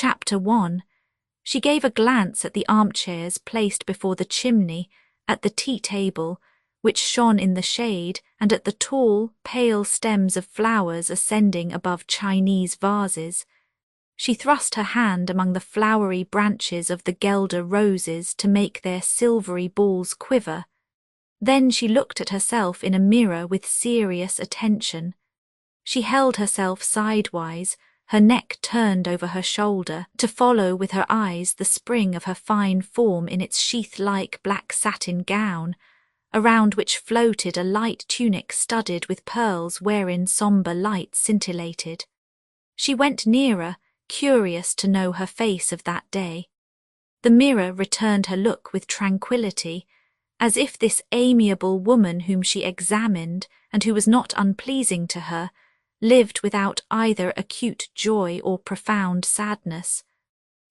Chapter 1. She gave a glance at the armchairs placed before the chimney, at the tea-table, which shone in the shade, and at the tall, pale stems of flowers ascending above Chinese vases. She thrust her hand among the flowery branches of the Guelder roses to make their silvery balls quiver. Then she looked at herself in a mirror with serious attention. She held herself sidewise, her neck turned over her shoulder, to follow with her eyes the spring of her fine form in its sheath-like black satin gown, around which floated a light tunic studded with pearls wherein sombre light scintillated. She went nearer, curious to know her face of that day. The mirror returned her look with tranquillity, as if this amiable woman whom she examined, and who was not unpleasing to her, lived without either acute joy or profound sadness.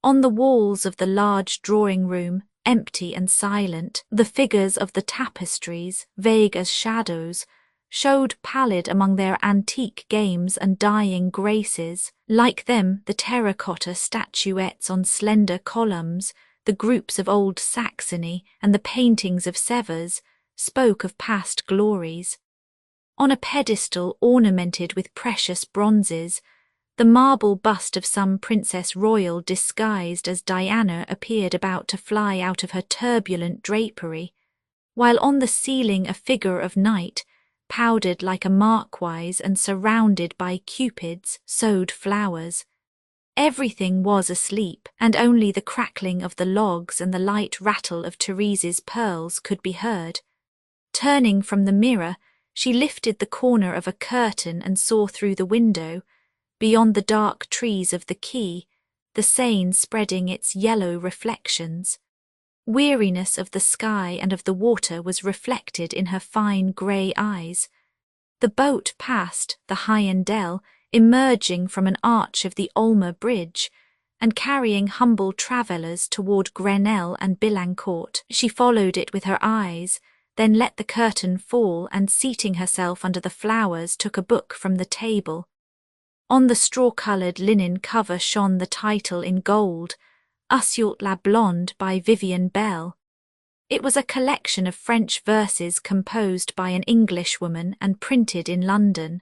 On the walls of the large drawing-room, empty and silent, the figures of the tapestries, vague as shadows, showed pallid among their antique games and dying graces. Like them, the terracotta statuettes on slender columns, the groups of old Saxony, and the paintings of Sevres spoke of past glories. On a pedestal ornamented with precious bronzes, the marble bust of some princess royal disguised as Diana appeared about to fly out of her turbulent drapery, while on the ceiling a figure of night, powdered like a marquise and surrounded by cupids, sowed flowers. Everything was asleep, and only the crackling of the logs and the light rattle of Therese's pearls could be heard. Turning from the mirror, she lifted the corner of a curtain and saw through the window, beyond the dark trees of the quay, the Seine spreading its yellow reflections. Weariness of the sky and of the water was reflected in her fine grey eyes. The boat passed the Hirondelle, emerging from an arch of the Olmer Bridge, and carrying humble travellers toward Grenelle and Billancourt. She followed it with her eyes, then let the curtain fall and, seating herself under the flowers, took a book from the table. On the straw-coloured linen cover shone the title in gold, Ursule la Blonde by Vivian Bell. It was a collection of French verses composed by an Englishwoman and printed in London.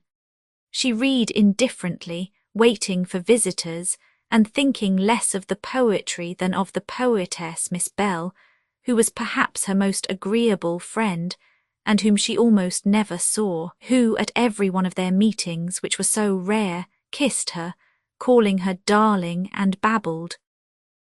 She read indifferently, waiting for visitors, and thinking less of the poetry than of the poetess Miss Bell, who was perhaps her most agreeable friend, and whom she almost never saw, who, at every one of their meetings, which were so rare, kissed her, calling her darling, and babbled,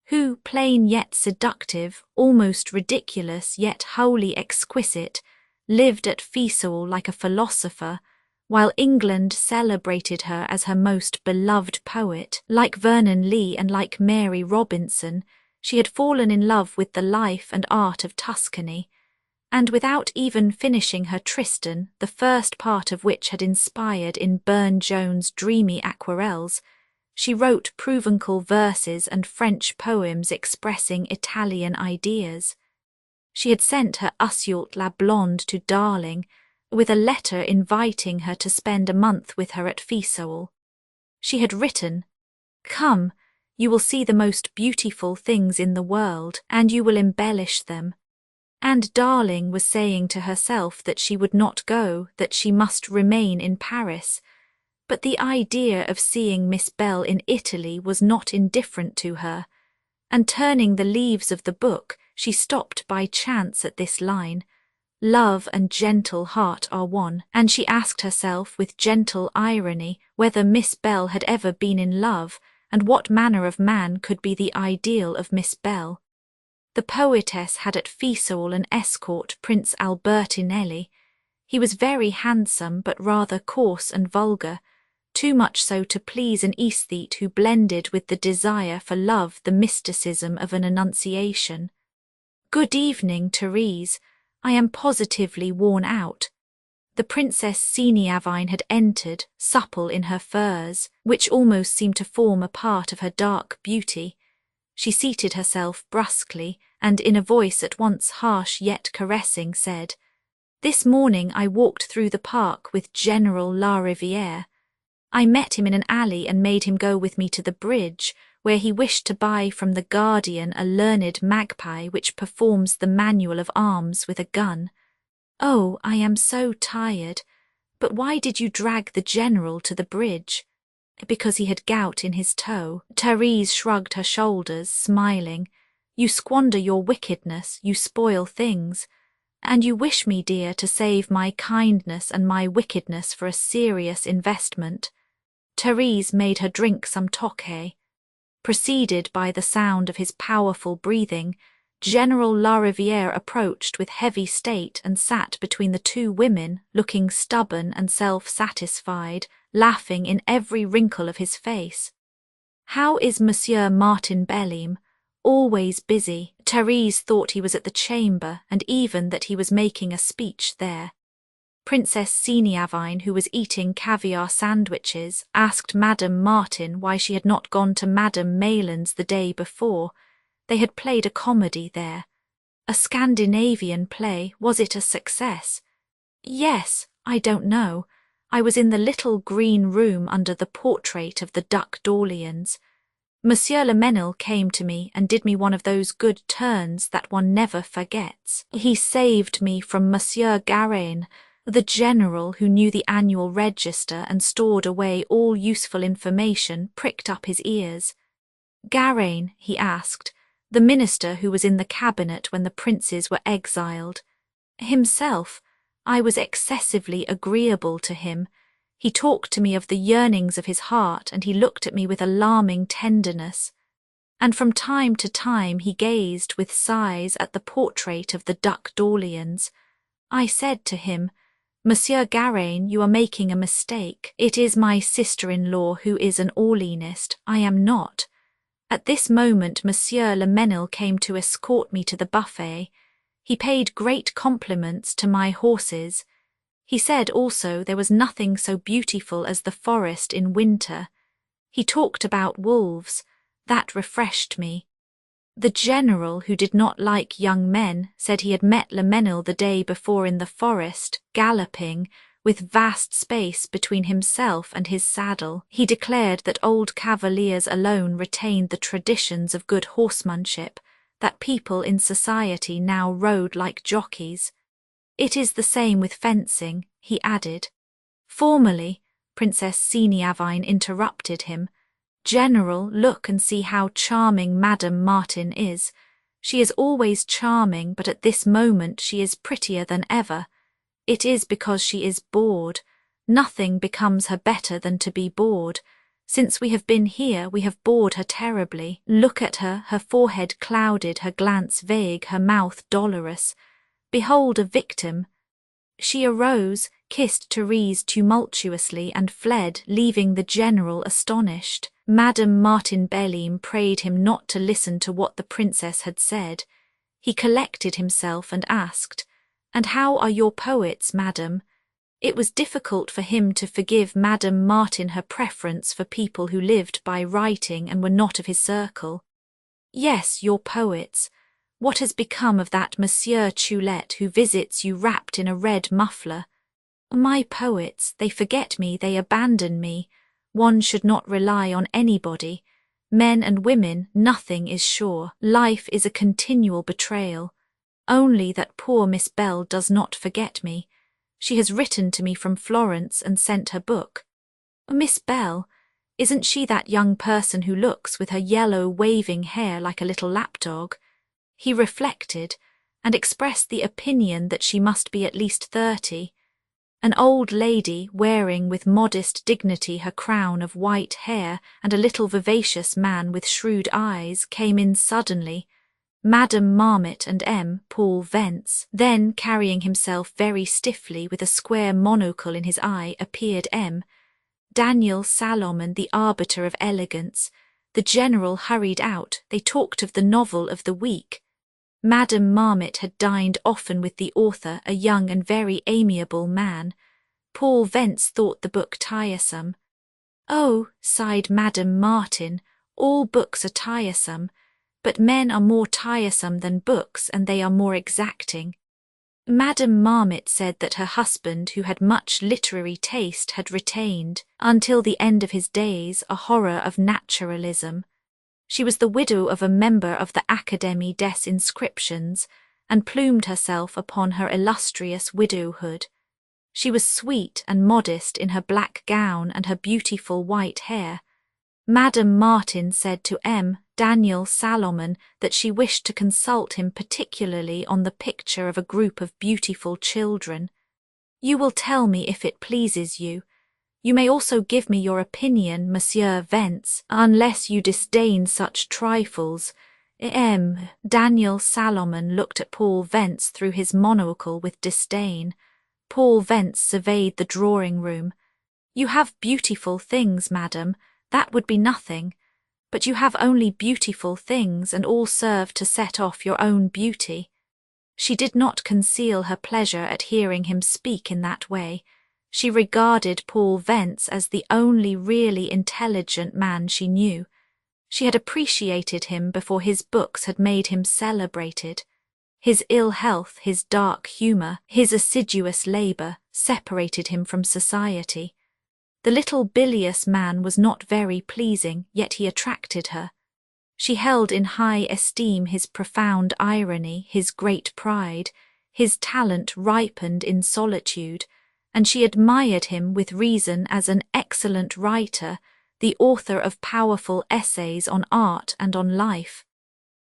who, plain yet seductive, almost ridiculous yet wholly exquisite, lived at Fiesole like a philosopher, while England celebrated her as her most beloved poet. Like Vernon Lee and like Mary Robinson, she had fallen in love with the life and art of Tuscany, and without even finishing her Tristan, the first part of which had inspired in Burne-Jones' dreamy aquarelles, she wrote Provençal verses and French poems expressing Italian ideas. She had sent her Ursule la Blonde to Darling, with a letter inviting her to spend a month with her at Fiesole. She had written, "Come, you will see the most beautiful things in the world, and you will embellish them." And Darling was saying to herself that she would not go, that she must remain in Paris. But the idea of seeing Miss Bell in Italy was not indifferent to her, and turning the leaves of the book, she stopped by chance at this line, "Love and gentle heart are one," and she asked herself with gentle irony whether Miss Bell had ever been in love, and what manner of man could be the ideal of Miss Bell. The poetess had at Fiesole an escort, Prince Albertinelli. He was very handsome, but rather coarse and vulgar, too much so to please an aesthete who blended with the desire for love the mysticism of an Annunciation. "Good evening, Therese. I am positively worn out." The Princess Seniavine had entered, supple in her furs, which almost seemed to form a part of her dark beauty. She seated herself brusquely, and in a voice at once harsh yet caressing said, "This morning I walked through the park with General La Riviere. I met him in an alley and made him go with me to the bridge, where he wished to buy from the guardian a learned magpie which performs the manual of arms with a gun. Oh, I am so tired. But why did you drag the general to the bridge? Because he had gout in his toe. Therese shrugged her shoulders, smiling. You squander your wickedness, you spoil things. And you wish me, dear, to save my kindness and my wickedness for a serious investment. Therese made her drink some Tokay. Preceded by the sound of his powerful breathing, General Lariviere approached with heavy state and sat between the two women, looking stubborn and self-satisfied, laughing in every wrinkle of his face. How is Monsieur Martin Belime? Always busy. Therese thought he was at the chamber, and even that he was making a speech there. Princess Seniavine, who was eating caviar sandwiches, asked Madame Martin why she had not gone to Madame Malan's the day before. They had played a comedy there. A Scandinavian play. Was it a success? Yes, I don't know. I was in the little green room under the portrait of the Duc d'Orléans. Monsieur Le Mesnil came to me and did me one of those good turns that one never forgets. He saved me from Monsieur Garaine, the general who knew the annual register and stored away all useful information, pricked up his ears. Garaine, he asked, the minister who was in the cabinet when the princes were exiled. Himself. I was excessively agreeable to him. He talked to me of the yearnings of his heart, and he looked at me with alarming tenderness. And from time to time he gazed with sighs at the portrait of the Duc d'Orléans. I said to him, Monsieur Garaine, you are making a mistake. It is my sister-in-law who is an Orleanist. I am not. At this moment Monsieur Le Mesnil came to escort me to the buffet. He paid great compliments to my horses. He said also there was nothing so beautiful as the forest in winter. He talked about wolves. That refreshed me. The general, who did not like young men, said he had met Le Mesnil the day before in the forest, galloping, with vast space between himself and his saddle. He declared that old cavaliers alone retained the traditions of good horsemanship, that people in society now rode like jockeys. It is the same with fencing, he added. Formerly, Princess Seniavine interrupted him. General, look and see how charming Madame Martin is. She is always charming, but at this moment she is prettier than ever. It is because she is bored. Nothing becomes her better than to be bored. Since we have been here, we have bored her terribly. Look at her, her forehead clouded, her glance vague, her mouth dolorous. Behold a victim. She arose, kissed Therese tumultuously, and fled, leaving the general astonished. Madame Martin Belime prayed him not to listen to what the princess had said. He collected himself and asked, "And how are your poets, madam?" It was difficult for him to forgive Madame Martin her preference for people who lived by writing and were not of his circle. "Yes, your poets. What has become of that Monsieur Choulette who visits you wrapped in a red muffler? My poets, they forget me, they abandon me. One should not rely on anybody. Men and women, nothing is sure. Life is a continual betrayal. Only that poor Miss Bell does not forget me. She has written to me from Florence and sent her book. Miss Bell, isn't she that young person who looks with her yellow waving hair like a little lapdog?" He reflected, and expressed the opinion that she must be at least 30. An old lady, wearing with modest dignity her crown of white hair, and a little vivacious man with shrewd eyes, came in suddenly. Madame Marmot and Paul Vence. Then, carrying himself very stiffly with a square monocle in his eye, appeared Daniel Salomon, the arbiter of elegance. The general hurried out. They talked of the novel of the week. Madame Marmot had dined often with the author, a young and very amiable man. Paul Vence thought the book tiresome. "Oh," sighed Madame Martin, "all books are tiresome, but men are more tiresome than books, and they are more exacting." Madame Marmot said that her husband, who had much literary taste, had retained, until the end of his days, a horror of naturalism. She was the widow of a member of the Académie des Inscriptions, and plumed herself upon her illustrious widowhood. She was sweet and modest in her black gown and her beautiful white hair. Madame Martin said to M. Daniel Salomon that she wished to consult him particularly on the picture of a group of beautiful children. You will tell me if it pleases you. You may also give me your opinion, Monsieur Vence, unless you disdain such trifles. M. Daniel Salomon looked at Paul Vence through his monocle with disdain. Paul Vence surveyed the drawing-room. You have beautiful things, madam. That would be nothing. But you have only beautiful things, and all serve to set off your own beauty. She did not conceal her pleasure at hearing him speak in that way. She regarded Paul Vence as the only really intelligent man she knew. She had appreciated him before his books had made him celebrated. His ill health, his dark humour, his assiduous labour separated him from society. The little bilious man was not very pleasing, yet he attracted her. She held in high esteem his profound irony, his great pride, his talent ripened in solitude, and she admired him with reason as an excellent writer, the author of powerful essays on art and on life.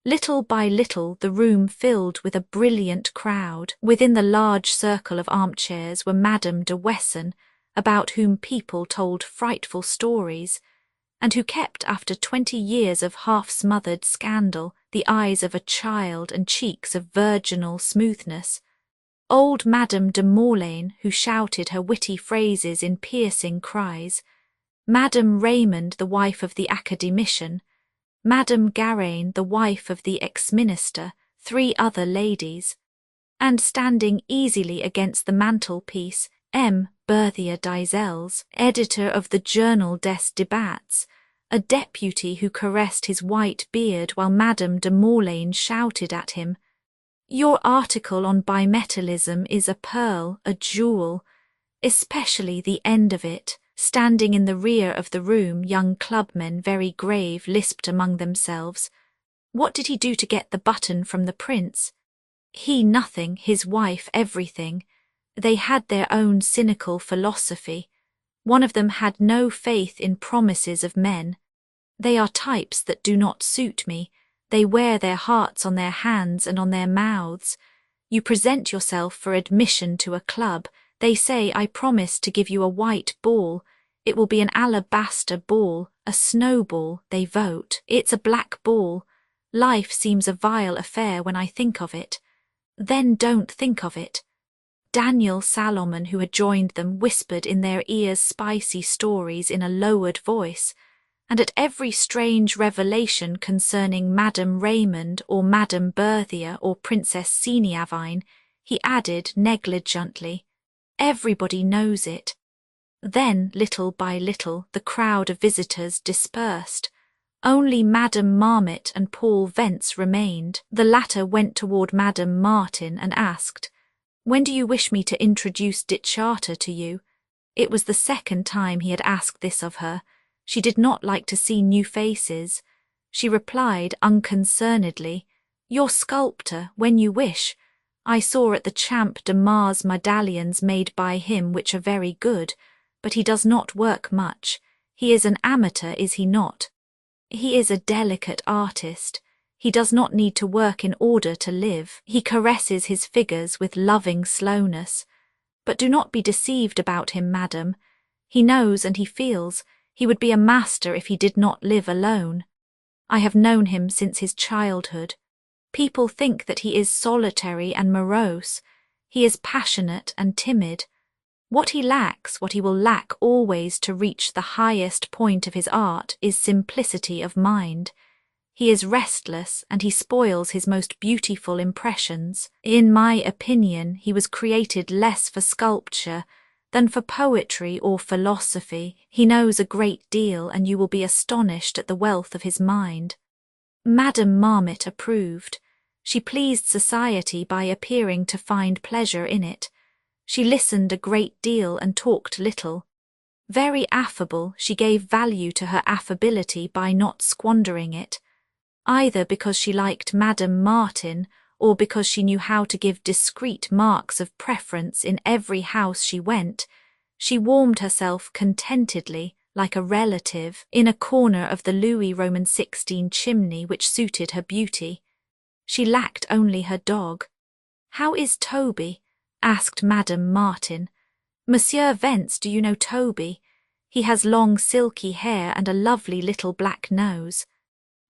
Little by little the room filled with a brilliant crowd. Within the large circle of armchairs were Madame de Wesson, about whom people told frightful stories, and who kept, after 20 years of half-smothered scandal, the eyes of a child and cheeks of virginal smoothness. Old Madame de Morlaine, who shouted her witty phrases in piercing cries, Madame Raymond, the wife of the academician, Madame Garaine, the wife of the ex-minister, 3 other ladies, and standing easily against the mantelpiece, M. Berthier d'Isels, editor of the Journal des Débats, a deputy who caressed his white beard while Madame de Morlaine shouted at him, "Your article on bimetallism is a pearl, a jewel, especially the end of it." Standing in the rear of the room, young clubmen, very grave, lisped among themselves. What did he do to get the button from the prince? He nothing, his wife everything. They had their own cynical philosophy. One of them had no faith in promises of men. They are types that do not suit me. They wear their hearts on their hands and on their mouths. You present yourself for admission to a club. They say, I promise to give you a white ball. It will be an alabaster ball, a snowball, they vote. It's a black ball. Life seems a vile affair when I think of it. Then don't think of it. Daniel Salomon, who had joined them, whispered in their ears spicy stories in a lowered voice, and at every strange revelation concerning Madame Raymond or Madame Berthier or Princess Seniavine, he added negligently, "Everybody knows it." Then, little by little, the crowd of visitors dispersed. Only Madame Marmot and Paul Vence remained. The latter went toward Madame Martin and asked, "When do you wish me to introduce Dichata to you?" It was the second time he had asked this of her. She did not like to see new faces. She replied unconcernedly, "Your sculptor, when you wish. I saw at the Champ de Mars medallions made by him which are very good, but he does not work much. He is an amateur, is he not? He is a delicate artist. He does not need to work in order to live. He caresses his figures with loving slowness. But do not be deceived about him, madam. He knows and he feels. He would be a master if he did not live alone. I have known him since his childhood. People think that he is solitary and morose. He is passionate and timid. What he lacks, what he will lack always to reach the highest point of his art, is simplicity of mind. He is restless, and he spoils his most beautiful impressions. In my opinion, he was created less for sculpture than for poetry or philosophy. He knows a great deal, and you will be astonished at the wealth of his mind." Madame Marmot approved. She pleased society by appearing to find pleasure in it. She listened a great deal and talked little. Very affable, she gave value to her affability by not squandering it. either because she liked Madame Martin or because she knew how to give discreet marks of preference in every house she went. She warmed herself contentedly, like a relative, in a corner of the Louis Roman XVI chimney which suited her beauty. She lacked only her dog. "How is Toby?" asked Madame Martin. "Monsieur Vence, do you know Toby? He has long silky hair and a lovely little black nose."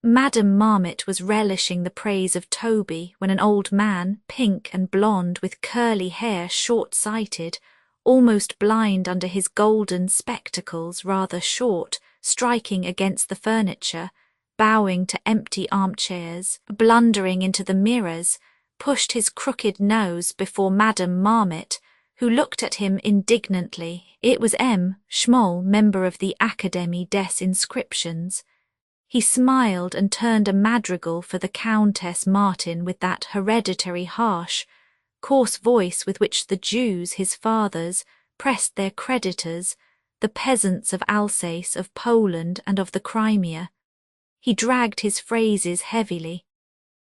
Madame Marmot was relishing the praise of Toby when an old man, pink and blonde with curly hair, short-sighted, almost blind under his golden spectacles, rather short, striking against the furniture, bowing to empty armchairs, blundering into the mirrors, pushed his crooked nose before Madame Marmot, who looked at him indignantly. It was M. Schmoll, member of the Académie des Inscriptions. He smiled and turned a madrigal for the Countess Martin with that hereditary harsh, coarse voice with which the Jews, his fathers, pressed their creditors, the peasants of Alsace, of Poland, and of the Crimea. He dragged his phrases heavily.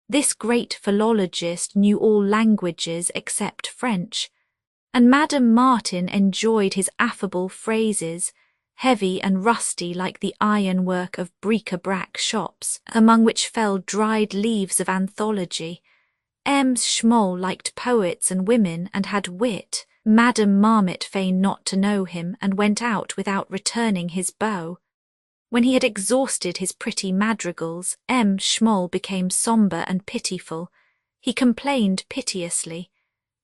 This great philologist knew all languages except French, and Madame Martin enjoyed his affable phrases, heavy and rusty like the ironwork of bric-a-brac shops, among which fell dried leaves of anthology. M. Schmoll liked poets and women and had wit. Madame Marmot feigned not to know him and went out without returning his bow. When he had exhausted his pretty madrigals, M. Schmoll became sombre and pitiful. He complained piteously.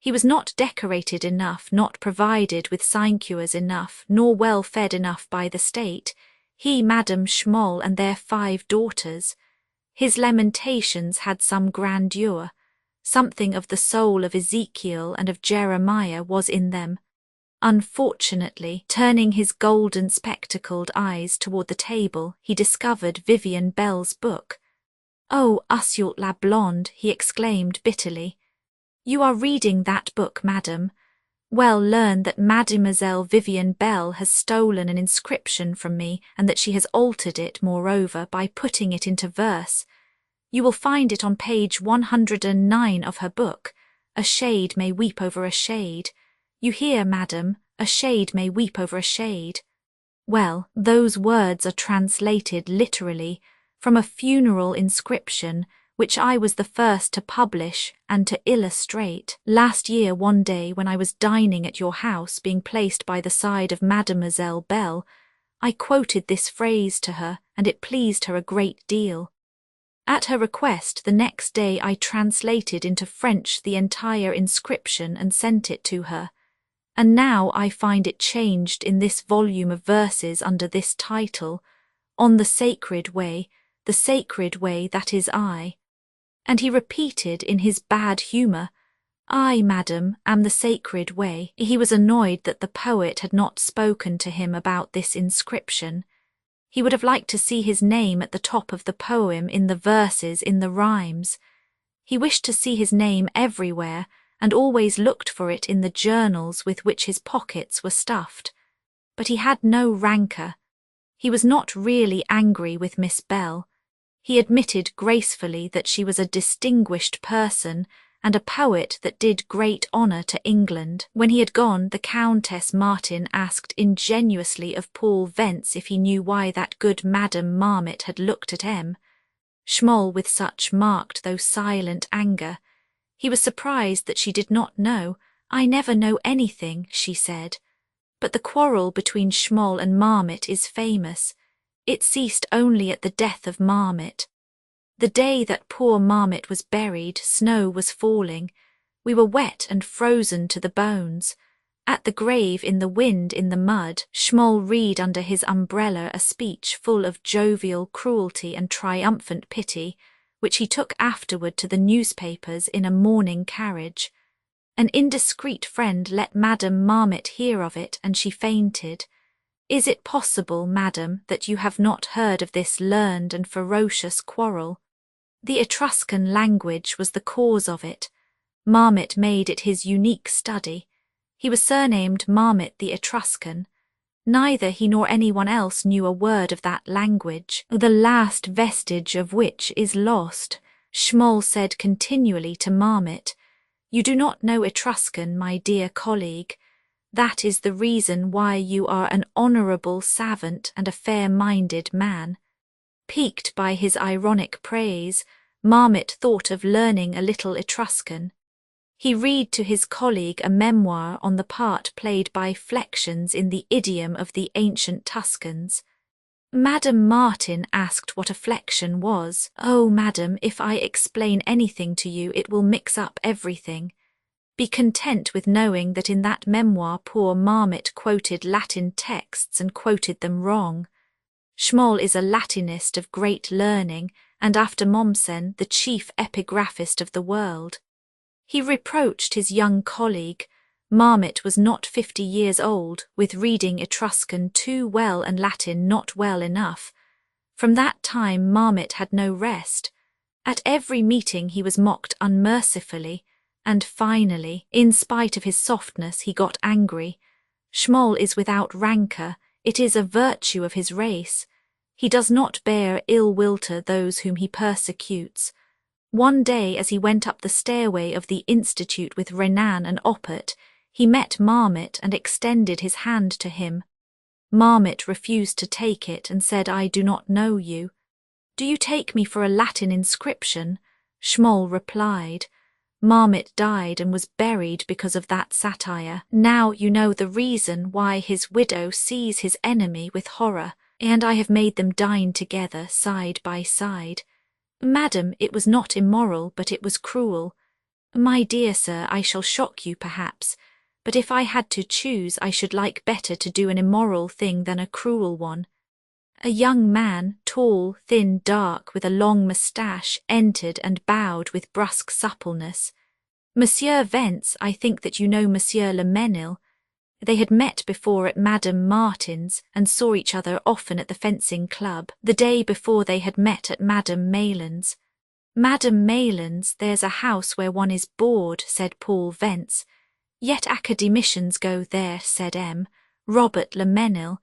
He was not decorated enough, not provided with sinecures enough, nor well fed enough by the state, he, Madame Schmoll, and their 5 daughters. His lamentations had some grandeur. Something of the soul of Ezekiel and of Jeremiah was in them. Unfortunately, turning his golden spectacled eyes toward the table, he discovered Vivian Bell's book. "Oh, Ussult la Blonde," he exclaimed bitterly. "You are reading that book, madam? Well, learn that Mademoiselle Vivian Bell has stolen an inscription from me, and that she has altered it, moreover, by putting it into verse. You will find it on page 109 of her book. A shade may weep over a shade. You hear, madam, a shade may weep over a shade." Well, those words are translated literally from a funeral inscription which I was the first to publish and to illustrate. Last year one day when I was dining at your house, being placed by the side of Mademoiselle Bell, I quoted this phrase to her, and it pleased her a great deal. At her request, the next day I translated into French the entire inscription and sent it to her, and now I find it changed in this volume of verses under this title, "On the Sacred Way that is I." And he repeated in his bad humour, "I, madam, am the sacred way." He was annoyed that the poet had not spoken to him about this inscription. He would have liked to see his name at the top of the poem, in the verses, in the rhymes. He wished to see his name everywhere, and always looked for it in the journals with which his pockets were stuffed. But he had no rancour. He was not really angry with Miss Bell. He admitted gracefully that she was a distinguished person and a poet that did great honour to England. When he had gone, the Countess Martin asked ingenuously of Paul Vence if he knew why that good Madame Marmot had looked at M. Schmoll with such marked though silent anger. He was surprised that she did not know. "I never know anything," she said. But the quarrel between Schmoll and Marmot is famous. It ceased only at the death of Marmot. The day that poor Marmot was buried, snow was falling. We were wet and frozen to the bones. At the grave, in the wind, in the mud, Schmoll read under his umbrella a speech full of jovial cruelty and triumphant pity, which he took afterward to the newspapers in a mourning carriage. An indiscreet friend let Madame Marmot hear of it, and she fainted. Is it possible, madam, that you have not heard of this learned and ferocious quarrel? The Etruscan language was the cause of it. Marmot made it his unique study. He was surnamed Marmot the Etruscan. Neither he nor anyone else knew a word of that language, the last vestige of which is lost. Schmoll said continually to Marmot, "You do not know Etruscan, my dear colleague. That is the reason why you are an honourable savant and a fair-minded man." Piqued by his ironic praise, Marmot thought of learning a little Etruscan. He read to his colleague a memoir on the part played by flexions in the idiom of the ancient Tuscans. Madame Martin asked what a flexion was. "Oh, madam, if I explain anything to you it will mix up everything. Be content with knowing that in that memoir poor Marmot quoted Latin texts and quoted them wrong. Schmoll is a Latinist of great learning, and after Mommsen the chief epigraphist of the world." He reproached his young colleague, Marmot was not 50 years old, with reading Etruscan too well and Latin not well enough. From that time Marmot had no rest. At every meeting he was mocked unmercifully, and finally, in spite of his softness, he got angry. Schmoll is without rancour, it is a virtue of his race. He does not bear ill will to those whom he persecutes. One day, as he went up the stairway of the Institute with Renan and Oppert, he met Marmot and extended his hand to him. Marmot refused to take it and said, "I do not know you." "Do you take me for a Latin inscription?" Schmoll replied. Marmot died and was buried because of that satire. Now you know the reason why his widow sees his enemy with horror, and I have made them dine together side by side. Madam, it was not immoral, but it was cruel. My dear sir, I shall shock you perhaps, but if I had to choose I should like better to do an immoral thing than a cruel one. A young man, tall, thin, dark, with a long moustache, entered and bowed with brusque suppleness. "Monsieur Vence, I think that you know Monsieur Le Mesnil." They had met before at Madame Martin's and saw each other often at the fencing club. The day before they had met at Madame Malan's. "Madame Malan's, there's a house where one is bored," said Paul Vence. "Yet academicians go there," said M. Robert Le Mesnil.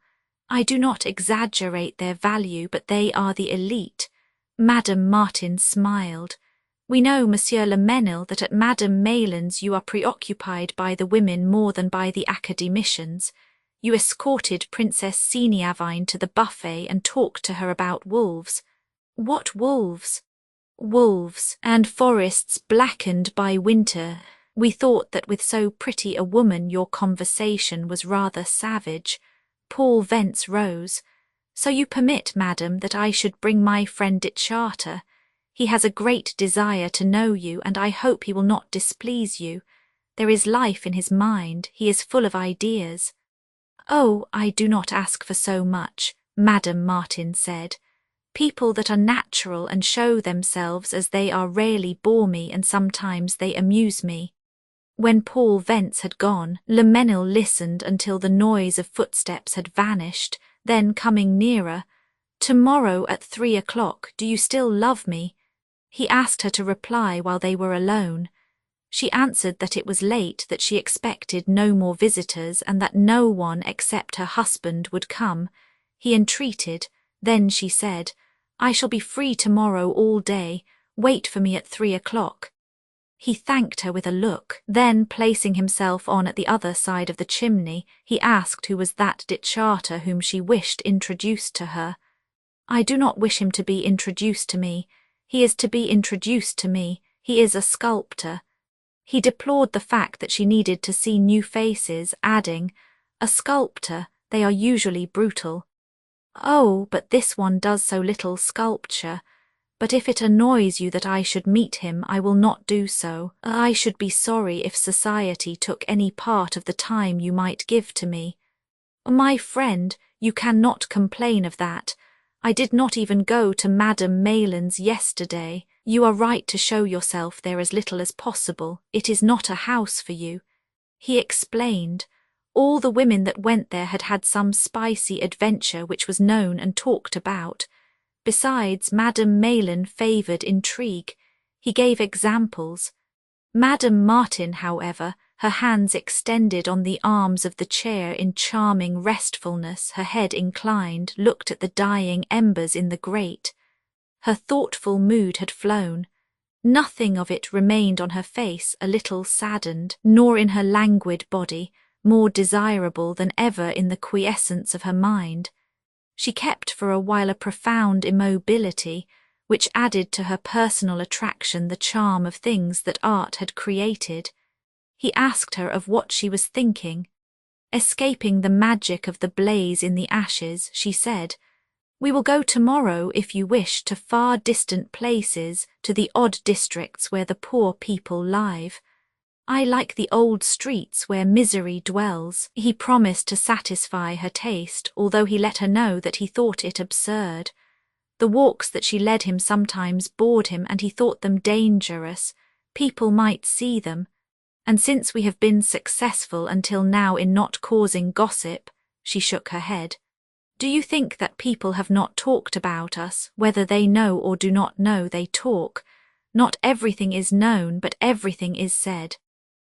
"I do not exaggerate their value, but they are the elite." Madame Martin smiled. "We know, Monsieur Le Mesnil, that at Madame Malan's you are preoccupied by the women more than by the academicians. You escorted Princess Seniavine to the buffet and talked to her about wolves." "What wolves?" "Wolves, and forests blackened by winter. We thought that with so pretty a woman your conversation was rather savage." Paul Vence rose. "So you permit, madam, that I should bring my friend Charter. He has a great desire to know you, and I hope he will not displease you. There is life in his mind, he is full of ideas." "Oh, I do not ask for so much," Madame Martin said. "People that are natural and show themselves as they are rarely bore me, and sometimes they amuse me." When Paul Vence had gone, Le Mesnil listened until the noise of footsteps had vanished, then coming nearer, "Tomorrow at 3 o'clock, do you still love me?" He asked her to reply while they were alone. She answered that it was late, that she expected no more visitors, and that no one except her husband would come. He entreated. Then she said, "I shall be free tomorrow all day. Wait for me at 3 o'clock." He thanked her with a look. Then, placing himself on at the other side of the chimney, he asked who was that Charter whom she wished introduced to her. "I do not wish him to be introduced to me. He is to be introduced to me. He is a sculptor." He deplored the fact that she needed to see new faces, adding, "A sculptor, they are usually brutal." "Oh, but this one does so little sculpture. But if it annoys you that I should meet him, I will not do so. I should be sorry if society took any part of the time you might give to me." "My friend, you cannot complain of that. I did not even go to Madame Malan's yesterday. You are right to show yourself there as little as possible. It is not a house for you." He explained. All the women that went there had had some spicy adventure which was known and talked about. Besides, Madame Malan favoured intrigue. He gave examples. Madame Martin, however, her hands extended on the arms of the chair in charming restfulness, her head inclined, looked at the dying embers in the grate. Her thoughtful mood had flown. Nothing of it remained on her face, a little saddened, nor in her languid body, more desirable than ever in the quiescence of her mind. She kept for a while a profound immobility, which added to her personal attraction the charm of things that art had created. He asked her of what she was thinking. Escaping the magic of the blaze in the ashes, she said, "We will go tomorrow, if you wish, to far distant places, to the odd districts where the poor people live. I like the old streets where misery dwells." He promised to satisfy her taste, although he let her know that he thought it absurd. The walks that she led him sometimes bored him, and he thought them dangerous. People might see them. And since we have been successful until now in not causing gossip, she shook her head. Do you think that people have not talked about us, whether they know or do not know, they talk? Not everything is known, but everything is said.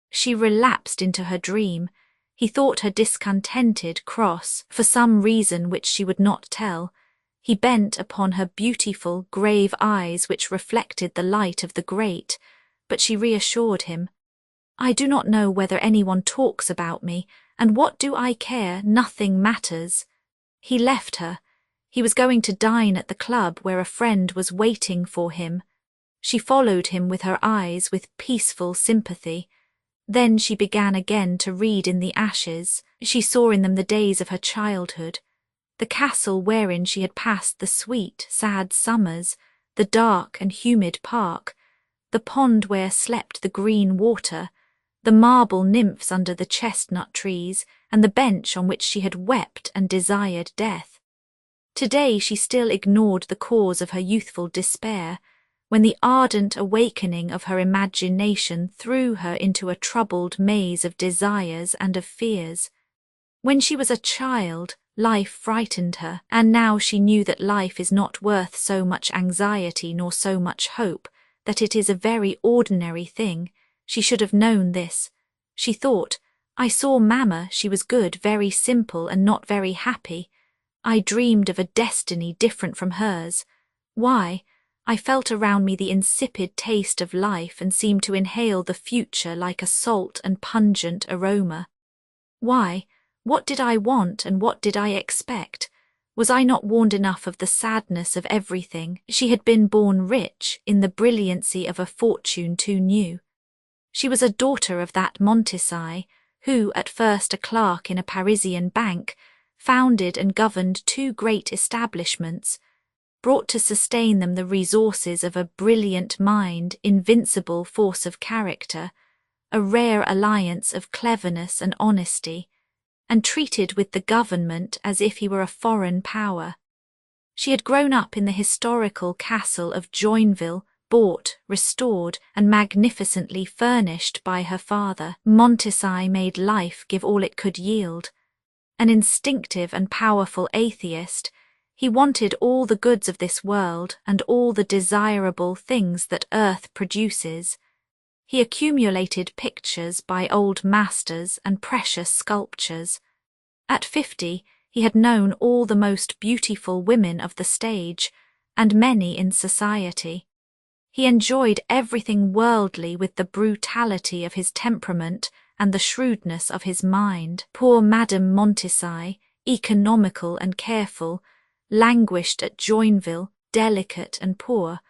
She relapsed into her dream. He thought her discontented, cross, for some reason which she would not tell. He bent upon her beautiful, grave eyes which reflected the light of the grate, but she reassured him. I do not know whether anyone talks about me, and what do I care? Nothing matters. He left her. He was going to dine at the club where a friend was waiting for him. She followed him with her eyes with peaceful sympathy. Then she began again to read in the ashes. She saw in them the days of her childhood, the castle wherein she had passed the sweet, sad summers, the dark and humid park, the pond where slept the green water, the marble nymphs under the chestnut trees, and the bench on which she had wept and desired death. Today she still ignored the cause of her youthful despair, when the ardent awakening of her imagination threw her into a troubled maze of desires and of fears. When she was a child, life frightened her, and now she knew that life is not worth so much anxiety nor so much hope, that it is a very ordinary thing. She should have known this. She thought, I saw Mamma, she was good, very simple and not very happy. I dreamed of a destiny different from hers. Why? I felt around me the insipid taste of life and seemed to inhale the future like a salt and pungent aroma. Why? What did I want and what did I expect? Was I not warned enough of the sadness of everything? She had been born rich, in the brilliancy of a fortune too new. She was a daughter of that Montesai, who, at first a clerk in a Parisian bank, founded and governed two great establishments, brought to sustain them the resources of a brilliant mind, invincible force of character, a rare alliance of cleverness and honesty, and treated with the government as if he were a foreign power. She had grown up in the historical castle of Joinville, bought, restored, and magnificently furnished by her father. Montesai made life give all it could yield. An instinctive and powerful atheist, he wanted all the goods of this world and all the desirable things that earth produces. He accumulated pictures by old masters and precious sculptures. At 50, he had known all the most beautiful women of the stage, and many in society. He enjoyed everything worldly with the brutality of his temperament and the shrewdness of his mind. Poor Madame Montesai, economical and careful, languished at Joinville, delicate and poor,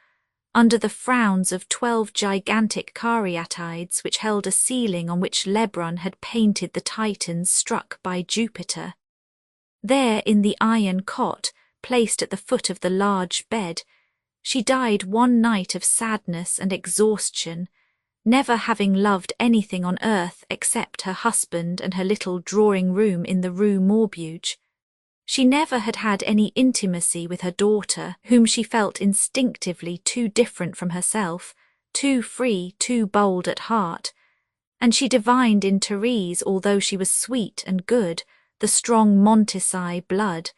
under the frowns of 12 gigantic caryatides which held a ceiling on which Lebrun had painted the Titans struck by Jupiter. There, in the iron cot, placed at the foot of the large bed, she died one night of sadness and exhaustion, never having loved anything on earth except her husband and her little drawing-room in the Rue Morbuge. She never had had any intimacy with her daughter, whom she felt instinctively too different from herself, too free, too bold at heart, and she divined in Therese, although she was sweet and good, the strong Montesai blood,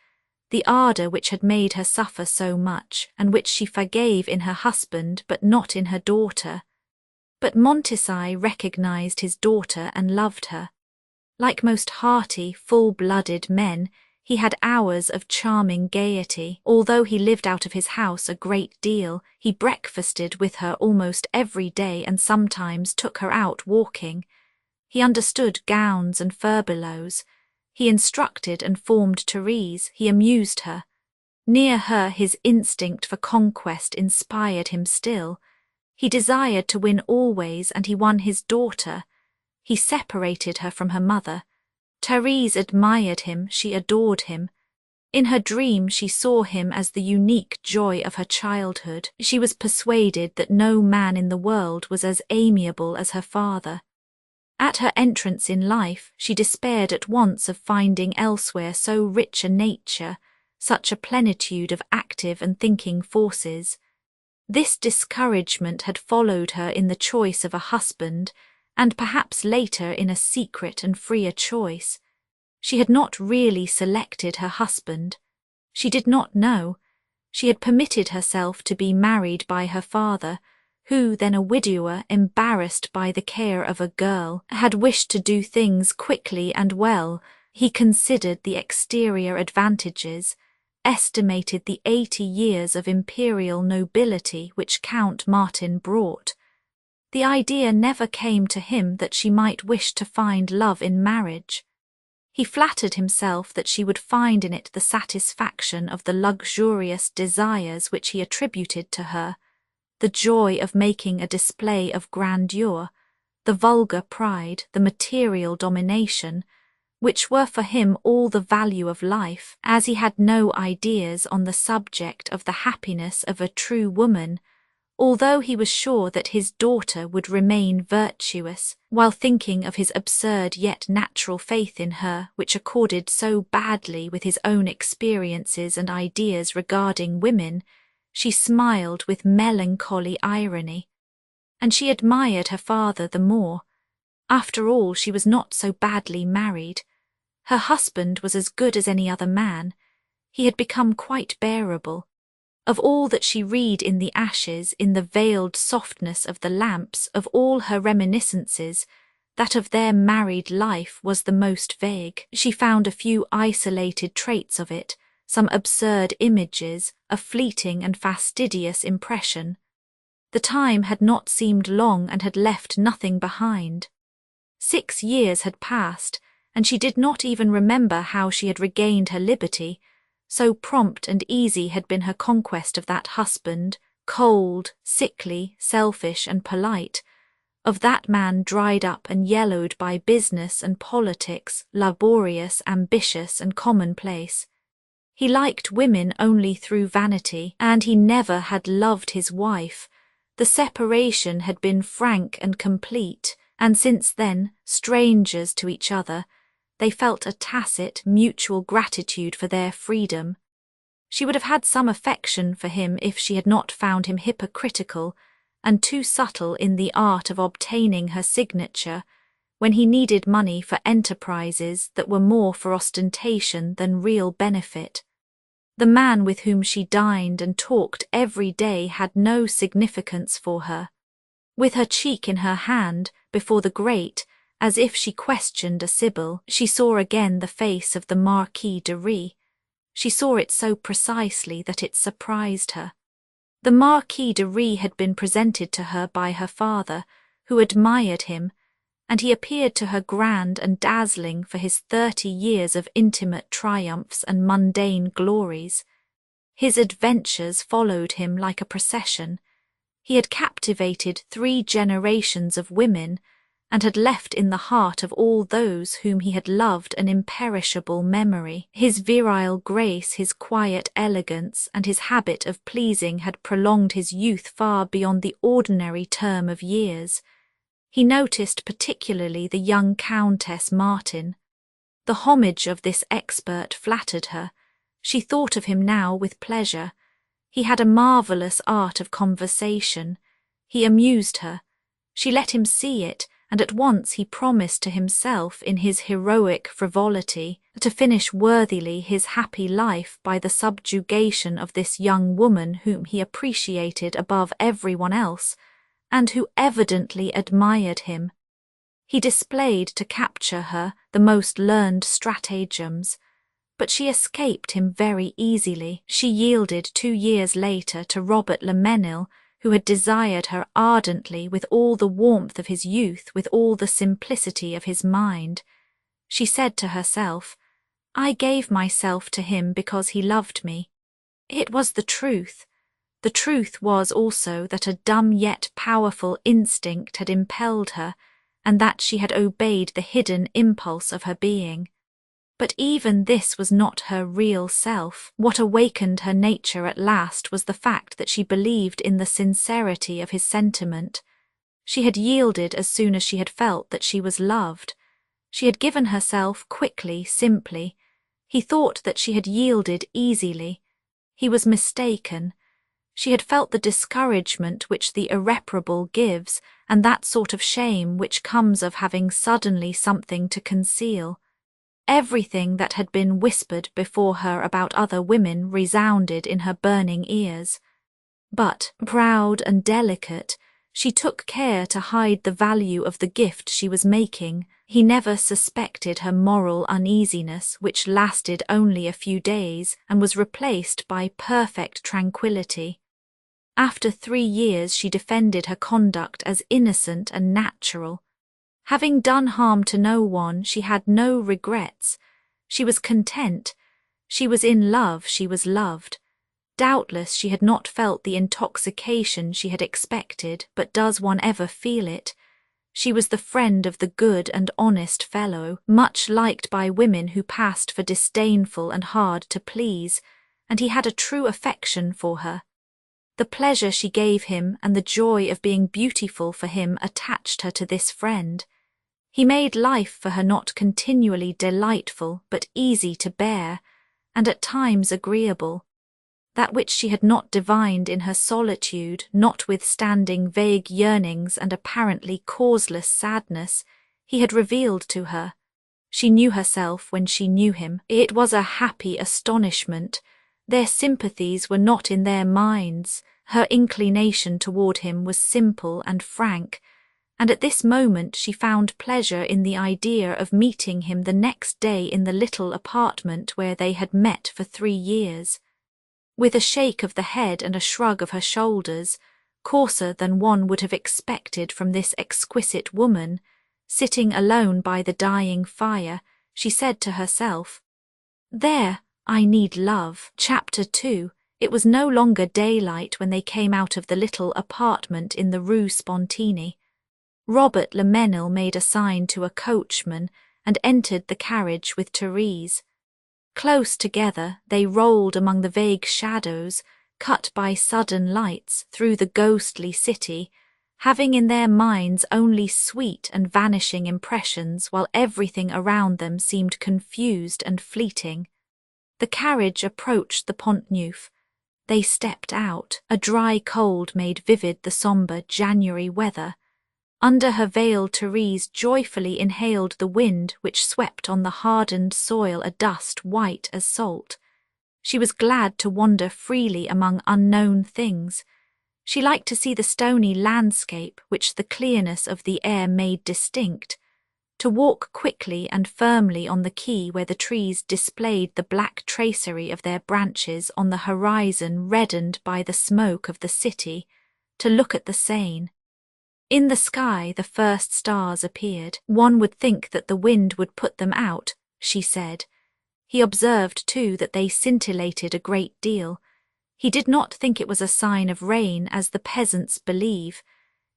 the ardour which had made her suffer so much, and which she forgave in her husband but not in her daughter. But Montesai recognized his daughter and loved her. Like most hearty, full-blooded men, he had hours of charming gaiety. Although he lived out of his house a great deal, he breakfasted with her almost every day and sometimes took her out walking. He understood gowns and furbelows. He instructed and formed Therese. He amused her. Near her his instinct for conquest inspired him still. He desired to win always, and he won his daughter. He separated her from her mother. Therese admired him, she adored him. In her dream she saw him as the unique joy of her childhood. She was persuaded that no man in the world was as amiable as her father. At her entrance in life, she despaired at once of finding elsewhere so rich a nature, such a plenitude of active and thinking forces. This discouragement had followed her in the choice of a husband, and perhaps later in a secret and freer choice. She had not really selected her husband. She did not know. She had permitted herself to be married by her father, who, then a widower, embarrassed by the care of a girl, had wished to do things quickly and well. He considered the exterior advantages, estimated the 80 years of imperial nobility which Count Martin brought. The idea never came to him that she might wish to find love in marriage. He flattered himself that she would find in it the satisfaction of the luxurious desires which he attributed to her, the joy of making a display of grandeur, the vulgar pride, the material domination, which were for him all the value of life, as he had no ideas on the subject of the happiness of a true woman, although he was sure that his daughter would remain virtuous, while thinking of his absurd yet natural faith in her, which accorded so badly with his own experiences and ideas regarding women. She smiled with melancholy irony, and she admired her father the more. After all, she was not so badly married. Her husband was as good as any other man. He had become quite bearable. Of all that she read in the ashes, in the veiled softness of the lamps, of all her reminiscences, that of their married life was the most vague. She found a few isolated traits of it, some absurd images, a fleeting and fastidious impression. The time had not seemed long and had left nothing behind. 6 years had passed, and she did not even remember how she had regained her liberty. So prompt and easy had been her conquest of that husband, cold, sickly, selfish and polite, of that man dried up and yellowed by business and politics, laborious, ambitious and commonplace. He liked women only through vanity, and he never had loved his wife. The separation had been frank and complete, and since then, strangers to each other, they felt a tacit, mutual gratitude for their freedom. She would have had some affection for him if she had not found him hypocritical and too subtle in the art of obtaining her signature when he needed money for enterprises that were more for ostentation than real benefit. The man with whom she dined and talked every day had no significance for her. With her cheek in her hand, before the grate, as if she questioned a sibyl, she saw again the face of the Marquis de Rie. She saw it so precisely that it surprised her. The Marquis de Rie had been presented to her by her father, who admired him, and he appeared to her grand and dazzling for his 30 years of intimate triumphs and mundane glories. His adventures followed him like a procession. He had captivated 3 generations of women, and had left in the heart of all those whom he had loved an imperishable memory. His virile grace, his quiet elegance, and his habit of pleasing had prolonged his youth far beyond the ordinary term of years. He noticed particularly the young Countess Martin. The homage of this expert flattered her. She thought of him now with pleasure. He had a marvellous art of conversation. He amused her. She let him see it, and at once he promised to himself in his heroic frivolity to finish worthily his happy life by the subjugation of this young woman whom he appreciated above everyone else, and who evidently admired him. He displayed to capture her the most learned stratagems, but she escaped him very easily. She yielded 2 years later to Robert Le Mesnil, who had desired her ardently with all the warmth of his youth, with all the simplicity of his mind. She said to herself, "I gave myself to him because he loved me." It was the truth. The truth was also that a dumb yet powerful instinct had impelled her, and that she had obeyed the hidden impulse of her being. But even this was not her real self. What awakened her nature at last was the fact that she believed in the sincerity of his sentiment. She had yielded as soon as she had felt that she was loved. She had given herself quickly, simply. He thought that she had yielded easily. He was mistaken. She had felt the discouragement which the irreparable gives, and that sort of shame which comes of having suddenly something to conceal. Everything that had been whispered before her about other women resounded in her burning ears. But, proud and delicate, she took care to hide the value of the gift she was making. He never suspected her moral uneasiness, which lasted only a few days and was replaced by perfect tranquillity. After 3 years she defended her conduct as innocent and natural. Having done harm to no one, she had no regrets. She was content. She was in love, she was loved. Doubtless she had not felt the intoxication she had expected, but does one ever feel it? She was the friend of the good and honest fellow, much liked by women who passed for disdainful and hard to please, and he had a true affection for her. The pleasure she gave him and the joy of being beautiful for him attached her to this friend. He made life for her not continually delightful, but easy to bear, and at times agreeable. That which she had not divined in her solitude, notwithstanding vague yearnings and apparently causeless sadness, he had revealed to her. She knew herself when she knew him. It was a happy astonishment. Their sympathies were not in their minds. Her inclination toward him was simple and frank, and at this moment she found pleasure in the idea of meeting him the next day in the little apartment where they had met for 3 years. With a shake of the head and a shrug of her shoulders, coarser than one would have expected from this exquisite woman, sitting alone by the dying fire, she said to herself, "There, I need love." Chapter 2. It was no longer daylight when they came out of the little apartment in the Rue Spontini. Robert Le Mesnil made a sign to a coachman and entered the carriage with Therese. Close together, they rolled among the vague shadows, cut by sudden lights, through the ghostly city, having in their minds only sweet and vanishing impressions, while everything around them seemed confused and fleeting. The carriage approached the Pont Neuf. They stepped out. A dry cold made vivid the sombre January weather. Under her veil Therese joyfully inhaled the wind which swept on the hardened soil a dust white as salt. She was glad to wander freely among unknown things. She liked to see the stony landscape which the clearness of the air made distinct, to walk quickly and firmly on the quay where the trees displayed the black tracery of their branches on the horizon reddened by the smoke of the city, to look at the Seine. In the sky the first stars appeared. One would think that the wind would put them out, she said. He observed, too, that they scintillated a great deal. He did not think it was a sign of rain, as the peasants believe.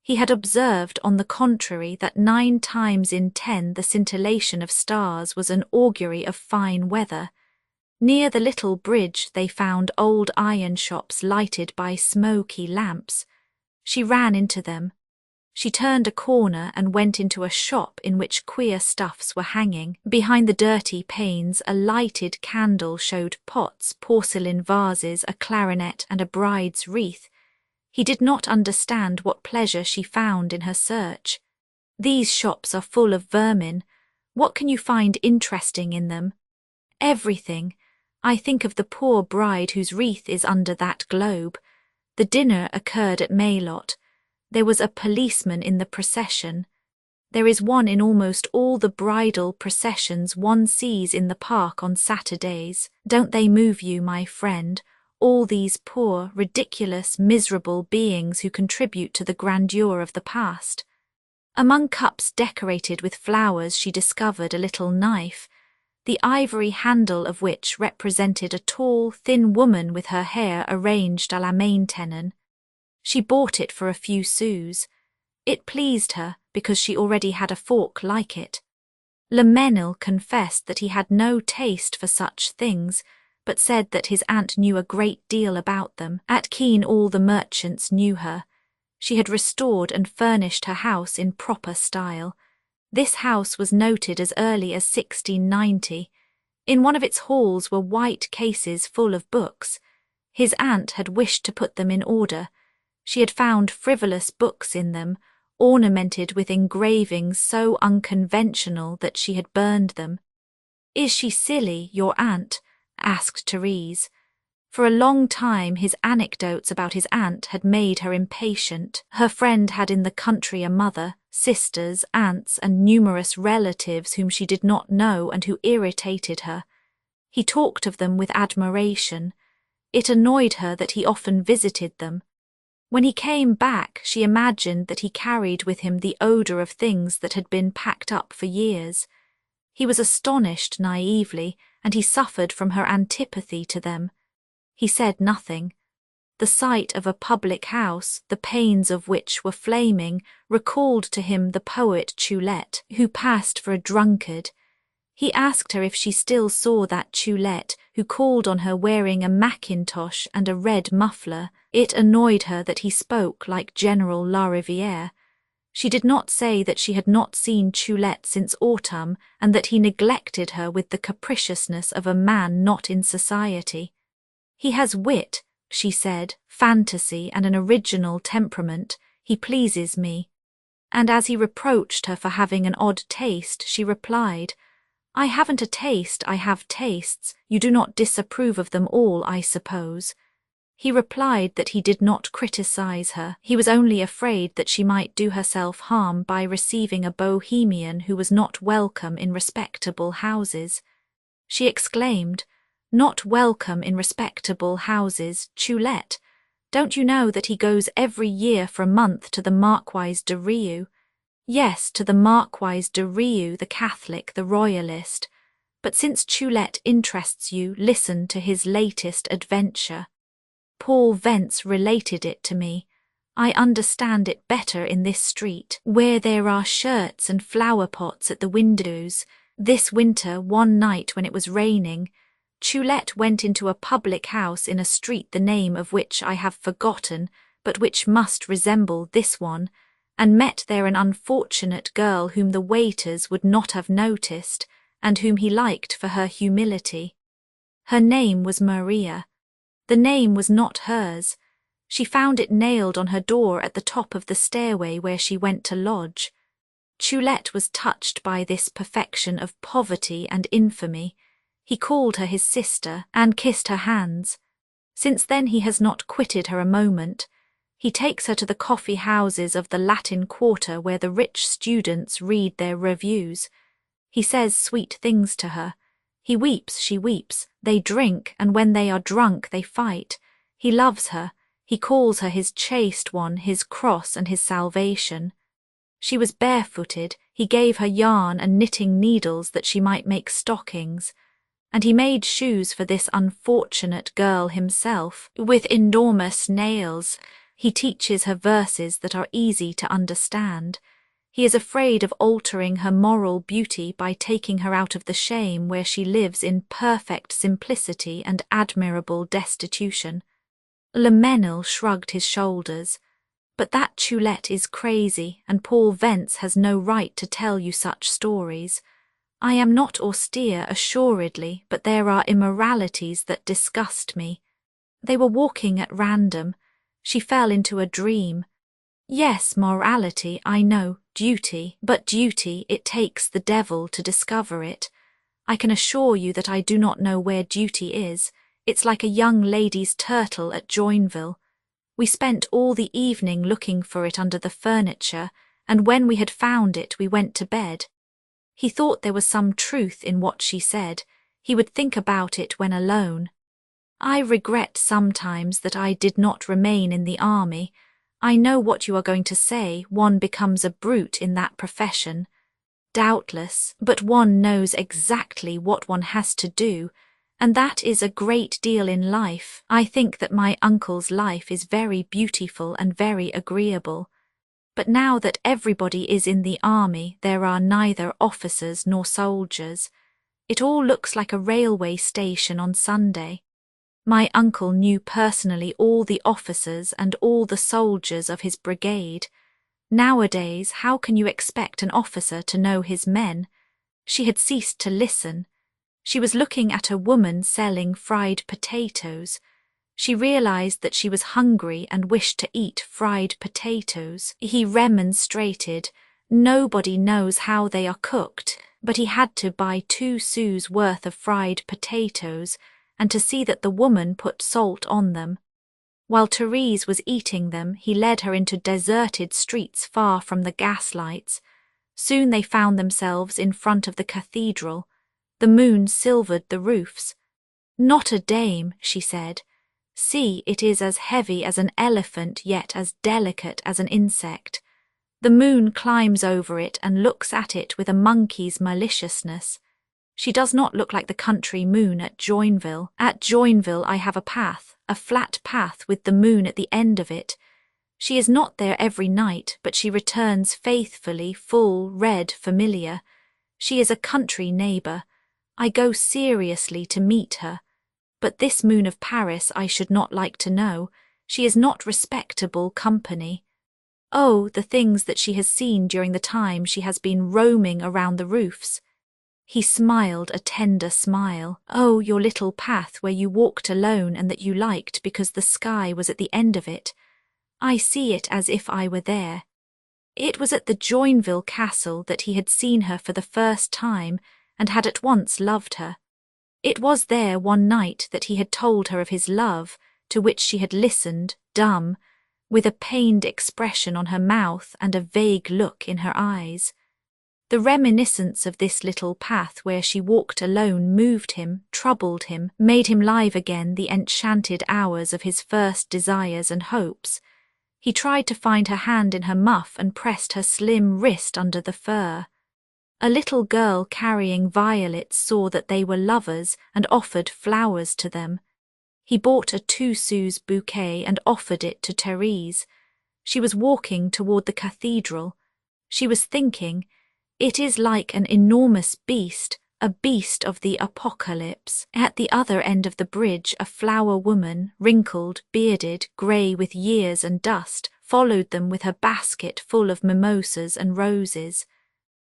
He had observed, on the contrary, that 9 times in 10 the scintillation of stars was an augury of fine weather. Near the little bridge they found old iron shops lighted by smoky lamps. She ran into them. She turned a corner and went into a shop in which queer stuffs were hanging. Behind the dirty panes a lighted candle showed pots, porcelain vases, a clarinet and a bride's wreath. He did not understand what pleasure she found in her search. "These shops are full of vermin. What can you find interesting in them?" "Everything. I think of the poor bride whose wreath is under that globe. The dinner occurred at Maylott. There was a policeman in the procession. There is one in almost all the bridal processions one sees in the park on Saturdays. Don't they move you, my friend, all these poor, ridiculous, miserable beings who contribute to the grandeur of the past? Among cups decorated with flowers she discovered a little knife, the ivory handle of which represented a tall, thin woman with her hair arranged à la Maintenon. She bought it for a few sous. It pleased her because she already had a fork like it. Le Mesnil confessed that he had no taste for such things, but said that his aunt knew a great deal about them. At Keene all the merchants knew her. She had restored and furnished her house in proper style. This house was noted as early as 1690. In one of its halls were white cases full of books. His aunt had wished to put them in order. She had found frivolous books in them, ornamented with engravings so unconventional that she had burned them. "Is she silly, your aunt?" asked Therese. For a long time his anecdotes about his aunt had made her impatient. Her friend had in the country a mother, sisters, aunts, and numerous relatives whom she did not know and who irritated her. He talked of them with admiration. It annoyed her that he often visited them. When he came back, she imagined that he carried with him the odour of things that had been packed up for years. He was astonished naively, and he suffered from her antipathy to them. He said nothing. The sight of a public house, the panes of which were flaming, recalled to him the poet Choulette, who passed for a drunkard. He asked her if she still saw that Choulette, who called on her wearing a mackintosh and a red muffler. It annoyed her that he spoke like General Lariviere. She did not say that she had not seen Choulette since autumn, and that he neglected her with the capriciousness of a man not in society. "He has wit," she said, "fantasy, and an original temperament. He pleases me." And as he reproached her for having an odd taste, she replied, "I haven't a taste, I have tastes. You do not disapprove of them all, I suppose." He replied that he did not criticize her. He was only afraid that she might do herself harm by receiving a bohemian who was not welcome in respectable houses. She exclaimed, "Not welcome in respectable houses, Choulette? Don't you know that he goes every year for a month to the Marquise de Rieux? Yes, to the Marquise de Rieux, the Catholic, the Royalist. But since Choulette interests you, listen to his latest adventure. Paul Vence related it to me. I understand it better in this street, where there are shirts and flower pots at the windows. This winter, one night when it was raining, Choulette went into a public house in a street the name of which I have forgotten, but which must resemble this one, and met there an unfortunate girl whom the waiters would not have noticed, and whom he liked for her humility. Her name was Maria. The name was not hers. She found it nailed on her door at the top of the stairway where she went to lodge. Choulette was touched by this perfection of poverty and infamy. He called her his sister and kissed her hands. Since then he has not quitted her a moment. He takes her to the coffee houses of the Latin Quarter where the rich students read their reviews. He says sweet things to her. He weeps, she weeps. They drink, and when they are drunk they fight. He loves her. He calls her his chaste one, his cross and his salvation. She was barefooted. He gave her yarn and knitting needles that she might make stockings. And he made shoes for this unfortunate girl himself, with enormous nails. He teaches her verses that are easy to understand. He is afraid of altering her moral beauty by taking her out of the shame where she lives in perfect simplicity and admirable destitution. Le Mesnil shrugged his shoulders. But that Choulette is crazy, and Paul Vence has no right to tell you such stories. I am not austere, assuredly, but there are immoralities that disgust me. They were walking at random. She fell into a dream. Yes, morality, I know, duty, but duty, it takes the devil to discover it. I can assure you that I do not know where duty is. It's like a young lady's turtle at Joinville. We spent all the evening looking for it under the furniture, and when we had found it, we went to bed. He thought there was some truth in what she said. He would think about it when alone. I regret sometimes that I did not remain in the army. I know what you are going to say. One becomes a brute in that profession. Doubtless, but one knows exactly what one has to do, and that is a great deal in life. I think that my uncle's life is very beautiful and very agreeable. But now that everybody is in the army, there are neither officers nor soldiers. It all looks like a railway station on Sunday. My uncle knew personally all the officers and all the soldiers of his brigade. Nowadays, how can you expect an officer to know his men? She had ceased to listen. She was looking at a woman selling fried potatoes. She realized that she was hungry and wished to eat fried potatoes. He remonstrated. Nobody knows how they are cooked, but he had to buy 2 sous worth of fried potatoes and to see that the woman put salt on them. While Therese was eating them, he led her into deserted streets far from the gaslights. Soon they found themselves in front of the cathedral. The moon silvered the roofs. "Not a dame," she said. "See, it is as heavy as an elephant, yet as delicate as an insect. The moon climbs over it and looks at it with a monkey's maliciousness. She does not look like the country moon at Joinville. At Joinville I have a path, a flat path with the moon at the end of it. She is not there every night, but she returns faithfully, full, red, familiar. She is a country neighbour. I go seriously to meet her. But this moon of Paris I should not like to know. She is not respectable company. Oh, the things that she has seen during the time she has been roaming around the roofs." He smiled a tender smile. "Oh, your little path where you walked alone and that you liked because the sky was at the end of it. I see it as if I were there." It was at the Joinville castle that he had seen her for the first time and had at once loved her. It was there one night that he had told her of his love, to which she had listened, dumb, with a pained expression on her mouth and a vague look in her eyes. The reminiscence of this little path where she walked alone moved him, troubled him, made him live again the enchanted hours of his first desires and hopes. He tried to find her hand in her muff and pressed her slim wrist under the fur. A little girl carrying violets saw that they were lovers and offered flowers to them. He bought a 2 sous bouquet and offered it to Therese. She was walking toward the cathedral. She was thinking, "It is like an enormous beast, a beast of the apocalypse." At the other end of the bridge, a flower woman, wrinkled, bearded, grey with years and dust, followed them with her basket full of mimosas and roses.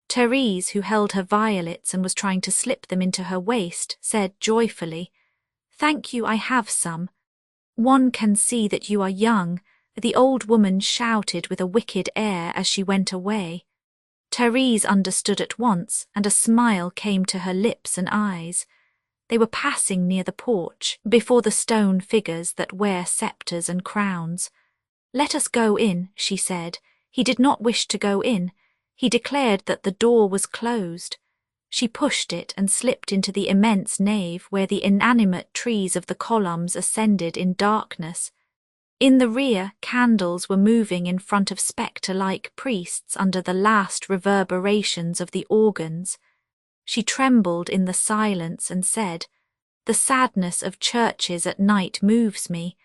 Therese, who held her violets and was trying to slip them into her waist, said joyfully, "Thank you, I have some. One can see that you are young." The old woman shouted with a wicked air as she went away. Therese understood at once, and a smile came to her lips and eyes. They were passing near the porch, before the stone figures that wear sceptres and crowns. "Let us go in," she said. He did not wish to go in. He declared that the door was closed. She pushed it and slipped into the immense nave where the inanimate trees of the columns ascended in darkness. In the rear, candles were moving in front of spectre-like priests under the last reverberations of the organs. She trembled in the silence and said, "The sadness of churches at night moves me.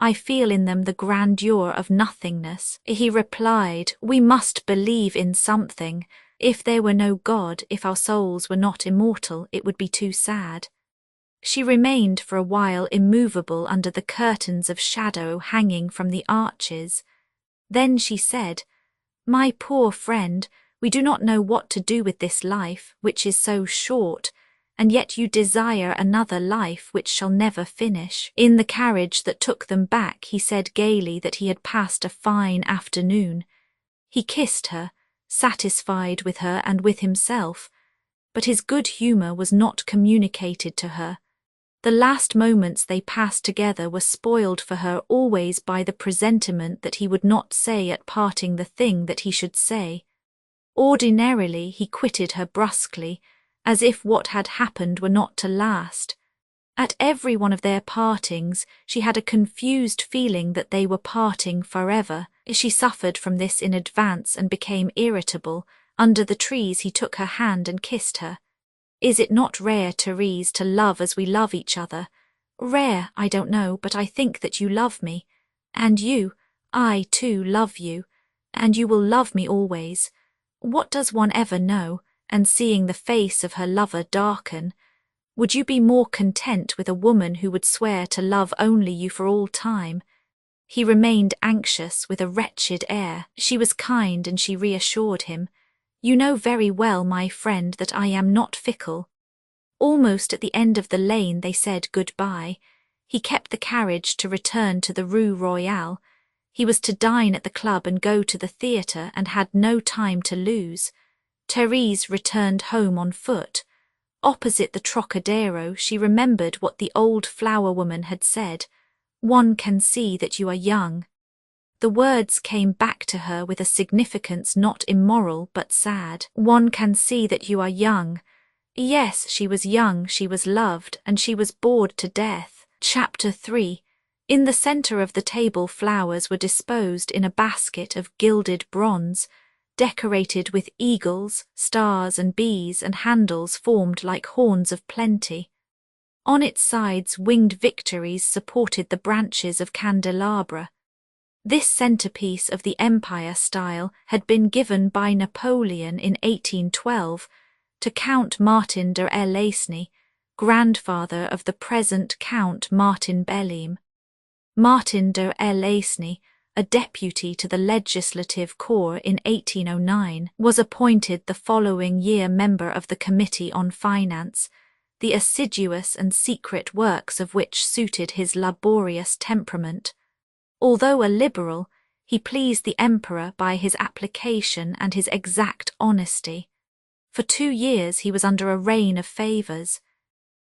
I feel in them the grandeur of nothingness." He replied, "We must believe in something. If there were no God, if our souls were not immortal, it would be too sad." She remained for a while immovable under the curtains of shadow hanging from the arches. Then she said, "My poor friend, we do not know what to do with this life, which is so short, and yet you desire another life which shall never finish." In the carriage that took them back, he said gaily that he had passed a fine afternoon. He kissed her, satisfied with her and with himself, but his good humour was not communicated to her. The last moments they passed together were spoiled for her always by the presentiment that he would not say at parting the thing that he should say. Ordinarily he quitted her brusquely, as if what had happened were not to last. At every one of their partings she had a confused feeling that they were parting forever. She suffered from this in advance and became irritable. Under the trees he took her hand and kissed her. "Is it not rare, Therese, to love as we love each other? Rare, I don't know, but I think that you love me. And you, I too love you. And you will love me always. What does one ever know?" And seeing the face of her lover darken, "Would you be more content with a woman who would swear to love only you for all time?" He remained anxious with a wretched air. She was kind and she reassured him. "You know very well, my friend, that I am not fickle." Almost at the end of the lane they said goodbye. He kept the carriage to return to the Rue Royale. He was to dine at the club and go to the theatre and had no time to lose. Therese returned home on foot. Opposite the Trocadero she remembered what the old flower woman had said. "One can see that you are young." The words came back to her with a significance not immoral but sad. One can see that you are young. Yes, she was young, she was loved, and she was bored to death. Chapter 3. In the centre of the table flowers were disposed in a basket of gilded bronze, decorated with eagles, stars and bees, and handles formed like horns of plenty. On its sides winged victories supported the branches of candelabra. This centrepiece of the Empire style had been given by Napoleon in 1812 to Count Martin de Laesny, grandfather of the present Count Martin Belleem. Martin de Laesny, a deputy to the Legislative Corps in 1809, was appointed the following year member of the Committee on Finance, the assiduous and secret works of which suited his laborious temperament. Although a liberal, he pleased the emperor by his application and his exact honesty. For 2 years he was under a reign of favours.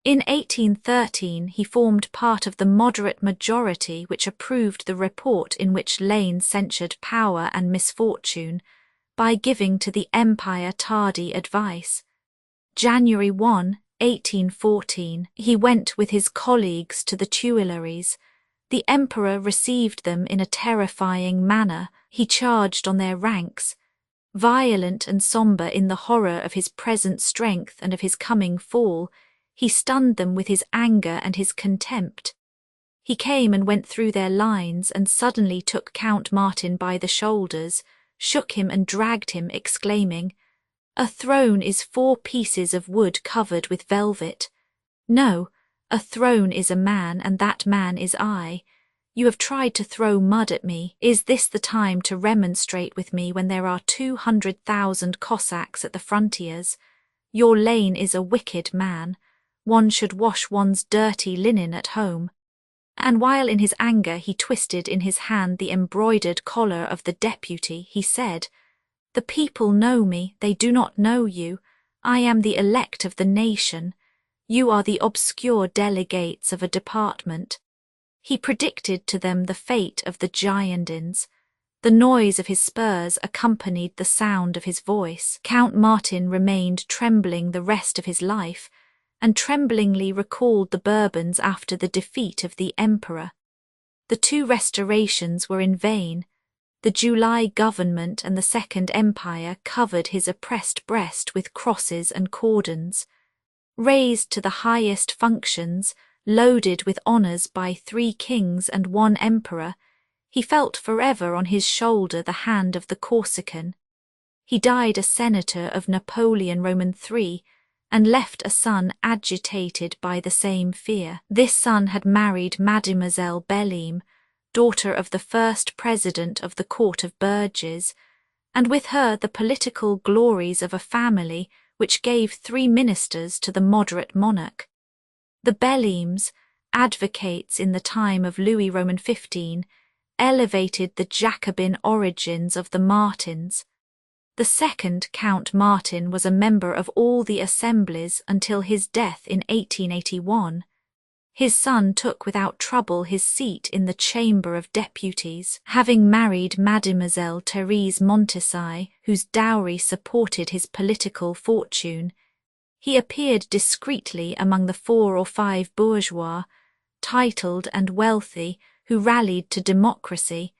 In 1813 he formed part of the moderate majority which approved the report in which Lane censured power and misfortune by giving to the empire tardy advice. January 1, 1814, he went with his colleagues to the Tuileries. The emperor received them in a terrifying manner. He charged on their ranks. Violent and sombre in the horror of his present strength and of his coming fall, he stunned them with his anger and his contempt. He came and went through their lines and suddenly took Count Martin by the shoulders, shook him and dragged him, exclaiming, "A throne is 4 pieces of wood covered with velvet. No, a throne is a man, and that man is I. You have tried to throw mud at me. Is this the time to remonstrate with me when there are 200,000 Cossacks at the frontiers? Your Lane is a wicked man. One should wash one's dirty linen at home." And while in his anger he twisted in his hand the embroidered collar of the deputy, he said, "The people know me, they do not know you. I am the elect of the nation. You are the obscure delegates of a department." He predicted to them the fate of the Girondins. The noise of his spurs accompanied the sound of his voice. Count Martin remained trembling the rest of his life, and tremblingly recalled the Bourbons after the defeat of the emperor. The 2 restorations were in vain. The July government and the Second Empire covered his oppressed breast with crosses and cordons. Raised to the highest functions, loaded with honours by 3 kings and 1 emperor, he felt forever on his shoulder the hand of the Corsican. He died a senator of Napoleon Roman III, and left a son agitated by the same fear. This son had married Mademoiselle Belleem, daughter of the first president of the Court of Burgesses, and with her the political glories of a family which gave 3 ministers to the moderate monarch. The Belleems, advocates in the time of Louis Roman XV, elevated the Jacobin origins of the Martins. The second Count Martin was a member of all the assemblies until his death in 1881. His son took without trouble his seat in the Chamber of Deputies, having married Mademoiselle Therese Montesay, whose dowry supported his political fortune. He appeared discreetly among the 4 or 5 bourgeois, titled and wealthy, who rallied to democracy,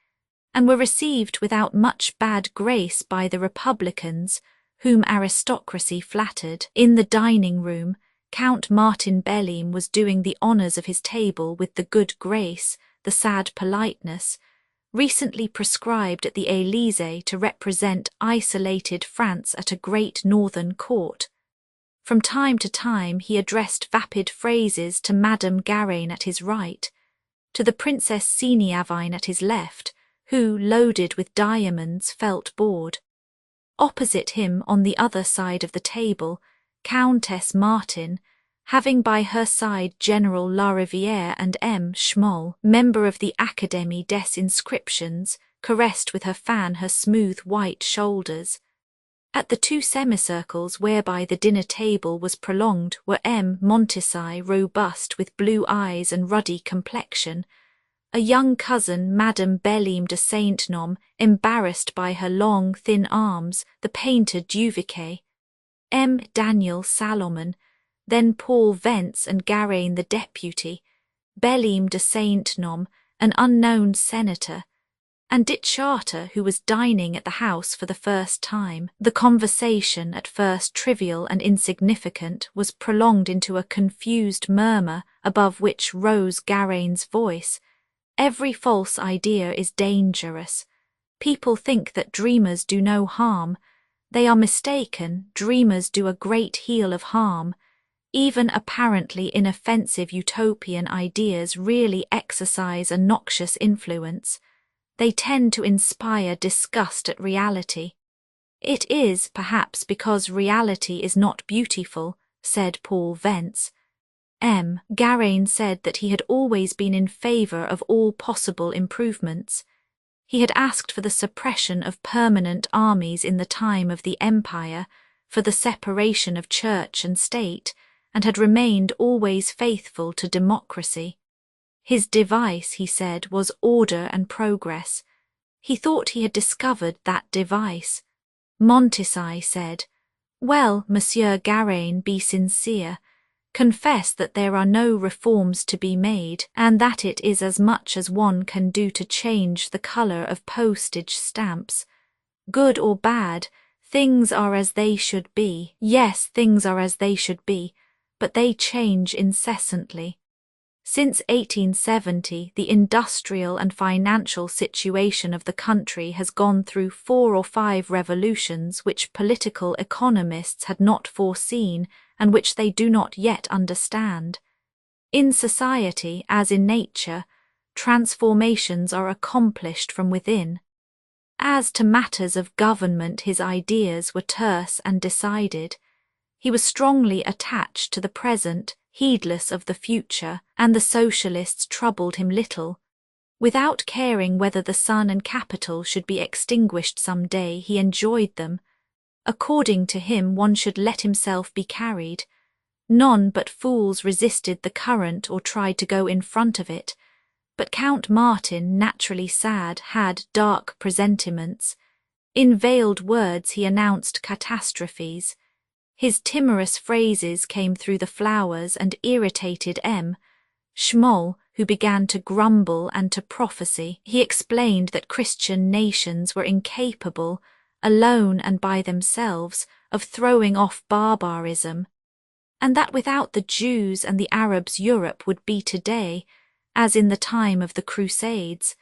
and were received without much bad grace by the Republicans, whom aristocracy flattered. In the dining-room, Count Martin Belleam was doing the honours of his table with the good grace, the sad politeness, recently prescribed at the Élysée to represent isolated France at a great northern court. From time to time he addressed vapid phrases to Madame Garaine at his right, to the Princess Seniavine at his left, who, loaded with diamonds, felt bored. Opposite him, on the other side of the table, Countess Martin, having by her side General Larivière and M. Schmoll, member of the Académie des Inscriptions, caressed with her fan her smooth white shoulders. At the 2 semicircles whereby the dinner-table was prolonged were M. Montesay, robust, with blue eyes and ruddy complexion, a young cousin, Madame Belleam de Saint-Nom, embarrassed by her long, thin arms, the painter Duviquet, M. Daniel Salomon, then Paul Vence and Garaine the deputy, Belleam de Saint-Nom, an unknown senator, and Dit Charter, who was dining at the house for the first time. The conversation, at first trivial and insignificant, was prolonged into a confused murmur, above which rose Garaine's voice. Every false idea is dangerous. People think that dreamers do no harm. They are mistaken. Dreamers do a great deal of harm. Even apparently inoffensive utopian ideas really exercise a noxious influence. They tend to inspire disgust at reality. It is, perhaps, because reality is not beautiful, said Paul Vence. M. Garaine said that he had always been in favour of all possible improvements. He had asked for the suppression of permanent armies in the time of the Empire, for the separation of church and state, and had remained always faithful to democracy. His device, he said, was order and progress. He thought he had discovered that device. Montesay said, "Well, Monsieur Garaine, be sincere. Confess that there are no reforms to be made, and that it is as much as one can do to change the colour of postage stamps. Good or bad, things are as they should be. Yes, things are as they should be, but they change incessantly. Since 1870, the industrial and financial situation of the country has gone through 4 or 5 revolutions which political economists had not foreseen and which they do not yet understand. In society, as in nature, transformations are accomplished from within. As to matters of government, his ideas were terse and decided. He was strongly attached to the present, heedless of the future, and the socialists troubled him little. Without caring whether the sun and capital should be extinguished some day, he enjoyed them. According to him, one should let himself be carried. None but fools resisted the current or tried to go in front of it. But Count Martin, naturally sad, had dark presentiments. In veiled words he announced catastrophes. His timorous phrases came through the flowers and irritated M. Schmoll, who began to grumble and to prophesy. He explained that Christian nations were incapable, alone and by themselves, of throwing off barbarism, and that without the Jews and the Arabs Europe would be today, as in the time of the Crusades,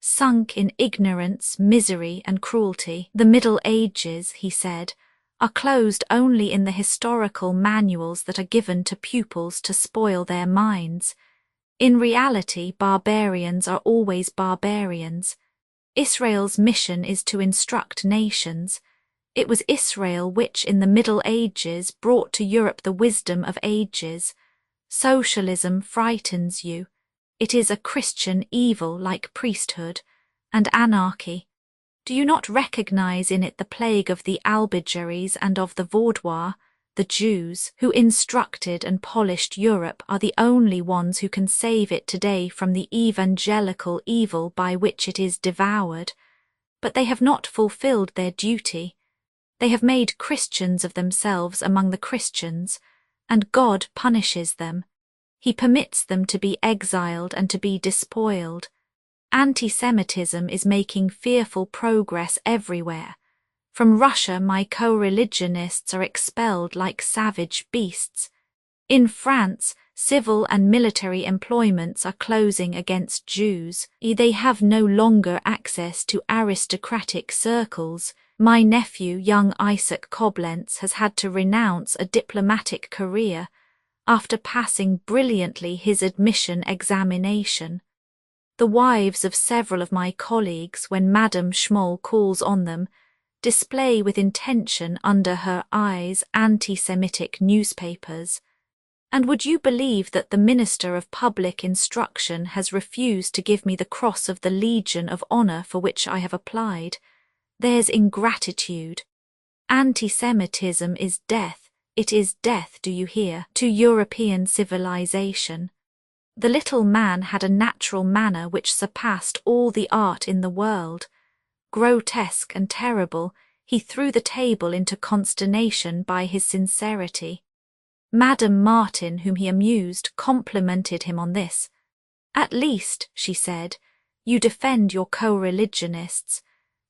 sunk in ignorance, misery and cruelty. The Middle Ages, he said, are closed only in the historical manuals that are given to pupils to spoil their minds. In reality, barbarians are always barbarians. Israel's mission is to instruct nations. It was Israel which, in the Middle Ages, brought to Europe the wisdom of ages. Socialism frightens you. It is a Christian evil like priesthood and anarchy. Do you not recognize in it the plague of the albigeries and of the vaudois, the Jews, who instructed and polished Europe, are the only ones who can save it today from the evangelical evil by which it is devoured. But they have not fulfilled their duty. They have made Christians of themselves among the Christians, and God punishes them. He permits them to be exiled and to be despoiled. Anti-Semitism is making fearful progress everywhere. From Russia, my co-religionists are expelled like savage beasts. In France, civil and military employments are closing against Jews. They have no longer access to aristocratic circles. My nephew, young Isaac Koblenz, has had to renounce a diplomatic career after passing brilliantly his admission examination. The wives of several of my colleagues, when Madame Schmoll calls on them, display with intention under her eyes anti-Semitic newspapers. And would you believe that the Minister of Public Instruction has refused to give me the Cross of the Legion of Honor for which I have applied? There's ingratitude. Anti-Semitism is death. It is death, do you hear, to European civilization. The little man had a natural manner which surpassed all the art in the world. Grotesque and terrible, he threw the table into consternation by his sincerity. Madame Martin, whom he amused, complimented him on this. "At least," she said, "you defend your co-religionists.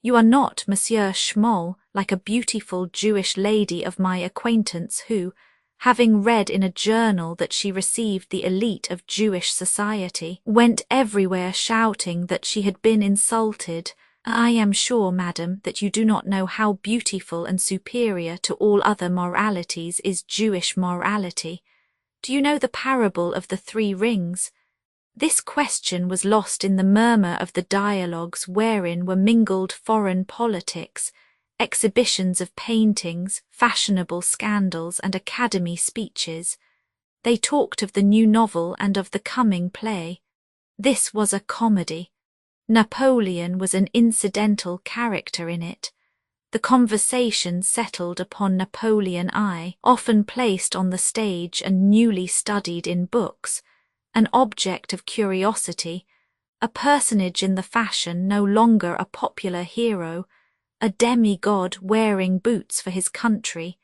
You are not, Monsieur Schmoll, like a beautiful Jewish lady of my acquaintance who, having read in a journal that she received the elite of Jewish society, went everywhere shouting that she had been insulted. I am sure, madam, that you do not know how beautiful and superior to all other moralities is Jewish morality. Do you know the parable of the 3 rings? This question was lost in the murmur of the dialogues wherein were mingled foreign politics, exhibitions of paintings, fashionable scandals, and academy speeches. They talked of the new novel and of the coming play. This was a comedy. Napoleon was an incidental character in it. The conversation settled upon Napoleon I, often placed on the stage and newly studied in books, an object of curiosity, a personage in the fashion, no longer a popular hero, a demigod wearing boots for his country,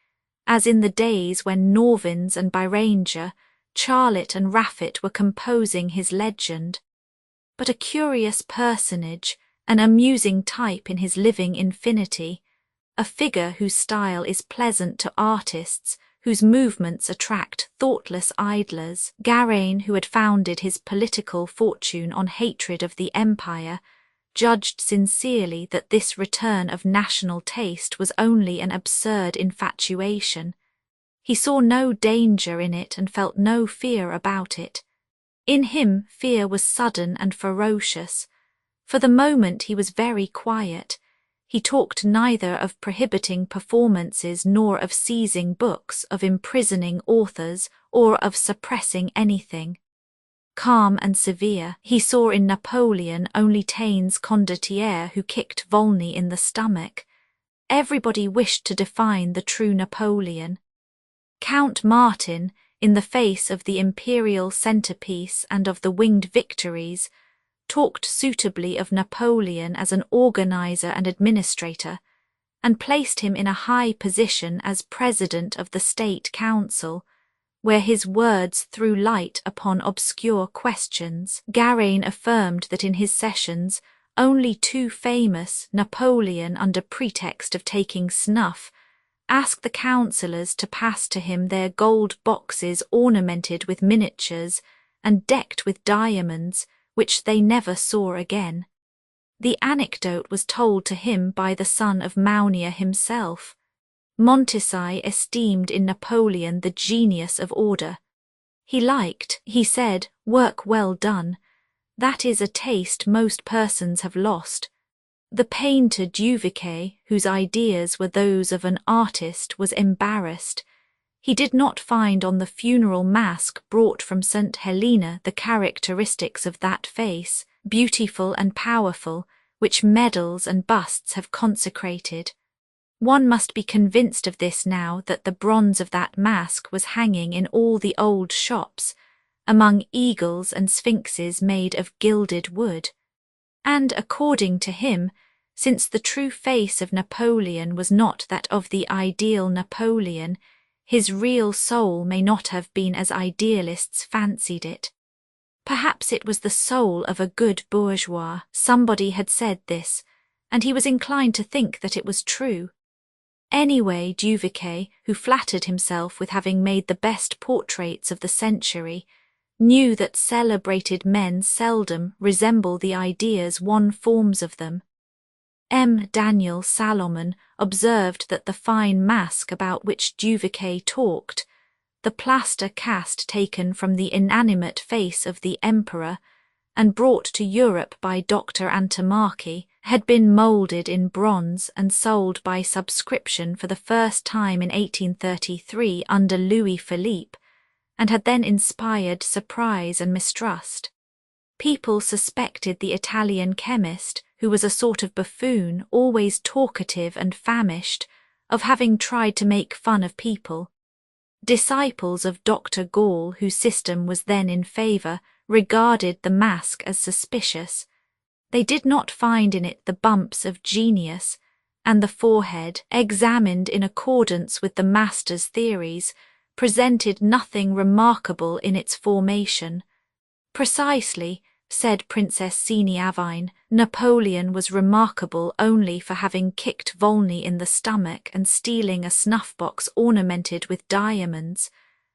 as in the days when Norvins and Beranger, Charlotte and Raffet were composing his legend. But a curious personage, an amusing type in his living infinity, a figure whose style is pleasant to artists, whose movements attract thoughtless idlers. Gawain, who had founded his political fortune on hatred of the empire, judged sincerely that this return of national taste was only an absurd infatuation. He saw no danger in it and felt no fear about it. In him fear was sudden and ferocious. For the moment he was very quiet. He talked neither of prohibiting performances nor of seizing books, of imprisoning authors, or of suppressing anything. Calm and severe, he saw in Napoleon only Taine's condottiere who kicked Volney in the stomach. Everybody wished to define the true Napoleon. Count Martin, in the face of the imperial centrepiece and of the winged victories, talked suitably of Napoleon as an organizer and administrator, and placed him in a high position as president of the State Council, where his words threw light upon obscure questions. Gawain affirmed that in his sessions only too famous Napoleon, under pretext of taking snuff, asked the councillors to pass to him their gold boxes ornamented with miniatures and decked with diamonds, which they never saw again. The anecdote was told to him by the son of Maunier himself. Montesquieu esteemed in Napoleon the genius of order. He liked, he said, work well done. That is a taste most persons have lost. The painter Duviquet, whose ideas were those of an artist, was embarrassed. He did not find on the funeral mask brought from St. Helena the characteristics of that face, beautiful and powerful, which medals and busts have consecrated. One must be convinced of this now that the bronze of that mask was hanging in all the old shops, among eagles and sphinxes made of gilded wood. And according to him, since the true face of Napoleon was not that of the ideal Napoleon, his real soul may not have been as idealists fancied it. Perhaps it was the soul of a good bourgeois. Somebody had said this, and he was inclined to think that it was true. Anyway, Duviquet, who flattered himself with having made the best portraits of the century, knew that celebrated men seldom resemble the ideas one forms of them. M. Daniel Salomon observed that the fine mask about which Duviquet talked, the plaster cast taken from the inanimate face of the emperor and brought to Europe by Dr. Antommarchi, had been moulded in bronze and sold by subscription for the first time in 1833 under Louis Philippe, and had then inspired surprise and mistrust. People suspected the Italian chemist, who was a sort of buffoon, always talkative and famished, of having tried to make fun of people. Disciples of Dr. Gall, whose system was then in favour, regarded the mask as suspicious. They did not find in it the bumps of genius, and the forehead, examined in accordance with the master's theories, presented nothing remarkable in its formation. Precisely, said Princess Siniavine, Napoleon was remarkable only for having kicked Volney in the stomach and stealing a snuff-box ornamented with diamonds.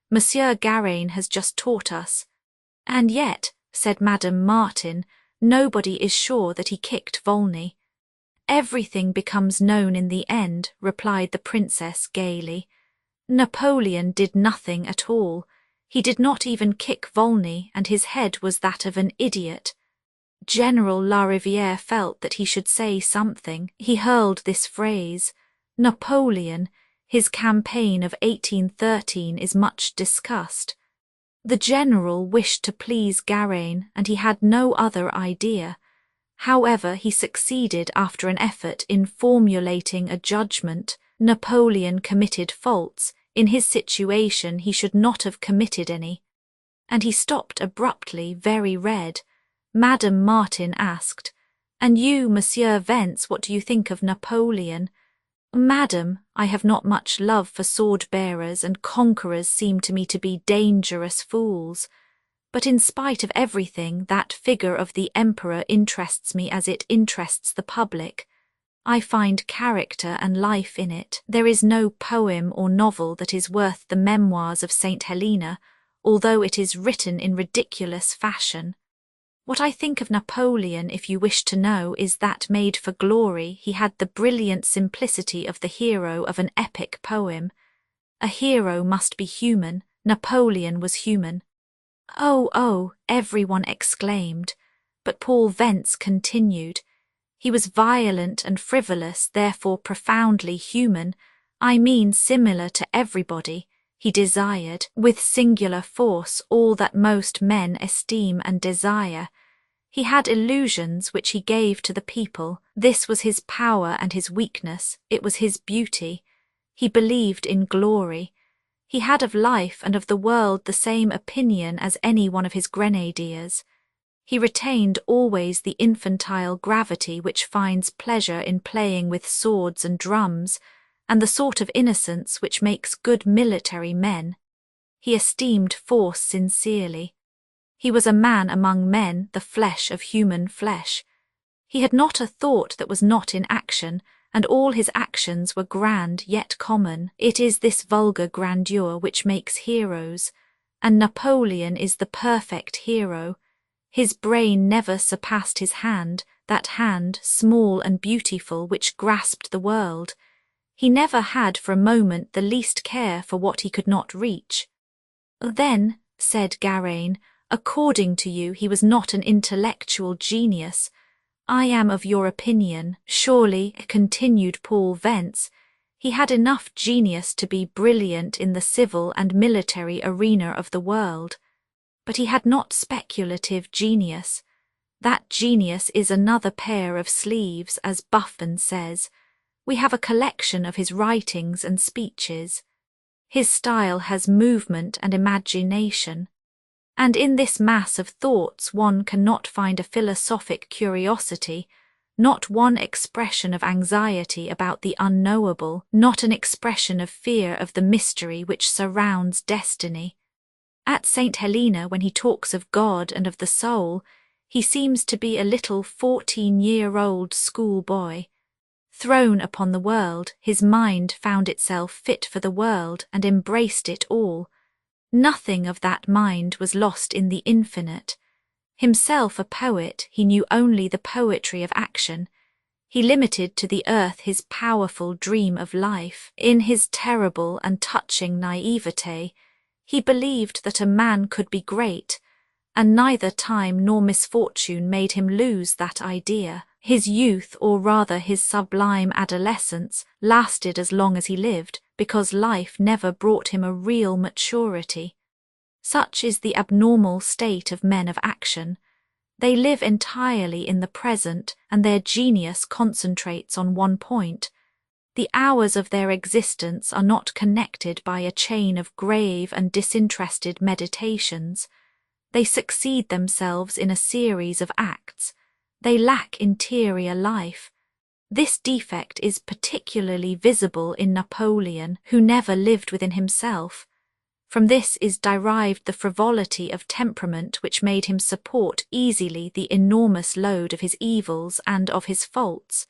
Monsieur Garaine has just taught us. And yet, said Madame Martin, nobody is sure that he kicked Volney. Everything becomes known in the end, replied the princess gaily. Napoleon did nothing at all. He did not even kick Volney, and his head was that of an idiot. General Lariviere felt that he should say something. He hurled this phrase, Napoleon, his campaign of 1813 is much discussed. The general wished to please Garaine, and he had no other idea. However, he succeeded after an effort in formulating a judgment. Napoleon committed faults. In his situation he should not have committed any. And he stopped abruptly, very red. Madame Martin asked, "And you, Monsieur Vence, what do you think of Napoleon?" "Madam, I have not much love for sword-bearers, and conquerors seem to me to be dangerous fools. But in spite of everything, that figure of the emperor interests me as it interests the public. I find character and life in it. There is no poem or novel that is worth the memoirs of St. Helena, although it is written in ridiculous fashion. What I think of Napoleon, if you wish to know, is that made for glory he had the brilliant simplicity of the hero of an epic poem. A hero must be human. Napoleon was human." "Oh, oh," everyone exclaimed, but Paul Vence continued. "He was violent and frivolous, therefore profoundly human, I mean similar to everybody. He desired, with singular force, all that most men esteem and desire. He had illusions which he gave to the people. This was his power and his weakness. It was his beauty. He believed in glory. He had of life and of the world the same opinion as any one of his grenadiers. He retained always the infantile gravity which finds pleasure in playing with swords and drums, and the sort of innocence which makes good military men. He esteemed force sincerely. He was a man among men, the flesh of human flesh. He had not a thought that was not in action, and all his actions were grand yet common. It is this vulgar grandeur which makes heroes, and Napoleon is the perfect hero. His brain never surpassed his hand, that hand, small and beautiful, which grasped the world. He never had for a moment the least care for what he could not reach." "Then," said Garaine, "according to you he was not an intellectual genius. I am of your opinion. Surely," continued Paul Vence, "he had enough genius to be brilliant in the civil and military arena of the world. But he had not speculative genius. That genius is another pair of sleeves, as Buffon says. We have a collection of his writings and speeches. His style has movement and imagination, and in this mass of thoughts one cannot find a philosophic curiosity, not one expression of anxiety about the unknowable, not an expression of fear of the mystery which surrounds destiny. At St. Helena, when he talks of God and of the soul, he seems to be a little 14-year-old schoolboy. Thrown upon the world, his mind found itself fit for the world and embraced it all. Nothing of that mind was lost in the infinite. Himself a poet, he knew only the poetry of action. He limited to the earth his powerful dream of life. In his terrible and touching naivete, he believed that a man could be great, and neither time nor misfortune made him lose that idea. His youth, or rather his sublime adolescence, lasted as long as he lived, because life never brought him a real maturity. Such is the abnormal state of men of action. They live entirely in the present, and their genius concentrates on one point. The hours of their existence are not connected by a chain of grave and disinterested meditations. They succeed themselves in a series of acts. They lack interior life. This defect is particularly visible in Napoleon, who never lived within himself. From this is derived the frivolity of temperament which made him support easily the enormous load of his evils and of his faults.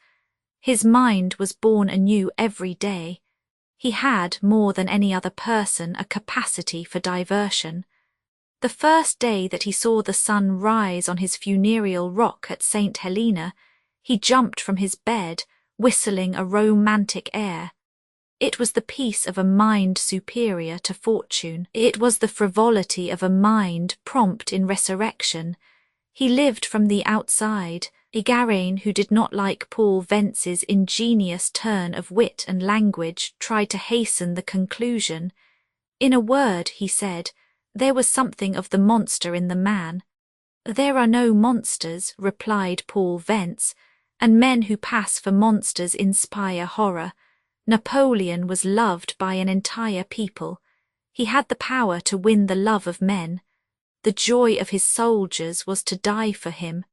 His mind was born anew every day. He had, more than any other person, a capacity for diversion. The first day that he saw the sun rise on his funereal rock at St. Helena, he jumped from his bed, whistling a romantic air. It was the peace of a mind superior to fortune. It was the frivolity of a mind prompt in resurrection. He lived from the outside. Égaré, who did not like Paul Vence's ingenious turn of wit and language, tried to hasten the conclusion. In a word, he said, there was something of the monster in the man. There are no monsters, replied Paul Vence, and men who pass for monsters inspire horror. Napoleon was loved by an entire people. He had the power to win the love of men. The joy of his soldiers was to die for him.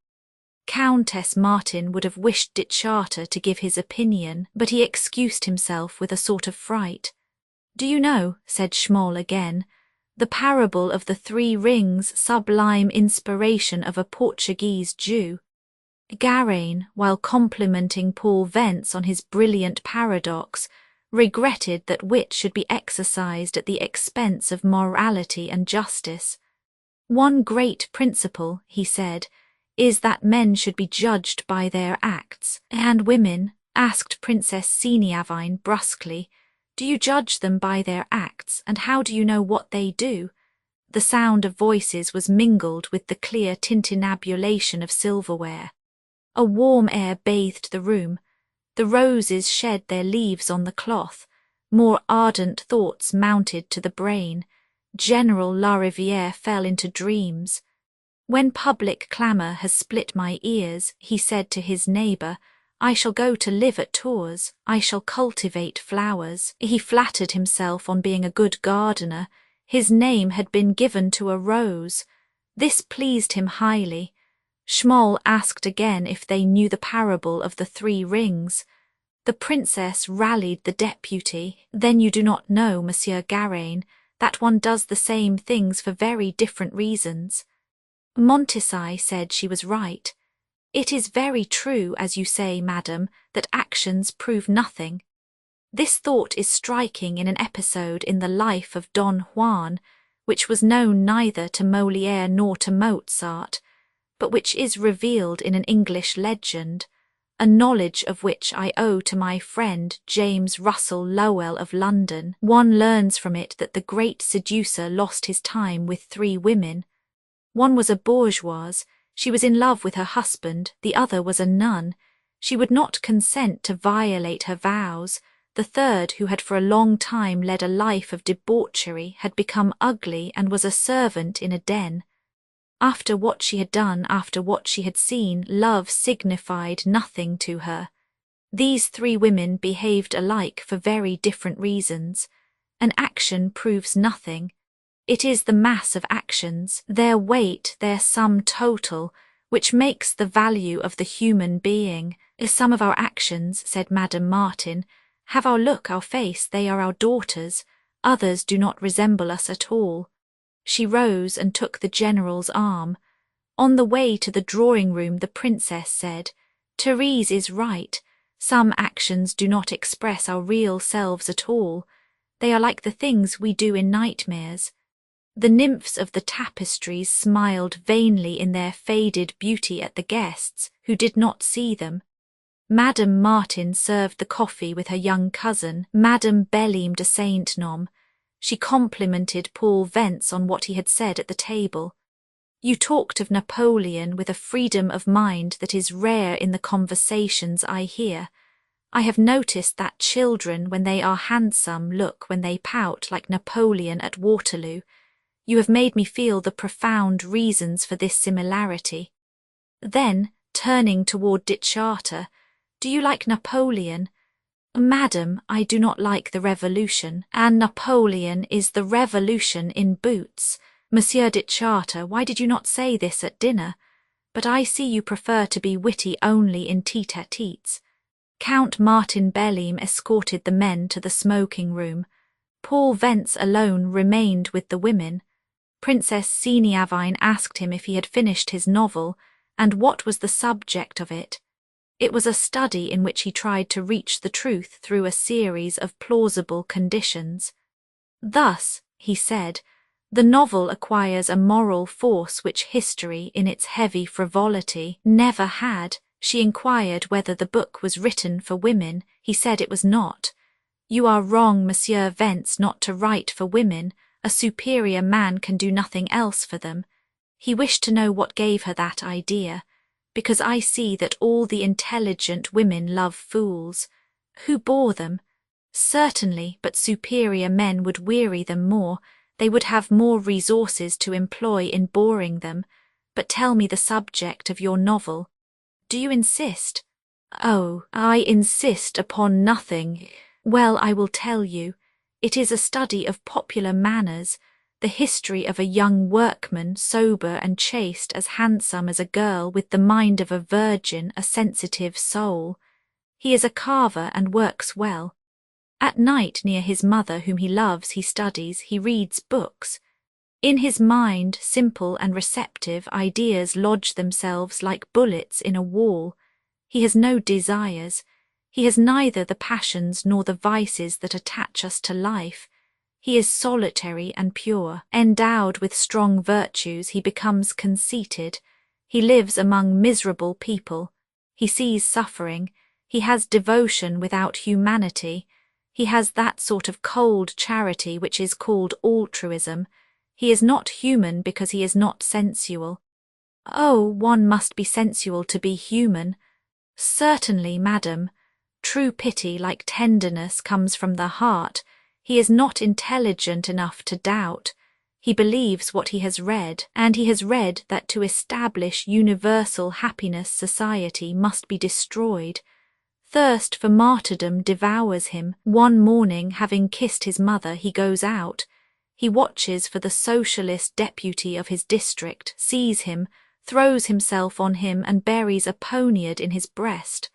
Countess Martin would have wished Dittscharter to give his opinion, but he excused himself with a sort of fright. Do you know, said Schmoll again, the parable of the 3 rings, sublime inspiration of a Portuguese Jew? Égaré, while complimenting Paul Vence on his brilliant paradox, regretted that wit should be exercised at the expense of morality and justice. One great principle, he said, is that men should be judged by their acts. And women, asked Princess Seniavine brusquely, do you judge them by their acts, and how do you know what they do? The sound of voices was mingled with the clear tintinnabulation of silverware. A warm air bathed the room. The roses shed their leaves on the cloth. More ardent thoughts mounted to the brain. General Larivière fell into dreams. When public clamour has split my ears, he said to his neighbour, I shall go to live at Tours. I shall cultivate flowers. He flattered himself on being a good gardener. His name had been given to a rose. This pleased him highly. Schmoll asked again if they knew the parable of the 3 rings. The princess rallied the deputy. Then you do not know, Monsieur Égaré, that one does the same things for very different reasons. Montesquieu said she was right. It is very true, as you say, madam, that actions prove nothing. This thought is striking in an episode in the life of Don Juan, which was known neither to Molière nor to Mozart, but which is revealed in an English legend, a knowledge of which I owe to my friend James Russell Lowell of London. One learns from it that the great seducer lost his time with 3 women. One was a bourgeoise. She was in love with her husband. The other was a nun. She would not consent to violate her vows. The third, who had for a long time led a life of debauchery, had become ugly and was a servant in a den. After what she had done, after what she had seen, love signified nothing to her. These three women behaved alike for very different reasons. An action proves nothing. It is the mass of actions, their weight, their sum total, which makes the value of the human being. Some of our actions, said Madame Martin, have our look, our face, they are our daughters. Others do not resemble us at all. She rose and took the general's arm. On the way to the drawing-room the princess said, Therese is right. Some actions do not express our real selves at all. They are like the things we do in nightmares. The nymphs of the tapestries smiled vainly in their faded beauty at the guests, who did not see them. Madame Martin served the coffee with her young cousin, Madame Belleam de Saint-Nom. She complimented Paul Vence on what he had said at the table. You talked of Napoleon with a freedom of mind that is rare in the conversations I hear. I have noticed that children, when they are handsome, look, when they pout, like Napoleon at Waterloo. You have made me feel the profound reasons for this similarity. Then, turning toward Dittscharter, do you like Napoleon? Madam, I do not like the Revolution, and Napoleon is the Revolution in boots. Monsieur Dittscharter, why did you not say this at dinner? But I see you prefer to be witty only in tete-a-tetes. Count Martin Belleam escorted the men to the smoking-room. Paul Vence alone remained with the women. Princess Seniavine asked him if he had finished his novel, and what was the subject of it. It was a study in which he tried to reach the truth through a series of plausible conditions. Thus, he said, the novel acquires a moral force which history, in its heavy frivolity, never had. She inquired whether the book was written for women. He said it was not. You are wrong, Monsieur Vence, not to write for women. A superior man can do nothing else for them. He wished to know what gave her that idea. Because I see that all the intelligent women love fools. Who bore them? Certainly, but superior men would weary them more. They would have more resources to employ in boring them. But tell me the subject of your novel. Do you insist? Oh, I insist upon nothing. Well, I will tell you. It is a study of popular manners, the history of a young workman, sober and chaste, as handsome as a girl, with the mind of a virgin, a sensitive soul. He is a carver and works well. At night, near his mother, whom he loves, he studies, he reads books. In his mind, simple and receptive, ideas lodge themselves like bullets in a wall. He has no desires. He has neither the passions nor the vices that attach us to life. He is solitary and pure. Endowed with strong virtues, he becomes conceited. He lives among miserable people. He sees suffering. He has devotion without humanity. He has that sort of cold charity which is called altruism. He is not human because he is not sensual. Oh, one must be sensual to be human. Certainly, madam. True pity, like tenderness, comes from the heart. He is not intelligent enough to doubt. He believes what he has read, and he has read that to establish universal happiness society must be destroyed. Thirst for martyrdom devours him. One morning, having kissed his mother, he goes out. He watches for the socialist deputy of his district, sees him, throws himself on him and buries a poniard in his breast.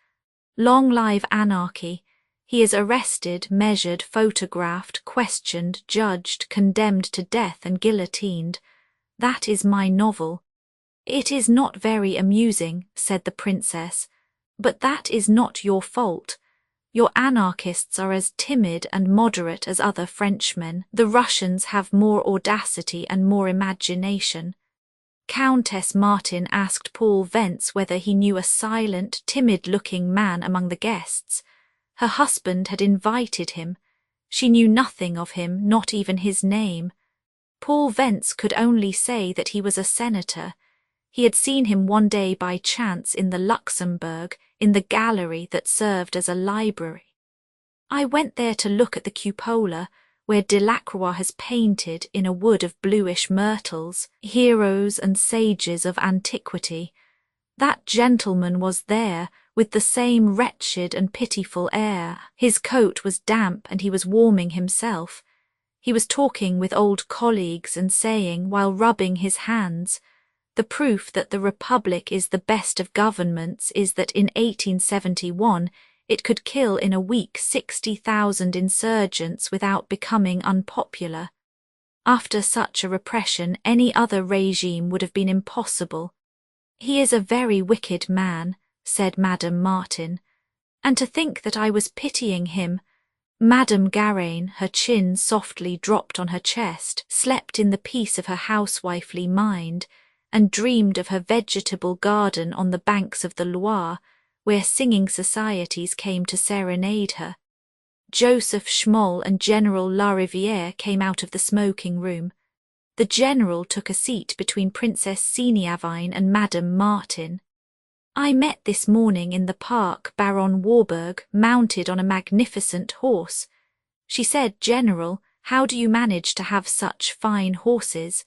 Long live anarchy. He is arrested, measured, photographed, questioned, judged, condemned to death and guillotined. That is my novel. It is not very amusing, said the princess, but that is not your fault. Your anarchists are as timid and moderate as other Frenchmen. The Russians have more audacity and more imagination. Countess Martin asked Paul Vence whether he knew a silent, timid-looking man among the guests. Her husband had invited him. She knew nothing of him, not even his name. Paul Vence could only say that he was a senator. He had seen him one day by chance in the Luxembourg, in the gallery that served as a library. I went there to look at the cupola, where Delacroix has painted, in a wood of bluish myrtles, heroes and sages of antiquity. That gentleman was there, with the same wretched and pitiful air. His coat was damp and he was warming himself. He was talking with old colleagues and saying, while rubbing his hands, "The proof that the Republic is the best of governments is that in 1871 it could kill in a week 60,000 insurgents without becoming unpopular. After such a repression, any other regime would have been impossible." "He is a very wicked man," said Madame Martin. "And to think that I was pitying him." Madame Garaine, her chin softly dropped on her chest, slept in the peace of her housewifely mind, and dreamed of her vegetable garden on the banks of the Loire, where singing societies came to serenade her. Joseph Schmoll and General Lariviere came out of the smoking room. The general took a seat between Princess Seniavine and Madame Martin. "I met this morning in the park Baron Warburg mounted on a magnificent horse. She said, 'General, how do you manage to have such fine horses?'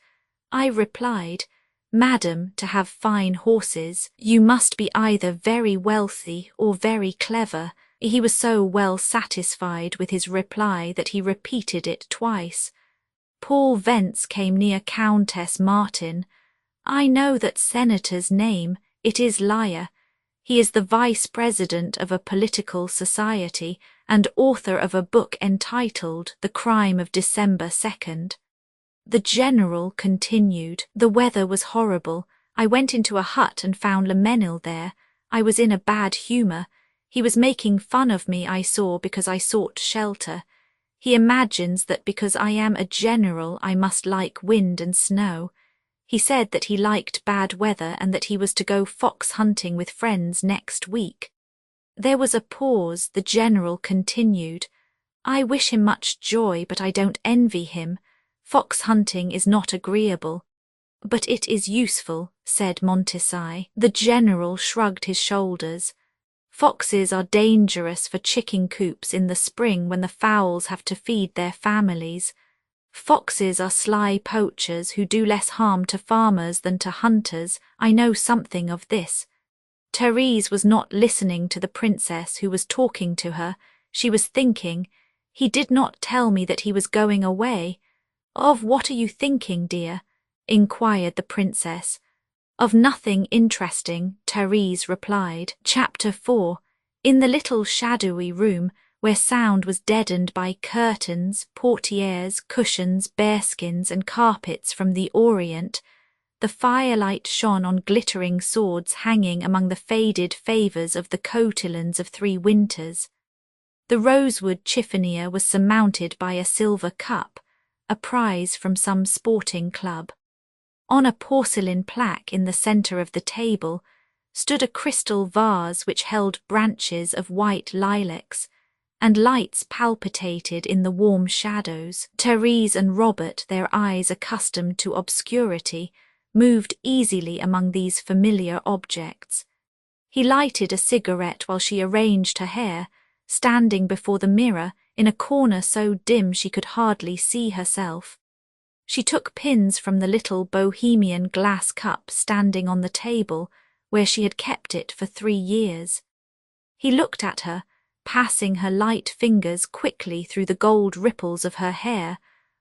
I replied, 'Madam, to have fine horses, you must be either very wealthy or very clever.' He was so well satisfied with his reply that he repeated it twice. Paul Vence came near Countess Martin. "I know that senator's name, it is Liar. He is the vice-president of a political society and author of a book entitled The Crime of December 2nd. The general continued, "The weather was horrible. I went into a hut and found Lemenil there. I was in a bad humour. He was making fun of me, I saw, because I sought shelter. He imagines that because I am a general I must like wind and snow. He said that he liked bad weather and that he was to go fox hunting with friends next week." There was a pause. The general continued, "I wish him much joy, but I don't envy him. Fox hunting is not agreeable." "But it is useful," said Montesai. The general shrugged his shoulders. "Foxes are dangerous for chicken coops in the spring when the fowls have to feed their families. Foxes are sly poachers who do less harm to farmers than to hunters. I know something of this." Therese was not listening to the princess who was talking to her. She was thinking, "He did not tell me that he was going away." "Of what are you thinking, dear?" inquired the princess. "Of nothing interesting," Therese replied. Chapter 4. In the little shadowy room, where sound was deadened by curtains, portieres, cushions, bearskins, and carpets from the Orient, the firelight shone on glittering swords hanging among the faded favours of the cotillons of 3 winters. The rosewood chiffonier was surmounted by a silver cup, a prize from some sporting club. On a porcelain plaque in the centre of the table stood a crystal vase which held branches of white lilacs, and lights palpitated in the warm shadows. Therese and Robert, their eyes accustomed to obscurity, moved easily among these familiar objects. He lighted a cigarette while she arranged her hair, standing before the mirror in a corner so dim she could hardly see herself. She took pins from the little bohemian glass cup standing on the table, where she had kept it for 3 years. He looked at her, passing her light fingers quickly through the gold ripples of her hair,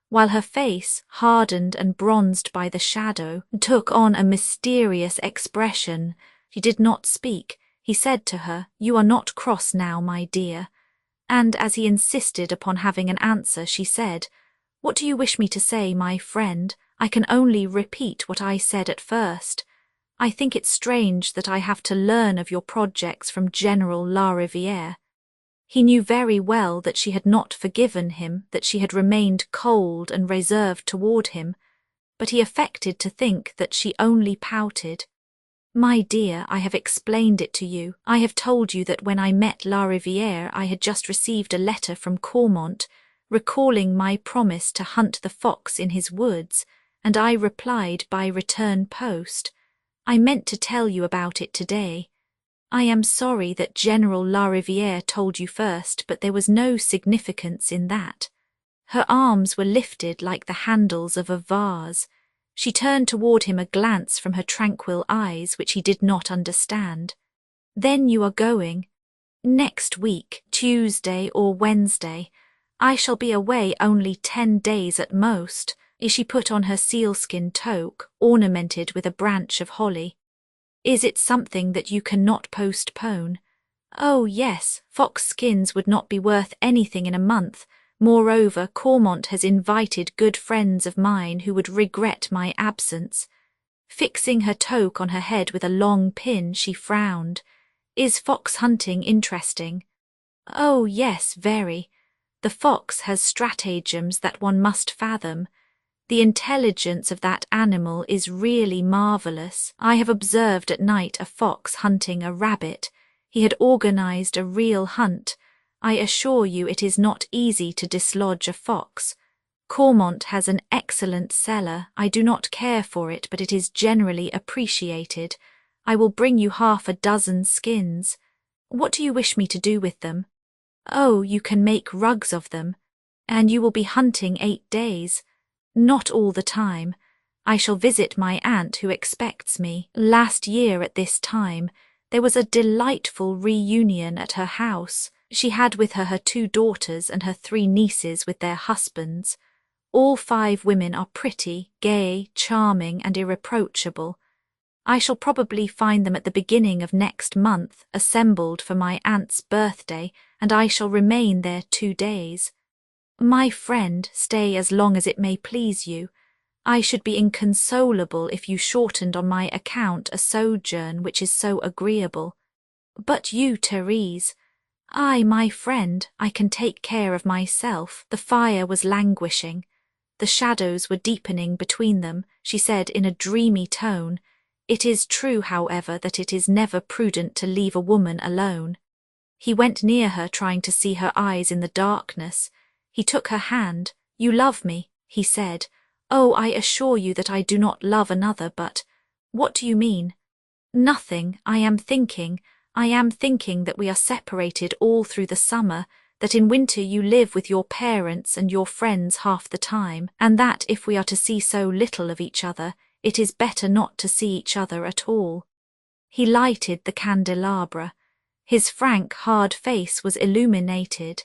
while her face, hardened and bronzed by the shadow, took on a mysterious expression. She did not speak. He said to her, "You are not cross now, my dear." And as he insisted upon having an answer, she said, "What do you wish me to say, my friend? I can only repeat what I said at first. I think it strange that I have to learn of your projects from General Lariviere." He knew very well that she had not forgiven him, that she had remained cold and reserved toward him, but he affected to think that she only pouted. "My dear, I have explained it to you. I have told you that when I met Lariviere I had just received a letter from Cormont, recalling my promise to hunt the fox in his woods, and I replied by return post. I meant to tell you about it today. I am sorry that General Lariviere told you first, but there was no significance in that." Her arms were lifted like the handles of a vase. She turned toward him a glance from her tranquil eyes which he did not understand. Then you are going. Next week, Tuesday or Wednesday. I shall be away only 10 days at most. She put on her sealskin toque, ornamented with a branch of holly. Is it something that you cannot postpone? Oh, yes, fox skins would not be worth anything in a month. Moreover, Cormont has invited good friends of mine who would regret my absence. Fixing her toque on her head with a long pin, she frowned. Is fox hunting interesting? Oh, yes, very. The fox has stratagems that one must fathom. The intelligence of that animal is really marvellous. I have observed at night a fox hunting a rabbit. He had organised a real hunt. I assure you it is not easy to dislodge a fox. Cormont has an excellent cellar. I do not care for it, but it is generally appreciated. I will bring you 6 skins. What do you wish me to do with them? Oh, you can make rugs of them. And you will be hunting 8 days. Not all the time. I shall visit my aunt who expects me. Last year at this time, there was a delightful reunion at her house. She had with her her 2 daughters and her 3 nieces with their husbands. All 5 women are pretty, gay, charming, and irreproachable. I shall probably find them at the beginning of next month, assembled for my aunt's birthday, and I shall remain there 2 days. My friend, stay as long as it may please you. I should be inconsolable if you shortened on my account a sojourn which is so agreeable. But you, Therese, I, my friend, I can take care of myself. The fire was languishing. The shadows were deepening between them. She said in a dreamy tone, It is true, however, that it is never prudent to leave a woman alone. He went near her, trying to see her eyes in the darkness. He took her hand. You love me, he said. Oh, I assure you that I do not love another, but— What do you mean? Nothing. I am thinking that we are separated all through the summer, that in winter you live with your parents and your friends half the time, and that if we are to see so little of each other, it is better not to see each other at all. He lighted the candelabra. His frank, hard face was illuminated.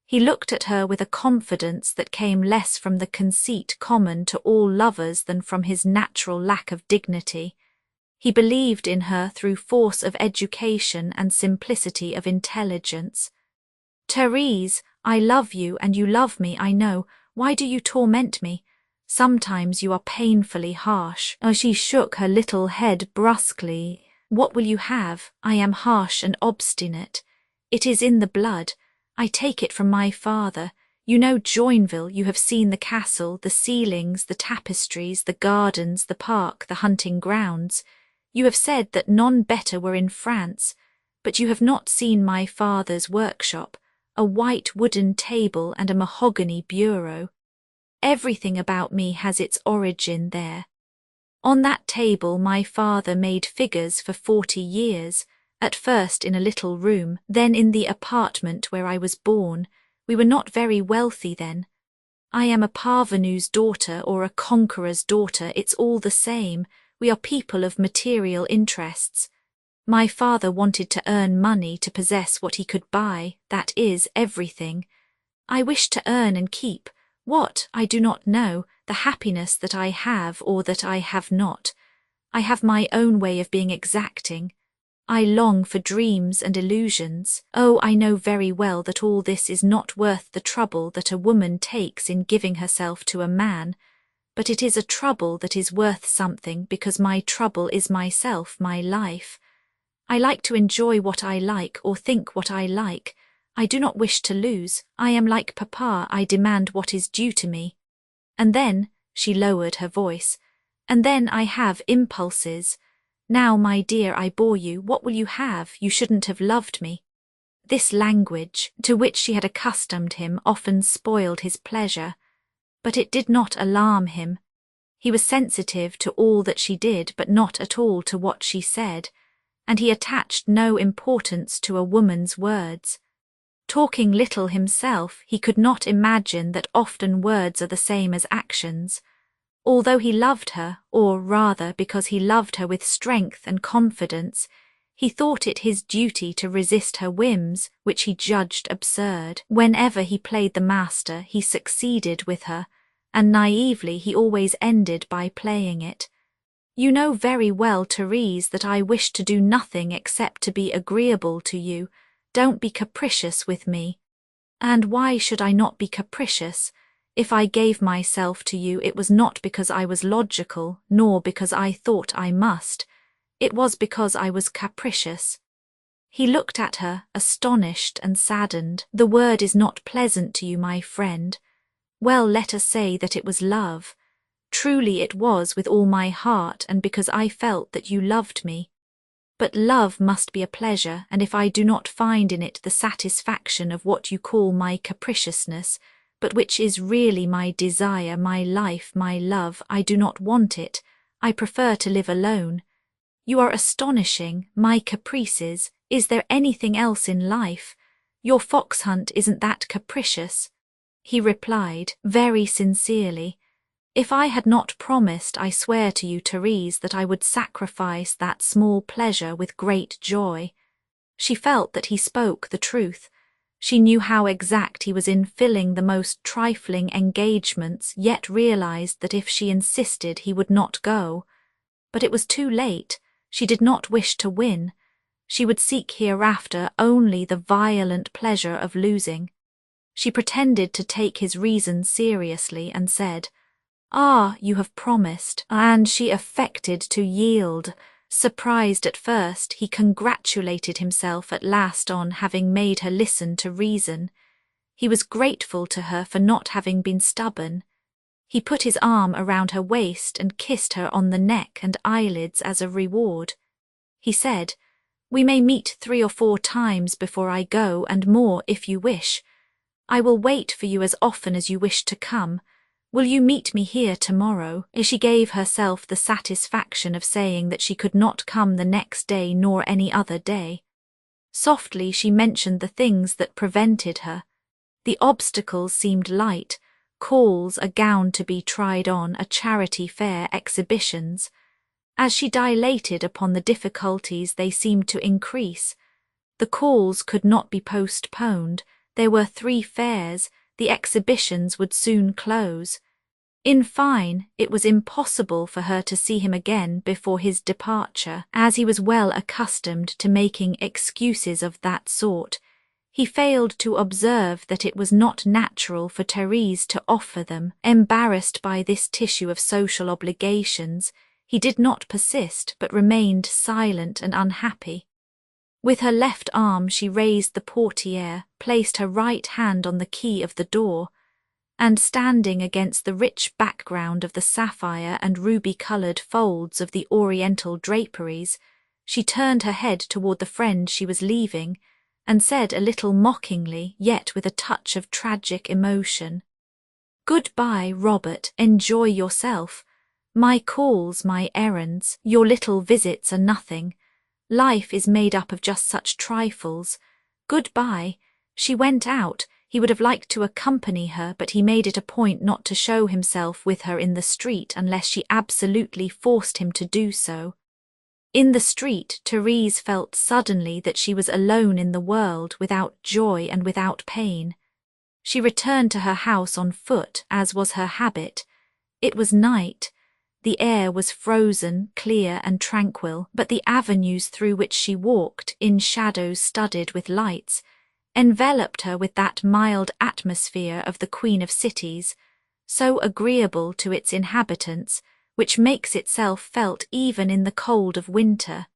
He looked at her with a confidence that came less from the conceit common to all lovers than from his natural lack of dignity. He believed in her through force of education and simplicity of intelligence. Therese, I love you and you love me, I know. Why do you torment me? Sometimes you are painfully harsh. Oh, she shook her little head brusquely. What will you have? I am harsh and obstinate. It is in the blood. I take it from my father. You know Joinville, you have seen the castle, the ceilings, the tapestries, the gardens, the park, the hunting grounds. You have said that none better were in France, but you have not seen my father's workshop, a white wooden table and a mahogany bureau. Everything about me has its origin there. On that table my father made figures for 40 years, at first in a little room, then in the apartment where I was born. We were not very wealthy then. I am a parvenu's daughter or a conqueror's daughter, it's all the same. We are people of material interests. My father wanted to earn money to possess what he could buy, that is, everything. I wish to earn and keep, what, I do not know, the happiness that I have or that I have not. I have my own way of being exacting. I long for dreams and illusions. Oh, I know very well that all this is not worth the trouble that a woman takes in giving herself to a man, but it is a trouble that is worth something because my trouble is myself, my life. I like to enjoy what I like or think what I like. I do not wish to lose. I am like Papa, I demand what is due to me. And then, she lowered her voice, and then I have impulses. Now, my dear, I bore you. What will you have? You shouldn't have loved me. This language, to which she had accustomed him, often spoiled his pleasure. But it did not alarm him. He was sensitive to all that she did, but not at all to what she said, and he attached no importance to a woman's words. Talking little himself, he could not imagine that often words are the same as actions. Although he loved her, or rather because he loved her with strength and confidence, He thought it his duty to resist her whims, which he judged absurd. Whenever he played the master, he succeeded with her, and naively he always ended by playing it. You know very well, Therese, that I wish to do nothing except to be agreeable to you. Don't be capricious with me. And why should I not be capricious? If I gave myself to you, it was not because I was logical, nor because I thought I must. It was because I was capricious. He looked at her, astonished and saddened. The word is not pleasant to you, my friend. Well, let us say that it was love. Truly it was with all my heart, and because I felt that you loved me. But love must be a pleasure, and if I do not find in it the satisfaction of what you call my capriciousness, but which is really my desire, my life, my love, I do not want it. I prefer to live alone. You are astonishing. My caprices. Is there anything else in life? Your fox hunt isn't that capricious. He replied, very sincerely, if I had not promised, I swear to you, Therese, that I would sacrifice that small pleasure with great joy. She felt that he spoke the truth. She knew how exact he was in filling the most trifling engagements, yet realized that if she insisted he would not go. But it was too late. She did not wish to win. She would seek hereafter only the violent pleasure of losing. She pretended to take his reason seriously and said, "Ah, you have promised," and she affected to yield. Surprised at first, he congratulated himself at last on having made her listen to reason. He was grateful to her for not having been stubborn. He put his arm around her waist and kissed her on the neck and eyelids as a reward. He said, "We may meet 3 or 4 times before I go, and more if you wish. I will wait for you as often as you wish to come. Will you meet me here tomorrow?" She gave herself the satisfaction of saying that she could not come the next day nor any other day. Softly she mentioned the things that prevented her. The obstacles seemed light: calls, a gown to be tried on, a charity fair, exhibitions. As she dilated upon the difficulties, they seemed to increase. The calls could not be postponed. There were 3 fairs. The exhibitions would soon close. In fine, it was impossible for her to see him again before his departure, as he was well accustomed to making excuses of that sort. He failed to observe that it was not natural for Therese to offer them. Embarrassed by this tissue of social obligations, he did not persist, but remained silent and unhappy. With her left arm she raised the portière, placed her right hand on the key of the door, and standing against the rich background of the sapphire and ruby-coloured folds of the oriental draperies, she turned her head toward the friend she was leaving, and said a little mockingly, yet with a touch of tragic emotion, "Good-bye, Robert, enjoy yourself. My calls, my errands, your little visits are nothing. Life is made up of just such trifles. Good-bye." She went out. He would have liked to accompany her, but he made it a point not to show himself with her in the street unless she absolutely forced him to do so. In the street, Therese felt suddenly that she was alone in the world, without joy and without pain. She returned to her house on foot, as was her habit. It was night. The air was frozen, clear and tranquil, but the avenues through which she walked, in shadows studded with lights, enveloped her with that mild atmosphere of the Queen of Cities, so agreeable to its inhabitants, which makes itself felt even in the cold of winter.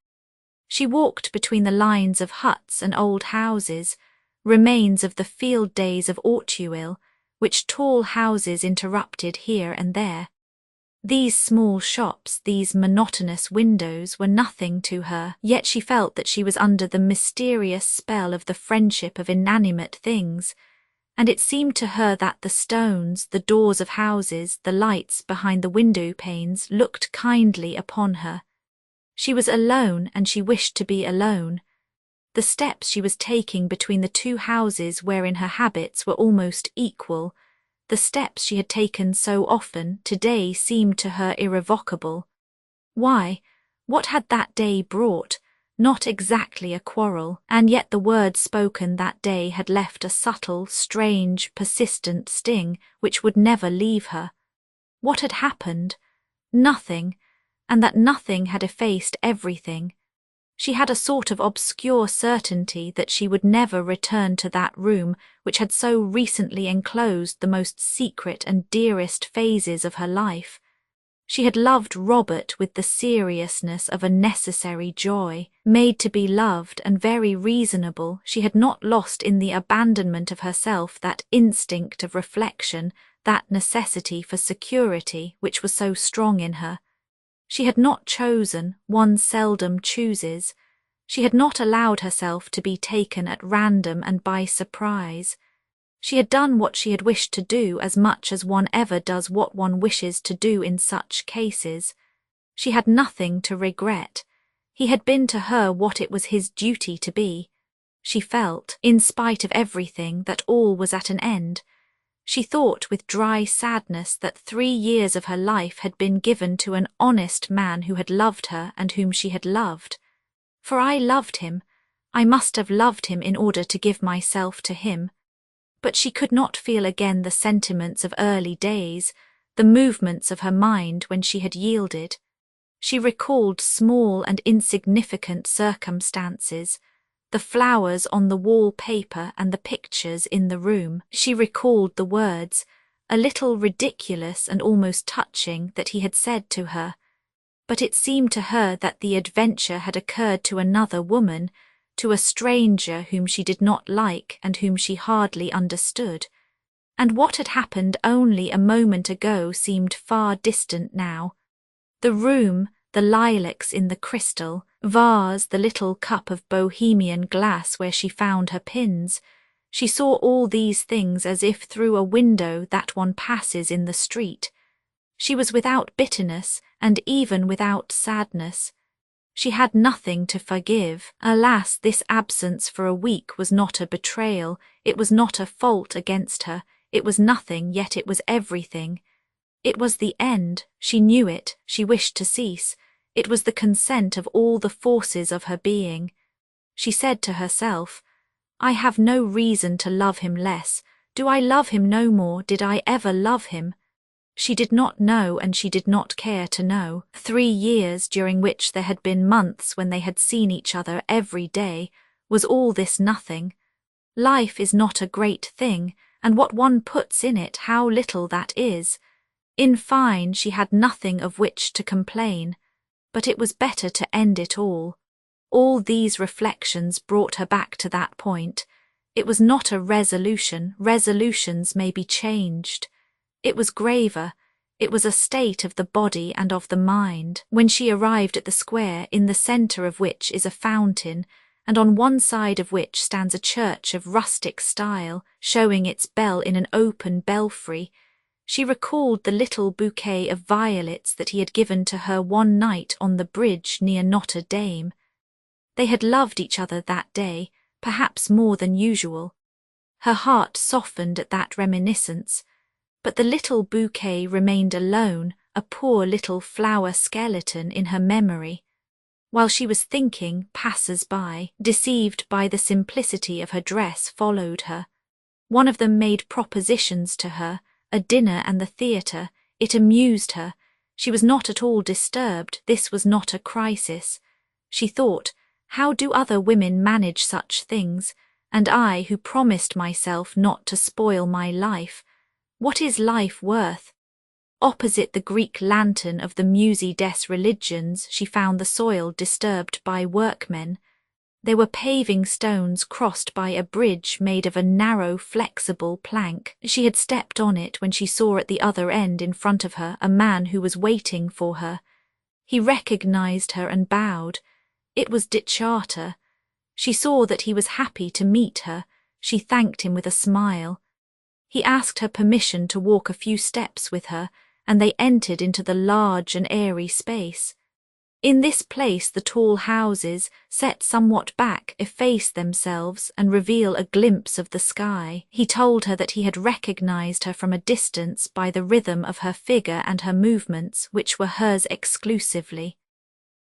She walked between the lines of huts and old houses, remains of the field days of Auteuil, which tall houses interrupted here and there. These small shops, these monotonous windows, were nothing to her, yet she felt that she was under the mysterious spell of the friendship of inanimate things, and it seemed to her that the stones, the doors of houses, the lights behind the window panes looked kindly upon her. She was alone, and she wished to be alone. The steps she was taking between the 2 houses wherein her habits were almost equal, the steps she had taken so often, today seemed to her irrevocable. Why? What had that day brought? not exactly a quarrel, and yet the words spoken that day had left a subtle, strange, persistent sting which would never leave her. What had happened? Nothing, and that nothing had effaced everything. She had a sort of obscure certainty that she would never return to that room which had so recently enclosed the most secret and dearest phases of her life. She had loved Robert with the seriousness of a necessary joy, made to be loved and very reasonable. She had not lost in the abandonment of herself that instinct of reflection, that necessity for security which was so strong in her. She had not chosen, one seldom chooses. She had not allowed herself to be taken at random and by surprise. She had done what she had wished to do as much as one ever does what one wishes to do in such cases. She had nothing to regret. He had been to her what it was his duty to be. She felt, in spite of everything, that all was at an end. She thought with dry sadness that 3 years of her life had been given to an honest man who had loved her and whom she had loved. For I loved him. I must have loved him in order to give myself to him. But she could not feel again the sentiments of early days, the movements of her mind when she had yielded. She recalled small and insignificant circumstances, the flowers on the wall paper and the pictures in the room. She recalled the words, a little ridiculous and almost touching, that he had said to her. But it seemed to her that the adventure had occurred to another woman, to a stranger whom she did not like and whom she hardly understood. And what had happened only a moment ago seemed far distant now. The room, the lilacs in the crystal vase, the little cup of bohemian glass where she found her pins. She saw all these things as if through a window that one passes in the street. She was without bitterness and even without sadness. She had nothing to forgive. Alas, this absence for a week was not a betrayal, it was not a fault against her, it was nothing, yet it was everything. It was the end, she knew it, she wished to cease. It was the consent of all the forces of her being. She said to herself, I have no reason to love him less. Do I love him no more? Did I ever love him? She did not know, and she did not care to know. 3 years, during which there had been months when they had seen each other every day, was all this nothing? Life is not a great thing, and what one puts in it, how little that is. In fine, she had nothing of which to complain, but it was better to end it all. All these reflections brought her back to that point. It was not a resolution. Resolutions may be changed. It was graver. It was a state of the body and of the mind. When she arrived at the square, in the centre of which is a fountain, and on one side of which stands a church of rustic style, showing its bell in an open belfry, she recalled the little bouquet of violets that he had given to her one night on the bridge near Notre Dame. They had loved each other that day, perhaps more than usual. Her heart softened at that reminiscence, but the little bouquet remained alone, a poor little flower skeleton in her memory. While she was thinking, passers-by, deceived by the simplicity of her dress, followed her. One of them made propositions to her, a dinner and the theatre. It amused her. She was not at all disturbed. This was not a crisis. She thought, how do other women manage such things? And I, who promised myself not to spoil my life, what is life worth? Opposite the Greek lantern of the Musée des Religions, she found the soil disturbed by workmen. There were paving stones crossed by a bridge made of a narrow, flexible plank. She had stepped on it when she saw at the other end in front of her a man who was waiting for her. He recognized her and bowed. It was de Charter. She saw that he was happy to meet her. She thanked him with a smile. He asked her permission to walk a few steps with her, and they entered into the large and airy space. In this place the tall houses, set somewhat back, efface themselves and reveal a glimpse of the sky. He told her that he had recognized her from a distance by the rhythm of her figure and her movements, which were hers exclusively.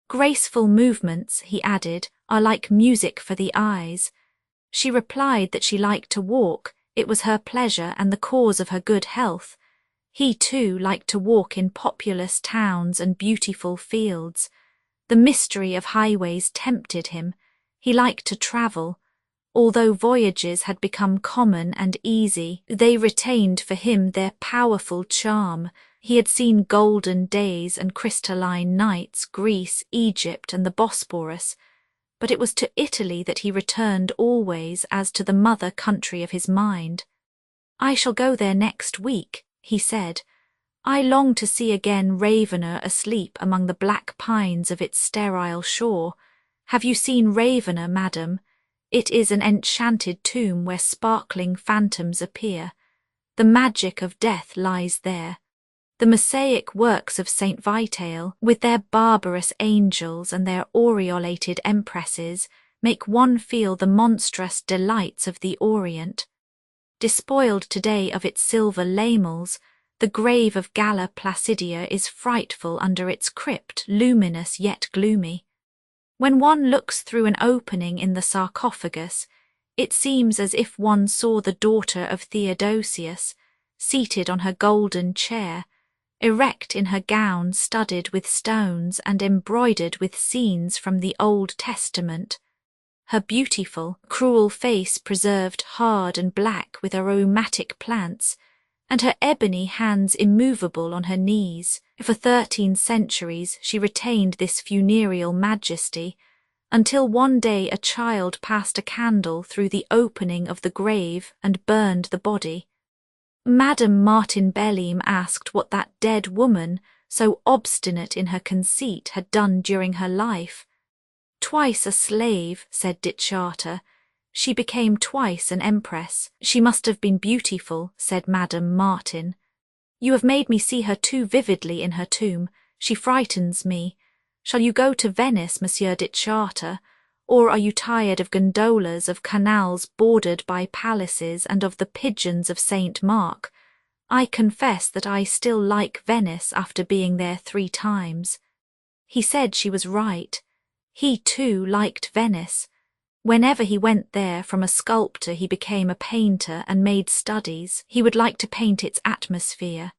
Graceful movements, he added, are like music for the eyes. She replied that she liked to walk, it was her pleasure and the cause of her good health. He too liked to walk in populous towns and beautiful fields. The mystery of highways tempted him. He liked to travel. Although voyages had become common and easy, they retained for him their powerful charm. He had seen golden days and crystalline nights, Greece, Egypt, and the Bosporus, but it was to Italy that he returned always as to the mother country of his mind. "I shall go there next week," he said. "I long to see again Ravenna asleep among the black pines of its sterile shore. Have you seen Ravenna, madam? It is an enchanted tomb where sparkling phantoms appear. The magic of death lies there. The mosaic works of St. Vital, with their barbarous angels and their aureolated empresses, make one feel the monstrous delights of the Orient. Despoiled today of its silver lamels, the grave of Galla Placidia is frightful under its crypt, luminous yet gloomy. When one looks through an opening in the sarcophagus, it seems as if one saw the daughter of Theodosius, seated on her golden chair, erect in her gown studded with stones and embroidered with scenes from the Old Testament, her beautiful, cruel face preserved hard and black with aromatic plants, and her ebony hands immovable on her knees. For 13 centuries she retained this funereal majesty, until one day a child passed a candle through the opening of the grave and burned the body. Madame Martin Belleam asked what that dead woman, so obstinate in her conceit, had done during her life. "Twice a slave," said Dittscharter. "She became twice an empress. She must have been beautiful," said Madame Martin. "You have made me see her too vividly in her tomb. She frightens me. Shall you go to Venice, Monsieur Dittscharter? Or are you tired of gondolas, of canals bordered by palaces, and of the pigeons of St. Mark? I confess that I still like Venice after being there 3 times. He said she was right. He too liked Venice. Whenever he went there, from a sculptor he became a painter and made studies. He would like to paint its atmosphere.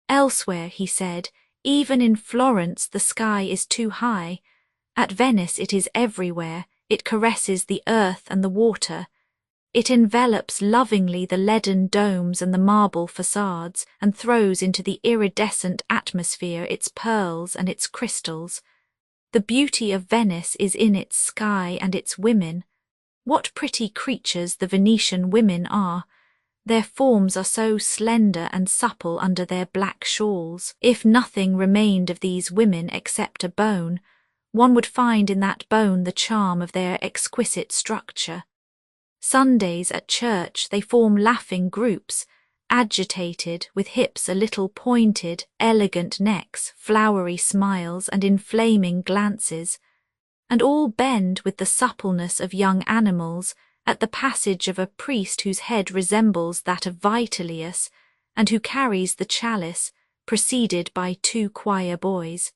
Elsewhere, he said, even in Florence the sky is too high. At Venice it is everywhere. It caresses the earth and the water. It envelops lovingly the leaden domes and the marble facades, and throws into the iridescent atmosphere its pearls and its crystals. The beauty of Venice is in its sky and its women. What pretty creatures the Venetian women are! Their forms are so slender and supple under their black shawls. If nothing remained of these women except a bone, one would find in that bone the charm of their exquisite structure. Sundays at church they form laughing groups, agitated, with hips a little pointed, elegant necks, flowery smiles, and inflaming glances, and all bend with the suppleness of young animals at the passage of a priest whose head resembles that of Vitellius, and who carries the chalice, preceded by 2 choir boys.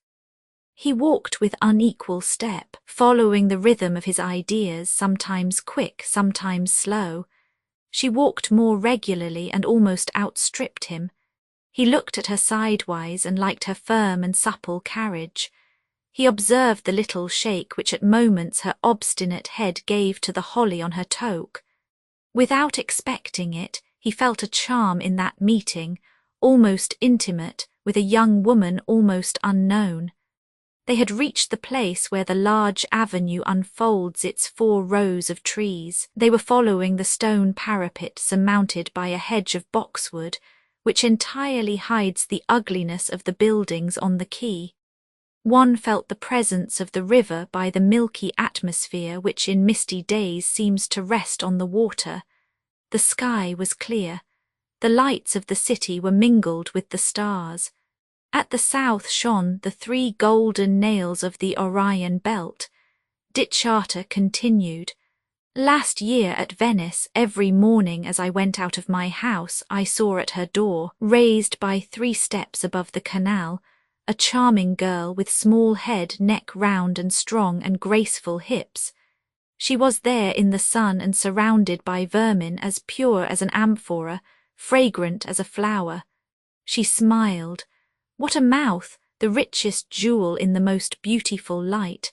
He walked with unequal step, following the rhythm of his ideas, sometimes quick, sometimes slow. She walked more regularly and almost outstripped him. He looked at her sidewise and liked her firm and supple carriage. He observed the little shake which at moments her obstinate head gave to the holly on her toque. Without expecting it, he felt a charm in that meeting, almost intimate, with a young woman almost unknown. They had reached the place where the large avenue unfolds its 4 rows of trees. They were following the stone parapet surmounted by a hedge of boxwood, which entirely hides the ugliness of the buildings on the quay. One felt the presence of the river by the milky atmosphere which in misty days seems to rest on the water. The sky was clear. The lights of the city were mingled with the stars. At the south shone the 3 golden nails of the Orion belt. Dittscharter continued, "Last year at Venice, every morning as I went out of my house, I saw at her door, raised by 3 steps above the canal, a charming girl with small head, neck round and strong and graceful hips. She was there in the sun and surrounded by vermin as pure as an amphora, fragrant as a flower. She smiled. What a mouth, the richest jewel in the most beautiful light.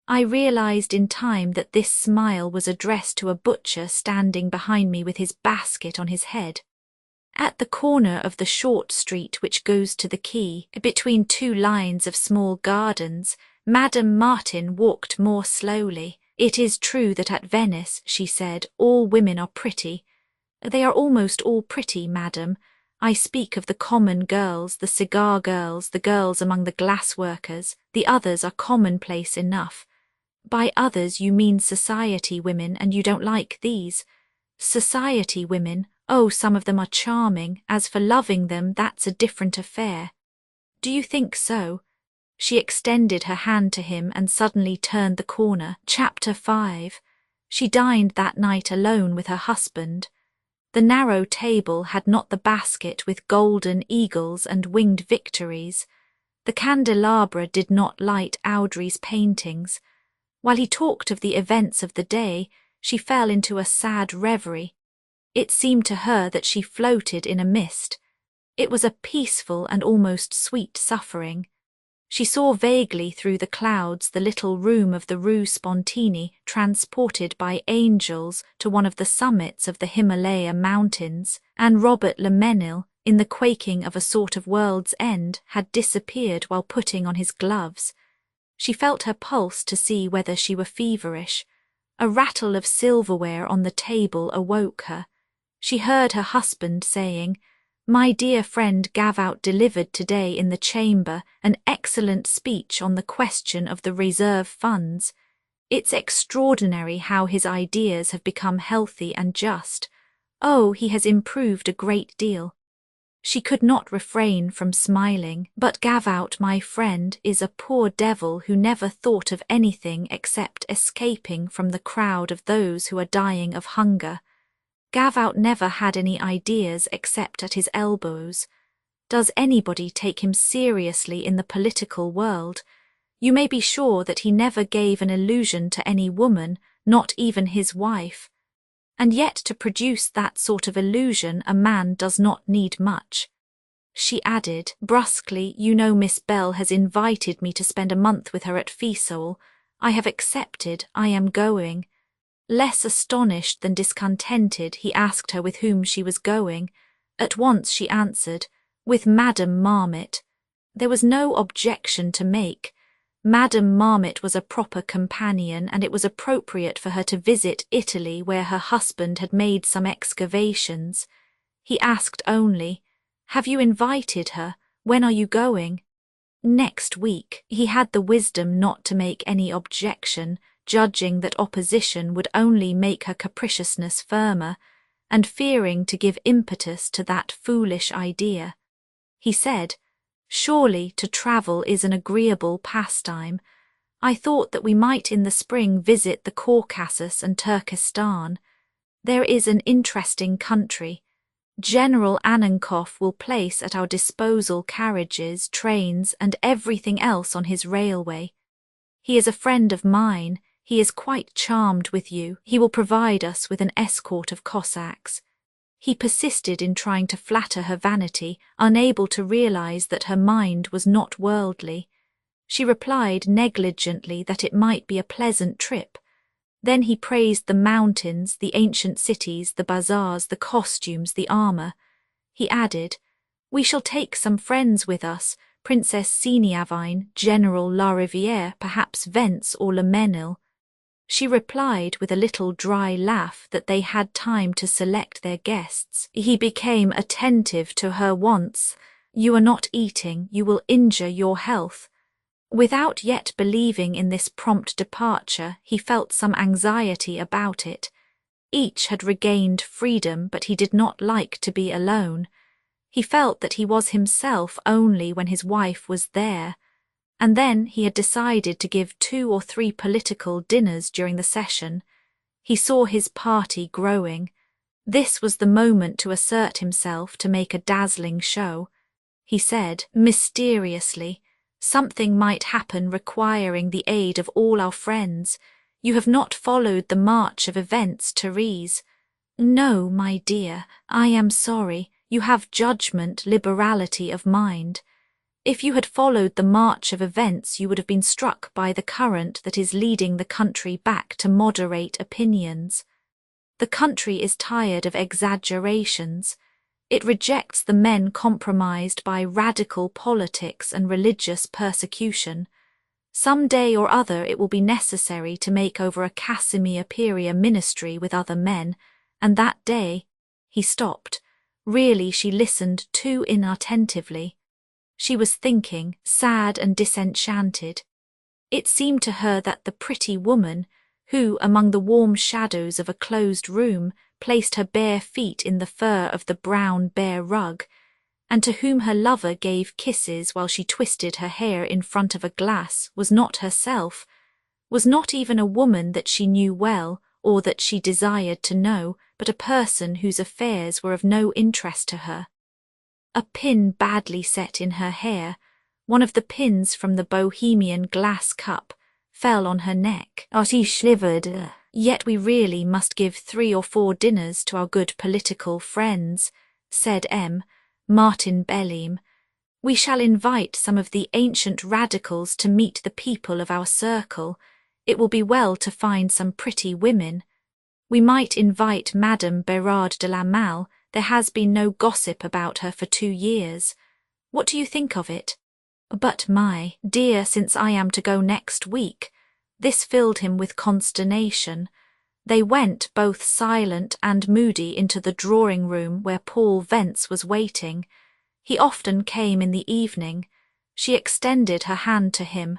I realized in time that this smile was addressed to a butcher standing behind me with his basket on his head. At the corner of the short street which goes to the quay, between two lines of small gardens, Madame Martin walked more slowly. It is true that at Venice, she said, all women are pretty. They are almost all pretty, madam. I speak of the common girls, the cigar girls, the girls among the glass workers. The others are commonplace enough. By others you mean society women, and you don't like these. Society women, oh, some of them are charming. As for loving them, that's a different affair. Do you think so? She extended her hand to him and suddenly turned the corner. Chapter 5. She dined that night alone with her husband. The narrow table had not the basket with golden eagles and winged victories. The candelabra did not light Audrey's paintings. While he talked of the events of the day, she fell into a sad reverie. It seemed to her that she floated in a mist. It was a peaceful and almost sweet suffering. She saw vaguely through the clouds the little room of the Rue Spontini transported by angels to one of the summits of the Himalaya mountains, and Robert Le Mesnil, in the quaking of a sort of world's end, had disappeared while putting on his gloves. She felt her pulse to see whether she were feverish. A rattle of silverware on the table awoke her. She heard her husband saying, "My dear friend Gavout delivered today in the chamber an excellent speech on the question of the reserve funds. It's extraordinary how his ideas have become healthy and just. Oh, he has improved a great deal." She could not refrain from smiling. "But Gavout, my friend, is a poor devil who never thought of anything except escaping from the crowd of those who are dying of hunger. Gavout never had any ideas except at his elbows. Does anybody take him seriously in the political world? You may be sure that he never gave an illusion to any woman, not even his wife. And yet to produce that sort of illusion a man does not need much." She added, brusquely, "You know Miss Bell has invited me to spend a month with her at Fiesole. I have accepted. I am going." Less astonished than discontented, he asked her with whom she was going. At once she answered, "With Madame Marmot." There was no objection to make. Madame Marmot was a proper companion, and it was appropriate for her to visit Italy, where her husband had made some excavations. He asked only, "Have you invited her? When are you going?" "Next week." He had the wisdom not to make any objection, judging that opposition would only make her capriciousness firmer, and fearing to give impetus to that foolish idea. He said, "Surely to travel is an agreeable pastime. I thought that we might in the spring visit the Caucasus and Turkestan. There is an interesting country. General Anankoff will place at our disposal carriages, trains, and everything else on his railway. He is a friend of mine. He is quite charmed with you. He will provide us with an escort of Cossacks." He persisted in trying to flatter her vanity, unable to realize that her mind was not worldly. She replied negligently that it might be a pleasant trip. Then he praised the mountains, the ancient cities, the bazaars, the costumes, the armor. He added, "We shall take some friends with us, Princess Seniavine, General La Riviere, perhaps Vence or Le Mesnil." She replied with a little dry laugh that they had time to select their guests. He became attentive to her wants. "You are not eating, you will injure your health." Without yet believing in this prompt departure, he felt some anxiety about it. Each had regained freedom, but he did not like to be alone. He felt that he was himself only when his wife was there. And then he had decided to give 2 or 3 political dinners during the session. He saw his party growing. This was the moment to assert himself, to make a dazzling show. He said, mysteriously, "Something might happen requiring the aid of all our friends. You have not followed the march of events, Therese. No, my dear, I am sorry. You have judgment, liberality of mind. If you had followed the march of events, you would have been struck by the current that is leading the country back to moderate opinions. The country is tired of exaggerations. It rejects the men compromised by radical politics and religious persecution. Some day or other it will be necessary to make over a Casimir Peria ministry with other men, and that day— He stopped. Really, she listened too inattentively. She was thinking, sad and disenchanted. It seemed to her that the pretty woman, who, among the warm shadows of a closed room, placed her bare feet in the fur of the brown bear rug, and to whom her lover gave kisses while she twisted her hair in front of a glass, was not herself, was not even a woman that she knew well or that she desired to know, but a person whose affairs were of no interest to her. A pin badly set in her hair, one of the pins from the Bohemian glass cup, fell on her neck. She shivered. Yet we really must give 3 or 4 dinners to our good political friends, said Martin Belleam. We shall invite some of the ancient radicals to meet the people of our circle. It will be well to find some pretty women. We might invite Madame Bérard de la Malle. There has been no gossip about her for 2 years. What do you think of it? But my dear, since I am to go next week— This filled him with consternation. They went, both silent and moody, into the drawing-room where Paul Vence was waiting. He often came in the evening. She extended her hand to him.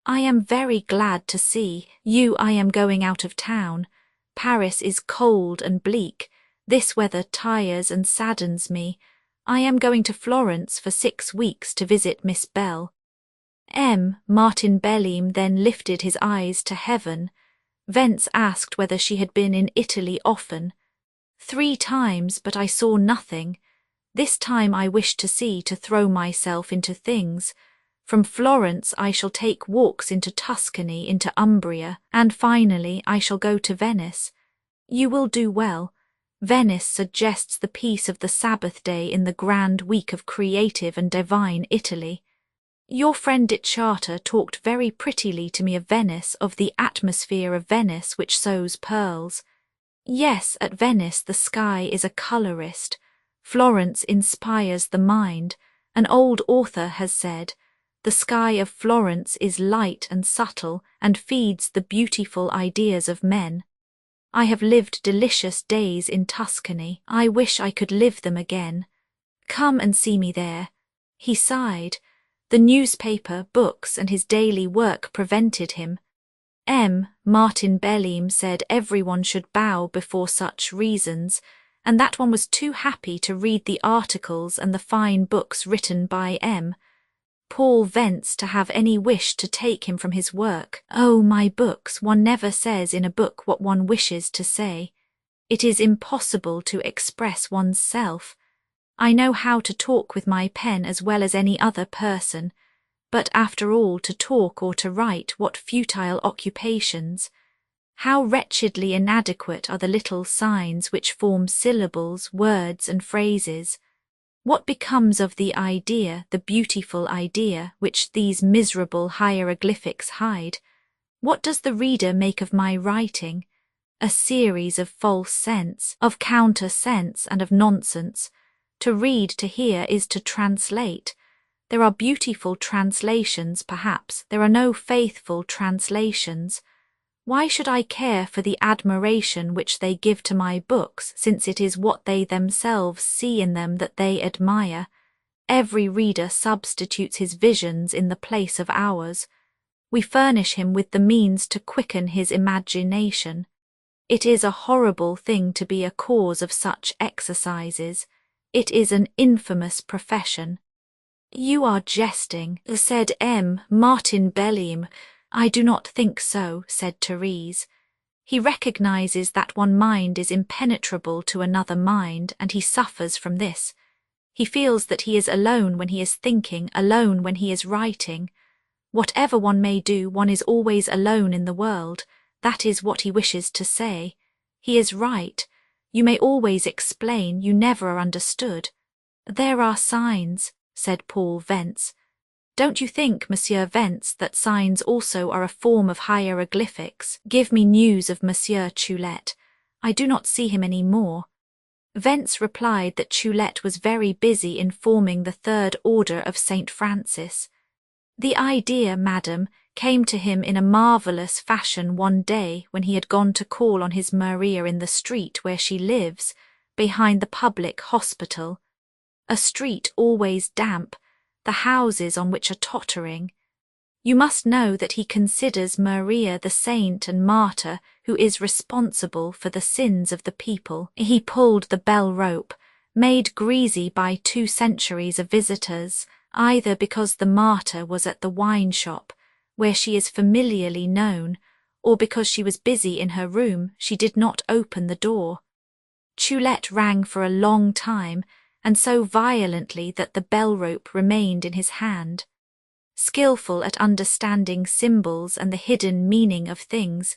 I am very glad to see you. I am going out of town. Paris is cold and bleak. This weather tires and saddens me. I am going to Florence for 6 weeks to visit Miss Bell. Martin Belleam then lifted his eyes to heaven. Vence asked whether she had been in Italy often. 3 times, but I saw nothing. This time I wish to see, to throw myself into things. From Florence I shall take walks into Tuscany, into Umbria, and finally I shall go to Venice. You will do well. Venice suggests the peace of the Sabbath day in the grand week of creative and divine Italy. Your friend at Charter talked very prettily to me of Venice, of the atmosphere of Venice which sows pearls. Yes, at Venice the sky is a colourist. Florence inspires the mind. An old author has said, the sky of Florence is light and subtle and feeds the beautiful ideas of men. I have lived delicious days in Tuscany. I wish I could live them again. Come and see me there. He sighed. The newspaper, books, and his daily work prevented him. Martin Belleam said everyone should bow before such reasons, and that one was too happy to read the articles and the fine books written by Paul Vence to have any wish to take him from his work. Oh, my books, one never says in a book what one wishes to say. It is impossible to express one's self. I know how to talk with my pen as well as any other person, but after all, to talk or to write, what futile occupations! How wretchedly inadequate are the little signs which form syllables, words, and phrases! What becomes of the idea, the beautiful idea, which these miserable hieroglyphics hide? What does the reader make of my writing? A series of false sense, of counter-sense, and of nonsense. To read, to hear, is to translate. There are beautiful translations, perhaps. There are no faithful translations. Why should I care for the admiration which they give to my books, since it is what they themselves see in them that they admire? Every reader substitutes his visions in the place of ours. We furnish him with the means to quicken his imagination. It is a horrible thing to be a cause of such exercises. It is an infamous profession. You are jesting, said Martin Belleam. I do not think so, said Therese. He recognizes that one mind is impenetrable to another mind, and he suffers from this. He feels that he is alone when he is thinking, alone when he is writing. Whatever one may do, one is always alone in the world. That is what he wishes to say. He is right. You may always explain, you never are understood. There are signs, said Paul Vence. Don't you think, Monsieur Vence, that signs also are a form of hieroglyphics? Give me news of Monsieur Choulette. I do not see him any more. Vence replied that Choulette was very busy in forming the Third Order of St. Francis. The idea, madam, came to him in a marvellous fashion one day when he had gone to call on his Maria in the street where she lives, behind the public hospital. A street always damp, the houses on which are tottering. You must know that he considers Maria the saint and martyr who is responsible for the sins of the people. He pulled the bell rope, made greasy by 2 centuries of visitors, either because the martyr was at the wine shop, where she is familiarly known, or because she was busy in her room, she did not open the door. Choulette rang for a long time, and so violently that the bell rope remained in his hand. Skillful at understanding symbols and the hidden meaning of things,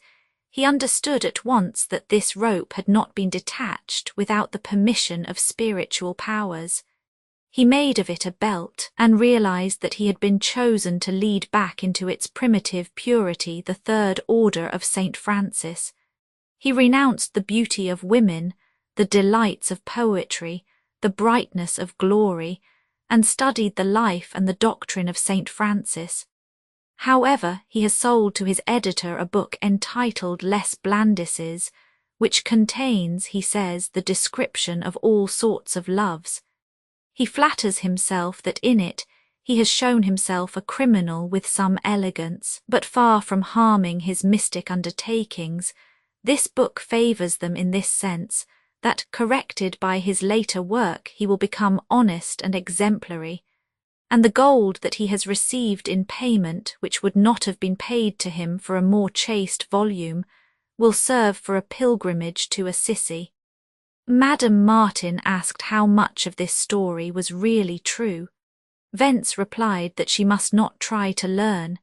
he understood at once that this rope had not been detached without the permission of spiritual powers. He made of it a belt and realized that he had been chosen to lead back into its primitive purity the Third Order of St. Francis. He renounced the beauty of women, the delights of poetry, the brightness of glory, and studied the life and the doctrine of St. Francis. However, he has sold to his editor a book entitled Les Blandices, which contains, he says, the description of all sorts of loves. He flatters himself that in it he has shown himself a criminal with some elegance, but far from harming his mystic undertakings, this book favours them in this sense, that, corrected by his later work, he will become honest and exemplary, and the gold that he has received in payment, which would not have been paid to him for a more chaste volume, will serve for a pilgrimage to Assisi. Madame Martin asked how much of this story was really true. Vence replied that she must not try to learn.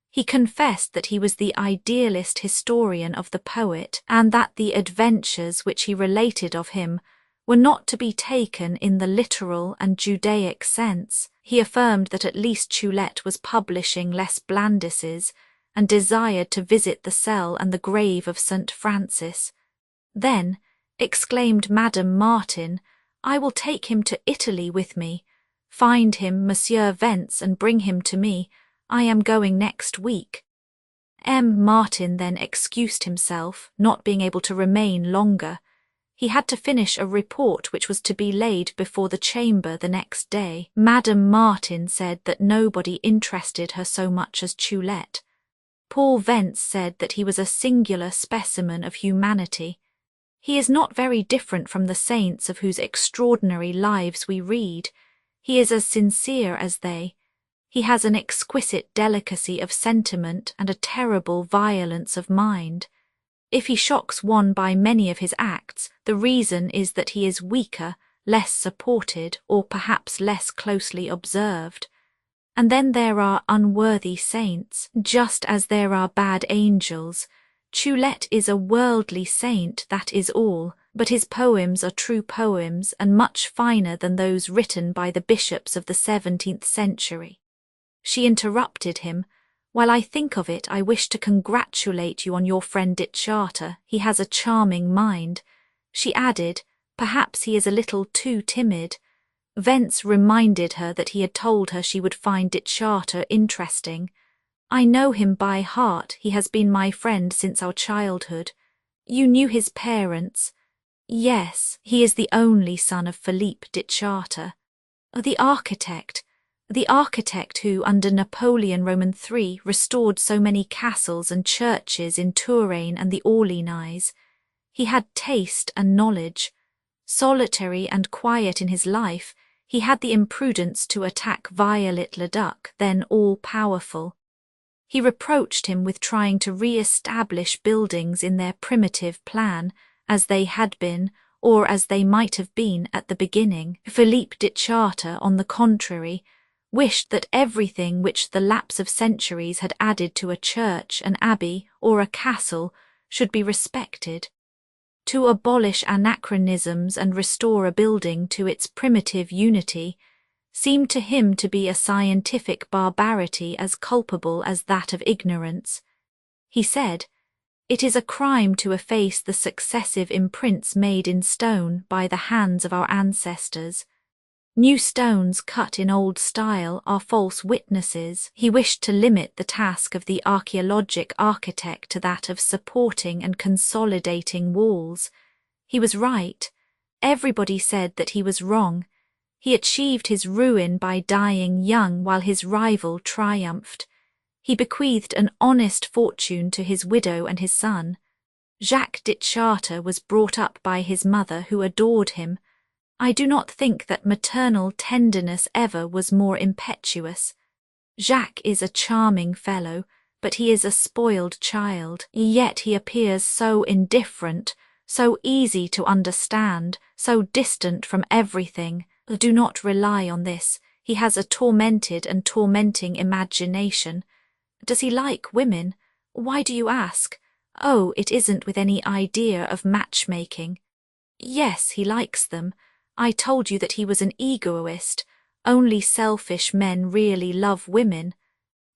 He confessed that he was the idealist historian of the poet, and that the adventures which he related of him were not to be taken in the literal and Judaic sense. He affirmed that at least Choulette was publishing Les Blandices, and desired to visit the cell and the grave of St. Francis. Then, exclaimed Madame Martin, I will take him to Italy with me. Find him, Monsieur Vence, and bring him to me. I am going next week. M. Martin then excused himself, not being able to remain longer. He had to finish a report which was to be laid before the chamber the next day. Madame Martin said that nobody interested her so much as Choulette. Paul Vence said that he was a singular specimen of humanity. He is not very different from the saints of whose extraordinary lives we read. He is as sincere as they. He has an exquisite delicacy of sentiment and a terrible violence of mind. If he shocks one by many of his acts, the reason is that he is weaker, less supported, or perhaps less closely observed. And then there are unworthy saints, just as there are bad angels. Choulette is a worldly saint, that is all, but his poems are true poems and much finer than those written by the bishops of the 17th century. She interrupted him. While I think of it, I wish to congratulate you on your friend Ditcharter. He has a charming mind. She added, perhaps he is a little too timid. Vence reminded her that he had told her she would find Ditcharter interesting. I know him by heart. He has been my friend since our childhood. You knew his parents? Yes, he is the only son of Philippe Ditcharter. The architect who, under Napoleon Roman III, restored so many castles and churches in Touraine and the Orléanais. He had taste and knowledge. Solitary and quiet in his life, he had the imprudence to attack Viollet-le-Duc, then all-powerful. He reproached him with trying to re-establish buildings in their primitive plan, as they had been, or as they might have been at the beginning. Philippe Ditcharter, on the contrary, wished that everything which the lapse of centuries had added to a church, an abbey, or a castle should be respected. To abolish anachronisms and restore a building to its primitive unity seemed to him to be a scientific barbarity as culpable as that of ignorance. He said, "It is a crime to efface the successive imprints made in stone by the hands of our ancestors. New stones cut in old style are false witnesses." He wished to limit the task of the archaeologic architect to that of supporting and consolidating walls. He was right. Everybody said that he was wrong. He achieved his ruin by dying young while his rival triumphed. He bequeathed an honest fortune to his widow and his son. Jacques de Chartres was brought up by his mother, who adored him. I do not think that maternal tenderness ever was more impetuous. Jacques is a charming fellow, but he is a spoiled child, yet he appears so indifferent, so easy to understand, so distant from everything. Do not rely on this. He has a tormented and tormenting imagination. Does he like women? Why do you ask? Oh, it isn't with any idea of matchmaking. Yes, he likes them. I told you that he was an egoist. Only selfish men really love women.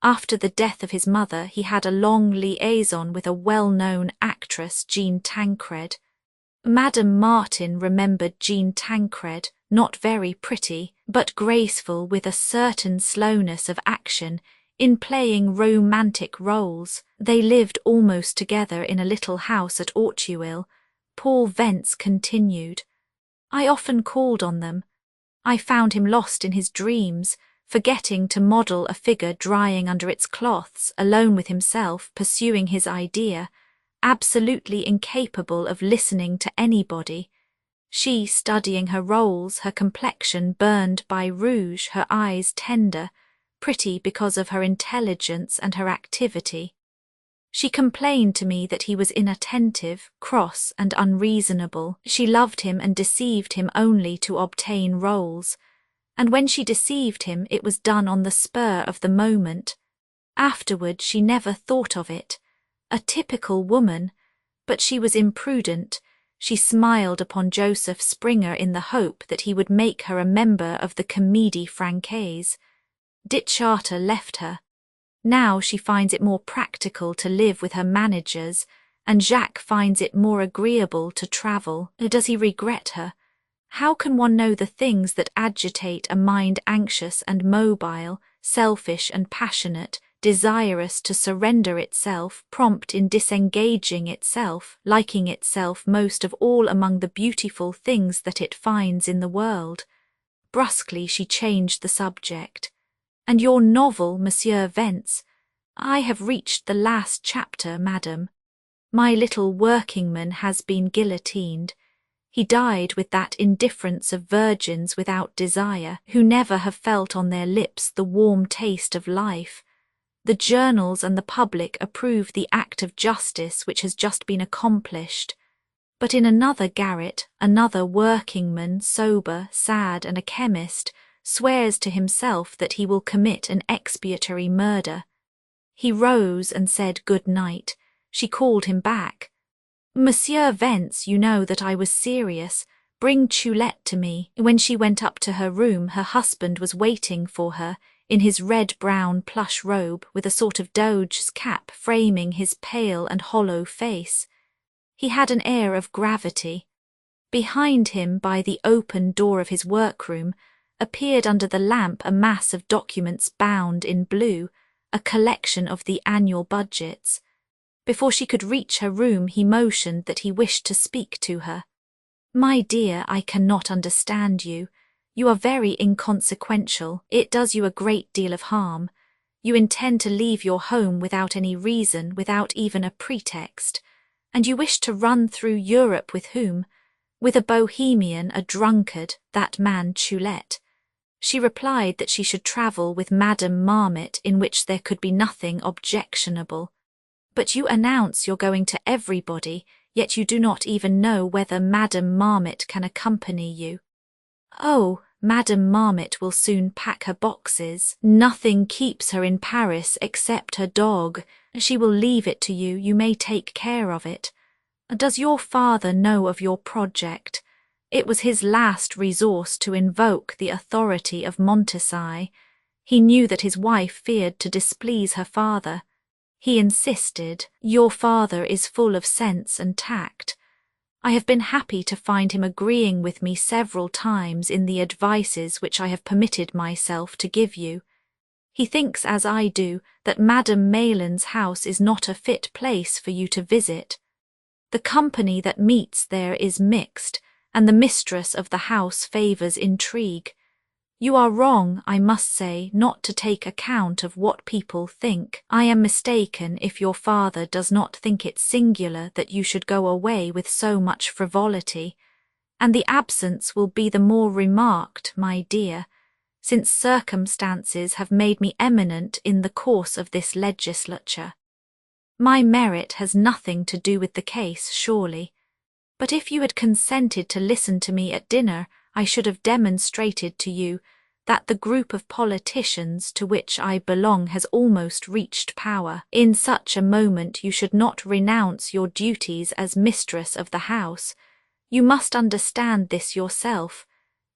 After the death of his mother, he had a long liaison with a well-known actress, Jean Tancred. Madame Martin remembered Jean Tancred, not very pretty, but graceful with a certain slowness of action in playing romantic roles. They lived almost together in a little house at Audiobook. Paul Vence continued. I often called on them. I found him lost in his dreams, forgetting to model a figure drying under its cloths, alone with himself, pursuing his idea, absolutely incapable of listening to anybody. She studying her roles, her complexion burned by rouge, her eyes tender, pretty because of her intelligence and her activity. She complained to me that he was inattentive, cross, and unreasonable. She loved him and deceived him only to obtain roles, and when she deceived him it was done on the spur of the moment. Afterward she never thought of it. A typical woman, but she was imprudent. She smiled upon Joseph Springer in the hope that he would make her a member of the Comédie Française. De Chartres left her. Now she finds it more practical to live with her managers, and Jacques finds it more agreeable to travel. Does he regret her? How can one know the things that agitate a mind anxious and mobile, selfish and passionate, desirous to surrender itself, prompt in disengaging itself, liking itself most of all among the beautiful things that it finds in the world? Brusquely she changed the subject. And your novel, Monsieur Vence? I have reached the last chapter, madam. My little workingman has been guillotined. He died with that indifference of virgins without desire, who never have felt on their lips the warm taste of life. The journals and the public approve the act of justice which has just been accomplished. But in another garret, another workingman, sober, sad, and a chemist, swears to himself that he will commit an expiatory murder. He rose and said good night. She called him back. Monsieur Vence, you know that I was serious. Bring Choulette to me. When she went up to her room, her husband was waiting for her, in his red-brown plush robe, with a sort of doge's cap framing his pale and hollow face. He had an air of gravity. Behind him, by the open door of his workroom, appeared under the lamp a mass of documents bound in blue, a collection of the annual budgets. Before she could reach her room, he motioned that he wished to speak to her. My dear, I cannot understand you. You are very inconsequential. It does you a great deal of harm. You intend to leave your home without any reason, without even a pretext. And you wish to run through Europe with whom? With a bohemian, a drunkard, that man Choulette. She replied that she should travel with Madame Marmot, in which there could be nothing objectionable. But you announce you're going to everybody, yet you do not even know whether Madame Marmot can accompany you. Oh, Madame Marmot will soon pack her boxes. Nothing keeps her in Paris except her dog. She will leave it to you. You may take care of it. Does your father know of your project? It was his last resource to invoke the authority of Montesquieu. He knew that his wife feared to displease her father. He insisted, "Your father is full of sense and tact." I have been happy to find him agreeing with me several times in the advices which I have permitted myself to give you. He thinks, as I do, that Madame Malin's house is not a fit place for you to visit. The company that meets there is mixed, and the mistress of the house favours intrigue. You are wrong, I must say, not to take account of what people think. I am mistaken if your father does not think it singular that you should go away with so much frivolity, and the absence will be the more remarked, my dear, since circumstances have made me eminent in the course of this legislature. My merit has nothing to do with the case, surely, but if you had consented to listen to me at dinner, I should have demonstrated to you that the group of politicians to which I belong has almost reached power. In such a moment you should not renounce your duties as mistress of the house. You must understand this yourself.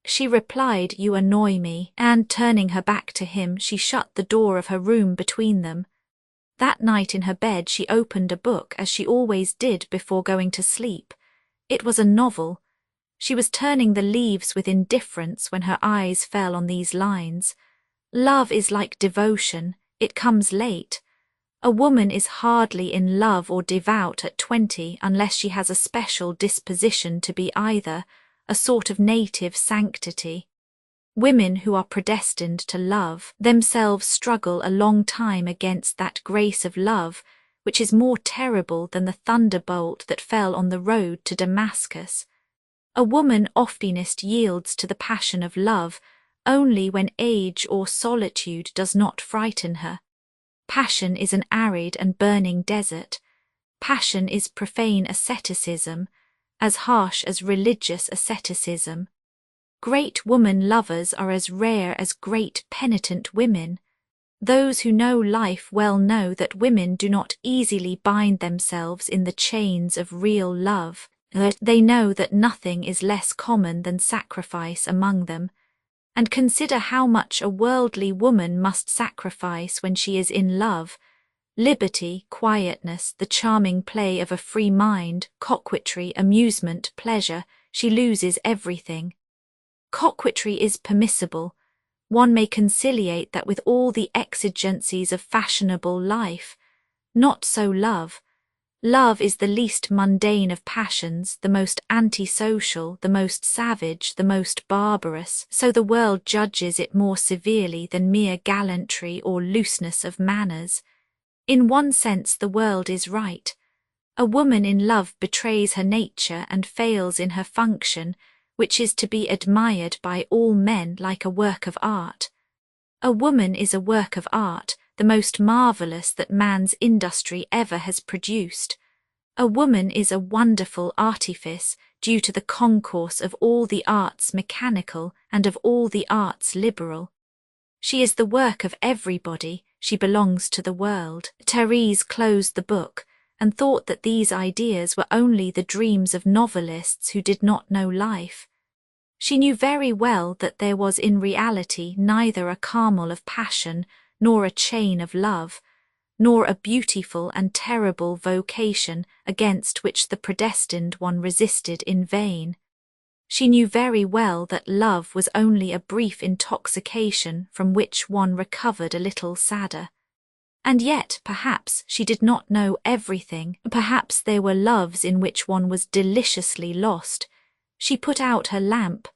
She replied, "You annoy me," and turning her back to him, she shut the door of her room between them. That night in her bed she opened a book, as she always did before going to sleep. It was a novel. She was turning the leaves with indifference when her eyes fell on these lines. "Love is like devotion, it comes late. A woman is hardly in love or devout at 20 unless she has a special disposition to be either, a sort of native sanctity. Women who are predestined to love themselves struggle a long time against that grace of love which is more terrible than the thunderbolt that fell on the road to Damascus. A woman oftenest yields to the passion of love only when age or solitude does not frighten her. Passion is an arid and burning desert. Passion is profane asceticism, as harsh as religious asceticism. Great woman lovers are as rare as great penitent women. Those who know life well know that women do not easily bind themselves in the chains of real love. They know that nothing is less common than sacrifice among them, and consider how much a worldly woman must sacrifice when she is in love. Liberty, quietness, the charming play of a free mind, coquetry, amusement, pleasure, she loses everything. Coquetry is permissible. One may conciliate that with all the exigencies of fashionable life. Not so love. Love is the least mundane of passions, the most antisocial, the most savage, the most barbarous, so the world judges it more severely than mere gallantry or looseness of manners. In one sense the world is right. A woman in love betrays her nature and fails in her function, which is to be admired by all men like a work of art. A woman is a work of art, the most marvellous that man's industry ever has produced. A woman is a wonderful artifice due to the concourse of all the arts mechanical and of all the arts liberal. She is the work of everybody, she belongs to the world. Therese closed the book and thought that these ideas were only the dreams of novelists who did not know life. She knew very well that there was in reality neither a Carmel of passion, nor a chain of love, nor a beautiful and terrible vocation against which the predestined one resisted in vain. She knew very well that love was only a brief intoxication from which one recovered a little sadder. And yet, perhaps, she did not know everything. Perhaps there were loves in which one was deliciously lost. She put out her lamp.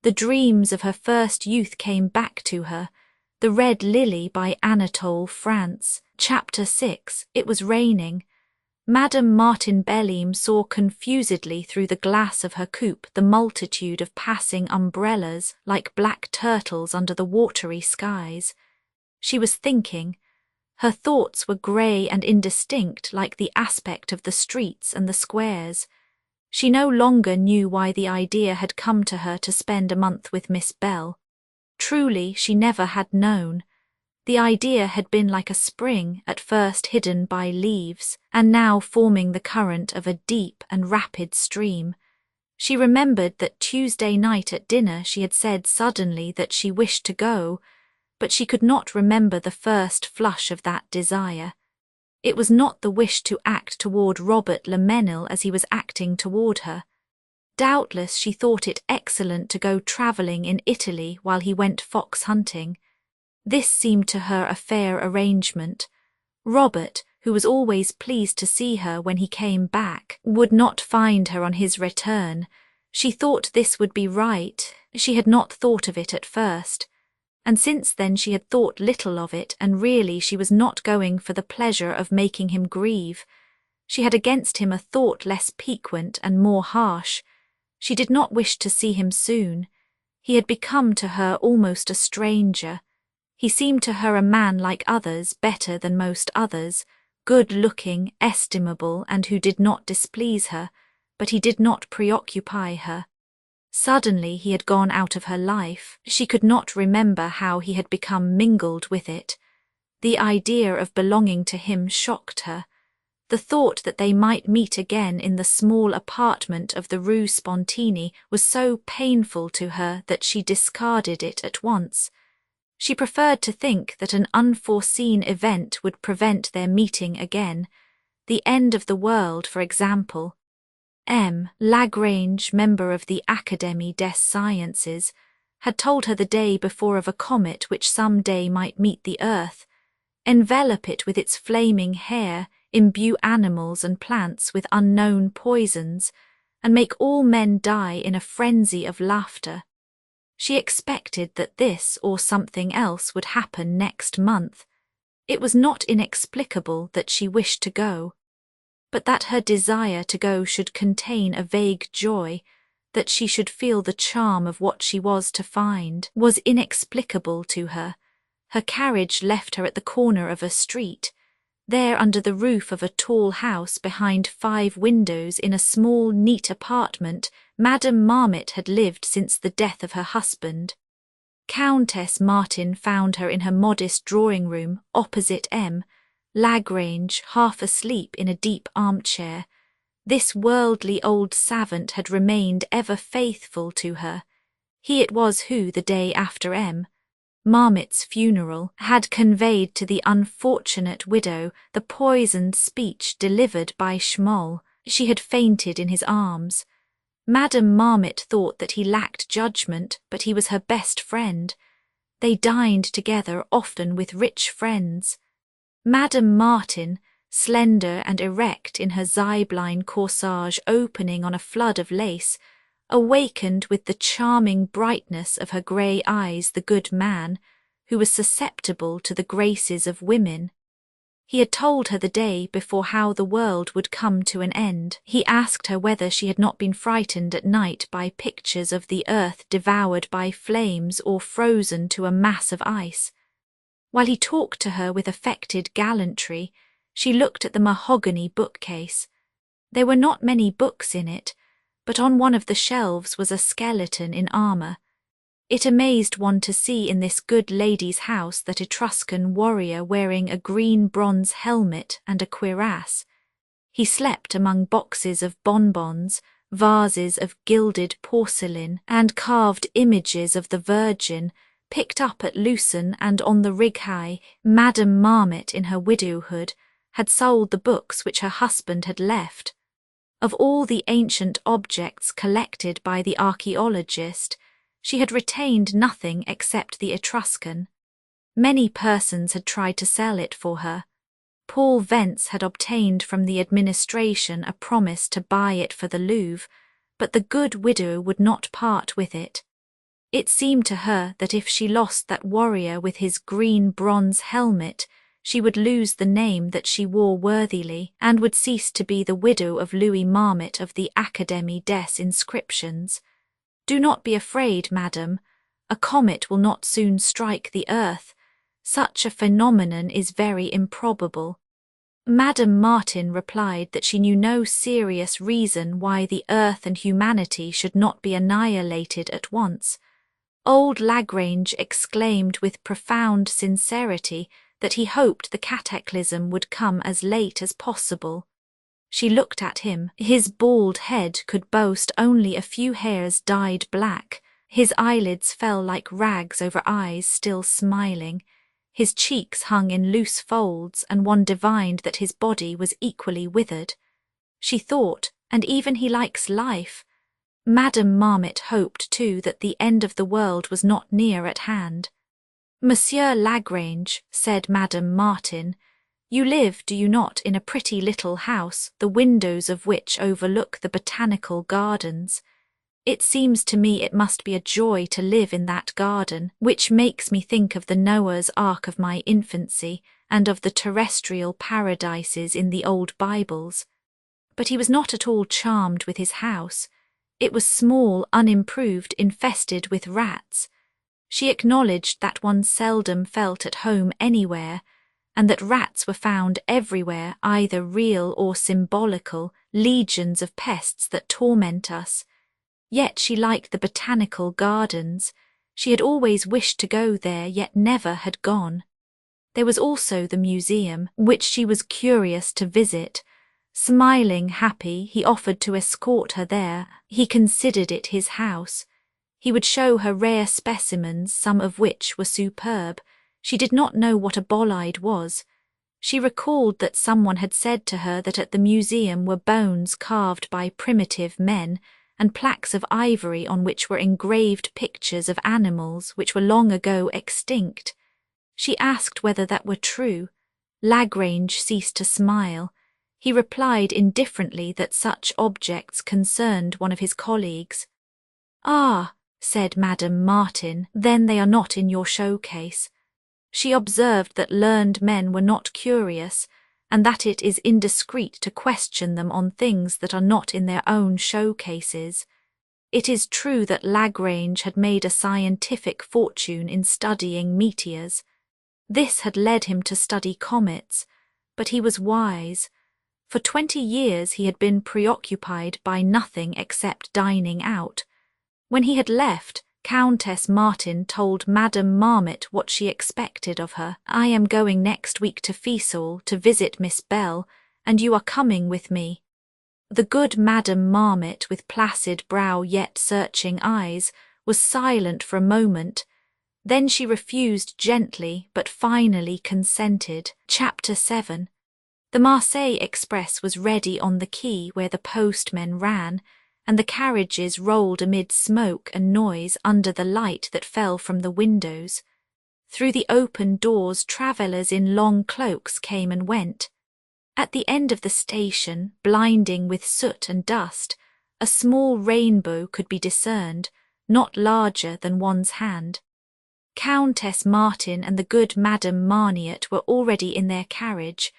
The dreams of her first youth came back to her. The Red Lily by Anatole, France. Chapter 6. It was raining. Madame Martin Belleam saw confusedly through the glass of her coupe the multitude of passing umbrellas like black turtles under the watery skies. She was thinking. Her thoughts were grey and indistinct like the aspect of the streets and the squares. She no longer knew why the idea had come to her to spend a month with Miss Bell. Truly, she never had known. The idea had been like a spring, at first hidden by leaves, and now forming the current of a deep and rapid stream. She remembered that Tuesday night at dinner she had said suddenly that she wished to go, but she could not remember the first flush of that desire. It was not the wish to act toward Robert Lemenil as he was acting toward her. Doubtless she thought it excellent to go travelling in Italy while he went fox hunting. This seemed to her a fair arrangement. Robert, who was always pleased to see her when he came back, would not find her on his return. She thought this would be right. She had not thought of it at first, and since then she had thought little of it, and really she was not going for the pleasure of making him grieve. She had against him a thought less piquant and more harsh. She did not wish to see him soon. He had become to her almost a stranger. He seemed to her a man like others, better than most others, good-looking, estimable, and who did not displease her, but he did not preoccupy her. Suddenly he had gone out of her life. She could not remember how he had become mingled with it. The idea of belonging to him shocked her. The thought that they might meet again in the small apartment of the Rue Spontini was so painful to her that she discarded it at once. She preferred to think that an unforeseen event would prevent their meeting again, the end of the world, for example. M. Lagrange, member of the Académie des Sciences, had told her the day before of a comet which some day might meet the earth, envelop it with its flaming hair, imbue animals and plants with unknown poisons, and make all men die in a frenzy of laughter. She expected that this or something else would happen next month. It was not inexplicable that she wished to go, but that her desire to go should contain a vague joy, that she should feel the charm of what she was to find, was inexplicable to her. Her carriage left her at the corner of a street. There, under the roof of a tall house behind 5 windows in a small, neat apartment, Madame Marmot had lived since the death of her husband. Countess Martin found her in her modest drawing-room opposite M. Lagrange, half asleep in a deep armchair. This worldly old savant had remained ever faithful to her. He it was who, the day after M. Marmot's funeral, had conveyed to the unfortunate widow the poisoned speech delivered by Schmoll. She had fainted in his arms. Madame Marmot thought that he lacked judgment, but he was her best friend. They dined together often with rich friends. Madame Martin, slender and erect in her Zeiblein corsage opening on a flood of lace, awakened with the charming brightness of her grey eyes the good man, who was susceptible to the graces of women. He had told her the day before how the world would come to an end. He asked her whether she had not been frightened at night by pictures of the earth devoured by flames or frozen to a mass of ice. While he talked to her with affected gallantry, she looked at the mahogany bookcase. There were not many books in it, but on one of the shelves was a skeleton in armour. It amazed one to see in this good lady's house that Etruscan warrior wearing a green bronze helmet and a cuirass. He slept among boxes of bonbons, vases of gilded porcelain, and carved images of the Virgin, picked up at Lucerne and on the Righi. Madame Marmot, in her widowhood, had sold the books which her husband had left. Of all the ancient objects collected by the archaeologist, she had retained nothing except the Etruscan. Many persons had tried to sell it for her. Paul Vence had obtained from the administration a promise to buy it for the Louvre, but the good widow would not part with it. It seemed to her that if she lost that warrior with his green bronze helmet, she would lose the name that she wore worthily, and would cease to be the widow of Louis Marmot of the Académie des Inscriptions. Do not be afraid, madam. A comet will not soon strike the earth. Such a phenomenon is very improbable. Madame Martin replied that she knew no serious reason why the earth and humanity should not be annihilated at once. Old Lagrange exclaimed with profound sincerity that he hoped the cataclysm would come as late as possible. She looked at him. His bald head could boast only a few hairs dyed black. His eyelids fell like rags over eyes still smiling. His cheeks hung in loose folds, and one divined that his body was equally withered. She thought, and even he likes life. Madame Marmot hoped, too, that the end of the world was not near at hand. Monsieur Lagrange, said Madame Martin, you live, do you not, in a pretty little house, the windows of which overlook the botanical gardens? It seems to me it must be a joy to live in that garden, which makes me think of the Noah's Ark of my infancy and of the terrestrial paradises in the old Bibles. But he was not at all charmed with his house. It was small, unimproved, infested with rats. She acknowledged that one seldom felt at home anywhere, and that rats were found everywhere, either real or symbolical, legions of pests that torment us. Yet she liked the botanical gardens. She had always wished to go there, yet never had gone. There was also the museum, which she was curious to visit. Smiling happy, he offered to escort her there. He considered it his house. He would show her rare specimens, some of which were superb. She did not know what a bolide was. She recalled that someone had said to her that at the museum were bones carved by primitive men, and plaques of ivory on which were engraved pictures of animals which were long ago extinct. She asked whether that were true. Lagrange ceased to smile. He replied indifferently that such objects concerned one of his colleagues. "Ah," said Madame Martin, "then they are not in your showcase." She observed that learned men were not curious, and that it is indiscreet to question them on things that are not in their own showcases. It is true that Lagrange had made a scientific fortune in studying meteors. This had led him to study comets, but he was wise. For 20 years he had been preoccupied by nothing except dining out. When he had left, Countess Martin told Madame Marmot what she expected of her. "I am going next week to Fiesole to visit Miss Bell, and you are coming with me." The good Madame Marmot, with placid brow yet searching eyes, was silent for a moment. Then she refused gently, but finally consented. Chapter 7. The Marseille Express was ready on the quay where the postmen ran, and the carriages rolled amid smoke and noise under the light that fell from the windows. Through the open doors travellers in long cloaks came and went. At the end of the station, blinding with soot and dust, a small rainbow could be discerned, not larger than one's hand. Countess Martin and the good Madame Marniot were already in their carriage,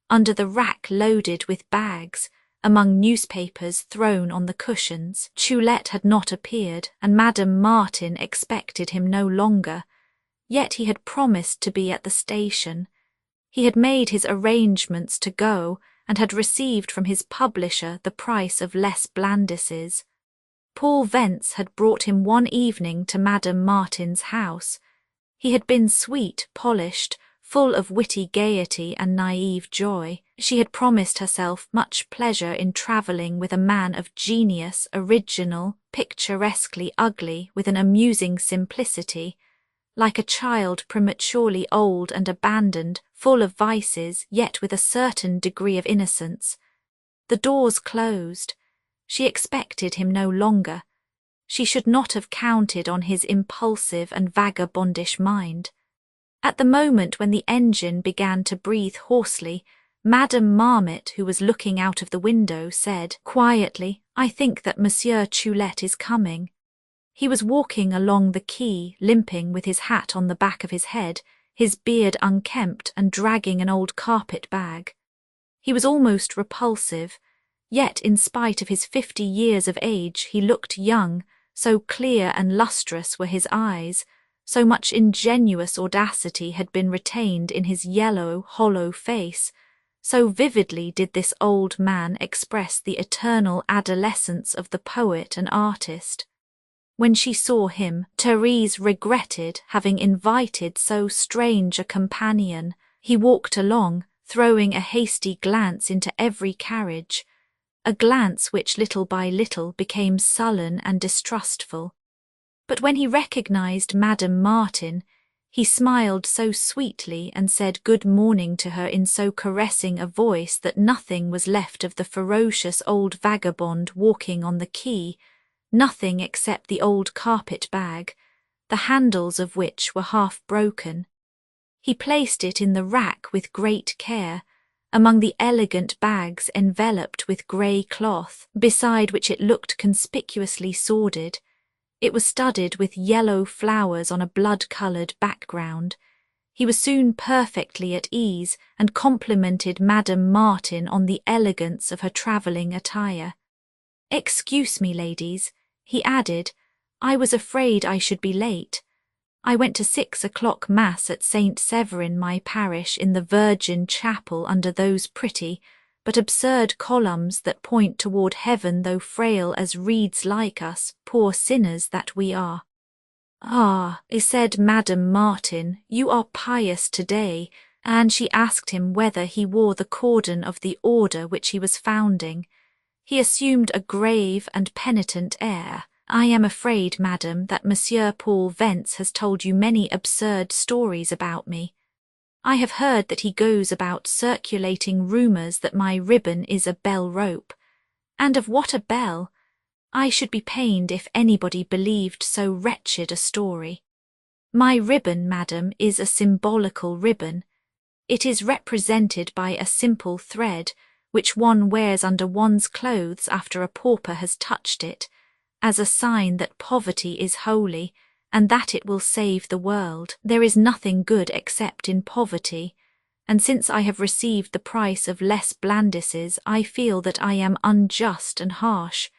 under the rack loaded with bags, among newspapers thrown on the cushions. Choulette had not appeared, and Madame Martin expected him no longer. Yet he had promised to be at the station. He had made his arrangements to go, and had received from his publisher the price of Les Blandises. Paul Vence had brought him one evening to Madame Martin's house. He had been sweet, polished, full of witty gaiety and naïve joy. She had promised herself much pleasure in travelling with a man of genius, original, picturesquely ugly, with an amusing simplicity, like a child prematurely old and abandoned, full of vices, yet with a certain degree of innocence. The doors closed. She expected him no longer. She should not have counted on his impulsive and vagabondish mind. At the moment when the engine began to breathe hoarsely, Madame Marmot, who was looking out of the window, said quietly, "I think that Monsieur Choulette is coming." He was walking along the quay, limping with his hat on the back of his head, his beard unkempt, and dragging an old carpet bag. He was almost repulsive, yet in spite of his 50 years of age he looked young, so clear and lustrous were his eyes, so much ingenuous audacity had been retained in his yellow, hollow face, So vividly did this old man express the eternal adolescence of the poet and artist. When she saw him, Therese regretted having invited so strange a companion. He walked along, throwing a hasty glance into every carriage, a glance which little by little became sullen and distrustful. But when he recognized Madame Martin, he smiled so sweetly and said good morning to her in so caressing a voice that nothing was left of the ferocious old vagabond walking on the quay, nothing except the old carpet bag, the handles of which were half broken. He placed it in the rack with great care, among the elegant bags enveloped with grey cloth, beside which it looked conspicuously sordid. It was studded with yellow flowers on a blood-coloured background. He was soon perfectly at ease and complimented Madame Martin on the elegance of her travelling attire. "Excuse me, ladies," he added, "I was afraid I should be late. I went to 6 o'clock Mass at St. Severin, my parish, in the Virgin Chapel under those pretty but absurd columns that point toward heaven, though frail as reeds like us, poor sinners that we are." "Ah," said Madame Martin, "you are pious today," and she asked him whether he wore the cordon of the order which he was founding. He assumed a grave and penitent air. "I am afraid, madam, that Monsieur Paul Vence has told you many absurd stories about me. I have heard that he goes about circulating rumours that my ribbon is a bell rope. And of what a bell! I should be pained if anybody believed so wretched a story. My ribbon, madam, is a symbolical ribbon. It is represented by a simple thread, which one wears under one's clothes after a pauper has touched it, as a sign that poverty is holy, and that it will save the world. There is nothing good except in poverty, and since I have received the price of less blandises, I feel that I am unjust and harsh.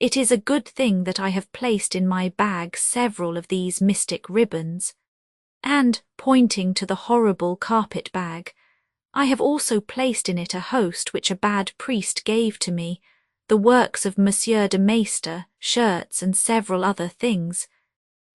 It is a good thing that I have placed in my bag several of these mystic ribbons, and, pointing to the horrible carpet bag, I have also placed in it a host which a bad priest gave to me, the works of Monsieur de Maistre, shirts and several other things.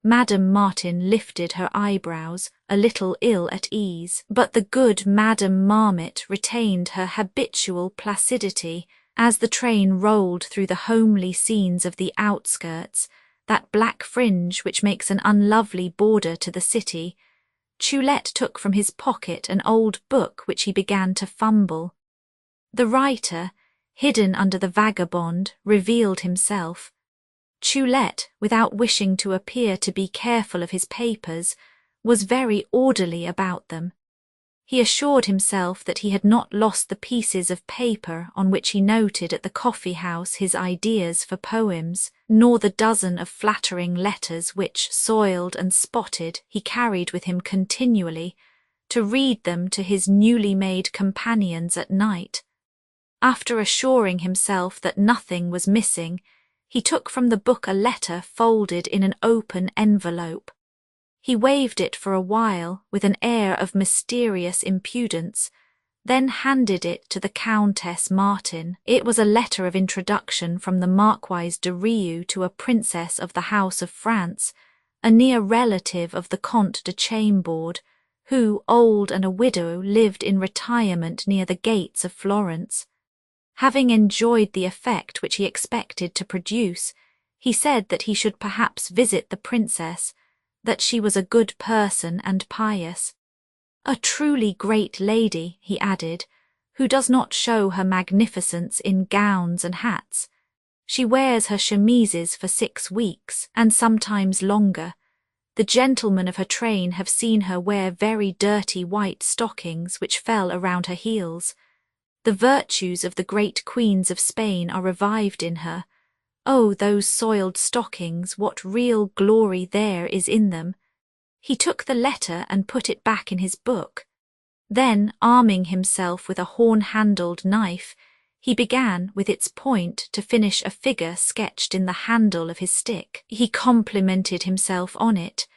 Madame Martin lifted her eyebrows, a little ill at ease, but the good Madame Marmot retained her habitual placidity as the train rolled through the homely scenes of the outskirts, that black fringe which makes an unlovely border to the city. Choulette took from his pocket an old book which he began to fumble. The writer, hidden under the vagabond, revealed himself. Choulette, without wishing to appear to be careful of his papers, was very orderly about them. He assured himself that he had not lost the pieces of paper on which he noted at the coffee-house his ideas for poems, nor the dozen of flattering letters which, soiled and spotted, he carried with him continually, to read them to his newly made companions at night. After assuring himself that nothing was missing, he took from the book a letter folded in an open envelope. He waved it for a while with an air of mysterious impudence, then handed it to the Countess Martin. It was a letter of introduction from the Marquise de Rieux to a princess of the House of France, a near relative of the Comte de Chambord, who, old and a widow, lived in retirement near the gates of Florence. Having enjoyed the effect which he expected to produce, he said that he should perhaps visit the princess, that she was a good person and pious. A truly great lady, he added, who does not show her magnificence in gowns and hats. She wears her chemises for 6 weeks, and sometimes longer. The gentlemen of her train have seen her wear very dirty white stockings which fell around her heels. The virtues of the great queens of Spain are revived in her. Oh, those soiled stockings, what real glory there is in them! He took the letter and put it back in his book. Then, arming himself with a horn-handled knife, he began, with its point, to finish a figure sketched in the handle of his stick. He complimented himself on it.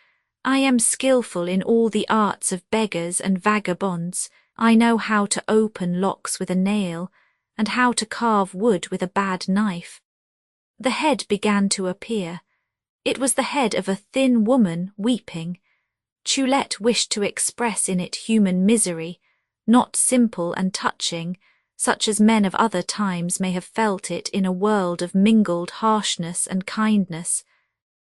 "I am skilful in all the arts of beggars and vagabonds. I know how to open locks with a nail, and how to carve wood with a bad knife. The head began to appear. It was the head of a thin woman weeping. Choulette wished to express in it human misery, not simple and touching, such as men of other times may have felt it in a world of mingled harshness and kindness,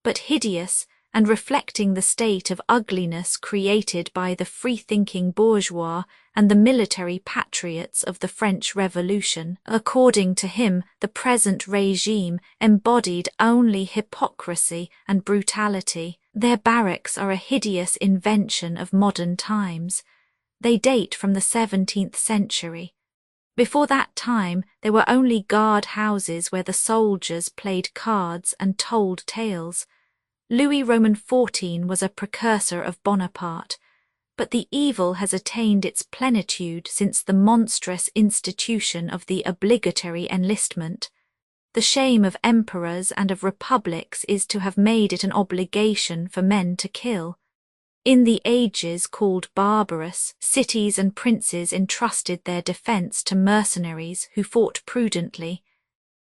but hideous and reflecting the state of ugliness created by the free-thinking bourgeois and the military patriots of the French Revolution. According to him, the present regime embodied only hypocrisy and brutality. Their barracks are a hideous invention of modern times. They date from the 17th century. Before that time, there were only guard houses where the soldiers played cards and told tales. Louis Roman XIV was a precursor of Bonaparte, but the evil has attained its plenitude since the monstrous institution of the obligatory enlistment. The shame of emperors and of republics is to have made it an obligation for men to kill. In the ages called barbarous, cities and princes entrusted their defence to mercenaries who fought prudently.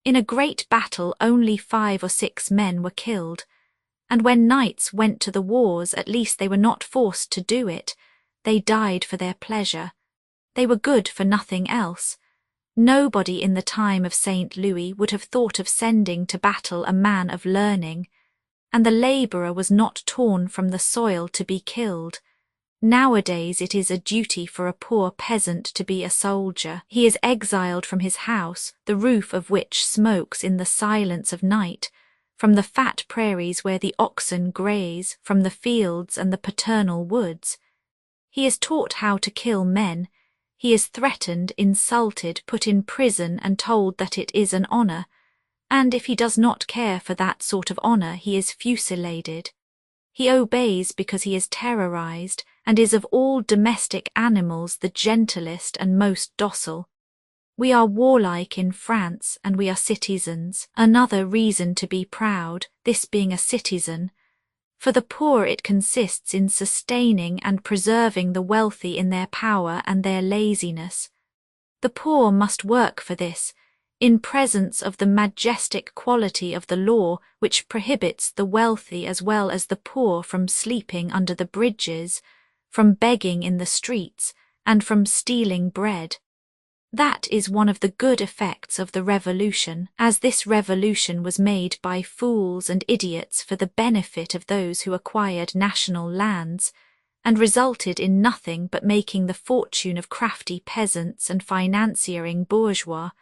In a great battle only 5 or 6 men were killed, and when knights went to the wars at least they were not forced to do it. They died for their pleasure. They were good for nothing else. Nobody in the time of St. Louis would have thought of sending to battle a man of learning, and the labourer was not torn from the soil to be killed. Nowadays it is a duty for a poor peasant to be a soldier. He is exiled from his house, the roof of which smokes in the silence of night, from the fat prairies where the oxen graze, from the fields and the paternal woods. He is taught how to kill men. He is threatened, insulted, put in prison and told that it is an honour, and if he does not care for that sort of honour he is fusilladed. He obeys because he is terrorised, and is of all domestic animals the gentlest and most docile. We are warlike in France, and we are citizens. Another reason to be proud, this being a citizen. For the poor it consists in sustaining and preserving the wealthy in their power and their laziness. The poor must work for this, in presence of the majestic quality of the law which prohibits the wealthy as well as the poor from sleeping under the bridges, from begging in the streets, and from stealing bread. That is one of the good effects of the revolution, as this revolution was made by fools and idiots for the benefit of those who acquired national lands, and resulted in nothing but making the fortune of crafty peasants and financiering bourgeois.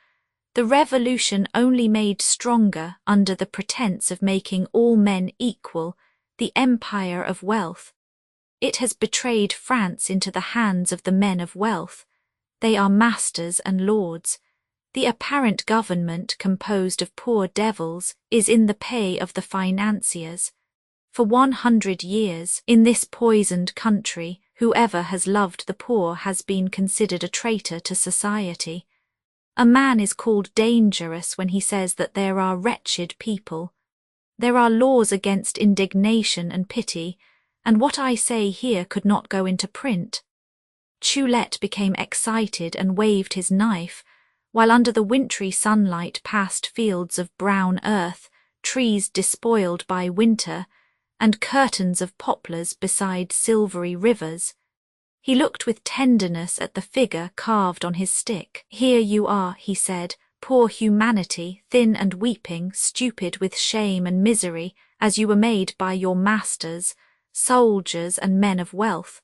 The revolution only made stronger under the pretence of making all men equal, the empire of wealth. It has betrayed France into the hands of the men of wealth. They are masters and lords. The apparent government, composed of poor devils, is in the pay of the financiers. For 100 years, in this poisoned country, whoever has loved the poor has been considered a traitor to society. A man is called dangerous when he says that there are wretched people. There are laws against indignation and pity, and what I say here could not go into print. Choulette became excited and waved his knife, while under the wintry sunlight passed fields of brown earth, trees despoiled by winter, and curtains of poplars beside silvery rivers. He looked with tenderness at the figure carved on his stick. "Here you are," he said, "poor humanity, thin and weeping, stupid with shame and misery, as you were made by your masters, soldiers and men of wealth."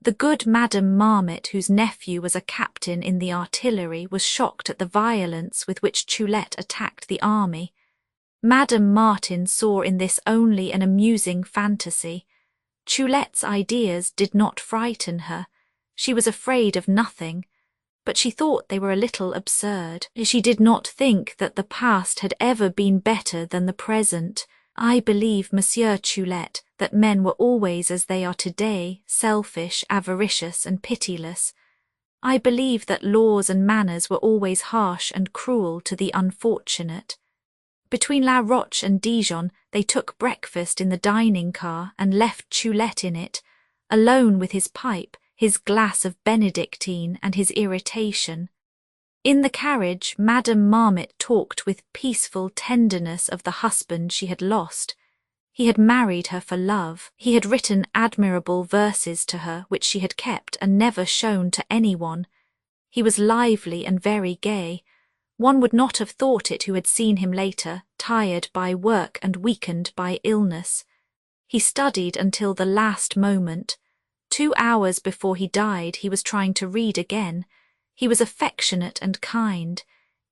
The good Madame Marmot, whose nephew was a captain in the artillery, was shocked at the violence with which Choulette attacked the army. Madame Martin saw in this only an amusing fantasy. Choulette's ideas did not frighten her. She was afraid of nothing, but she thought they were a little absurd. She did not think that the past had ever been better than the present. "I believe, Monsieur Choulette, that men were always as they are today, selfish, avaricious, and pitiless. I believe that laws and manners were always harsh and cruel to the unfortunate." Between La Roche and Dijon, they took breakfast in the dining car and left Choulette in it, alone with his pipe, his glass of Benedictine and his irritation. In the carriage, Madame Marmot talked with peaceful tenderness of the husband she had lost. He had married her for love. He had written admirable verses to her which she had kept and never shown to anyone. He was lively and very gay. One would not have thought it who had seen him later, tired by work and weakened by illness. He studied until the last moment. 2 hours before he died, he was trying to read again. He was affectionate and kind.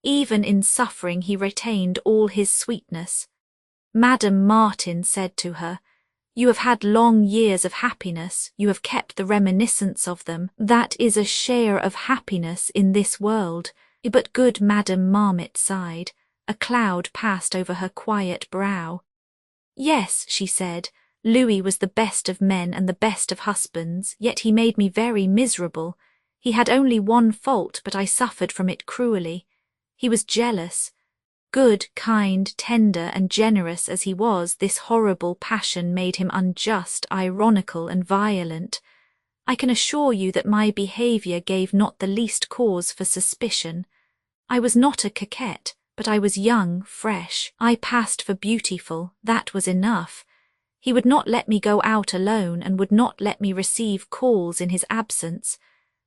Even in suffering he retained all his sweetness. Madame Martin said to her, "You have had long years of happiness, you have kept the reminiscence of them. That is a share of happiness in this world." But good Madame Marmot sighed. A cloud passed over her quiet brow. "Yes," she said, "Louis was the best of men and the best of husbands, yet he made me very miserable. He had only one fault, but I suffered from it cruelly. He was jealous. Good, kind, tender, and generous as he was, this horrible passion made him unjust, ironical, and violent. I can assure you that my behaviour gave not the least cause for suspicion. I was not a coquette, but I was young, fresh. I passed for beautiful, that was enough. He would not let me go out alone and would not let me receive calls in his absence.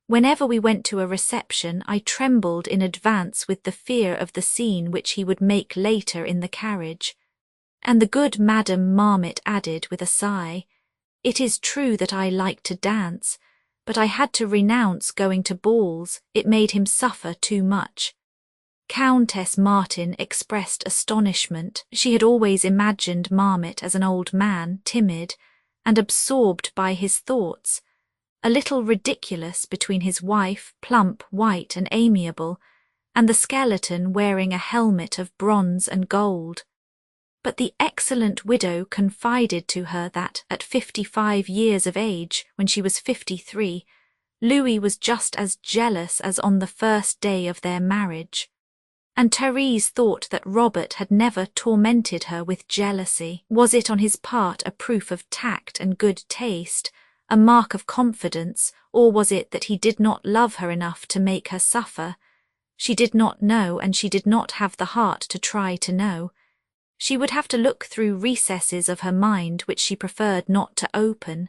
Whenever we went to a reception, I trembled in advance with the fear of the scene which he would make later in the carriage." And the good Madame Marmot added with a sigh, "It is true that I liked to dance, but I had to renounce going to balls. It made him suffer too much." Countess Martin expressed astonishment. She had always imagined Marmot as an old man, timid, and absorbed by his thoughts, a little ridiculous between his wife, plump, white, and amiable, and the skeleton wearing a helmet of bronze and gold. But the excellent widow confided to her that, at 55 years of age, when she was 53, Louis was just as jealous as on the first day of their marriage. And Therese thought that Robert had never tormented her with jealousy. Was it on his part a proof of tact and good taste, a mark of confidence, or was it that he did not love her enough to make her suffer? She did not know, and she did not have the heart to try to know. She would have to look through recesses of her mind which she preferred not to open.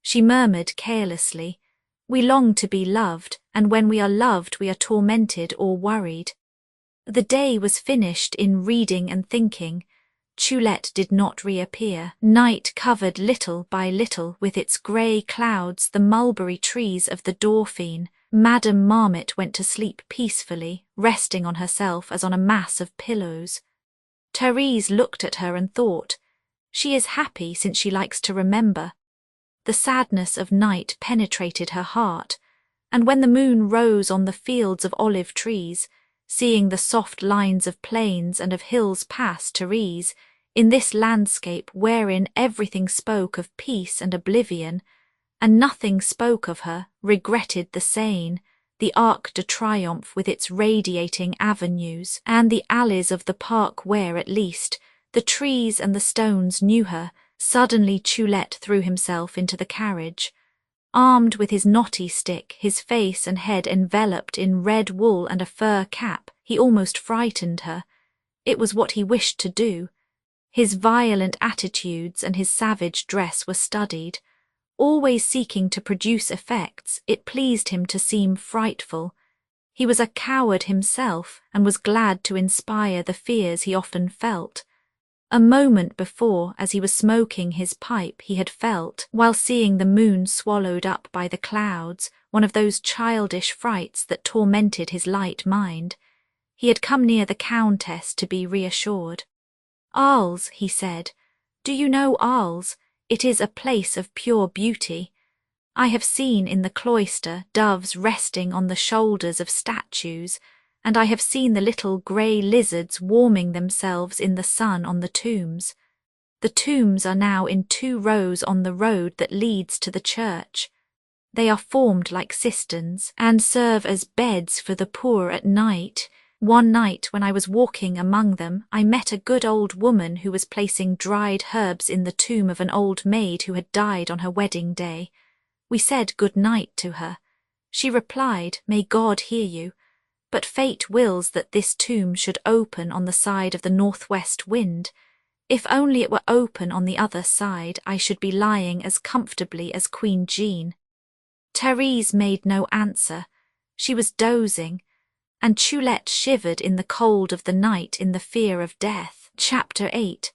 She murmured carelessly, "We long to be loved, and when we are loved we are tormented or worried." The day was finished in reading and thinking. Choulette did not reappear. Night covered little by little with its grey clouds the mulberry trees of the Dauphine. Madame Marmot went to sleep peacefully, resting on herself as on a mass of pillows. Therese looked at her and thought, "She is happy since she likes to remember." The sadness of night penetrated her heart, and when the moon rose on the fields of olive trees, seeing the soft lines of plains and of hills past Therese, in this landscape wherein everything spoke of peace and oblivion, and nothing spoke of her, regretted the Seine, the Arc de Triomphe with its radiating avenues, and the alleys of the park where, at least, the trees and the stones knew her. Suddenly Choulette threw himself into the carriage. Armed with his knotty stick, his face and head enveloped in red wool and a fur cap, he almost frightened her. It was what he wished to do. His violent attitudes and his savage dress were studied. Always seeking to produce effects, it pleased him to seem frightful. He was a coward himself, and was glad to inspire the fears he often felt. A moment before, as he was smoking his pipe, he had felt, while seeing the moon swallowed up by the clouds, one of those childish frights that tormented his light mind. He had come near the Countess to be reassured. "Arles," he said, "do you know Arles? It is a place of pure beauty. I have seen in the cloister doves resting on the shoulders of statues, and I have seen the little grey lizards warming themselves in the sun on the tombs. The tombs are now in 2 rows on the road that leads to the church. They are formed like cisterns, and serve as beds for the poor at night. One night when I was walking among them, I met a good old woman who was placing dried herbs in the tomb of an old maid who had died on her wedding day. We said good night to her. She replied, "May God hear you, but fate wills that this tomb should open on the side of the northwest wind. If only it were open on the other side, I should be lying as comfortably as Queen Jean." Therese made no answer. She was dozing, and Choulette shivered in the cold of the night in the fear of death. Chapter 8.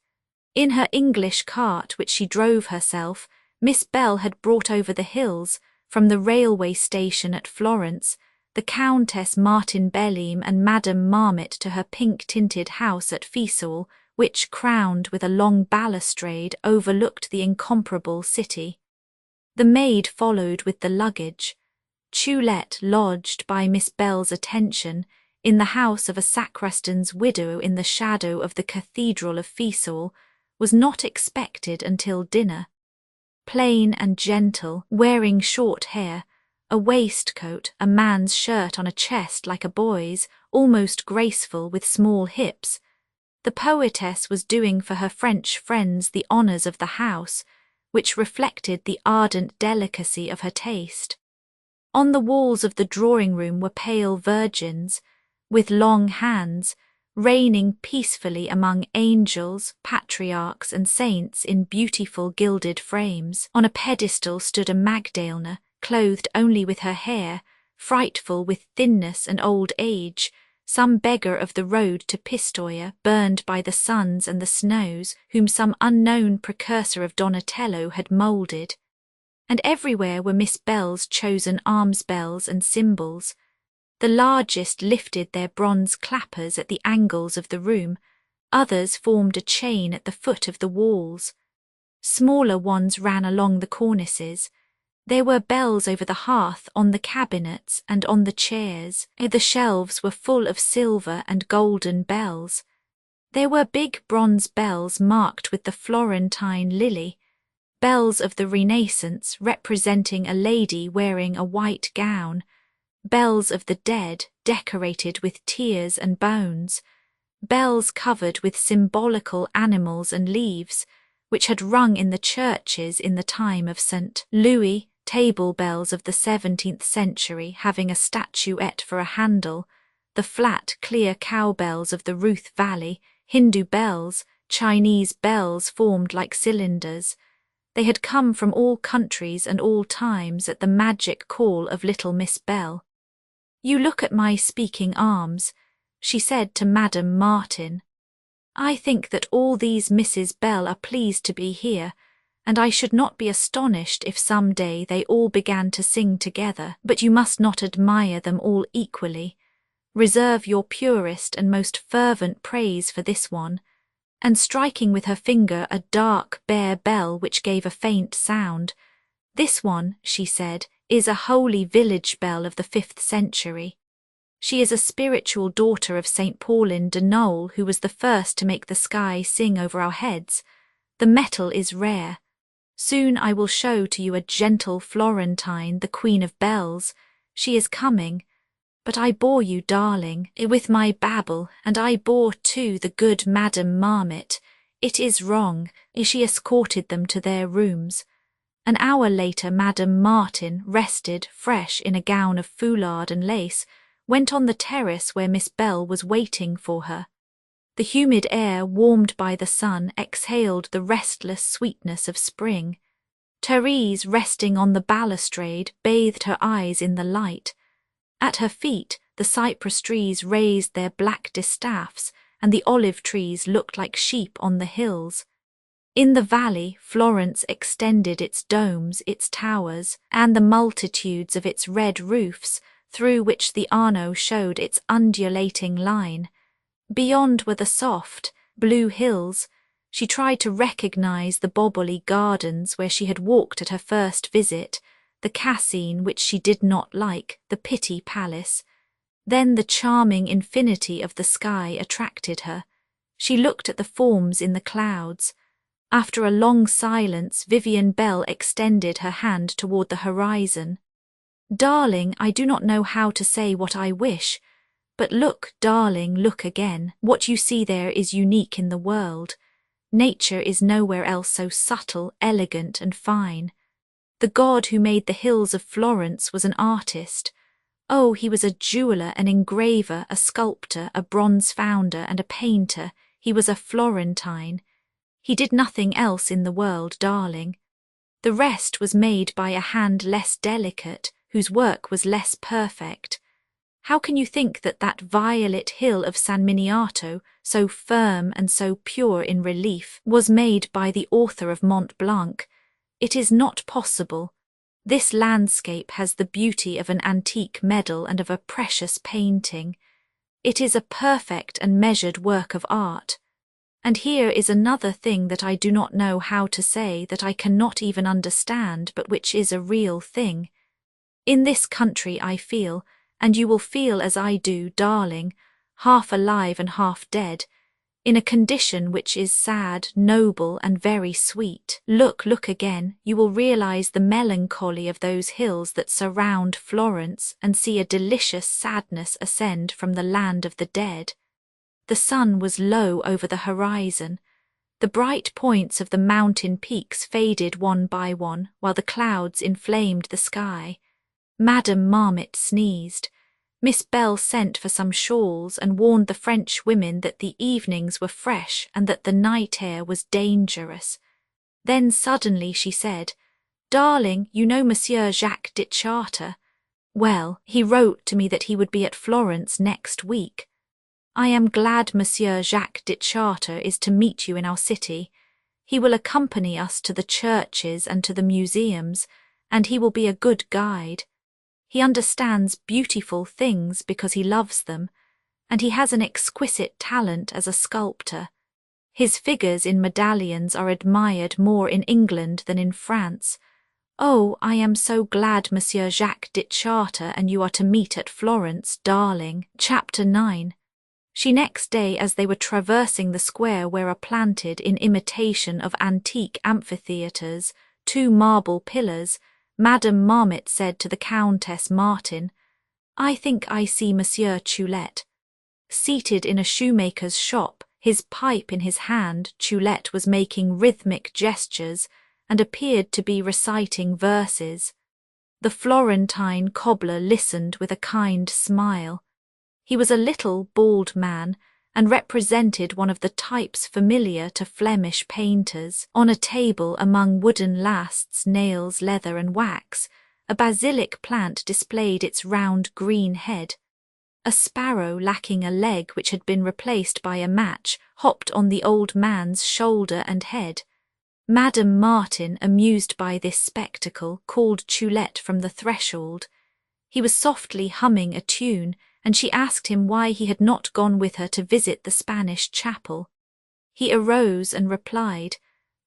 In her English cart, which she drove herself, Miss Bell had brought over the hills, from the railway station at Florence, the Countess Martin Belleam and Madame Marmot to her pink-tinted house at Fiesole, which, crowned with a long balustrade, overlooked the incomparable city. The maid followed with the luggage. Choulette lodged, by Miss Bell's attention, in the house of a sacristan's widow in the shadow of the Cathedral of Fiesole, was not expected until dinner. Plain and gentle, wearing short hair, a waistcoat, a man's shirt on a chest like a boy's, almost graceful with small hips, the poetess was doing for her French friends the honours of the house, which reflected the ardent delicacy of her taste. On the walls of the drawing-room were pale virgins, with long hands, reigning peacefully among angels, patriarchs and saints in beautiful gilded frames. On a pedestal stood a Magdalene, clothed only with her hair, frightful with thinness and old age, some beggar of the road to Pistoia, burned by the suns and the snows, whom some unknown precursor of Donatello had moulded. And everywhere were Miss Bell's chosen alms bells and cymbals. The largest lifted their bronze clappers at the angles of the room, others formed a chain at the foot of the walls. Smaller ones ran along the cornices. There were bells over the hearth, on the cabinets, and on the chairs. The shelves were full of silver and golden bells. There were big bronze bells marked with the Florentine lily, bells of the Renaissance representing a lady wearing a white gown, bells of the dead decorated with tears and bones, bells covered with symbolical animals and leaves, which had rung in the churches in the time of St. Louis, table bells of the 17th century having a statuette for a handle, the flat, clear cowbells of the Ruth Valley, Hindu bells, Chinese bells formed like cylinders. They had come from all countries and all times at the magic call of little Miss Bell. "You look at my speaking arms," she said to Madame Martin. "I think that all these Mrs. Bell are pleased to be here, and I should not be astonished if some day they all began to sing together, but you must not admire them all equally. Reserve your purest and most fervent praise for this one." And striking with her finger a dark, bare bell which gave a faint sound, "This one," she said, "is a holy village bell of the 5th century. She is a spiritual daughter of St. Paulin de Nole, who was the first to make the sky sing over our heads. The metal is rare. Soon I will show to you a gentle Florentine, the Queen of Bells. She is coming. But I bore you, darling, with my babble, and I bore too the good Madame Marmot. It is wrong." She escorted them to their rooms. An hour later Madame Martin, rested, fresh in a gown of foulard and lace, went on the terrace where Miss Bell was waiting for her. The humid air, warmed by the sun, exhaled the restless sweetness of spring. Therese, resting on the balustrade, bathed her eyes in the light. At her feet, the cypress trees raised their black distaffs, and the olive trees looked like sheep on the hills. In the valley, Florence extended its domes, its towers, and the multitudes of its red roofs, through which the Arno showed its undulating line. Beyond were the soft, blue hills. She tried to recognize the Boboli gardens where she had walked at her first visit, the Cassine which she did not like, the Pitti Palace. Then the charming infinity of the sky attracted her. She looked at the forms in the clouds. After a long silence, Vivian Bell extended her hand toward the horizon. "Darling, I do not know how to say what I wish. But look, darling, look again. What you see there is unique in the world. Nature is nowhere else so subtle, elegant and fine. The god who made the hills of Florence was an artist. Oh, he was a jeweller, an engraver, a sculptor, a bronze founder, and a painter. He was a Florentine. He did nothing else in the world, darling. The rest was made by a hand less delicate, whose work was less perfect. How can you think that that violet hill of San Miniato, so firm and so pure in relief, was made by the author of Mont Blanc? It is not possible. This landscape has the beauty of an antique medal and of a precious painting. It is a perfect and measured work of art. And here is another thing that I do not know how to say, that I cannot even understand, but which is a real thing. In this country I feel, and you will feel as I do, darling, half alive and half dead, in a condition which is sad, noble, and very sweet. Look again, you will realize the melancholy of those hills that surround Florence, and see a delicious sadness ascend from the land of the dead. The sun was low over the horizon. The bright points of the mountain peaks faded one by one, while the clouds inflamed the sky. Madame Marmot sneezed. Miss Bell sent for some shawls and warned the French women that the evenings were fresh and that the night air was dangerous. Then suddenly she said, "Darling, you know Monsieur Jacques de Chartres. Well, he wrote to me that he would be at Florence next week. I am glad Monsieur Jacques de Chartres is to meet you in our city. He will accompany us to the churches and to the museums, and he will be a good guide. He understands beautiful things because he loves them, and he has an exquisite talent as a sculptor. His figures in medallions are admired more in England than in France. Oh, I am so glad Monsieur Jacques de Chartres and you are to meet at Florence, darling." Chapter 9. She next day, as they were traversing the square where are planted, in imitation of antique amphitheatres, 2 marble pillars, Madame Marmot said to the Countess Martin, "I think I see Monsieur Choulette." Seated in a shoemaker's shop, his pipe in his hand, Choulette was making rhythmic gestures and appeared to be reciting verses. The Florentine cobbler listened with a kind smile. He was a little, bald man, and represented one of the types familiar to Flemish painters. On a table among wooden lasts, nails, leather, and wax, a basilic plant displayed its round green head. A sparrow lacking a leg, which had been replaced by a match, hopped on the old man's shoulder and head. Madame Martin, amused by this spectacle, called Choulette from the threshold. He was softly humming a tune, and she asked him why he had not gone with her to visit the Spanish chapel. He arose and replied,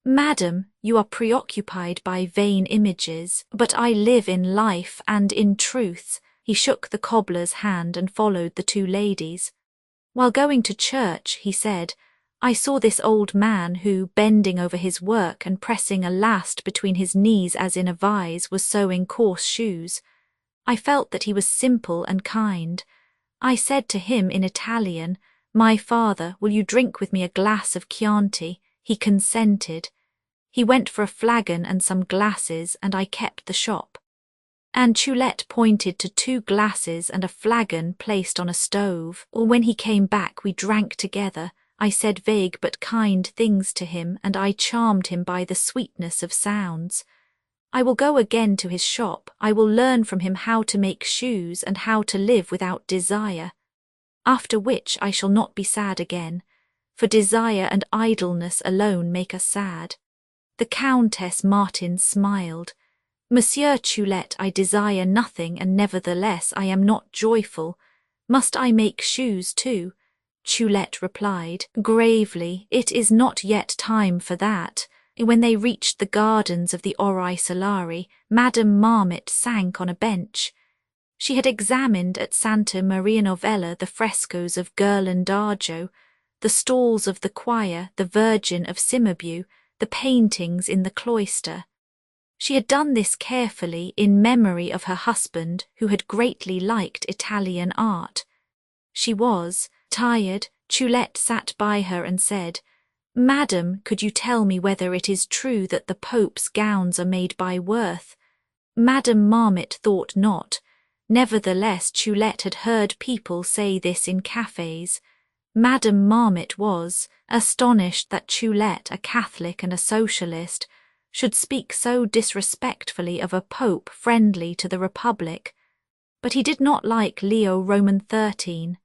"Madam, you are preoccupied by vain images, but I live in life and in truth." He shook the cobbler's hand and followed the 2 ladies. While going to church, he said, "I saw this old man who, bending over his work and pressing a last between his knees as in a vise, was sewing coarse shoes. I felt that he was simple and kind. I said to him in Italian, 'My father, will you drink with me a glass of Chianti?' He consented. He went for a flagon and some glasses, and I kept the shop." And Choulette pointed to 2 glasses and a flagon placed on a stove. When he came back, we drank together. I said vague but kind things to him, and I charmed him by the sweetness of sounds. I will go again to his shop. I will learn from him how to make shoes and how to live without desire. After which I shall not be sad again, for desire and idleness alone make us sad. The Countess Martin smiled. "Monsieur Choulette, I desire nothing, and nevertheless I am not joyful. Must I make shoes too?" Choulette replied, gravely, "It is not yet time for that." When they reached the gardens of the Ori Solari, Madame Marmot sank on a bench. She had examined at Santa Maria Novella the frescoes of Ghirlandajo, the stalls of the choir, the Virgin of Cimabue, the paintings in the cloister. She had done this carefully in memory of her husband, who had greatly liked Italian art. She was tired. Choulette sat by her and said, "Madam, could you tell me whether it is true that the Pope's gowns are made by Worth?" Madame Marmot thought not. Nevertheless, Choulette had heard people say this in cafes. Madame Marmot was astonished that Choulette, a Catholic and a socialist, should speak so disrespectfully of a pope friendly to the Republic. But he did not like Leo Roman XIII.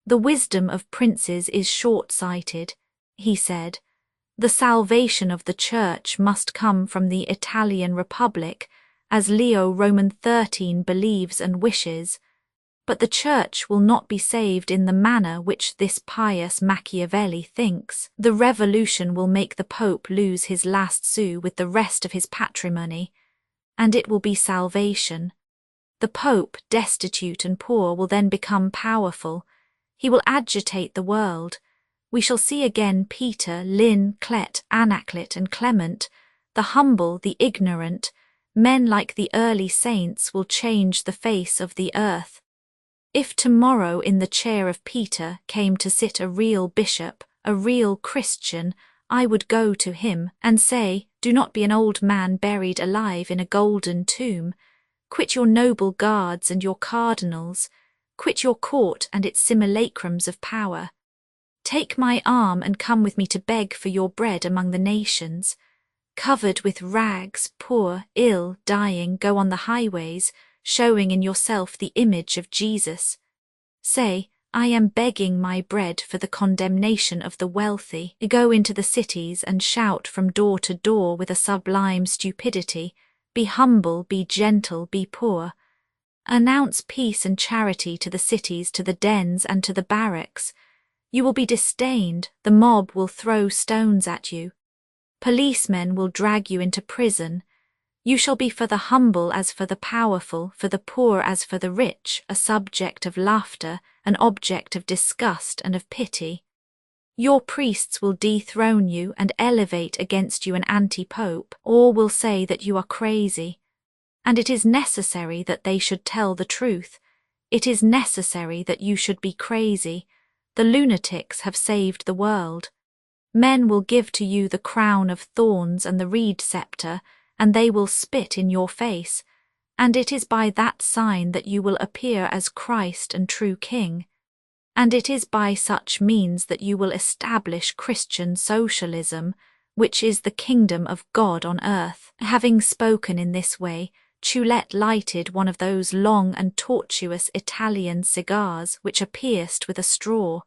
The wisdom of princes is short-sighted, he said. The salvation of the Church must come from the Italian Republic, as Leo Roman XIII believes and wishes, but the Church will not be saved in the manner which this pious Machiavelli thinks. The revolution will make the Pope lose his last sou with the rest of his patrimony, and it will be salvation. The Pope, destitute and poor, will then become powerful. He will agitate the world. We shall see again Peter, Lynn, Clet, Anaclet and Clement, the humble, the ignorant. Men like the early saints will change the face of the earth. If tomorrow in the chair of Peter came to sit a real bishop, a real Christian, I would go to him and say, do not be an old man buried alive in a golden tomb. Quit your noble guards and your cardinals. Quit your court and its simulacrums of power. Take my arm and come with me to beg for your bread among the nations. Covered with rags, poor, ill, dying, go on the highways, showing in yourself the image of Jesus. Say, I am begging my bread for the condemnation of the wealthy. Go into the cities and shout from door to door with a sublime stupidity. Be humble, be gentle, be poor. Announce peace and charity to the cities, to the dens and to the barracks. You will be disdained, the mob will throw stones at you. Policemen will drag you into prison. You shall be for the humble as for the powerful, for the poor as for the rich, a subject of laughter, an object of disgust and of pity. Your priests will dethrone you and elevate against you an anti-pope, or will say that you are crazy. And it is necessary that they should tell the truth. It is necessary that you should be crazy. The lunatics have saved the world. Men will give to you the crown of thorns and the reed scepter, and they will spit in your face, and it is by that sign that you will appear as Christ and true King, and it is by such means that you will establish Christian socialism, which is the kingdom of God on earth. Having spoken in this way, Choulette lighted one of those long and tortuous Italian cigars which are pierced with a straw.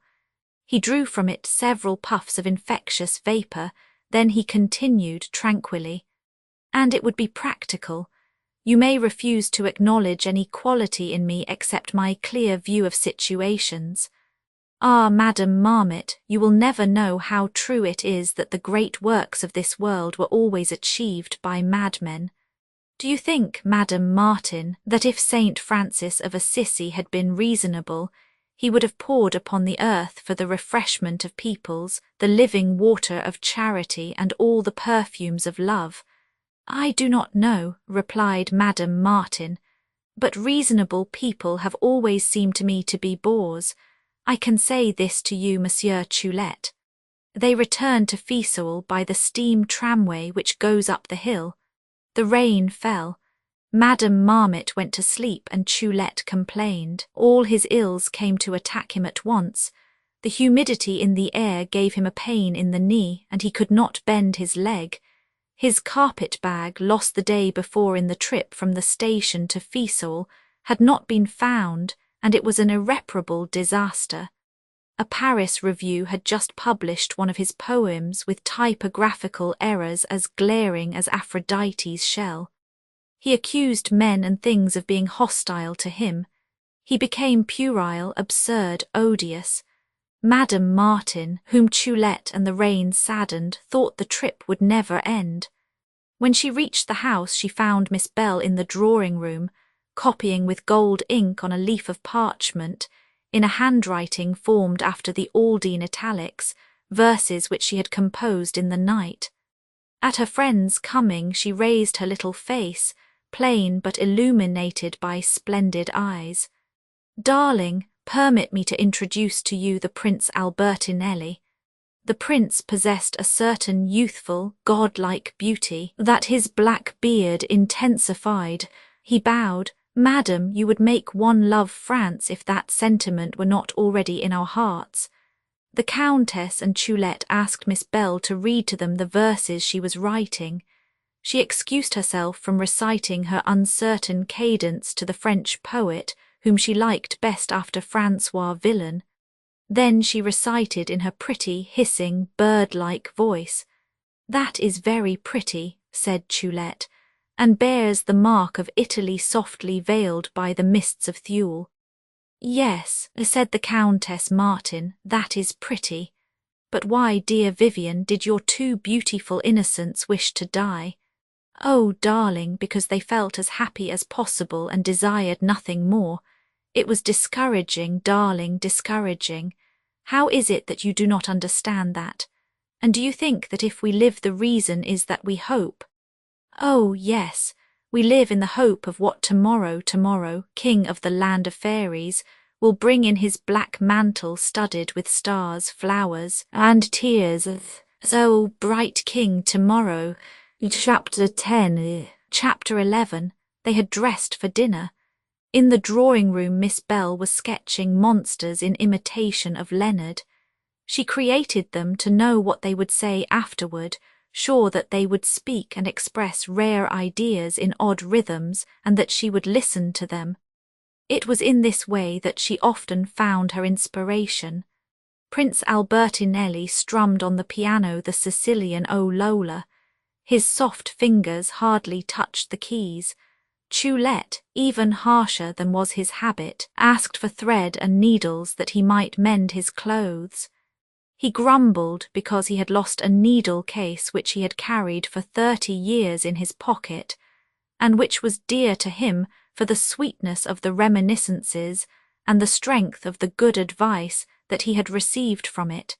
He drew from it several puffs of infectious vapour, then he continued tranquilly, and it would be practical. You may refuse to acknowledge any quality in me except my clear view of situations. Ah, Madame Marmot, you will never know how true it is that the great works of this world were always achieved by madmen. Do you think, Madame Martin, that if Saint Francis of Assisi had been reasonable, he would have poured upon the earth for the refreshment of peoples the living water of charity and all the perfumes of love? I do not know, replied Madame Martin, but reasonable people have always seemed to me to be bores. I can say this to you, Monsieur Choulette. They returned to Fiesole by the steam tramway which goes up the hill. The rain fell. Madame Marmot went to sleep and Choulette complained. All his ills came to attack him at once. The humidity in the air gave him a pain in the knee, and he could not bend his leg. His carpet-bag, lost the day before in the trip from the station to Fiesole, had not been found, and it was an irreparable disaster. A Paris review had just published one of his poems with typographical errors as glaring as Aphrodite's shell. He accused men and things of being hostile to him. He became puerile, absurd, odious. Madame Martin, whom Choulette and the rain saddened, thought the trip would never end. When she reached the house, she found Miss Bell in the drawing-room, copying with gold ink on a leaf of parchment, in a handwriting formed after the Aldine italics, verses which she had composed in the night. At her friend's coming, she raised her little face, plain but illuminated by splendid eyes. "Darling, permit me to introduce to you the Prince Albertinelli." The prince possessed a certain youthful, godlike beauty that his black beard intensified. He bowed. "Madam, you would make one love France if that sentiment were not already in our hearts." The Countess and Choulette asked Miss Bell to read to them the verses she was writing. She excused herself from reciting her uncertain cadence to the French poet, whom she liked best after Francois Villon. Then she recited in her pretty, hissing, bird-like voice. "That is very pretty," said Choulette, "and bears the mark of Italy softly veiled by the mists of Thule." "Yes," said the Countess Martin, "that is pretty. But why, dear Vivian, did your two beautiful innocents wish to die?" "Oh, darling, because they felt as happy as possible and desired nothing more. It was discouraging, darling, discouraging. How is it that you do not understand that? And do you think that if we live the reason is that we hope?" "Oh, yes, we live in the hope of what tomorrow, king of the land of fairies, will bring in his black mantle studded with stars, flowers, and tears. So, bright king, tomorrow." Chapter 10. Chapter 11. They had dressed for dinner. In the drawing-room Miss Bell was sketching monsters in imitation of Leonard. She created them to know what they would say afterward, sure that they would speak and express rare ideas in odd rhythms and that she would listen to them. It was in this way that she often found her inspiration. Prince Albertinelli strummed on the piano the Sicilian O Lola. His soft fingers hardly touched the keys. Choulette, even harsher than was his habit, asked for thread and needles that he might mend his clothes. He grumbled because he had lost a needle case which he had carried for 30 years in his pocket, and which was dear to him for the sweetness of the reminiscences and the strength of the good advice that he had received from it.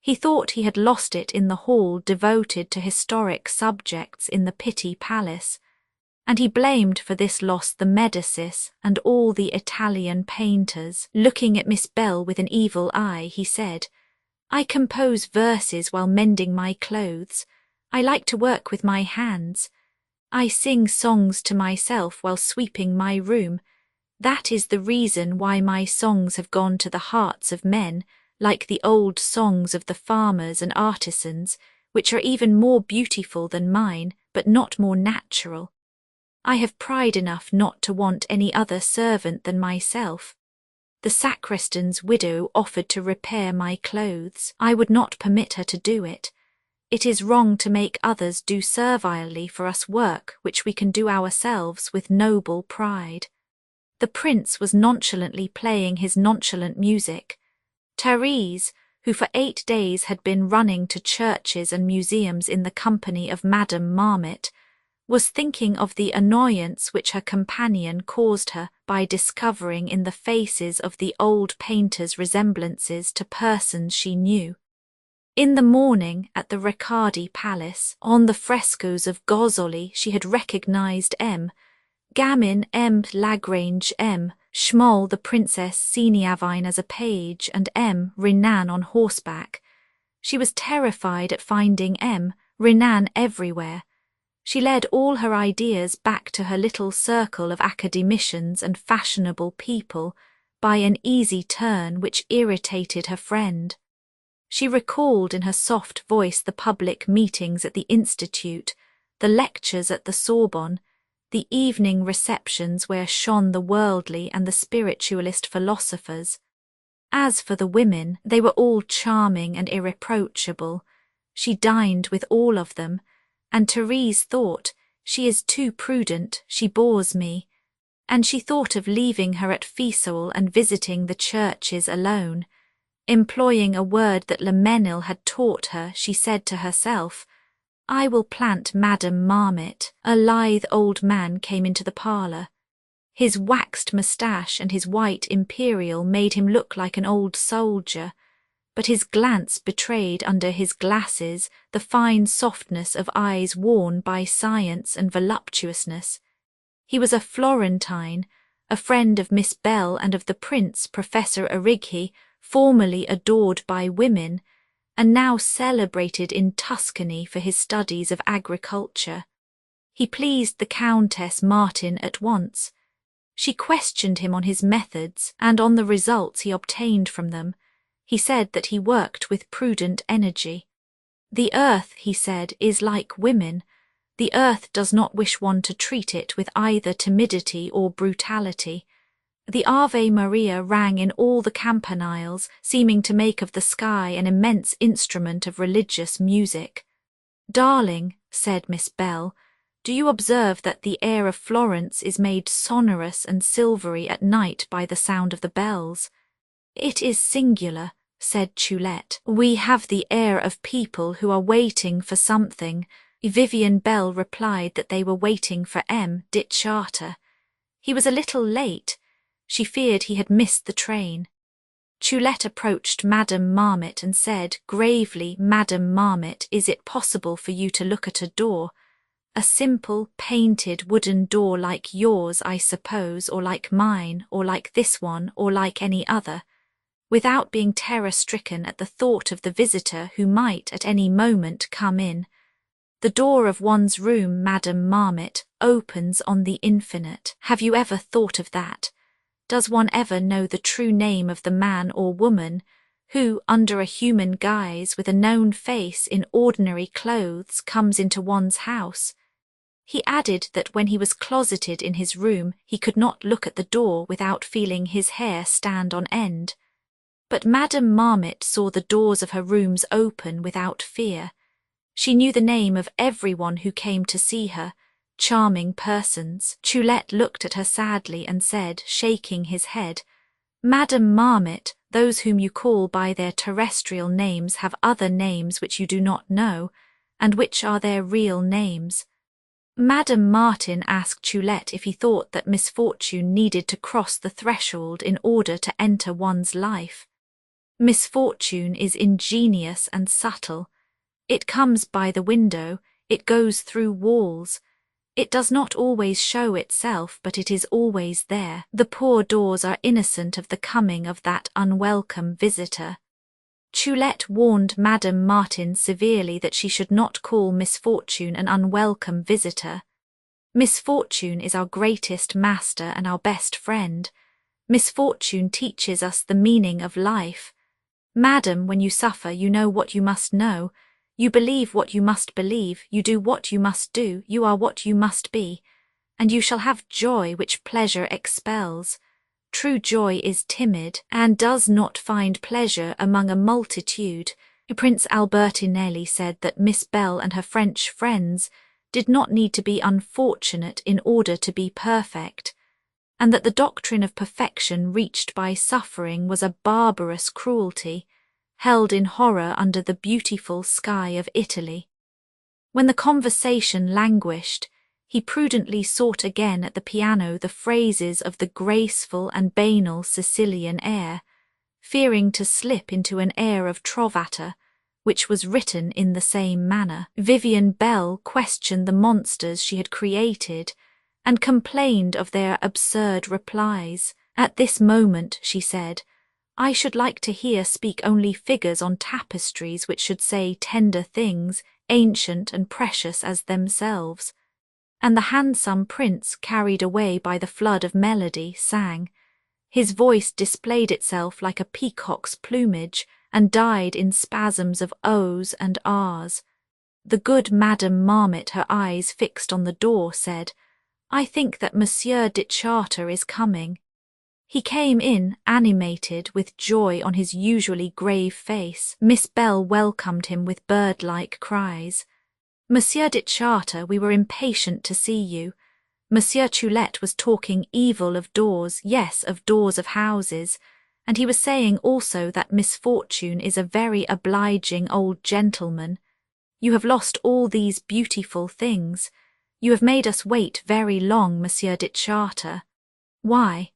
He thought he had lost it in the hall devoted to historic subjects in the Pitti Palace, and he blamed for this loss the Medicis and all the Italian painters. Looking at Miss Bell with an evil eye, he said, "I compose verses while mending my clothes. I like to work with my hands. I sing songs to myself while sweeping my room. That is the reason why my songs have gone to the hearts of men, like the old songs of the farmers and artisans, which are even more beautiful than mine, but not more natural. I have pride enough not to want any other servant than myself. The sacristan's widow offered to repair my clothes. I would not permit her to do it. It is wrong to make others do servilely for us work which we can do ourselves with noble pride." The prince was nonchalantly playing his nonchalant music. Therese, who for 8 days had been running to churches and museums in the company of Madame Marmot, was thinking of the annoyance which her companion caused her by discovering in the faces of the old painters resemblances to persons she knew. In the morning, at the Riccardi Palace, on the frescoes of Gozzoli she had recognized M. Gamin M. Lagrange M. Schmoll the Princess Seniavine as a page, and M. Renan on horseback. She was terrified at finding M. Renan everywhere. She led all her ideas back to her little circle of academicians and fashionable people by an easy turn which irritated her friend. She recalled in her soft voice the public meetings at the Institute, the lectures at the Sorbonne, the evening receptions where shone the worldly and the spiritualist philosophers. As for the women, they were all charming and irreproachable. She dined with all of them, and Therese thought, "She is too prudent, she bores me," and she thought of leaving her at Fiesole and visiting the churches alone. Employing a word that Le Mesnil had taught her, she said to herself, "I will plant Madame Marmot." A lithe old man came into the parlour. His waxed moustache and his white imperial made him look like an old soldier, but his glance betrayed under his glasses the fine softness of eyes worn by science and voluptuousness. He was a Florentine, a friend of Miss Bell and of the Prince, Professor Arrighi, formerly adored by women, and now celebrated in Tuscany for his studies of agriculture. He pleased the Countess Martin at once. She questioned him on his methods and on the results he obtained from them. He said that he worked with prudent energy. The earth, he said, is like women. The earth does not wish one to treat it with either timidity or brutality. The Ave Maria rang in all the campaniles, seeming to make of the sky an immense instrument of religious music. "Darling," said Miss Bell, "do you observe that the air of Florence is made sonorous and silvery at night by the sound of the bells?" "It is singular," said Choulette. "We have the air of people who are waiting for something." Vivian Bell replied that they were waiting for M. dit Charter. He was a little late. She feared he had missed the train. Choulette approached Madame Marmot and said gravely, "Madame Marmot, is it possible for you to look at a door? A simple, painted wooden door like yours, I suppose, or like mine, or like this one, or like any other," without being terror-stricken at the thought of the visitor who might at any moment come in. "The door of one's room, Madame Marmot, opens on the infinite. Have you ever thought of that? Does one ever know the true name of the man or woman who, under a human guise, with a known face in ordinary clothes, comes into one's house?" He added that when he was closeted in his room he could not look at the door without feeling his hair stand on end. But Madame Marmot saw the doors of her rooms open without fear. She knew the name of everyone who came to see her, charming persons. Choulette looked at her sadly and said, shaking his head, "Madame Marmot, those whom you call by their terrestrial names have other names which you do not know, and which are their real names." Madame Martin asked Choulette if he thought that misfortune needed to cross the threshold in order to enter one's life. "Misfortune is ingenious and subtle. It comes by the window, it goes through walls. It does not always show itself, but it is always there. The poor doors are innocent of the coming of that unwelcome visitor." Choulette warned Madame Martin severely that she should not call misfortune an unwelcome visitor. "Misfortune is our greatest master and our best friend. Misfortune teaches us the meaning of life. Madam, when you suffer, you know what you must know. You believe what you must believe, you do what you must do, you are what you must be, and you shall have joy which pleasure expels. True joy is timid, and does not find pleasure among a multitude." Prince Albertinelli said that Miss Bell and her French friends did not need to be unfortunate in order to be perfect, and that the doctrine of perfection reached by suffering was a barbarous cruelty, held in horror under the beautiful sky of Italy. When the conversation languished, he prudently sought again at the piano the phrases of the graceful and banal Sicilian air, fearing to slip into an air of Trovator, which was written in the same manner. Vivian Bell questioned the monsters she had created, and complained of their absurd replies. "At this moment," she said, "I should like to hear speak only figures on tapestries which should say tender things, ancient and precious as themselves." And the handsome prince, carried away by the flood of melody, sang. His voice displayed itself like a peacock's plumage, and died in spasms of O's and R's. The good Madame Marmot, her eyes fixed on the door, said, "I think that Monsieur dit Charter is coming." He came in, animated, with joy on his usually grave face. Miss Bell welcomed him with bird-like cries. "Monsieur dit Charter, we were impatient to see you. Monsieur Choulette was talking evil of doors, yes, of doors of houses, and he was saying also that misfortune is a very obliging old gentleman. You have lost all these beautiful things. You have made us wait very long, Monsieur dit Charter." "Why?"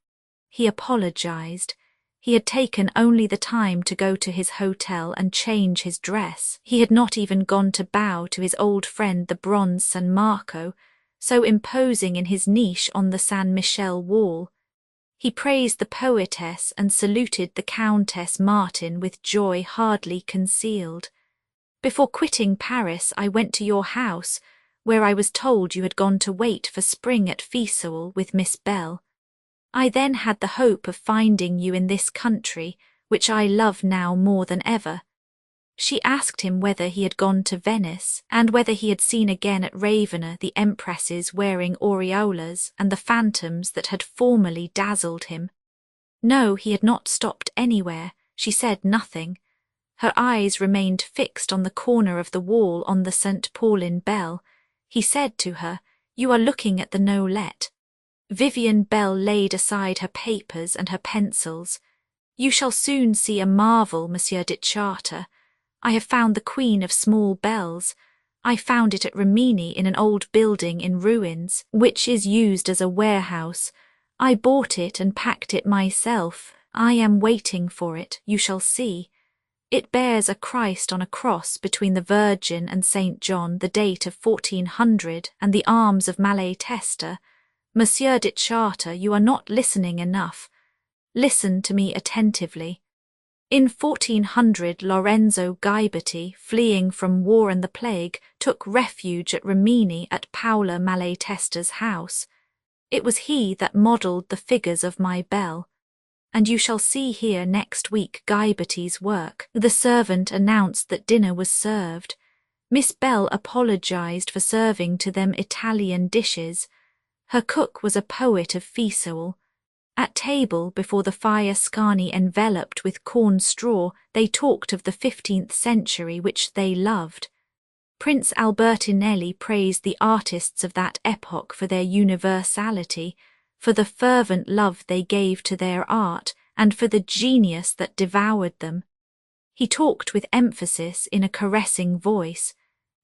He apologized. He had taken only the time to go to his hotel and change his dress. He had not even gone to bow to his old friend the bronze San Marco, so imposing in his niche on the San Michel wall. He praised the poetess and saluted the Countess Martin with joy hardly concealed. Before quitting Paris, I went to your house, where I was told you had gone to wait for spring at Fiesole with Miss Bell. I then had the hope of finding you in this country, which I love now more than ever. She asked him whether he had gone to Venice, and whether he had seen again at Ravenna the empresses wearing aureolas and the phantoms that had formerly dazzled him. No, he had not stopped anywhere. She said nothing. Her eyes remained fixed on the corner of the wall on the St. Pauline bell. He said to her, "You are looking at the Nolette." Vivian Bell laid aside her papers and her pencils. "You shall soon see a marvel, Monsieur de Chartres. I have found the Queen of Small Bells. I found it at Rimini in an old building in ruins, which is used as a warehouse. I bought it and packed it myself. I am waiting for it, you shall see. It bears a Christ on a cross between the Virgin and St. John, the date of 1400, and the arms of Malatesta. Monsieur de Chartres, you are not listening enough. Listen to me attentively. In 1400, Lorenzo Ghiberti, fleeing from war and the plague, took refuge at Rimini at Paola Malatesta's house. It was he that modelled the figures of my bell. And you shall see here next week Ghiberti's work." The servant announced that dinner was served. Miss Bell apologised for serving to them Italian dishes. Her cook was a poet of Fiesole. At table, before the fire scarny enveloped with corn straw, they talked of the 15th century which they loved. Prince Albertinelli praised the artists of that epoch for their universality, for the fervent love they gave to their art, and for the genius that devoured them. He talked with emphasis in a caressing voice.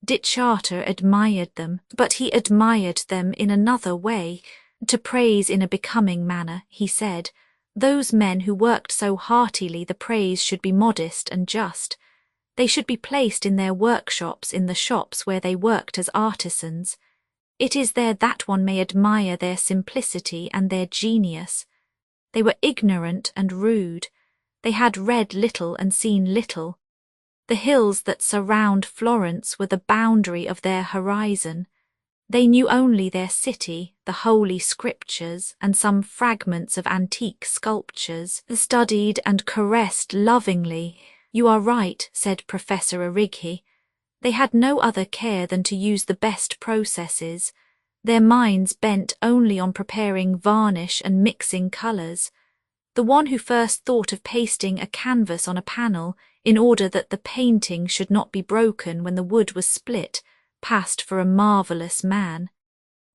De Chartres admired them, but he admired them in another way. To praise in a becoming manner, he said, those men who worked so heartily, the praise should be modest and just. They should be placed in their workshops, in the shops where they worked as artisans. It is there that one may admire their simplicity and their genius. They were ignorant and rude. They had read little and seen little. The hills that surround Florence were the boundary of their horizon. They knew only their city, the Holy Scriptures, and some fragments of antique sculptures, studied and caressed lovingly. "You are right," said Professor Arrighi. They had no other care than to use the best processes, their minds bent only on preparing varnish and mixing colours. The one who first thought of pasting a canvas on a panel in order that the painting should not be broken when the wood was split passed for a marvellous man.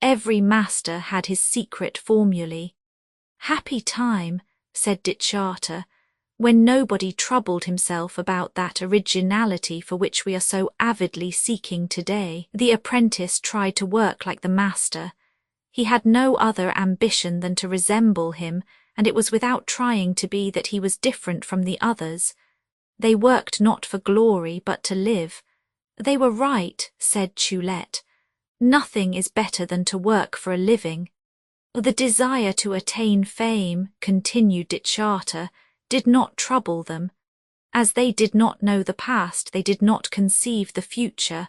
Every master had his secret formulae. "Happy time," said de Chartres, "when nobody troubled himself about that originality for which we are so avidly seeking today. The apprentice tried to work like the master. He had no other ambition than to resemble him, and it was without trying to be that he was different from the others. They worked not for glory, but to live. They were right," said Choulette. "Nothing is better than to work for a living." The desire to attain fame, continued de Chartres, did not trouble them. As they did not know the past, they did not conceive the future,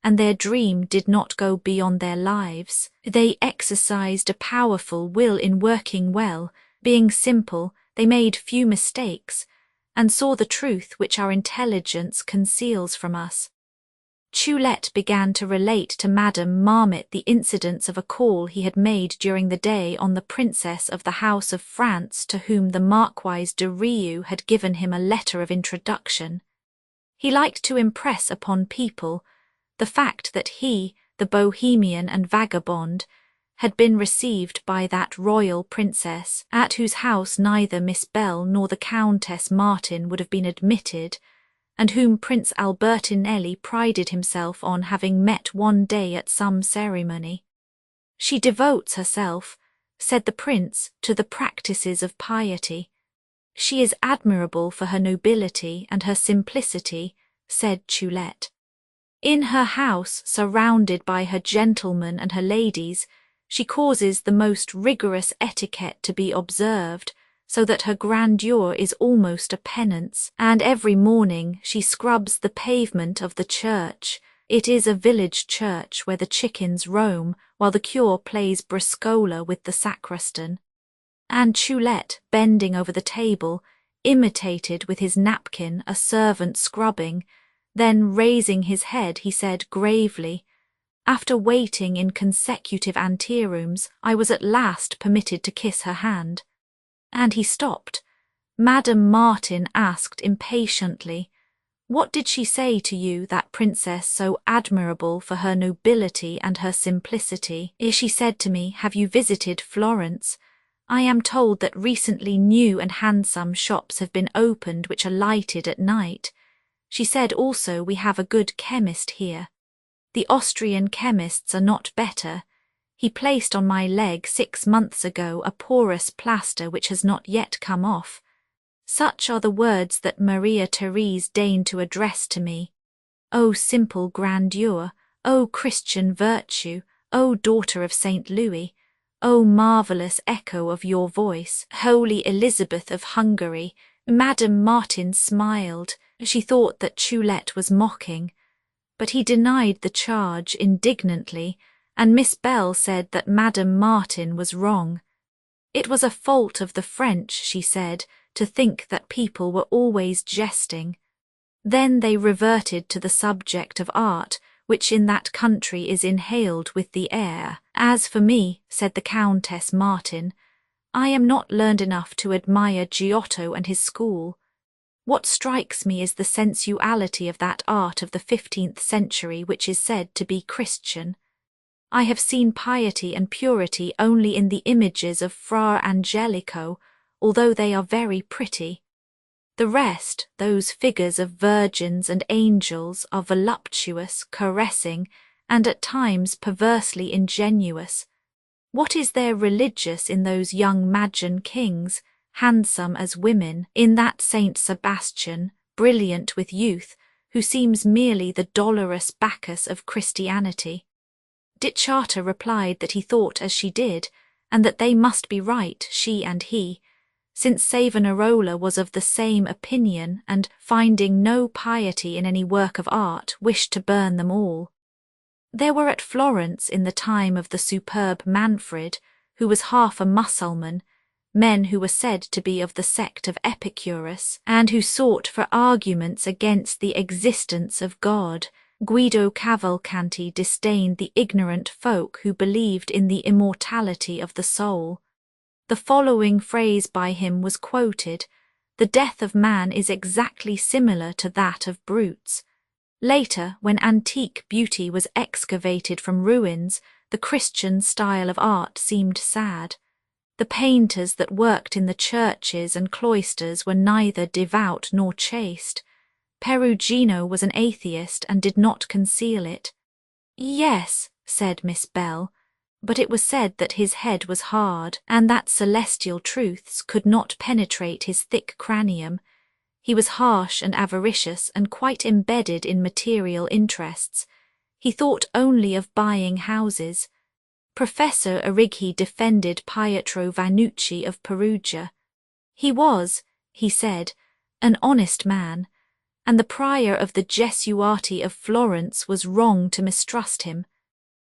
and their dream did not go beyond their lives. They exercised a powerful will in working well. Being simple, they made few mistakes, and saw the truth which our intelligence conceals from us. Choulette began to relate to Madame Marmot the incidents of a call he had made during the day on the Princess of the House of France, to whom the Marquise de Rieux had given him a letter of introduction. He liked to impress upon people the fact that he, the bohemian and vagabond, had been received by that royal princess, at whose house neither Miss Bell nor the Countess Martin would have been admitted, and whom Prince Albertinelli prided himself on having met one day at some ceremony. "She devotes herself," said the prince, "to the practices of piety." "She is admirable for her nobility and her simplicity," said Choulette. "In her house, surrounded by her gentlemen and her ladies, she causes the most rigorous etiquette to be observed, so that her grandeur is almost a penance, and every morning she scrubs the pavement of the church. It is a village church where the chickens roam while the cure plays briscola with the sacristan. And Choulette, bending over the table, imitated with his napkin a servant scrubbing. Then, raising his head, he said gravely, "After waiting in consecutive anterooms, I was at last permitted to kiss her hand." And he stopped. Madame Martin asked impatiently, "What did she say to you, that princess so admirable for her nobility and her simplicity?" She said to me, "Have you visited Florence? I am told that recently new and handsome shops have been opened which are lighted at night. She said also we have a good chemist here. The Austrian chemists are not better. He placed on my leg 6 months ago a porous plaster which has not yet come off." Such are the words that Maria Therese deigned to address to me. O simple grandeur, O Christian virtue, O daughter of St. Louis, O marvellous echo of your voice, holy Elizabeth of Hungary. Madame Martin smiled. She thought that Choulette was mocking, but he denied the charge indignantly, and Miss Bell said that Madame Martin was wrong. It was a fault of the French, she said, to think that people were always jesting. Then they reverted to the subject of art, which in that country is inhaled with the air. "As for me," said the Countess Martin, "I am not learned enough to admire Giotto and his school. What strikes me is the sensuality of that art of the 15th century which is said to be Christian. I have seen piety and purity only in the images of Fra Angelico, although they are very pretty. The rest, those figures of virgins and angels, are voluptuous, caressing, and at times perversely ingenuous. What is there religious in those young Magian kings, handsome as women, in that Saint Sebastian, brilliant with youth, who seems merely the dolorous Bacchus of Christianity?" Dittscharter replied that he thought as she did, and that they must be right, she and he, since Savonarola was of the same opinion and, finding no piety in any work of art, wished to burn them all. There were at Florence in the time of the superb Manfred, who was half a Mussulman, men who were said to be of the sect of Epicurus, and who sought for arguments against the existence of God. Guido Cavalcanti disdained the ignorant folk who believed in the immortality of the soul. The following phrase by him was quoted: "The death of man is exactly similar to that of brutes." Later, when antique beauty was excavated from ruins, the Christian style of art seemed sad. The painters that worked in the churches and cloisters were neither devout nor chaste. Perugino was an atheist and did not conceal it. "Yes," said Miss Bell, "but it was said that his head was hard, and that celestial truths could not penetrate his thick cranium. He was harsh and avaricious and quite embedded in material interests. He thought only of buying houses." Professor Arrighi defended Pietro Vannucci of Perugia. "He was," he said, "an honest man, and the prior of the Gesuati of Florence was wrong to mistrust him.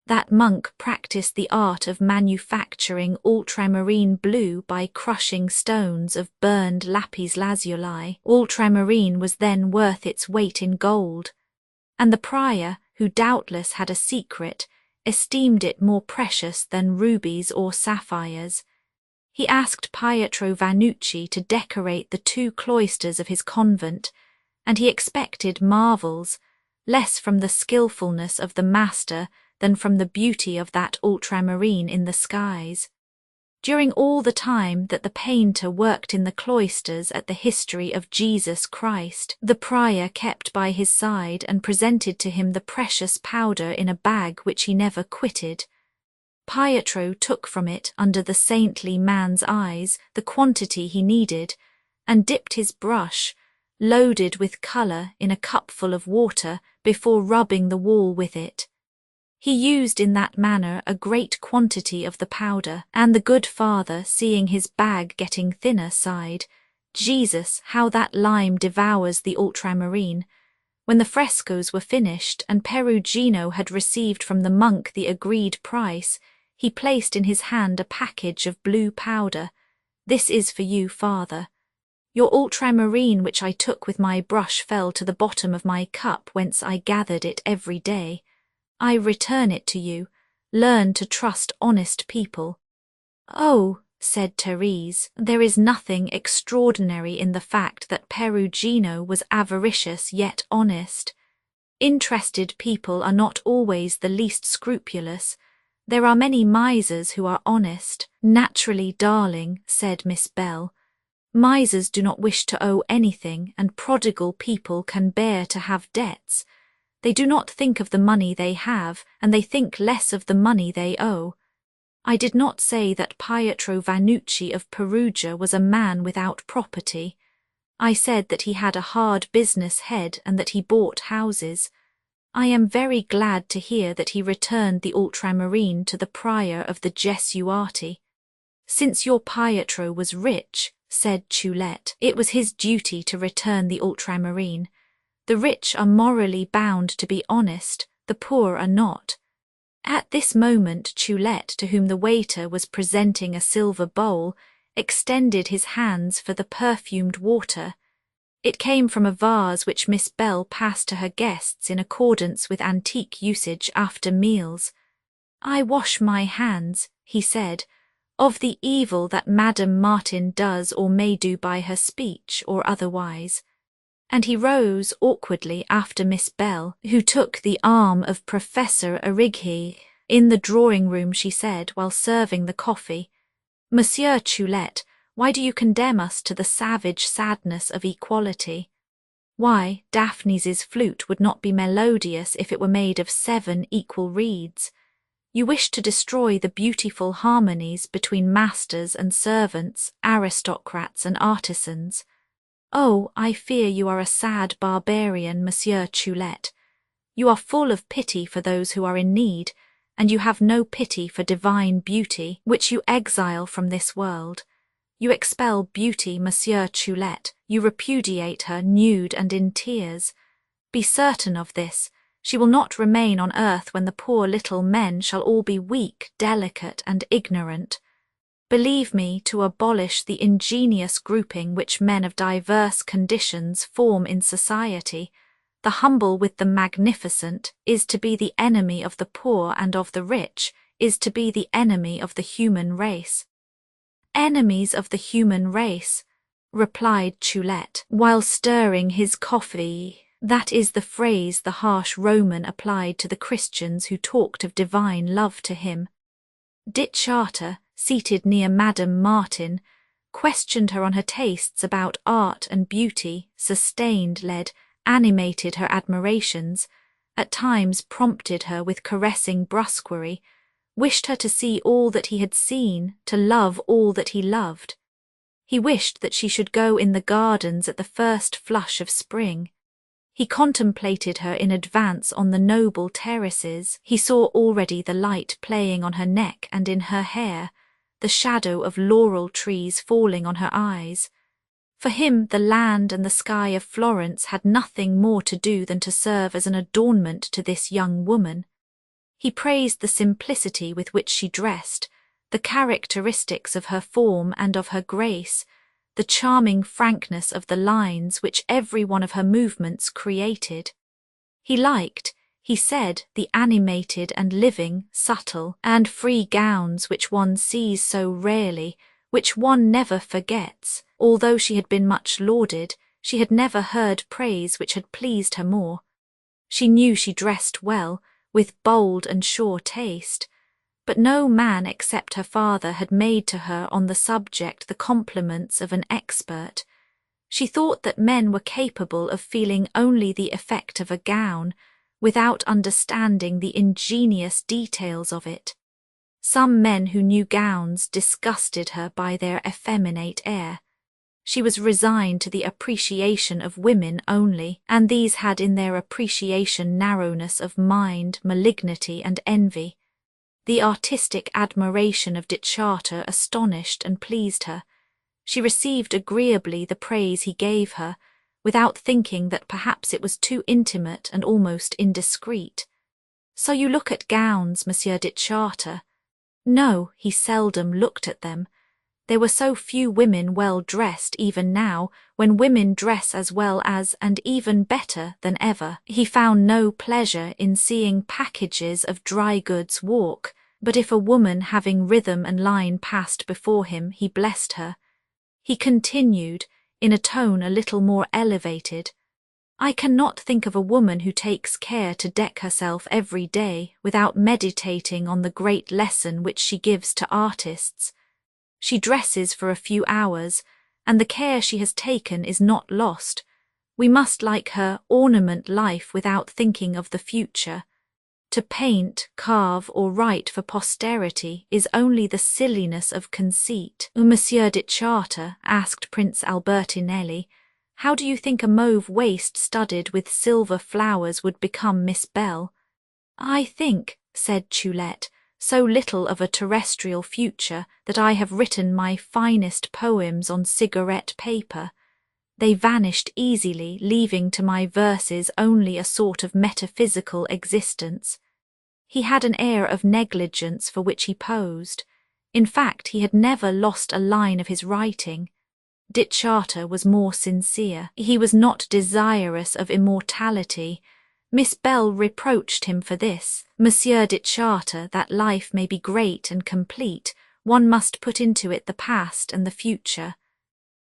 That monk practiced the art of manufacturing ultramarine blue by crushing stones of burned lapis lazuli. Ultramarine was then worth its weight in gold, and the prior, who doubtless had a secret, esteemed it more precious than rubies or sapphires. He asked Pietro Vannucci to decorate the 2 cloisters of his convent, and he expected marvels, less from the skillfulness of the master than from the beauty of that ultramarine in the skies. During all the time that the painter worked in the cloisters at the history of Jesus Christ, the prior kept by his side and presented to him the precious powder in a bag which he never quitted. Pietro took from it, under the saintly man's eyes, the quantity he needed, and dipped his brush, loaded with colour, in a cupful of water before rubbing the wall with it. He used in that manner a great quantity of the powder, and the good father, seeing his bag getting thinner, sighed, Jesus, how that lime devours the ultramarine. When the frescoes were finished, and Perugino had received from the monk the agreed price, he placed in his hand a package of blue powder. This is for you, father. Your ultramarine which I took with my brush fell to the bottom of my cup whence I gathered it every day. I return it to you. Learn to trust honest people. Oh, said Therese, there is nothing extraordinary in the fact that Perugino was avaricious yet honest. Interested people are not always the least scrupulous. There are many misers who are honest. Naturally, darling, said Miss Bell. Misers do not wish to owe anything, and prodigal people can bear to have debts. They do not think of the money they have, and they think less of the money they owe. I did not say that Pietro Vannucci of Perugia was a man without property. I said that he had a hard business head and that he bought houses. I am very glad to hear that he returned the ultramarine to the prior of the Gesuati. Since your Pietro was rich, said Choulette, it was his duty to return the ultramarine. The rich are morally bound to be honest, the poor are not. At this moment Choulette, to whom the waiter was presenting a silver bowl, extended his hands for the perfumed water. It came from a vase which Miss Bell passed to her guests in accordance with antique usage after meals. I wash my hands, he said, of the evil that Madame Martin does or may do by her speech or otherwise. And he rose awkwardly after Miss Bell, who took the arm of Professor Arighi. In the drawing-room, she said, while serving the coffee, Monsieur Choulette, why do you condemn us to the savage sadness of equality? Why, Daphne's flute would not be melodious if it were made of 7 equal reeds. You wish to destroy the beautiful harmonies between masters and servants, aristocrats and artisans. Oh, I fear you are a sad barbarian, Monsieur Choulette. You are full of pity for those who are in need, and you have no pity for divine beauty, which you exile from this world. You expel beauty, Monsieur Choulette. You repudiate her nude and in tears. Be certain of this. She will not remain on earth when the poor little men shall all be weak, delicate, and ignorant. Believe me, to abolish the ingenious grouping which men of diverse conditions form in society, the humble with the magnificent, is to be the enemy of the poor and of the rich, is to be the enemy of the human race. Enemies of the human race, replied Choulette, while stirring his coffee. That is the phrase the harsh Roman applied to the Christians who talked of divine love to him. Dit Charter, seated near Madame Martin, questioned her on her tastes about art and beauty, sustained, led, animated her admirations, at times prompted her with caressing brusquerie, wished her to see all that he had seen, to love all that he loved. He wished that she should go in the gardens at the first flush of spring. He contemplated her in advance on the noble terraces. He saw already the light playing on her neck and in her hair, the shadow of laurel trees falling on her eyes. For him the land and the sky of Florence had nothing more to do than to serve as an adornment to this young woman. He praised the simplicity with which she dressed, the characteristics of her form and of her grace, the charming frankness of the lines which every one of her movements created. He liked, he said, the animated and living, subtle, and free gowns which one sees so rarely, which one never forgets. Although she had been much lauded, she had never heard praise which had pleased her more. She knew she dressed well, with bold and sure taste, but no man except her father had made to her on the subject the compliments of an expert. She thought that men were capable of feeling only the effect of a gown, without understanding the ingenious details of it. Some men who knew gowns disgusted her by their effeminate air. She was resigned to the appreciation of women only, and these had in their appreciation narrowness of mind, malignity, and envy. The artistic admiration of Charter astonished and pleased her. She received agreeably the praise he gave her, without thinking that perhaps it was too intimate and almost indiscreet. "So you look at gowns, Monsieur Charter?" No, he seldom looked at them. There were so few women well dressed even now, when women dress as well as, and even better than ever. He found no pleasure in seeing packages of dry goods walk, but if a woman having rhythm and line passed before him, he blessed her. He continued, in a tone a little more elevated, "I cannot think of a woman who takes care to deck herself every day without meditating on the great lesson which she gives to artists. She dresses for a few hours, and the care she has taken is not lost. We must, like her, ornament life without thinking of the future. To paint, carve, or write for posterity is only the silliness of conceit." "Monsieur Charter," asked Prince Albertinelli, "how do you think a mauve waist studded with silver flowers would become Miss Bell?" "I think," said Choulette, "so little of a terrestrial future that I have written my finest poems on cigarette paper. They vanished easily, leaving to my verses only a sort of metaphysical existence." He had an air of negligence for which he posed. In fact, he had never lost a line of his writing. Charter was more sincere. He was not desirous of immortality. Miss Bell reproached him for this. "Monsieur Charter, that life may be great and complete, one must put into it the past and the future.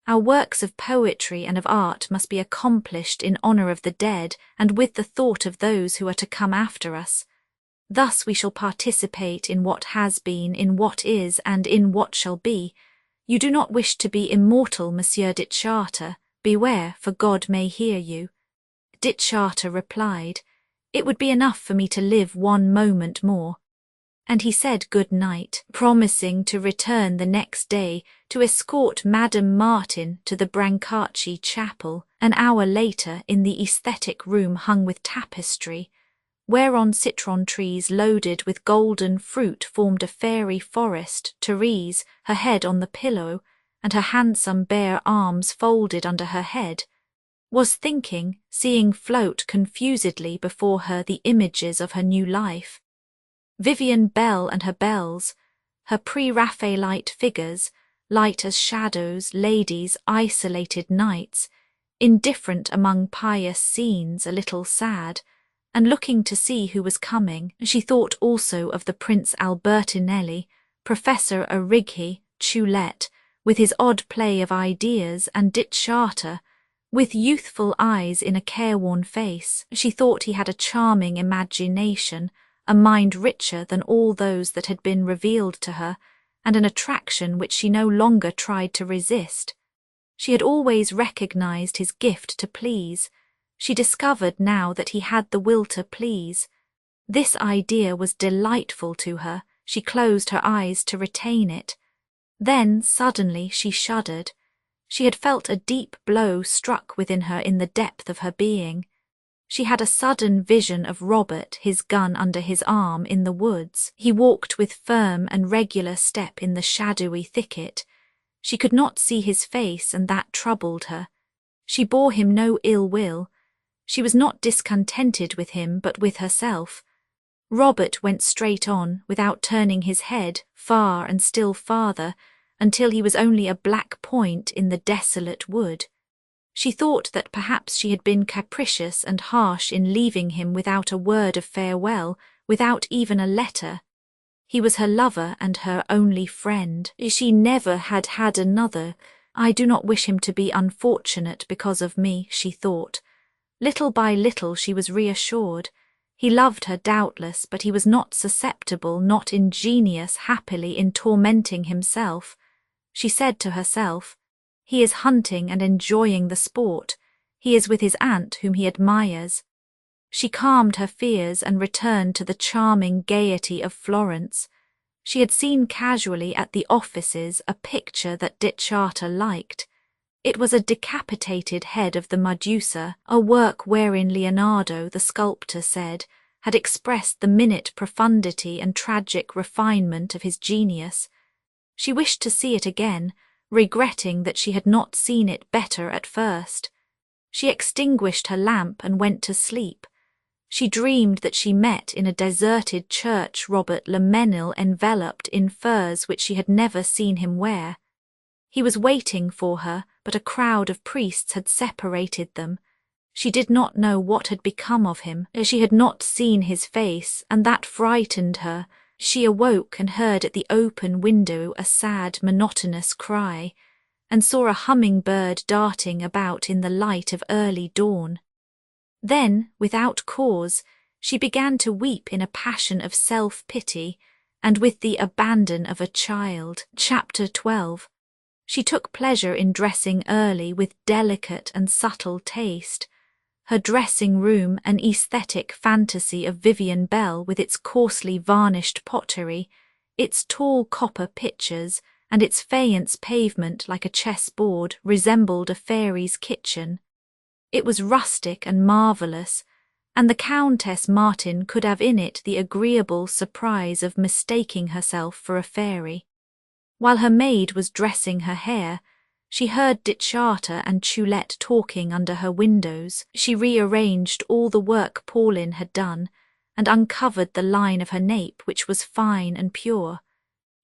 Our works of poetry and of art must be accomplished in honour of the dead and with the thought of those who are to come after us. Thus we shall participate in what has been, in what is, and in what shall be. You do not wish to be immortal, Monsieur Charter. Beware, for God may hear you." Charter replied, "It would be enough for me to live one moment more." And he said good night, promising to return the next day to escort Madame Martin to the Brancacci chapel. An hour later, in the aesthetic room hung with tapestry, whereon citron trees loaded with golden fruit formed a fairy forest, Therese, her head on the pillow, and her handsome bare arms folded under her head, was thinking, seeing float confusedly before her the images of her new life. Vivian Bell and her bells, her pre-Raphaelite figures, light as shadows, ladies, isolated knights, indifferent among pious scenes, a little sad, and looking to see who was coming. She thought also of the Prince Albertinelli, Professor Arrighi, Choulette, with his odd play of ideas, and Charter, with youthful eyes in a careworn face. She thought he had a charming imagination, a mind richer than all those that had been revealed to her, and an attraction which she no longer tried to resist. She had always recognized his gift to please. She discovered now that he had the will to please. This idea was delightful to her. She closed her eyes to retain it. Then, suddenly, she shuddered. She had felt a deep blow struck within her in the depth of her being. She had a sudden vision of Robert, his gun under his arm, in the woods. He walked with firm and regular step in the shadowy thicket. She could not see his face, and that troubled her. She bore him no ill will. She was not discontented with him, but with herself. Robert went straight on, without turning his head, far and still farther, until he was only a black point in the desolate wood. She thought that perhaps she had been capricious and harsh in leaving him without a word of farewell, without even a letter. He was her lover and her only friend. She never had had another. "I do not wish him to be unfortunate because of me," she thought. Little by little she was reassured. He loved her doubtless, but he was not susceptible, not ingenious happily in tormenting himself. She said to herself, "He is hunting and enjoying the sport. He is with his aunt whom he admires." She calmed her fears and returned to the charming gaiety of Florence. She had seen casually at the offices a picture that Charter liked. It was a decapitated head of the Medusa, a work wherein Leonardo, the sculptor, said, had expressed the minute profundity and tragic refinement of his genius. She wished to see it again, regretting that she had not seen it better at first. She extinguished her lamp and went to sleep. She dreamed that she met in a deserted church Robert Le Mesnil enveloped in furs which she had never seen him wear. He was waiting for her, but a crowd of priests had separated them. She did not know what had become of him. She had not seen his face, and that frightened her. She awoke and heard at the open window a sad, monotonous cry, and saw a hummingbird darting about in the light of early dawn. Then, without cause, she began to weep in a passion of self-pity, and with the abandon of a child. Chapter 12. She took pleasure in dressing early with delicate and subtle taste. Her dressing-room, an aesthetic fantasy of Vivian Bell with its coarsely varnished pottery, its tall copper pictures, and its faience pavement like a chessboard, resembled a fairy's kitchen. It was rustic and marvellous, and the Countess Martin could have in it the agreeable surprise of mistaking herself for a fairy. While her maid was dressing her hair, she heard Dichata and Chulette talking under her windows. She rearranged all the work Pauline had done, and uncovered the line of her nape, which was fine and pure.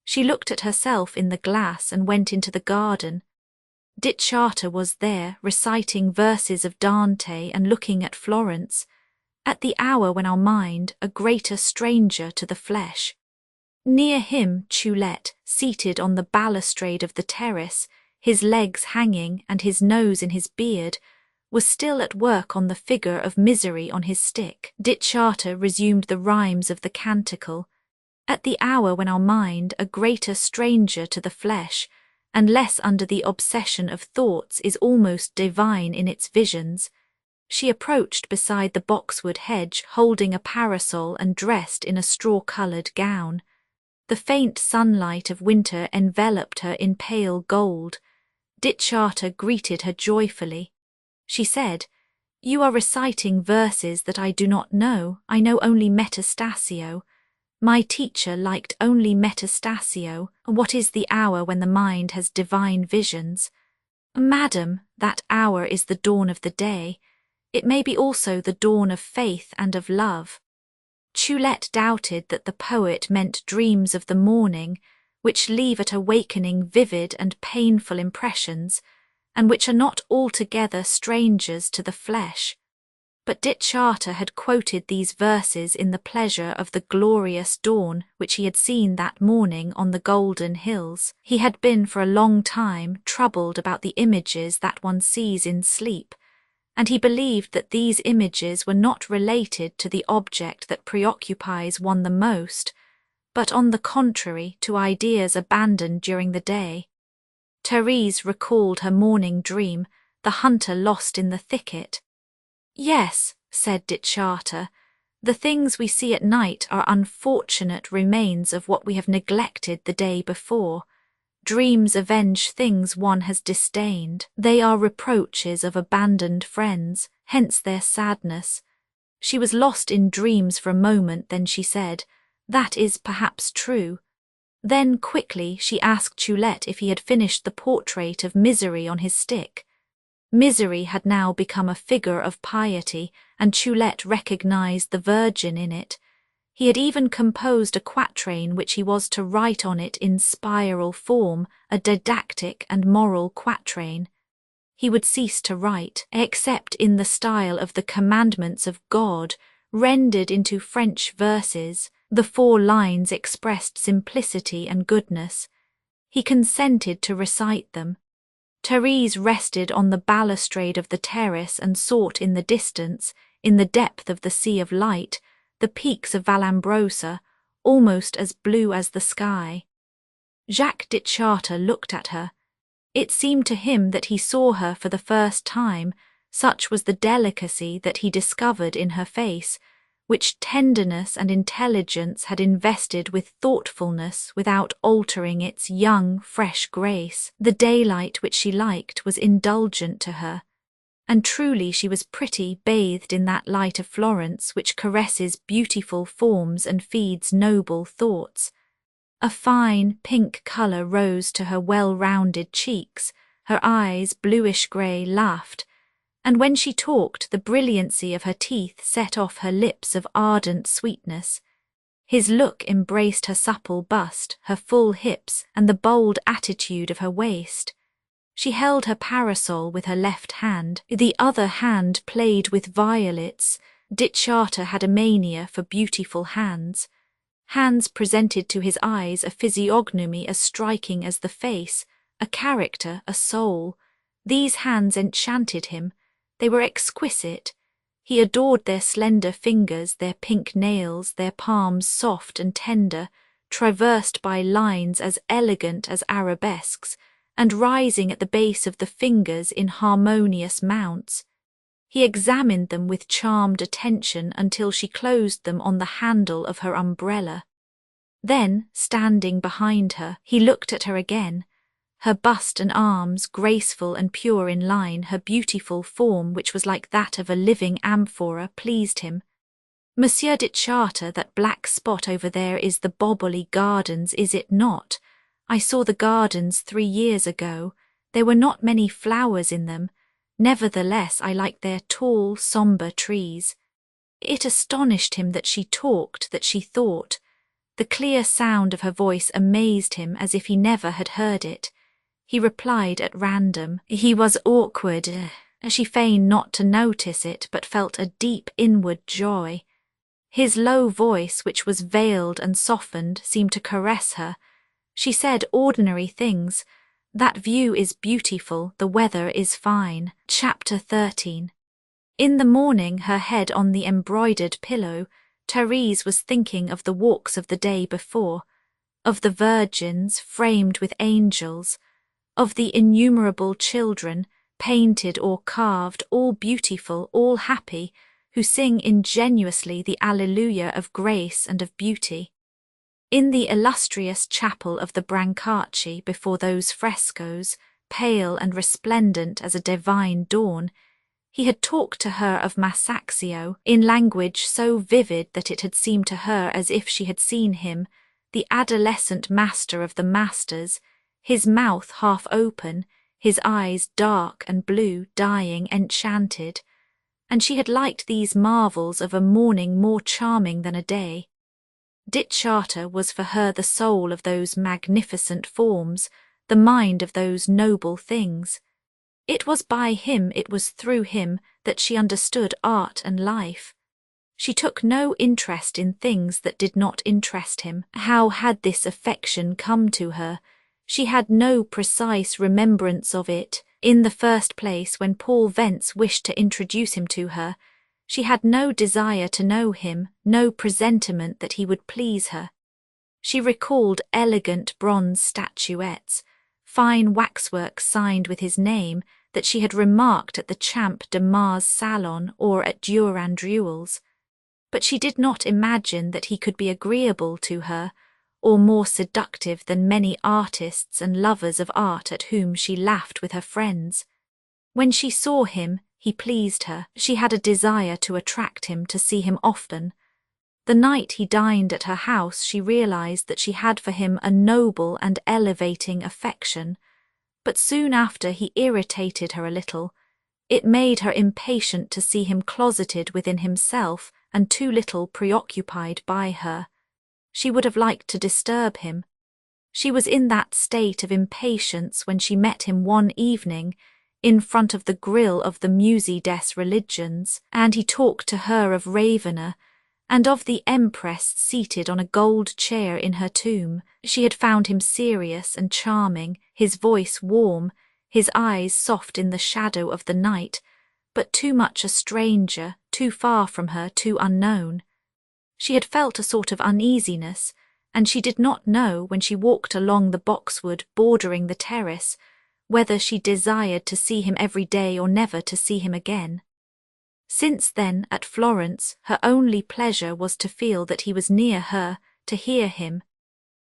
She looked at herself in the glass and went into the garden. Dichata was there, reciting verses of Dante and looking at Florence, at the hour when our mind, a greater stranger to the flesh. Near him, Chulette, seated on the balustrade of the terrace, his legs hanging and his nose in his beard, was still at work on the figure of Misery on his stick. Dichata resumed the rhymes of the canticle. At the hour when our mind, a greater stranger to the flesh, and less under the obsession of thoughts, is almost divine in its visions. She approached beside the boxwood hedge, holding a parasol and dressed in a straw-coloured gown. The faint sunlight of winter enveloped her in pale gold. Dichata greeted her joyfully. She said, "You are reciting verses that I do not know. I know only Metastasio. My teacher liked only Metastasio. What is the hour when the mind has divine visions? Madam, that hour is the dawn of the day. It may be also the dawn of faith and of love." Chulette doubted that the poet meant dreams of the morning, which leave at awakening vivid and painful impressions, and which are not altogether strangers to the flesh. But Dichata had quoted these verses in the pleasure of the glorious dawn which he had seen that morning on the golden hills. He had been for a long time troubled about the images that one sees in sleep, and he believed that these images were not related to the object that preoccupies one the most, but on the contrary to ideas abandoned during the day. Therese recalled her morning dream, the hunter lost in the thicket. "Yes," said Dichata, "the things we see at night are unfortunate remains of what we have neglected the day before. Dreams avenge things one has disdained. They are reproaches of abandoned friends, hence their sadness." She was lost in dreams for a moment, then she said, "That is perhaps true." Then quickly she asked Chulette if he had finished the portrait of Misery on his stick. Misery had now become a figure of piety, and Chulette recognized the Virgin in it. He had even composed a quatrain which he was to write on it in spiral form, a didactic and moral quatrain. He would cease to write, except in the style of the commandments of God, rendered into French verses. The 4 lines expressed simplicity and goodness. He consented to recite them. Therese rested on the balustrade of the terrace and sought in the distance, in the depth of the sea of light, the peaks of Vallombrosa, almost as blue as the sky. Jacques Dichata looked at her. It seemed to him that he saw her for the first time, such was the delicacy that he discovered in her face, which tenderness and intelligence had invested with thoughtfulness without altering its young, fresh grace. The daylight which she liked was indulgent to her, and truly she was pretty bathed in that light of Florence which caresses beautiful forms and feeds noble thoughts. A fine pink colour rose to her well-rounded cheeks, her eyes, bluish-grey, laughed, and when she talked the brilliancy of her teeth set off her lips of ardent sweetness. His look embraced her supple bust, her full hips, and the bold attitude of her waist. She held her parasol with her left hand, the other hand played with violets. Ditcharter had a mania for beautiful hands. Hands presented to his eyes a physiognomy as striking as the face, a character, a soul. These hands enchanted him. They were exquisite. He adored their slender fingers, their pink nails, their palms soft and tender, traversed by lines as elegant as arabesques, and rising at the base of the fingers in harmonious mounts. He examined them with charmed attention until she closed them on the handle of her umbrella. Then, standing behind her, he looked at her again. Her bust and arms, graceful and pure in line, her beautiful form, which was like that of a living amphora, pleased him. Monsieur Ditcharter, that black spot over there is the Boboli Gardens, is it not? I saw the gardens 3 years ago. There were not many flowers in them. Nevertheless, I liked their tall, sombre trees. It astonished him that she talked, that she thought. The clear sound of her voice amazed him as if he never had heard it. He replied at random. He was awkward. She feigned not to notice it, but felt a deep inward joy. His low voice, which was veiled and softened, seemed to caress her. She said ordinary things. That view is beautiful, the weather is fine. Chapter 13. In the morning, her head on the embroidered pillow, Therese was thinking of the walks of the day before, of the virgins framed with angels, of the innumerable children, painted or carved, all beautiful, all happy, who sing ingenuously the Alleluia of grace and of beauty. In the illustrious chapel of the Brancacci, before those frescoes, pale and resplendent as a divine dawn, he had talked to her of Masaccio in language so vivid that it had seemed to her as if she had seen him, the adolescent master of the masters, his mouth half open, his eyes dark and blue, dying, enchanted, and she had liked these marvels of a morning more charming than a day. Ditcharter was for her the soul of those magnificent forms, the mind of those noble things. It was by him, it was through him, that she understood art and life. She took no interest in things that did not interest him. How had this affection come to her? She had no precise remembrance of it. In the first place, when Paul Vence wished to introduce him to her, she had no desire to know him, no presentiment that he would please her. She recalled elegant bronze statuettes, fine waxwork signed with his name that she had remarked at the Champ de Mars salon or at Durandruel's, but she did not imagine that he could be agreeable to her, or more seductive than many artists and lovers of art at whom she laughed with her friends. When she saw him, he pleased her. She had a desire to attract him, to see him often. The night he dined at her house, she realized that she had for him a noble and elevating affection, but soon after he irritated her a little. It made her impatient to see him closeted within himself and too little preoccupied by her. She would have liked to disturb him. She was in that state of impatience when she met him one evening in front of the grill of the Musée des Religions, and he talked to her of Ravenna and of the Empress seated on a gold chair in her tomb. She had found him serious and charming, his voice warm, his eyes soft in the shadow of the night, but too much a stranger, too far from her, too unknown. She had felt a sort of uneasiness, and she did not know, when she walked along the boxwood bordering the terrace, whether she desired to see him every day or never to see him again. Since then, at Florence, her only pleasure was to feel that he was near her, to hear him.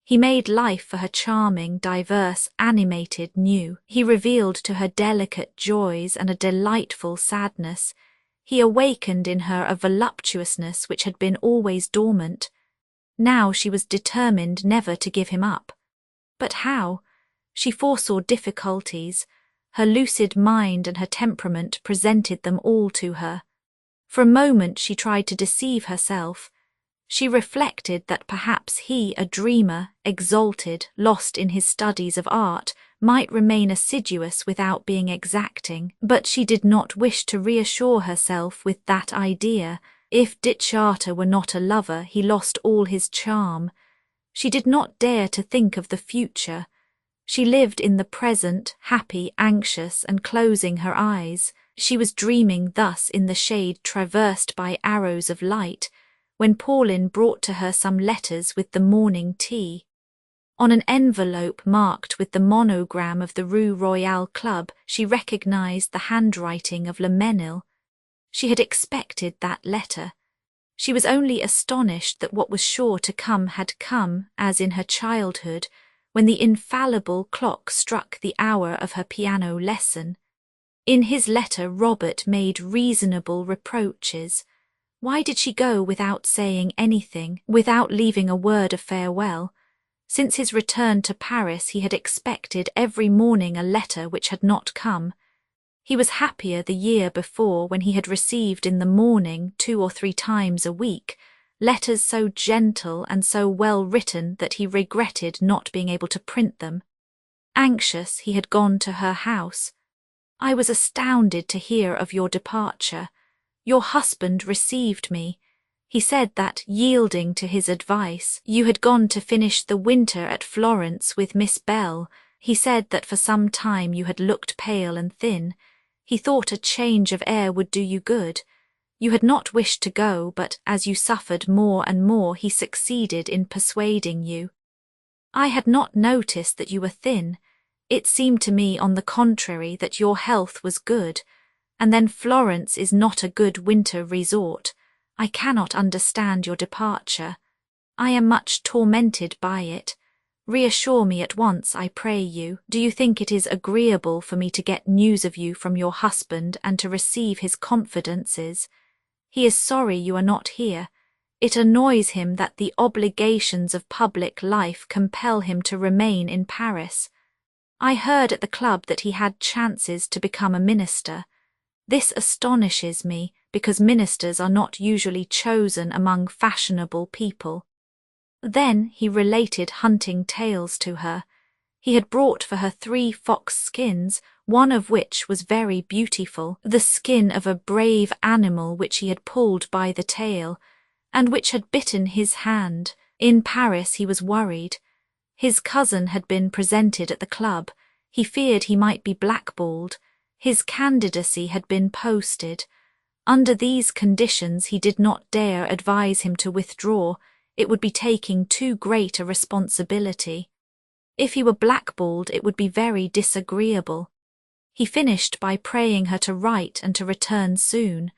He made life for her charming, diverse, animated, new. He revealed to her delicate joys and a delightful sadness. He awakened in her a voluptuousness which had been always dormant. Now she was determined never to give him up. But how? She foresaw difficulties. Her lucid mind and her temperament presented them all to her. For a moment she tried to deceive herself. She reflected that perhaps he, a dreamer, exalted, lost in his studies of art, might remain assiduous without being exacting, but she did not wish to reassure herself with that idea. If Dicciata were not a lover, he lost all his charm. She did not dare to think of the future. She lived in the present, happy, anxious, and closing her eyes. She was dreaming thus in the shade traversed by arrows of light, when Pauline brought to her some letters with the morning tea. On an envelope marked with the monogram of the Rue Royale Club, she recognized the handwriting of Le Mesnil. She had expected that letter. She was only astonished that what was sure to come had come, as in her childhood, when the infallible clock struck the hour of her piano lesson. In his letter Robert made reasonable reproaches. Why did she go without saying anything, without leaving a word of farewell? Since his return to Paris he had expected every morning a letter which had not come. He was happier the year before when he had received in the morning 2 or 3 times a week letters so gentle and so well written that he regretted not being able to print them. Anxious, he had gone to her house. "I was astounded to hear of your departure. Your husband received me. He said that, yielding to his advice, you had gone to finish the winter at Florence with Miss Bell. He said that for some time you had looked pale and thin. He thought a change of air would do you good. You had not wished to go, but as you suffered more and more, he succeeded in persuading you. I had not noticed that you were thin. It seemed to me, on the contrary, that your health was good. And then Florence is not a good winter resort. I cannot understand your departure. I am much tormented by it. Reassure me at once, I pray you. Do you think it is agreeable for me to get news of you from your husband and to receive his confidences? He is sorry you are not here. It annoys him that the obligations of public life compel him to remain in Paris. I heard at the club that he had chances to become a minister. This astonishes me, because ministers are not usually chosen among fashionable people." Then he related hunting tales to her. He had brought for her 3 fox skins, one of which was very beautiful, the skin of a brave animal which he had pulled by the tail, and which had bitten his hand. In Paris he was worried. His cousin had been presented at the club. He feared he might be blackballed. His candidacy had been posted. Under these conditions he did not dare advise him to withdraw. It would be taking too great a responsibility. If he were blackballed, it would be very disagreeable. He finished by praying her to write and to return soon.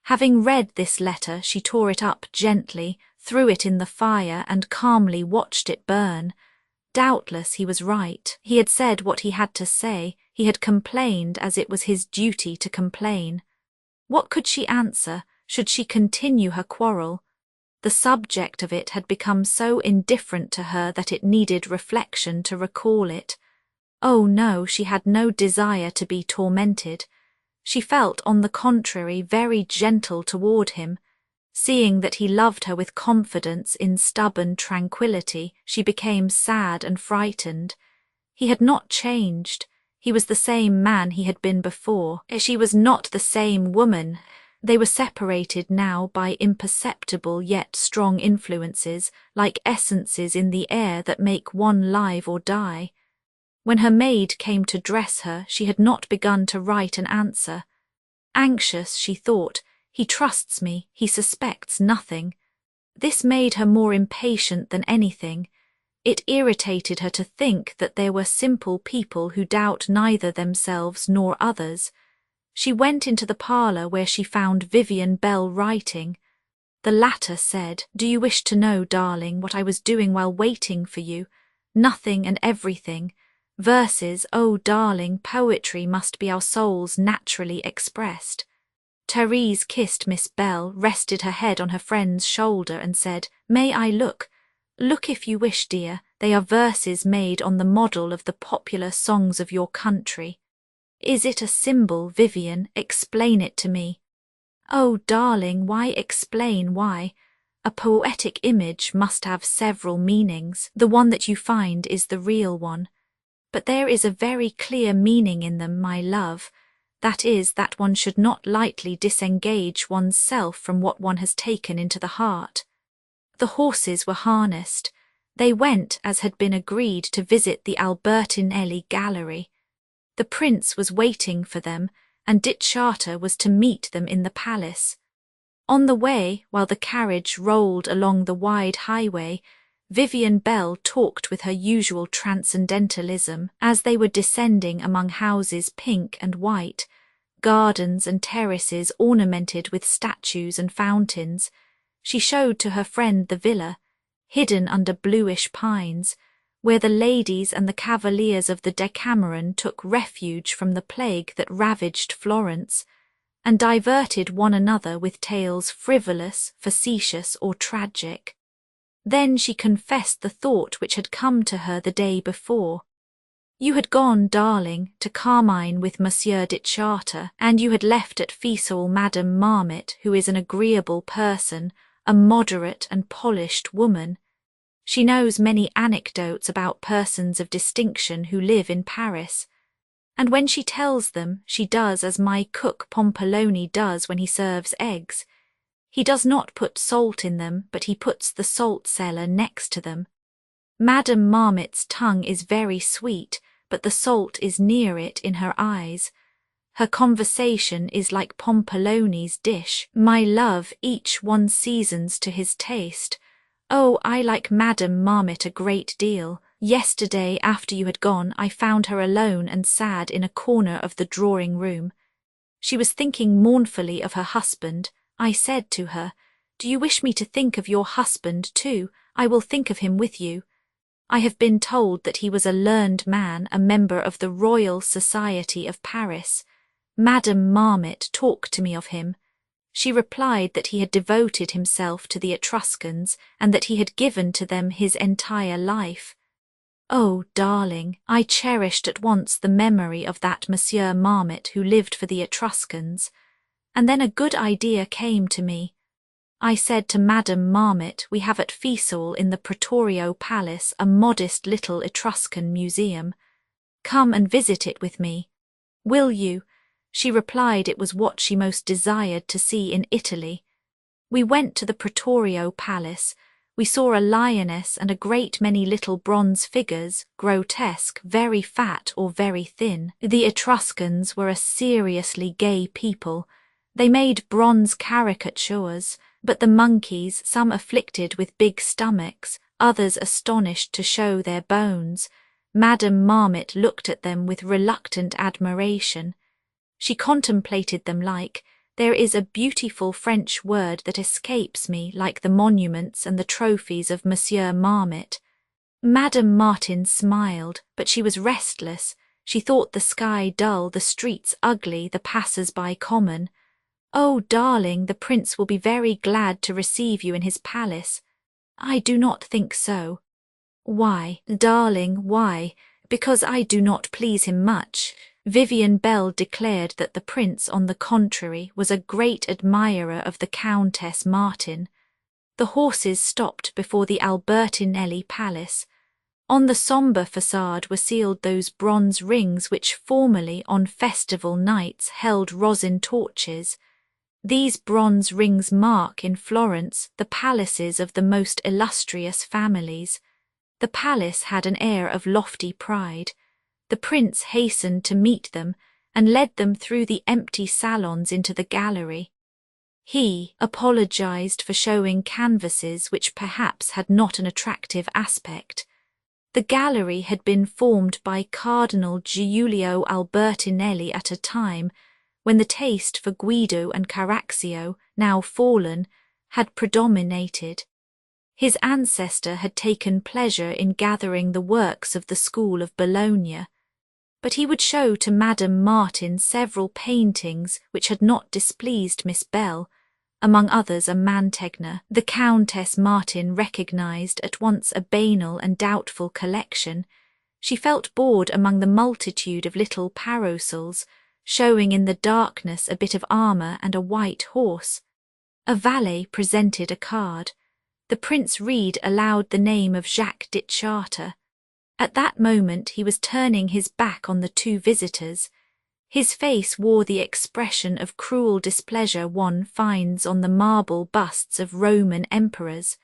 Having read this letter, she tore it up gently, threw it in the fire, and calmly watched it burn. Doubtless he was right. He had said what he had to say. He had complained as it was his duty to complain. What could she answer? Should she continue her quarrel? The subject of it had become so indifferent to her that it needed reflection to recall it. Oh no, she had no desire to be tormented. She felt, on the contrary, very gentle toward him. Seeing that he loved her with confidence in stubborn tranquillity, she became sad and frightened. He had not changed. He was the same man he had been before. She was not the same woman. They were separated now by imperceptible yet strong influences, like essences in the air that make one live or die. When her maid came to dress her, she had not begun to write an answer. Anxious, she thought, he trusts me, he suspects nothing. This made her more impatient than anything. It irritated her to think that there were simple people who doubt neither themselves nor others. She went into the parlour where she found Vivian Bell writing. The latter said, "Do you wish to know, darling, what I was doing while waiting for you? Nothing and everything. Verses, oh darling, poetry must be our souls naturally expressed." Therese kissed Miss Bell, rested her head on her friend's shoulder and said, "May I look?" "Look if you wish, dear. They are verses made on the model of the popular songs of your country." "Is it a symbol, Vivian? Explain it to me." "Oh, darling, why explain, why? A poetic image must have several meanings. The one that you find is the real one. But there is a very clear meaning in them, my love. That is, that one should not lightly disengage one's self from what one has taken into the heart." The horses were harnessed. They went, as had been agreed, to visit the Albertinelli Gallery. The prince was waiting for them, and Dittscharter was to meet them in the palace. On the way, while the carriage rolled along the wide highway, Vivian Bell talked with her usual transcendentalism as they were descending among houses pink and white, gardens and terraces ornamented with statues and fountains. She showed to her friend the villa, hidden under bluish pines, where the ladies and the cavaliers of the Decameron took refuge from the plague that ravaged Florence, and diverted one another with tales frivolous, facetious, or tragic. Then she confessed the thought which had come to her the day before. "You had gone, darling, to Carmine with Monsieur Dittscharter, and you had left at Fiesole Madame Marmot, who is an agreeable person, a moderate and polished woman. She knows many anecdotes about persons of distinction who live in Paris, and when she tells them, she does as my cook Pompoloni does when he serves eggs. He does not put salt in them, but he puts the salt cellar next to them. Madame Marmot's tongue is very sweet, but the salt is near it in her eyes. Her conversation is like Pompoloni's dish. My love, each one seasons to his taste. Oh, I like Madame Marmot a great deal. Yesterday, after you had gone, I found her alone and sad in a corner of the drawing-room. She was thinking mournfully of her husband. I said to her, 'Do you wish me to think of your husband too? I will think of him with you.' I have been told that he was a learned man, a member of the Royal Society of Paris. Madame Marmot talked to me of him. She replied that he had devoted himself to the Etruscans and that he had given to them his entire life. Oh, darling, I cherished at once the memory of that Monsieur Marmot who lived for the Etruscans, and then a good idea came to me. I said to Madame Marmot, we have at Fiesole in the Pretorio Palace a modest little Etruscan museum. Come and visit it with me. Will you? She replied it was what she most desired to see in Italy. We went to the Pretorio Palace. We saw a lioness and a great many little bronze figures, grotesque, very fat or very thin. The Etruscans were a seriously gay people. They made bronze caricatures, but the monkeys, some afflicted with big stomachs, others astonished to show their bones. Madame Marmot looked at them with reluctant admiration. She contemplated them like, there is a beautiful French word that escapes me, like the monuments and the trophies of Monsieur Marmot. Madame Martin smiled, but she was restless. She thought the sky dull, the streets ugly, the passers-by common. Oh, darling, the prince will be very glad to receive you in his palace. I do not think so. Why, darling, why? Because I do not please him much. Vivian Bell declared that the prince, on the contrary, was a great admirer of the Countess Martin. The horses stopped before the Albertinelli Palace. On the sombre facade were sealed those bronze rings which formerly, on festival nights, held rosin torches. These bronze rings mark, in Florence, the palaces of the most illustrious families. The palace had an air of lofty pride. The prince hastened to meet them and led them through the empty salons into the gallery. He apologized for showing canvases which perhaps had not an attractive aspect. The gallery had been formed by Cardinal Giulio Albertinelli at a time when the taste for Guido and Carraccio, now fallen, had predominated. His ancestor had taken pleasure in gathering the works of the school of Bologna, but he would show to Madame Martin several paintings which had not displeased Miss Bell, among others a Mantegna. The Countess Martin recognized at once a banal and doubtful collection. She felt bored among the multitude of little parasols, showing in the darkness a bit of armour and a white horse. A valet presented a card. The Prince read aloud the name of Jacques Ditcharter. At that moment he was turning his back on the two visitors. His face wore the expression of cruel displeasure one finds on the marble busts of Roman emperors.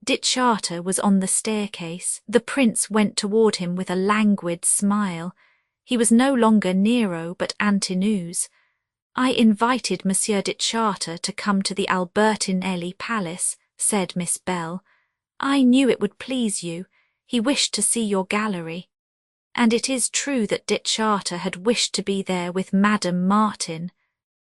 Ditcharter was on the staircase. The Prince went toward him with a languid smile. He was no longer Nero but Antinous. "I invited Monsieur Ditcharter to come to the Albertinelli Palace," said Miss Bell. "I knew it would please you. He wished to see your gallery." And it is true that Ditcharter had wished to be there with Madame Martin.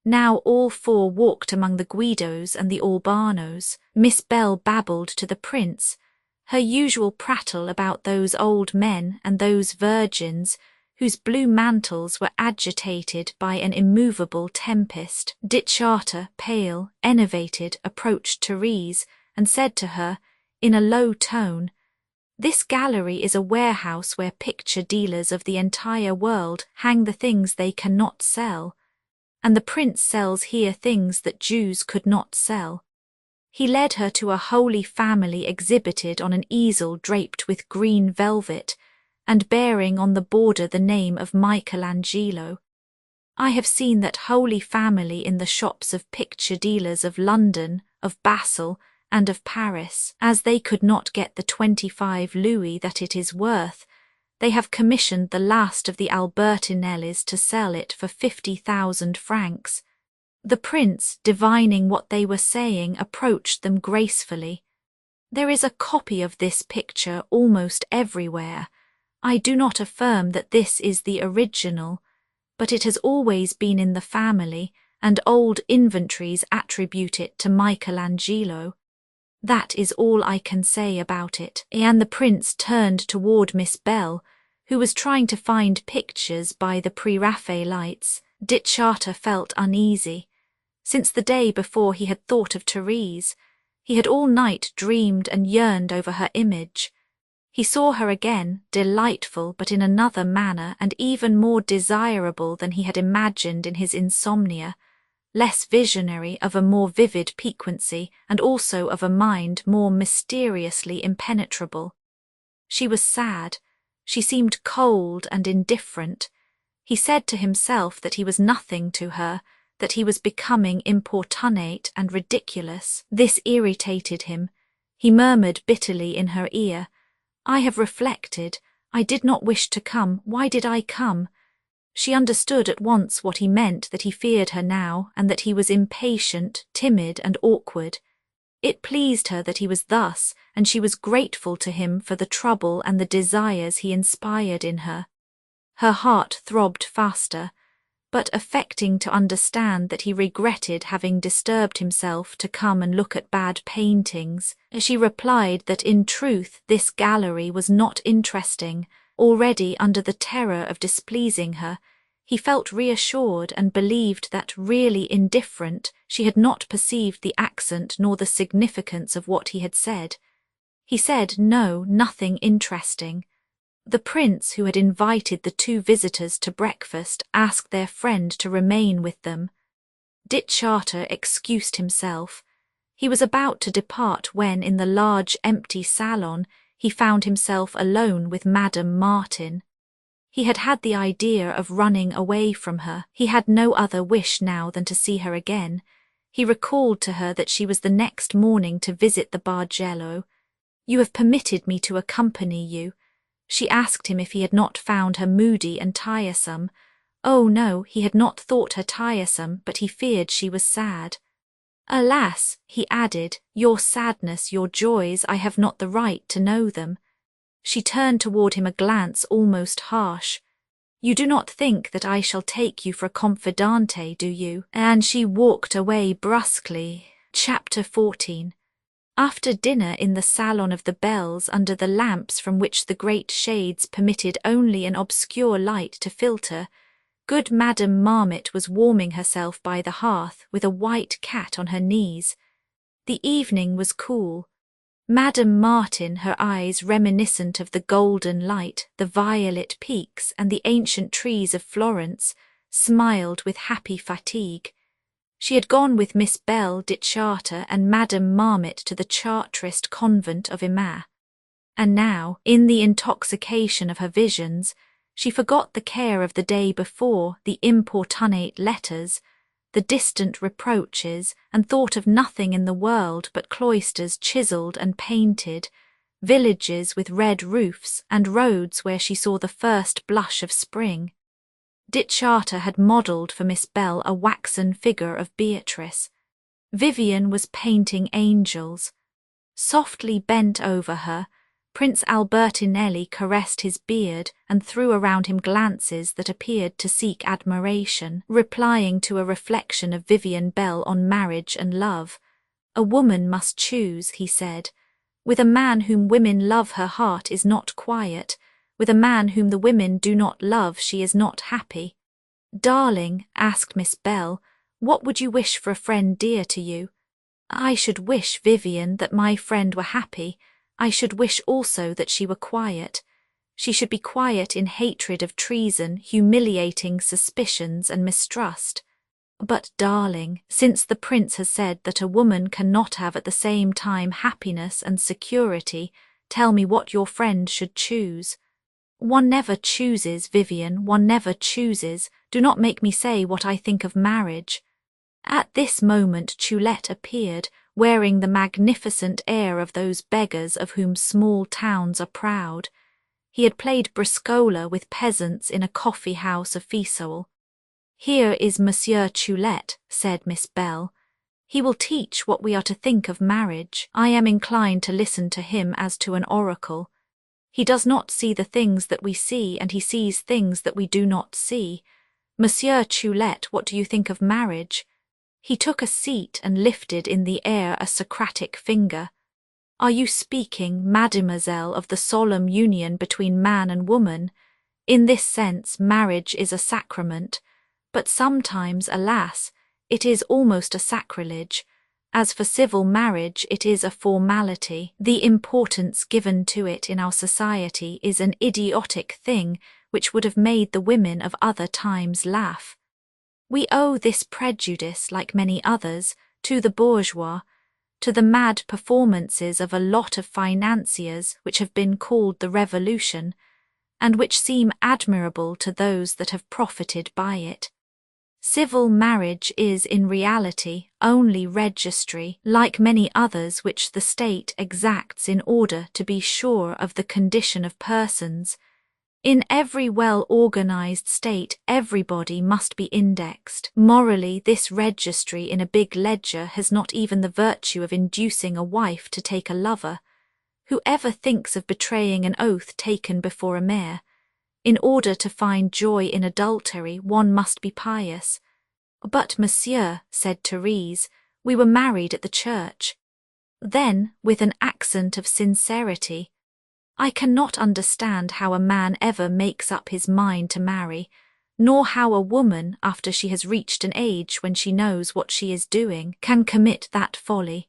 Now all four walked among the Guidos and the Albanos. Miss Bell babbled to the Prince, her usual prattle about those old men and those virgins whose blue mantles were agitated by an immovable tempest. Ditcharter, pale, enervated, approached Therese and said to her, in a low tone, "This gallery is a warehouse where picture dealers of the entire world hang the things they cannot sell, and the Prince sells here things that Jews could not sell." He led her to a Holy Family exhibited on an easel draped with green velvet, and bearing on the border the name of Michelangelo. I have seen that Holy Family in the shops of picture dealers of London, of Basel, and of Paris. As they could not get the 25 louis that it is worth, they have commissioned the last of the Albertinellis to sell it for 50,000 francs. The Prince, divining what they were saying, approached them gracefully. "There is a copy of this picture almost everywhere. I do not affirm that this is the original, but it has always been in the family, and old inventories attribute it to Michelangelo. That is all I can say about it." And the Prince turned toward Miss Bell, who was trying to find pictures by the Pre-Raphaelites. Ditcharter felt uneasy. Since the day before he had thought of Therese, he had all night dreamed and yearned over her image. He saw her again, delightful but in another manner and even more desirable than he had imagined in his insomnia, less visionary, of a more vivid piquancy, and also of a mind more mysteriously impenetrable. She was sad. She seemed cold and indifferent. He said to himself that he was nothing to her, that he was becoming importunate and ridiculous. This irritated him. He murmured bitterly in her ear, "I have reflected. I did not wish to come. Why did I come?" She understood at once what he meant, that he feared her now, and that he was impatient, timid, and awkward. It pleased her that he was thus, and she was grateful to him for the trouble and the desires he inspired in her. Her heart throbbed faster, but affecting to understand that he regretted having disturbed himself to come and look at bad paintings, she replied that in truth this gallery was not interesting. Already under the terror of displeasing her, he felt reassured and believed that, really indifferent, she had not perceived the accent nor the significance of what he had said. He said no, nothing interesting. The Prince, who had invited the two visitors to breakfast, asked their friend to remain with them. Ditcharter excused himself. He was about to depart when, in the large empty salon, he found himself alone with Madame Martin. He had had the idea of running away from her. He had no other wish now than to see her again. He recalled to her that she was the next morning to visit the Bargello. "You have permitted me to accompany you." She asked him if he had not found her moody and tiresome. Oh no, he had not thought her tiresome, but he feared she was sad. "Alas," he added, "your sadness, your joys, I have not the right to know them." She turned toward him a glance almost harsh. You do not think that I shall take you for a confidante, do you?" And she walked away brusquely. Chapter 14. After dinner in the salon of the Bells, under the lamps from which the great shades permitted only an obscure light to filter, good Madame Marmot was warming herself by the hearth with a white cat on her knees. The evening was cool. Madame Martin, her eyes reminiscent of the golden light, the violet peaks, and the ancient trees of Florence, smiled with happy fatigue. She had gone with Miss Belle dit Chartres and Madame Marmot to the Chartrist convent of Emma. And now, in the intoxication of her visions, she forgot the care of the day before, the importunate letters, the distant reproaches, and thought of nothing in the world but cloisters chiselled and painted, villages with red roofs, and roads where she saw the first blush of spring. Dit Chartres had modelled for Miss Belle a waxen figure of Beatrice. Vivian was painting angels. Softly bent over her, Prince Albertinelli caressed his beard and threw around him glances that appeared to seek admiration, replying to a reflection of Vivian Belle on marriage and love. "A woman must choose," he said. "With a man whom women love her heart is not quiet. With a man whom the women do not love she is not happy." "Darling," asked Miss Belle, "what would you wish for a friend dear to you?" "I should wish, Vivian, that my friend were happy. I should wish also that she were quiet. She should be quiet in hatred of treason, humiliating suspicions and mistrust. But, darling, since the prince has said that a woman cannot have at the same time happiness and security, tell me what your friend should choose." "One never chooses, Vivian, one never chooses. Do not make me say what I think of marriage." At this moment Choulette appeared, wearing the magnificent air of those beggars of whom small towns are proud. He had played Briscola with peasants in a coffee-house of Fiesole. "Here is Monsieur Choulette," said Miss Belle. "He will teach what we are to think of marriage. I am inclined to listen to him as to an oracle. He does not see the things that we see, and he sees things that we do not see. Monsieur Choulette, what do you think of marriage?" He took a seat and lifted in the air a Socratic finger. "Are you speaking, mademoiselle, of the solemn union between man and woman? In this sense, marriage is a sacrament, but sometimes, alas, it is almost a sacrilege. As for civil marriage, it is a formality. The importance given to it in our society is an idiotic thing which would have made the women of other times laugh. We owe this prejudice, like many others, to the bourgeois, to the mad performances of a lot of financiers which have been called the Revolution, and which seem admirable to those that have profited by it. Civil marriage is in reality only registry, like many others which the state exacts in order to be sure of the condition of persons. In every well-organized state everybody must be indexed. Morally, this registry in a big ledger has not even the virtue of inducing a wife to take a lover. Whoever thinks of betraying an oath taken before a mayor? In order to find joy in adultery, one must be pious. "But, monsieur," said Therese, "we were married at the church." Then, with an accent of sincerity, "I cannot understand how a man ever makes up his mind to marry, nor how a woman, after she has reached an age when she knows what she is doing, can commit that folly."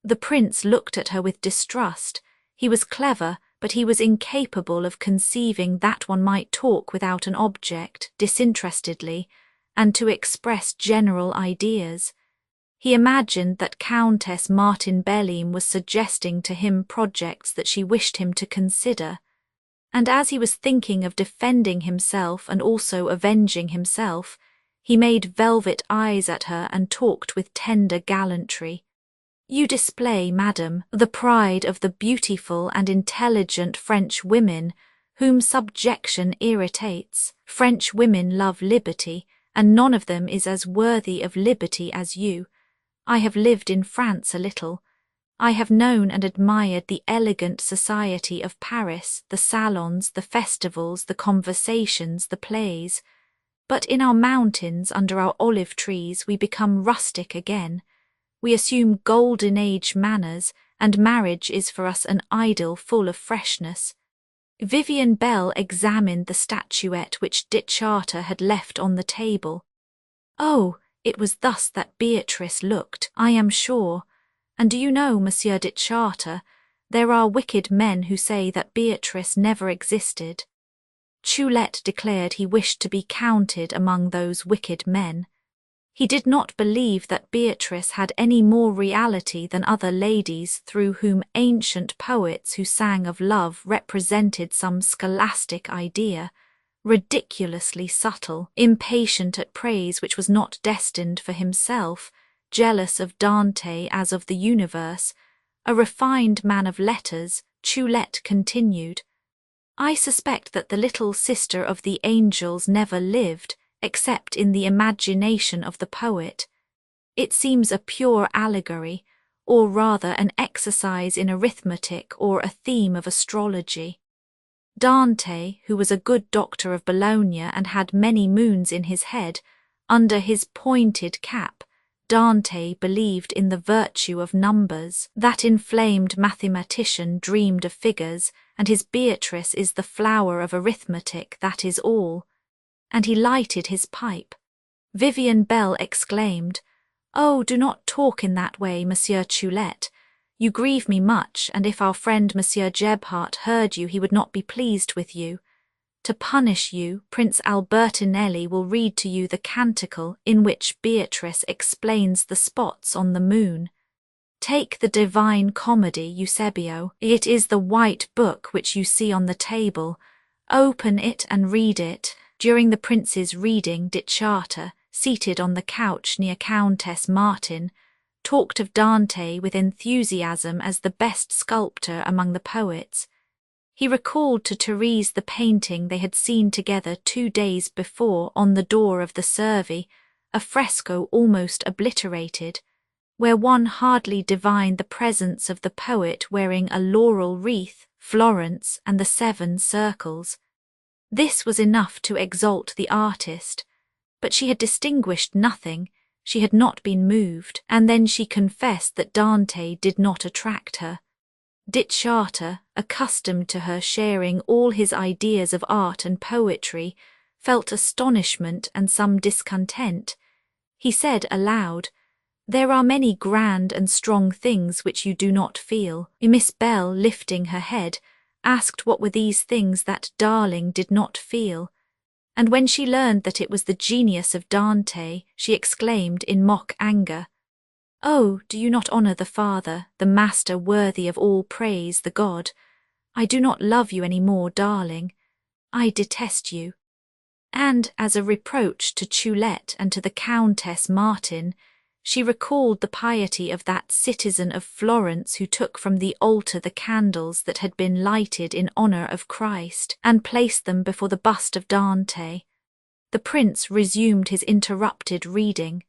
The prince looked at her with distrust. He was clever, but he was incapable of conceiving that one might talk without an object, disinterestedly, and to express general ideas. He imagined that Countess Martin Belleam was suggesting to him projects that she wished him to consider, and as he was thinking of defending himself and also avenging himself, he made velvet eyes at her and talked with tender gallantry. "You display, madam, the pride of the beautiful and intelligent French women, whom subjection irritates. French women love liberty, and none of them is as worthy of liberty as you. I have lived in France a little. I have known and admired the elegant society of Paris, the salons, the festivals, the conversations, the plays. But in our mountains, under our olive trees, we become rustic again. We assume golden age manners, and marriage is for us an idyll full of freshness. Vivian Bell examined the statuette which de Chartres had left on the table. Oh, it was thus that Beatrice looked, I am sure. And do you know, Monsieur de Chartres, there are wicked men who say that Beatrice never existed. Choulette declared he wished to be counted among those wicked men. He did not believe that Beatrice had any more reality than other ladies through whom ancient poets who sang of love represented some scholastic idea, ridiculously subtle, impatient at praise which was not destined for himself, jealous of Dante as of the universe. A refined man of letters, Choulette continued, I suspect that the little sister of the angels never lived, except in the imagination of the poet. It seems a pure allegory, or rather an exercise in arithmetic or a theme of astrology. Dante, who was a good doctor of Bologna and had many moons in his head, under his pointed cap, Dante believed in the virtue of numbers. That inflamed mathematician dreamed of figures, and his Beatrice is the flower of arithmetic, that is all. And he lighted his pipe. Vivian Bell exclaimed, Oh, do not talk in that way, Monsieur Choulette. You grieve me much, and if our friend Monsieur Gebhardt heard you, he would not be pleased with you. To punish you, Prince Albertinelli will read to you the canticle in which Beatrice explains the spots on the moon. Take the Divine Comedy, Eusebio. It is the white book which you see on the table. Open it and read it. During the prince's reading, de Chartres, seated on the couch near Countess Martin, talked of Dante with enthusiasm as the best sculptor among the poets. He recalled to Therese the painting they had seen together 2 days before on the door of the Servi, a fresco almost obliterated, where one hardly divined the presence of the poet wearing a laurel wreath, Florence, and the 7 circles. This was enough to exalt the artist, but she had distinguished nothing, she had not been moved, and then she confessed that Dante did not attract her. De Chartres, accustomed to her sharing all his ideas of art and poetry, felt astonishment and some discontent. He said aloud, There are many grand and strong things which you do not feel. Miss Bell, lifting her head, asked what were these things that darling did not feel, and when she learned that it was the genius of Dante, she exclaimed in mock anger, Oh, do you not honour the Father, the Master worthy of all praise, the God? I do not love you any more, darling. I detest you. And, as a reproach to Choulette and to the Countess Martin, she recalled the piety of that citizen of Florence who took from the altar the candles that had been lighted in honour of Christ, and placed them before the bust of Dante. The prince resumed his interrupted reading.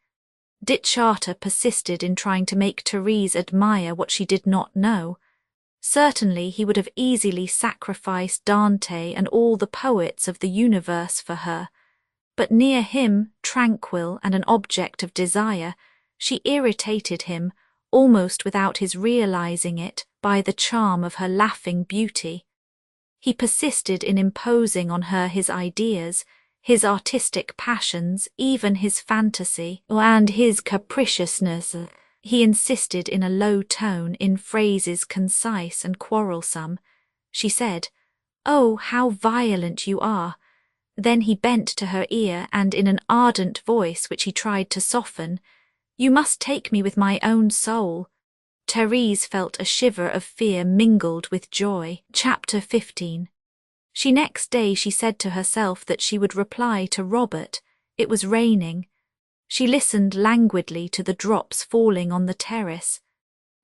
De Chartres persisted in trying to make Therese admire what she did not know. Certainly he would have easily sacrificed Dante and all the poets of the universe for her, but near him, tranquil and an object of desire, she irritated him, almost without his realizing it, by the charm of her laughing beauty. He persisted in imposing on her his ideas, his artistic passions, even his fantasy, and his capriciousness. He insisted in a low tone, in phrases concise and quarrelsome. She said, Oh, how violent you are! Then he bent to her ear and in an ardent voice which he tried to soften, You must take me with my own soul. Therese felt a shiver of fear mingled with joy. Chapter 15. Next day she said to herself that she would reply to Robert. It was raining. She listened languidly to the drops falling on the terrace.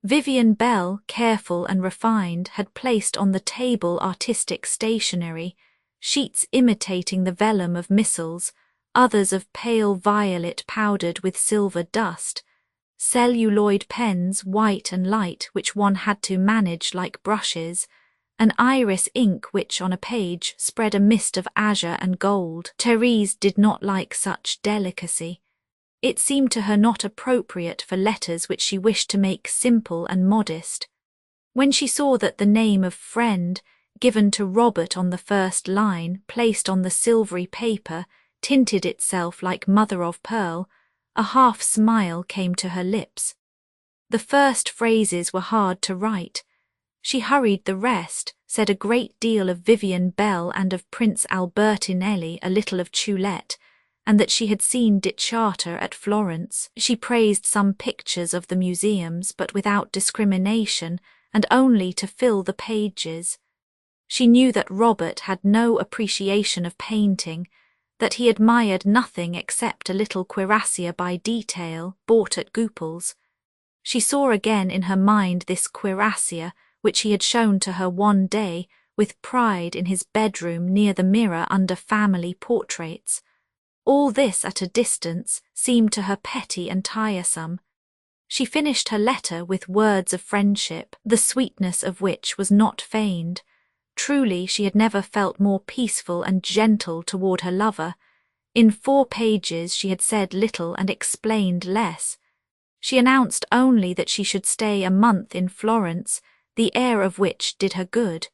Vivian Bell, careful and refined, had placed on the table artistic stationery, sheets imitating the vellum of missals, others of pale violet powdered with silver dust. celluloid pens, white and light, which one had to manage like brushes, an iris ink which on a page spread a mist of azure and gold. Therese did not like such delicacy. It seemed to her not appropriate for letters which she wished to make simple and modest. When she saw that the name of friend, given to Robert on the first line, placed on the silvery paper, tinted itself like mother of pearl, a half smile came to her lips. The first phrases were hard to write. She hurried the rest, said a great deal of Vivian Bell and of Prince Albertinelli, a little of Choulette, and that she had seen Dittscharter at Florence. She praised some pictures of the museums, but without discrimination, and only to fill the pages. She knew that Robert had no appreciation of painting, that he admired nothing except a little cuirassier by detail, bought at Goupil's. She saw again in her mind this cuirassier, which he had shown to her one day, with pride in his bedroom near the mirror under family portraits. All this at a distance seemed to her petty and tiresome. She finished her letter with words of friendship, the sweetness of which was not feigned. Truly, she had never felt more peaceful and gentle toward her lover. In 4 pages she had said little and explained less. She announced only that she should stay a month in Florence, the air of which did her good.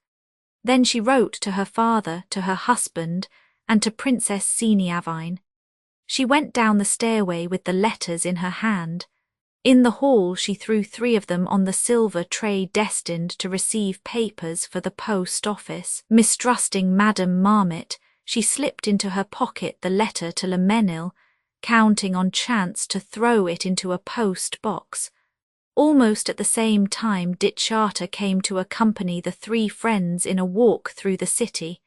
Then she wrote to her father, to her husband, and to Princess Seniavine. She went down the stairway with the letters in her hand. In the hall she threw 3 of them on the silver tray destined to receive papers for the post office. Mistrusting Madame Marmot, she slipped into her pocket the letter to Le Mesnil, counting on chance to throw it into a post box. Almost at the same time Dittscharter came to accompany the 3 friends in a walk through the city.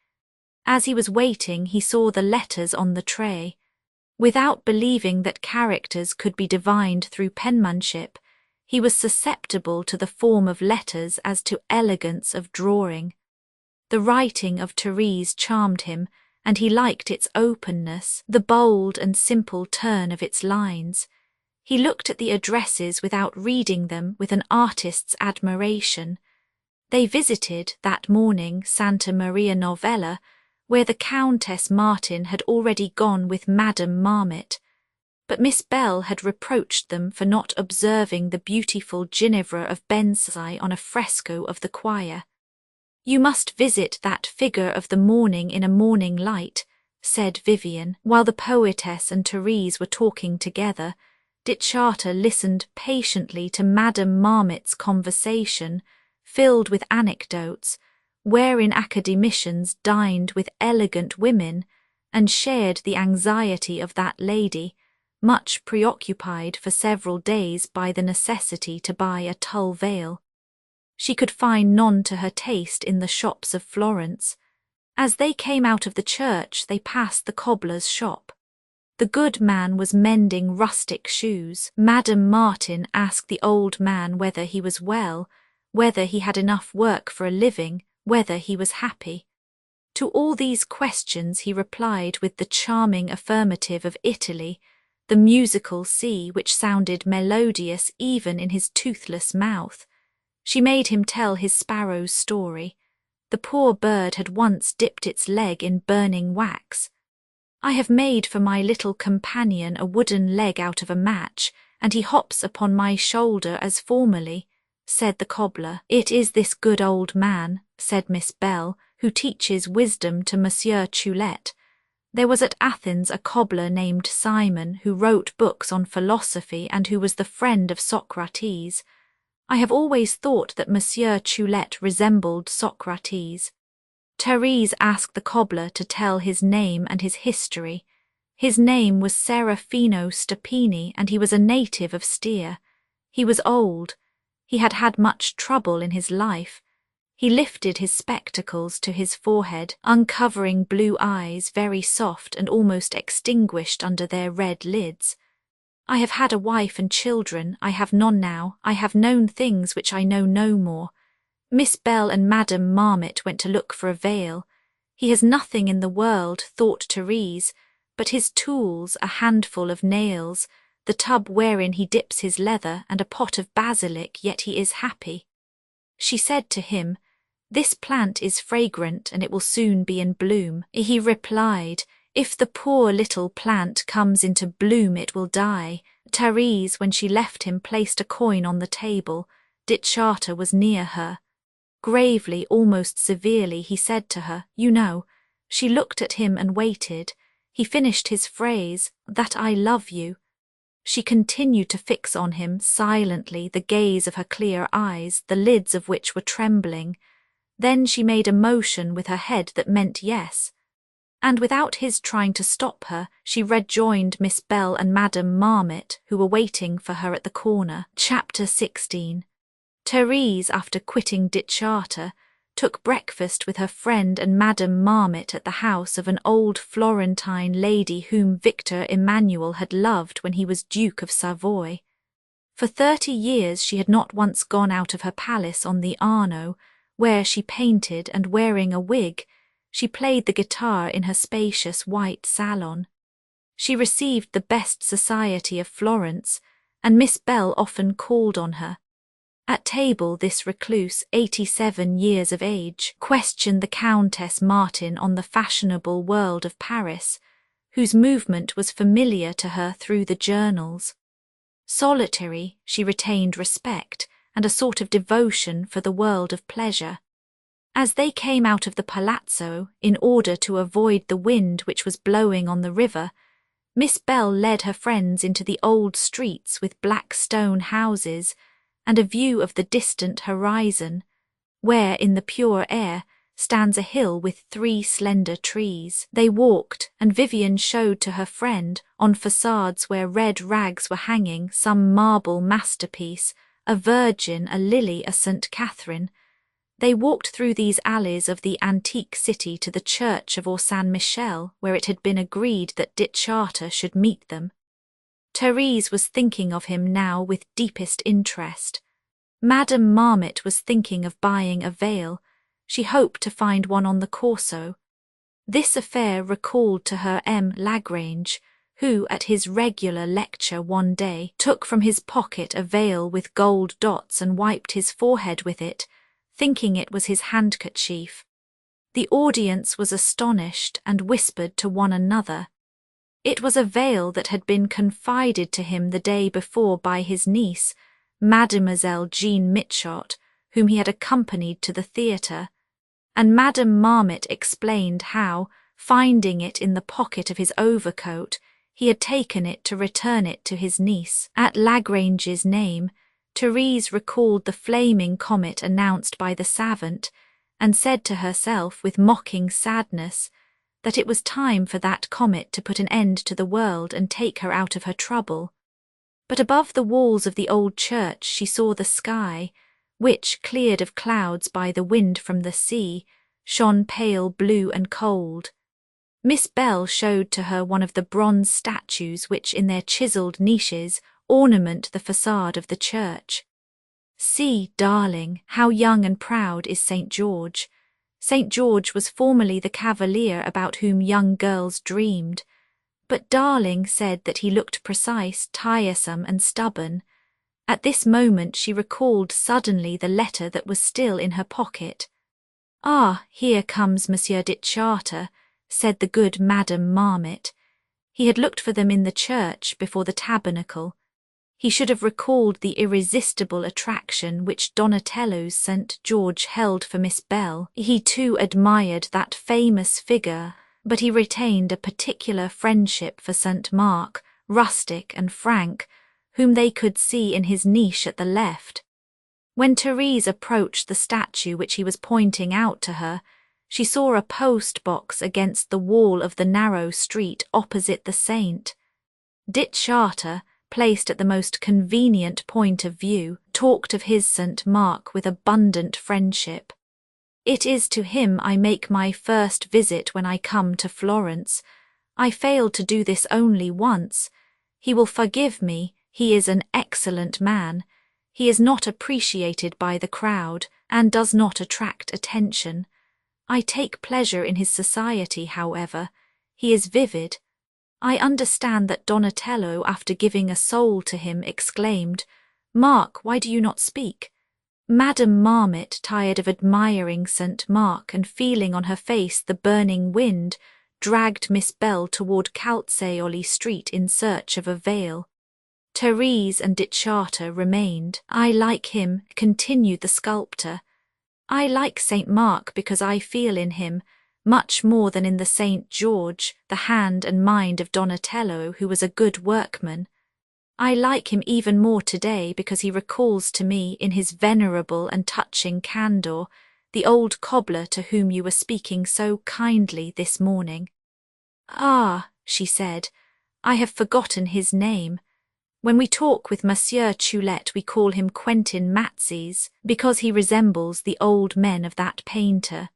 As he was waiting, he saw the letters on the tray. Without believing that characters could be divined through penmanship, he was susceptible to the form of letters as to elegance of drawing. The writing of Therese charmed him, and he liked its openness, the bold and simple turn of its lines. He looked at the addresses without reading them with an artist's admiration. They visited, that morning, Santa Maria Novella, where the Countess Martin had already gone with Madame Marmot, but Miss Bell had reproached them for not observing the beautiful Ginevra of Bensai on a fresco of the choir. "You must visit that figure of the morning in a morning light," said Vivian, while the poetess and Therese were talking together. Dittscharter listened patiently to Madame Marmot's conversation, filled with anecdotes, wherein academicians dined with elegant women, and shared the anxiety of that lady, much preoccupied for several days by the necessity to buy a tulle veil. She could find none to her taste in the shops of Florence. As they came out of the church, they passed the cobbler's shop. The good man was mending rustic shoes. Madame Martin asked the old man whether he was well, whether he had enough work for a living, whether he was happy. To all these questions he replied with the charming affirmative of Italy, the musical sea which sounded melodious even in his toothless mouth. She made him tell his sparrow's story. The poor bird had once dipped its leg in burning wax. "I have made for my little companion a wooden leg out of a match, and he hops upon my shoulder as formerly," said the cobbler. "It is this good old man," said Miss Bell, "who teaches wisdom to Monsieur Choulette. There was at Athens a cobbler named Simon who wrote books on philosophy and who was the friend of Socrates. I have always thought that Monsieur Choulette resembled Socrates." Therese asked the cobbler to tell his name and his history. His name was Serafino Stapini, and he was a native of Styr. He was old. He had had much trouble in his life. He lifted his spectacles to his forehead, uncovering blue eyes very soft and almost extinguished under their red lids. "I have had a wife and children, I have none now, I have known things which I know no more. Miss Bell and Madame Marmot went to look for a veil. He has nothing in the world, thought Therese, but his tools, a handful of nails, the tub wherein he dips his leather and a pot of basilic, yet he is happy. She said to him, "This plant is fragrant and it will soon be in bloom." He replied, "If the poor little plant comes into bloom it will die." Therese, when she left him, placed a coin on the table. Dittscharter was near her. Gravely, almost severely, he said to her, "You know." She looked at him and waited. He finished his phrase, "That I love you." She continued to fix on him, silently, the gaze of her clear eyes, the lids of which were trembling. Then she made a motion with her head that meant yes. And without his trying to stop her, she rejoined Miss Bell and Madame Marmot, who were waiting for her at the corner. Chapter 16. Therese, after quitting Dittscharter, took breakfast with her friend and Madame Marmot at the house of an old Florentine lady whom Victor Emmanuel had loved when he was Duke of Savoy. For 30 years she had not once gone out of her palace on the Arno, where she painted, and wearing a wig, she played the guitar in her spacious white salon. She received the best society of Florence, and Miss Bell often called on her. At table this recluse, 87 years of age, questioned the Countess Martin on the fashionable world of Paris, whose movement was familiar to her through the journals. Solitary, she retained respect and a sort of devotion for the world of pleasure. As they came out of the palazzo, in order to avoid the wind which was blowing on the river, Miss Bell led her friends into the old streets with black stone houses and a view of the distant horizon, where in the pure air stands a hill with 3 slender trees. They walked, and Vivian showed to her friend, on facades where red rags were hanging, some marble masterpiece, a Virgin, a lily, a St. Catherine. They walked through these alleys of the antique city to the church of Saint Michel, where it had been agreed that Dittscharter should meet them. Therese was thinking of him now with deepest interest. Madame Marmot was thinking of buying a veil. She hoped to find one on the Corso. This affair recalled to her M. Lagrange, who, at his regular lecture one day, took from his pocket a veil with gold dots and wiped his forehead with it, thinking it was his handkerchief. The audience was astonished and whispered to one another. It was a veil that had been confided to him the day before by his niece, Mademoiselle Jean Mitchot, whom he had accompanied to the theatre, and Madame Marmot explained how, finding it in the pocket of his overcoat, he had taken it to return it to his niece. At Lagrange's name, Therese recalled the flaming comet announced by the savant, and said to herself with mocking sadness that it was time for that comet to put an end to the world and take her out of her trouble. But above the walls of the old church she saw the sky, which, cleared of clouds by the wind from the sea, shone pale blue and cold. Miss Bell showed to her one of the bronze statues which, in their chiselled niches, ornament the facade of the church. "See, darling, how young and proud is St. George. St. George was formerly the cavalier about whom young girls dreamed, but darling said that he looked precise, tiresome, and stubborn." At this moment she recalled suddenly the letter that was still in her pocket. "Ah, here comes Monsieur Dittscharter," said the good Madame Marmot. He had looked for them in the church before the tabernacle. He should have recalled the irresistible attraction which Donatello's St. George held for Miss Bell. He too admired that famous figure, but he retained a particular friendship for St. Mark, rustic and frank, whom they could see in his niche at the left. When Therese approached the statue which he was pointing out to her, she saw a post-box against the wall of the narrow street opposite the saint. Dittscharter, placed at the most convenient point of view, talked of his St. Mark with abundant friendship. "It is to him I make my first visit when I come to Florence. I failed to do this only once. He will forgive me. He is an excellent man. He is not appreciated by the crowd, and does not attract attention. I take pleasure in his society, however. He is vivid. I understand that Donatello, after giving a soul to him, exclaimed, "Mark, why do you not speak?" Madame Marmot, tired of admiring St. Mark and feeling on her face the burning wind, dragged Miss Bell toward Calzaioli Street in search of a veil. Therese and Dichata remained. "I like him," continued the sculptor. "I like St. Mark because I feel in him, much more than in the St. George, the hand and mind of Donatello, who was a good workman. I like him even more today because he recalls to me, in his venerable and touching candour, the old cobbler to whom you were speaking so kindly this morning." "Ah," she said, "I have forgotten his name. When we talk with Monsieur Choulette we call him Quentin Matsys, because he resembles the old men of that painter."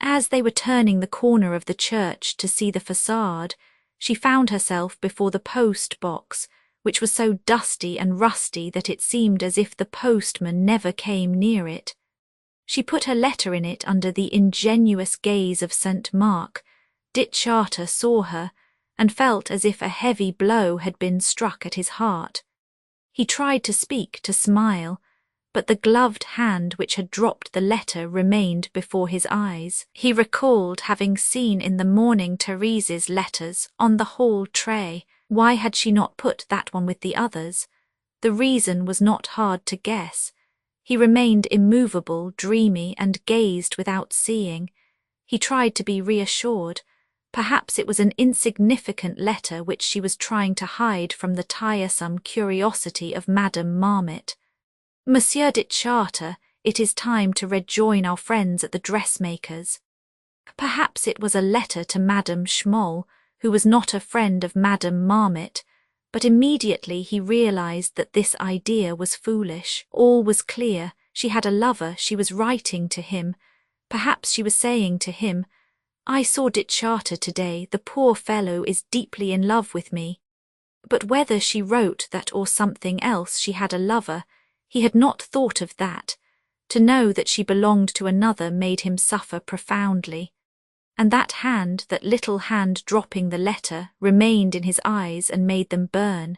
As they were turning the corner of the church to see the facade, she found herself before the post box, which was so dusty and rusty that it seemed as if the postman never came near it. She put her letter in it under the ingenuous gaze of St. Mark. Dichata saw her, and felt as if a heavy blow had been struck at his heart. He tried to speak, to smile, but the gloved hand which had dropped the letter remained before his eyes. He recalled having seen in the morning Therese's letters on the hall tray. Why had she not put that one with the others? The reason was not hard to guess. He remained immovable, dreamy, and gazed without seeing. He tried to be reassured. Perhaps it was an insignificant letter which she was trying to hide from the tiresome curiosity of Madame Marmot. "Monsieur Dichata, it is time to rejoin our friends at the dressmaker's." Perhaps it was a letter to Madame Schmoll, who was not a friend of Madame Marmot, but immediately he realized that this idea was foolish. All was clear. She had a lover, she was writing to him. Perhaps she was saying to him, "I saw Dichata today, the poor fellow is deeply in love with me." But whether she wrote that or something else, she had a lover. He had not thought of that. To know that she belonged to another made him suffer profoundly. And that hand, that little hand dropping the letter, remained in his eyes and made them burn.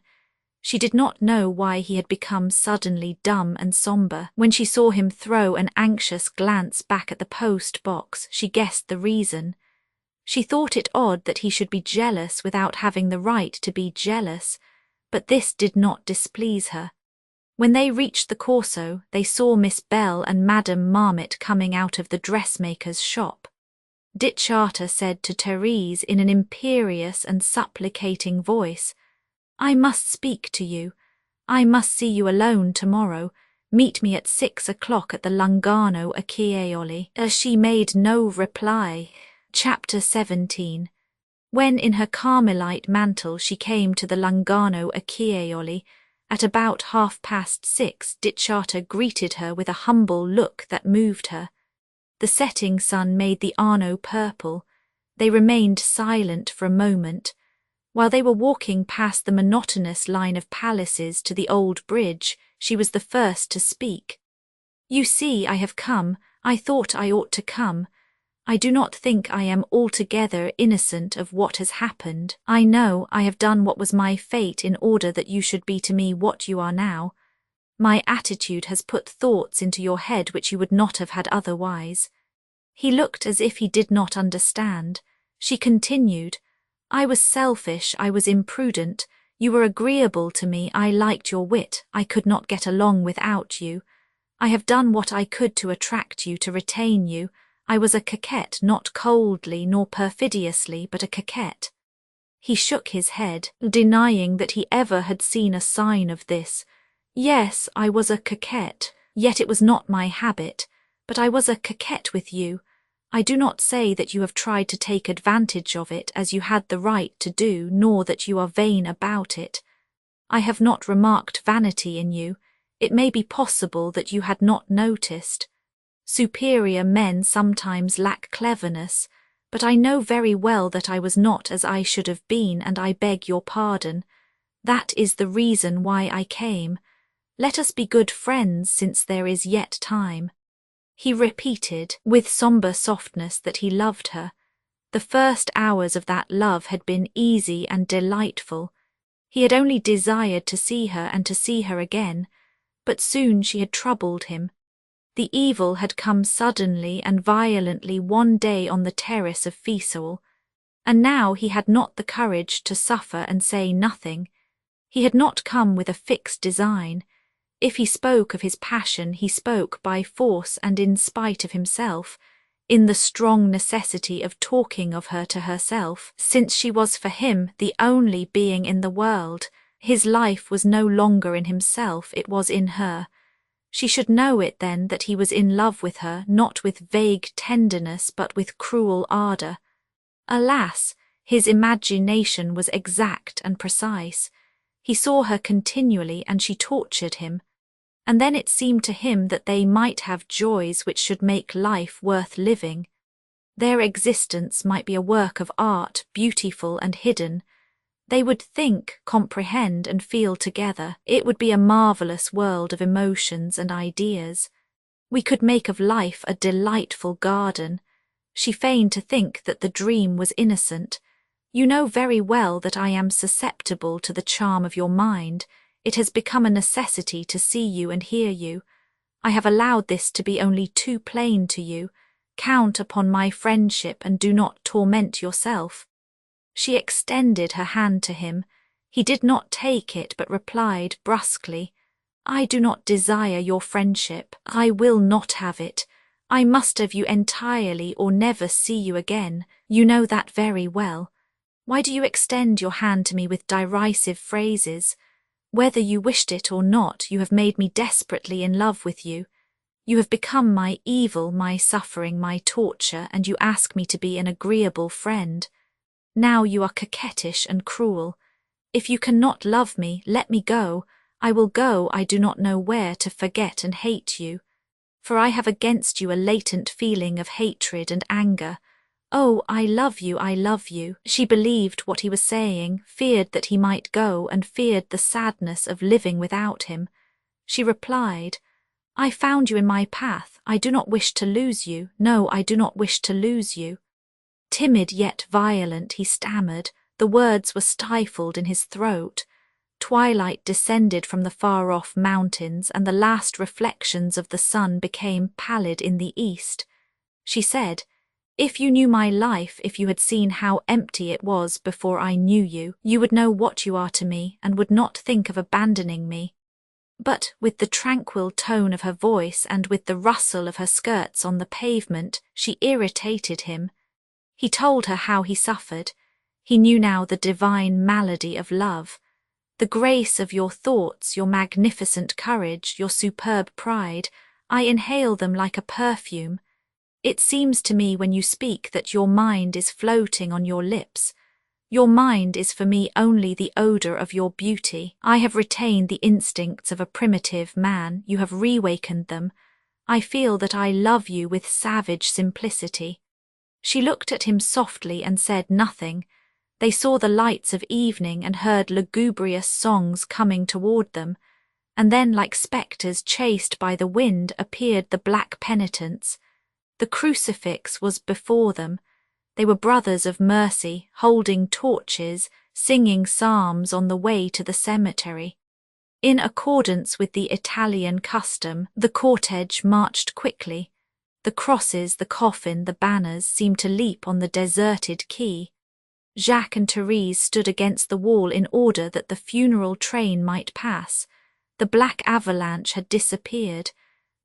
She did not know why he had become suddenly dumb and sombre. When she saw him throw an anxious glance back at the post box, she guessed the reason. She thought it odd that he should be jealous without having the right to be jealous, but this did not displease her. When they reached the Corso, they saw Miss Bell and Madame Marmot coming out of the dressmaker's shop. Dichata said to Therese in an imperious and supplicating voice, "I must speak to you. I must see you alone tomorrow. Meet me at 6 o'clock at the Lungano Acciaioli." She made no reply. Chapter 17. When in her Carmelite mantle she came to the Lungano Acciaioli, at about 6:30, Dichata greeted her with a humble look that moved her. The setting sun made the Arno purple. They remained silent for a moment. While they were walking past the monotonous line of palaces to the old bridge, she was the first to speak. "You see, I have come. I thought I ought to come. I do not think I am altogether innocent of what has happened. I know I have done what was my fate in order that you should be to me what you are now. My attitude has put thoughts into your head which you would not have had otherwise." He looked as if he did not understand. She continued, "I was selfish, I was imprudent. You were agreeable to me, I liked your wit, I could not get along without you. I have done what I could to attract you, to retain you. I was a coquette, not coldly nor perfidiously, but a coquette." He shook his head, denying that he ever had seen a sign of this. "Yes, I was a coquette, yet it was not my habit, but I was a coquette with you. I do not say that you have tried to take advantage of it as you had the right to do, nor that you are vain about it. I have not remarked vanity in you. It may be possible that you had not noticed. Superior men sometimes lack cleverness, but I know very well that I was not as I should have been, and I beg your pardon. That is the reason why I came. Let us be good friends since there is yet time." He repeated, with sombre softness, that he loved her. The first hours of that love had been easy and delightful. He had only desired to see her and to see her again, but soon she had troubled him. The evil had come suddenly and violently one day on the terrace of Fiesole, and now he had not the courage to suffer and say nothing. He had not come with a fixed design. If he spoke of his passion, he spoke by force and in spite of himself, in the strong necessity of talking of her to herself, since she was for him the only being in the world. His life was no longer in himself, it was in her. She should know it then that he was in love with her, not with vague tenderness but with cruel ardour. Alas, his imagination was exact and precise. He saw her continually and she tortured him. And then it seemed to him that they might have joys which should make life worth living. Their existence might be a work of art, beautiful and hidden. They would think, comprehend and feel together. It would be a marvellous world of emotions and ideas. We could make of life a delightful garden. She feigned to think that the dream was innocent. You know very well that I am susceptible to the charm of your mind. It has become a necessity to see you and hear you. I have allowed this to be only too plain to you. Count upon my friendship and do not torment yourself. She extended her hand to him. He did not take it but replied brusquely, I do not desire your friendship. I will not have it. I must have you entirely or never see you again. You know that very well. Why do you extend your hand to me with derisive phrases? Whether you wished it or not, you have made me desperately in love with you. You have become my evil, my suffering, my torture, and you ask me to be an agreeable friend. Now you are coquettish and cruel. If you cannot love me, let me go. I will go I do not know where to forget and hate you. For I have against you a latent feeling of hatred and anger. Oh, I love you, I love you. She believed what he was saying, feared that he might go, and feared the sadness of living without him. She replied, I found you in my path. I do not wish to lose you. No, I do not wish to lose you. Timid yet violent, he stammered. The words were stifled in his throat. Twilight descended from the far-off mountains, and the last reflections of the sun became pallid in the east. She said, If you knew my life, if you had seen how empty it was before I knew you, you would know what you are to me, and would not think of abandoning me. But with the tranquil tone of her voice and with the rustle of her skirts on the pavement, she irritated him. He told her how he suffered. He knew now the divine malady of love. The grace of your thoughts, your magnificent courage, your superb pride, I inhale them like a perfume. It seems to me when you speak that your mind is floating on your lips. Your mind is for me only the odour of your beauty. I have retained the instincts of a primitive man, you have reawakened them. I feel that I love you with savage simplicity. She looked at him softly and said nothing. They saw the lights of evening and heard lugubrious songs coming toward them, and then like spectres chased by the wind appeared the black penitents. The crucifix was before them. They were brothers of mercy, holding torches, singing psalms on the way to the cemetery. In accordance with the Italian custom, the cortege marched quickly. The crosses, the coffin, the banners seemed to leap on the deserted quay. Jacques and Therese stood against the wall in order that the funeral train might pass. The black avalanche had disappeared.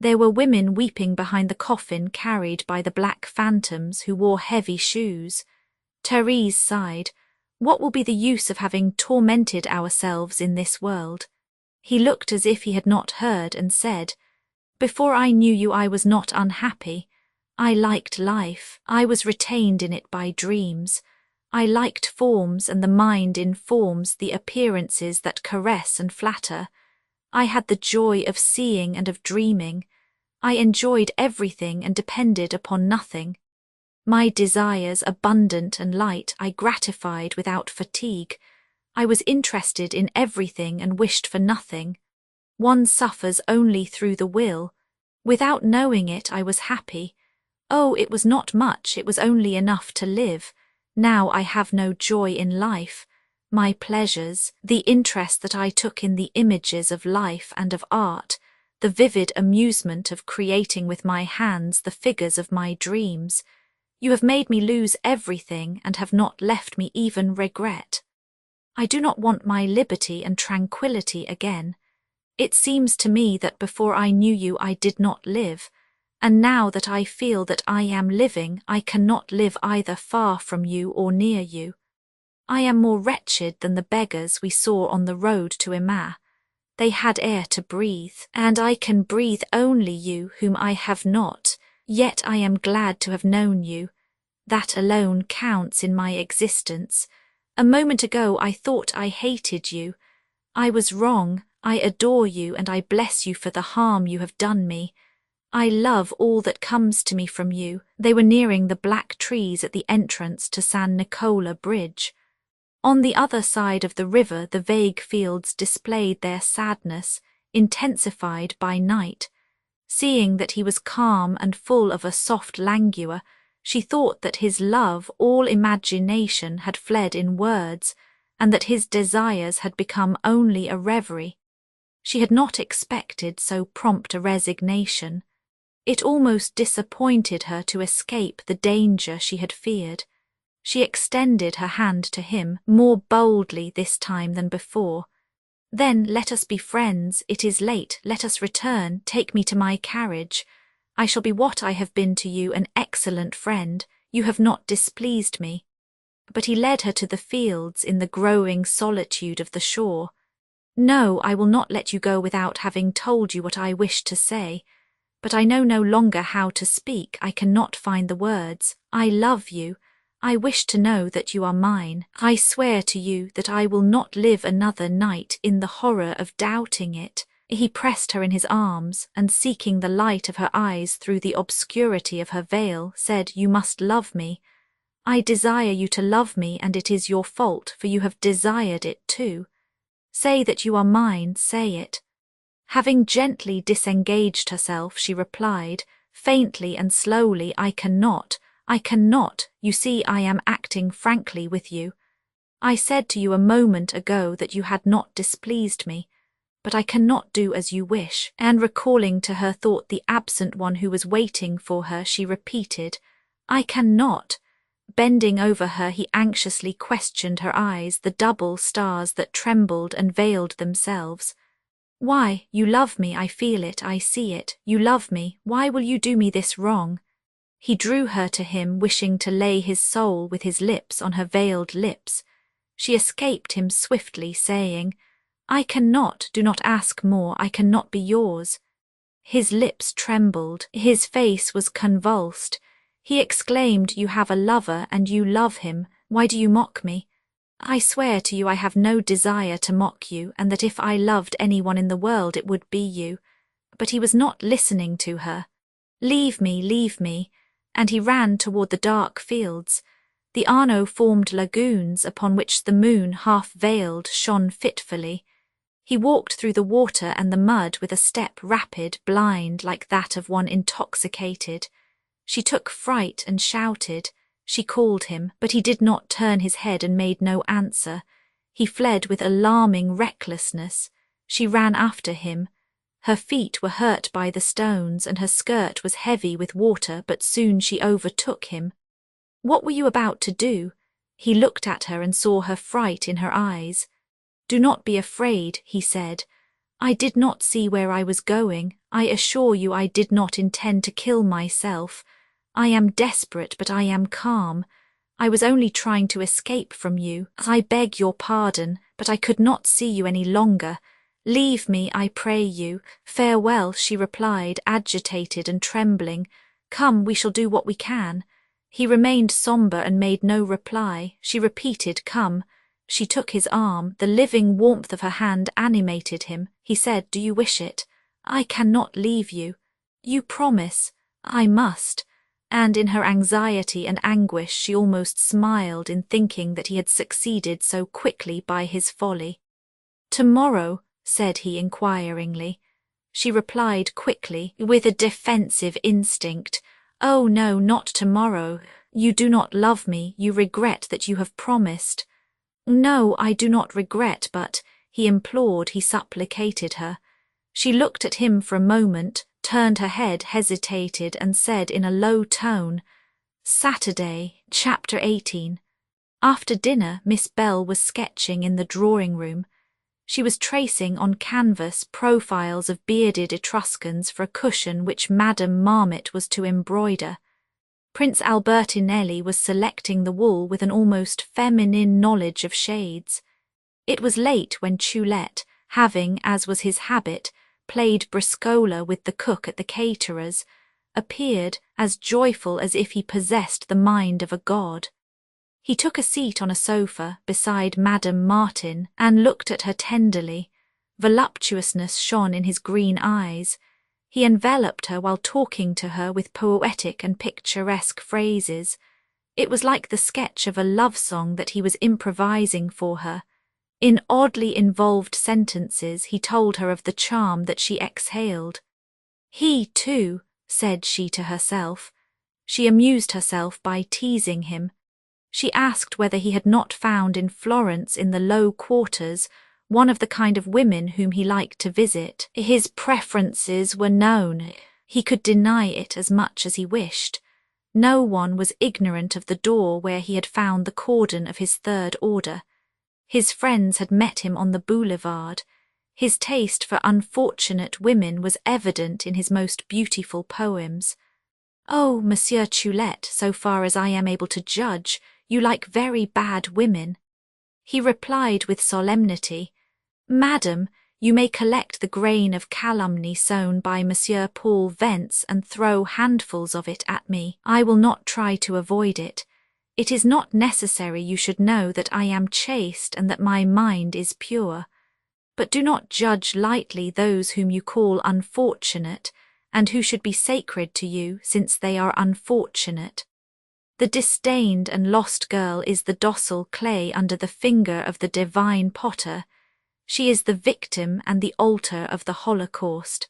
There were women weeping behind the coffin carried by the black phantoms who wore heavy shoes. Therese sighed, What will be the use of having tormented ourselves in this world? He looked as if he had not heard and said, Before I knew you I was not unhappy. I liked life. I was retained in it by dreams. I liked forms, and the mind informs the appearances that caress and flatter. I had the joy of seeing and of dreaming. I enjoyed everything and depended upon nothing. My desires, abundant and light, I gratified without fatigue. I was interested in everything and wished for nothing. One suffers only through the will. Without knowing it, I was happy. Oh, it was not much, it was only enough to live. Now I have no joy in life. My pleasures, the interest that I took in the images of life and of art, the vivid amusement of creating with my hands the figures of my dreams, you have made me lose everything and have not left me even regret. I do not want my liberty and tranquillity again. It seems to me that before I knew you I did not live, and now that I feel that I am living, I cannot live either far from you or near you. I am more wretched than the beggars we saw on the road to Emma. They had air to breathe, and I can breathe only you whom I have not, yet I am glad to have known you. That alone counts in my existence. A moment ago I thought I hated you. I was wrong. I adore you and I bless you for the harm you have done me. I love all that comes to me from you. They were nearing the black trees at the entrance to San Nicola Bridge. On the other side of the river the vague fields displayed their sadness, intensified by night. Seeing that he was calm and full of a soft languor, she thought that his love, all imagination, had fled in words, and that his desires had become only a reverie. She had not expected so prompt a resignation. It almost disappointed her to escape the danger she had feared. She extended her hand to him, more boldly this time than before. "Then let us be friends. It is late. Let us return. Take me to my carriage. I shall be what I have been to you, an excellent friend. You have not displeased me." But he led her to the fields in the growing solitude of the shore. "No, I will not let you go without having told you what I wish to say. But I know no longer how to speak. I cannot find the words. I love you. I wish to know that you are mine. I swear to you that I will not live another night in the horror of doubting it." He pressed her in his arms, and seeking the light of her eyes through the obscurity of her veil, said, "You must love me. I desire you to love me, and it is your fault, for you have desired it too. Say that you are mine, say it." Having gently disengaged herself, she replied, faintly and slowly, I cannot. You see, I am acting frankly with you. I said to you a moment ago that you had not displeased me, but I cannot do as you wish." And recalling to her thought the absent one who was waiting for her, she repeated, "I cannot." Bending over her, he anxiously questioned her eyes, the double stars that trembled and veiled themselves. "Why? You love me, I feel it, I see it. You love me. Why will you do me this wrong?" He drew her to him, wishing to lay his soul with his lips on her veiled lips. She escaped him swiftly, saying, "I cannot, do not ask more, I cannot be yours." His lips trembled, his face was convulsed. He exclaimed, "You have a lover, and you love him. Why do you mock me?" "I swear to you I have no desire to mock you, and that if I loved anyone in the world it would be you." But he was not listening to her. Leave me," and he ran toward the dark fields. The Arno formed lagoons upon which the moon, half veiled, shone fitfully. He walked through the water and the mud with a step rapid, blind, like that of one intoxicated. She took fright and shouted. She called him, but he did not turn his head and made no answer. He fled with alarming recklessness. She ran after him. Her feet were hurt by the stones, and her skirt was heavy with water, but soon she overtook him. "What were you about to do?" He looked at her and saw her fright in her eyes. "Do not be afraid," he said. "I did not see where I was going. I assure you I did not intend to kill myself. I am desperate, but I am calm. I was only trying to escape from you. I beg your pardon, but I could not see you any longer. Leave me, I pray you. Farewell," she replied, agitated and trembling. "Come, we shall do what we can." He remained sombre and made no reply. She repeated, "Come." She took his arm. The living warmth of her hand animated him. He said, "Do you wish it?" "I cannot leave you." "You promise." "I must." And in her anxiety and anguish she almost smiled in thinking that he had succeeded so quickly by his folly. "Tomorrow?" said he inquiringly. She replied quickly, with a defensive instinct, "Oh no, not tomorrow. You do not love me, you regret that you have promised. No, I do not regret, but, he implored, he supplicated her. She looked at him for a moment, turned her head, hesitated, and said in a low tone, Saturday, Chapter 18. After dinner, Miss Bell was sketching in the drawing-room. She was tracing on canvas profiles of bearded Etruscans for a cushion which Madame Marmot was to embroider. Prince Albertinelli was selecting the wool with an almost feminine knowledge of shades. It was late when Choulette, having, as was his habit, played briscola with the cook at the caterer's, appeared as joyful as if he possessed the mind of a god. He took a seat on a sofa beside Madame Martin and looked at her tenderly. Voluptuousness shone in his green eyes. He enveloped her while talking to her with poetic and picturesque phrases. It was like the sketch of a love song that he was improvising for her. In oddly involved sentences he told her of the charm that she exhaled. He, too, said she to herself. She amused herself by teasing him. She asked whether he had not found in Florence, in the low quarters, one of the kind of women whom he liked to visit. His preferences were known. He could deny it as much as he wished. No one was ignorant of the door where he had found the cordon of his third order. His friends had met him on the boulevard. His taste for unfortunate women was evident in his most beautiful poems. Oh, Monsieur Choulette, so far as I am able to judge, you like very bad women. He replied with solemnity, Madam, you may collect the grain of calumny sown by Monsieur Paul Vence and throw handfuls of it at me. I will not try to avoid it. It is not necessary you should know that I am chaste and that my mind is pure. But do not judge lightly those whom you call unfortunate, and who should be sacred to you, since they are unfortunate. The disdained and lost girl is the docile clay under the finger of the divine potter. She is the victim and the altar of the Holocaust.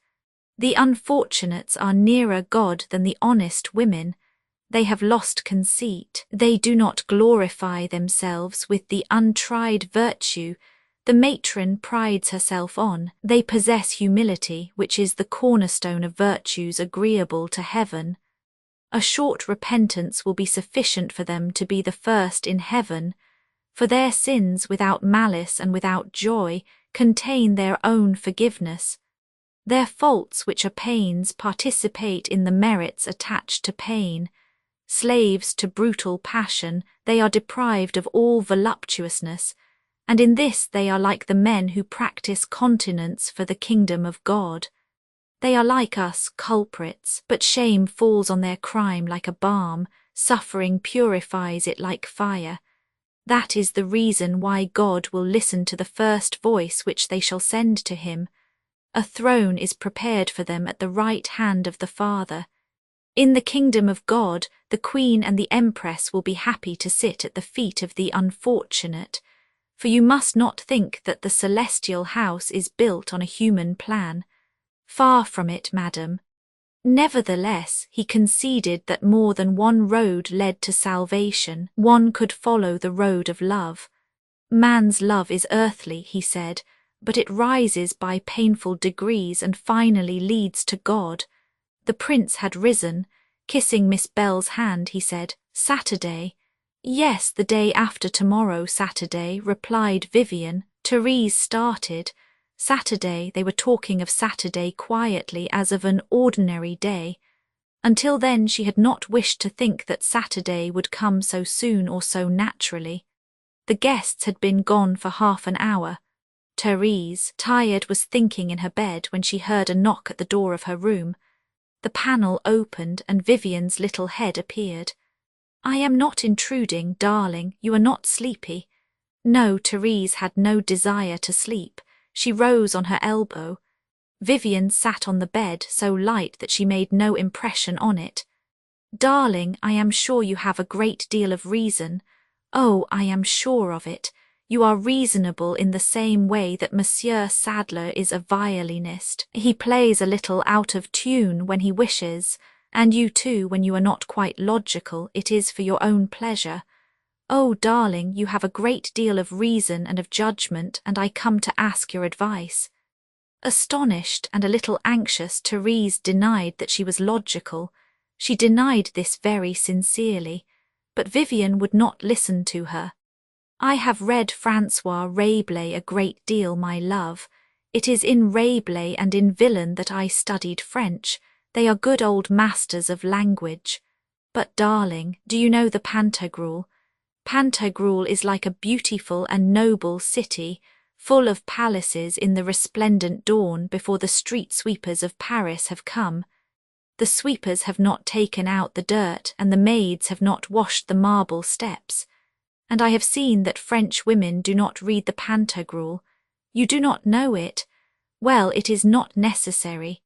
The unfortunates are nearer God than the honest women. They have lost conceit. They do not glorify themselves with the untried virtue the matron prides herself on. They possess humility, which is the cornerstone of virtues agreeable to heaven. A short repentance will be sufficient for them to be the first in heaven, for their sins without malice and without joy contain their own forgiveness. Their faults, which are pains, participate in the merits attached to pain. Slaves to brutal passion, they are deprived of all voluptuousness, and in this they are like the men who practice continence for the kingdom of God. They are like us, culprits, but shame falls on their crime like a balm, suffering purifies it like fire. That is the reason why God will listen to the first voice which they shall send to him. A throne is prepared for them at the right hand of the Father. In the kingdom of God, the Queen and the Empress will be happy to sit at the feet of the unfortunate, for you must not think that the celestial house is built on a human plan. Far from it, madam. Nevertheless, he conceded that more than one road led to salvation. One could follow the road of love. Man's love is earthly, he said, but it rises by painful degrees and finally leads to God. The prince had risen. Kissing Miss Bell's hand, he said, Saturday. Yes, the day after tomorrow, Saturday, replied Vivian. Therese started. Saturday, they were talking of Saturday quietly as of an ordinary day. Until then she had not wished to think that Saturday would come so soon or so naturally. The guests had been gone for half an hour. Therese, tired, was thinking in her bed when she heard a knock at the door of her room. The panel opened and Vivian's little head appeared. I am not intruding, darling, you are not sleepy. No, Therese had no desire to sleep. She rose on her elbow. Vivian sat on the bed so light that she made no impression on it. Darling, I am sure you have a great deal of reason. Oh, I am sure of it. You are reasonable in the same way that Monsieur Sadler is a violinist. He plays a little out of tune when he wishes. and you too, when you are not quite logical, it is for your own pleasure. Oh, darling, you have a great deal of reason and of judgment, and I come to ask your advice." Astonished and a little anxious, Therese denied that she was logical. She denied this very sincerely, but Vivian would not listen to her. "I have read Francois Rabelais a great deal, my love. It is in Rabelais and in Villon that I studied French. They are good old masters of language. But, darling, do you know the Pantagruel? Pantagruel is like a beautiful and noble city, full of palaces in the resplendent dawn before the street sweepers of Paris have come. The sweepers have not taken out the dirt, and the maids have not washed the marble steps. And I have seen that French women do not read the Pantagruel. You do not know it? Well, it is not necessary.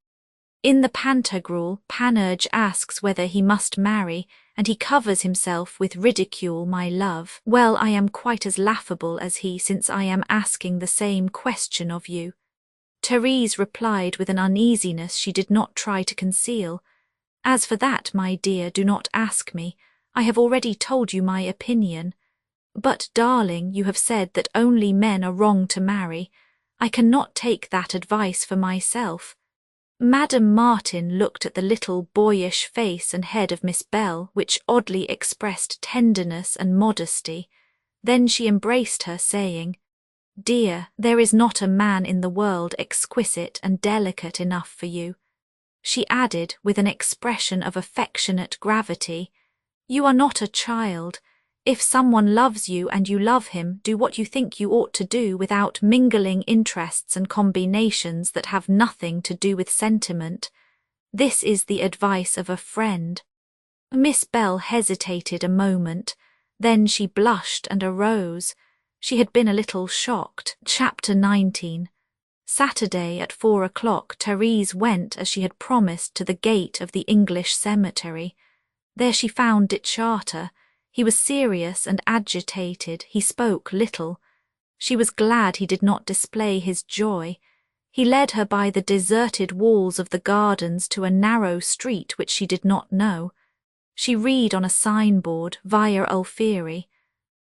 In the Pantagruel, Panurge asks whether he must marry, and he covers himself with ridicule, my love. Well, I am quite as laughable as he, since I am asking the same question of you." Therese replied with an uneasiness she did not try to conceal. "As for that, my dear, do not ask me. I have already told you my opinion. But, darling, you have said that only men are wrong to marry. I cannot take that advice for myself." Madame Martin looked at the little boyish face and head of Miss Bell, which oddly expressed tenderness and modesty. Then she embraced her, saying, "Dear, there is not a man in the world exquisite and delicate enough for you." She added, with an expression of affectionate gravity, "You are not a child. If someone loves you and you love him, do what you think you ought to do without mingling interests and combinations that have nothing to do with sentiment. This is the advice of a friend." Miss Bell hesitated a moment, then she blushed and arose. She had been a little shocked. Chapter 19. Saturday at 4 o'clock, Therese went, as she had promised, to the gate of the English cemetery. There she found Dick Charter. He was serious and agitated. He spoke little. She was glad he did not display his joy. He led her by the deserted walls of the gardens to a narrow street which she did not know. She read on a signboard, "Via Alfieri."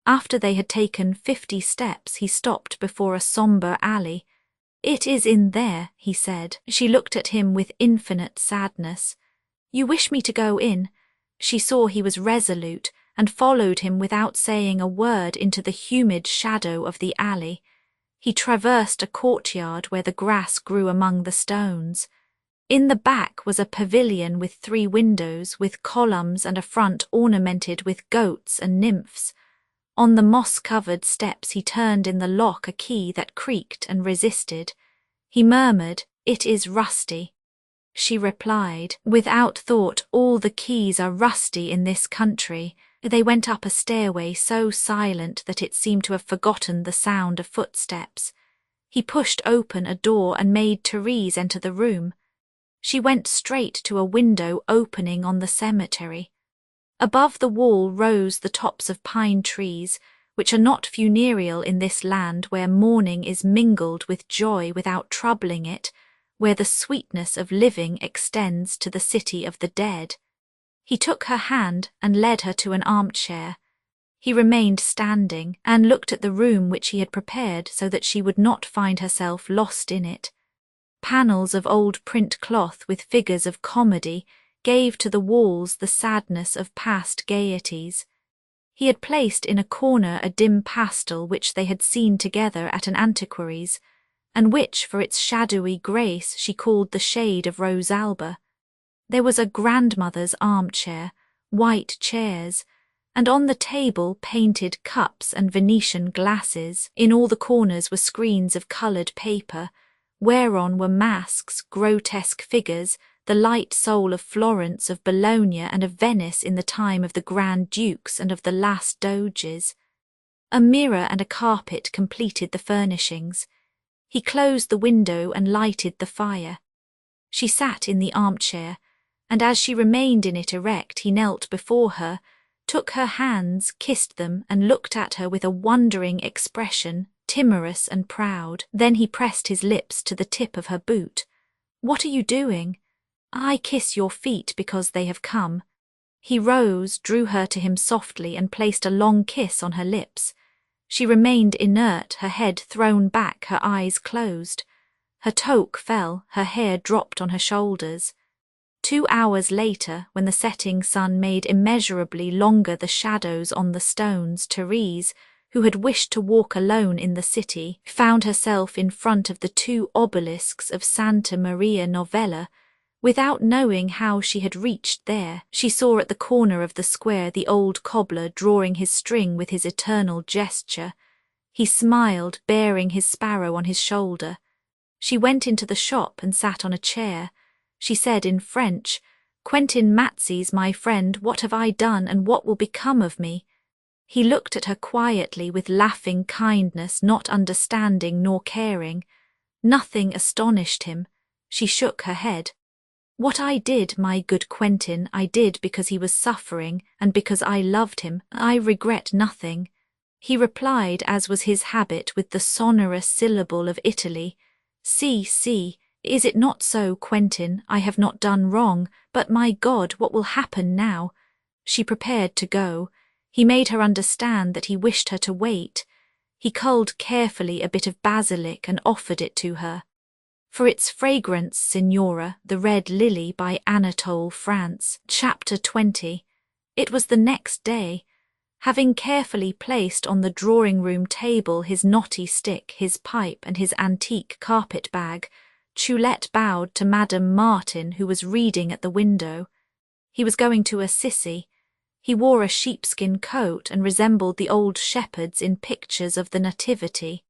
After they had taken 50 steps, he stopped before a sombre alley. "It is in there," he said. She looked at him with infinite sadness. "You wish me to go in?" She saw he was resolute, and followed him without saying a word into the humid shadow of the alley. He traversed a courtyard where the grass grew among the stones. In the back was a pavilion with 3 windows, with columns and a front ornamented with goats and nymphs. On the moss-covered steps he turned in the lock a key that creaked and resisted. He murmured, "It is rusty." She replied, "Without thought, all the keys are rusty in this country." They went up a stairway so silent that it seemed to have forgotten the sound of footsteps. He pushed open a door and made Therese enter the room. She went straight to a window opening on the cemetery. Above the wall rose the tops of pine trees, which are not funereal in this land where mourning is mingled with joy without troubling it, where the sweetness of living extends to the city of the dead. He took her hand and led her to an armchair. He remained standing and looked at the room which he had prepared so that she would not find herself lost in it. Panels of old print cloth with figures of comedy gave to the walls the sadness of past gaieties. He had placed in a corner a dim pastel which they had seen together at an antiquary's, and which, for its shadowy grace, she called the shade of Rosalba. There was a grandmother's armchair, white chairs, and on the table painted cups and Venetian glasses. In all the corners were screens of coloured paper, whereon were masks, grotesque figures, the light soul of Florence, of Bologna, and of Venice in the time of the Grand Dukes and of the last Doges. A mirror and a carpet completed the furnishings. He closed the window and lighted the fire. She sat in the armchair, and as she remained in it erect, he knelt before her, took her hands, kissed them, and looked at her with a wondering expression, timorous and proud. Then he pressed his lips to the tip of her boot. "What are you doing?" I kiss your feet because they have come. He rose, drew her to him softly, and placed a long kiss on her lips. She remained inert, her head thrown back, her eyes closed. Her toque fell, her hair dropped on her shoulders. 2 hours later, when the setting sun made immeasurably longer the shadows on the stones, Therese, who had wished to walk alone in the city, found herself in front of the 2 obelisks of Santa Maria Novella. Without knowing how she had reached there, she saw at the corner of the square the old cobbler drawing his string with his eternal gesture. He smiled, bearing his sparrow on his shoulder. She went into the shop and sat on a chair. She said in French, "Quentin Matsys, my friend, what have I done and what will become of me?" He looked at her quietly with laughing kindness, not understanding nor caring. Nothing astonished him. She shook her head. "What I did, my good Quentin, I did because he was suffering and because I loved him. I regret nothing." He replied, as was his habit, with the sonorous syllable of Italy, "Si, is it not so, Quentin? I have not done wrong, but my God, what will happen now?" She prepared to go. He made her understand that he wished her to wait. He culled carefully a bit of basilic and offered it to her. "For its fragrance, Signora, the red lily by Anatole, France." Chapter 20. It was the next day. Having carefully placed on the drawing-room table his knotty stick, his pipe, and his antique carpet-bag, Choulette bowed to Madame Martin, who was reading at the window. He was going to Assisi. He wore a sheepskin coat and resembled the old shepherds in pictures of the Nativity.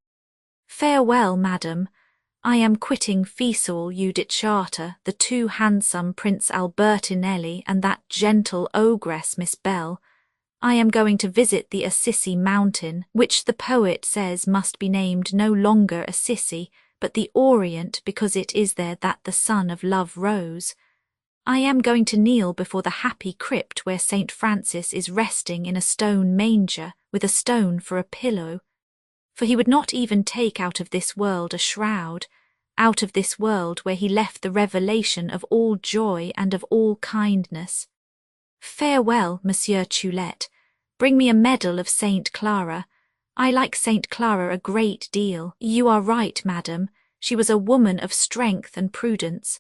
"Farewell, madam. I am quitting Fiesole Charter, the 2 handsome Prince Albertinelli and that gentle ogress Miss Bell. I am going to visit the Assisi mountain, which the poet says must be named no longer Assisi, but the Orient, because it is there that the sun of love rose. I am going to kneel before the happy crypt where St. Francis is resting in a stone manger, with a stone for a pillow. For he would not even take out of this world a shroud, out of this world where he left the revelation of all joy and of all kindness. Farewell, Monsieur Choulette. Bring me a medal of Saint Clara. I like Saint Clara a great deal. You are right, madam. She was a woman of strength and prudence.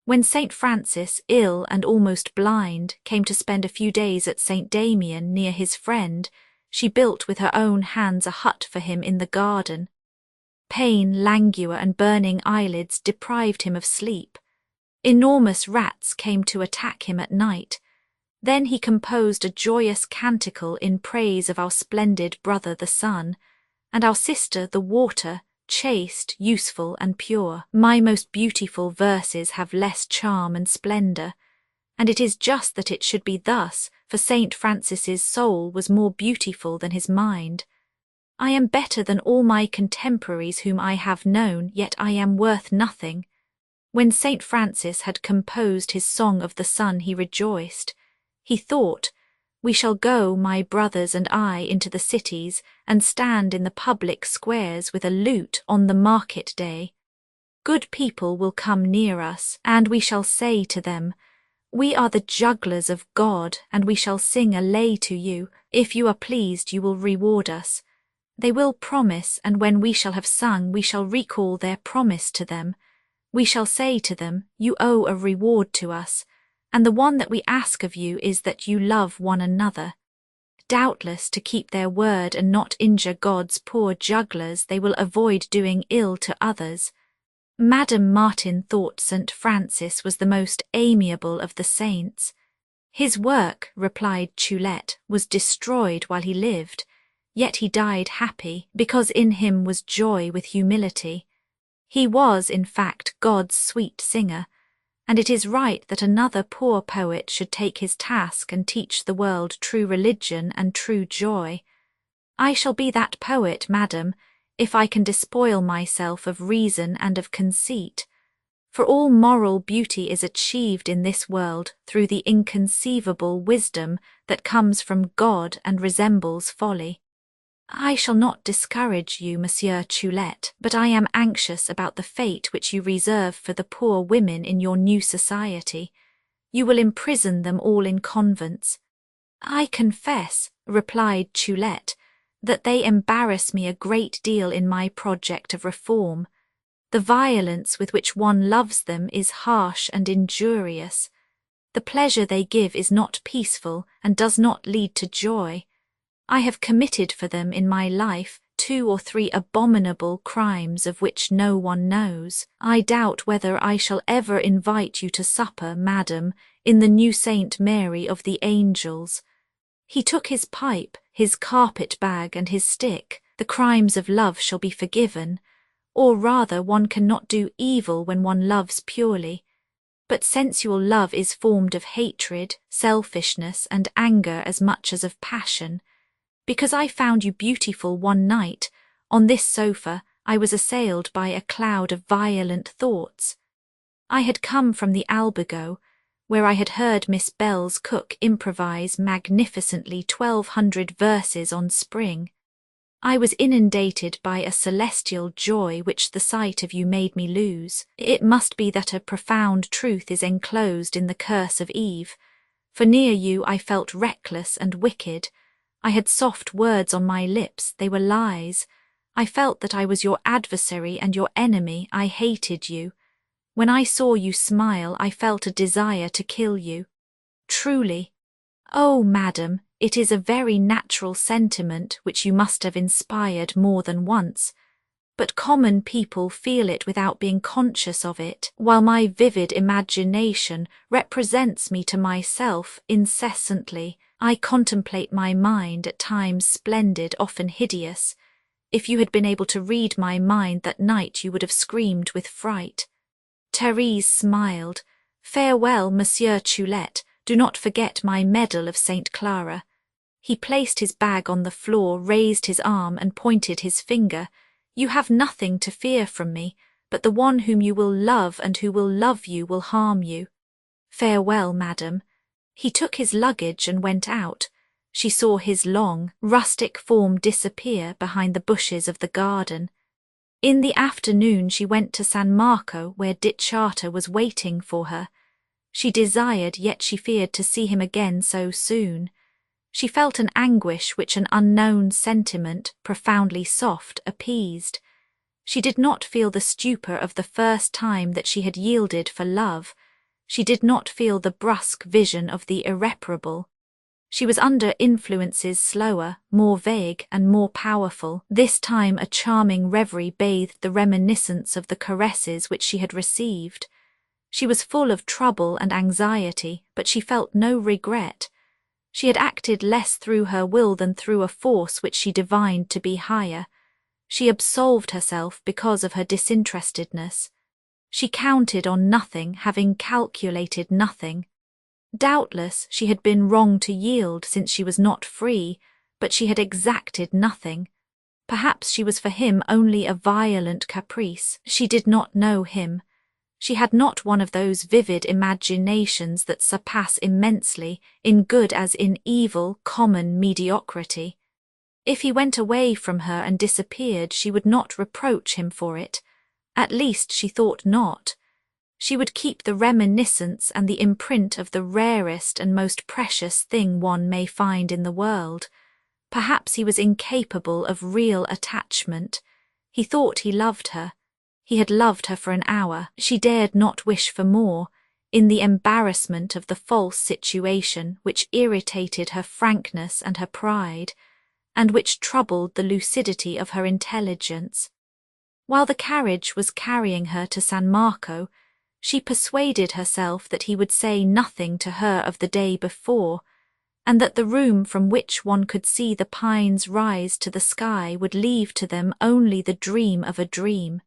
When Saint Francis, ill and almost blind, came to spend a few days at Saint Damien near his friend, she built with her own hands a hut for him in the garden. Pain, languor, and burning eyelids deprived him of sleep. Enormous rats came to attack him at night. Then he composed a joyous canticle in praise of our splendid brother the sun, and our sister the water, chaste, useful, and pure. My most beautiful verses have less charm and splendour, and it is just that it should be thus, for Saint Francis's soul was more beautiful than his mind. I am better than all my contemporaries whom I have known, yet I am worth nothing. When Saint Francis had composed his song of the sun, he rejoiced. He thought, "We shall go, my brothers and I, into the cities, and stand in the public squares with a lute on the market day. Good people will come near us, and we shall say to them, 'We are the jugglers of God, and we shall sing a lay to you. If you are pleased, you will reward us.' They will promise, and when we shall have sung, we shall recall their promise to them. We shall say to them, 'You owe a reward to us, and the one that we ask of you is that you love one another.' Doubtless, to keep their word and not injure God's poor jugglers, they will avoid doing ill to others." Madame Martin thought St. Francis was the most amiable of the saints. "His work," replied Choulette, "was destroyed while he lived, yet he died happy, because in him was joy with humility. He was, in fact, God's sweet singer, and it is right that another poor poet should take his task and teach the world true religion and true joy. I shall be that poet, madam, if I can despoil myself of reason and of conceit. For all moral beauty is achieved in this world through the inconceivable wisdom that comes from God and resembles folly. I shall not discourage you, Monsieur Choulette, but I am anxious about the fate which you reserve for the poor women in your new society. You will imprison them all in convents. I confess, replied Choulette, that they embarrass me a great deal in my project of reform. The violence with which one loves them is harsh and injurious. The pleasure they give is not peaceful and does not lead to joy. I have committed for them in my life 2 or 3 abominable crimes of which no one knows. I doubt whether I shall ever invite you to supper, madam, in the new Saint Mary of the Angels. He took his pipe, his carpet-bag, and his stick. The crimes of love shall be forgiven, or rather one cannot do evil when one loves purely. But sensual love is formed of hatred, selfishness, and anger as much as of passion. Because I found you beautiful one night, on this sofa I was assailed by a cloud of violent thoughts. I had come from the Albergo, where I had heard Miss Bell's cook improvise magnificently 1200 verses on spring. I was inundated by a celestial joy which the sight of you made me lose. It must be that a profound truth is enclosed in the curse of Eve, for near you I felt reckless and wicked. I had soft words on my lips, they were lies. I felt that I was your adversary and your enemy, I hated you. When I saw you smile, I felt a desire to kill you. Truly, oh, madam, it is a very natural sentiment which you must have inspired more than once, but common people feel it without being conscious of it, while my vivid imagination represents me to myself incessantly. I contemplate my mind, at times splendid, often hideous. If you had been able to read my mind that night, you would have screamed with fright. Therese smiled. Farewell, Monsieur Choulette, do not forget my medal of St. Clara. He placed his bag on the floor, raised his arm, and pointed his finger. You have nothing to fear from me, but the one whom you will love and who will love you will harm you. Farewell, madam. He took his luggage and went out. She saw his long, rustic form disappear behind the bushes of the garden. In the afternoon she went to San Marco, where Dichata was waiting for her. She desired, yet she feared to see him again so soon. She felt an anguish which an unknown sentiment, profoundly soft, appeased. She did not feel the stupor of the first time that she had yielded for love. She did not feel the brusque vision of the irreparable. She was under influences slower, more vague, and more powerful. This time a charming reverie bathed the reminiscence of the caresses which she had received. She was full of trouble and anxiety, but she felt no regret. She had acted less through her will than through a force which she divined to be higher. She absolved herself because of her disinterestedness. She counted on nothing, having calculated nothing. Doubtless she had been wrong to yield, since she was not free, but she had exacted nothing. Perhaps she was for him only a violent caprice. She did not know him. She had not one of those vivid imaginations that surpass immensely, in good as in evil, common mediocrity. If he went away from her and disappeared, she would not reproach him for it. At least she thought not. She would keep the reminiscence and the imprint of the rarest and most precious thing one may find in the world. Perhaps he was incapable of real attachment. He thought he loved her. He had loved her for an hour. She dared not wish for more, in the embarrassment of the false situation which irritated her frankness and her pride, and which troubled the lucidity of her intelligence. While the carriage was carrying her to San Marco, she persuaded herself that he would say nothing to her of the day before, and that the room from which one could see the pines rise to the sky would leave to them only the dream of a dream.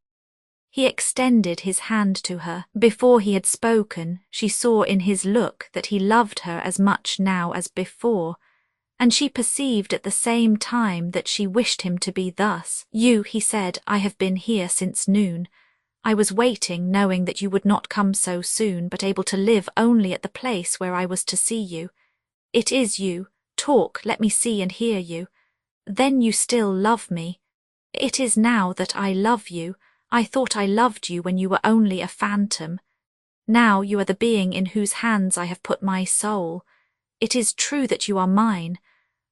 He extended his hand to her. Before he had spoken, she saw in his look that he loved her as much now as before, and she perceived at the same time that she wished him to be thus. You, he said, I have been here since noon. I was waiting, knowing that you would not come so soon, but able to live only at the place where I was to see you. It is you. Talk, let me see and hear you. Then you still love me. It is now that I love you. I thought I loved you when you were only a phantom. Now you are the being in whose hands I have put my soul. It is true that you are mine.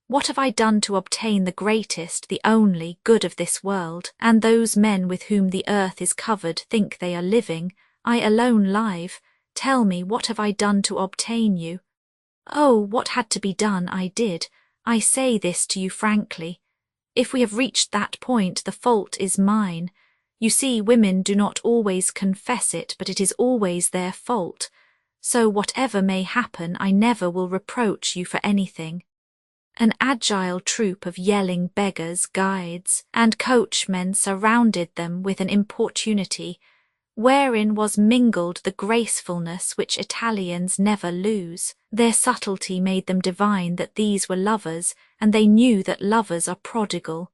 What have I done to obtain the greatest, the only, good of this world? And those men with whom the earth is covered think they are living, I alone live. Tell me, what have I done to obtain you? Oh, what had to be done, I did. I say this to you frankly. If we have reached that point, the fault is mine. You see, women do not always confess it, but it is always their fault. So whatever may happen, I never will reproach you for anything. An agile troop of yelling beggars, guides, and coachmen surrounded them with an importunity, wherein was mingled the gracefulness which Italians never lose. Their subtlety made them divine that these were lovers, and they knew that lovers are prodigal.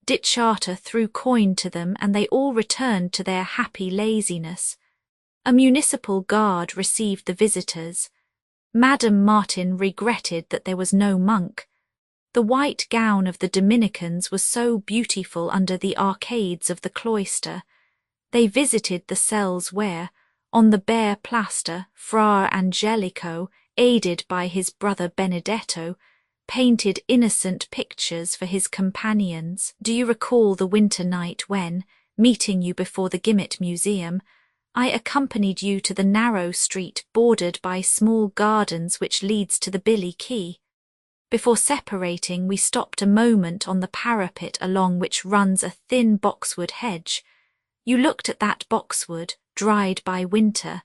Ditcharter threw coin to them, and they all returned to their happy laziness. A municipal guard received the visitors. Madame Martin regretted that there was no monk. The white gown of the Dominicans was so beautiful under the arcades of the cloister. They visited the cells where, on the bare plaster, Fra Angelico, aided by his brother Benedetto, painted innocent pictures for his companions. Do you recall the winter night when, meeting you before the Gimet Museum, I accompanied you to the narrow street bordered by small gardens which leads to the Billy Quay? Before separating, we stopped a moment on the parapet along which runs a thin boxwood hedge. You looked at that boxwood, dried by winter,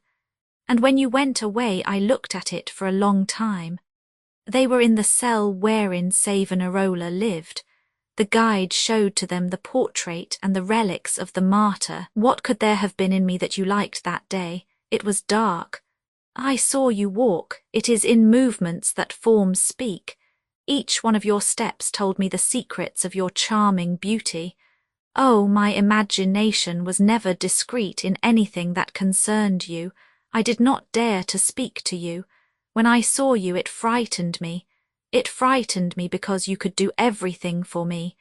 and when you went away I looked at it for a long time. They were in the cell wherein Savonarola lived. The guide showed to them the portrait and the relics of the martyr. What could there have been in me that you liked that day? It was dark. I saw you walk. It is in movements that forms speak. Each one of your steps told me the secrets of your charming beauty. Oh, my imagination was never discreet in anything that concerned you. I did not dare to speak to you. When I saw you, it frightened me. It frightened me because you could do everything for me.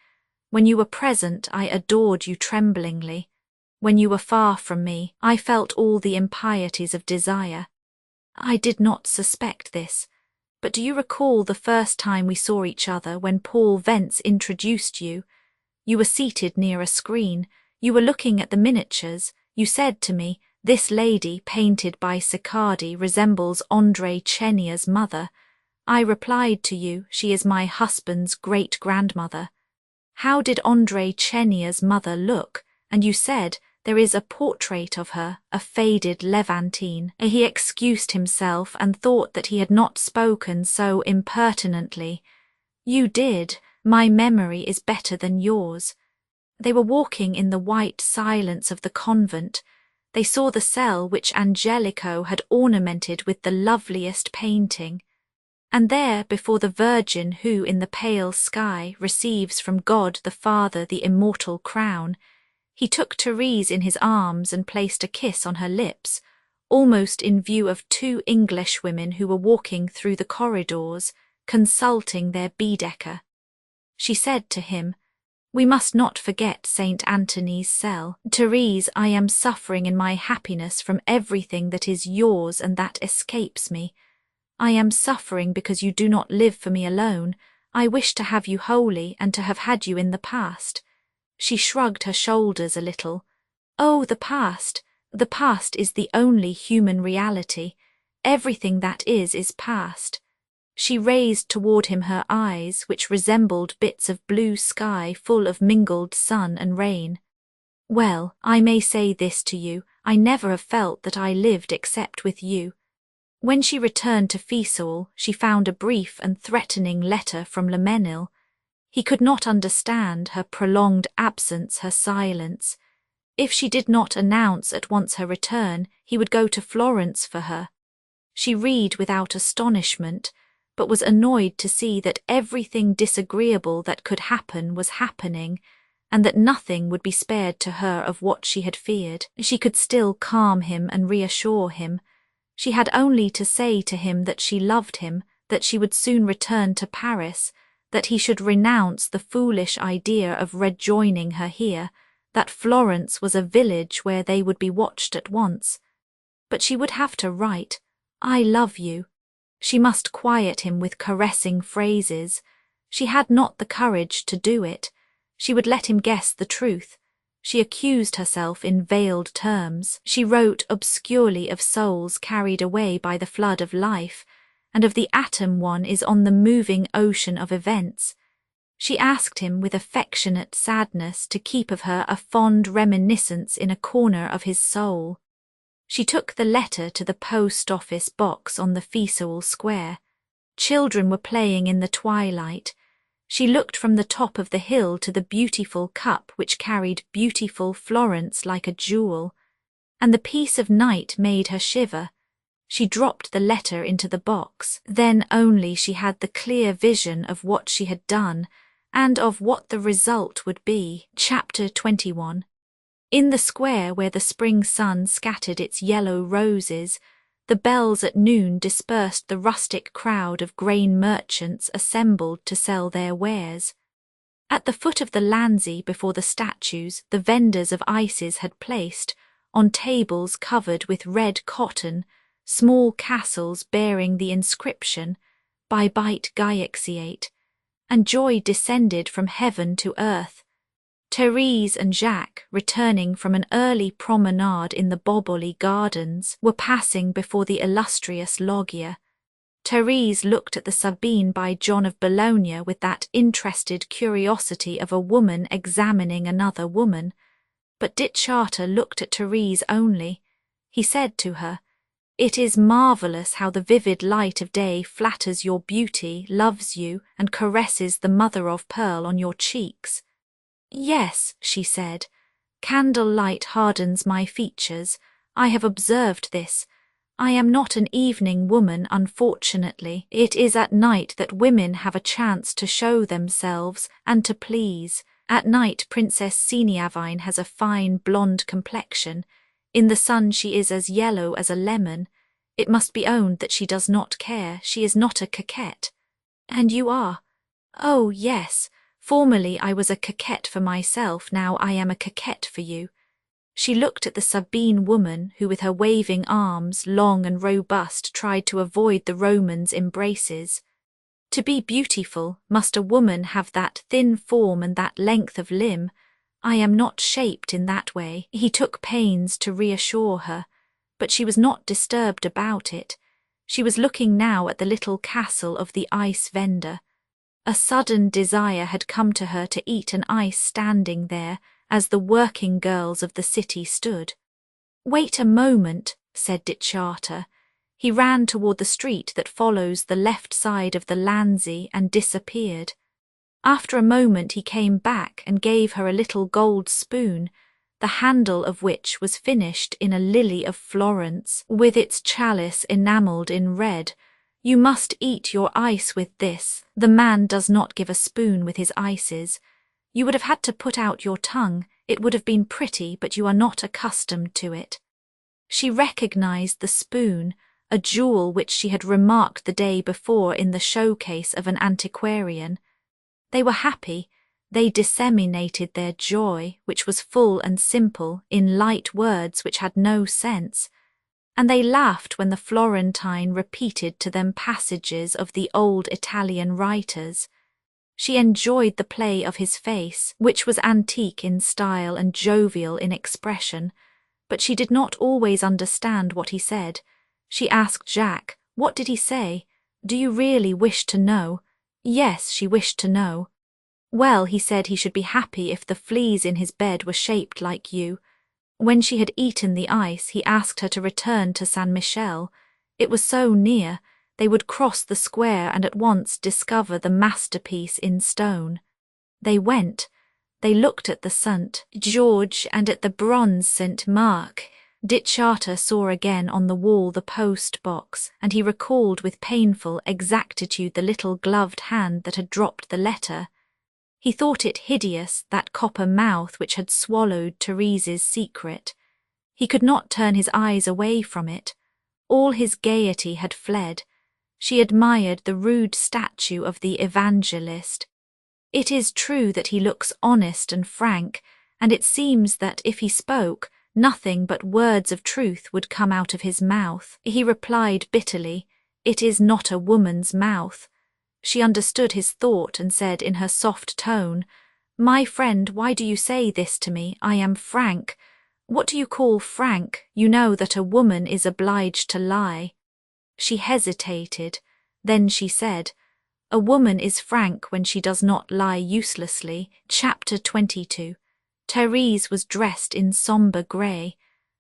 When you were present, I adored you tremblingly. When you were far from me, I felt all the impieties of desire. I did not suspect this. But do you recall the first time we saw each other when Paul Vence introduced you? You were seated near a screen. You were looking at the miniatures. You said to me, "This lady, painted by Siccardi, resembles André Chenia's mother." I replied to you, "She is my husband's great-grandmother." How did André Chenia's mother look? And you said, "There is a portrait of her, a faded Levantine." He excused himself and thought that he had not spoken so impertinently. You did. My memory is better than yours. They were walking in the white silence of the convent. They saw the cell which Angelico had ornamented with the loveliest painting. And there, before the Virgin who, in the pale sky, receives from God the Father the immortal crown, he took Therese in his arms and placed a kiss on her lips, almost in view of two English women who were walking through the corridors, consulting their Baedeker. She said to him, "We must not forget St. Anthony's cell. Therese, I am suffering in my happiness from everything that is yours and that escapes me. I am suffering because you do not live for me alone. I wish to have you wholly and to have had you in the past." She shrugged her shoulders a little. "Oh, the past! The past is the only human reality. Everything that is past." She raised toward him her eyes, which resembled bits of blue sky full of mingled sun and rain. "Well, I may say this to you, I never have felt that I lived except with you." When she returned to Fiesole, she found a brief and threatening letter from Lemenil. He could not understand her prolonged absence, her silence. If she did not announce at once her return, he would go to Florence for her. She read without astonishment, but was annoyed to see that everything disagreeable that could happen was happening, and that nothing would be spared to her of what she had feared. She could still calm him and reassure him. She had only to say to him that she loved him, that she would soon return to Paris, that he should renounce the foolish idea of rejoining her here, that Florence was a village where they would be watched at once. But she would have to write, "I love you." She must quiet him with caressing phrases. She had not the courage to do it. She would let him guess the truth. She accused herself in veiled terms. She wrote obscurely of souls carried away by the flood of life, and of the atom one is on the moving ocean of events. She asked him with affectionate sadness to keep of her a fond reminiscence in a corner of his soul. She took the letter to the post-office box on the Fiesole Square. Children were playing in the twilight. She looked from the top of the hill to the beautiful cup which carried beautiful Florence like a jewel, and the peace of night made her shiver. She dropped the letter into the box. Then only she had the clear vision of what she had done and of what the result would be. Chapter 21. In the square where the spring sun scattered its yellow roses, the bells at noon dispersed the rustic crowd of grain merchants assembled to sell their wares. At the foot of the Lanzi before the statues, the vendors of ices had placed, on tables covered with red cotton, small castles bearing the inscription, "Bibite Gaiaxiate," and joy descended from heaven to earth. Therese and Jacques, returning from an early promenade in the Boboli Gardens, were passing before the illustrious loggia. Therese looked at the Sabine by John of Bologna with that interested curiosity of a woman examining another woman, but Dittscharter looked at Therese only. He said to her, "It is marvellous how the vivid light of day flatters your beauty, loves you, and caresses the mother of pearl on your cheeks." "Yes," she said, "candle-light hardens my features. I have observed this. I am not an evening woman, unfortunately. It is at night that women have a chance to show themselves and to please. At night Princess Seniavine has a fine blonde complexion. In the sun she is as yellow as a lemon. It must be owned that she does not care. She is not a coquette." "And you are?" "Oh, yes. Formerly I was a coquette for myself, now I am a coquette for you." She looked at the Sabine woman who with her waving arms, long and robust, tried to avoid the Romans' embraces. To be beautiful, must a woman have that thin form and that length of limb? I am not shaped in that way. He took pains to reassure her, but she was not disturbed about it. She was looking now at the little castle of the ice vendor. A sudden desire had come to her to eat an ice standing there, as the working girls of the city stood. "Wait a moment," said Dittscharter. He ran toward the street that follows the left side of the Lanzi and disappeared. After a moment he came back and gave her a little gold spoon, the handle of which was finished in a lily of Florence, with its chalice enamelled in red. "You must eat your ice with this. The man does not give a spoon with his ices. You would have had to put out your tongue. It would have been pretty, but you are not accustomed to it." She recognized the spoon, a jewel which she had remarked the day before in the showcase of an antiquarian. They were happy. They disseminated their joy, which was full and simple, in light words which had no sense. And they laughed when the Florentine repeated to them passages of the old Italian writers. She enjoyed the play of his face, which was antique in style and jovial in expression, but she did not always understand what he said. She asked Jacques, "What did he say? Do you really wish to know?" Yes, she wished to know. "Well, he said he should be happy if the fleas in his bed were shaped like you." When she had eaten the ice, he asked her to return to Saint Michel. It was so near. They would cross the square and at once discover the masterpiece in stone. They went. They looked at the St. George and at the bronze St. Mark. Dittscharter saw again on the wall the post box, and he recalled with painful exactitude the little gloved hand that had dropped the letter. He thought it hideous, that copper mouth which had swallowed Therese's secret. He could not turn his eyes away from it. All his gaiety had fled. She admired the rude statue of the evangelist. It is true that he looks honest and frank, and it seems that if he spoke, nothing but words of truth would come out of his mouth. He replied bitterly, "It is not a woman's mouth." She understood his thought and said in her soft tone, "My friend, why do you say this to me? I am frank." "What do you call frank? You know that a woman is obliged to lie." She hesitated. Then she said, "A woman is frank when she does not lie uselessly." Chapter 22. Therese was dressed in sombre grey.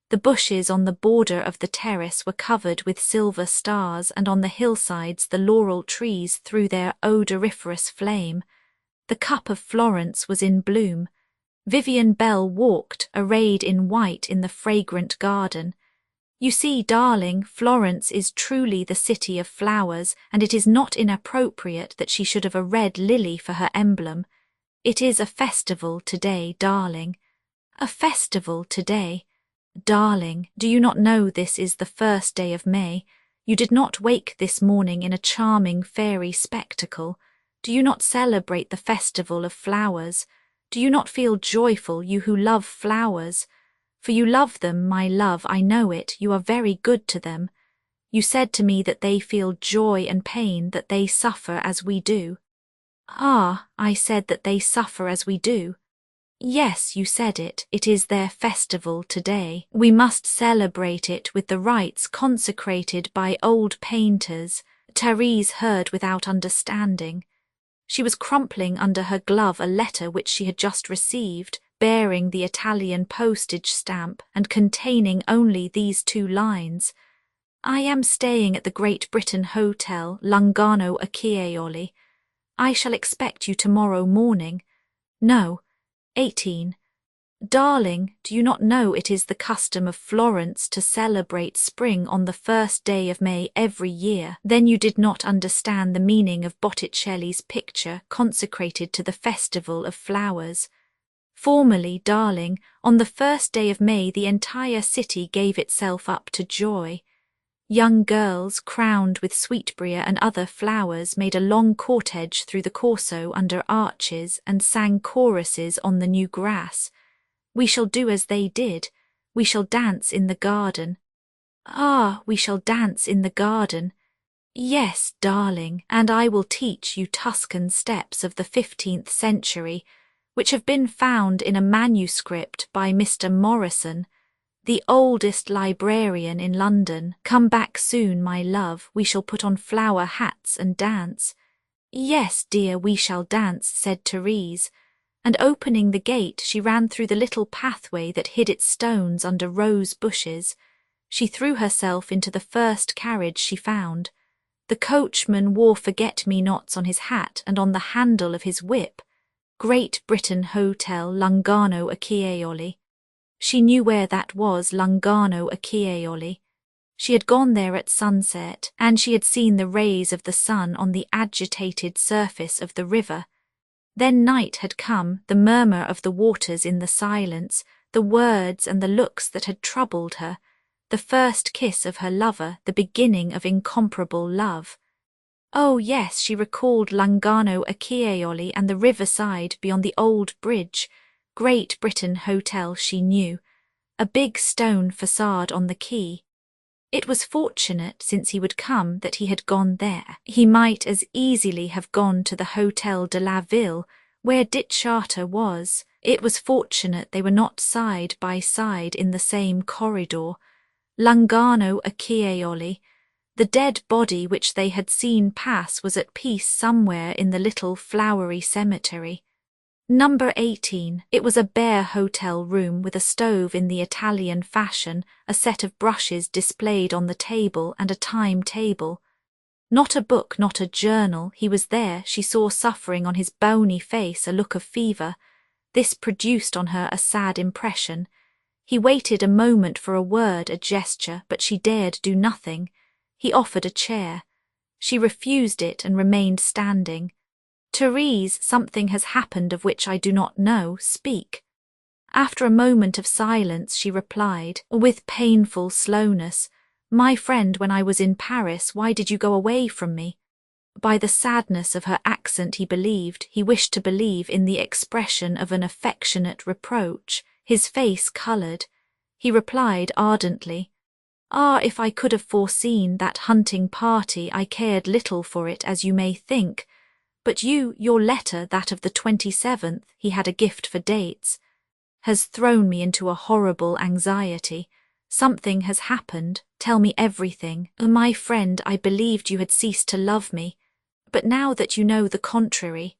The bushes on the border of the terrace were covered with silver stars, and on the hillsides the laurel trees threw their odoriferous flame. The cup of Florence was in bloom. Vivian Bell walked, arrayed in white, in the fragrant garden. "You see, darling, Florence is truly the city of flowers, and it is not inappropriate that she should have a red lily for her emblem. It is a festival today, darling." "A festival today? Darling, do you not know this is the 1st day of May? You did not wake this morning in a charming fairy spectacle. Do you not celebrate the festival of flowers? Do you not feel joyful, you who love flowers? For you love them, my love, I know it, you are very good to them. You said to me that they feel joy and pain, that they suffer as we do." "Ah, I said that they suffer as we do." "Yes, you said it. It is their festival today. We must celebrate it with the rites consecrated by old painters." Therese heard without understanding. She was crumpling under her glove a letter which she had just received, bearing the Italian postage stamp and containing only these 2 lines. "I am staying at the Great Britain Hotel, Lungano Acciaioli. I shall expect you tomorrow morning. No, 18. Darling, do you not know it is the custom of Florence to celebrate spring on the 1st day of May every year? Then you did not understand the meaning of Botticelli's picture consecrated to the festival of flowers. Formerly, darling, on the 1st day of May the entire city gave itself up to joy. Young girls, crowned with sweetbriar and other flowers, made a long cortege through the Corso under arches and sang choruses on the new grass. We shall do as they did. We shall dance in the garden." "Ah, we shall dance in the garden." "Yes, darling, and I will teach you Tuscan steps of the 15th century, which have been found in a manuscript by Mr. Morrison, the oldest librarian in London. Come back soon, my love. We shall put on flower hats and dance." "Yes, dear, we shall dance," said Therese, and opening the gate she ran through the little pathway that hid its stones under rose bushes. She threw herself into the first carriage she found. The coachman wore forget-me-nots on his hat and on the handle of his whip. Great Britain Hotel, Lungano Acciaioli. She knew where that was, Lungano Acciaioli. She had gone there at sunset, and she had seen the rays of the sun on the agitated surface of the river. Then night had come, the murmur of the waters in the silence, the words and the looks that had troubled her, the first kiss of her lover, the beginning of incomparable love. Oh yes, she recalled Lungano Acciaioli and the riverside beyond the old bridge. Great Britain Hotel she knew, a big stone facade on the quay. It was fortunate, since he would come, that he had gone there. He might as easily have gone to the Hotel de la Ville, where Ditcharter was. It was fortunate they were not side by side in the same corridor. Lungano Acciaioli. The dead body which they had seen pass was at peace somewhere in the little flowery cemetery. Number 18. It was a bare hotel room with a stove in the Italian fashion, a set of brushes displayed on the table, and a timetable. Not a book, not a journal. He was there. She saw suffering on his bony face, a look of fever. This produced on her a sad impression. He waited a moment for a word, a gesture, but she dared do nothing. He offered a chair. She refused it and remained standing. "Therese, something has happened of which I do not know. Speak." After a moment of silence she replied, with painful slowness, My friend, when I was in Paris, why did you go away from me? By the sadness of her accent he believed, he wished to believe in the expression of an affectionate reproach. His face coloured. He replied ardently, "Ah, if I could have foreseen that hunting party, I cared little for it, as you may think. But your letter, that of the 27th, he had a gift for dates, has thrown me into a horrible anxiety. Something has happened. Tell me everything. My friend, I believed you had ceased to love me. But now that you know the contrary."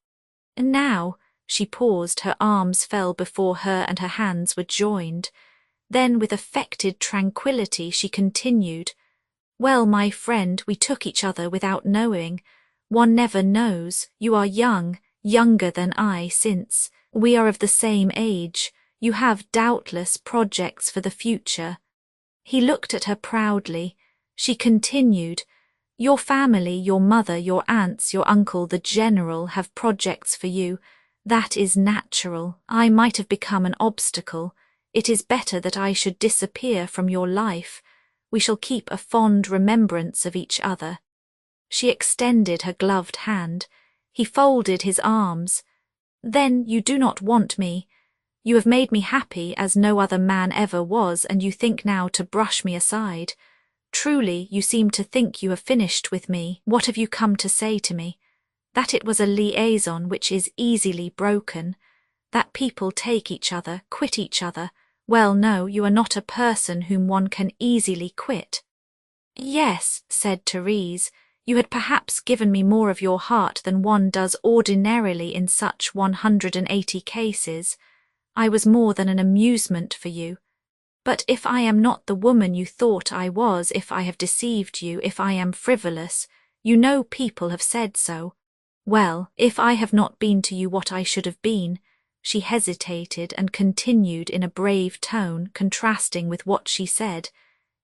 And now, she paused, her arms fell before her and her hands were joined. Then with affected tranquillity she continued, "Well, my friend, we took each other without knowing. One never knows. You are young, younger than I, since we are of the same age. You have, doubtless, projects for the future." He looked at her proudly. She continued, "Your family, your mother, your aunts, your uncle, the general, have projects for you. That is natural. I might have become an obstacle. It is better that I should disappear from your life. We shall keep a fond remembrance of each other." She extended her gloved hand. He folded his arms. "Then you do not want me. You have made me happy as no other man ever was, and you think now to brush me aside. Truly, you seem to think you have finished with me. What have you come to say to me? That it was a liaison which is easily broken, that people take each other, quit each other. Well, no, you are not a person whom one can easily quit." "Yes," said Therese, "you had perhaps given me more of your heart than one does ordinarily in such 180 cases. I was more than an amusement for you. But if I am not the woman you thought I was, if I have deceived you, if I am frivolous, you know people have said so. Well, if I have not been to you what I should have been," she hesitated and continued in a brave tone, contrasting with what she said,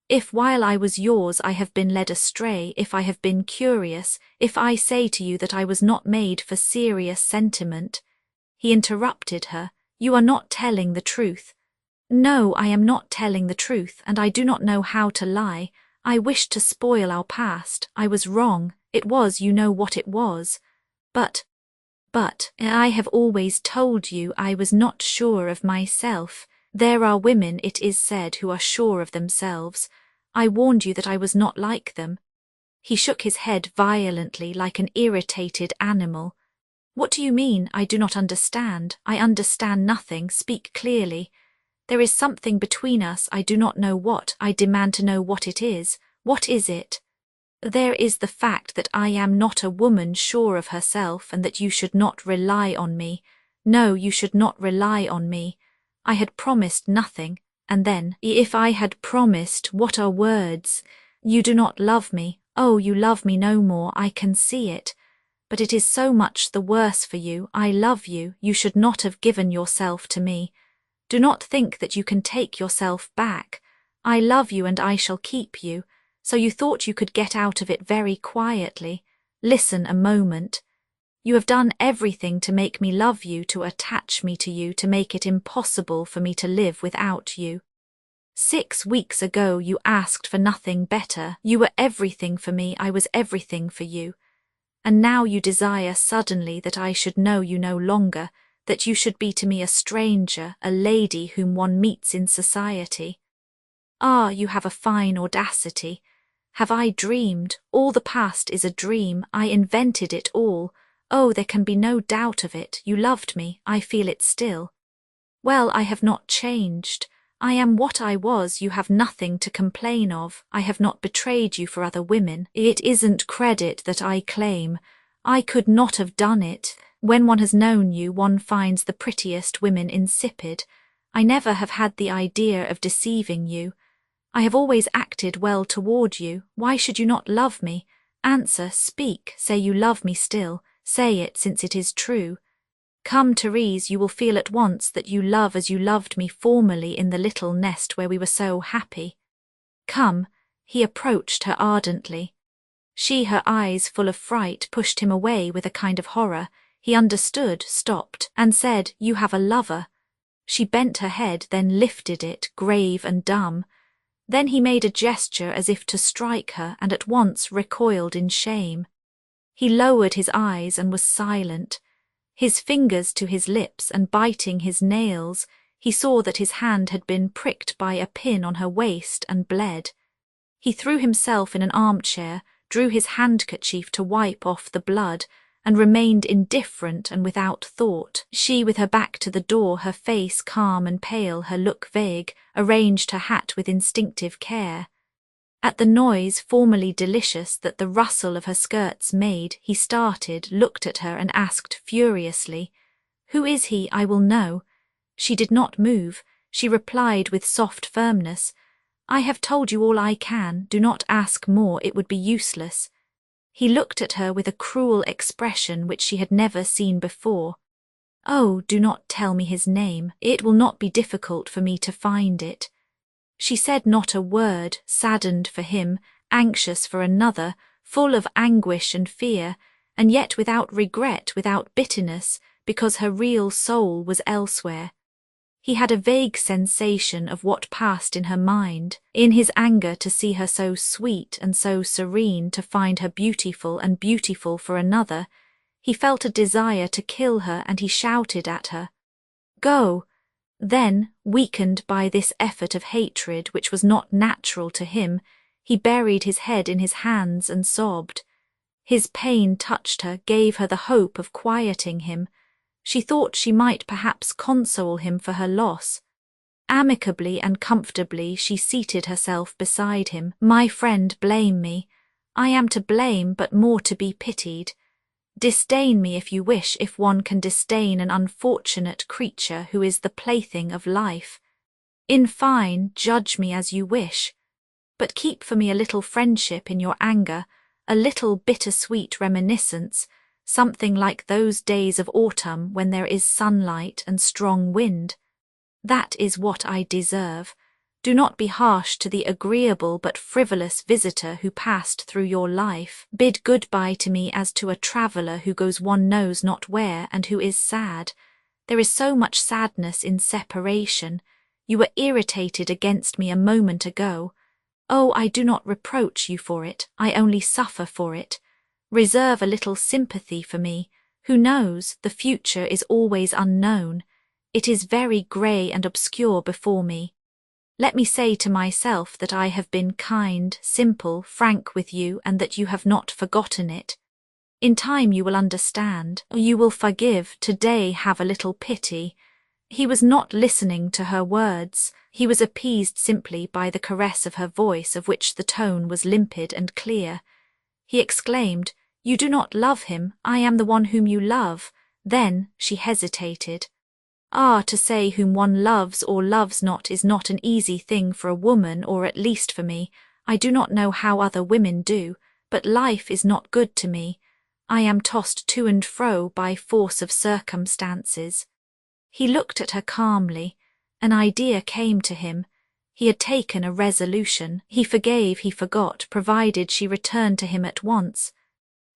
"if while I was yours I have been led astray, if I have been curious, if I say to you that I was not made for serious sentiment." He interrupted her. "You are not telling the truth." "No, I am not telling the truth, and I do not know how to lie. I wished to spoil our past. I was wrong. It was, you know what it was. But I have always told you I was not sure of myself. There are women, it is said, who are sure of themselves. I warned you that I was not like them." He shook his head violently, like an irritated animal. "What do you mean? I do not understand. I understand nothing. Speak clearly. There is something between us, I do not know what. I demand to know what it is. What is it?" "There is the fact that I am not a woman sure of herself, and that you should not rely on me. No, you should not rely on me. I had promised nothing, and then, if I had promised, what are words? You do not love me. Oh, you love me no more, I can see it. But it is so much the worse for you. I love you. You should not have given yourself to me. Do not think that you can take yourself back. I love you and I shall keep you. So you thought you could get out of it very quietly. Listen a moment. You have done everything to make me love you, to attach me to you, to make it impossible for me to live without you. 6 weeks ago you asked for nothing better. You were everything for me, I was everything for you. And now you desire suddenly that I should know you no longer, that you should be to me a stranger, a lady whom one meets in society. Ah, you have a fine audacity. Have I dreamed? All the past is a dream. I invented it all. Oh, there can be no doubt of it. You loved me. I feel it still. Well, I have not changed. I am what I was. You have nothing to complain of. I have not betrayed you for other women. It isn't credit that I claim. I could not have done it. When one has known you, one finds the prettiest women insipid. I never have had the idea of deceiving you. I have always acted well toward you. Why should you not love me? Answer, speak, say you love me still. Say it, since it is true. Come, Therese, you will feel at once that you love as you loved me formerly in the little nest where we were so happy. Come." He approached her ardently. She, her eyes full of fright, pushed him away with a kind of horror. He understood, stopped, and said, "You have a lover." She bent her head, then lifted it, grave and dumb. Then he made a gesture as if to strike her, and at once recoiled in shame. He lowered his eyes and was silent. His fingers to his lips and biting his nails, he saw that his hand had been pricked by a pin on her waist and bled. He threw himself in an armchair, drew his handkerchief to wipe off the blood, and remained indifferent and without thought. She, with her back to the door, her face calm and pale, her look vague, arranged her hat with instinctive care. At the noise, formerly delicious, that the rustle of her skirts made, he started, looked at her, and asked furiously, "Who is he? I will know." She did not move. She replied with soft firmness, "I have told you all I can. Do not ask more, it would be useless." He looked at her with a cruel expression which she had never seen before. "Oh, do not tell me his name. It will not be difficult for me to find it." She said not a word, saddened for him, anxious for another, full of anguish and fear, and yet without regret, without bitterness, because her real soul was elsewhere. He had a vague sensation of what passed in her mind, in his anger to see her so sweet and so serene, to find her beautiful and beautiful for another. He felt a desire to kill her, and he shouted at her, "Go!" Then, weakened by this effort of hatred which was not natural to him, he buried his head in his hands and sobbed. His pain touched her, gave her the hope of quieting him. She thought she might perhaps console him for her loss. Amicably and comfortably she seated herself beside him. "My friend, blame me. I am to blame, but more to be pitied. Disdain me if you wish, if one can disdain an unfortunate creature who is the plaything of life. In fine, judge me as you wish. But keep for me a little friendship in your anger, a little bittersweet reminiscence, something like those days of autumn when there is sunlight and strong wind. That is what I deserve. Do not be harsh to the agreeable but frivolous visitor who passed through your life. Bid goodbye to me as to a traveller who goes one knows not where and who is sad. There is so much sadness in separation. You were irritated against me a moment ago. Oh, I do not reproach you for it. I only suffer for it. Reserve a little sympathy for me. Who knows? The future is always unknown. It is very grey and obscure before me. Let me say to myself that I have been kind, simple, frank with you, and that you have not forgotten it. In time you will understand. You will forgive. Today have a little pity." He was not listening to her words. He was appeased simply by the caress of her voice, of which the tone was limpid and clear. He exclaimed, "You do not love him. I am the one whom you love." Then she hesitated. Ah, to say whom one loves or loves not is not an easy thing for a woman, or at least for me. I do not know how other women do, but life is not good to me. I am tossed to and fro by force of circumstances. He looked at her calmly. An idea came to him. He had taken a resolution. He forgave, he forgot, provided she returned to him at once.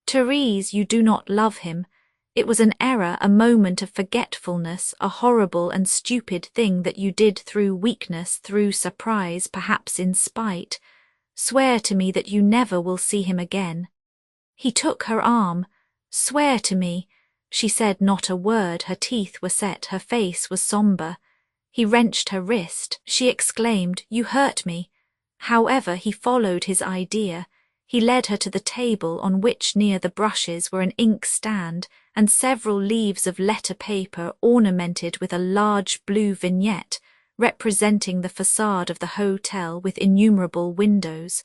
"Therese, you do not love him. It was an error, a moment of forgetfulness, a horrible and stupid thing that you did through weakness, through surprise, perhaps in spite. Swear to me that you never will see him again." He took her arm. "Swear to me." She said not a word, her teeth were set, her face was sombre. He wrenched her wrist. She exclaimed, "You hurt me." However, he followed his idea. He led her to the table, on which near the brushes were an inkstand and several leaves of letter paper ornamented with a large blue vignette representing the facade of the hotel with innumerable windows.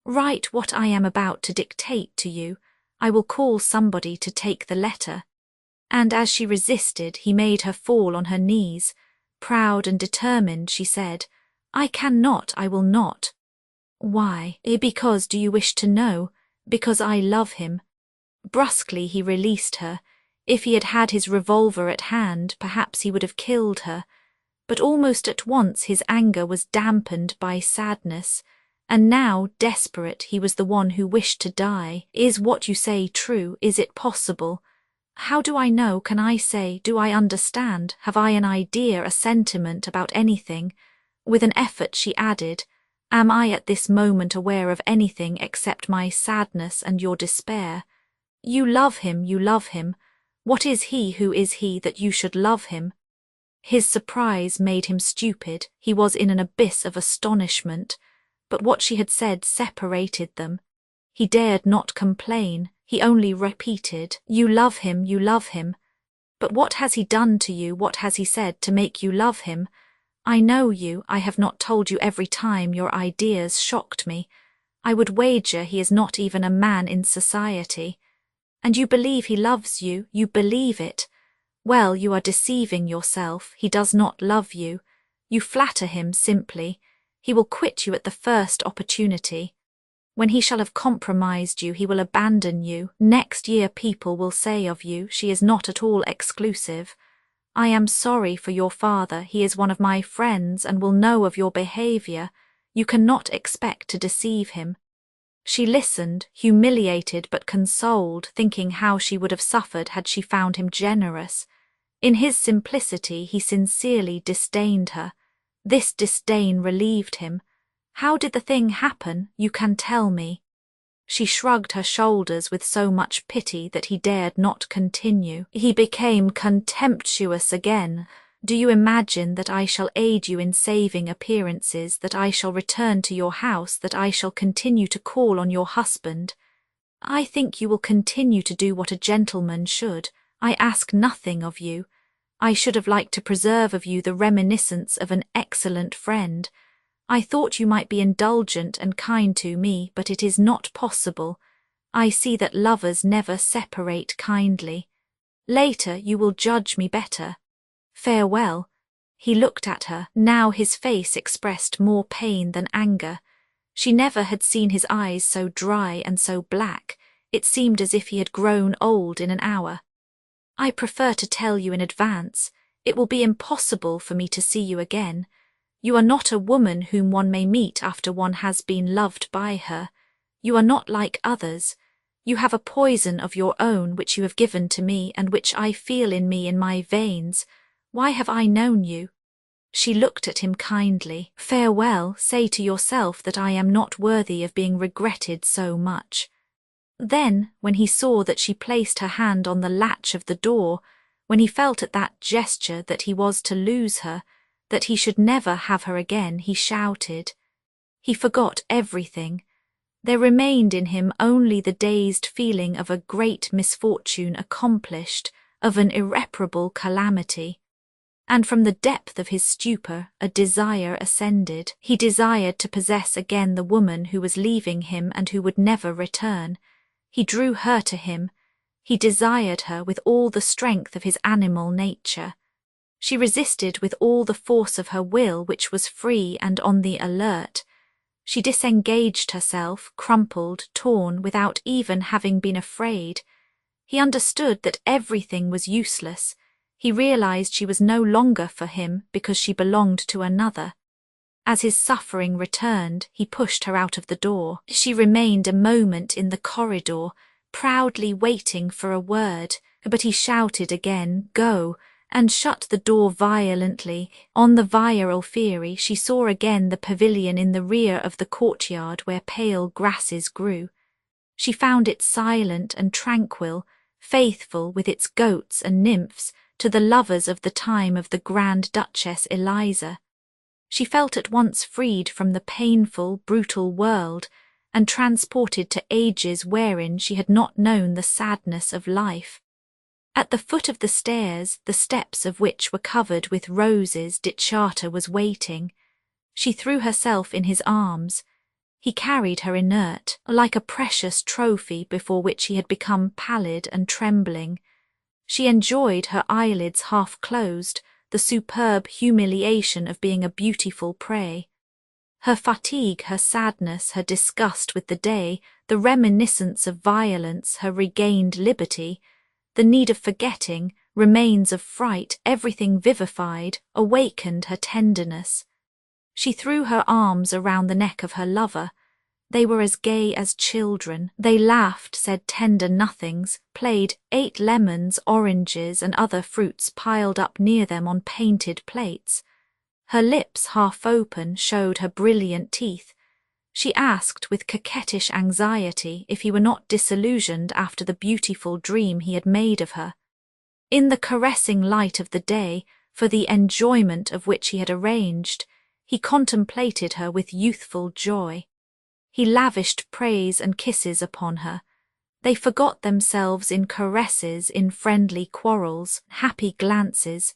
"Write what I am about to dictate to you. I will call somebody to take the letter." And as she resisted, he made her fall on her knees. Proud and determined, she said, "I cannot, I will not." "Why?" "Because, do you wish to know? Because I love him." Brusquely he released her. If he had had his revolver at hand, perhaps he would have killed her. But almost at once his anger was dampened by sadness, and now, desperate, he was the one who wished to die. "Is what you say true? Is it possible? How do I know? Can I say? Do I understand? Have I an idea, a sentiment about anything?" With an effort she added, Am I at this moment aware of anything except my sadness and your despair? You love him, you love him. What is he, who is he, that you should love him? His surprise made him stupid. He was in an abyss of astonishment, but what she had said separated them. He dared not complain. He only repeated, "You love him, you love him." But what has he done to you, what has he said to make you love him? I know you, I have not told you every time your ideas shocked me. I would wager he is not even a man in society. And you believe he loves you, you believe it. Well, you are deceiving yourself. He does not love you. You flatter him simply. He will quit you at the first opportunity. When he shall have compromised you, he will abandon you. Next year people will say of you, she is not at all exclusive. I am sorry for your father. He is one of my friends and will know of your behavior. You cannot expect to deceive him. She listened, humiliated but consoled, thinking how she would have suffered had she found him generous. In his simplicity he sincerely disdained her. This disdain relieved him. How did the thing happen? You can tell me. She shrugged her shoulders with so much pity that he dared not continue. He became contemptuous again. Do you imagine that I shall aid you in saving appearances, that I shall return to your house, that I shall continue to call on your husband? I think you will continue to do what a gentleman should. I ask nothing of you. I should have liked to preserve of you the reminiscence of an excellent friend. I thought you might be indulgent and kind to me, but it is not possible. I see that lovers never separate kindly. Later you will judge me better. Farewell." He looked at her. Now his face expressed more pain than anger. She never had seen his eyes so dry and so black. It seemed as if he had grown old in an hour. "I prefer to tell you in advance. It will be impossible for me to see you again. You are not a woman whom one may meet after one has been loved by her. You are not like others. You have a poison of your own which you have given to me and which I feel in me in my veins. Why have I known you?" She looked at him kindly. "Farewell, say to yourself that I am not worthy of being regretted so much." Then, when he saw that she placed her hand on the latch of the door, when he felt at that gesture that he was to lose her, that he should never have her again, he shouted. He forgot everything. There remained in him only the dazed feeling of a great misfortune accomplished, of an irreparable calamity. And from the depth of his stupor a desire ascended. He desired to possess again the woman who was leaving him and who would never return. He drew her to him. He desired her with all the strength of his animal nature. She resisted with all the force of her will, which was free and on the alert. She disengaged herself, crumpled, torn, without even having been afraid. He understood that everything was useless. He realized she was no longer for him because she belonged to another. As his suffering returned, he pushed her out of the door. She remained a moment in the corridor, proudly waiting for a word, but he shouted again, "Go," and shut the door violently. On the Via Alfieri she saw again the pavilion in the rear of the courtyard where pale grasses grew. She found it silent and tranquil, faithful with its goats and nymphs to the lovers of the time of the Grand Duchess Eliza. She felt at once freed from the painful, brutal world and transported to ages wherein she had not known the sadness of life. At the foot of the stairs, the steps of which were covered with roses, Dicciata was waiting. She threw herself in his arms. He carried her inert, like a precious trophy before which he had become pallid and trembling. She enjoyed, her eyelids half closed, the superb humiliation of being a beautiful prey. Her fatigue, her sadness, her disgust with the day, the reminiscence of violence, her regained liberty, the need of forgetting, remains of fright, everything vivified, awakened her tenderness. She threw her arms around the neck of her lover. They were as gay as children. They laughed, said tender nothings, played, ate lemons, oranges, and other fruits piled up near them on painted plates. Her lips, half open, showed her brilliant teeth. She asked with coquettish anxiety if he were not disillusioned after the beautiful dream he had made of her. In the caressing light of the day, for the enjoyment of which he had arranged, he contemplated her with youthful joy. He lavished praise and kisses upon her. They forgot themselves in caresses, in friendly quarrels, happy glances.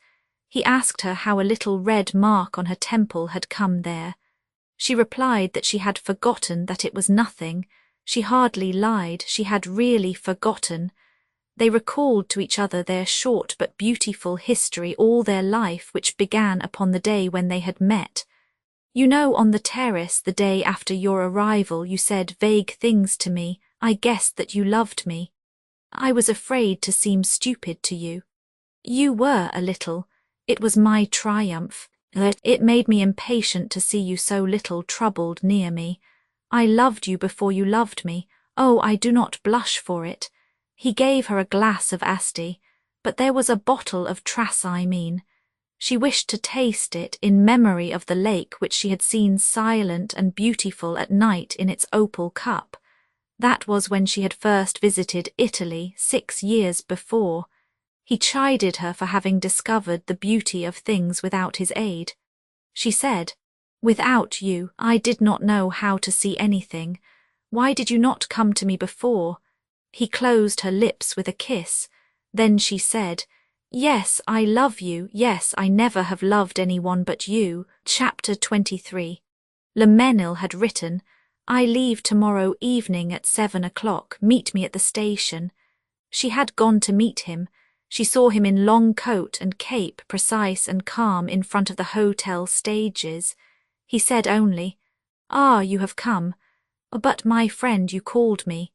He asked her how a little red mark on her temple had come there. She replied that she had forgotten, that it was nothing. She hardly lied, she had really forgotten. They recalled to each other their short but beautiful history, all their life, which began upon the day when they had met. You know, on the terrace, the day after your arrival, you said vague things to me. I guessed that you loved me. I was afraid to seem stupid to you. You were a little. It was my triumph. It made me impatient to see you so little troubled near me. I loved you before you loved me. Oh, I do not blush for it. He gave her a glass of Asti, but there was a bottle of Trasimene. She wished to taste it in memory of the lake which she had seen silent and beautiful at night in its opal cup. That was when she had first visited Italy 6 years before. He chided her for having discovered the beauty of things without his aid. She said, "Without you, I did not know how to see anything. Why did you not come to me before?" He closed her lips with a kiss. Then she said, "Yes, I love you. Yes, I never have loved anyone but you." Chapter 23. Le Mesnil had written, "I leave tomorrow evening at 7 o'clock. Meet me at the station." She had gone to meet him. She saw him in long coat and cape, precise and calm, in front of the hotel stages. He said only, "Ah, you have come. But, my friend, you called me."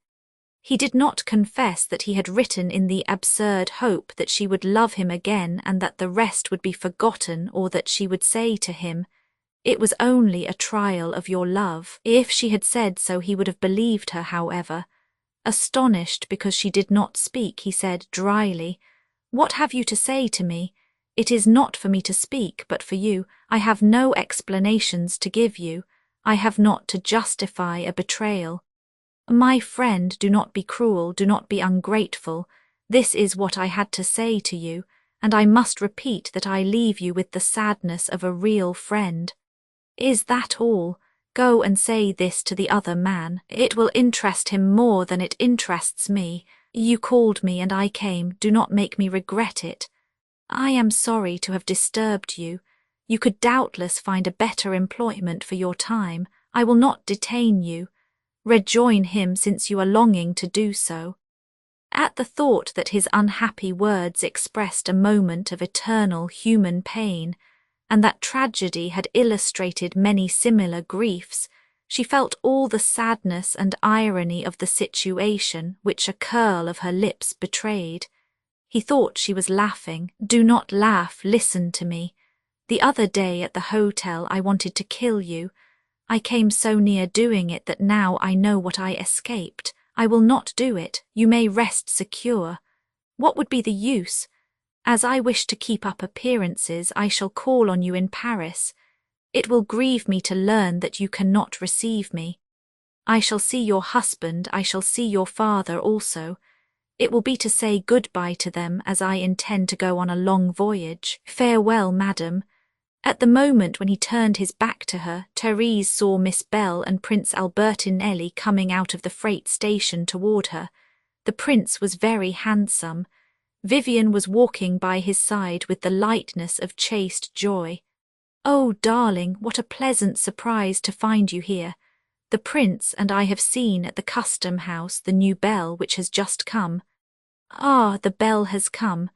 He did not confess that he had written in the absurd hope that she would love him again and that the rest would be forgotten, or that she would say to him, "It was only a trial of your love." If she had said so, he would have believed her, however. Astonished because she did not speak, he said dryly, "What have you to say to me? It is not for me to speak, but for you. I have no explanations to give you. I have not to justify a betrayal. My friend, do not be cruel, do not be ungrateful. This is what I had to say to you, and I must repeat that I leave you with the sadness of a real friend. Is that all? Go and say this to the other man. It will interest him more than it interests me. You called me and I came. Do not make me regret it. I am sorry to have disturbed you. You could doubtless find a better employment for your time. I will not detain you. Rejoin him since you are longing to do so." At the thought that his unhappy words expressed a moment of eternal human pain, and that tragedy had illustrated many similar griefs, she felt all the sadness and irony of the situation which a curl of her lips betrayed. He thought she was laughing. "Do not laugh, listen to me. The other day at the hotel I wanted to kill you. I came so near doing it that now I know what I escaped. I will not do it. You may rest secure. What would be the use? As I wish to keep up appearances, I shall call on you in Paris. It will grieve me to learn that you cannot receive me. I shall see your husband, I shall see your father also. It will be to say goodbye to them, as I intend to go on a long voyage. Farewell, madam." At the moment when he turned his back to her, Therese saw Miss Bell and Prince Albertinelli coming out of the freight station toward her. The prince was very handsome. Vivian was walking by his side with the lightness of chaste joy. "Oh, darling, what a pleasant surprise to find you here. The prince and I have seen at the custom house the new bell which has just come." "Ah, the bell has come.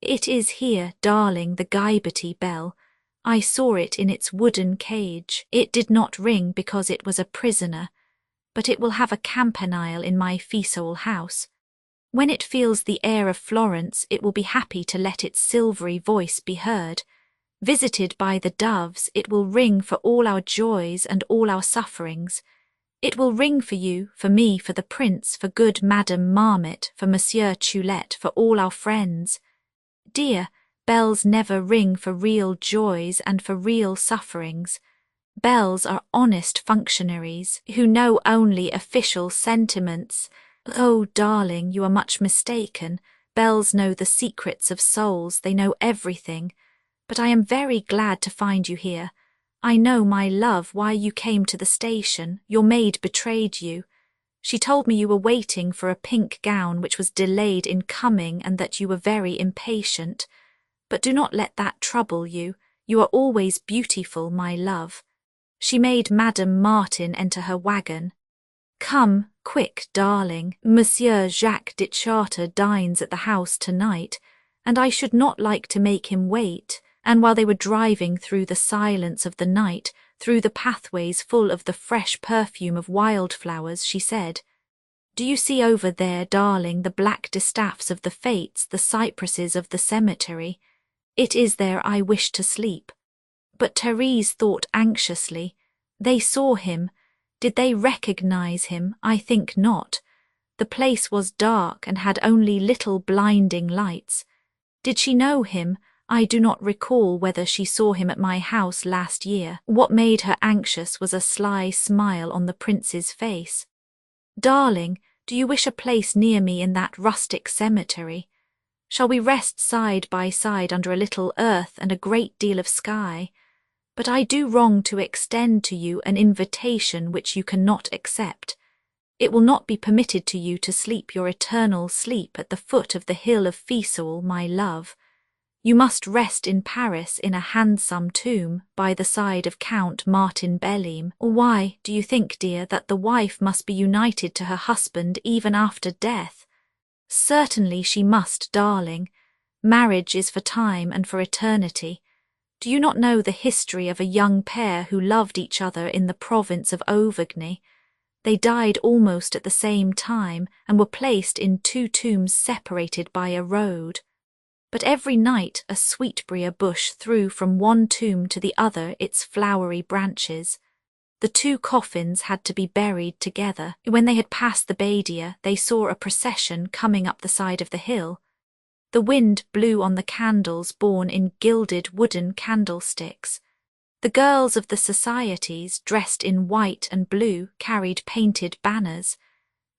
It is here, darling, the Guybety bell. I saw it in its wooden cage. It did not ring because it was a prisoner, but it will have a campanile in my Fiesole house. When it feels the air of Florence, it will be happy to let its silvery voice be heard. Visited by the doves, it will ring for all our joys and all our sufferings. It will ring for you, for me, for the prince, for good Madame Marmot, for Monsieur Choulette, for all our friends. Dear, bells never ring for real joys and for real sufferings. Belles are honest functionaries who know only official sentiments. Oh, darling, you are much mistaken. Belles know the secrets of souls, they know everything. But I am very glad to find you here. I know, my love, why you came to the station. Your maid betrayed you. She told me you were waiting for a pink gown which was delayed in coming and that you were very impatient. But do not let that trouble you. You are always beautiful, my love. She made Madame Martin enter her wagon. Come, quick, darling. Monsieur Jacques Ditcharter dines at the house tonight, and I should not like to make him wait. And while they were driving through the silence of the night, through the pathways full of the fresh perfume of wildflowers, she said, Do you see over there, darling, the black distaffs of the fates, the cypresses of the cemetery? It is there I wish to sleep. But Therese thought anxiously. They saw him. Did they recognize him? I think not. The place was dark and had only little blinding lights. Did she know him? I do not recall whether she saw him at my house last year. What made her anxious was a sly smile on the prince's face. Darling, do you wish a place near me in that rustic cemetery? Shall we rest side by side under a little earth and a great deal of sky? But I do wrong to extend to you an invitation which you cannot accept. It will not be permitted to you to sleep your eternal sleep at the foot of the hill of Fiesole, my love. You must rest in Paris in a handsome tomb by the side of Count Martin Belleam. Why, do you think, dear, that the wife must be united to her husband even after death? Certainly she must, darling. Marriage is for time and for eternity. Do you not know the history of a young pair who loved each other in the province of Auvergne? They died almost at the same time and were placed in two tombs separated by a road. But every night a sweetbriar bush threw from one tomb to the other its flowery branches. The two coffins had to be buried together. When they had passed the Badia, they saw a procession coming up the side of the hill. The wind blew on the candles borne in gilded wooden candlesticks. The girls of the societies, dressed in white and blue, carried painted banners.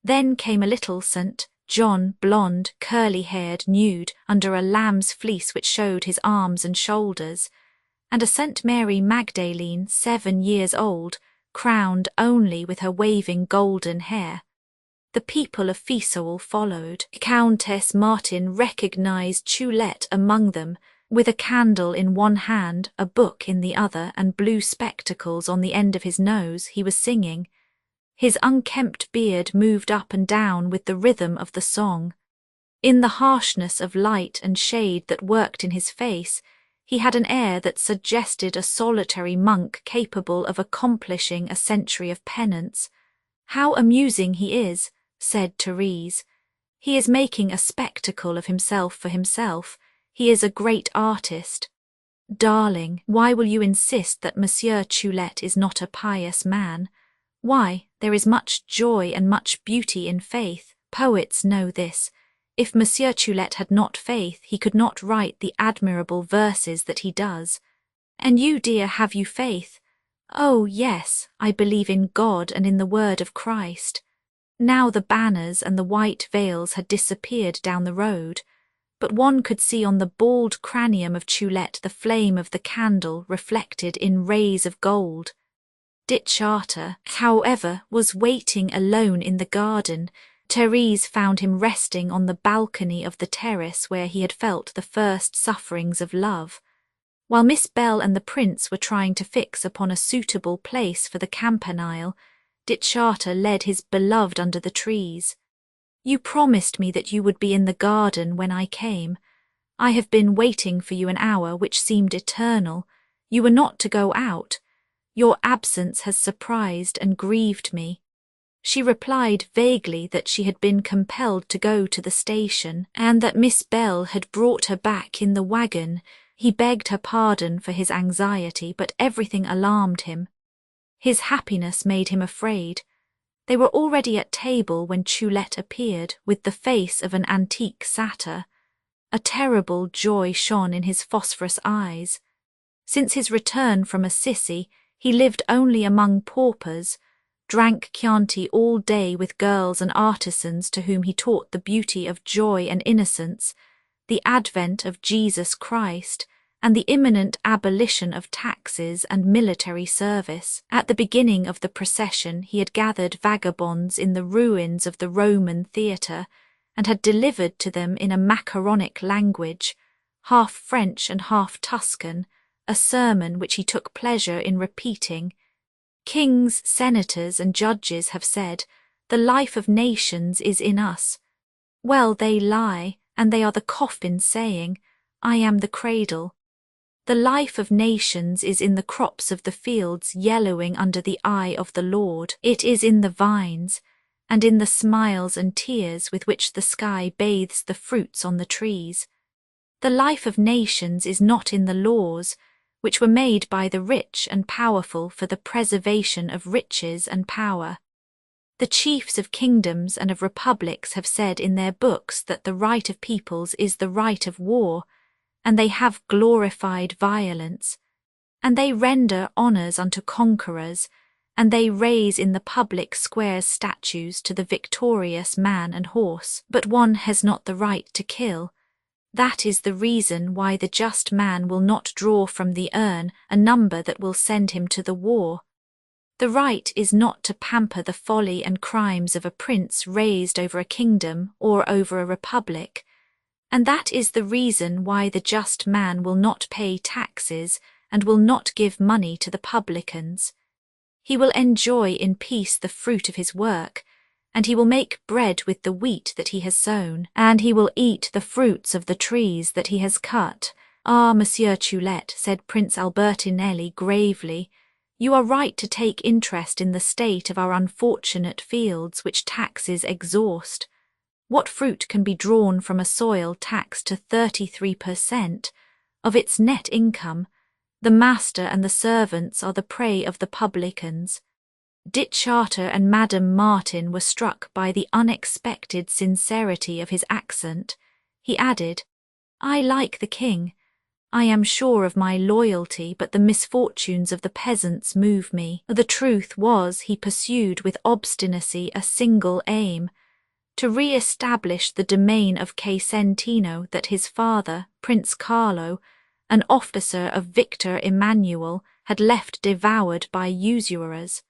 Then came a little St. John, blonde, curly-haired, nude, under a lamb's fleece which showed his arms and shoulders, and a St. Mary Magdalene, 7 years old, crowned only with her waving golden hair. The people of Fiesole followed. Countess Martin recognized Choulette among them, with a candle in one hand, a book in the other, and blue spectacles on the end of his nose. He was singing. His unkempt beard moved up and down with the rhythm of the song. In the harshness of light and shade that worked in his face, he had an air that suggested a solitary monk capable of accomplishing a century of penance. How amusing he is, said Therese. He is making a spectacle of himself for himself. He is a great artist. Darling, why will you insist that Monsieur Choulette is not a pious man? Why, there is much joy and much beauty in faith. Poets know this. If Monsieur Choulette had not faith, he could not write the admirable verses that he does. And you, dear, have you faith? Oh, yes, I believe in God and in the word of Christ. Now the banners and the white veils had disappeared down the road, but one could see on the bald cranium of Choulette the flame of the candle reflected in rays of gold. Ditcharter, however, was waiting alone in the garden. Therese found him resting on the balcony of the terrace where he had felt the first sufferings of love. While Miss Bell and the prince were trying to fix upon a suitable place for the campanile, Ditcharter led his beloved under the trees. You promised me that you would be in the garden when I came. I have been waiting for you an hour which seemed eternal. You were not to go out. Your absence has surprised and grieved me. She replied vaguely that she had been compelled to go to the station, and that Miss Bell had brought her back in the wagon. He begged her pardon for his anxiety, but everything alarmed him. His happiness made him afraid. They were already at table when Choulette appeared, with the face of an antique satyr. A terrible joy shone in his phosphorus eyes. Since his return from Assisi, He lived only among paupers, drank Chianti all day with girls and artisans to whom he taught the beauty of joy and innocence, the advent of Jesus Christ, and the imminent abolition of taxes and military service. At the beginning of the procession he had gathered vagabonds in the ruins of the Roman theatre, and had delivered to them in a macaronic language, half French and half Tuscan, a sermon which he took pleasure in repeating. Kings, senators, and judges have said, "The life of nations is in us." Well, they lie, and they are the coffin saying, "I am the cradle." The life of nations is in the crops of the fields yellowing under the eye of the Lord. It is in the vines, and in the smiles and tears with which the sky bathes the fruits on the trees. The life of nations is not in the laws, which were made by the rich and powerful for the preservation of riches and power. The chiefs of kingdoms and of republics have said in their books that the right of peoples is the right of war, and they have glorified violence, and they render honours unto conquerors, and they raise in the public squares statues to the victorious man and horse. But one has not the right to kill. That is the reason why the just man will not draw from the urn a number that will send him to the war. The right is not to pamper the folly and crimes of a prince raised over a kingdom or over a republic, and that is the reason why the just man will not pay taxes and will not give money to the publicans. He will enjoy in peace the fruit of his work, and he will make bread with the wheat that he has sown, and he will eat the fruits of the trees that he has cut. Ah, Monsieur Choulette, said Prince Albertinelli gravely, you are right to take interest in the state of our unfortunate fields which taxes exhaust. What fruit can be drawn from a soil taxed to 33% of its net income? The master and the servants are the prey of the publicans. Dit Charter and Madame Martin were struck by the unexpected sincerity of his accent. He added, I like the king. I am sure of my loyalty, but the misfortunes of the peasants move me. The truth was, he pursued with obstinacy a single aim, to re-establish the domain of Casentino that his father, Prince Carlo, an officer of Victor Emmanuel, had left devoured by usurers.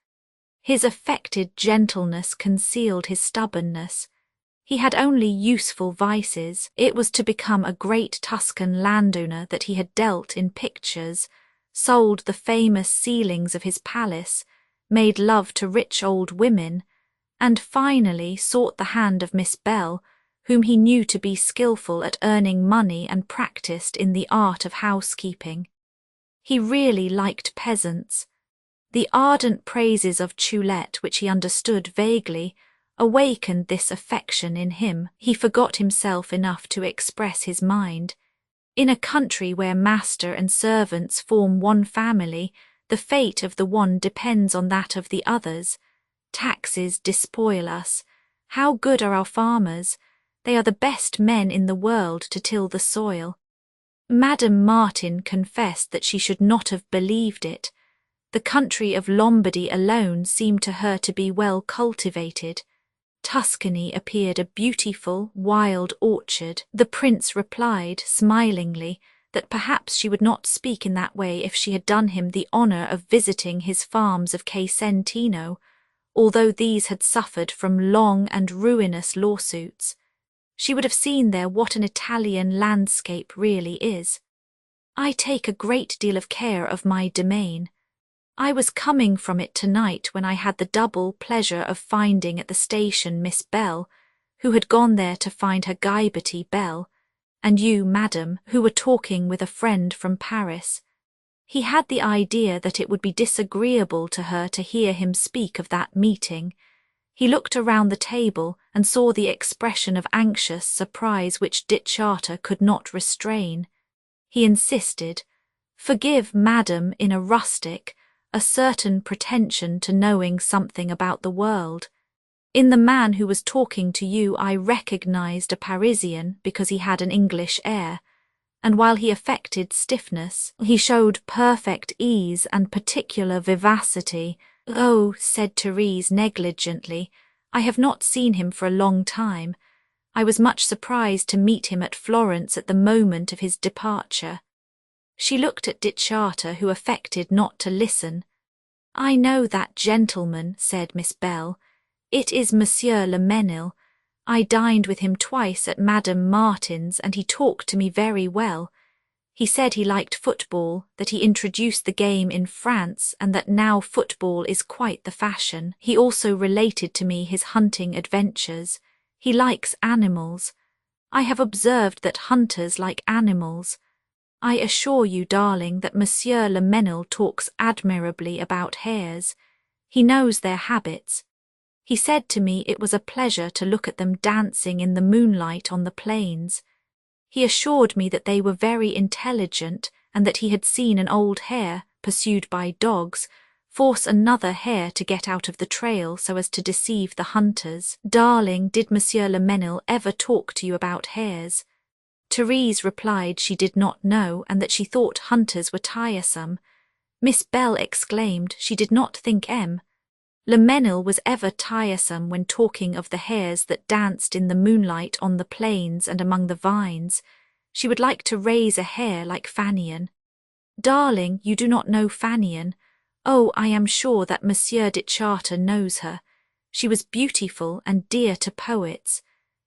His affected gentleness concealed his stubbornness. He had only useful vices. It was to become a great Tuscan landowner that he had dealt in pictures, sold the famous ceilings of his palace, made love to rich old women, and finally sought the hand of Miss Bell, whom he knew to be skilful at earning money and practised in the art of housekeeping. He really liked peasants. The ardent praises of Choulette, which he understood vaguely, awakened this affection in him. He forgot himself enough to express his mind. In a country where master and servants form one family, the fate of the one depends on that of the others. Taxes despoil us. How good are our farmers! They are the best men in the world to till the soil. Madame Martin confessed that she should not have believed it. The country of Lombardy alone seemed to her to be well cultivated. Tuscany appeared a beautiful, wild orchard. The prince replied, smilingly, that perhaps she would not speak in that way if she had done him the honour of visiting his farms of Casentino, although these had suffered from long and ruinous lawsuits. She would have seen there what an Italian landscape really is. I take a great deal of care of my domain. I was coming from it tonight when I had the double pleasure of finding at the station Miss Bell, who had gone there to find her Guyberty Bell, and you, madam, who were talking with a friend from Paris. He had the idea that it would be disagreeable to her to hear him speak of that meeting. He looked around the table and saw the expression of anxious surprise which Dit Charter could not restrain. He insisted, "Forgive, madam, in a rustic, a certain pretension to knowing something about the world. In the man who was talking to you I recognized a Parisian because he had an English air. and while he affected stiffness, he showed perfect ease and particular vivacity. "Oh," said Therese negligently, "I have not seen him for a long time. I was much surprised to meet him at Florence at the moment of his departure." She looked at Dittscharter, who affected not to listen. "I know that gentleman," said Miss Bell. "It is Monsieur Le Mesnil. I dined with him twice at Madame Martin's, and he talked to me very well. He said he liked football, that he introduced the game in France, and that now football is quite the fashion. He also related to me his hunting adventures. He likes animals. I have observed that hunters like animals. I assure you, darling, that Monsieur Le Mesnil talks admirably about hares. He knows their habits. He said to me it was a pleasure to look at them dancing in the moonlight on the plains. He assured me that they were very intelligent, and that he had seen an old hare, pursued by dogs, force another hare to get out of the trail so as to deceive the hunters. Darling, did Monsieur Le Mesnil ever talk to you about hares?" Therese replied she did not know, and that she thought hunters were tiresome. Miss Bell exclaimed she did not think Le Mesnil was ever tiresome when talking of the hares that danced in the moonlight on the plains and among the vines. She would like to raise a hare like Fanion. "Darling, you do not know Fanion. Oh, I am sure that Monsieur Dittscharter knows her. She was beautiful and dear to poets.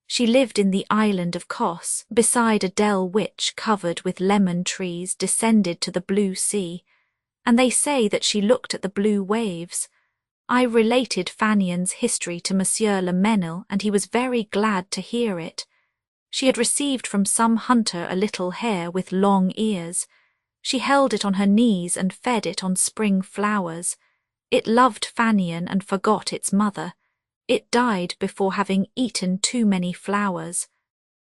She lived in the island of Kos, beside a dell which, covered with lemon trees, descended to the blue sea, and they say that she looked at the blue waves. I related Fanion's history to Monsieur Le Mesnil, and he was very glad to hear it. She had received from some hunter a little hare with long ears. She held it on her knees and fed it on spring flowers. It loved Fanion and forgot its mother. It died before having eaten too many flowers.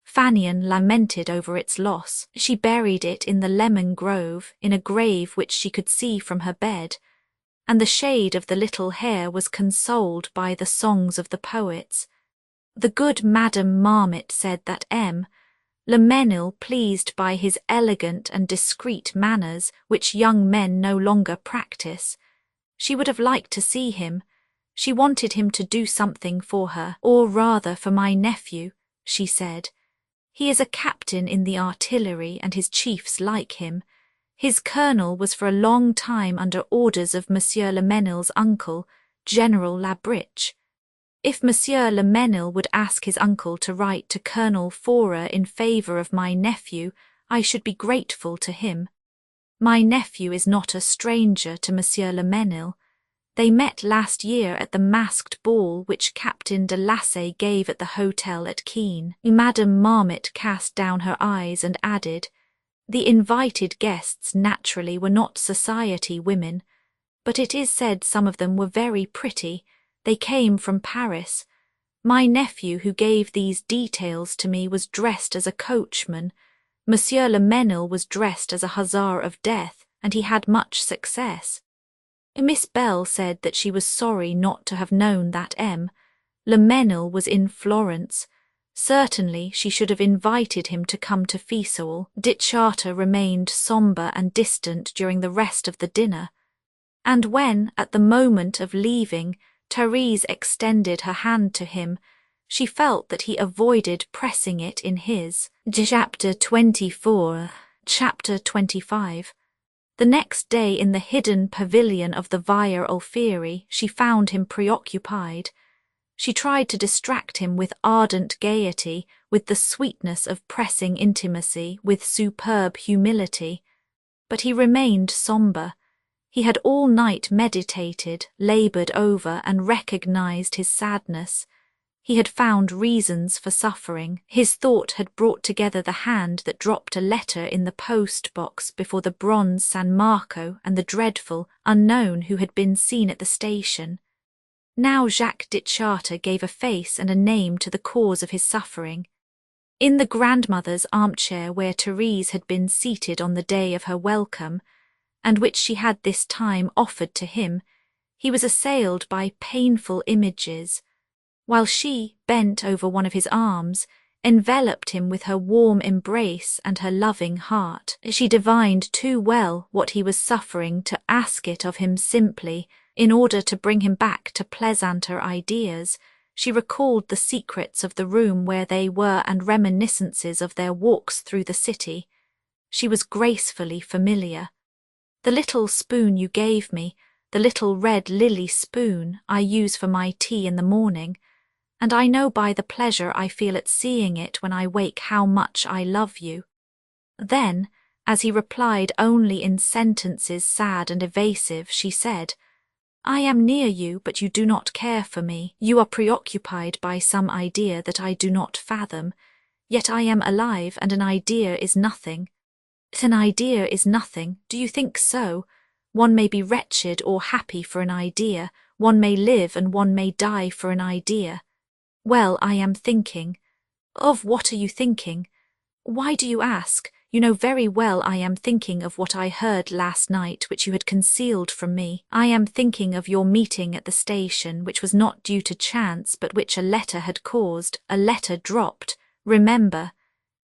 Fanion lamented over its loss. She buried it in the lemon grove, in a grave which she could see from her bed, and the shade of the little hare was consoled by the songs of the poets. The good Madame Marmot said that Le Mesnil, pleased by his elegant and discreet manners, which young men no longer practice, she would have liked to see him. She wanted him to do something for her, or rather for my nephew, she said. He is a captain in the artillery, and his chiefs like him. His colonel was for a long time under orders of Monsieur Le Mesnil's uncle, General Labriche. If Monsieur Le Mesnil would ask his uncle to write to Colonel Forer in favour of my nephew, I should be grateful to him. My nephew is not a stranger to Monsieur Le Mesnil. They met last year at the masked ball which Captain de Lassay gave at the hotel at Keene. Madame Marmot cast down her eyes and added, "The invited guests naturally were not society women, but it is said some of them were very pretty. They came from Paris. My nephew, who gave these details to me, was dressed as a coachman. Monsieur Le Mesnil was dressed as a hussar of death, and he had much success." Miss Bell said that she was sorry not to have known that Le Mesnil was in Florence. Certainly she should have invited him to come to Fiesole. Dittscharter remained sombre and distant during the rest of the dinner, and when, at the moment of leaving, Therese extended her hand to him, she felt that he avoided pressing it in his. Chapter 24. Chapter 25. The next day in the hidden pavilion of the Via Alfieri she found him preoccupied. She tried to distract him with ardent gaiety, with the sweetness of pressing intimacy, with superb humility. But he remained sombre. He had all night meditated, laboured over, and recognized his sadness. He had found reasons for suffering. His thought had brought together the hand that dropped a letter in the post-box before the bronze San Marco and the dreadful, unknown who had been seen at the station. Now Jacques Dittscharter gave a face and a name to the cause of his suffering. In the grandmother's armchair where Therese had been seated on the day of her welcome, and which she had this time offered to him, he was assailed by painful images. While she, bent over one of his arms, enveloped him with her warm embrace and her loving heart. She divined too well what he was suffering to ask it of him simply, in order to bring him back to pleasanter ideas. She recalled the secrets of the room where they were and reminiscences of their walks through the city. She was gracefully familiar. The little spoon you gave me, the little red lily spoon I use for my tea in the morning, and I know by the pleasure I feel at seeing it when I wake how much I love you. Then, as he replied only in sentences sad and evasive, she said, I am near you, but you do not care for me. You are preoccupied by some idea that I do not fathom. Yet I am alive, and an idea is nothing. An idea is nothing. Do you think so? One may be wretched or happy for an idea. One may live and one may die for an idea. Well, I am thinking. Of what are you thinking? Why do you ask? You know very well I am thinking of what I heard last night which you had concealed from me. I am thinking of your meeting at the station, which was not due to chance but which a letter had caused, a letter dropped, remember,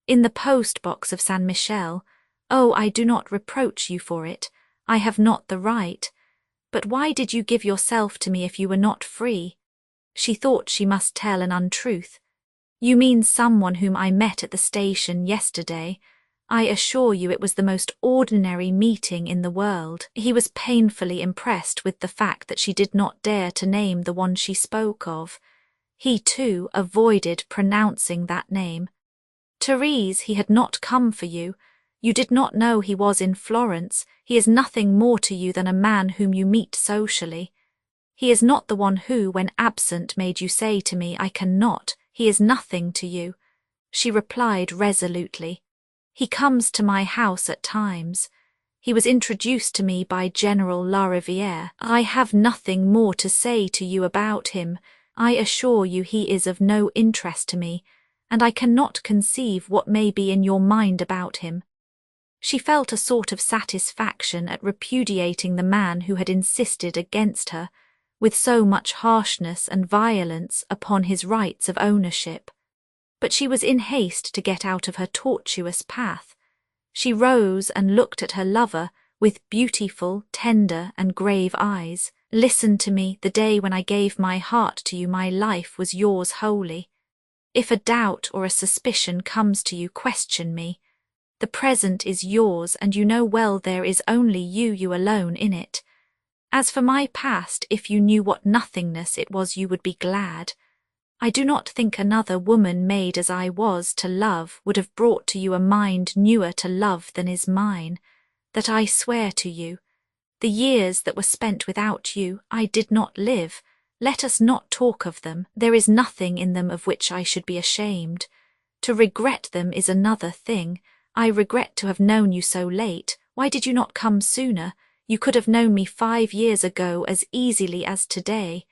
in the post-box of Saint Michel. Oh, I do not reproach you for it. I have not the right. But why did you give yourself to me if you were not free? She thought she must tell an untruth. You mean someone whom I met at the station yesterday. I assure you it was the most ordinary meeting in the world. He was painfully impressed with the fact that she did not dare to name the one she spoke of. He, too, avoided pronouncing that name. Therese, he had not come for you. You did not know he was in Florence. He is nothing more to you than a man whom you meet socially. He is not the one who, when absent, made you say to me, I cannot. He is nothing to you. She replied resolutely. He comes to my house at times. He was introduced to me by General Lariviere. I have nothing more to say to you about him. I assure you he is of no interest to me, and I cannot conceive what may be in your mind about him. She felt a sort of satisfaction at repudiating the man who had insisted against her, with so much harshness and violence, upon his rights of ownership. But she was in haste to get out of her tortuous path. She rose and looked at her lover with beautiful, tender, and grave eyes. Listen to me. The day when I gave my heart to you, my life was yours wholly. If a doubt or a suspicion comes to you, question me. The present is yours, and you know well there is only you alone in it. As for my past, if you knew what nothingness it was, you would be glad. I do not think another woman made as I was to love would have brought to you a mind newer to love than is mine. That I swear to you. The years that were spent without you, I did not live. Let us not talk of them. There is nothing in them of which I should be ashamed. To regret them is another thing. I regret to have known you so late. Why did you not come sooner? You could have known me 5 years ago as easily as today.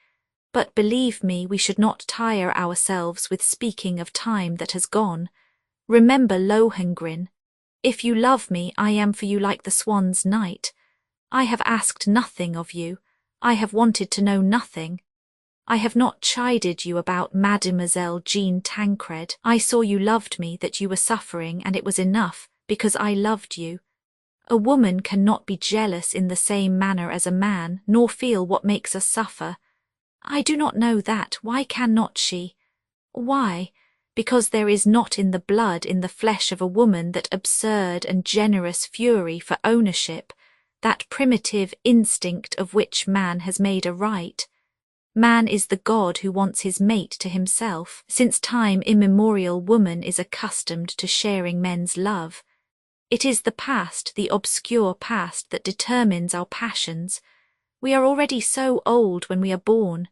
But believe me, we should not tire ourselves with speaking of time that has gone. Remember Lohengrin. If you love me, I am for you like the swan's knight. I have asked nothing of you. I have wanted to know nothing. I have not chided you about Mademoiselle Jean Tancred. I saw you loved me, that you were suffering, and it was enough, because I loved you. A woman cannot be jealous in the same manner as a man, nor feel what makes us suffer. I do not know that. Why cannot she? Why? Because there is not in the blood, in the flesh of a woman, that absurd and generous fury for ownership, that primitive instinct of which man has made a right. Man is the god who wants his mate to himself. Since time immemorial, woman is accustomed to sharing men's love. It is the past, the obscure past, that determines our passions. We are already so old when we are born.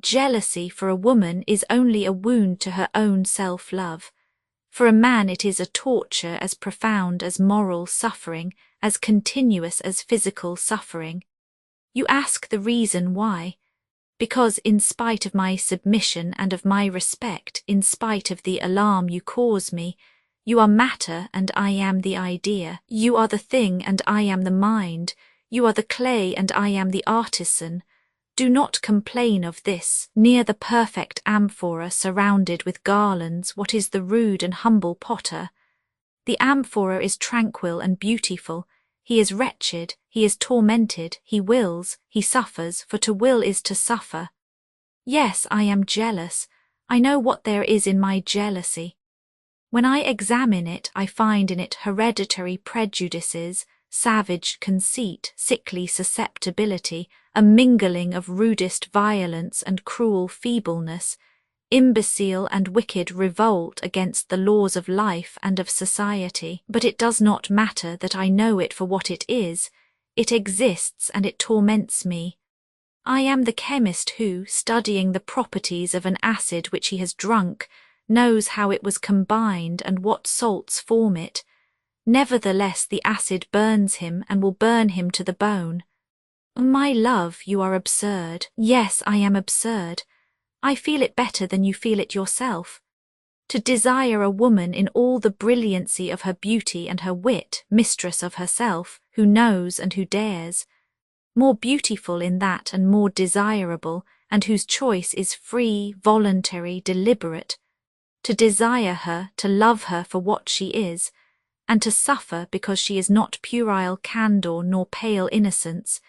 Jealousy for a woman is only a wound to her own self-love. For a man it is a torture as profound as moral suffering, as continuous as physical suffering. You ask the reason why. Because in spite of my submission and of my respect, in spite of the alarm you cause me, you are matter and I am the idea. You are the thing and I am the mind. You are the clay and I am the artisan. Do not complain of this. Near the perfect amphora surrounded with garlands, what is the rude and humble potter? The amphora is tranquil and beautiful. He is wretched, he is tormented, he wills, he suffers, for to will is to suffer. Yes, I am jealous. I know what there is in my jealousy. When I examine it, I find in it hereditary prejudices, savage conceit, sickly susceptibility, a mingling of rudest violence and cruel feebleness, imbecile and wicked revolt against the laws of life and of society. But it does not matter that I know it for what it is. It exists and it torments me. I am the chemist who, studying the properties of an acid which he has drunk, knows how it was combined and what salts form it. Nevertheless the acid burns him and will burn him to the bone. My love, you are absurd. Yes, I am absurd. I feel it better than you feel it yourself. To desire a woman in all the brilliancy of her beauty and her wit, mistress of herself, who knows and who dares, more beautiful in that and more desirable, and whose choice is free, voluntary, deliberate, to desire her, to love her for what she is, and to suffer because she is not puerile candour nor pale innocence,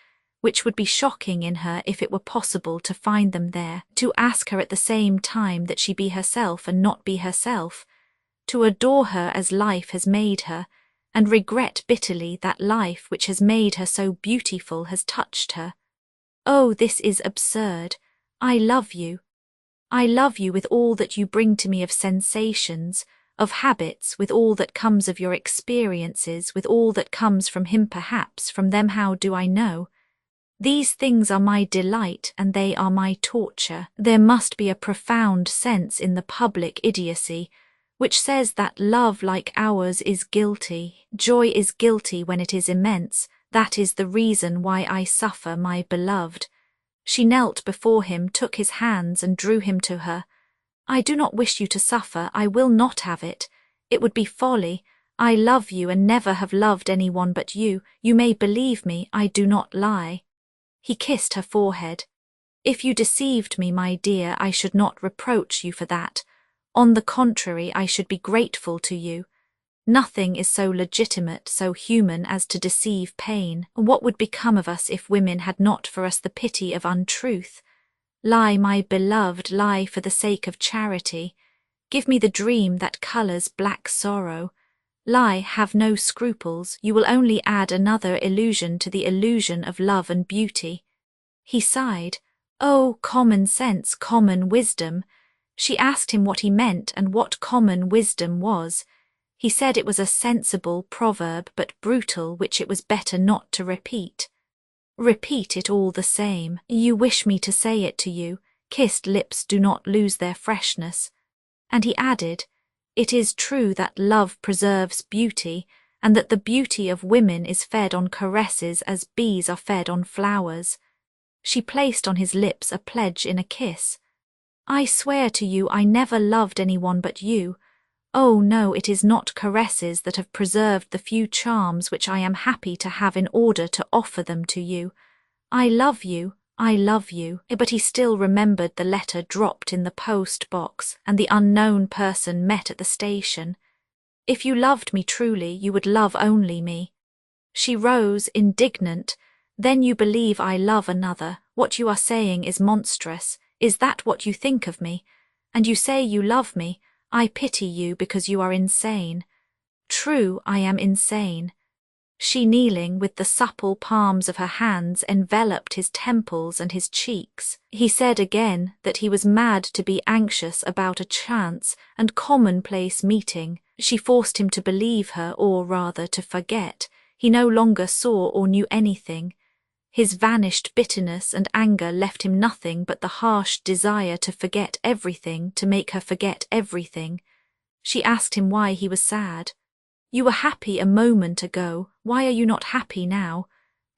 which would be shocking in her if it were possible to find them there, to ask her at the same time that she be herself and not be herself, to adore her as life has made her, and regret bitterly that life which has made her so beautiful has touched her. Oh, this is absurd. I love you. I love you with all that you bring to me of sensations, of habits, with all that comes of your experiences, with all that comes from him perhaps, from them how do I know? These things are my delight and they are my torture. There must be a profound sense in the public idiocy, which says that love like ours is guilty. Joy is guilty when it is immense. That is the reason why I suffer, my beloved. She knelt before him, took his hands and drew him to her. I do not wish you to suffer. I will not have it. It would be folly. I love you and never have loved anyone but you. You may believe me, I do not lie. He kissed her forehead. If you deceived me, my dear, I should not reproach you for that. On the contrary, I should be grateful to you. Nothing is so legitimate, so human as to deceive pain. What would become of us if women had not for us the pity of untruth? Lie, my beloved, lie for the sake of charity. Give me the dream that colours black sorrow. Lie, have no scruples, you will only add another illusion to the illusion of love and beauty. He sighed. Oh, common sense, common wisdom. She asked him what he meant and what common wisdom was. He said it was a sensible proverb, but brutal, which it was better not to repeat. Repeat it all the same. You wish me to say it to you. Kissed lips do not lose their freshness. And he added, it is true that love preserves beauty, and that the beauty of women is fed on caresses as bees are fed on flowers. She placed on his lips a pledge in a kiss. I swear to you I never loved anyone but you. Oh no, it is not caresses that have preserved the few charms which I am happy to have in order to offer them to you. I love you. I love you. But he still remembered the letter dropped in the post box and the unknown person met at the station. If you loved me truly, you would love only me. She rose, indignant. Then you believe I love another. What you are saying is monstrous. Is that what you think of me? And you say you love me. I pity you because you are insane. True, I am insane. She, kneeling with the supple palms of her hands, enveloped his temples and his cheeks. He said again that he was mad to be anxious about a chance and commonplace meeting. She forced him to believe her, or rather to forget. He no longer saw or knew anything. His vanished bitterness and anger left him nothing but the harsh desire to forget everything, to make her forget everything. She asked him why he was sad. You were happy a moment ago, why are you not happy now?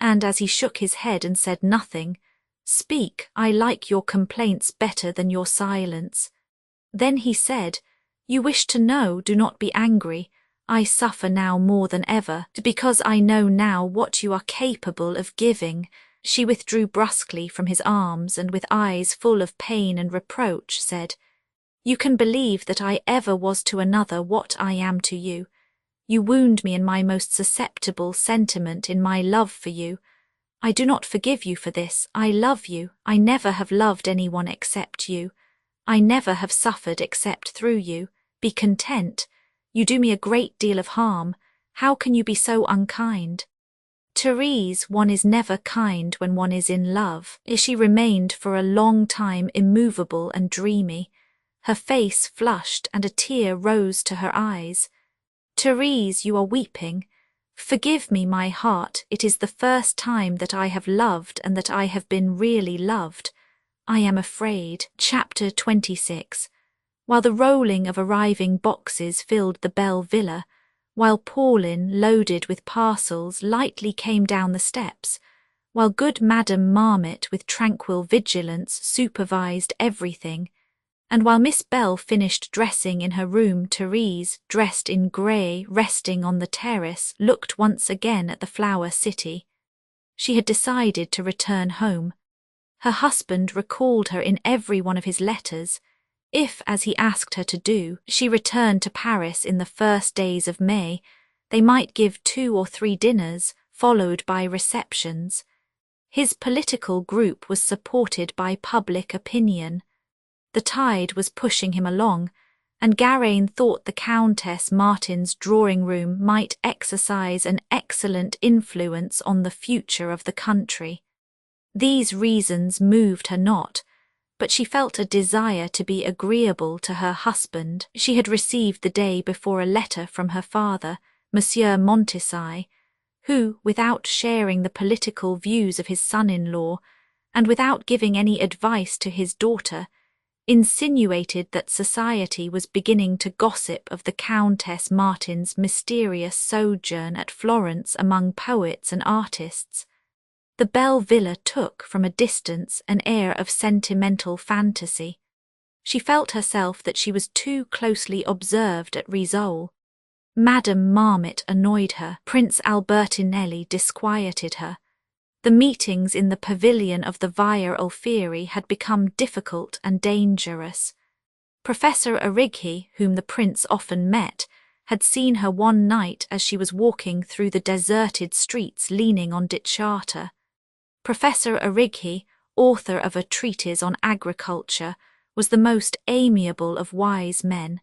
And as he shook his head and said nothing, speak, I like your complaints better than your silence. Then he said, you wish to know, do not be angry. I suffer now more than ever, because I know now what you are capable of giving. She withdrew brusquely from his arms and with eyes full of pain and reproach said, "You can believe that I ever was to another what I am to you. You wound me in my most susceptible sentiment in my love for you. I do not forgive you for this. I love you. I never have loved anyone except you. I never have suffered except through you. Be content. You do me a great deal of harm. How can you be so unkind?" Therese, one is never kind when one is in love. She remained for a long time immovable and dreamy. Her face flushed and a tear rose to her eyes. "Therese, you are weeping. Forgive me, my heart, it is the first time that I have loved and that I have been really loved. I am afraid." Chapter 26. While the rolling of arriving boxes filled the Belle Villa, while Pauline, loaded with parcels, lightly came down the steps, while good Madame Marmot with tranquil vigilance supervised everything, and while Miss Bell finished dressing in her room, Therese, dressed in grey, resting on the terrace, looked once again at the flower city. She had decided to return home. Her husband recalled her in every one of his letters. If, as he asked her to do, she returned to Paris in the first days of May, they might give 2 or 3 dinners, followed by receptions. His political group was supported by public opinion. The tide was pushing him along, and Garaine thought the Countess Martin's drawing-room might exercise an excellent influence on the future of the country. These reasons moved her not, but she felt a desire to be agreeable to her husband. She had received the day before a letter from her father, Monsieur Montesay, who, without sharing the political views of his son-in-law, and without giving any advice to his daughter, insinuated that society was beginning to gossip of the Countess Martin's mysterious sojourn at Florence among poets and artists. The Belle Villa took, from a distance, an air of sentimental fantasy. She felt herself that she was too closely observed at Risol. Madame Marmot annoyed her. Prince Albertinelli disquieted her. The meetings in the pavilion of the Via Alfieri had become difficult and dangerous. Professor Arrighi, whom the prince often met, had seen her one night as she was walking through the deserted streets leaning on Dichata. Professor Arrighi, author of a treatise on agriculture, was the most amiable of wise men.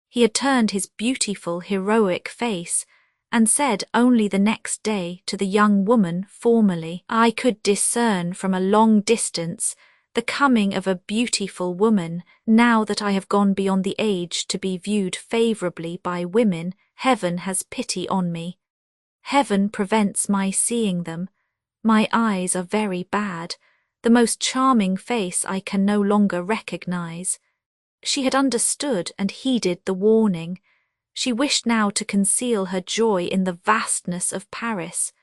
He had turned his beautiful, heroic face and said only the next day to the young woman formally, "I could discern from a long distance the coming of a beautiful woman. Now that I have gone beyond the age to be viewed favourably by women, Heaven has pity on me. Heaven prevents my seeing them. My eyes are very bad. The most charming face I can no longer recognise." She had understood and heeded the warning. She wished now to conceal her joy in the vastness of Paris.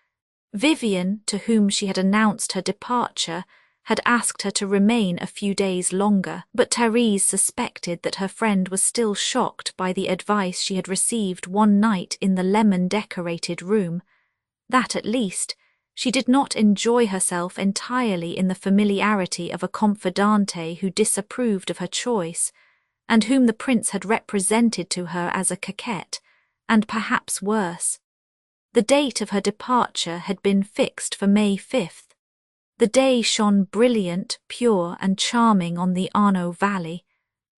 Vivian, to whom she had announced her departure, had asked her to remain a few days longer, but Therese suspected that her friend was still shocked by the advice she had received one night in the lemon-decorated room, that at least she did not enjoy herself entirely in the familiarity of a confidante who disapproved of her choice, and whom the prince had represented to her as a coquette, and perhaps worse. The date of her departure had been fixed for May 5th. The day shone brilliant, pure, and charming on the Arno valley.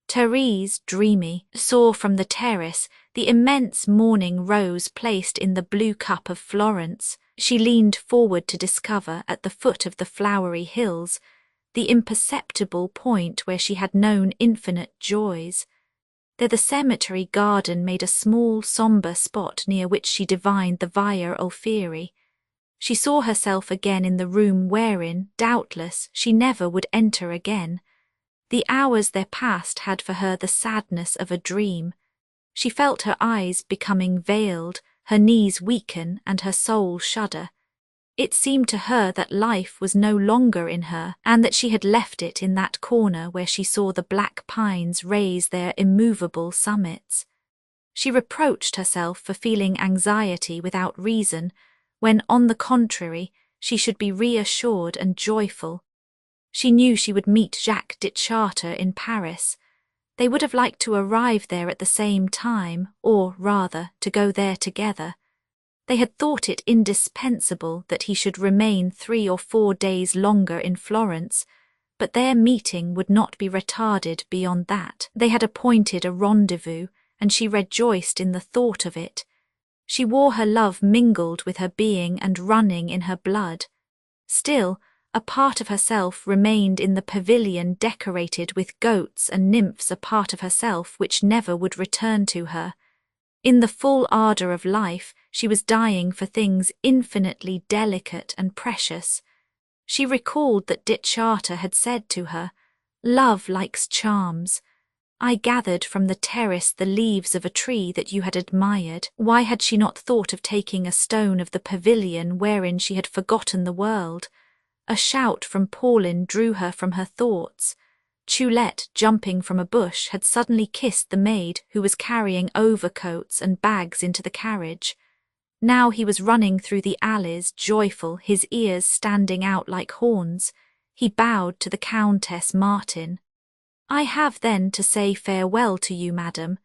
Therese, dreamy, saw from the terrace the immense morning rose placed in the blue cup of Florence. She leaned forward to discover, at the foot of the flowery hills, the imperceptible point where she had known infinite joys. There the cemetery garden made a small, sombre spot near which she divined the Via Alfieri. She saw herself again in the room wherein, doubtless, she never would enter again. The hours there passed had for her the sadness of a dream. She felt her eyes becoming veiled, her knees weaken, and her soul shudder. It seemed to her that life was no longer in her, and that she had left it in that corner where she saw the black pines raise their immovable summits. She reproached herself for feeling anxiety without reason, when, on the contrary, she should be reassured and joyful. She knew she would meet Jacques de Chartres in Paris. They would have liked to arrive there at the same time, or, rather, to go there together. They had thought it indispensable that he should remain 3 or 4 days longer in Florence, but their meeting would not be retarded beyond that. They had appointed a rendezvous, and she rejoiced in the thought of it. She wore her love mingled with her being and running in her blood. Still, a part of herself remained in the pavilion decorated with goats and nymphs, a part of herself which never would return to her. In the full ardour of life, she was dying for things infinitely delicate and precious. She recalled that de Chartres had said to her, "Love likes charms. I gathered from the terrace the leaves of a tree that you had admired." Why had she not thought of taking a stone of the pavilion wherein she had forgotten the world? A shout from Pauline drew her from her thoughts. Choulette, jumping from a bush, had suddenly kissed the maid who was carrying overcoats and bags into the carriage. Now he was running through the alleys, joyful, his ears standing out like horns. He bowed to the Countess Martin. "I have then to say farewell to you, madam."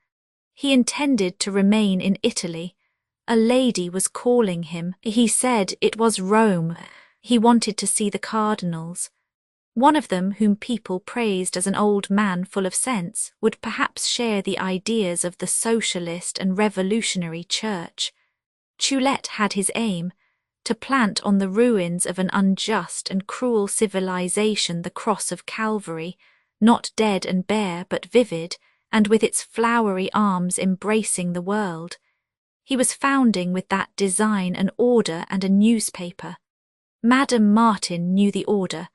He intended to remain in Italy. A lady was calling him. He said it was Rome. He wanted to see the cardinals. One of them, whom people praised as an old man full of sense, would perhaps share the ideas of the socialist and revolutionary church. Choulette had his aim, to plant on the ruins of an unjust and cruel civilization the cross of Calvary, not dead and bare but vivid, and with its flowery arms embracing the world. He was founding with that design an order and a newspaper. Madame Martin knew the order.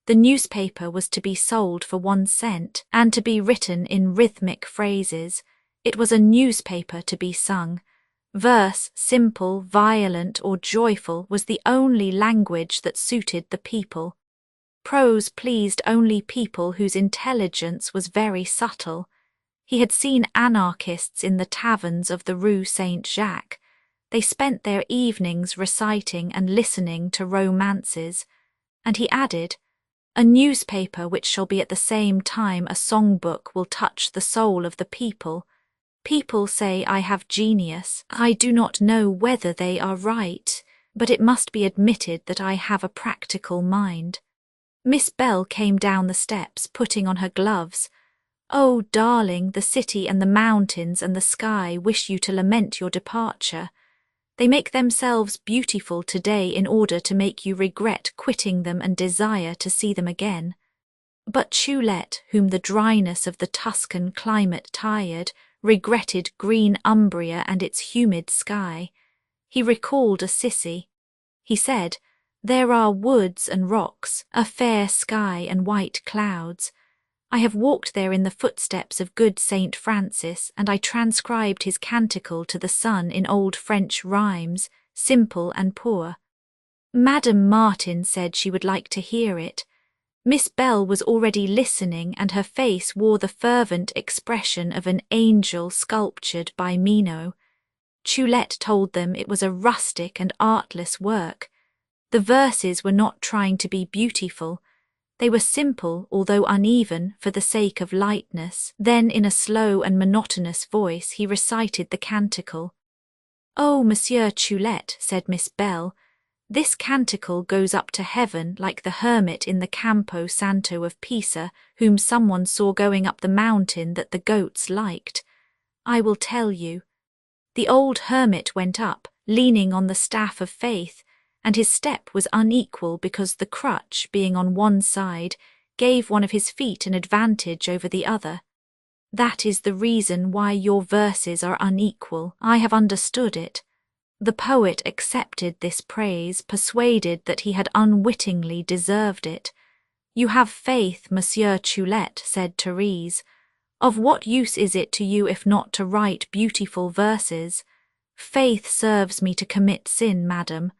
The newspaper was to be sold for 1 cent, and to be written in rhythmic phrases. It was a newspaper to be sung. Verse, simple, violent, or joyful, was the only language that suited the people. Prose pleased only people whose intelligence was very subtle. He had seen anarchists in the taverns of the Rue Saint-Jacques. They spent their evenings reciting and listening to romances. And he added, "A newspaper which shall be at the same time a songbook will touch the soul of the people. People say I have genius. I do not know whether they are right, but it must be admitted that I have a practical mind." Miss Bell came down the steps, putting on her gloves. "Oh, darling, the city and the mountains and the sky wish you to lament your departure. They make themselves beautiful today in order to make you regret quitting them and desire to see them again." But Choulette, whom the dryness of the Tuscan climate tired, regretted green Umbria and its humid sky. He recalled Assisi. He said, "There are woods and rocks, a fair sky and white clouds. I have walked there in the footsteps of good Saint Francis, and I transcribed his canticle to the sun in old French rhymes, simple and poor." Madame Martin said she would like to hear it. Miss Bell was already listening, and her face wore the fervent expression of an angel sculptured by Mino. Choulette told them it was a rustic and artless work. The verses were not trying to be beautiful. They were simple, although uneven, for the sake of lightness. Then, in a slow and monotonous voice, he recited the canticle. "Oh, Monsieur Choulette," said Miss Bell, "this canticle goes up to heaven like the hermit in the Campo Santo of Pisa, whom someone saw going up the mountain that the goats liked. I will tell you. The old hermit went up, leaning on the staff of faith, and his step was unequal because the crutch, being on one side, gave one of his feet an advantage over the other. That is the reason why your verses are unequal. I have understood it." The poet accepted this praise, persuaded that he had unwittingly deserved it. "You have faith, Monsieur Choulette," said Therese. "Of what use is it to you if not to write beautiful verses? Faith serves me to commit sin, madam."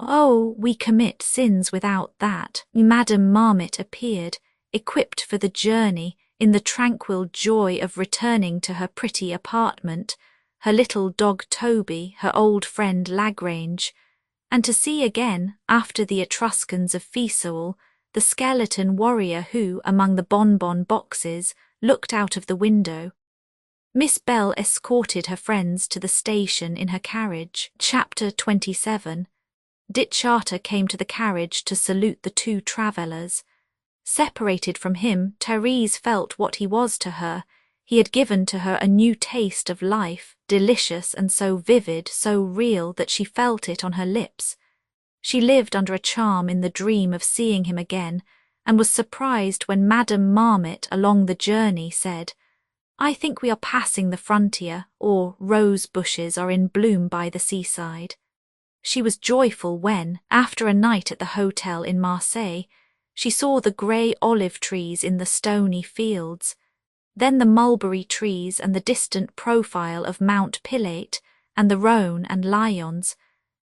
"Oh, we commit sins without that." Madame Marmot appeared, equipped for the journey, in the tranquil joy of returning to her pretty apartment, her little dog Toby, her old friend Lagrange. and to see again, after the Etruscans of Fiesole, the skeleton warrior who, among the bonbon boxes, looked out of the window. Miss Bell escorted her friends to the station in her carriage. Chapter 27. Dit Charter came to the carriage to salute the two travellers. Separated from him, Therese felt what he was to her. He had given to her a new taste of life, delicious and so vivid, so real that she felt it on her lips. She lived under a charm in the dream of seeing him again, and was surprised when Madame Marmot along the journey said, "I think we are passing the frontier, or rose bushes are in bloom by the seaside." She was joyful when, after a night at the hotel in Marseille, she saw the grey olive trees in the stony fields, then the mulberry trees and the distant profile of Mount Pilate and the Rhône and Lyons,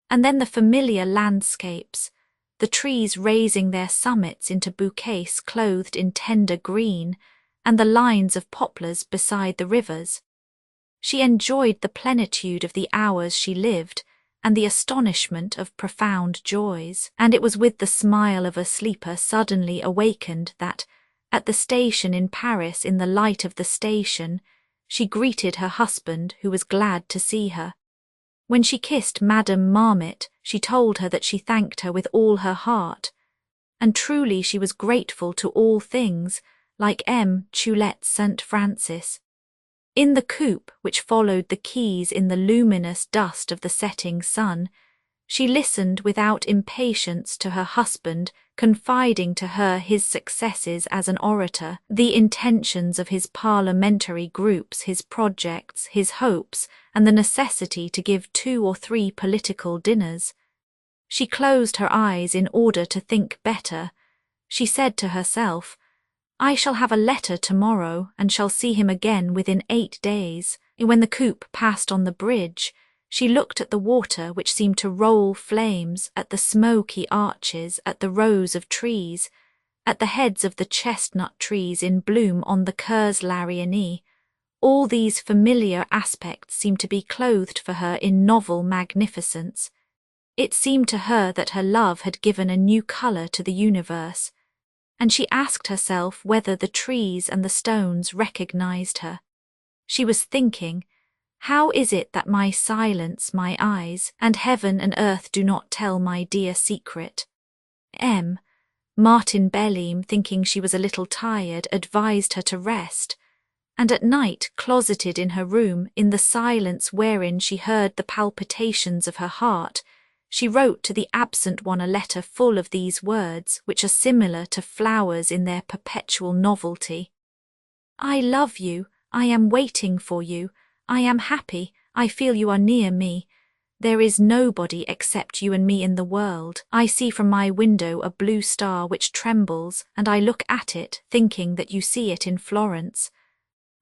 and then the familiar landscapes, the trees raising their summits into bouquets clothed in tender green, and the lines of poplars beside the rivers. She enjoyed the plenitude of the hours she lived, and the astonishment of profound joys, and it was with the smile of a sleeper suddenly awakened that, at the station in Paris, in the light of the station, she greeted her husband, who was glad to see her. When she kissed Madame Marmot, she told her that she thanked her with all her heart, and truly she was grateful to all things, like M. Choulette St. Francis. In the coupe which followed the quays in the luminous dust of the setting sun, she listened without impatience to her husband confiding to her his successes as an orator, the intentions of his parliamentary groups, his projects, his hopes, and the necessity to give 2 or 3 political dinners. She closed her eyes in order to think better. She said to herself, "I shall have a letter tomorrow and shall see him again within 8 days." When the coupe passed on the bridge, she looked at the water which seemed to roll flames, at the smoky arches, at the rows of trees, at the heads of the chestnut trees in bloom on the Cours Lariani. All these familiar aspects seemed to be clothed for her in novel magnificence. It seemed to her that her love had given a new colour to the universe, and she asked herself whether the trees and the stones recognized her. She was thinking, how is it that my silence, my eyes, and heaven and earth do not tell my dear secret? Martin Belleam, thinking she was a little tired, advised her to rest, and at night, closeted in her room, in the silence wherein she heard the palpitations of her heart, she wrote to the absent one a letter full of these words, which are similar to flowers in their perpetual novelty. "I love you, I am waiting for you, I am happy, I feel you are near me. There is nobody except you and me in the world. I see from my window a blue star which trembles, and I look at it, thinking that you see it in Florence.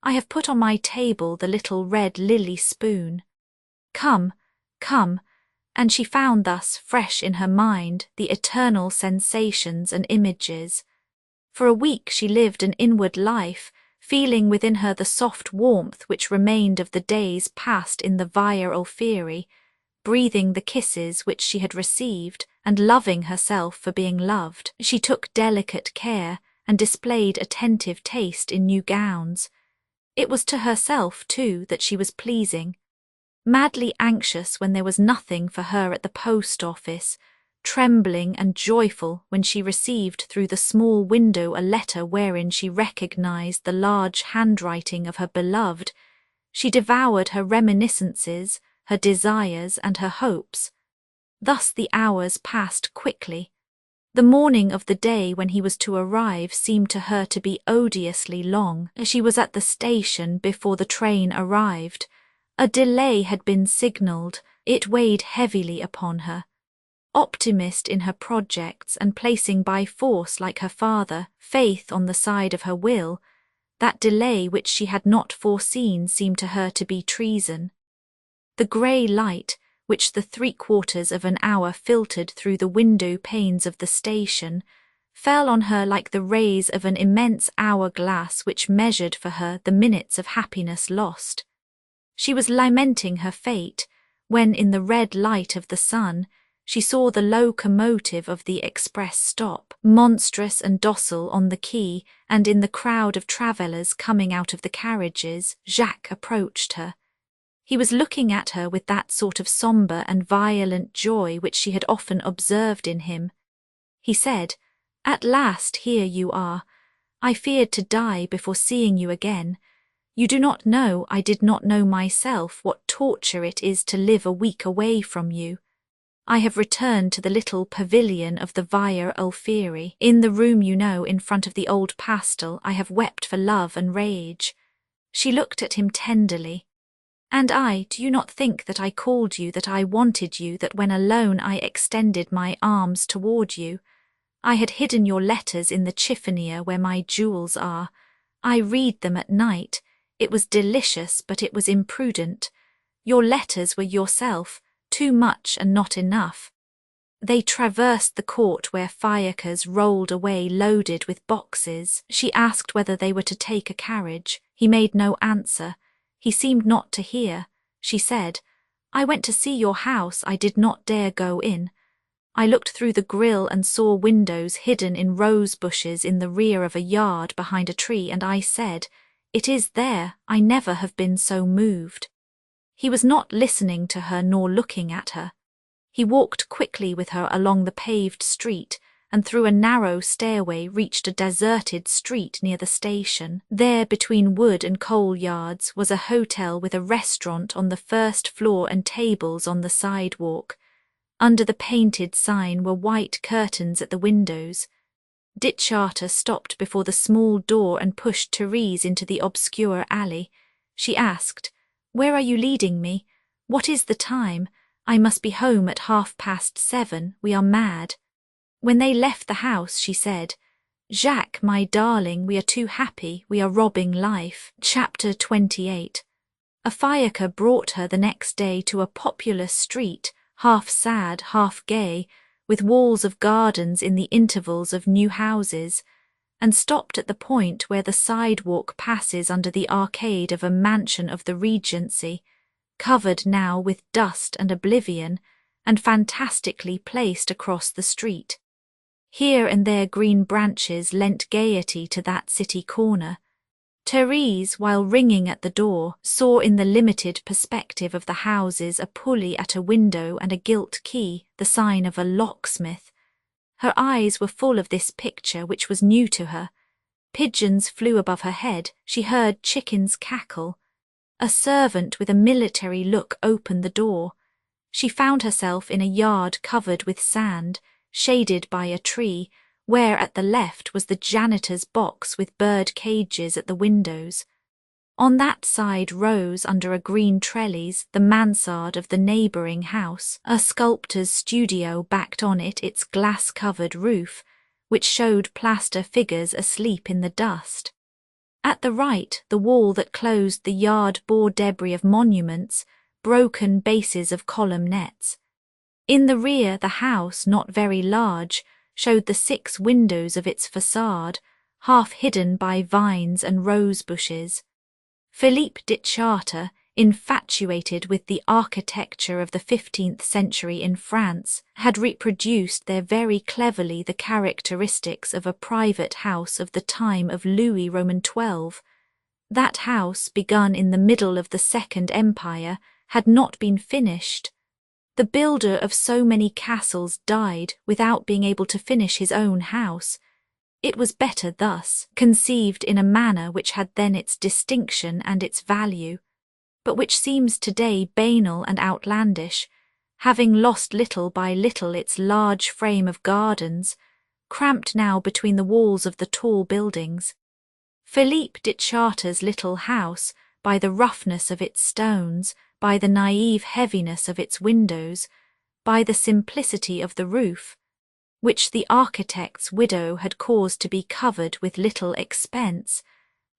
I have put on my table the little red lily spoon. Come, come," and she found thus fresh in her mind the eternal sensations and images. For a week she lived an inward life, feeling within her the soft warmth which remained of the days passed in the Via Alfieri, breathing the kisses which she had received, and loving herself for being loved. She took delicate care, and displayed attentive taste in new gowns. It was to herself, too, that she was pleasing. Madly anxious when there was nothing for her at the post office, trembling and joyful when she received through the small window a letter wherein she recognized the large handwriting of her beloved, she devoured her reminiscences, her desires, and her hopes. Thus the hours passed quickly. The morning of the day when he was to arrive seemed to her to be odiously long. She was at the station before the train arrived. A delay had been signalled. It weighed heavily upon her. Optimist in her projects and placing by force, like her father, faith on the side of her will, that delay which she had not foreseen seemed to her to be treason. The grey light, which the 3/4 of an hour filtered through the window panes of the station, fell on her like the rays of an immense hour-glass which measured for her the minutes of happiness lost. She was lamenting her fate, when in the red light of the sun, she saw the locomotive of the express stop, monstrous and docile on the quay, and in the crowd of travellers coming out of the carriages, Jacques approached her. He was looking at her with that sort of sombre and violent joy which she had often observed in him. He said, "At last here you are. I feared to die before seeing you again. You do not know, I did not know myself, what torture it is to live a week away from you. I have returned to the little pavilion of the Via Alfieri. In the room you know, in front of the old pastel, I have wept for love and rage." She looked at him tenderly. "And do you not think that I called you, that I wanted you, that when alone I extended my arms toward you? I had hidden your letters in the chiffonier where my jewels are. I read them at night. It was delicious, but it was imprudent. Your letters were yourself, too much and not enough. They traversed the court where fiacres rolled away loaded with boxes. She asked whether they were to take a carriage. He made no answer. He seemed not to hear. She said, "I went to see your house. I did not dare go in. I looked through the grille and saw windows hidden in rose bushes in the rear of a yard behind a tree, and I said, 'It is there. I never have been so moved.'" He was not listening to her nor looking at her. He walked quickly with her along the paved street, and through a narrow stairway reached a deserted street near the station. There, between wood and coal yards, was a hotel with a restaurant on the first floor and tables on the sidewalk. Under the painted sign were white curtains at the windows. Ditcharter stopped before the small door and pushed Therese into the obscure alley. She asked, "Where are you leading me? What is the time? I must be home at 7:30. We are mad." When they left the house, she said, "Jacques, my darling, we are too happy. We are robbing life." Chapter 28. A fiacre brought her the next day to a populous street, half sad, half gay, with walls of gardens in the intervals of new houses, and stopped at the point where the sidewalk passes under the arcade of a mansion of the Regency, covered now with dust and oblivion, and fantastically placed across the street. Here and there green branches lent gaiety to that city corner. Therese, while ringing at the door, saw in the limited perspective of the houses a pulley at a window and a gilt key, the sign of a locksmith. Her eyes were full of this picture, which was new to her. Pigeons flew above her head. She heard chickens cackle. A servant with a military look opened the door. She found herself in a yard covered with sand, shaded by a tree, where at the left was the janitor's box with bird cages at the windows. On that side rose, under a green trellis, the mansard of the neighbouring house. A sculptor's studio backed on it its glass-covered roof, which showed plaster figures asleep in the dust. At the right, the wall that closed the yard bore debris of monuments, broken bases of columnettes. In the rear, the house, not very large, showed the 6 windows of its facade, half hidden by vines and rose bushes. Philippe Ditcharter, infatuated with the architecture of the 15th century in France, had reproduced there very cleverly the characteristics of a private house of the time of Louis Roman XII. That house, begun in the middle of the Second Empire, had not been finished. The builder of so many castles died without being able to finish his own house. It was better thus, conceived in a manner which had then its distinction and its value, but which seems today banal and outlandish, having lost little by little its large frame of gardens, cramped now between the walls of the tall buildings. Philippe Ditcharter's little house, by the roughness of its stones, by the naive heaviness of its windows, by the simplicity of the roof, which the architect's widow had caused to be covered with little expense,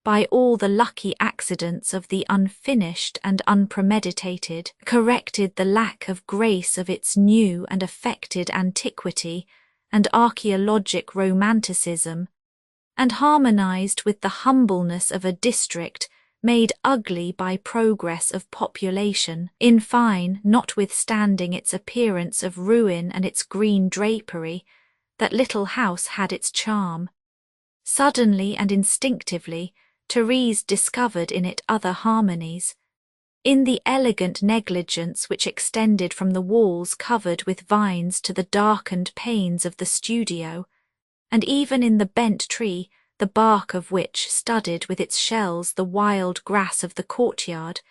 by all the lucky accidents of the unfinished and unpremeditated, corrected the lack of grace of its new and affected antiquity and archaeologic romanticism, and harmonized with the humbleness of a district made ugly by progress of population. In fine, notwithstanding its appearance of ruin and its green drapery, that little house had its charm. Suddenly and instinctively, Therese discovered in it other harmonies. In the elegant negligence which extended from the walls covered with vines to the darkened panes of the studio, and even in the bent tree, the bark of which studded with its shells the wild grass of the courtyard,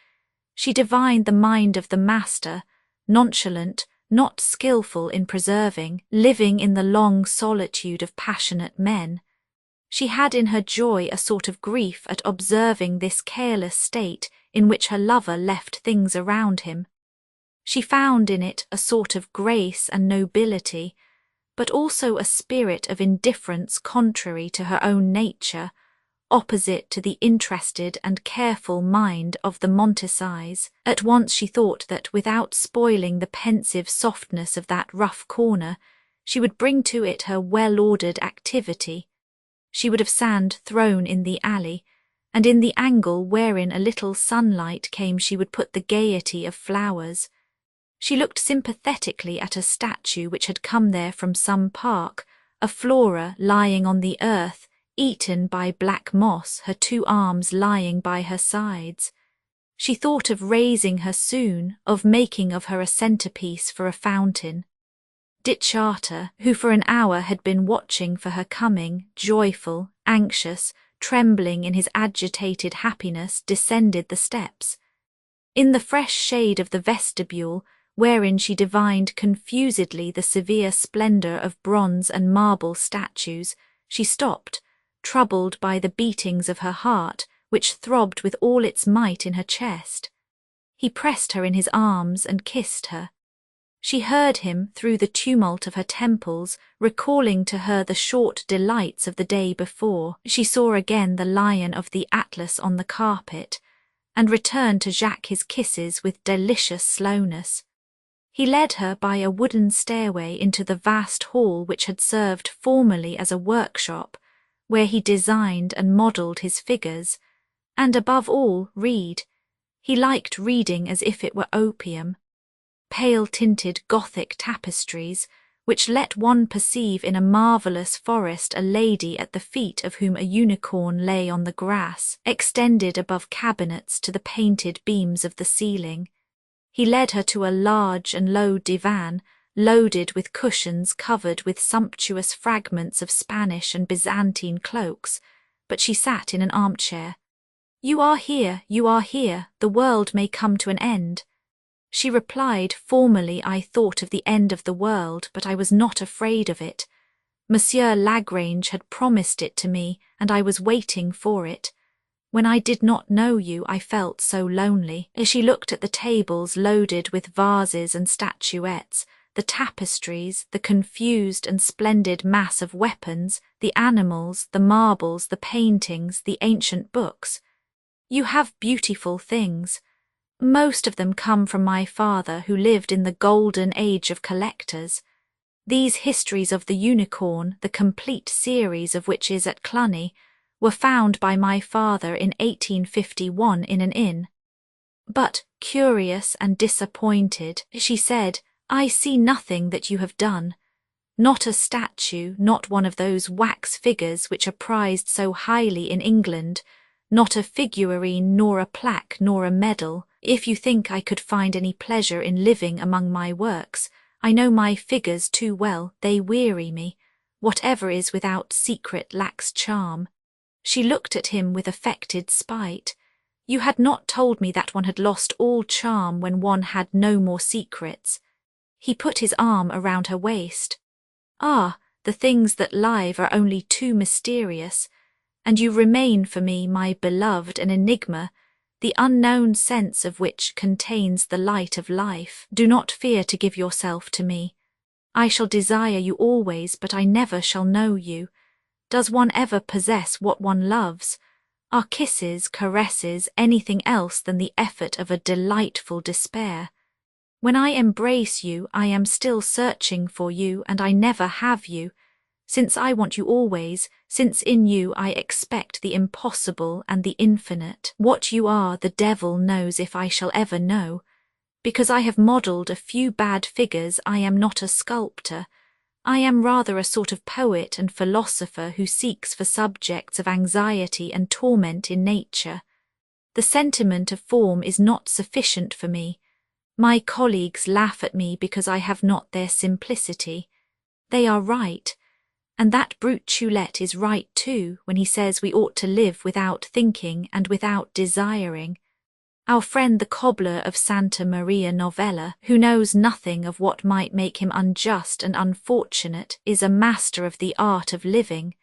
she divined the mind of the master, nonchalant, not skilful in preserving, living in the long solitude of passionate men. She had in her joy a sort of grief at observing this careless state in which her lover left things around him. She found in it a sort of grace and nobility, but also a spirit of indifference contrary to her own nature, opposite to the interested and careful mind of the Montesies. At once she thought that without spoiling the pensive softness of that rough corner, she would bring to it her well-ordered activity. She would have sand thrown in the alley, and in the angle wherein a little sunlight came she would put the gaiety of flowers. She looked sympathetically at a statue which had come there from some park, a Flora lying on the earth, eaten by black moss, her 2 arms lying by her sides. She thought of raising her soon, of making of her a centrepiece for a fountain. Ditchata, who for an hour had been watching for her coming, joyful, anxious, trembling in his agitated happiness, descended the steps. In the fresh shade of the vestibule, wherein she divined confusedly the severe splendour of bronze and marble statues, she stopped, troubled by the beatings of her heart, which throbbed with all its might in her chest. He pressed her in his arms and kissed her. She heard him through the tumult of her temples, recalling to her the short delights of the day before. She saw again the lion of the Atlas on the carpet, and returned to Jacques his kisses with delicious slowness. He led her by a wooden stairway into the vast hall which had served formerly as a workshop, where he designed and modelled his figures, and above all read. He liked reading as if it were opium. Pale-tinted Gothic tapestries, which let one perceive in a marvellous forest a lady at the feet of whom a unicorn lay on the grass, extended above cabinets to the painted beams of the ceiling. He led her to a large and low divan, loaded with cushions covered with sumptuous fragments of Spanish and Byzantine cloaks, but she sat in an armchair. You are here, the world may come to an end. She replied, formerly I thought of the end of the world, but I was not afraid of it. Monsieur Lagrange had promised it to me, and I was waiting for it. When I did not know you, I felt so lonely. As she looked at the tables loaded with vases and statuettes, the tapestries, the confused and splendid mass of weapons, the animals, the marbles, the paintings, the ancient books. You have beautiful things. Most of them come from my father, who lived in the golden age of collectors. These histories of the unicorn, the complete series of which is at Cluny, were found by my father in 1851 in an inn. But, curious and disappointed, she said, I see nothing that you have done. Not a statue, not one of those wax figures which are prized so highly in England, not a figurine, nor a plaque, nor a medal. If you think I could find any pleasure in living among my works, I know my figures too well, they weary me. Whatever is without secret lacks charm. She looked at him with affected spite. You had not told me that one had lost all charm when one had no more secrets. He put his arm around her waist. Ah, the things that live are only too mysterious, and you remain for me, my beloved, an enigma, the unknown sense of which contains the light of life. Do not fear to give yourself to me. I shall desire you always, but I never shall know you. Does one ever possess what one loves? Are kisses, caresses, anything else than the effort of a delightful despair? When I embrace you, I am still searching for you, and I never have you. since I want you always, since in you I expect the impossible and the infinite. What you are, the devil knows if I shall ever know. Because I have modelled a few bad figures, I am not a sculptor. I am rather a sort of poet and philosopher who seeks for subjects of anxiety and torment in nature. The sentiment of form is not sufficient for me. My colleagues laugh at me because I have not their simplicity. They are right, and that brute Choulette is right too when he says we ought to live without thinking and without desiring. Our friend the cobbler of Santa Maria Novella, who knows nothing of what might make him unjust and unfortunate, is a master of the art of living.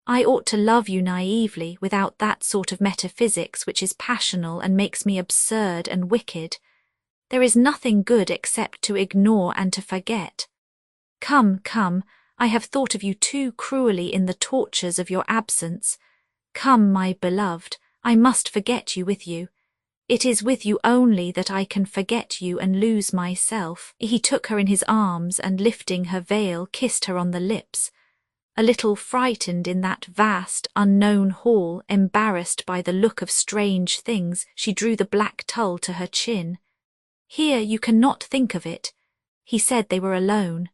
I ought to love you naively without that sort of metaphysics which is passional and makes me absurd and wicked. There is nothing good except to ignore and to forget. Come, come, I have thought of you too cruelly in the tortures of your absence. Come, my beloved, I must forget you with you. It is with you only that I can forget you and lose myself. He took her in his arms and, lifting her veil, kissed her on the lips. A little frightened in that vast, unknown hall, embarrassed by the look of strange things, she drew the black tulle to her chin. Here you cannot think of it. He said they were alone.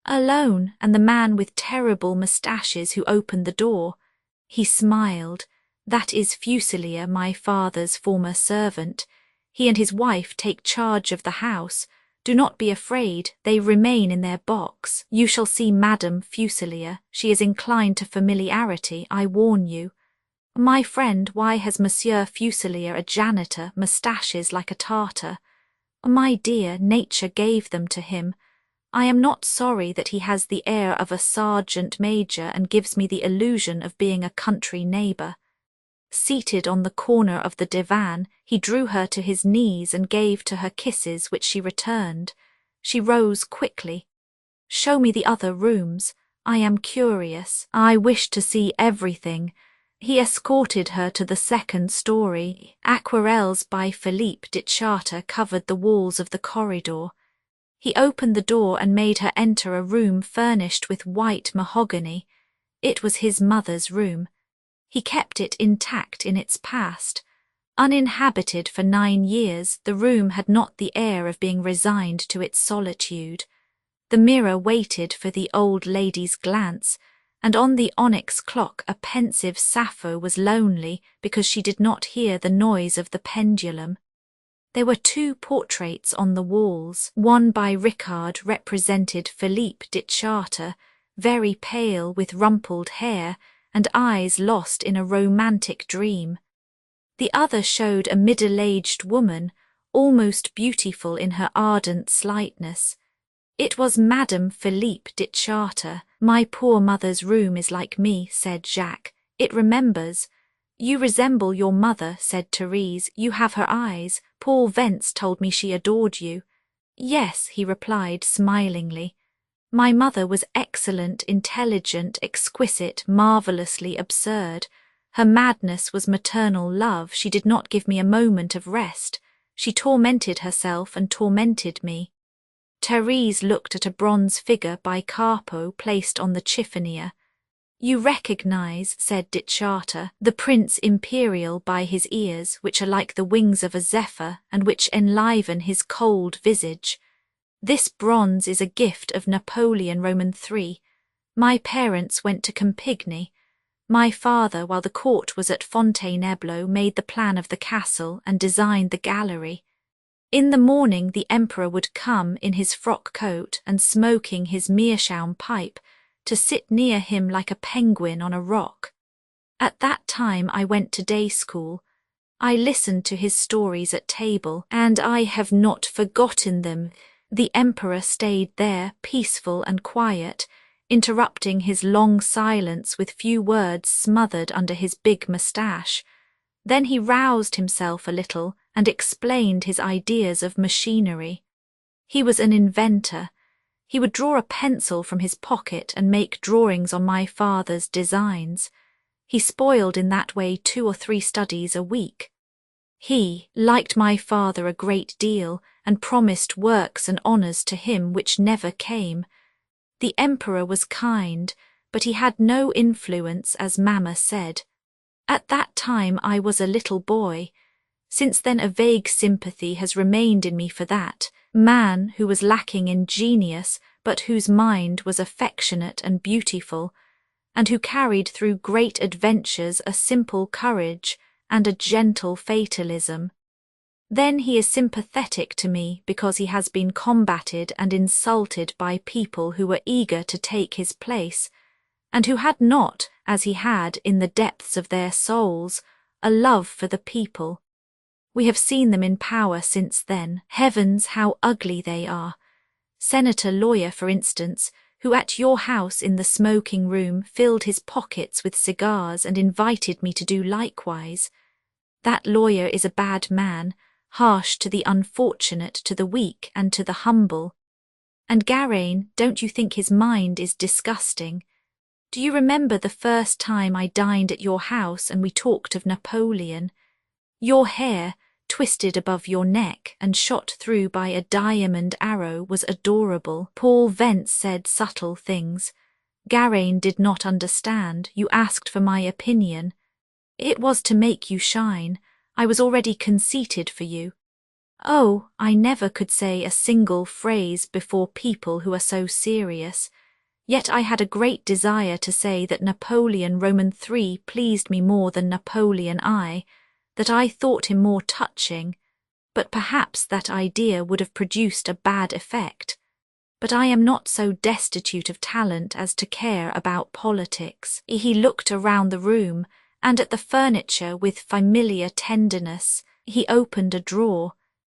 Alone, and the man with terrible moustaches who opened the door. He smiled. That is Fuselier, my father's former servant. He and his wife take charge of the house. Do not be afraid, they remain in their box. You shall see Madame Fuselier. She is inclined to familiarity, I warn you. My friend, why has Monsieur Fuselier a janitor, moustaches like a Tartar? My dear, nature gave them to him. I am not sorry that he has the air of a sergeant major and gives me the illusion of being a country neighbour. Seated on the corner of the divan, he drew her to his knees and gave to her kisses which she returned. She rose quickly. Show me the other rooms. I am curious. I wish to see everything. He escorted her to the second story. Aquarelles by Philippe de Chartres covered the walls of the corridor. He opened the door and made her enter a room furnished with white mahogany. It was his mother's room. He kept it intact in its past. Uninhabited for 9 years, the room had not the air of being resigned to its solitude. The mirror waited for the old lady's glance, and on the onyx clock a pensive Sappho was lonely because she did not hear the noise of the pendulum. There were 2 portraits on the walls. One by Ricard represented Philippe de Chartres, very pale with rumpled hair, and eyes lost in a romantic dream. The other showed a middle-aged woman, almost beautiful in her ardent slightness. It was Madame Philippe de Chartres. My poor mother's room is like me, said Jacques. It remembers. You resemble your mother, said Therese. You have her eyes. Paul Vence told me she adored you. Yes, he replied smilingly. My mother was excellent, intelligent, exquisite, marvellously absurd. Her madness was maternal love. She did not give me a moment of rest. She tormented herself and tormented me. Therese looked at a bronze figure by Carpeaux placed on the chiffonier. You recognize, said de Chartres, the Prince Imperial by his ears, which are like the wings of a zephyr and which enliven his cold visage. This bronze is a gift of Napoleon Roman III. My parents went to Campigny. My father, while the court was at Fontainebleau, made the plan of the castle and designed the gallery. In the morning the emperor would come in his frock coat and smoking his meerschaum pipe to sit near him like a penguin on a rock. At that time I went to day school. I listened to his stories at table, and I have not forgotten them. The emperor stayed there, peaceful and quiet, interrupting his long silence with few words smothered under his big moustache. Then he roused himself a little and explained his ideas of machinery. He was an inventor. He would draw a pencil from his pocket and make drawings on my father's designs. He spoiled in that way 2 or 3 studies a week. He liked my father a great deal and promised works and honours to him which never came. The emperor was kind, but he had no influence, as Mamma said. At that time I was a little boy. Since then a vague sympathy has remained in me for that man who was lacking in genius, but whose mind was affectionate and beautiful, and who carried through great adventures a simple courage and a gentle fatalism. Then he is sympathetic to me because he has been combated and insulted by people who were eager to take his place, and who had not, as he had in the depths of their souls, a love for the people. We have seen them in power since then. Heavens, how ugly they are! Senator Lawyer, for instance, who at your house in the smoking room filled his pockets with cigars and invited me to do likewise. That lawyer is a bad man, harsh to the unfortunate, to the weak, and to the humble. And Garaine, don't you think his mind is disgusting? Do you remember the first time I dined at your house and we talked of Napoleon? Your hair, twisted above your neck and shot through by a diamond arrow, was adorable. Paul Vence said subtle things. Garaine did not understand. You asked for my opinion. It was to make you shine. I was already conceited for you. Oh, I never could say a single phrase before people who are so serious. Yet I had a great desire to say that Napoleon Roman III pleased me more than Napoleon I, that I thought him more touching, but perhaps that idea would have produced a bad effect. But I am not so destitute of talent as to care about politics. He looked around the room, and at the furniture with familiar tenderness. He opened a drawer.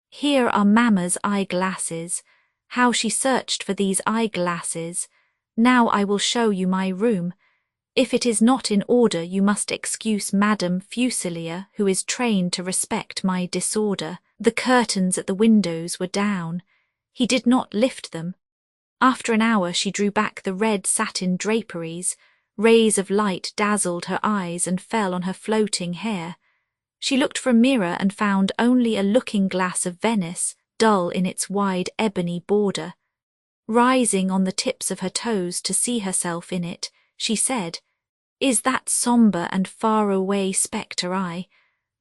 Here are Mamma's eyeglasses. How she searched for these eyeglasses! Now I will show you my room. If it is not in order, you must excuse Madame Fuselier, who is trained to respect my disorder. The curtains at the windows were down. He did not lift them. After an hour she drew back the red satin draperies. Rays of light dazzled her eyes and fell on her floating hair. She looked for a mirror and found only a looking-glass of Venice, dull in its wide ebony border. Rising on the tips of her toes to see herself in it, she said, "Is that sombre and far-away spectre I?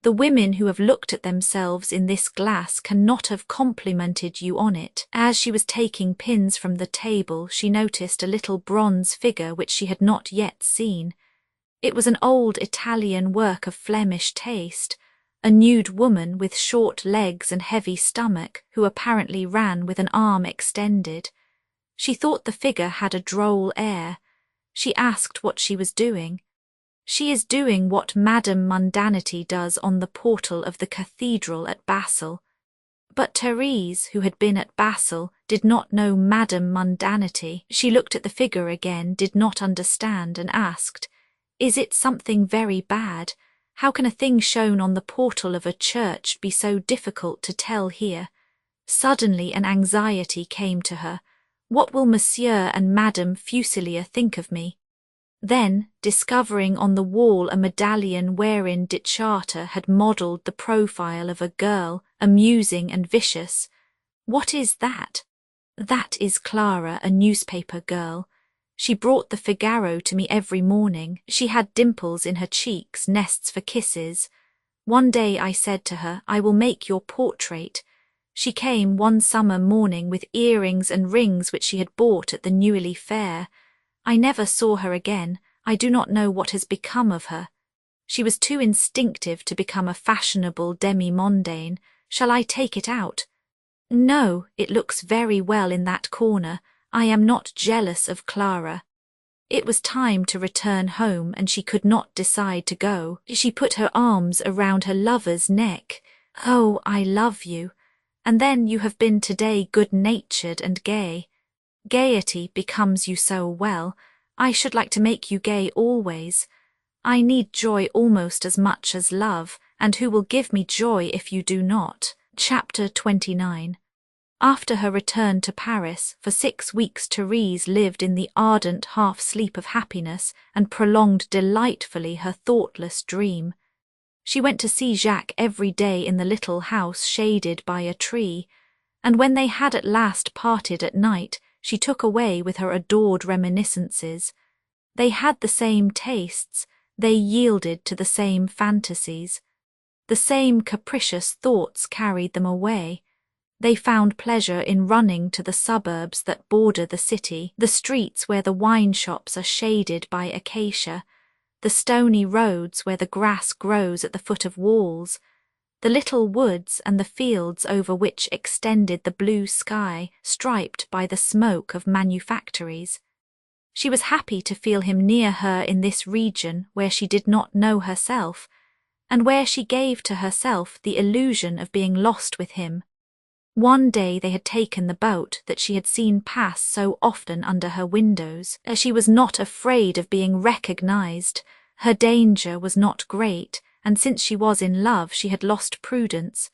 The women who have looked at themselves in this glass cannot have complimented you on it." As she was taking pins from the table, she noticed a little bronze figure which she had not yet seen. It was an old Italian work of Flemish taste, a nude woman with short legs and heavy stomach, who apparently ran with an arm extended. She thought the figure had a droll air. She asked what she was doing. "She is doing what Madame Mundanity does on the portal of the cathedral at Basel." But Therese, who had been at Basel, did not know Madame Mundanity. She looked at the figure again, did not understand, and asked, "Is it something very bad? How can a thing shown on the portal of a church be so difficult to tell here?" Suddenly an anxiety came to her. What will Monsieur and Madame Fuselier think of me? Then, discovering on the wall a medallion wherein de Chartres had modelled the profile of a girl, amusing and vicious. "What is that?" "That is Clara, a newspaper girl. She brought the Figaro to me every morning. She had dimples in her cheeks, nests for kisses. One day I said to her, 'I will make your portrait.' She came one summer morning with earrings and rings which she had bought at the Neuilly Fair. I never saw her again. I do not know what has become of her. She was too instinctive to become a fashionable demi-mondaine. Shall I take it out?" "No, it looks very well in that corner. I am not jealous of Clara." It was time to return home, and she could not decide to go. She put her arms around her lover's neck. "Oh, I love you. And then you have been today good-natured and gay. Gaiety becomes you so well. I should like to make you gay always. I need joy almost as much as love, and who will give me joy if you do not?" Chapter 29. After her return to Paris, for 6 weeks Therese lived in the ardent half-sleep of happiness and prolonged delightfully her thoughtless dream. She went to see Jacques every day in the little house shaded by a tree, and when they had at last parted at night, she took away with her adored reminiscences. They had the same tastes, they yielded to the same fantasies. The same capricious thoughts carried them away. They found pleasure in running to the suburbs that border the city, the streets where the wine shops are shaded by acacia, the stony roads where the grass grows at the foot of walls, the little woods and the fields over which extended the blue sky striped by the smoke of manufactories. She was happy to feel him near her in this region where she did not know herself, and where she gave to herself the illusion of being lost with him. One day they had taken the boat that she had seen pass so often under her windows. She was not afraid of being recognized. Her danger was not great, and since she was in love she had lost prudence.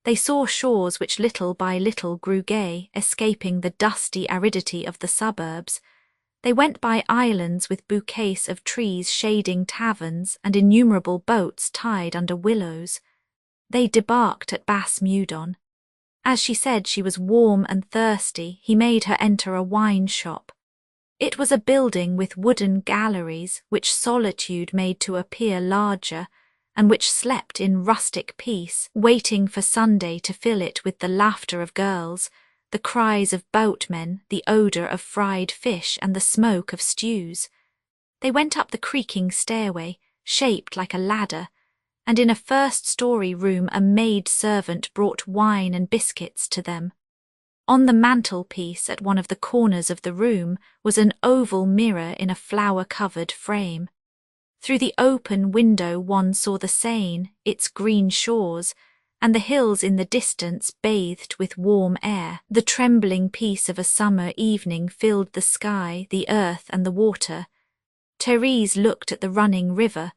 They saw shores which little by little grew gay, escaping the dusty aridity of the suburbs. They went by islands with bouquets of trees shading taverns and innumerable boats tied under willows. They debarked at Bass Meudon. As she said she was warm and thirsty, he made her enter a wine shop. It was a building with wooden galleries which solitude made to appear larger, and which slept in rustic peace, waiting for Sunday to fill it with the laughter of girls, the cries of boatmen, the odour of fried fish and the smoke of stews. They went up the creaking stairway, shaped like a ladder, and in a first-story room a maid-servant brought wine and biscuits to them. On the mantelpiece at one of the corners of the room was an oval mirror in a flower-covered frame. Through the open window one saw the Seine, its green shores, and the hills in the distance bathed with warm air. The trembling peace of a summer evening filled the sky, the earth and the water. Therese looked at the running river.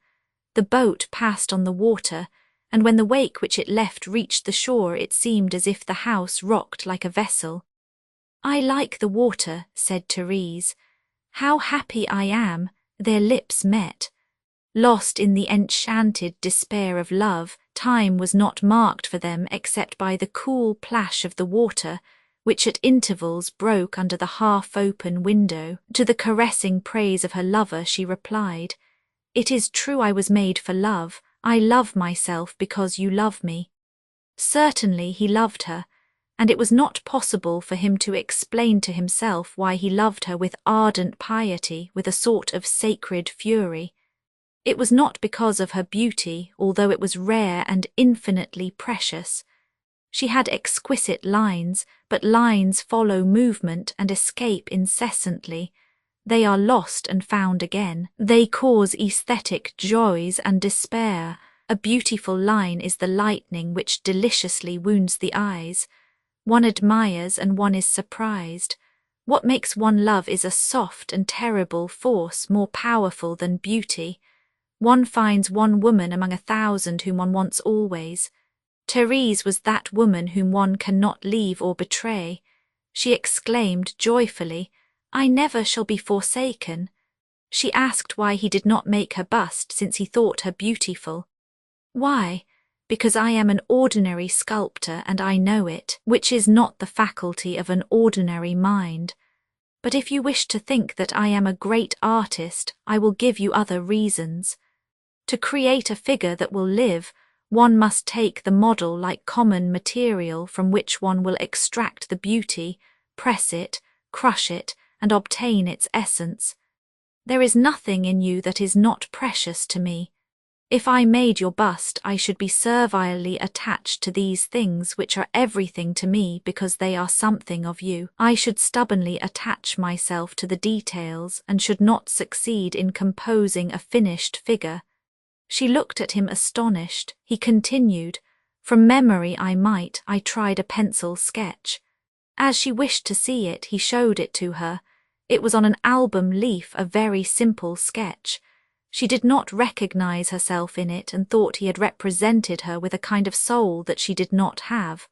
The boat passed on the water, and when the wake which it left reached the shore it seemed as if the house rocked like a vessel. "I like the water," said Therese. "How happy I am!" Their lips met. Lost in the enchanted despair of love, time was not marked for them except by the cool plash of the water, which at intervals broke under the half-open window. To the caressing praise of her lover she replied, "It is true I was made for love. I love myself because you love me." Certainly he loved her, and it was not possible for him to explain to himself why he loved her with ardent piety, with a sort of sacred fury. It was not because of her beauty, although it was rare and infinitely precious. She had exquisite lines, but lines follow movement and escape incessantly. They are lost and found again. They cause aesthetic joys and despair. A beautiful line is the lightning which deliciously wounds the eyes. One admires and one is surprised. What makes one love is a soft and terrible force, more powerful than beauty. One finds one woman among 1,000 whom one wants always. Therese was that woman whom one cannot leave or betray. She exclaimed joyfully, "I never shall be forsaken." She asked why he did not make her bust since he thought her beautiful. "Why? Because I am an ordinary sculptor and I know it, which is not the faculty of an ordinary mind. But if you wish to think that I am a great artist, I will give you other reasons. To create a figure that will live, one must take the model like common material from which one will extract the beauty, press it, crush it, and obtain its essence. There is nothing in you that is not precious to me. If I made your bust, I should be servilely attached to these things which are everything to me because they are something of you. I should stubbornly attach myself to the details and should not succeed in composing a finished figure." She looked at him astonished. He continued, "From memory I tried a pencil sketch." As she wished to see it, he showed it to her. It was on an album leaf, a very simple sketch. She did not recognize herself in it and thought he had represented her with a kind of soul that she did not have.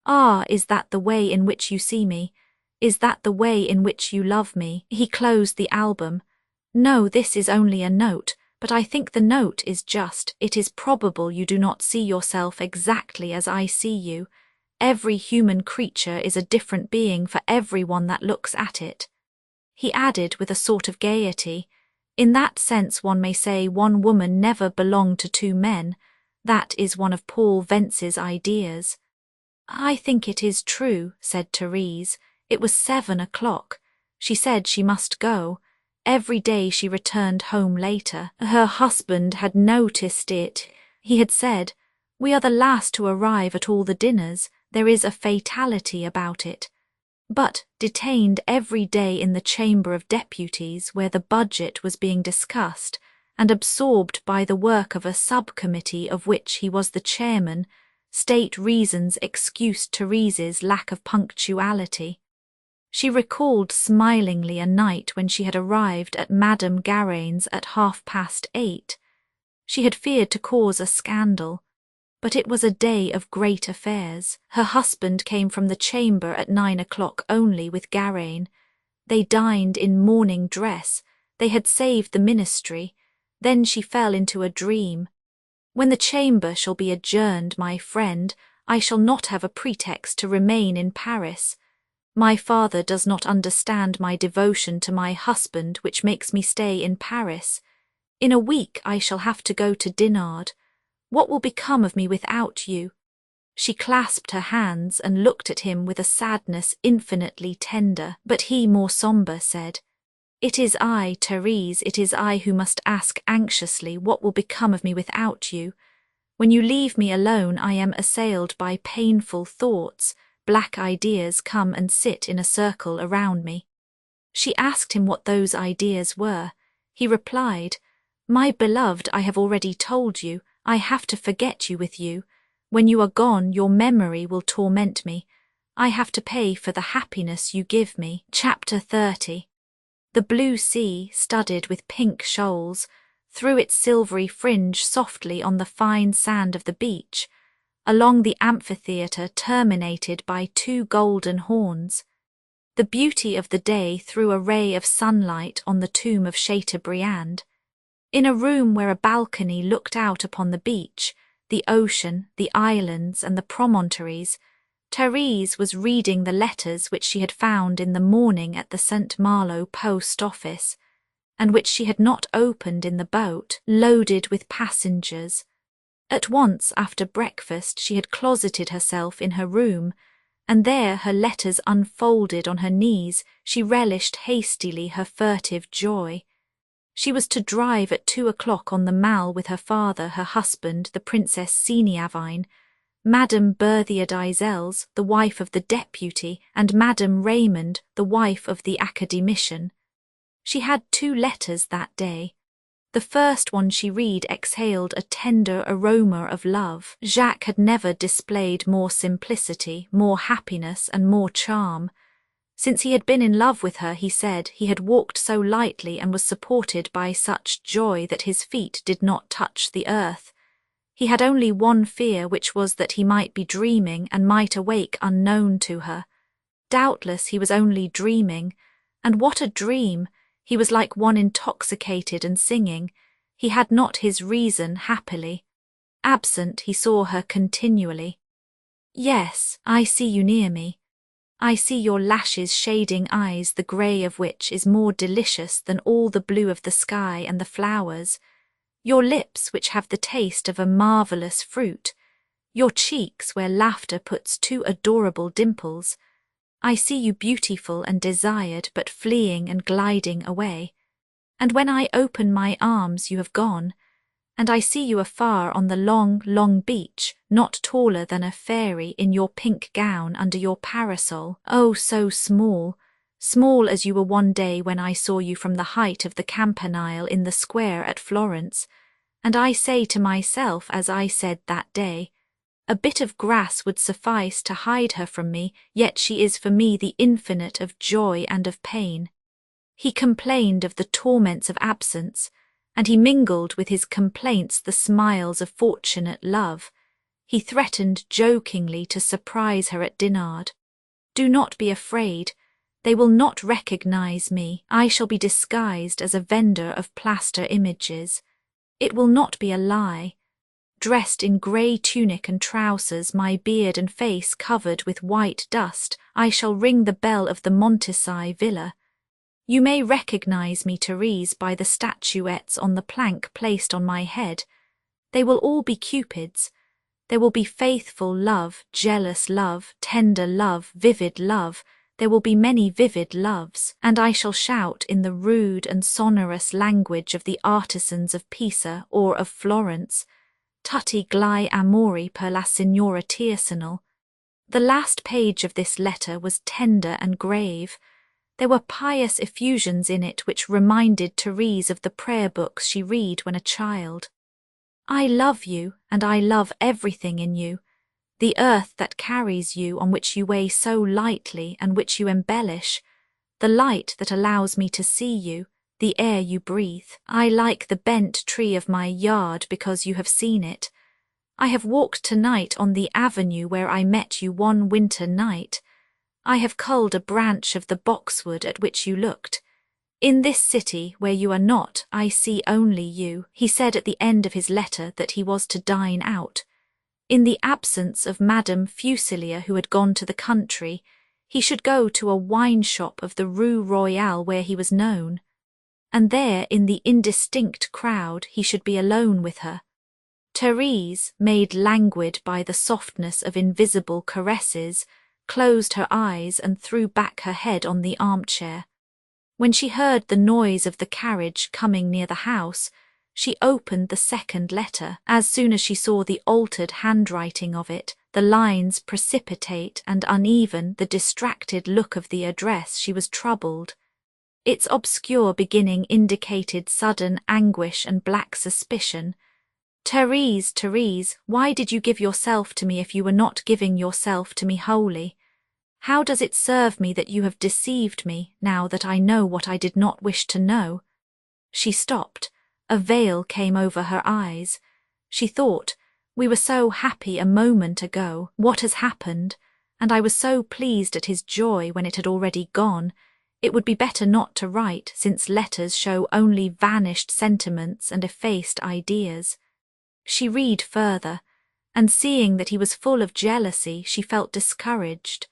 "Ah, is that the way in which you see me? Is that the way in which you love me?" He closed the album. "No, this is only a note, but I think the note is just. It is probable you do not see yourself exactly as I see you. Every human creature is a different being for everyone that looks at it." He added with a sort of gaiety, "In that sense one may say one woman never belonged to two men. That is one of Paul Vence's ideas." "I think it is true," said Therese. "It was 7 o'clock. She said she must go. Every day she returned home later. Her husband had noticed it. He had said, 'We are the last to arrive at all the dinners. There is a fatality about it.' But detained every day in the Chamber of Deputies where the budget was being discussed, and absorbed by the work of a subcommittee of which he was the chairman, state reasons excused Therese's lack of punctuality. She recalled smilingly a night when she had arrived at Madame Garaine's at 8:30. She had feared to cause a scandal, but it was a day of great affairs. Her husband came from the chamber at 9 o'clock only with Garaine. They dined in morning dress. They had saved the ministry. Then she fell into a dream. "When the chamber shall be adjourned, my friend, I shall not have a pretext to remain in Paris. My father does not understand my devotion to my husband, which makes me stay in Paris. In a week I shall have to go to Dinard. What will become of me without you?" She clasped her hands and looked at him with a sadness infinitely tender, but he, more sombre, said, "It is I, Therese, it is I who must ask anxiously what will become of me without you. When you leave me alone, I am assailed by painful thoughts. Black ideas come and sit in a circle around me." She asked him what those ideas were. He replied, "My beloved, I have already told you, I have to forget you with you. When you are gone, your memory will torment me. I have to pay for the happiness you give me." Chapter 30. The blue sea, studded with pink shoals, threw its silvery fringe softly on the fine sand of the beach. Along the amphitheatre terminated by 2 golden horns. The beauty of the day threw a ray of sunlight on the tomb of Chateaubriand. In a room where a balcony looked out upon the beach, the ocean, the islands, and the promontories, Therese was reading the letters which she had found in the morning at the St. Malo post office, and which she had not opened in the boat, loaded with passengers. At once after breakfast she had closeted herself in her room, and there, her letters unfolded on her knees, she relished hastily her furtive joy. She was to drive at 2 o'clock on the Mall with her father, her husband, the Princess Seniavine, Madame Berthier d'Isels, the wife of the deputy, and Madame Raymond, the wife of the academician. She had 2 letters that day. The first one she read exhaled a tender aroma of love. Jacques had never displayed more simplicity, more happiness, and more charm. Since he had been in love with her, he said, he had walked so lightly and was supported by such joy that his feet did not touch the earth. He had only one fear, which was that he might be dreaming and might awake unknown to her. Doubtless he was only dreaming, and what a dream! He was like one intoxicated and singing. He had not his reason, happily. Absent, he saw her continually. "Yes, I see you near me. I see your lashes shading eyes, the grey of which is more delicious than all the blue of the sky and the flowers. Your lips, which have the taste of a marvellous fruit. Your cheeks, where laughter puts 2 adorable dimples. I see you beautiful and desired, but fleeing and gliding away. And when I open my arms, you have gone, and I see you afar on the long, long beach, not taller than a fairy in your pink gown under your parasol. Oh, so small, small as you were one day when I saw you from the height of the Campanile in the square at Florence, and I say to myself, as I said that day, a bit of grass would suffice to hide her from me, yet she is for me the infinite of joy and of pain. He complained of the torments of absence, and he mingled with his complaints the smiles of fortunate love. He threatened jokingly to surprise her at Dinard. "Do not be afraid. They will not recognize me. I shall be disguised as a vendor of plaster images. It will not be a lie. Dressed in grey tunic and trousers, my beard and face covered with white dust, I shall ring the bell of the Montesay villa. You may recognize me, Therese, by the statuettes on the plank placed on my head. They will all be Cupids. There will be faithful love, jealous love, tender love, vivid love. There will be many vivid loves, and I shall shout in the rude and sonorous language of the artisans of Pisa or of Florence, Tutti glai amori per la Signora Tiercinal. The last page of this letter was tender and grave. There were pious effusions in it which reminded Therese of the prayer books she read when a child. I love you, and I love everything in you, the earth that carries you, on which you weigh so lightly and which you embellish, the light that allows me to see you, the air you breathe. I like the bent tree of my yard because you have seen it. I have walked tonight on the avenue where I met you one winter night. I have culled a branch of the boxwood at which you looked. In this city where you are not, I see only you. He said at the end of his letter that he was to dine out. In the absence of Madame Fusilia, who had gone to the country, he should go to a wine shop of the Rue Royale where he was known. And there, in the indistinct crowd, he should be alone with her. Therese, made languid by the softness of invisible caresses, closed her eyes and threw back her head on the armchair. When she heard the noise of the carriage coming near the house, she opened the second letter. As soon as she saw the altered handwriting of it, the lines precipitate and uneven, the distracted look of the address, she was troubled. Its obscure beginning indicated sudden anguish and black suspicion. Therese, Therese, why did you give yourself to me if you were not giving yourself to me wholly? How does it serve me that you have deceived me, now that I know what I did not wish to know? She stopped. A veil came over her eyes. She thought, we were so happy a moment ago. What has happened? And I was so pleased at his joy when it had already gone. It would be better not to write, since letters show only vanished sentiments and effaced ideas. She read further, and seeing that he was full of jealousy, she felt discouraged.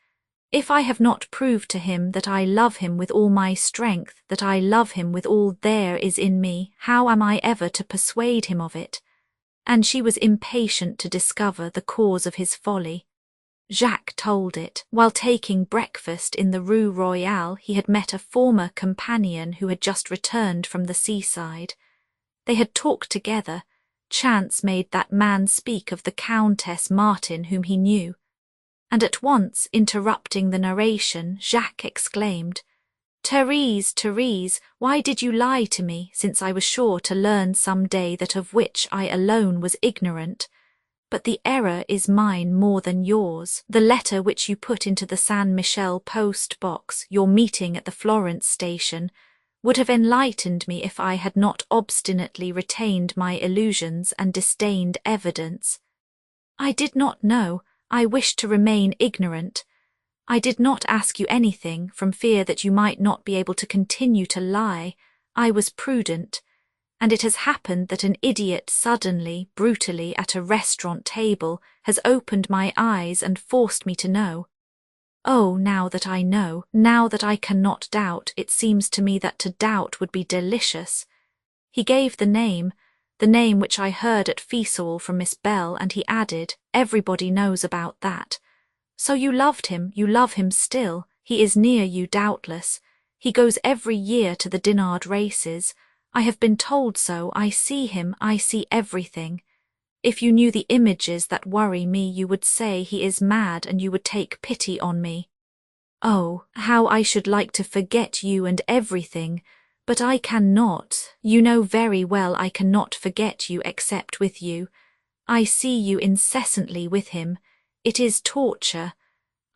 If I have not proved to him that I love him with all my strength, that I love him with all there is in me, how am I ever to persuade him of it? And she was impatient to discover the cause of his folly. Jacques told it. While taking breakfast in the Rue Royale, he had met a former companion who had just returned from the seaside. They had talked together. Chance made that man speak of the Countess Martin, whom he knew. And at once, interrupting the narration, Jacques exclaimed, Therese, Therese, why did you lie to me, since I was sure to learn some day that of which I alone was ignorant? But the error is mine more than yours. The letter which you put into the San Michel post box, your meeting at the Florence station, would have enlightened me if I had not obstinately retained my illusions and disdained evidence. I did not know. I wished to remain ignorant. I did not ask you anything from fear that you might not be able to continue to lie. I was prudent. And it has happened that an idiot suddenly, brutally, at a restaurant table, has opened my eyes and forced me to know. Oh, now that I know, now that I cannot doubt, it seems to me that to doubt would be delicious. He gave the name which I heard at Fiesole from Miss Bell, and he added, everybody knows about that. So you loved him, you love him still. He is near you, doubtless. He goes every year to the Dinard races. I have been told so. I see him, I see everything. If you knew the images that worry me, you would say he is mad, and you would take pity on me. Oh, how I should like to forget you and everything, but I cannot. You know very well I cannot forget you except with you. I see you incessantly with him. It is torture.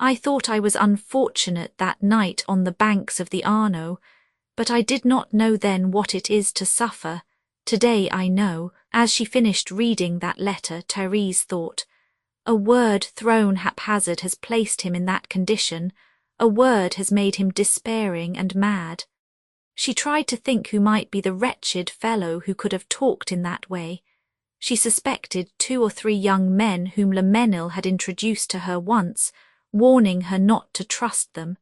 I thought I was unfortunate that night on the banks of the Arno, but I did not know then what it is to suffer. Today I know. As she finished reading that letter, Therese thought, a word thrown haphazard has placed him in that condition. A word has made him despairing and mad. She tried to think who might be the wretched fellow who could have talked in that way. She suspected 2 or 3 young men whom Le Mesnil had introduced to her once, warning her not to trust them.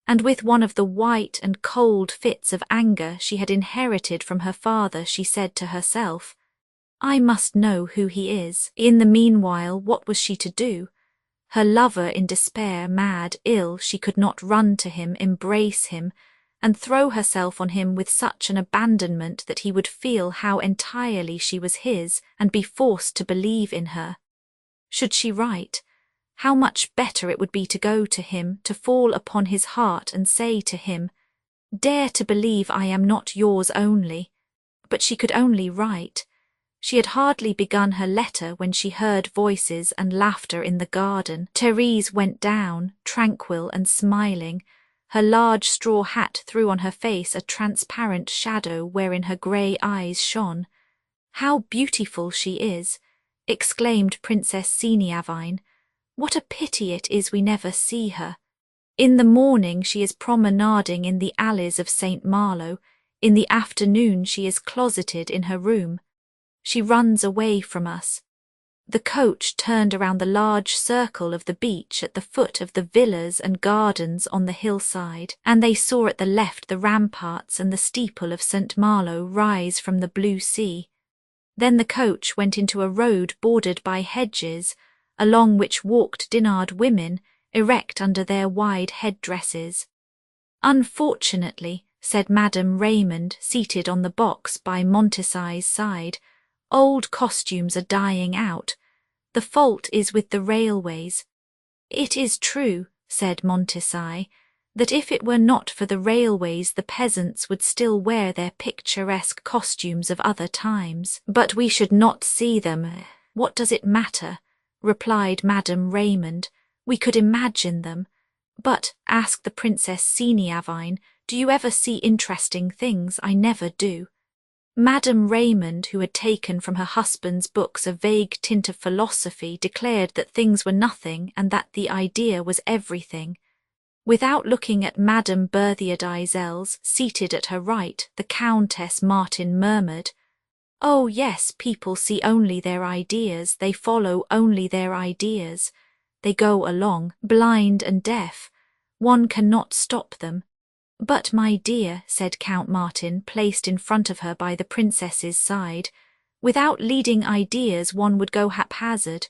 and with one of the white and cold fits of anger she had inherited from her father, she said to herself, "I must know who he is." In the meanwhile, what was she to do? Her lover in despair, mad, ill, she could not run to him, embrace him, and throw herself on him with such an abandonment that he would feel how entirely she was his and be forced to believe in her. Should she write? How much better it would be to go to him, to fall upon his heart and say to him, "Dare to believe I am not yours only." But she could only write. She had hardly begun her letter when she heard voices and laughter in the garden. Therese went down, tranquil and smiling. Her large straw hat threw on her face a transparent shadow wherein her grey eyes shone. "How beautiful she is!" exclaimed Princess Seniavine. "What a pity it is we never see her. In the morning she is promenading in the alleys of St. Malo. In the afternoon she is closeted in her room. She runs away from us." The coach turned around the large circle of the beach at the foot of the villas and gardens on the hillside, and they saw at the left the ramparts and the steeple of St. Malo rise from the blue sea. Then the coach went into a road bordered by hedges, along which walked Dinard women, erect under their wide headdresses. "Unfortunately," said Madame Raymond, seated on the box by Montessai's side, "old costumes are dying out. The fault is with the railways." "It is true," said Montessai, "that if it were not for the railways the peasants would still wear their picturesque costumes of other times. But we should not see them." "What does it matter?" replied Madame Raymond. "We could imagine them. But," asked the Princess Seniavine, "do you ever see interesting things? I never do." Madame Raymond, who had taken from her husband's books a vague tint of philosophy, declared that things were nothing and that the idea was everything. Without looking at Madame Berthier d'Isels, seated at her right, the Countess Martin murmured, "Oh yes, people see only their ideas, they follow only their ideas. They go along, blind and deaf. One cannot stop them." "But, my dear," said Count Martin, placed in front of her by the princess's side, "without leading ideas one would go haphazard.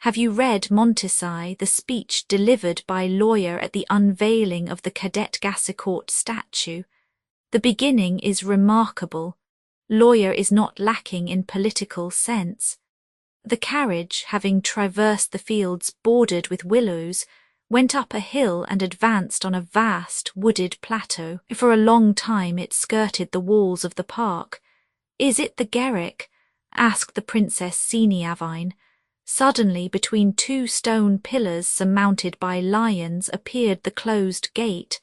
Have you read Montessai, the speech delivered by Lawyer at the unveiling of the Cadet Gassicourt statue? The beginning is remarkable. Lawyer is not lacking in political sense. The carriage, having traversed the fields bordered with willows, went up a hill and advanced on a vast wooded plateau. For a long time it skirted the walls of the park. "Is it the Gerrick?" asked the Princess Seniavine. Suddenly, between two stone pillars surmounted by lions, appeared the closed gate.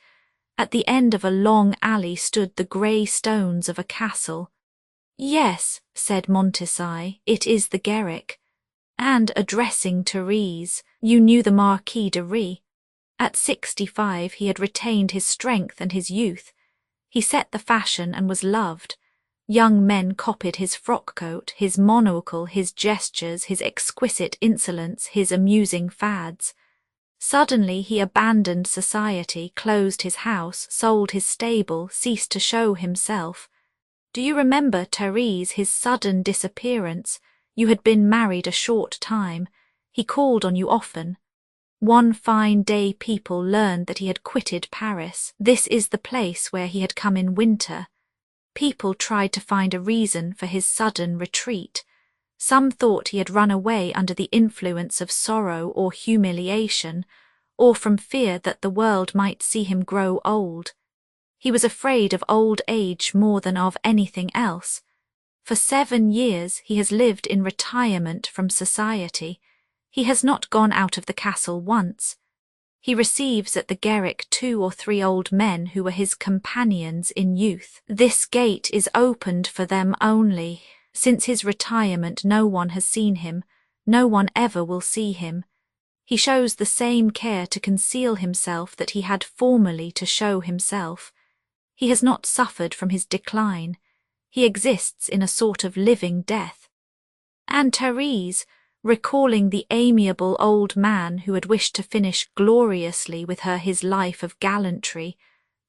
At the end of a long alley stood the grey stones of a castle. "Yes," said Montessai, "it is the Gerrick." And, addressing Therese, "You knew the Marquis de Ries." At 65 he had retained his strength and his youth. He set the fashion and was loved. Young men copied his frock-coat, his monocle, his gestures, his exquisite insolence, his amusing fads. Suddenly he abandoned society, closed his house, sold his stable, ceased to show himself. Do you remember, Therese, his sudden disappearance? You had been married a short time. He called on you often. One fine day people learned that he had quitted Paris. This is the place where he had come in winter. People tried to find a reason for his sudden retreat. Some thought he had run away under the influence of sorrow or humiliation, or from fear that the world might see him grow old. He was afraid of old age more than of anything else. For 7 years he has lived in retirement from society. He has not gone out of the castle once. He receives at the Gerrick 2 or 3 old men who were his companions in youth. This gate is opened for them only. Since his retirement no one has seen him. No one ever will see him. He shows the same care to conceal himself that he had formerly to show himself. He has not suffered from his decline. He exists in a sort of living death. And Therese, recalling the amiable old man who had wished to finish gloriously with her his life of gallantry,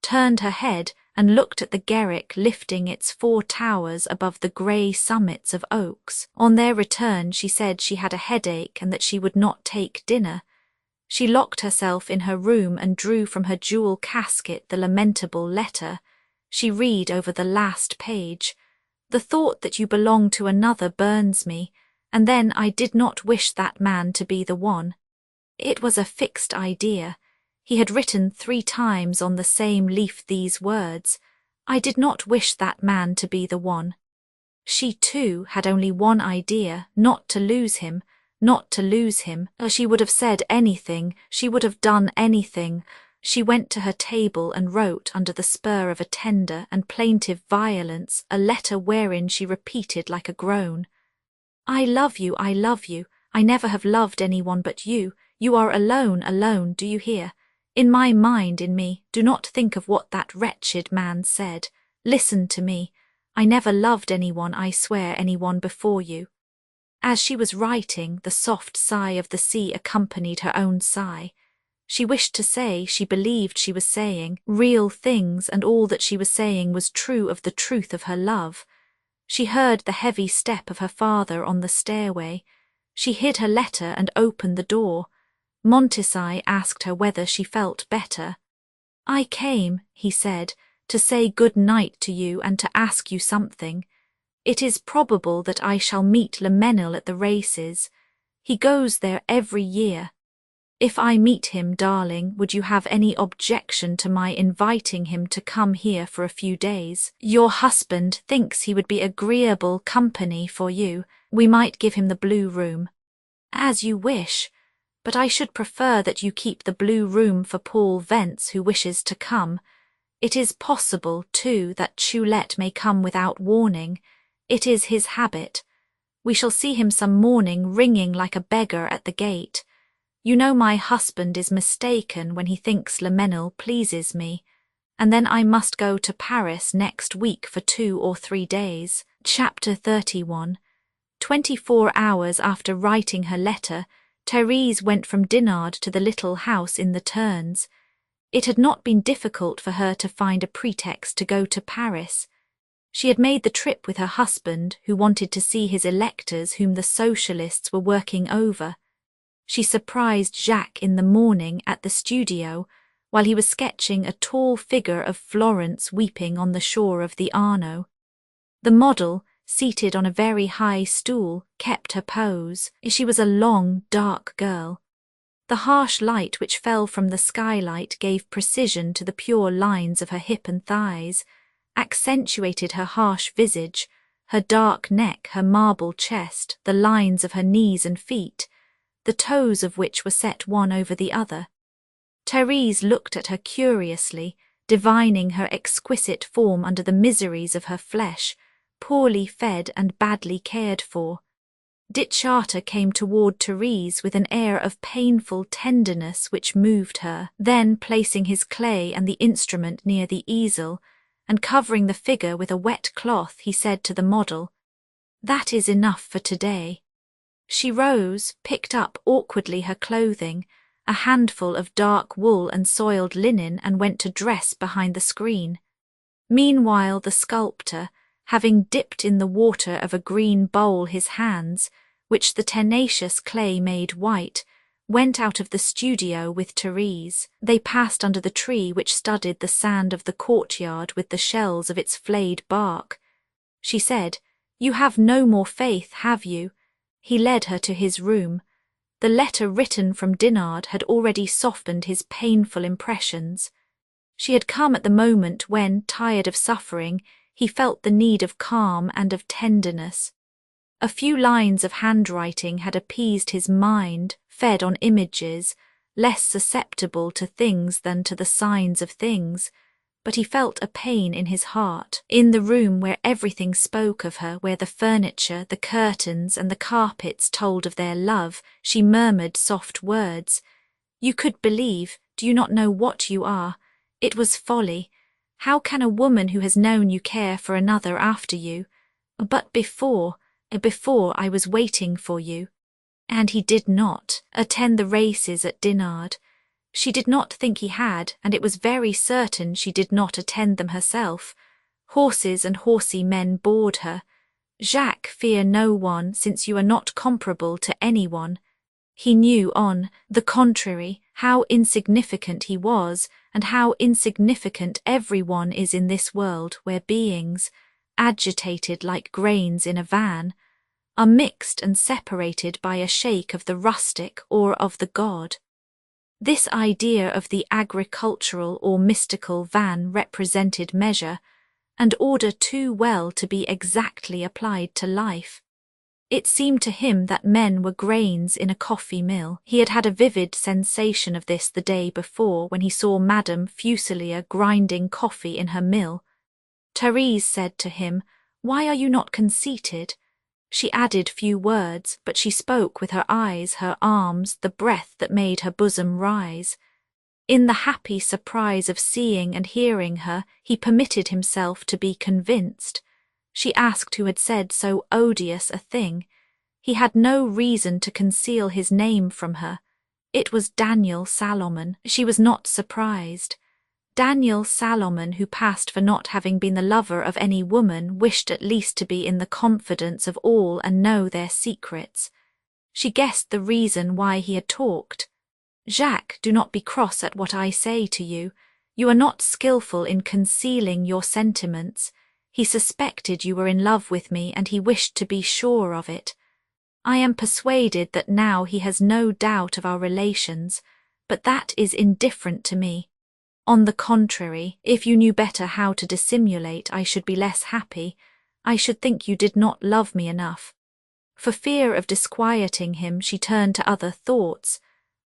turned her head and looked at the Gerrick lifting its 4 towers above the grey summits of oaks. On their return she said she had a headache and that she would not take dinner. She locked herself in her room and drew from her jewel casket the lamentable letter. She read over the last page. "The thought that you belong to another burns me, and then I did not wish that man to be the one." It was a fixed idea. He had written 3 times on the same leaf these words, "I did not wish that man to be the one." She, too, had only one idea, not to lose him, not to lose him. She would have said anything, she would have done anything. She went to her table and wrote under the spur of a tender and plaintive violence a letter wherein she repeated like a groan, "I love you, I love you. I never have loved anyone but you. You are alone, alone, do you hear? In my mind, in me, do not think of what that wretched man said. Listen to me. I never loved anyone, I swear, anyone before you." As she was writing, the soft sigh of the sea accompanied her own sigh. She wished to say she believed she was saying real things, and all that she was saying was true of the truth of her love. She heard the heavy step of her father on the stairway. She hid her letter and opened the door. Montesai asked her whether she felt better. "I came," he said, "to say good night to you and to ask you something. It is probable that I shall meet Lemenil at the races. He goes there every year. If I meet him, darling, would you have any objection to my inviting him to come here for a few days? Your husband thinks he would be agreeable company for you. We might give him the blue room." "As you wish, but I should prefer that you keep the blue room for Paul Vence, who wishes to come. It is possible, too, that Choulette may come without warning. It is his habit. We shall see him some morning ringing like a beggar at the gate. You know my husband is mistaken when he thinks Lemenil pleases me. And then I must go to Paris next week for 2 or 3 days. Chapter 31. 24 hours after writing her letter, Thérèse went from Dinard to the little house in the Turns. It had not been difficult for her to find a pretext to go to Paris. She had made the trip with her husband, who wanted to see his electors whom the socialists were working over. She surprised Jacques in the morning at the studio, while he was sketching a tall figure of Florence weeping on the shore of the Arno. The model, seated on a very high stool, kept her pose. She was a long, dark girl. The harsh light which fell from the skylight gave precision to the pure lines of her hip and thighs, accentuated her harsh visage, her dark neck, her marble chest, the lines of her knees and feet, the toes of which were set one over the other. Thérèse looked at her curiously, divining her exquisite form under the miseries of her flesh, poorly fed and badly cared for. Dittscharter came toward Thérèse with an air of painful tenderness which moved her. Then, placing his clay and the instrument near the easel, and covering the figure with a wet cloth, he said to the model, "That is enough for today." She rose, picked up awkwardly her clothing, a handful of dark wool and soiled linen, and went to dress behind the screen. Meanwhile the sculptor, having dipped in the water of a green bowl his hands, which the tenacious clay made white, went out of the studio with Thérèse. They passed under the tree which studded the sand of the courtyard with the shells of its flayed bark. She said, "You have no more faith, have you?" He led her to his room. The letter written from Dinard had already softened his painful impressions. She had come at the moment when, tired of suffering, he felt the need of calm and of tenderness. A few lines of handwriting had appeased his mind, fed on images, less susceptible to things than to the signs of things, but he felt a pain in his heart. In the room where everything spoke of her, where the furniture, the curtains, and the carpets told of their love, she murmured soft words. "You could believe, do you not know what you are? It was folly. How can a woman who has known you care for another after you? But before I was waiting for you." And he did not attend the races at Dinard. She did not think he had, and it was very certain she did not attend them herself. Horses and horsey men bored her. Jacques, fear no one, since you are not comparable to anyone. He knew, on the contrary, how insignificant he was, and how insignificant everyone is in this world where beings, agitated like grains in a van, are mixed and separated by a shake of the rustic or of the god. This idea of the agricultural or mystical van represented measure, and order too well to be exactly applied to life. It seemed to him that men were grains in a coffee mill. He had had a vivid sensation of this the day before when he saw Madame Fuselier grinding coffee in her mill. Therese said to him, "Why are you not conceited?" She added few words, but she spoke with her eyes, her arms, the breath that made her bosom rise. In the happy surprise of seeing and hearing her, he permitted himself to be convinced. She asked who had said so odious a thing. He had no reason to conceal his name from her. It was Daniel Salomon. She was not surprised. Daniel Salomon, who passed for not having been the lover of any woman, wished at least to be in the confidence of all and know their secrets. She guessed the reason why he had talked. "Jacques, do not be cross at what I say to you. You are not skilful in concealing your sentiments. He suspected you were in love with me, and he wished to be sure of it. I am persuaded that now he has no doubt of our relations, but that is indifferent to me. On the contrary, if you knew better how to dissimulate, I should be less happy. I should think you did not love me enough." For fear of disquieting him, she turned to other thoughts.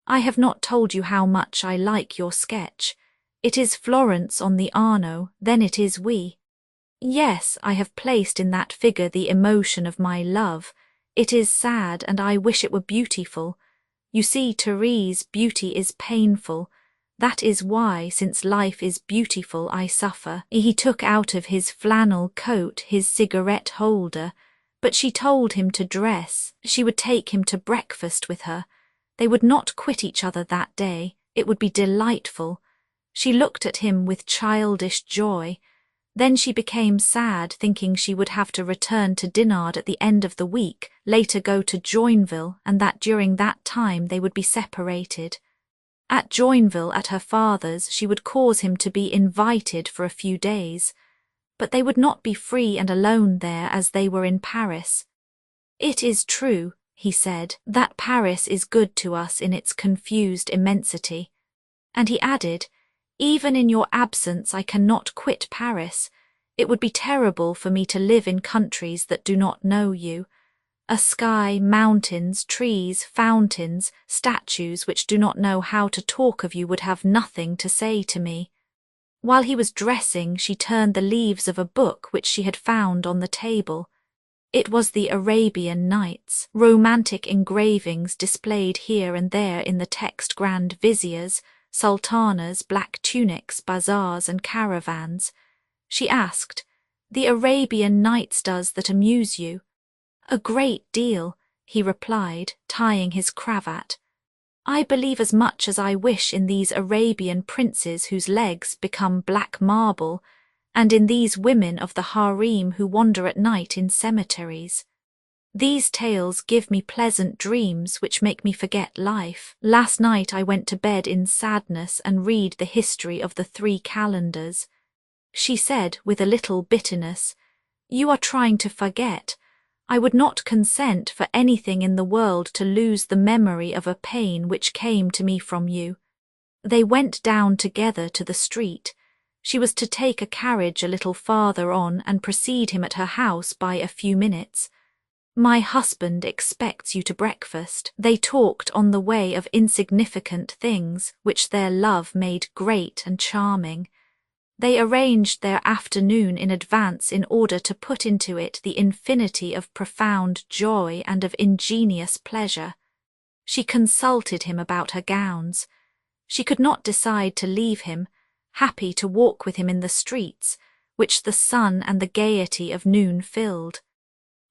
"I have not told you how much I like your sketch. It is Florence on the Arno, then it is we. Yes, I have placed in that figure the emotion of my love. It is sad, and I wish it were beautiful. You see, Therese, beauty is painful. That is why, since life is beautiful, I suffer." He took out of his flannel coat his cigarette holder, but she told him to dress. She would take him to breakfast with her. They would not quit each other that day. It would be delightful. She looked at him with childish joy. Then she became sad, thinking she would have to return to Dinard at the end of the week, later go to Joinville, and that during that time they would be separated. At Joinville, at her father's, she would cause him to be invited for a few days. But they would not be free and alone there as they were in Paris. "It is true," he said, "that Paris is good to us in its confused immensity." And he added, "Even in your absence I cannot quit Paris. It would be terrible for me to live in countries that do not know you. A sky, mountains, trees, fountains, statues which do not know how to talk of you would have nothing to say to me." While he was dressing, she turned the leaves of a book which she had found on the table. It was the Arabian Nights, romantic engravings displayed here and there in the text, grand viziers, sultanas, black tunics, bazaars and caravans. She asked, "The Arabian Nights does that amuse you?" "A great deal," he replied, tying his cravat. "I believe as much as I wish in these Arabian princes whose legs become black marble, and in these women of the harem who wander at night in cemeteries. These tales give me pleasant dreams which make me forget life. Last night I went to bed in sadness and read the history of the 3 calendars." She said with a little bitterness, "You are trying to forget. I would not consent for anything in the world to lose the memory of a pain which came to me from you." They went down together to the street. She was to take a carriage a little farther on and precede him at her house by a few minutes. "My husband expects you to breakfast." They talked on the way of insignificant things which their love made great and charming. They arranged their afternoon in advance in order to put into it the infinity of profound joy and of ingenious pleasure. She consulted him about her gowns. She could not decide to leave him, happy to walk with him in the streets, which the sun and the gaiety of noon filled.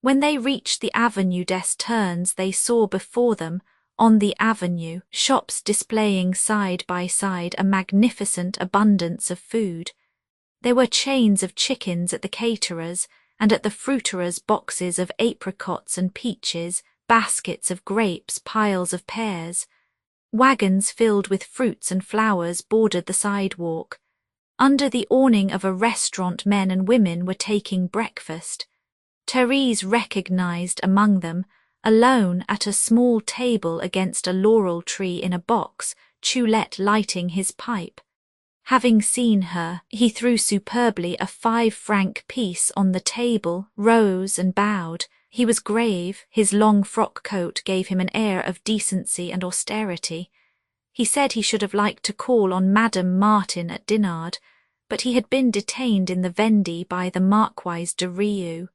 When they reached the avenue des Turns, they saw before them, on the avenue, shops displaying side by side a magnificent abundance of food. There were chains of chickens at the caterers', and at the fruiterers' boxes of apricots and peaches, baskets of grapes, piles of pears. Wagons filled with fruits and flowers bordered the sidewalk. Under the awning of a restaurant, men and women were taking breakfast. Therese recognized among them, alone at a small table against a laurel tree in a box, Choulette lighting his pipe. Having seen her, he threw superbly a 5-franc piece on the table, rose and bowed. He was grave, his long frock coat gave him an air of decency and austerity. He said he should have liked to call on Madame Martin at Dinard, but he had been detained in the Vendée by the Marquise de Rieux.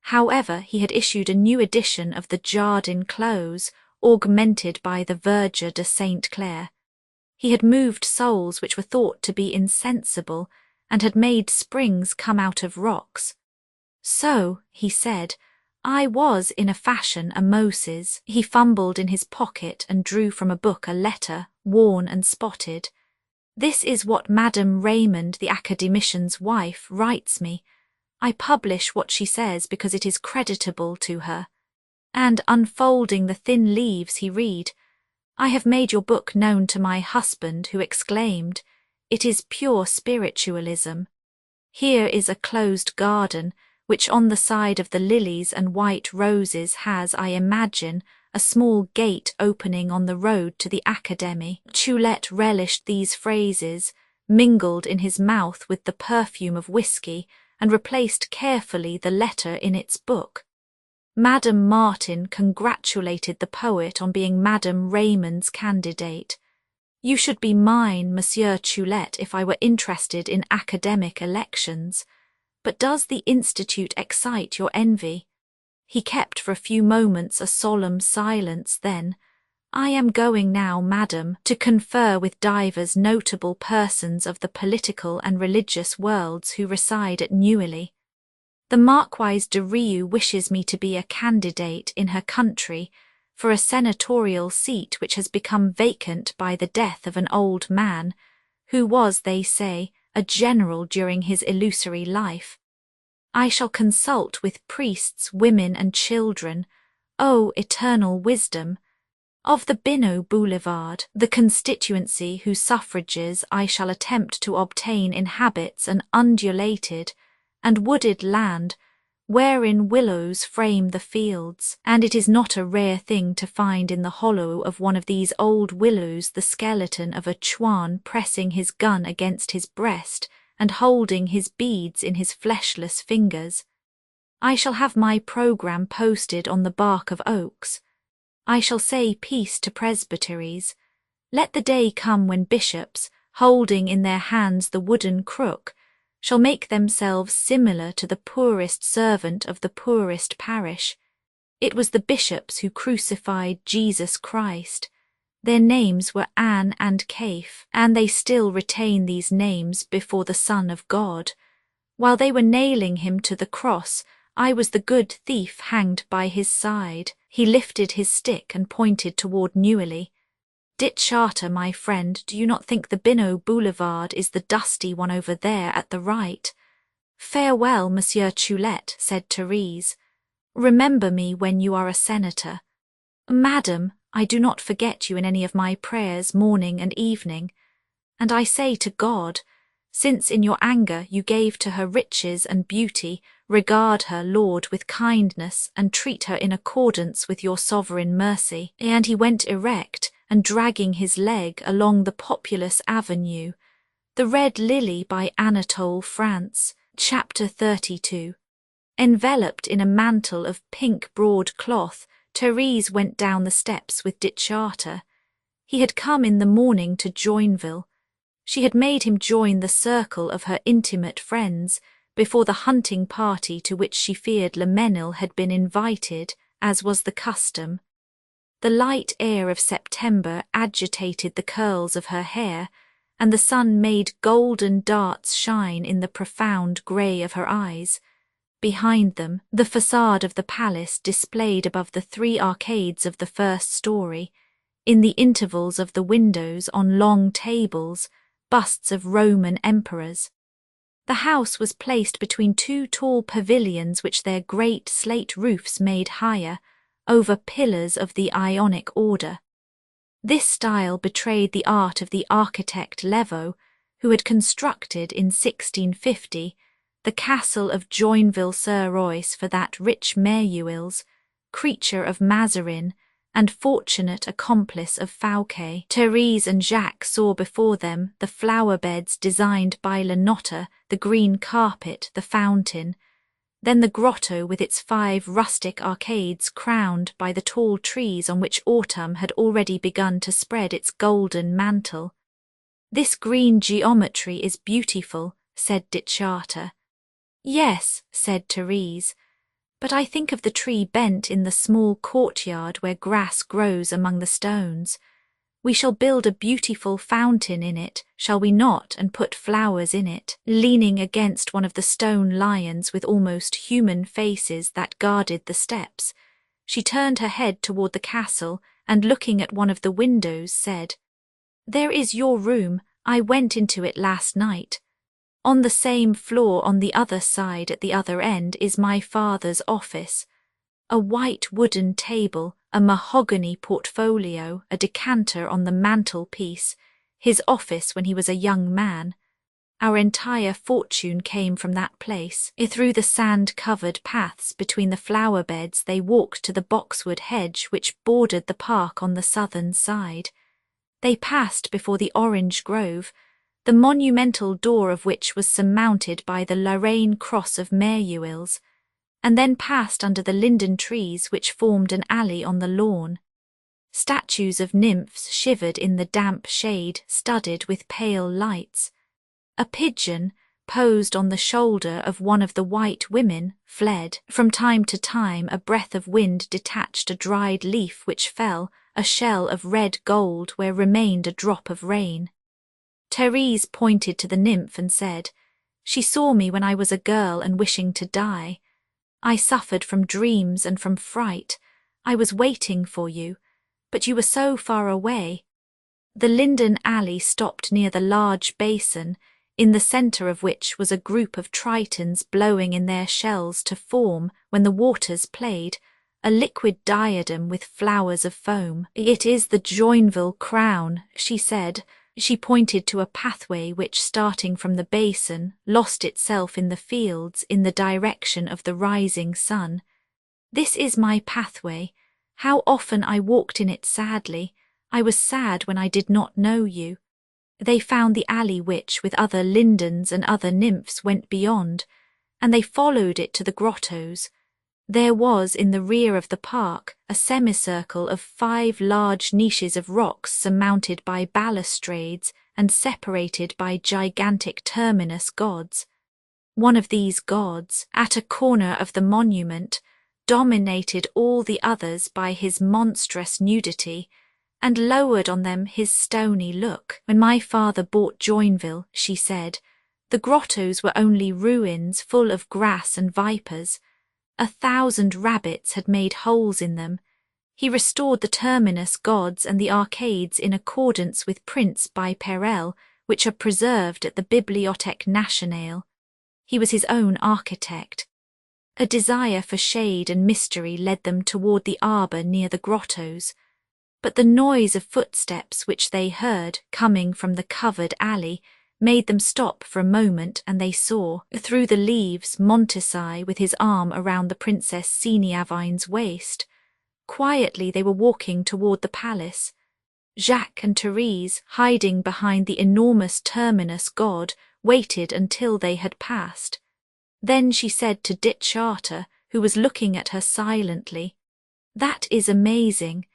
However, he had issued a new edition of the Jardin Clos, augmented by the Verdure de Saint Clair. He had moved souls which were thought to be insensible, and had made springs come out of rocks. So, he said, I was in a fashion a Moses. He fumbled in his pocket and drew from a book a letter, worn and spotted. This is what Madame Raymond, the academician's wife, writes me. I publish what she says because it is creditable to her. And unfolding the thin leaves, he read, I have made your book known to my husband, who exclaimed, It is pure spiritualism. Here is a closed garden, which on the side of the lilies and white roses has, I imagine, a small gate opening on the road to the Academy. Choulette relished these phrases, mingled in his mouth with the perfume of whiskey, and replaced carefully the letter in its book. Madame Martin congratulated the poet on being Madame Raymond's candidate. You should be mine, Monsieur Choulette, if I were interested in academic elections. But does the Institute excite your envy? He kept for a few moments a solemn silence, then, I am going now, madam, to confer with divers notable persons of the political and religious worlds who reside at Neuilly. The Marquise de Rieux wishes me to be a candidate in her country for a senatorial seat which has become vacant by the death of an old man, who was, they say, a general during his illusory life. I shall consult with priests, women and children, O eternal wisdom, of the Binot Boulevard, the constituency whose suffrages I shall attempt to obtain inhabits an undulated and wooded land wherein willows frame the fields, and it is not a rare thing to find in the hollow of one of these old willows the skeleton of a Chouan pressing his gun against his breast and holding his beads in his fleshless fingers. I shall have my programme posted on the bark of oaks. I shall say peace to presbyteries. Let the day come when bishops, holding in their hands the wooden crook, shall make themselves similar to the poorest servant of the poorest parish. It was the bishops who crucified Jesus Christ. Their names were Anne and Caiph, and they still retain these names before the Son of God. While they were nailing him to the cross, I was the good thief hanged by his side. He lifted his stick and pointed toward Neuilly. Dit Charter, my friend, do you not think the Binot Boulevard is the dusty one over there at the right? Farewell, Monsieur Choulette, said Therese. Remember me when you are a senator. Madam, I do not forget you in any of my prayers morning and evening. And I say to God, since in your anger you gave to her riches and beauty, regard her, Lord, with kindness, and treat her in accordance with your sovereign mercy. And he went erect, and dragging his leg along the populous avenue. The Red Lily by Anatole, France, Chapter 32. Enveloped in a mantle of pink broadcloth, Therese went down the steps with Dit Charter. He had come in the morning to Joinville. She had made him join the circle of her intimate friends before the hunting party to which she feared Le Mesnil had been invited, as was the custom. The light air of September agitated the curls of her hair, and the sun made golden darts shine in the profound grey of her eyes. Behind them, the facade of the palace displayed above the 3 arcades of the first story. In the intervals of the windows, on long tables, busts of Roman emperors. The house was placed between 2 tall pavilions which their great slate roofs made higher, over pillars of the Ionic order. This style betrayed the art of the architect Levo, who had constructed in 1650 the castle of Joinville-sur-Oise for that rich Meruels, creature of Mazarin, and fortunate accomplice of Fouquet. Therese and Jacques saw before them the flower beds designed by Lenotre, the green carpet, the fountain, then the grotto with its 5 rustic arcades crowned by the tall trees on which autumn had already begun to spread its golden mantle. "This green geometry is beautiful," said Dittscharter. "Yes," said Therese, "but I think of the tree bent in the small courtyard where grass grows among the stones. We shall build a beautiful fountain in it, shall we not, and put flowers in it?" Leaning against one of the stone lions with almost human faces that guarded the steps, she turned her head toward the castle and, looking at one of the windows, said, "There is your room. I went into it last night. On the same floor on the other side at the other end is my father's office. A white wooden table, a mahogany portfolio, a decanter on the mantelpiece, his office when he was a young man. Our entire fortune came from that place." Through the sand-covered paths between the flower beds they walked to the boxwood hedge which bordered the park on the southern side. They passed before the orange grove, the monumental door of which was surmounted by the Lorraine cross of Meruels, and then passed under the linden trees which formed an alley on the lawn. Statues of nymphs shivered in the damp shade studded with pale lights. A pigeon, posed on the shoulder of one of the white women, fled. From time to time a breath of wind detached a dried leaf which fell, a shell of red gold where remained a drop of rain. Therese pointed to the nymph and said, "She saw me when I was a girl and wishing to die. I suffered from dreams and from fright. I was waiting for you, but you were so far away." The linden alley stopped near the large basin, in the centre of which was a group of tritons blowing in their shells to form, when the waters played, a liquid diadem with flowers of foam. "It is the Joinville crown," she said. She pointed to a pathway which, starting from the basin, lost itself in the fields in the direction of the rising sun. "This is my pathway. How often I walked in it sadly. I was sad when I did not know you." They found the alley which, with other lindens and other nymphs, went beyond, and they followed it to the grottos. There was, in the rear of the park, a semicircle of 5 large niches of rocks surmounted by balustrades and separated by gigantic terminus gods. One of these gods, at a corner of the monument, dominated all the others by his monstrous nudity, and lowered on them his stony look. "When my father bought Joinville," she said, "the grottos were only ruins full of grass and vipers. 1,000 rabbits had made holes in them. He restored the terminus gods and the arcades in accordance with prints by Perel, which are preserved at the Bibliothèque Nationale. He was his own architect. A desire for shade and mystery led them toward the arbour near the grottos, but the noise of footsteps which they heard coming from the covered alley made them stop for a moment, and they saw, through the leaves, Montesai with his arm around the Princess Seniavine's waist. Quietly they were walking toward the palace. Jacques and Therese, hiding behind the enormous terminus god, waited until they had passed. Then she said to Dittscharter, who was looking at her silently, "That is amazing.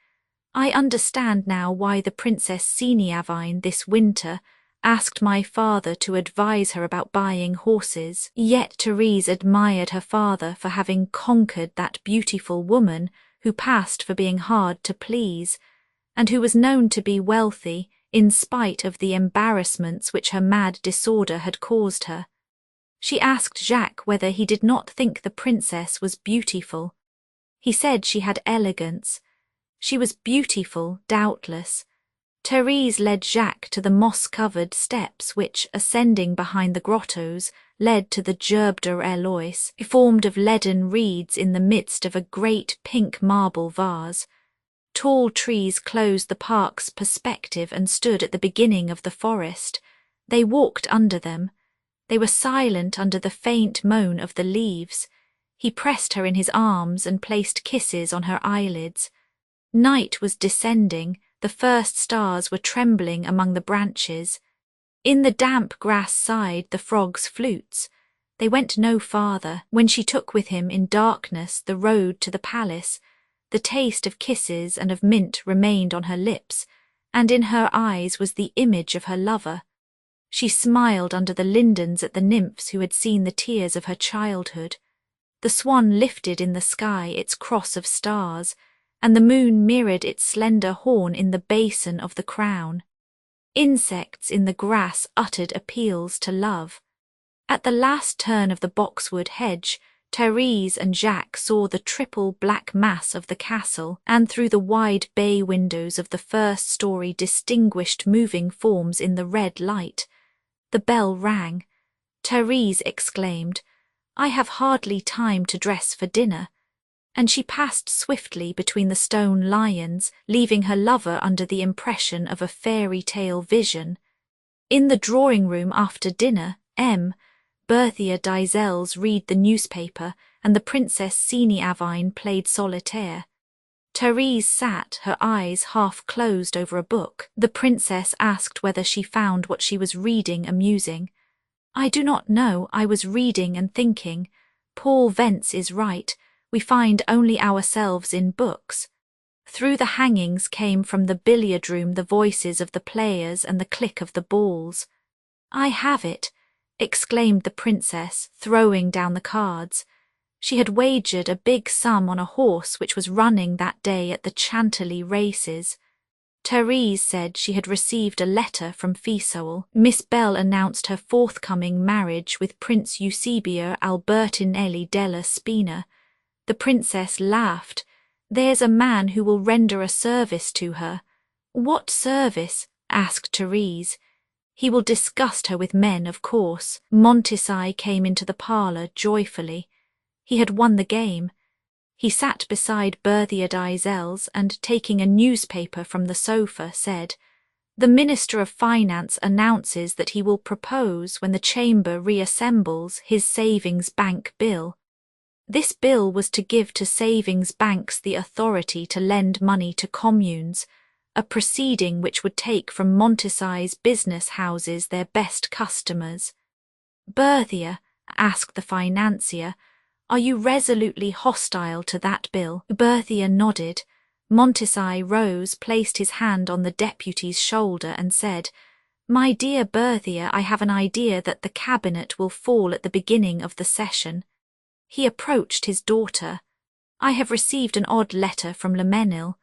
I understand now why the Princess Seniavine this winter asked my father to advise her about buying horses." Yet Therese admired her father for having conquered that beautiful woman who passed for being hard to please, and who was known to be wealthy in spite of the embarrassments which her mad disorder had caused her. She asked Jacques whether he did not think the princess was beautiful. He said she had elegance. She was beautiful, doubtless. Therese led Jacques to the moss-covered steps which, ascending behind the grottos, led to the Gerbe de Eloise, formed of leaden reeds in the midst of a great pink marble vase. Tall trees closed the park's perspective and stood at the beginning of the forest. They walked under them. They were silent under the faint moan of the leaves. He pressed her in his arms and placed kisses on her eyelids. Night was descending, the first stars were trembling among the branches. In the damp grass sighed the frogs' flutes. They went no farther. When she took with him in darkness the road to the palace, the taste of kisses and of mint remained on her lips, and in her eyes was the image of her lover. She smiled under the lindens at the nymphs who had seen the tears of her childhood. The swan lifted in the sky its cross of stars, and the moon mirrored its slender horn in the basin of the crown. Insects in the grass uttered appeals to love. At the last turn of the boxwood hedge, Therese and Jacques saw the triple black mass of the castle, and through the wide bay windows of the first story distinguished moving forms in the red light. The bell rang. Therese exclaimed, "I have hardly time to dress for dinner," and she passed swiftly between the stone lions, leaving her lover under the impression of a fairy tale vision. In the drawing-room after dinner, Berthia Diesels read the newspaper, and the Princess Sini-Avine played solitaire. Therese sat, her eyes half closed over a book. The princess asked whether she found what she was reading amusing. "I do not know, I was reading and thinking. Paul Vence is right, we find only ourselves in books." Through the hangings came from the billiard-room the voices of the players and the click of the balls. "I have it," exclaimed the princess, throwing down the cards. She had wagered a big sum on a horse which was running that day at the Chantilly races. Therese said she had received a letter from Fiesole. Miss Bell announced her forthcoming marriage with Prince Eusebio Albertinelli della Spina. The princess laughed. "There's a man who will render a service to her." "What service?" asked Therese. "He will disgust her with men, of course." Montesai came into the parlour joyfully. He had won the game. He sat beside Berthia Diesels and, taking a newspaper from the sofa, said, "The Minister of Finance announces that he will propose, when the Chamber reassembles, his savings bank bill." This bill was to give to savings banks the authority to lend money to communes, a proceeding which would take from Montesai's business houses their best customers. "Berthia," asked the financier, "are you resolutely hostile to that bill?" Berthia nodded. Montesai rose, placed his hand on the deputy's shoulder and said, "My dear Berthia, I have an idea that the cabinet will fall at the beginning of the session." He approached his daughter. "I have received an odd letter from Lemenil."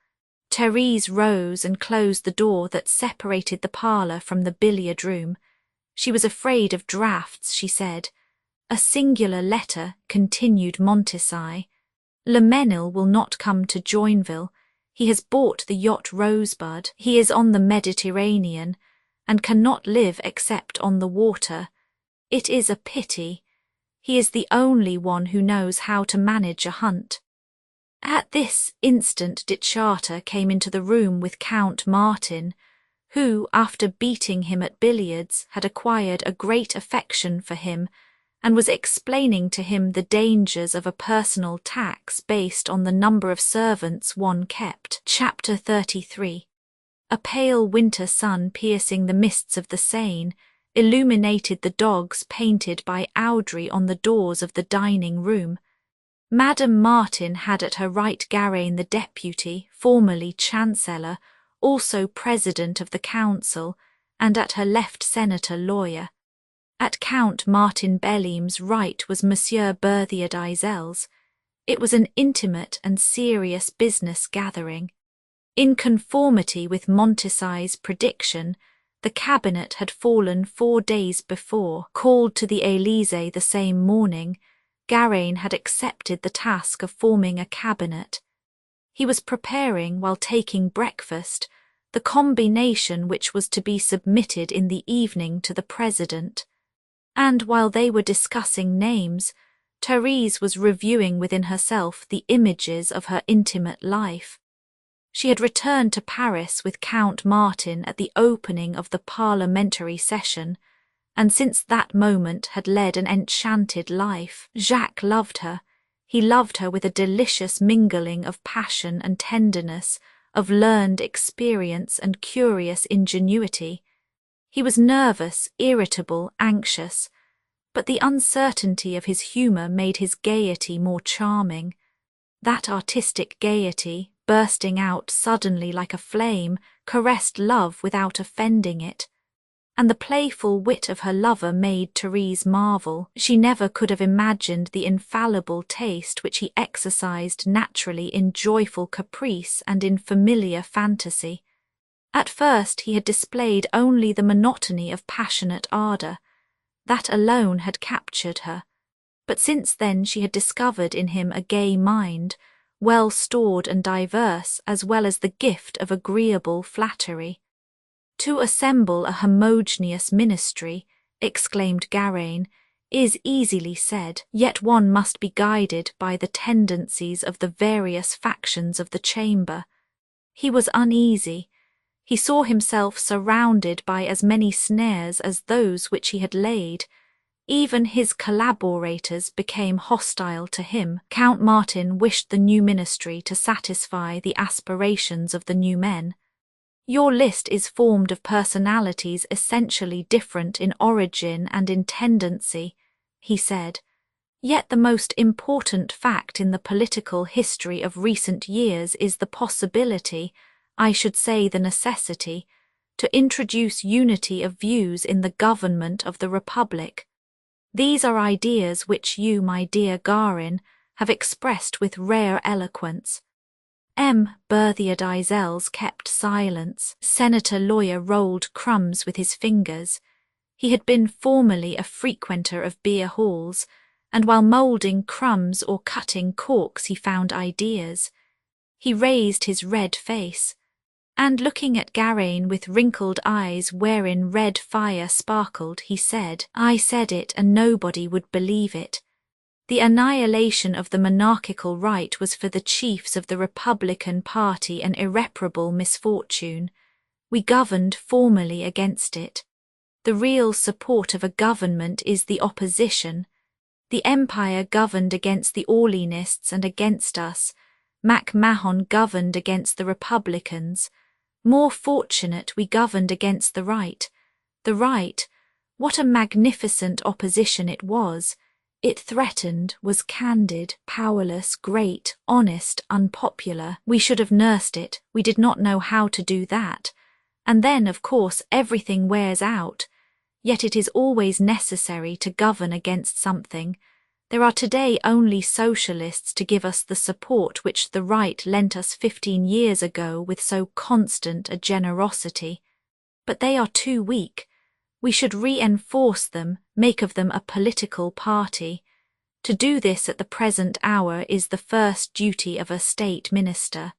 Therese rose and closed the door that separated the parlour from the billiard-room. She was afraid of draughts, she said. "A singular letter," continued Montesai. "Lemenil will not come to Joinville. He has bought the yacht Rosebud. He is on the Mediterranean, and cannot live except on the water. It is a pity. He is the only one who knows how to manage a hunt." At this instant Dichata came into the room with Count Martin, who, after beating him at billiards, had acquired a great affection for him, and was explaining to him the dangers of a personal tax based on the number of servants one kept. Chapter 33. A pale winter sun piercing the mists of the Seine illuminated the dogs painted by Audry on the doors of the dining room. Madame Martin had at her right Garaine the deputy, formerly Chancellor, also President of the Council, and at her left Senator Lawyer. At Count Martin Bellime's right was Monsieur Berthia Diesels. It was an intimate and serious business gathering. In conformity with Montesai's prediction, The cabinet had fallen 4 days before. Called to the Élysée the same morning, Garain had accepted the task of forming a cabinet. He was preparing, while taking breakfast, the combination which was to be submitted in the evening to the president. And while they were discussing names, Therese was reviewing within herself the images of her intimate life. She had returned to Paris with Count Martin at the opening of the parliamentary session, and since that moment had led an enchanted life. Jacques loved her. He loved her with a delicious mingling of passion and tenderness, of learned experience and curious ingenuity. He was nervous, irritable, anxious, but the uncertainty of his humour made his gaiety more charming. That artistic gaiety, bursting out suddenly like a flame, caressed love without offending it. And the playful wit of her lover made Therese marvel. She never could have imagined the infallible taste which he exercised naturally in joyful caprice and in familiar fantasy. At first he had displayed only the monotony of passionate ardour. That alone had captured her. But since then she had discovered in him a gay mind, well stored and diverse, as well as the gift of agreeable flattery. To assemble a homogeneous ministry, exclaimed Garain, is easily said, yet one must be guided by the tendencies of the various factions of the chamber. He was uneasy. He saw himself surrounded by as many snares as those which he had laid. Even his collaborators became hostile to him. Count Martin wished the new ministry to satisfy the aspirations of the new men. Your list is formed of personalities essentially different in origin and in tendency, he said. Yet the most important fact in the political history of recent years is the possibility, I should say the necessity, to introduce unity of views in the government of the Republic. These are ideas which you, my dear Garin, have expressed with rare eloquence. M. Berthier d'Isels kept silence. Senator Lawyer rolled crumbs with his fingers. He had been formerly a frequenter of beer halls, and while moulding crumbs or cutting corks he found ideas. He raised his red face, and looking at Garain with wrinkled eyes wherein red fire sparkled, he said, I said it and nobody would believe it. The annihilation of the monarchical right was for the chiefs of the Republican party an irreparable misfortune. We governed formally against it. The real support of a government is the opposition. The Empire governed against the Orleanists and against us. MacMahon governed against the Republicans. More fortunate, we governed against the right. The right, what a magnificent opposition it was! It threatened, was candid, powerless, great, honest, unpopular. We should have nursed it. We did not know how to do that. And then, of course, everything wears out. Yet it is always necessary to govern against something. There are today only socialists to give us the support which the right lent us 15 years ago with so constant a generosity. But they are too weak. We should reinforce them, make of them a political party. To do this at the present hour is the first duty of a state minister.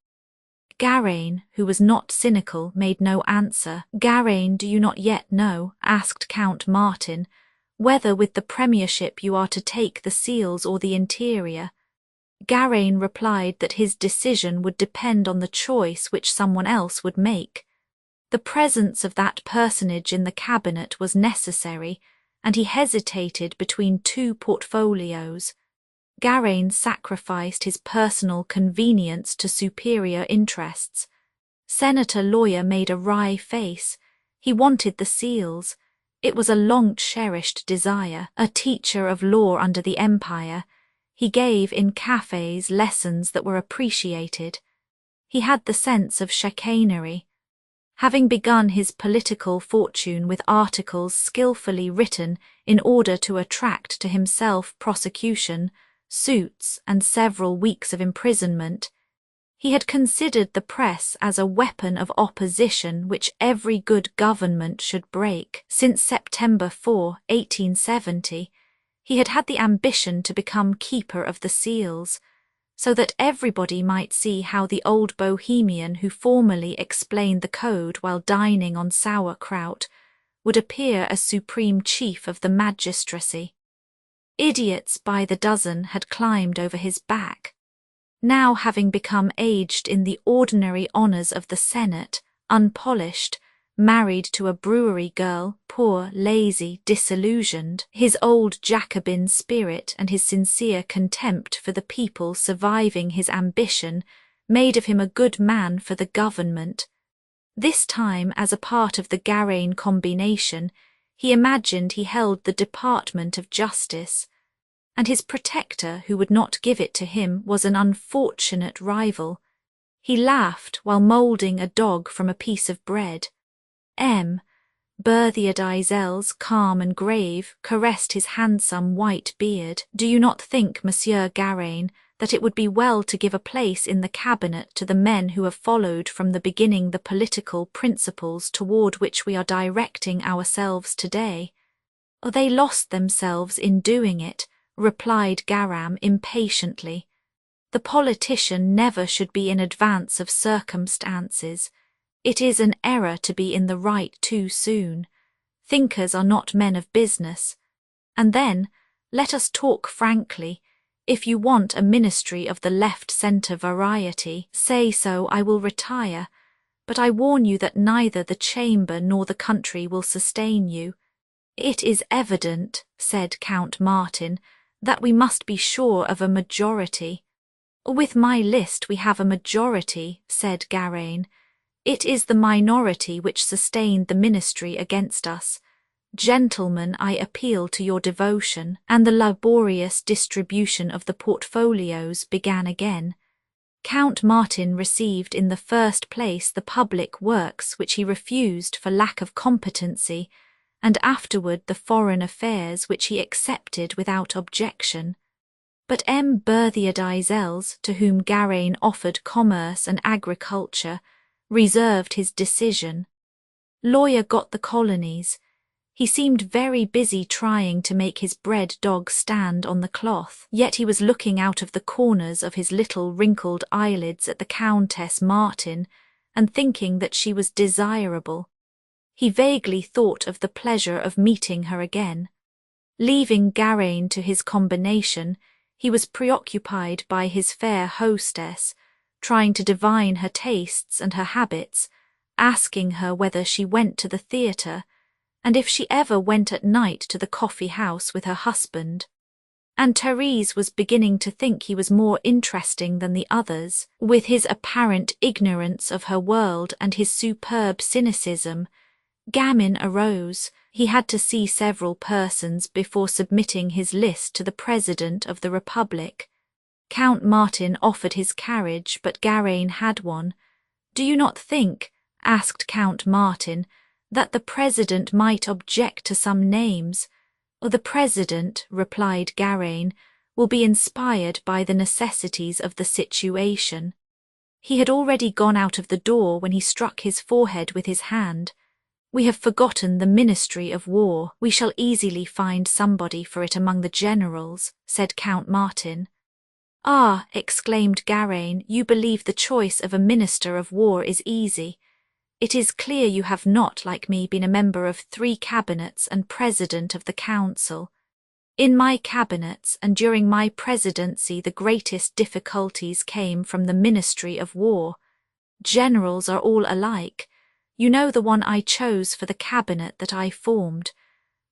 Garain, who was not cynical, made no answer. Garain, do you not yet know, asked Count Martin, whether with the premiership you are to take the seals or the interior? Garain replied that his decision would depend on the choice which someone else would make. The presence of that personage in the cabinet was necessary, and he hesitated between 2 portfolios. Garain sacrificed his personal convenience to superior interests. Senator Lawyer made a wry face. He wanted the seals. It was a long-cherished desire. A teacher of law under the Empire, he gave in cafes lessons that were appreciated. He had the sense of chicanery. Having begun his political fortune with articles skillfully written in order to attract to himself prosecution, suits, and several weeks of imprisonment, He had considered the press as a weapon of opposition which every good government should break. Since September 4, 1870, he had had the ambition to become Keeper of the Seals, so that everybody might see how the old bohemian who formerly explained the code while dining on sauerkraut would appear as supreme chief of the magistracy. Idiots by the dozen had climbed over his back. Now, having become aged in the ordinary honours of the Senate, unpolished, married to a brewery girl, poor, lazy, disillusioned, his old Jacobin spirit and his sincere contempt for the people surviving his ambition made of him a good man for the government. This time, as a part of the Garein combination, he imagined he held the Department of Justice, and his protector, who would not give it to him, was an unfortunate rival. He laughed while moulding a dog from a piece of bread. Berthier d'Isels, calm and grave, caressed his handsome white beard. "Do you not think, Monsieur Garein, that it would be well to give a place in the cabinet to the men who have followed from the beginning the political principles toward which we are directing ourselves today?" "They lost themselves in doing it," replied Garam impatiently. "The politician never should be in advance of circumstances. It is an error to be in the right too soon. Thinkers are not men of business. And then, let us talk frankly. If you want a ministry of the left-centre variety, say so, I will retire. But I warn you that neither the chamber nor the country will sustain you." "It is evident," said Count Martin, "that we must be sure of a majority." "With my list we have a majority," said Garein. "It is the minority which sustained the ministry against us. Gentlemen, I appeal to your devotion," and the laborious distribution of the portfolios began again. Count Martin received in the first place the public works which he refused for lack of competency, and afterward the foreign affairs which he accepted without objection. But Berthier d'Isels, to whom Garein offered commerce and agriculture, reserved his decision. Lawyer got the colonies. He seemed very busy trying to make his bread dog stand on the cloth, yet he was looking out of the corners of his little wrinkled eyelids at the Countess Martin and thinking that she was desirable. He vaguely thought of the pleasure of meeting her again. Leaving Garein to his combination, he was preoccupied by his fair hostess, trying to divine her tastes and her habits, asking her whether she went to the theatre, and if she ever went at night to the coffee-house with her husband. And Therese was beginning to think he was more interesting than the others, with his apparent ignorance of her world and his superb cynicism. Gamin arose. He had to see several persons before submitting his list to the President of the Republic. Count Martin offered his carriage, but Garein had one. "Do you not think," asked Count Martin, "that the President might object to some names?" "The President," replied Garein, "will be inspired by the necessities of the situation." He had already gone out of the door when he struck his forehead with his hand. "We have forgotten the Ministry of War. We shall easily find somebody for it among the generals," said Count Martin. "Ah," exclaimed Garein, "you believe the choice of a Minister of War is easy. It is clear you have not, like me, been a member of 3 cabinets and President of the Council. In my cabinets and during my presidency the greatest difficulties came from the Ministry of War. Generals are all alike. You know the one I chose for the cabinet that I formed.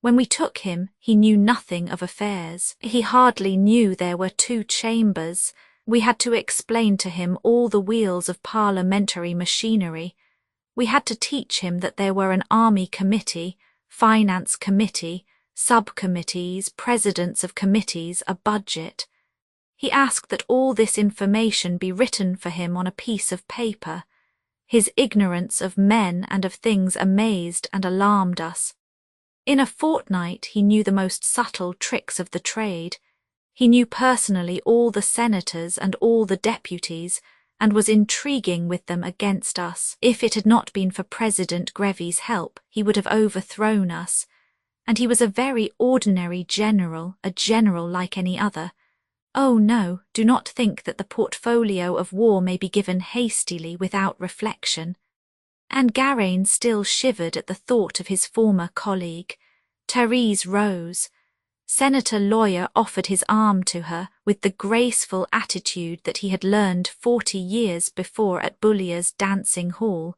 When we took him, he knew nothing of affairs. He hardly knew there were 2 chambers. We had to explain to him all the wheels of parliamentary machinery. We had to teach him that there were an army committee, finance committee, subcommittees, presidents of committees, a budget. He asked that all this information be written for him on a piece of paper. His ignorance of men and of things amazed and alarmed us. In a fortnight he knew the most subtle tricks of the trade. He knew personally all the senators and all the deputies, and was intriguing with them against us. If it had not been for President Grevy's help, he would have overthrown us. And he was a very ordinary general, a general like any other. Oh no, do not think that the portfolio of war may be given hastily without reflection. And Garaine still shivered at the thought of his former colleague. Therese rose. Senator Lawyer offered his arm to her with the graceful attitude that he had learned 40 years before at Bullier's dancing hall.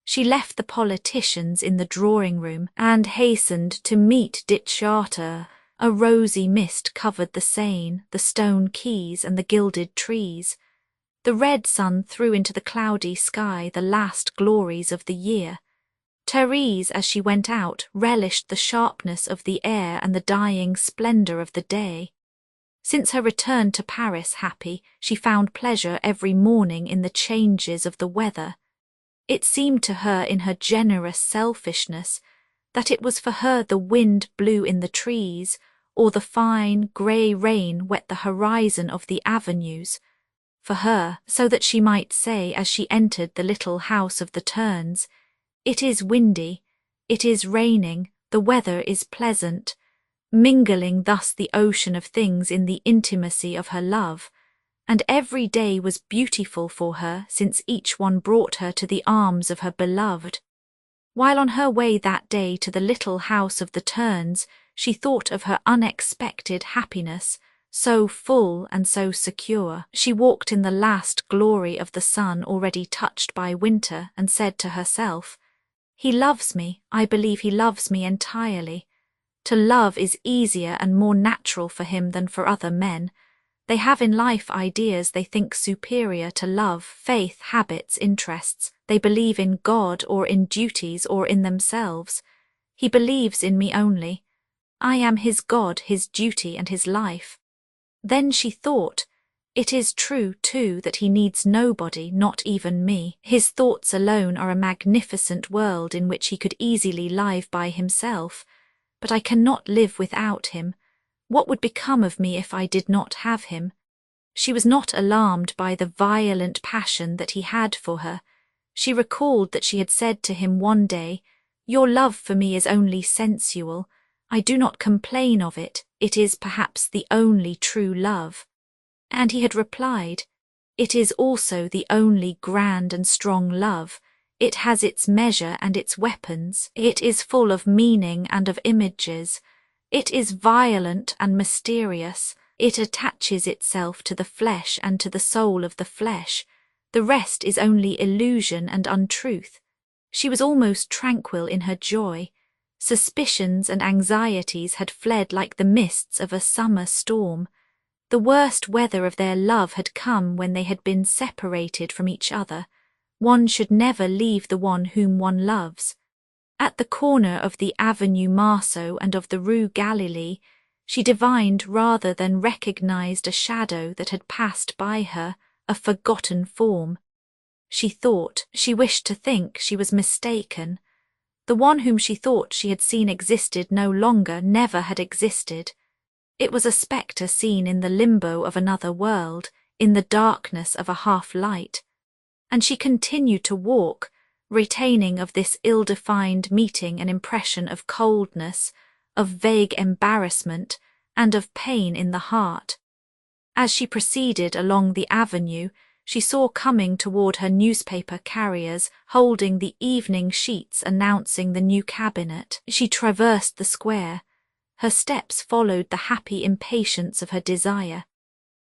She left the politicians in the drawing-room and hastened to meet Ditcharter. A rosy mist covered the Seine, the stone quays and the gilded trees. The red sun threw into the cloudy sky the last glories of the year. Therese, as she went out, relished the sharpness of the air and the dying splendour of the day. Since her return to Paris happy, she found pleasure every morning in the changes of the weather. It seemed to her in her generous selfishness that it was for her the wind blew in the trees, or the fine, grey rain wet the horizon of the avenues. For her, so that she might say as she entered the little house of the Terns, "It is windy, it is raining, the weather is pleasant," mingling thus the ocean of things in the intimacy of her love, and every day was beautiful for her since each one brought her to the arms of her beloved. While on her way that day to the little house of the Terns, she thought of her unexpected happiness, so full and so secure. She walked in the last glory of the sun already touched by winter, and said to herself, "He loves me, I believe he loves me entirely. To love is easier and more natural for him than for other men. They have in life ideas they think superior to love, faith, habits, interests. They believe in God or in duties or in themselves. He believes in me only. I am his God, his duty and his life." Then she thought, "It is true, too, that he needs nobody, not even me. His thoughts alone are a magnificent world in which he could easily live by himself. But I cannot live without him. What would become of me if I did not have him?" She was not alarmed by the violent passion that he had for her. She recalled that she had said to him one day, "Your love for me is only sensual. I do not complain of it. It is perhaps the only true love." And he had replied, "It is also the only grand and strong love. It has its measure and its weapons. It is full of meaning and of images. It is violent and mysterious. It attaches itself to the flesh and to the soul of the flesh. The rest is only illusion and untruth." She was almost tranquil in her joy. Suspicions and anxieties had fled like the mists of a summer storm. The worst weather of their love had come when they had been separated from each other. One should never leave the one whom one loves. At the corner of the Avenue Marceau and of the Rue Galilee, she divined rather than recognized a shadow that had passed by her, a forgotten form. She thought, she wished to think she was mistaken. The one whom she thought she had seen existed no longer, never had existed. It was a spectre seen in the limbo of another world, in the darkness of a half-light. And she continued to walk, retaining of this ill-defined meeting an impression of coldness, of vague embarrassment, and of pain in the heart. As she proceeded along the avenue, she saw coming toward her newspaper carriers, holding the evening sheets announcing the new cabinet. She traversed the square. Her steps followed the happy impatience of her desire.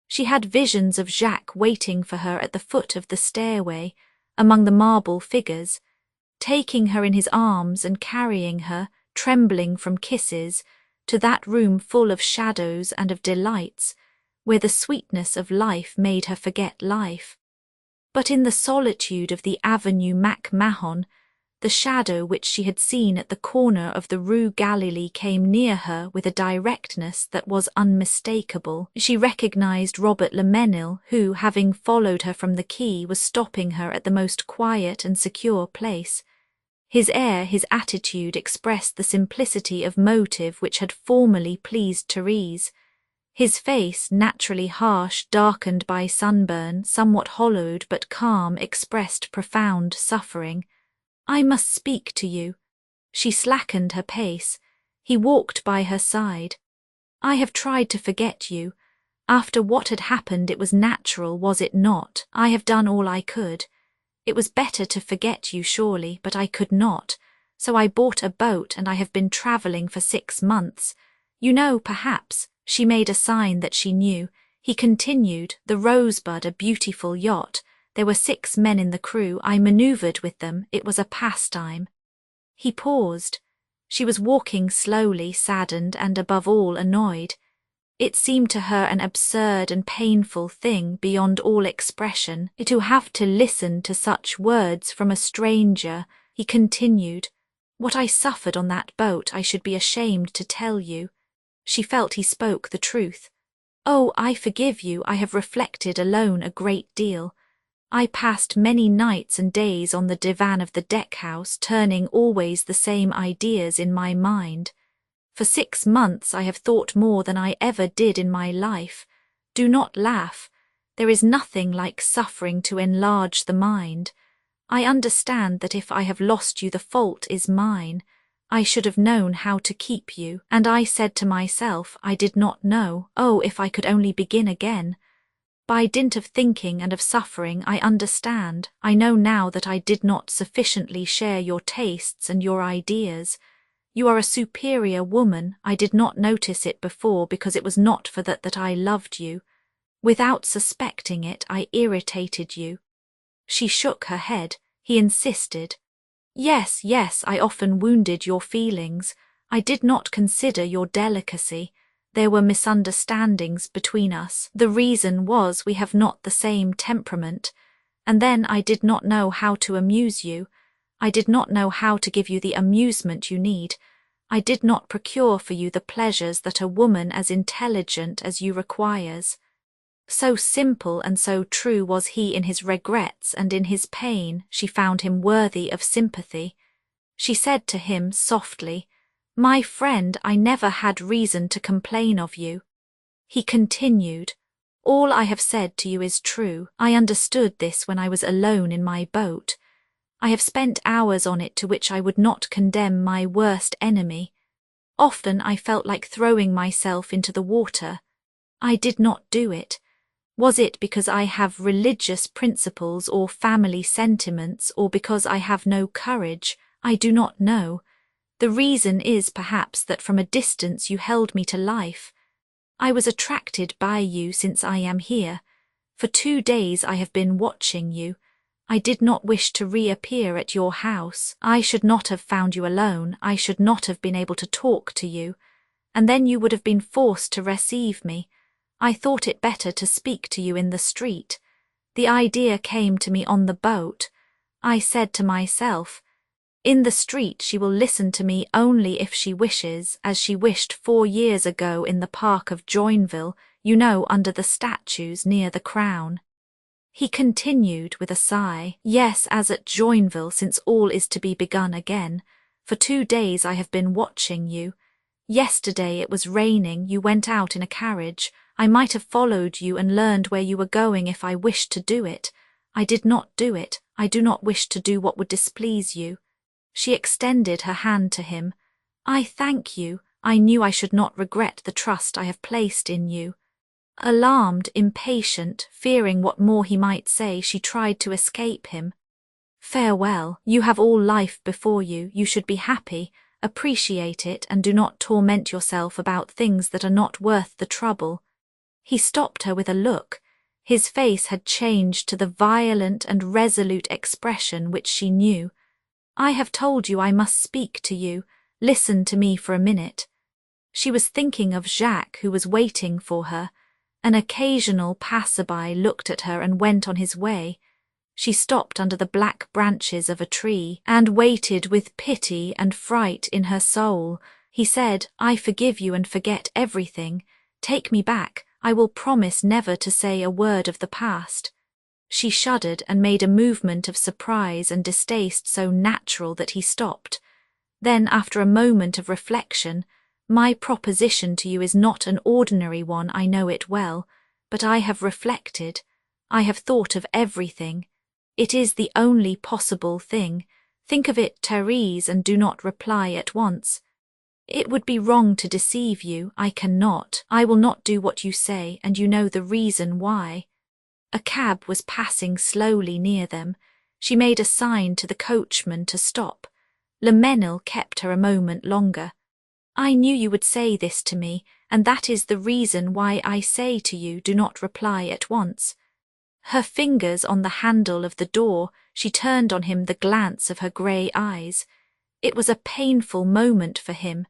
She had visions of Jacques waiting for her at the foot of the stairway, among the marble figures, taking her in his arms and carrying her, trembling from kisses, to that room full of shadows and of delights, where the sweetness of life made her forget life. But in the solitude of the Avenue Mac-Mahon, the shadow which she had seen at the corner of the Rue Galilee came near her with a directness that was unmistakable. She recognized Robert Lemenil, who, having followed her from the quay, was stopping her at the most quiet and secure place. His air, his attitude expressed the simplicity of motive which had formerly pleased Therese. His face, naturally harsh, darkened by sunburn, somewhat hollowed but calm, expressed profound suffering. "I must speak to you." She slackened her pace. He walked by her side. "I have tried to forget you. After what had happened, it was natural, was it not? I have done all I could. It was better to forget you, surely, but I could not. So I bought a boat and I have been travelling for 6 months. You know, perhaps." She made a sign that she knew. He continued, "The Rosebud, a beautiful yacht. There were 6 men in the crew. I manoeuvred with them. It was a pastime." He paused. She was walking slowly, saddened and above all annoyed. It seemed to her an absurd and painful thing beyond all expression to have to listen to such words from a stranger. He continued, "What I suffered on that boat I should be ashamed to tell you." She felt he spoke the truth. "Oh, I forgive you. I have reflected alone a great deal. I passed many nights and days on the divan of the deck-house, turning always the same ideas in my mind. For 6 months I have thought more than I ever did in my life. Do not laugh. There is nothing like suffering to enlarge the mind. I understand that if I have lost you, the fault is mine. I should have known how to keep you, and I said to myself, I did not know. Oh, if I could only begin again. By dint of thinking and of suffering, I understand. I know now that I did not sufficiently share your tastes and your ideas. You are a superior woman. I did not notice it before because it was not for that I loved you. Without suspecting it, I irritated you." She shook her head. He insisted. Yes, I often wounded your feelings. I did not consider your delicacy. There were misunderstandings between us. The reason was we have not the same temperament. And then I did not know how to amuse you. I did not know how to give you the amusement you need. I did not procure for you the pleasures that a woman as intelligent as you requires. So simple and so true was he in his regrets and in his pain, she found him worthy of sympathy. She said to him softly, "My friend, I never had reason to complain of you." He continued, "All I have said to you is true. I understood this when I was alone in my boat. I have spent hours on it to which I would not condemn my worst enemy. Often I felt like throwing myself into the water. I did not do it. Was it because I have religious principles or family sentiments, or because I have no courage? I do not know. The reason is perhaps that from a distance you held me to life. I was attracted by you since I am here. For 2 days I have been watching you. I did not wish to reappear at your house. I should not have found you alone. I should not have been able to talk to you. And then you would have been forced to receive me. I thought it better to speak to you in the street. The idea came to me on the boat. I said to myself, in the street she will listen to me only if she wishes, as she wished 4 years ago in the park of Joinville, you know, under the statues near the Crown." He continued with a sigh, "Yes, as at Joinville, since all is to be begun again. For 2 days I have been watching you. Yesterday it was raining, you went out in a carriage. I might have followed you and learned where you were going if I wished to do it. I did not do it. I do not wish to do what would displease you." She extended her hand to him. "I thank you. I knew I should not regret the trust I have placed in you." Alarmed, impatient, fearing what more he might say, she tried to escape him. "Farewell. You have all life before you. You should be happy. Appreciate it and do not torment yourself about things that are not worth the trouble." He stopped her with a look. His face had changed to the violent and resolute expression which she knew. "I have told you I must speak to you. Listen to me for a minute." She was thinking of Jacques, who was waiting for her. An occasional passerby looked at her and went on his way. She stopped under the black branches of a tree and waited with pity and fright in her soul. He said, "I forgive you and forget everything. Take me back. I will promise never to say a word of the past." She shuddered and made a movement of surprise and distaste so natural that he stopped. Then, after a moment of reflection, My proposition to you is not an ordinary one, I know it well, but I have reflected, I have thought of everything. It is the only possible thing. Think of it, Therese, and do not reply at once. It would be wrong to deceive you. I cannot. I will not do what you say, and you know the reason why. A cab was passing slowly near them. She made a sign to the coachman to stop. Lemenil kept her a moment longer. I knew you would say this to me, and that is the reason why I say to you, do not reply at once. Her fingers on the handle of the door, she turned on him the glance of her grey eyes. It was a painful moment for him.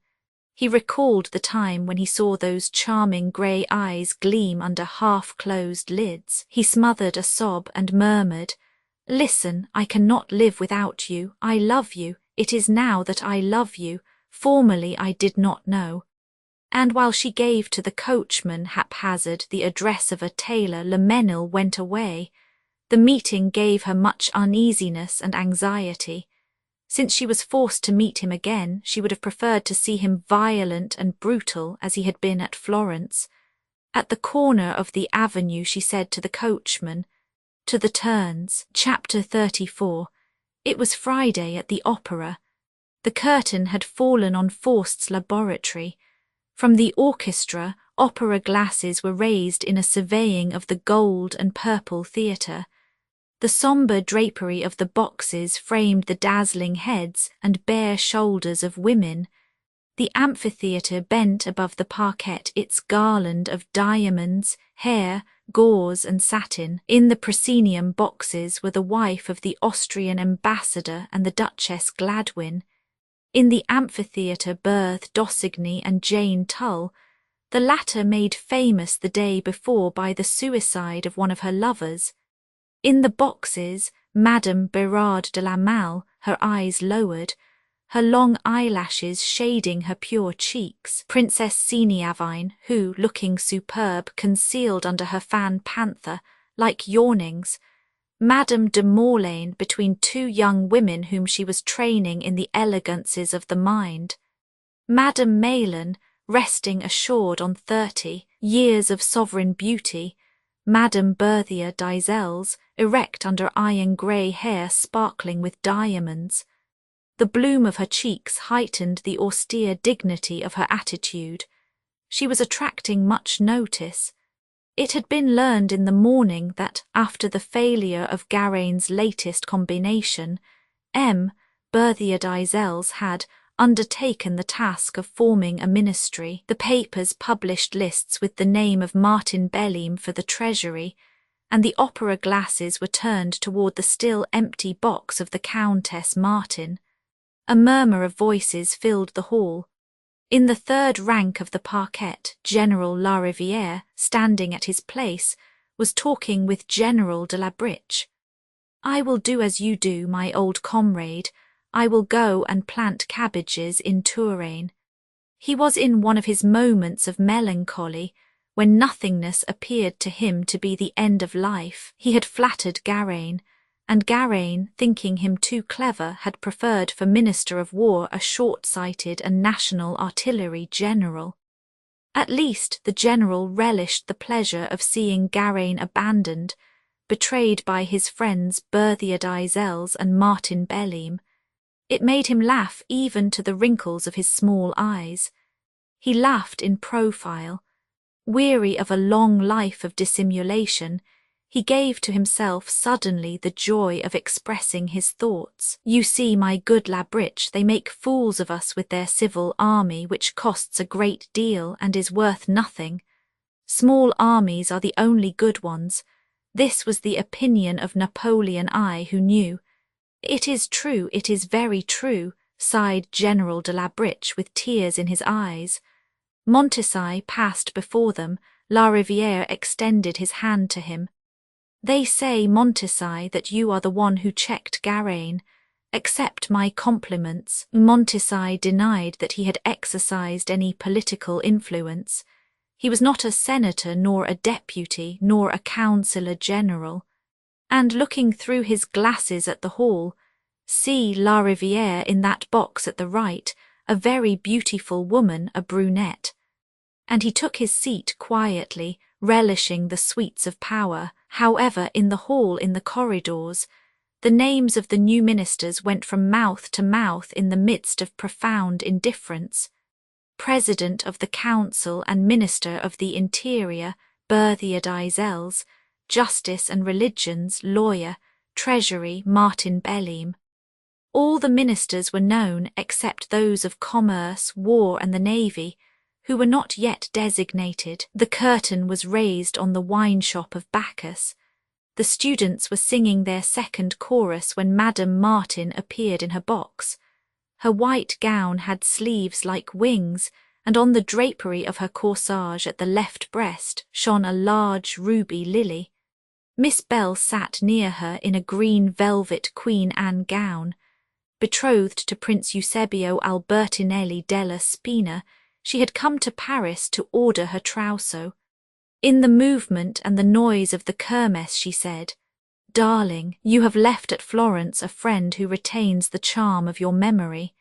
He recalled the time when he saw those charming grey eyes gleam under half-closed lids. He smothered a sob and murmured, "Listen, I cannot live without you. I love you. It is now that I love you. Formerly I did not know." And while she gave to the coachman haphazard the address of a tailor, Lemenil went away. The meeting gave her much uneasiness and anxiety. Since she was forced to meet him again, she would have preferred to see him violent and brutal as he had been at Florence. At the corner of the avenue she said to the coachman, "To the turns." Chapter 34. It was Friday at the opera. The curtain had fallen on Faust's laboratory. From the orchestra, opera glasses were raised in a surveying of the gold and purple theatre. The sombre drapery of the boxes framed the dazzling heads and bare shoulders of women. The amphitheatre bent above the parquet its garland of diamonds, hair, gauze and satin. In the proscenium boxes were the wife of the Austrian ambassador and the Duchess Gladwin. In the amphitheatre Berthe d'Ossigny and Jane Tull, the latter made famous the day before by the suicide of one of her lovers. In the boxes, Madame Bérard de la Malle, her eyes lowered, her long eyelashes shading her pure cheeks, Princess Seniavine, who, looking superb, concealed under her fan panther, like yawnings, Madame de Morlaine between two young women whom she was training in the elegances of the mind, Madame Mahlon, resting assured on 30 years of sovereign beauty, Madame Berthier d'Isels, erect under iron grey hair sparkling with diamonds. The bloom of her cheeks heightened the austere dignity of her attitude. She was attracting much notice. It had been learned in the morning that, after the failure of Garaine's latest combination, M. Berthier d'Isels had undertaken the task of forming a ministry. The papers published lists with the name of Martin Belleam for the Treasury, and the opera glasses were turned toward the still empty box of the Countess Martin. A murmur of voices filled the hall. In the third rank of the parquet, General Larivière, standing at his place, was talking with General de la Briche. "I will do as you do, my old comrade. I will go and plant cabbages in Touraine." He was in one of his moments of melancholy, when nothingness appeared to him to be the end of life. He had flattered Garaine, and Garaine, thinking him too clever, had preferred for Minister of War a short-sighted and national artillery general. At least the general relished the pleasure of seeing Garaine abandoned, betrayed by his friends Berthier d'Isels and Martin Belleam. It made him laugh even to the wrinkles of his small eyes. He laughed in profile. Weary of a long life of dissimulation, he gave to himself suddenly the joy of expressing his thoughts. "You see, my good La Briche, they make fools of us with their civil army, which costs a great deal and is worth nothing. Small armies are the only good ones." This was the opinion of Napoleon I, who knew. "It is true, it is very true," sighed General de la Briche with tears in his eyes. Montesay passed before them. Larivière extended his hand to him. "They say, Montesay, that you are the one who checked Garaine. Accept my compliments." Montesay denied that he had exercised any political influence. He was not a senator, nor a deputy, nor a councillor general. And looking through his glasses at the hall, "See, Larivière, in that box at the right, a very beautiful woman, a brunette. And he took his seat quietly, relishing the sweets of power. However, in the hall, in the corridors, the names of the new ministers went from mouth to mouth in the midst of profound indifference. President of the Council and Minister of the Interior, Berthier Dizels, Justice and Religions, lawyer, Treasury, Martin Belleam. All the ministers were known except those of Commerce, War and the Navy, who were not yet designated. The curtain was raised on the wine shop of Bacchus. The students were singing their second chorus when Madame Martin appeared in her box. Her white gown had sleeves like wings, and on the drapery of her corsage at the left breast shone a large ruby lily. Miss Bell sat near her in a green velvet Queen Anne gown. Betrothed to Prince Eusebio Albertinelli della Spina, she had come to Paris to order her trousseau. In the movement and the noise of the kermesse she said, "Darling, you have left at Florence a friend who retains the charm of your memory.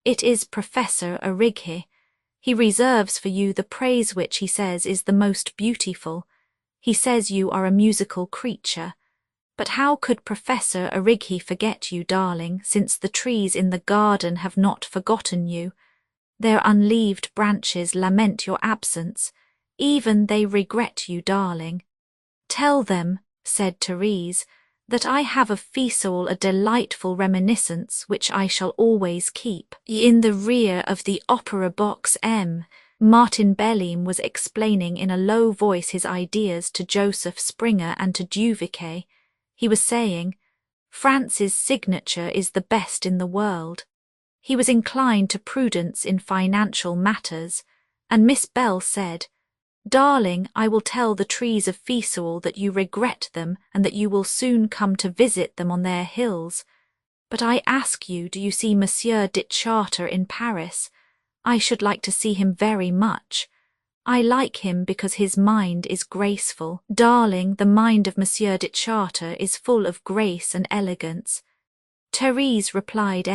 It is Professor Arrighi. He reserves for you the praise which he says is the most beautiful. He says you are a musical creature. But how could Professor Arrighi forget you, darling, since the trees in the garden have not forgotten you? Their unleaved branches lament your absence. Even they regret you, darling. Tell them," said Therese, "that I have of Fiesole a delightful reminiscence which I shall always keep." In the rear of the opera box Martin Belleam was explaining in a low voice his ideas to Joseph Springer and to Duviquet. He was saying, "France's signature is the best in the world." He was inclined to prudence in financial matters, and Miss Bell said, "Darling, I will tell the trees of Fiesole that you regret them and that you will soon come to visit them on their hills. But I ask you, do you see Monsieur de Chartres in Paris? I should like to see him very much. I like him because his mind is graceful. Darling, the mind of Monsieur de Chartres is full of grace and elegance." Therese replied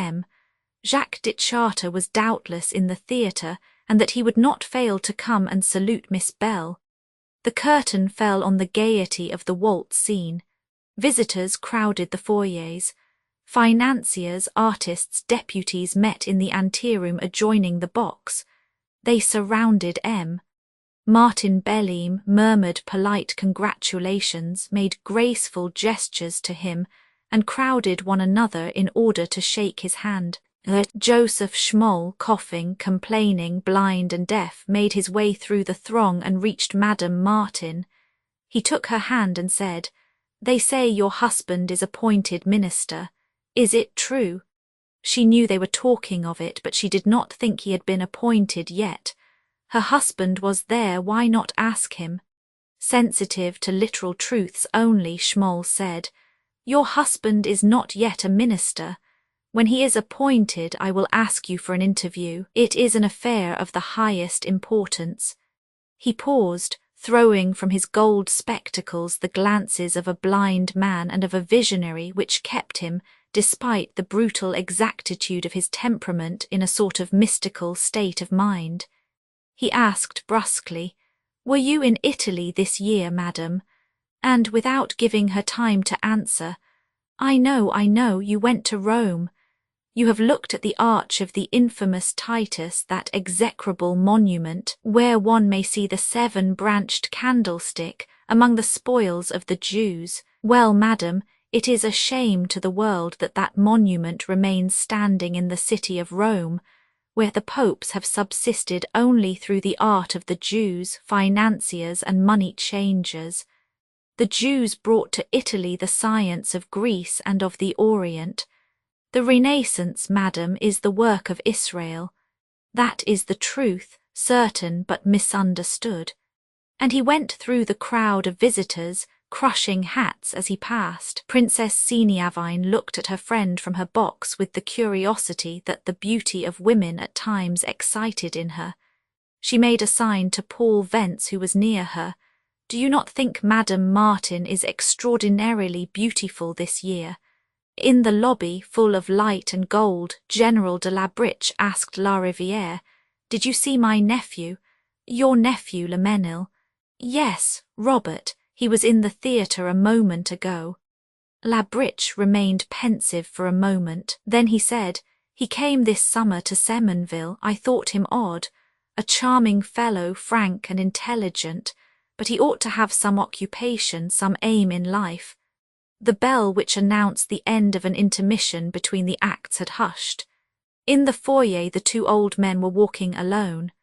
Jacques de Chartres was doubtless in the theatre, and that he would not fail to come and salute Miss Bell. The curtain fell on the gaiety of the waltz scene. Visitors crowded the foyers. Financiers, artists, deputies met in the anteroom adjoining the box. They surrounded Martin Belleam murmured polite congratulations, made graceful gestures to him, and crowded one another in order to shake his hand. Joseph Schmoll, coughing, complaining, blind and deaf, made his way through the throng and reached Madame Martin. He took her hand and said, "They say your husband is appointed minister. Is it true?" She knew they were talking of it, but she did not think he had been appointed yet. Her husband was there, why not ask him? Sensitive to literal truths only, Schmoll said, "Your husband is not yet a minister. When he is appointed, I will ask you for an interview. It is an affair of the highest importance." He paused, throwing from his gold spectacles the glances of a blind man and of a visionary which kept him, despite the brutal exactitude of his temperament, in a sort of mystical state of mind. He asked brusquely, "Were you in Italy this year, madam?" And without giving her time to answer, I know, you went to Rome. You have looked at the arch of the infamous Titus, that execrable monument, where one may see the 7-branched candlestick among the spoils of the Jews. Well, madam, it is a shame to the world that that monument remains standing in the city of Rome, where the popes have subsisted only through the art of the Jews, financiers and money changers. The Jews brought to Italy the science of Greece and of the Orient. The Renaissance, madam, is the work of Israel. That is the truth, certain but misunderstood. And he went through the crowd of visitors, crushing hats as he passed. Princess Seniavine looked at her friend from her box with the curiosity that the beauty of women at times excited in her. She made a sign to Paul Vence, who was near her. "Do you not think Madame Martin is extraordinarily beautiful this year? In the lobby, full of light and gold, General de la Briche asked La Riviere, "Did you see my nephew? Your nephew, Le Mesnil?" "Yes, Robert. He was in the theatre a moment ago." La Briche remained pensive for a moment. Then he said, "He came this summer to Semonville. I thought him odd. A charming fellow, frank and intelligent, but he ought to have some occupation, some aim in life." The bell which announced the end of an intermission between the acts had hushed. In the foyer the two old men were walking alone.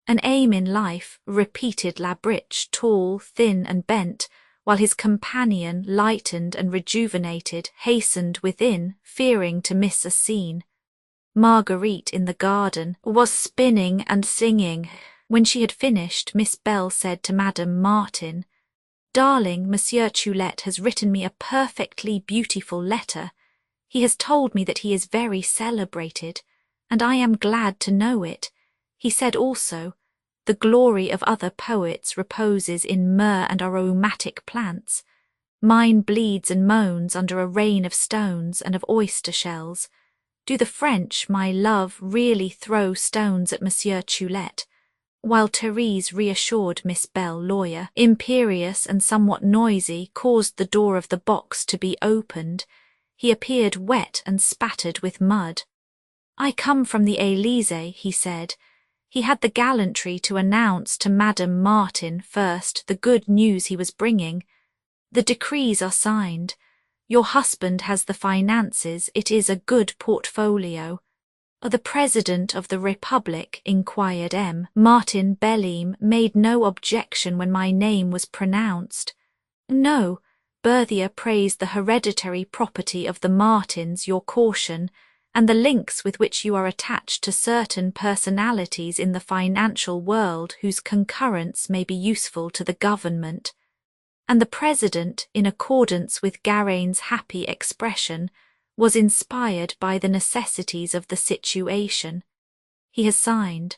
"An aim in life," repeated La Briche, tall, thin and bent, while his companion, lightened and rejuvenated, hastened within, fearing to miss a scene. Marguerite, in the garden, was spinning and singing. When she had finished, Miss Bell said to Madame Martin, "Darling, Monsieur Choulette has written me a perfectly beautiful letter. He has told me that he is very celebrated, and I am glad to know it. He said also, 'The glory of other poets reposes in myrrh and aromatic plants. Mine bleeds and moans under a rain of stones and of oyster shells. Do the French, my love, really throw stones at Monsieur Choulette?'" While Therese reassured Miss Bell, lawyer, imperious and somewhat noisy, caused the door of the box to be opened. He appeared wet and spattered with mud. "I come from the Élysée," he said. He had the gallantry to announce to Madame Martin first the good news he was bringing. "The decrees are signed. Your husband has the finances. It is a good portfolio." "The President of the Republic?" inquired M. Martin Belleam made no objection when my name was pronounced. "No. Berthier praised the hereditary property of the Martins, your caution, and the links with which you are attached to certain personalities in the financial world whose concurrence may be useful to the government." And the President, in accordance with Garaine's happy expression, was inspired by the necessities of the situation. He has signed.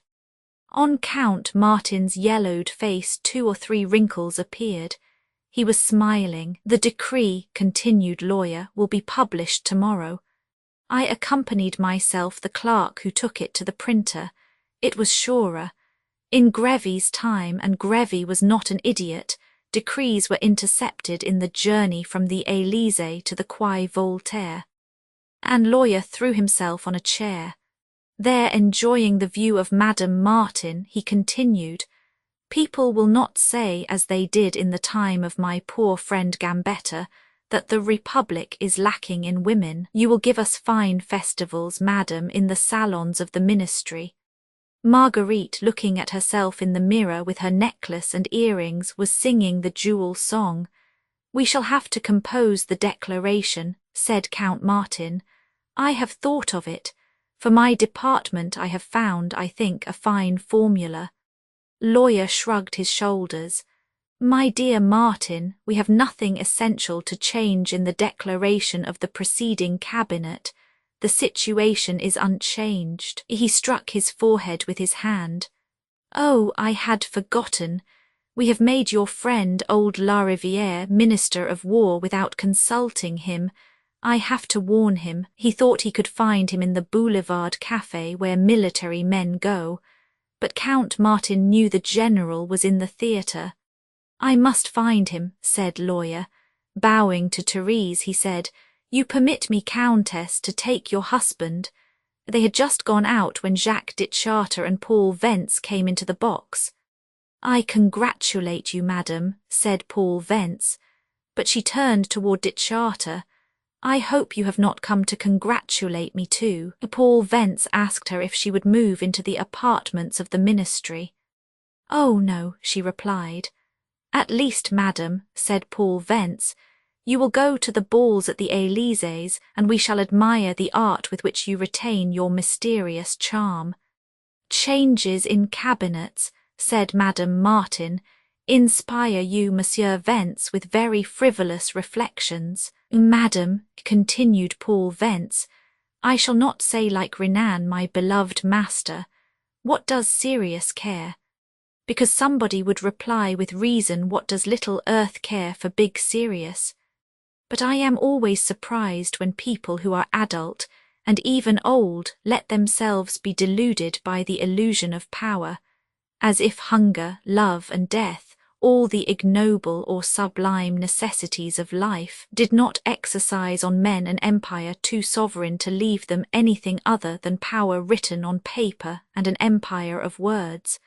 On Count Martin's yellowed face 2 or 3 wrinkles appeared. He was smiling. "The decree," continued lawyer, "will be published tomorrow. I accompanied myself the clerk who took it to the printer. It was surer. In Grévy's time, and Grévy was not an idiot, decrees were intercepted in the journey from the Élysée to the Quai Voltaire." And lawyer threw himself on a chair. There, enjoying the view of Madame Martin, he continued, "People will not say, as they did in the time of my poor friend Gambetta, that the Republic is lacking in women. You will give us fine festivals, madam, in the salons of the ministry." Marguerite, looking at herself in the mirror with her necklace and earrings, was singing the jewel song. "We shall have to compose the declaration," said Count Martin. "I have thought of it. For my department I have found, I think, a fine formula." Lawyer shrugged his shoulders. "My dear Martin, we have nothing essential to change in the declaration of the preceding cabinet. The situation is unchanged." He struck his forehead with his hand. "Oh, I had forgotten. We have made your friend, old La Riviere, Minister of War without consulting him. I have to warn him. He thought he could find him in the Boulevard Café where military men go. But Count Martin knew the general was in the theatre. "I must find him," said lawyer. Bowing to Therese, he said, "You permit me, Countess, to take your husband." They had just gone out when Jacques Ditcharter and Paul Vence came into the box. "I congratulate you, madam," said Paul Vence. But she turned toward Ditcharter. "I hope you have not come to congratulate me too." Paul Vence asked her if she would move into the apartments of the ministry. "Oh, no," she replied. "At least, madam," said Paul Vence, "you will go to the balls at the Élysées, and we shall admire the art with which you retain your mysterious charm." "Changes in cabinets," said Madame Martin, "inspire you, Monsieur Vence, with very frivolous reflections." "Madam," continued Paul Vence, "I shall not say like Renan, my beloved master, 'What does Sirius care?' Because somebody would reply with reason, 'What does little earth care for big Sirius?' But I am always surprised when people who are adult, and even old, let themselves be deluded by the illusion of power, as if hunger, love, and death, all the ignoble or sublime necessities of life, did not exercise on men an empire too sovereign to leave them anything other than power written on paper and an empire of words.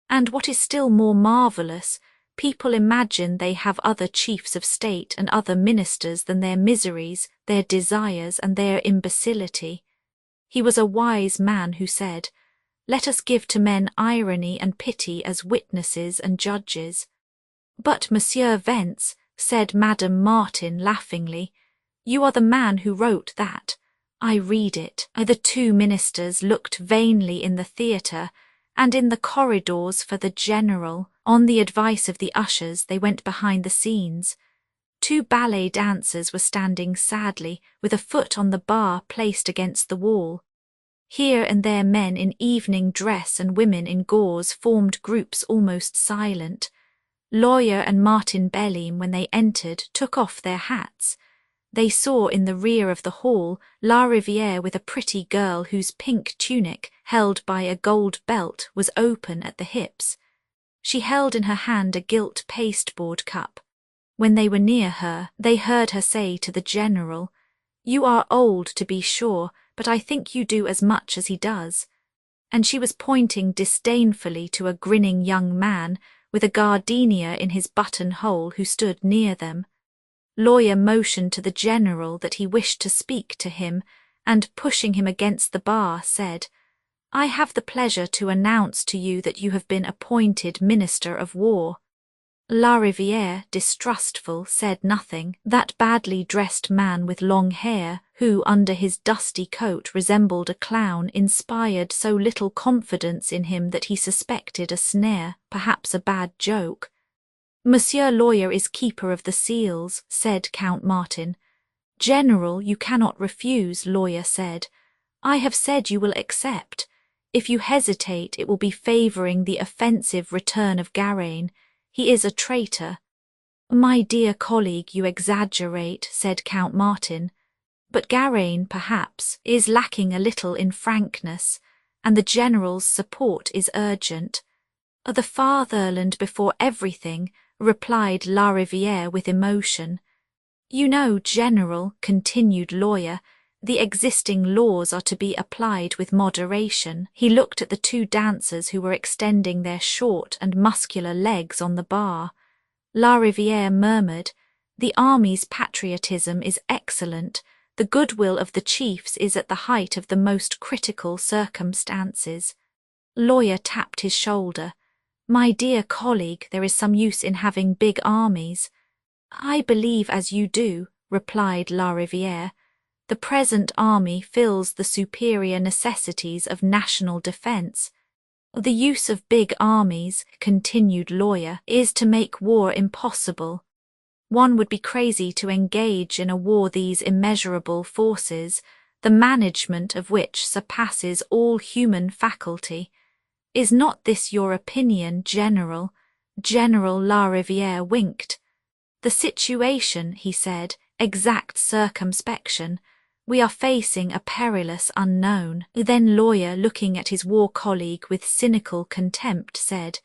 And what is still more marvellous, people imagine they have other chiefs of state and other ministers than their miseries, their desires, and their imbecility. He was a wise man who said, "Let us give to men irony and pity as witnesses and judges." "But, Monsieur Vence," said Madame Martin laughingly, "you are the man who wrote that. I read it." The two ministers looked vainly in the theatre and in the corridors for the general. On the advice of the ushers, they went behind the scenes. Two ballet dancers were standing sadly, with a foot on the bar placed against the wall. Here and there men in evening dress and women in gauze formed groups almost silent. Lawyer and Martin Belline, when they entered, took off their hats. They saw in the rear of the hall La Rivière with a pretty girl whose pink tunic, held by a gold belt, was open at the hips. She held in her hand a gilt pasteboard cup. When they were near her, they heard her say to the general, "You are old, to be sure, but I think you do as much as he does." And she was pointing disdainfully to a grinning young man with a gardenia in his buttonhole who stood near them. Lawyer motioned to the general that he wished to speak to him, and pushing him against the bar, said, "I have the pleasure to announce to you that you have been appointed Minister of War." La Rivière, distrustful, said nothing. That badly dressed man with long hair, who under his dusty coat resembled a clown, inspired so little confidence in him that he suspected a snare, perhaps a bad joke. "Monsieur Lawyer is keeper of the seals," said Count Martin. "General, you cannot refuse," Lawyer said. "I have said you will accept. If you hesitate, it will be favouring the offensive return of Garaine. He is a traitor." "My dear colleague, you exaggerate," said Count Martin. "But Garaine, perhaps, is lacking a little in frankness, and the general's support is urgent." "The fatherland before everything," replied La Rivière with emotion. "You know, General," continued Lawyer, "the existing laws are to be applied with moderation." He looked at the two dancers who were extending their short and muscular legs on the bar. La Rivière murmured, "The army's patriotism is excellent. The goodwill of the chiefs is at the height of the most critical circumstances." Lawyer tapped his shoulder. "My dear colleague, there is some use in having big armies." "I believe as you do," replied La Rivière. "The present army fills the superior necessities of national defence. The use of big armies," continued Lawyer, "is to make war impossible. One would be crazy to engage in a war these immeasurable forces, the management of which surpasses all human faculty. Is not this your opinion, General?" General La Rivière winked. "The situation," he said, "exacts circumspection. We are facing a perilous unknown." Then Lawyer, looking at his war colleague with cynical contempt, said,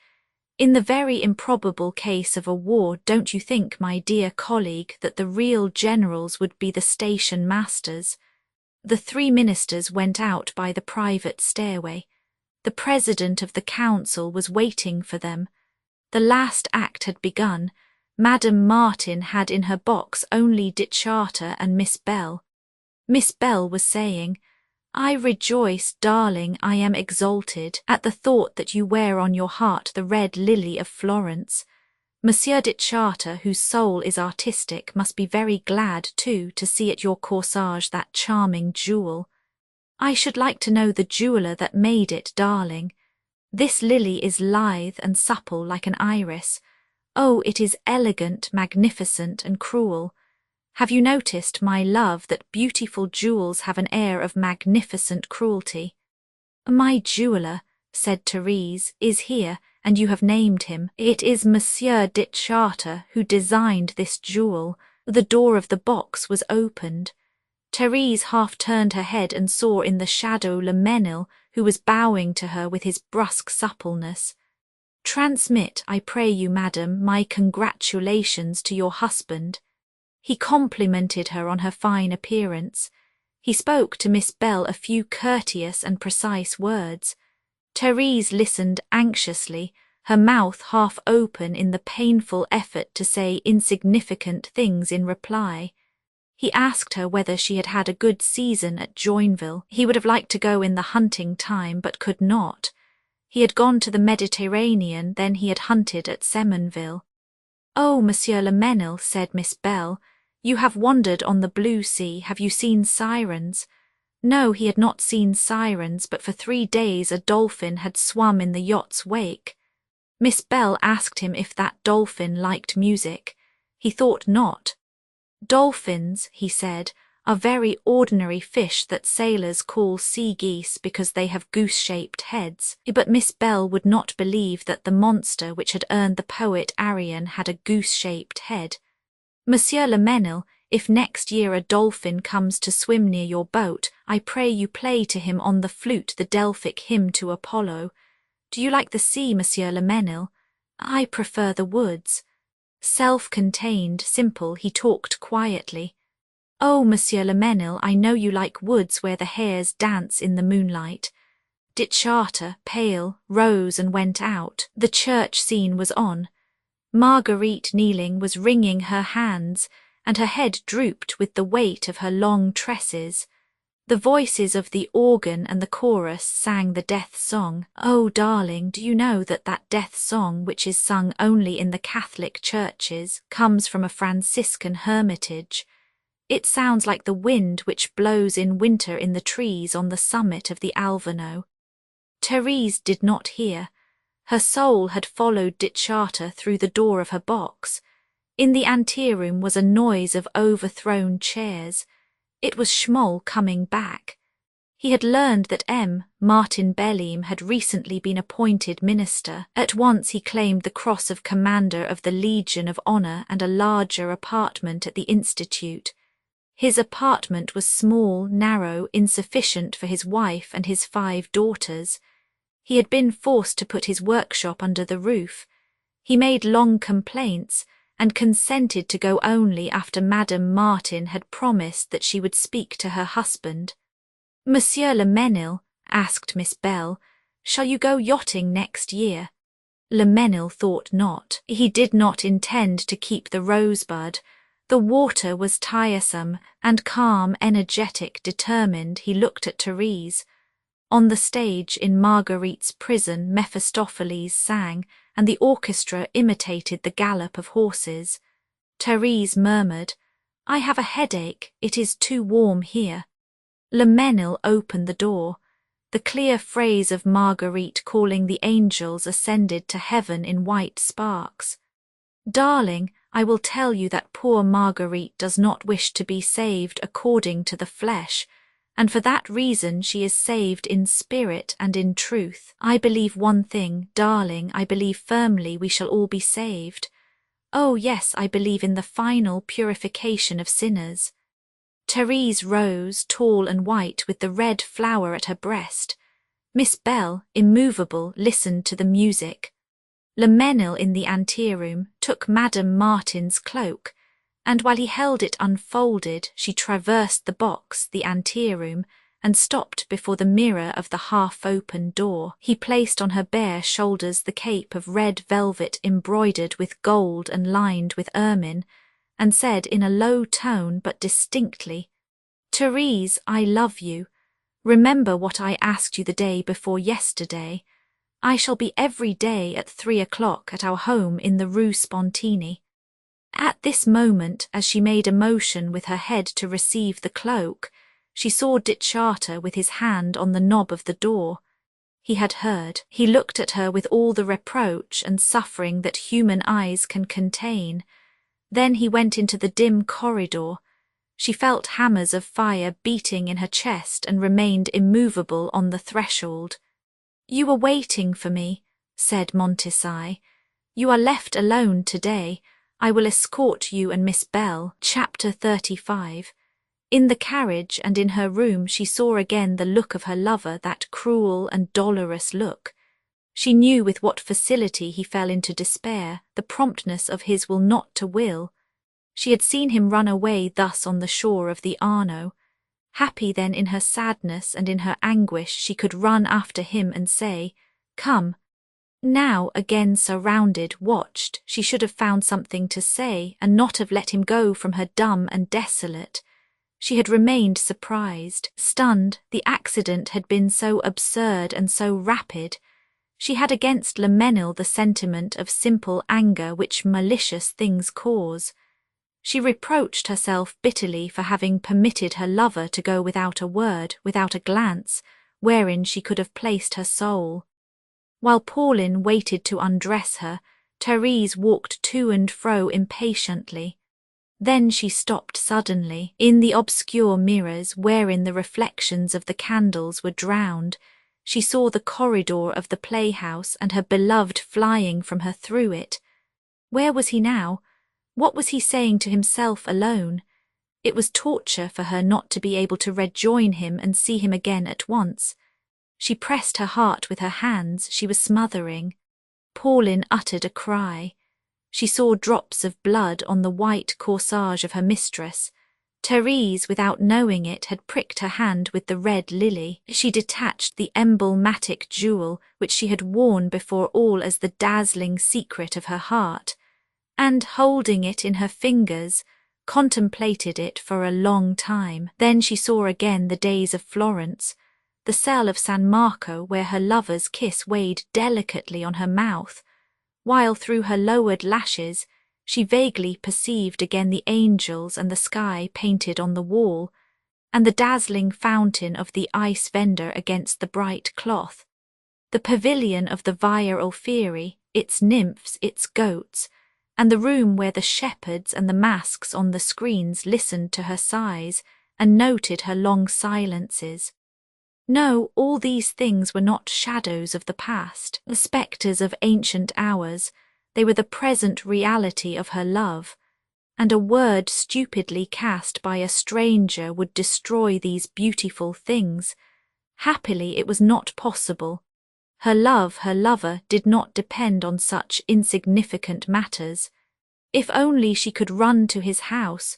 "In the very improbable case of a war, don't you think, my dear colleague, that the real generals would be the station masters?" The three ministers went out by the private stairway. The president of the council was waiting for them. The last act had begun. Madame Martin had in her box only Ditcharter and Miss Bell. Miss Bell was saying, "I rejoice, darling, I am exalted, at the thought that you wear on your heart the red lily of Florence. Monsieur Ditcharter, whose soul is artistic, must be very glad, too, to see at your corsage that charming jewel. I should like to know the jeweller that made it, darling. This lily is lithe and supple like an iris. Oh, it is elegant, magnificent, and cruel. Have you noticed, my love, that beautiful jewels have an air of magnificent cruelty?" "My jeweller," said Therese, "is here, and you have named him. It is Monsieur Ditcharter who designed this jewel. The door of the box was opened. Therese half turned her head and saw in the shadow Le Mesnil, who was bowing to her with his brusque suppleness. "Transmit, I pray you, madam, my congratulations to your husband." He complimented her on her fine appearance. He spoke to Miss Bell a few courteous and precise words. Therese listened anxiously, her mouth half open in the painful effort to say insignificant things in reply. He asked her whether she had had a good season at Joinville. He would have liked to go in the hunting time, but could not. He had gone to the Mediterranean, then he had hunted at Semonville. "Oh, Monsieur Le Mesnil," said Miss Bell, "you have wandered on the blue sea. Have you seen sirens?" No, he had not seen sirens, but for 3 days a dolphin had swum in the yacht's wake. Miss Bell asked him if that dolphin liked music. He thought not. "Dolphins," he said, "are very ordinary fish that sailors call sea geese because they have goose-shaped heads." But Miss Bell would not believe that the monster which had earned the poet Arion had a goose-shaped head. "Monsieur Le Mesnil, if next year a dolphin comes to swim near your boat, I pray you play to him on the flute the Delphic hymn to Apollo. Do you like the sea, Monsieur Le Mesnil? I prefer the woods." Self-contained, simple, he talked quietly. "Oh, Monsieur Le Mesnil, I know you like woods where the hares dance in the moonlight." Dittscharter, pale, rose and went out. The church scene was on. Marguerite, kneeling, was wringing her hands, and her head drooped with the weight of her long tresses. The voices of the organ and the chorus sang the death song. "Oh, darling, do you know that that death song, which is sung only in the Catholic churches, comes from a Franciscan hermitage? It sounds like the wind which blows in winter in the trees on the summit of the Alverno." Therese did not hear. Her soul had followed Dittscharter through the door of her box. In the anteroom was a noise of overthrown chairs. It was Schmoll coming back. He had learned that Martin Belleam had recently been appointed minister. At once he claimed the cross of Commander of the Legion of Honor and a larger apartment at the Institute. His apartment was small, narrow, insufficient for his wife and his 5 daughters. He had been forced to put his workshop under the roof. He made long complaints, and consented to go only after Madame Martin had promised that she would speak to her husband. "Monsieur Le Mesnil," asked Miss Bell, "shall you go yachting next year?" Le Mesnil thought not. He did not intend to keep the Rosebud. The water was tiresome, and calm, energetic, determined, he looked at Therese. On the stage in Marguerite's prison Mephistopheles sang, and the orchestra imitated the gallop of horses. Therese murmured, "I have a headache, it is too warm here." Le Mesnil opened the door. The clear phrase of Marguerite calling the angels ascended to heaven in white sparks. "Darling, I will tell you that poor Marguerite does not wish to be saved according to the flesh, and for that reason she is saved in spirit and in truth. I believe one thing, darling, I believe firmly we shall all be saved. Oh yes, I believe in the final purification of sinners." Therese rose, tall and white, with the red flower at her breast. Miss Bell, immovable, listened to the music. Le Mesnil in the anteroom took Madame Martin's cloak, and while he held it unfolded, she traversed the box, the anteroom, and stopped before the mirror of the half-open door. He placed on her bare shoulders the cape of red velvet embroidered with gold and lined with ermine, and said in a low tone but distinctly, "Therese, I love you. Remember what I asked you the day before yesterday. I shall be every day at 3 o'clock at our home in the Rue Spontini." At this moment, as she made a motion with her head to receive the cloak, she saw Dittscharter with his hand on the knob of the door. He had heard. He looked at her with all the reproach and suffering that human eyes can contain. Then he went into the dim corridor. She felt hammers of fire beating in her chest and remained immovable on the threshold. "You were waiting for me," said Montesai. "You are left alone today. I will escort you and Miss Bell. Chapter 35. In the carriage and in her room she saw again the look of her lover, that cruel and dolorous look. She knew with what facility he fell into despair, the promptness of his will not to will. She had seen him run away thus on the shore of the Arno. Happy then in her sadness and in her anguish she could run after him and say, "Come." Now, again surrounded, watched, she should have found something to say and not have let him go from her dumb and desolate. She had remained surprised, stunned. The accident had been so absurd and so rapid. She had against Lemenil the sentiment of simple anger which malicious things cause. She reproached herself bitterly for having permitted her lover to go without a word, without a glance, wherein she could have placed her soul. While Pauline waited to undress her, Therese walked to and fro impatiently. Then she stopped suddenly. In the obscure mirrors, wherein the reflections of the candles were drowned, she saw the corridor of the playhouse and her beloved flying from her through it. Where was he now? What was he saying to himself alone? It was torture for her not to be able to rejoin him and see him again at once. She pressed her heart with her hands. She was smothering. Pauline uttered a cry. She saw drops of blood on the white corsage of her mistress. Therese, without knowing it, had pricked her hand with the red lily. She detached the emblematic jewel which she had worn before all as the dazzling secret of her heart, and, holding it in her fingers, contemplated it for a long time. Then she saw again the days of Florence, the cell of San Marco where her lover's kiss weighed delicately on her mouth, while through her lowered lashes she vaguely perceived again the angels and the sky painted on the wall, and the dazzling fountain of the ice vendor against the bright cloth, the pavilion of the Via Alfieri, its nymphs, its goats, and the room where the shepherds and the masks on the screens listened to her sighs and noted her long silences. No, all these things were not shadows of the past, the spectres of ancient hours. They were the present reality of her love, and a word stupidly cast by a stranger would destroy these beautiful things. Happily it was not possible. Her love, her lover, did not depend on such insignificant matters. If only she could run to his house,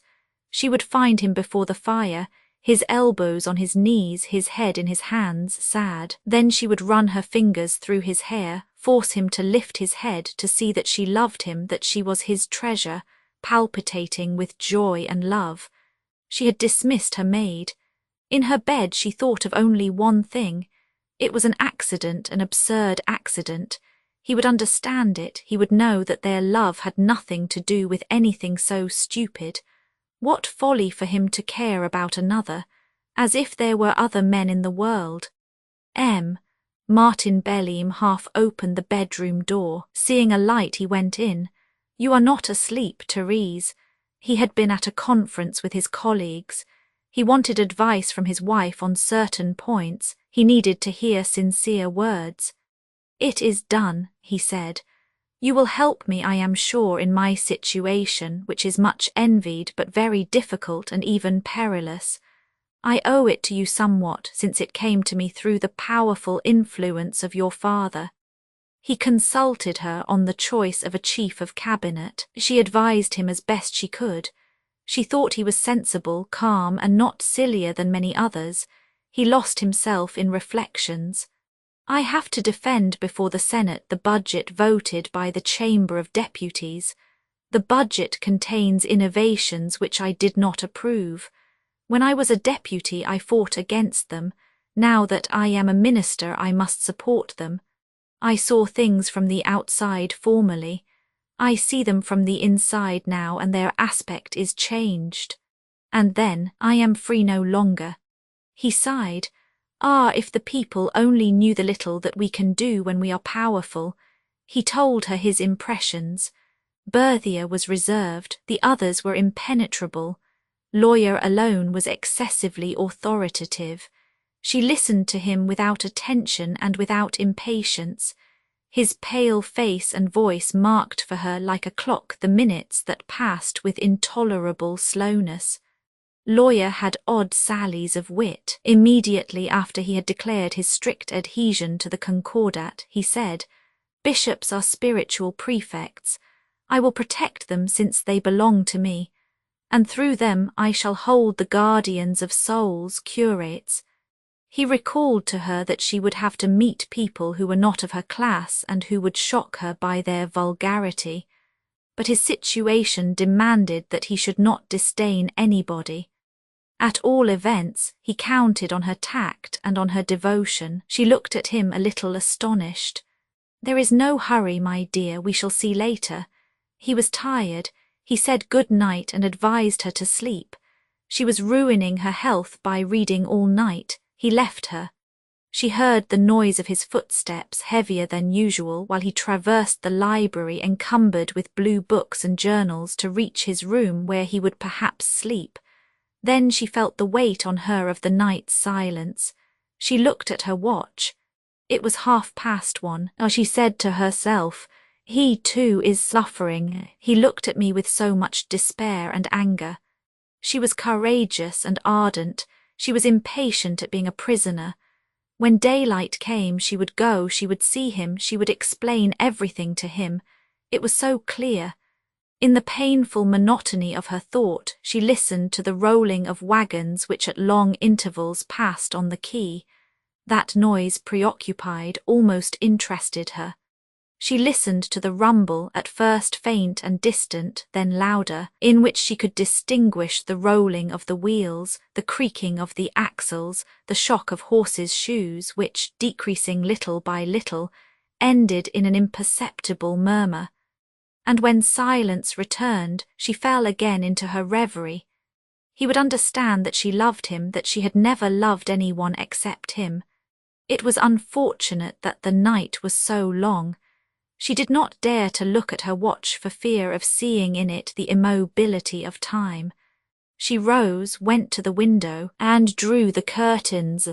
she would find him before the fire, his elbows on his knees, his head in his hands, sad. Then she would run her fingers through his hair, force him to lift his head to see that she loved him, that she was his treasure, palpitating with joy and love. She had dismissed her maid. In her bed she thought of only one thing. It was an accident, an absurd accident. He would understand it. He would know that their love had nothing to do with anything so stupid. What folly for him to care about another, as if there were other men in the world. Martin Belleam half opened the bedroom door. Seeing a light, he went in. "You are not asleep, Therese." He had been at a conference with his colleagues. He wanted advice from his wife on certain points. He needed to hear sincere words. "It is done," he said. "You will help me, I am sure, in my situation, which is much envied but very difficult and even perilous. I owe it to you somewhat, since it came to me through the powerful influence of your father." He consulted her on the choice of a chief of cabinet. She advised him as best she could. She thought he was sensible, calm, and not sillier than many others. He lost himself in reflections. "I have to defend before the Senate the budget voted by the Chamber of Deputies. The budget contains innovations which I did not approve. When I was a deputy I fought against them. Now that I am a minister I must support them. I saw things from the outside formerly. I see them from the inside now, and their aspect is changed. And then I am free no longer." He sighed. "Ah, if the people only knew the little that we can do when we are powerful." He told her his impressions. Berthier was reserved, the others were impenetrable. Lawyer alone was excessively authoritative. She listened to him without attention and without impatience. His pale face and voice marked for her like a clock the minutes that passed with intolerable slowness. Lawyer had odd sallies of wit. Immediately after he had declared his strict adhesion to the Concordat, he said, "Bishops are spiritual prefects. I will protect them since they belong to me, and through them I shall hold the guardians of souls curates." He recalled to her that she would have to meet people who were not of her class and who would shock her by their vulgarity, but his situation demanded that he should not disdain anybody. At all events, he counted on her tact and on her devotion. She looked at him a little astonished. "There is no hurry, my dear, we shall see later." He was tired. He said good night and advised her to sleep. She was ruining her health by reading all night. He left her. She heard the noise of his footsteps, heavier than usual, while he traversed the library encumbered with blue books and journals to reach his room where he would perhaps sleep. Then she felt the weight on her of the night's silence. She looked at her watch. It was 1:30. She said to herself, "He too is suffering. He looked at me with so much despair and anger." She was courageous and ardent. She was impatient at being a prisoner. When daylight came, she would go, she would see him, she would explain everything to him. It was so clear. In the painful monotony of her thought, she listened to the rolling of wagons which at long intervals passed on the quay. That noise preoccupied, almost interested her. She listened to the rumble, at first faint and distant, then louder, in which she could distinguish the rolling of the wheels, the creaking of the axles, the shock of horses' shoes, which, decreasing little by little, ended in an imperceptible murmur. And when silence returned, she fell again into her reverie. He would understand that she loved him, that she had never loved anyone except him. It was unfortunate that the night was so long. She did not dare to look at her watch for fear of seeing in it the immobility of time. She rose, went to the window, and drew the curtains.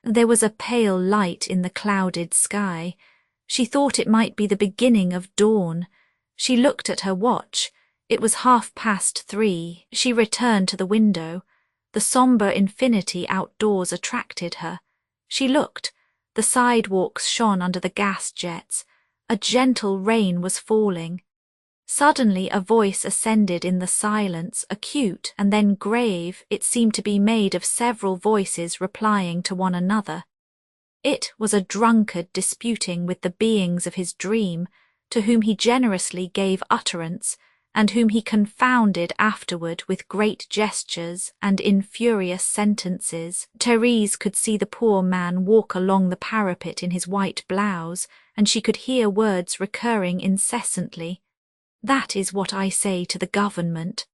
There was a pale light in the clouded sky. She thought it might be the beginning of dawn. She looked at her watch. It was 3:30. She returned to the window. The sombre infinity outdoors attracted her. She looked. The sidewalks shone under the gas jets. A gentle rain was falling. Suddenly a voice ascended in the silence, acute and then grave. It seemed to be made of several voices replying to one another. It was a drunkard disputing with the beings of his dream, to whom he generously gave utterance, and whom he confounded afterward with great gestures and in furious sentences. Therese could see the poor man walk along the parapet in his white blouse, and she could hear words recurring incessantly. "That is what I say to the government."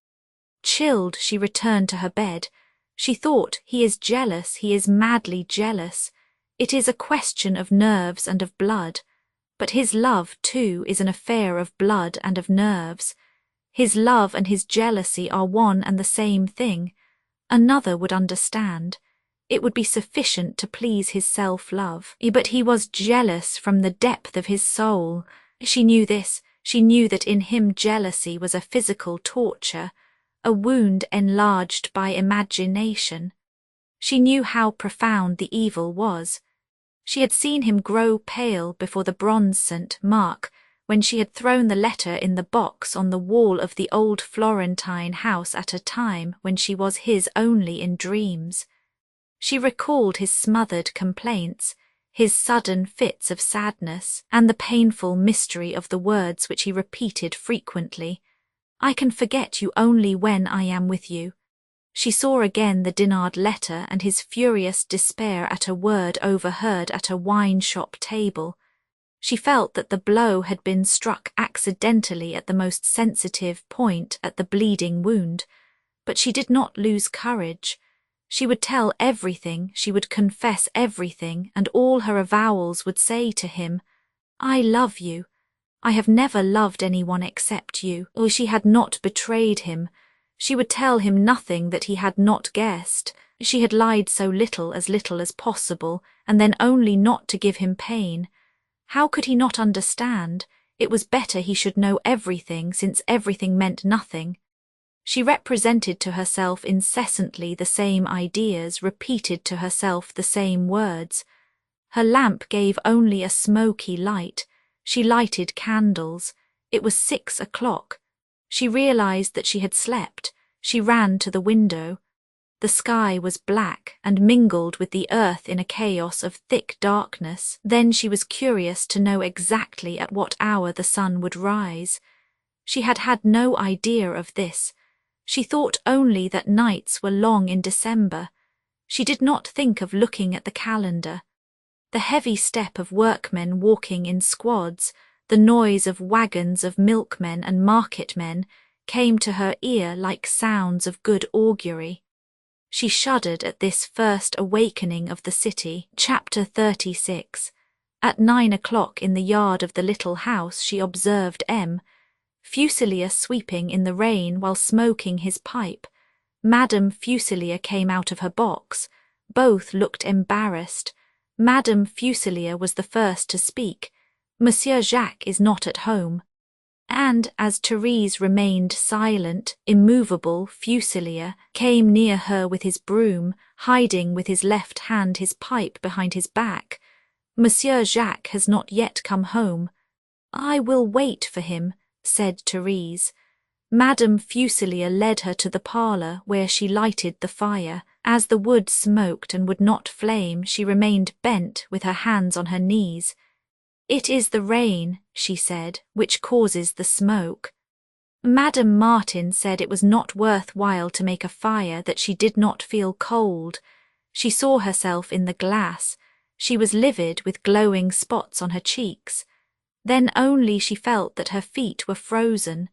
Chilled, she returned to her bed. She thought, "He is jealous, he is madly jealous. It is a question of nerves and of blood. But his love, too, is an affair of blood and of nerves. His love and his jealousy are one and the same thing. Another would understand. It would be sufficient to please his self-love. But he was jealous from the depth of his soul. She knew this. She knew that in him jealousy was a physical torture, a wound enlarged by imagination. She knew how profound the evil was. She had seen him grow pale before the bronze St. Mark when she had thrown the letter in the box on the wall of the old Florentine house at a time when she was his only in dreams. She recalled his smothered complaints, his sudden fits of sadness, and the painful mystery of the words which he repeated frequently. "I can forget you only when I am with you." She saw again the Dinard letter and his furious despair at a word overheard at a wine-shop table. She felt that the blow had been struck accidentally at the most sensitive point, at the bleeding wound, but she did not lose courage. She would tell everything, she would confess everything, and all her avowals would say to him, "I love you. I have never loved anyone except you." Or she had not betrayed him. She would tell him nothing that he had not guessed. She had lied so little as possible, and then only not to give him pain. How could he not understand? It was better he should know everything, since everything meant nothing. She represented to herself incessantly the same ideas, repeated to herself the same words. Her lamp gave only a smoky light. She lighted candles. It was 6 o'clock. She realized that she had slept. She ran to the window. The sky was black and mingled with the earth in a chaos of thick darkness. Then she was curious to know exactly at what hour the sun would rise. She had had no idea of this. She thought only that nights were long in December. She did not think of looking at the calendar. The heavy step of workmen walking in squads, the noise of wagons of milkmen and marketmen, came to her ear like sounds of good augury. She shuddered at this first awakening of the city. Chapter 36. At 9 o'clock in the yard of the little house she observed M. Fusilier sweeping in the rain while smoking his pipe. Madame Fusilier came out of her box. Both looked embarrassed. Madame Fusilier was the first to speak. Monsieur Jacques is not at home. And as Therese remained silent, immovable, Fusilier came near her with his broom, hiding with his left hand his pipe behind his back. Monsieur Jacques has not yet come home. I will wait for him, said Therese. Madame Fusilier led her to the parlour where she lighted the fire. As the wood smoked and would not flame, she remained bent with her hands on her knees. It is the rain, she said, which causes the smoke. Madame Martin said it was not worth while to make a fire, that she did not feel cold. She saw herself in the glass. She was livid with glowing spots on her cheeks. Then only she felt that her feet were frozen.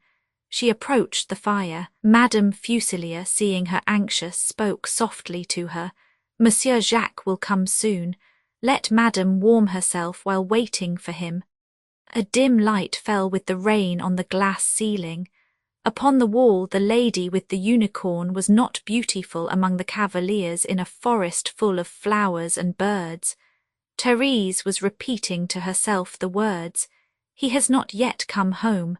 She approached the fire. Madame Fusilier, seeing her anxious, spoke softly to her. Monsieur Jacques will come soon. Let Madame warm herself while waiting for him. A dim light fell with the rain on the glass ceiling. Upon the wall the lady with the unicorn was not beautiful among the cavaliers in a forest full of flowers and birds. Therese was repeating to herself the words, "He has not yet come home."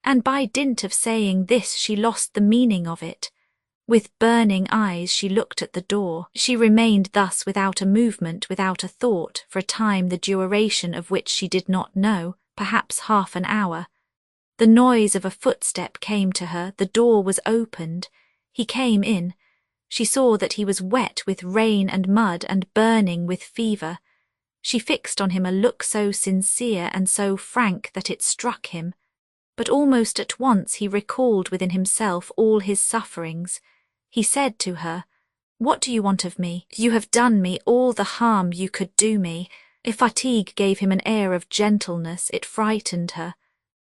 And by dint of saying this she lost the meaning of it. With burning eyes she looked at the door. She remained thus without a movement, without a thought, for a time the duration of which she did not know, perhaps half an hour. The noise of a footstep came to her, the door was opened. He came in. She saw that he was wet with rain and mud and burning with fever. She fixed on him a look so sincere and so frank that it struck him. But almost at once he recalled within himself all his sufferings. He said to her, "What do you want of me? You have done me all the harm you could do me." Fatigue gave him an air of gentleness. It frightened her.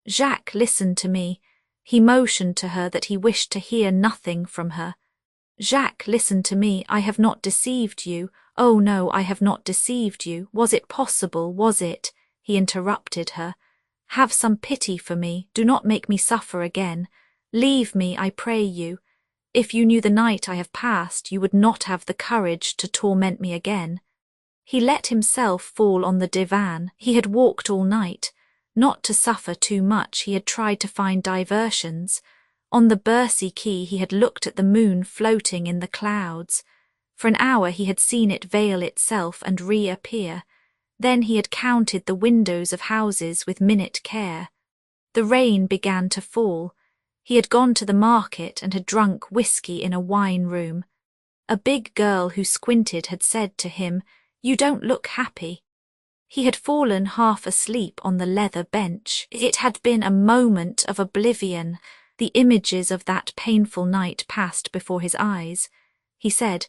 Jacques listened to me. He motioned to her that he wished to hear nothing from her. Jacques, listen to me. I have not deceived you. Oh no, I have not deceived you. Was it possible, was it? He interrupted her. Have some pity for me. Do not make me suffer again. Leave me, I pray you. If you knew the night I have passed, you would not have the courage to torment me again. He let himself fall on the divan. He had walked all night. Not to suffer too much, he had tried to find diversions. On the Bercy quay he had looked at the moon floating in the clouds. For an hour he had seen it veil itself and reappear. Then he had counted the windows of houses with minute care. The rain began to fall. He had gone to the market and had drunk whiskey in a wine room. A big girl who squinted had said to him, "You don't look happy." He had fallen half asleep on the leather bench. It had been a moment of oblivion. The images of that painful night passed before his eyes. He said,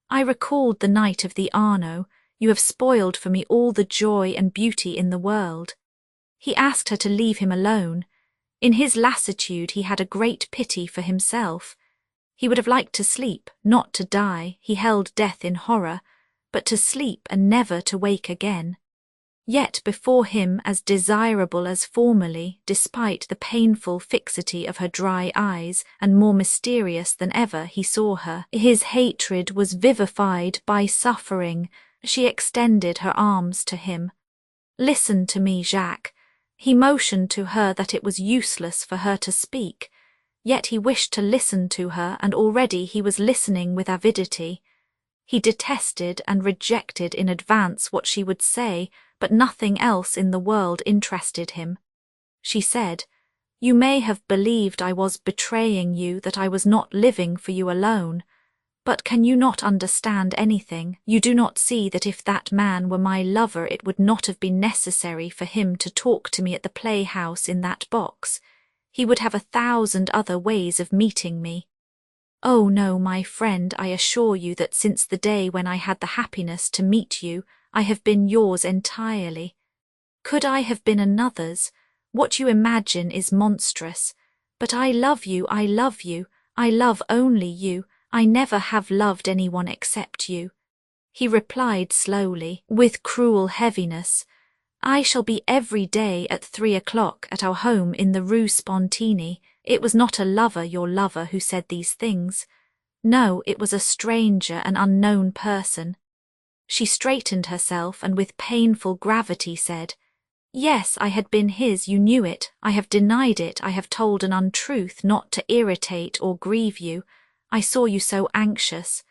"I recalled the night of the Arno. You have spoiled for me all the joy and beauty in the world." He asked her to leave him alone. In his lassitude he had a great pity for himself. He would have liked to sleep, not to die. He held death in horror, but to sleep and never to wake again. Yet before him, as desirable as formerly, despite the painful fixity of her dry eyes, and more mysterious than ever, he saw her. His hatred was vivified by suffering. She extended her arms to him. Listen to me, Jacques. He motioned to her that it was useless for her to speak, yet he wished to listen to her, and already he was listening with avidity. He detested and rejected in advance what she would say, but nothing else in the world interested him. She said, "You may have believed I was betraying you, that I was not living for you alone. But can you not understand anything? You do not see that if that man were my lover it would not have been necessary for him to talk to me at the playhouse in that box. He would have 1,000 other ways of meeting me. Oh no, my friend, I assure you that since the day when I had the happiness to meet you, I have been yours entirely. Could I have been another's? What you imagine is monstrous. But I love you, I love you, I love only you. I never have loved anyone except you." He replied slowly, with cruel heaviness, "I shall be every day at 3 o'clock at our home in the Rue Spontini. It was not a lover, your lover, who said these things. No, it was a stranger, an unknown person." She straightened herself and with painful gravity said, "Yes, I had been his, you knew it. I have denied it, I have told an untruth not to irritate or grieve you. I saw you so anxious.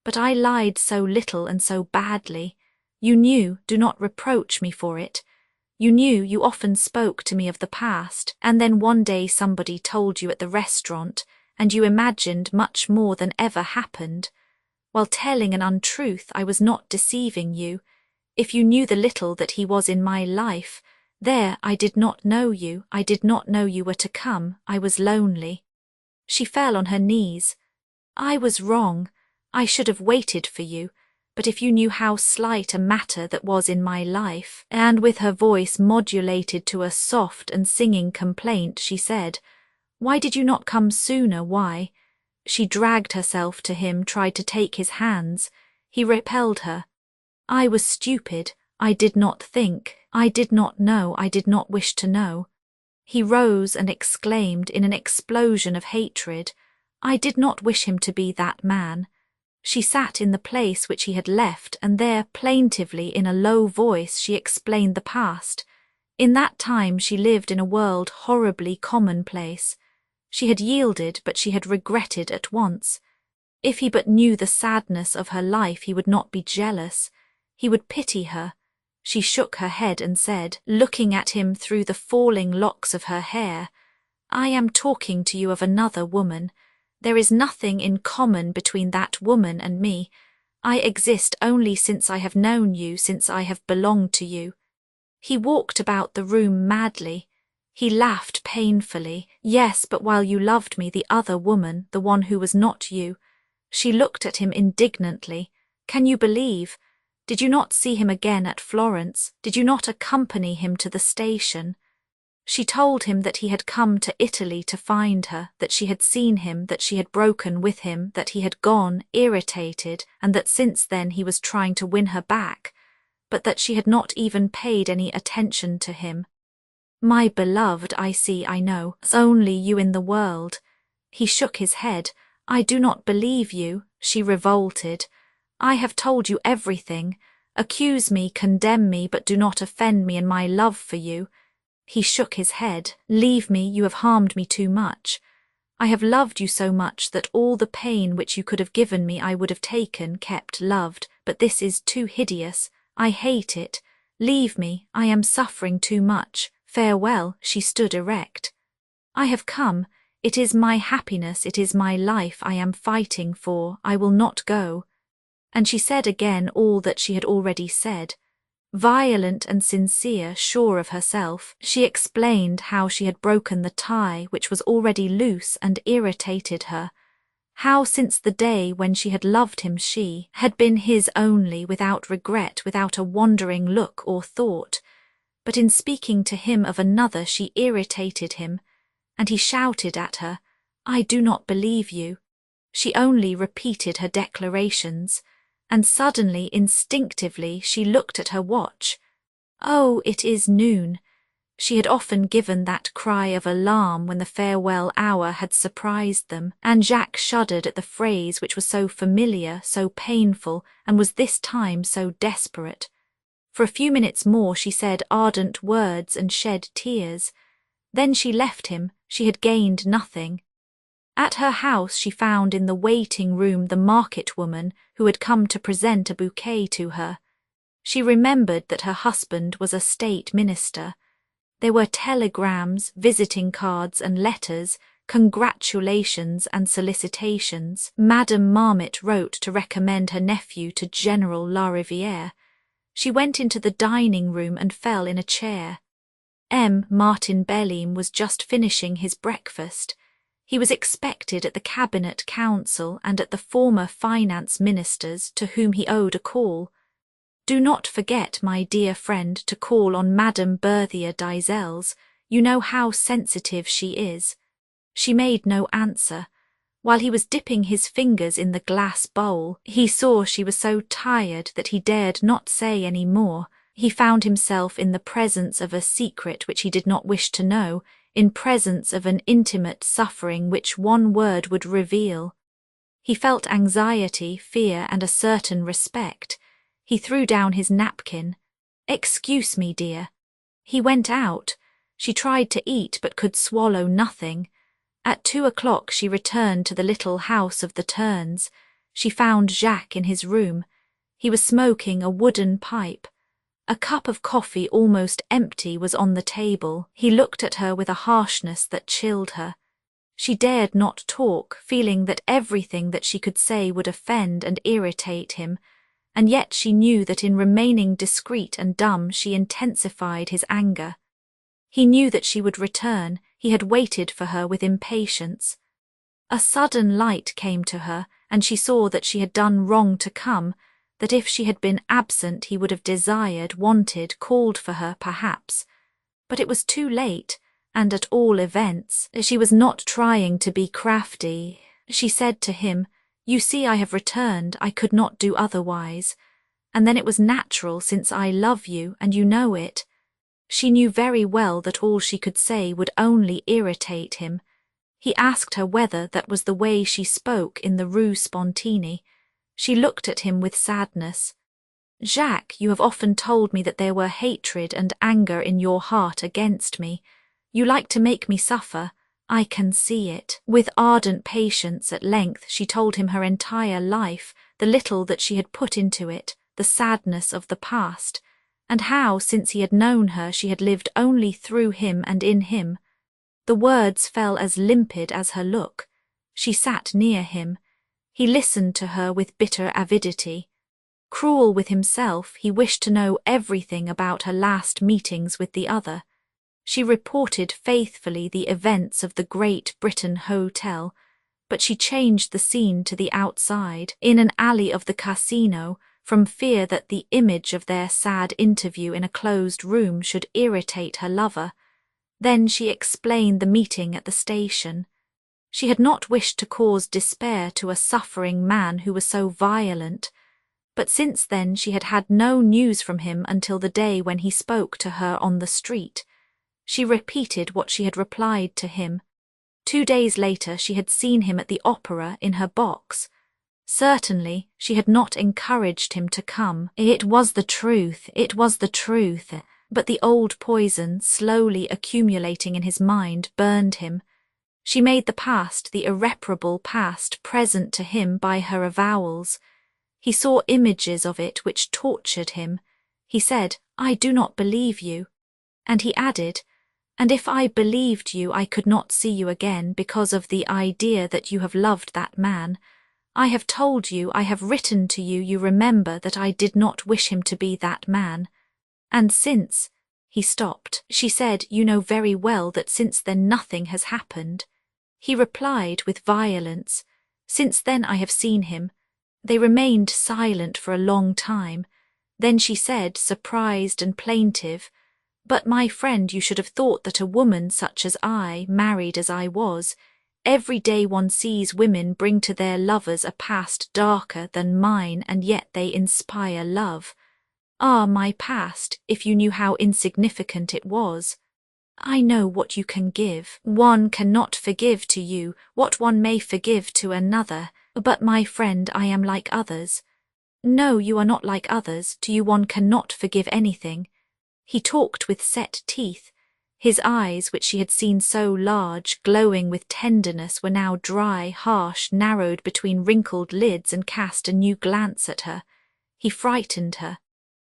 But I lied so little and so badly. You knew, do not reproach me for it. You knew, you often spoke to me of the past, and then one day somebody told you at the restaurant, and you imagined much more than ever happened. While telling an untruth, I was not deceiving you. If you knew the little that he was in my life, there, I did not know you, I did not know you were to come, I was lonely." She fell on her knees. "I was wrong. I should have waited for you. But if you knew how slight a matter that was in my life," and with her voice modulated to a soft and singing complaint, she said, "Why did you not come sooner, why?" She dragged herself to him, tried to take his hands. He repelled her. "I was stupid. I did not think. I did not know. I did not wish to know." He rose and exclaimed in an explosion of hatred, "I did not wish him to be that man." She sat in the place which he had left, and there, plaintively, in a low voice, she explained the past. In that time she lived in a world horribly commonplace. She had yielded, but she had regretted at once. If he but knew the sadness of her life, he would not be jealous. He would pity her. She shook her head and said, looking at him through the falling locks of her hair, "I am talking to you of another woman. There is nothing in common between that woman and me. I exist only since I have known you, since I have belonged to you." He walked about the room madly. He laughed painfully. "Yes, but while you loved me, the other woman, the one who was not you." She looked at him indignantly. "Can you believe? Did you not see him again at Florence? Did you not accompany him to the station?" She told him that he had come to Italy to find her, that she had seen him, that she had broken with him, that he had gone, irritated, and that since then he was trying to win her back, but that she had not even paid any attention to him. "My beloved, I see, I know, it's only you in the world." He shook his head. "I do not believe you." She revolted. "I have told you everything. Accuse me, condemn me, but do not offend me in my love for you." He shook his head. "Leave me, you have harmed me too much. I have loved you so much that all the pain which you could have given me I would have taken, kept, loved, but this is too hideous. I hate it. Leave me, I am suffering too much. Farewell." She stood erect. "I have come. It is my happiness, it is my life I am fighting for. I will not go." And she said again all that she had already said. Violent and sincere, sure of herself, she explained how she had broken the tie which was already loose and irritated her, how since the day when she had loved him she had been his only, without regret, without a wandering look or thought, but in speaking to him of another she irritated him, and he shouted at her, "I do not believe you." She only repeated her declarations, and suddenly, instinctively, she looked at her watch. "Oh, it is noon." She had often given that cry of alarm when the farewell hour had surprised them, and Jacques shuddered at the phrase which was so familiar, so painful, and was this time so desperate. For a few minutes more she said ardent words and shed tears. Then she left him. She had gained nothing. At her house she found in the waiting room the market woman who had come to present a bouquet to her. She remembered that her husband was a state minister. There were telegrams, visiting cards and letters, congratulations and solicitations. Madame Marmot wrote to recommend her nephew to General Lariviere. She went into the dining room and fell in a chair. Martin Belleam was just finishing his breakfast. He was expected at the Cabinet Council and at the former finance minister's to whom he owed a call. "Do not forget, my dear friend, to call on Madame Berthier d'Isels. You know how sensitive she is." She made no answer. While he was dipping his fingers in the glass bowl, he saw she was so tired that he dared not say any more. He found himself in the presence of a secret which he did not wish to know, in presence of an intimate suffering which one word would reveal. He felt anxiety, fear, and a certain respect. He threw down his napkin. "Excuse me, dear." He went out. She tried to eat but could swallow nothing. At 2 o'clock she returned to the little house of the Turns. She found Jacques in his room. He was smoking a wooden pipe. A cup of coffee almost empty was on the table. He looked at her with a harshness that chilled her. She dared not talk, feeling that everything that she could say would offend and irritate him, and yet she knew that in remaining discreet and dumb she intensified his anger. He knew that she would return. He had waited for her with impatience. A sudden light came to her, and she saw that she had done wrong to come, that if she had been absent he would have desired, wanted, called for her perhaps. But it was too late, and at all events, she was not trying to be crafty. She said to him, "You see I have returned, I could not do otherwise. And then it was natural, since I love you, and you know it." She knew very well that all she could say would only irritate him. He asked her whether that was the way she spoke in the Rue Spontini. She looked at him with sadness. "Jacques, you have often told me that there were hatred and anger in your heart against me. You like to make me suffer. I can see it." With ardent patience at length she told him her entire life, the little that she had put into it, the sadness of the past, and how, since he had known her, she had lived only through him and in him. The words fell as limpid as her look. She sat near him. He listened to her with bitter avidity. Cruel with himself, he wished to know everything about her last meetings with the other. She reported faithfully the events of the Great Britain Hotel, but she changed the scene to the outside, in an alley of the casino, from fear that the image of their sad interview in a closed room should irritate her lover. Then she explained the meeting at the station. She had not wished to cause despair to a suffering man who was so violent, but since then she had had no news from him until the day when he spoke to her on the street. She repeated what she had replied to him. 2 days later she had seen him at the opera in her box. Certainly she had not encouraged him to come. It was the truth, but the old poison, slowly accumulating in his mind, burned him. She made the past, the irreparable past, present to him by her avowals. He saw images of it which tortured him. He said, "I do not believe you." And he added, "And if I believed you, I could not see you again because of the idea that you have loved that man. I have told you, I have written to you, you remember that I did not wish him to be that man. And since—" He stopped. She said, "You know very well that since then nothing has happened." He replied with violence, "Since then I have seen him." They remained silent for a long time. Then she said, surprised and plaintive, "But, my friend, you should have thought that a woman such as I, married as I was, every day one sees women bring to their lovers a past darker than mine, and yet they inspire love. Ah, my past, if you knew how insignificant it was. I know what you can give. One cannot forgive to you what one may forgive to another, but, my friend, I am like others. No, you are not like others, to you one cannot forgive anything. He talked with set teeth. His eyes, which she had seen so large, glowing with tenderness, were now dry, harsh, narrowed between wrinkled lids, and cast a new glance at her. He frightened her.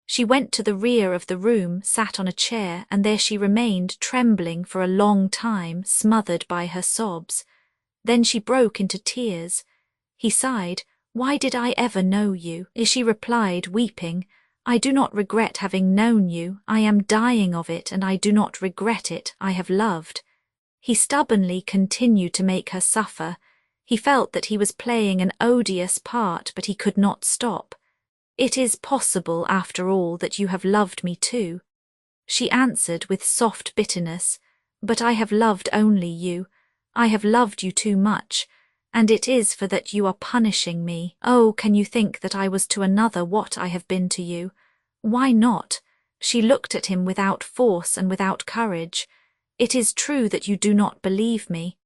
She went to the rear of the room, sat on a chair, and there she remained, trembling for a long time, smothered by her sobs. Then she broke into tears. He sighed. "Why did I ever know you?" She replied, weeping. "I do not regret having known you. I am dying of it, and I do not regret it. I have loved." He stubbornly continued to make her suffer. He felt that he was playing an odious part, but he could not stop. "It is possible, after all, that you have loved me too." She answered with soft bitterness, "But I have loved only you. I have loved you too much, and it is for that you are punishing me. Oh, can you think that I was to another what I have been to you? Why not?" She looked at him without force and without courage. "It is true that you do not believe me."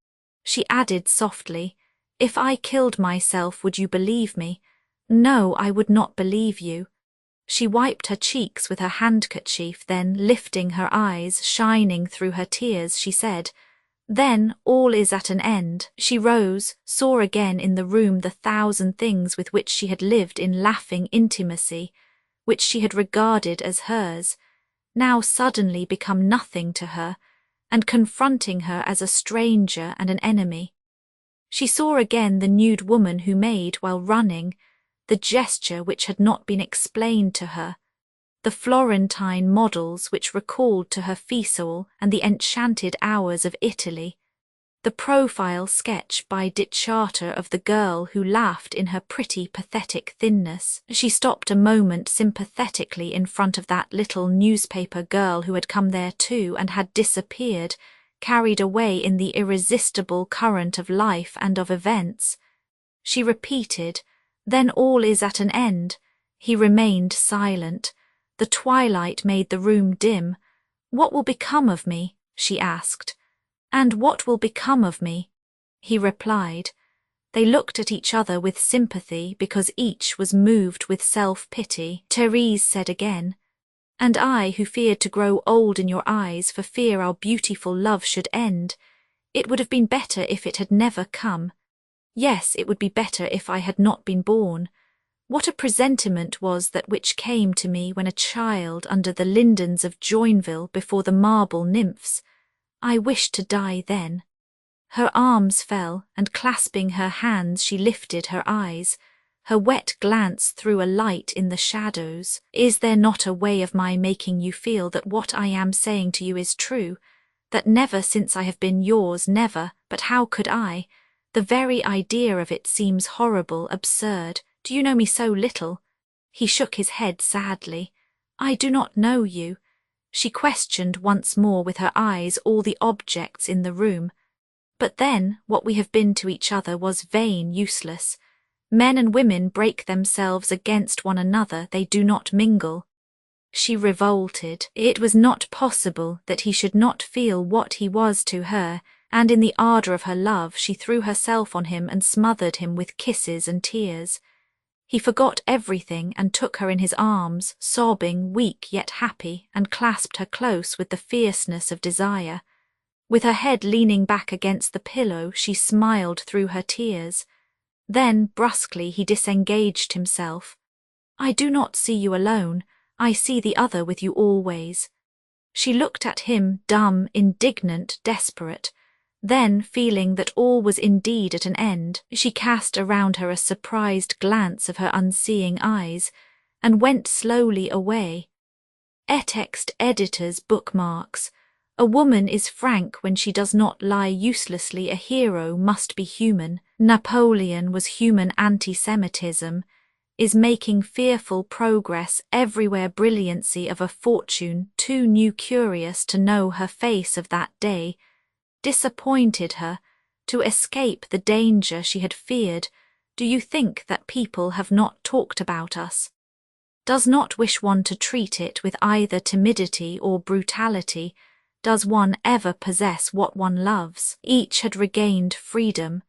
She added softly, "If I killed myself, would you believe me?" "No, I would not believe you." She wiped her cheeks with her handkerchief, then, lifting her eyes, shining through her tears, she said, "Then all is at an end." She rose, saw again in the room the thousand things with which she had lived in laughing intimacy, which she had regarded as hers, now suddenly become nothing to her, and confronting her as a stranger and an enemy. She saw again the nude woman who made, while running, the gesture which had not been explained to her, the Florentine models which recalled to her Fiesole and the enchanted hours of Italy, the profile sketch by Dicharte of the girl who laughed in her pretty pathetic thinness. She stopped a moment sympathetically in front of that little newspaper girl who had come there too and had disappeared, carried away in the irresistible current of life and of events. She repeated, "Then all is at an end." He remained silent. The twilight made the room dim. "What will become of me?" she asked. "And what will become of me?" he replied. They looked at each other with sympathy because each was moved with self-pity. Therese said again, "And I, who feared to grow old in your eyes for fear our beautiful love should end. It would have been better if it had never come. Yes, it would be better if I had not been born. What a presentiment was that which came to me when a child under the lindens of Joinville before the marble nymphs. I wished to die then." Her arms fell, and clasping her hands she lifted her eyes. Her wet glance threw a light in the shadows. "Is there not a way of my making you feel that what I am saying to you is true? That never since I have been yours, never, but how could I? The very idea of it seems horrible, absurd. Do you know me so little?" He shook his head sadly. "I do not know you." She questioned once more with her eyes all the objects in the room. "But then, what we have been to each other was vain, useless. Men and women break themselves against one another, they do not mingle." She revolted. It was not possible that he should not feel what he was to her, and in the ardour of her love she threw herself on him and smothered him with kisses and tears. He forgot everything and took her in his arms, sobbing, weak yet happy, and clasped her close with the fierceness of desire. With her head leaning back against the pillow, she smiled through her tears. Then, brusquely, he disengaged himself. "I do not see you alone. I see the other with you always." She looked at him, dumb, indignant, desperate. Then, feeling that all was indeed at an end, she cast around her a surprised glance of her unseeing eyes, and went slowly away. Etext editor's bookmarks. A woman is frank when she does not lie uselessly. A hero must be human. Napoleon was human anti-Semitism. Is making fearful progress everywhere. Brilliancy of a fortune too new curious to know her face of that day. Disappointed her, to escape the danger she had feared. Do you think that people have not talked about us? Does not wish one to treat it with either timidity or brutality. Does one ever possess what one loves? Each had regained freedom.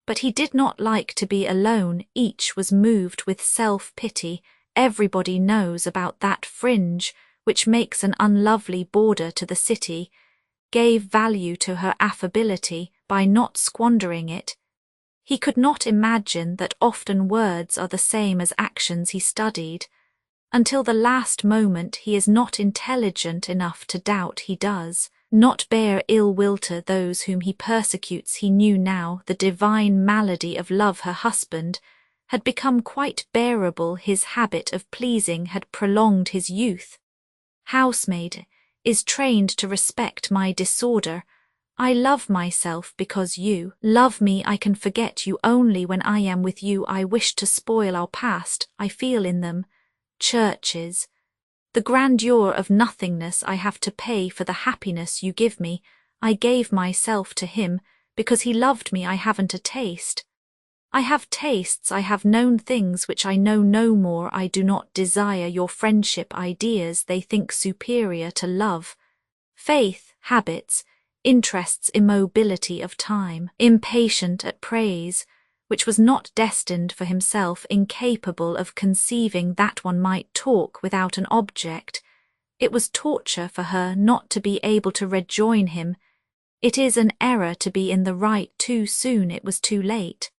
But he did not like to be alone. Each was moved with self-pity. Everybody knows about that fringe which makes an unlovely border to the city, gave value to her affability by not squandering it. He could not imagine that often words are the same as actions he studied. Until the last moment he is not intelligent enough to doubt he does. Not bear ill will to those whom he persecutes. He knew now the divine malady of love. Her husband had become quite bearable. His habit of pleasing had prolonged his youth. Housemaid is trained to respect my disorder. I love myself because you love me. I can forget you only when I am with you. I wish to spoil our past. I feel in them churches. The grandeur of nothingness I have to pay for the happiness you give me. I gave myself to him because he loved me. I haven't a taste. I have tastes. I have known things which I know no more. I do not desire your friendship ideas. They think superior to love. Faith, habits, interests, immobility of time, impatient at praise, which was not destined for himself, incapable of conceiving that one might talk without an object. It was torture for her not to be able to rejoin him. It is an error to be in the right too soon. It was too late.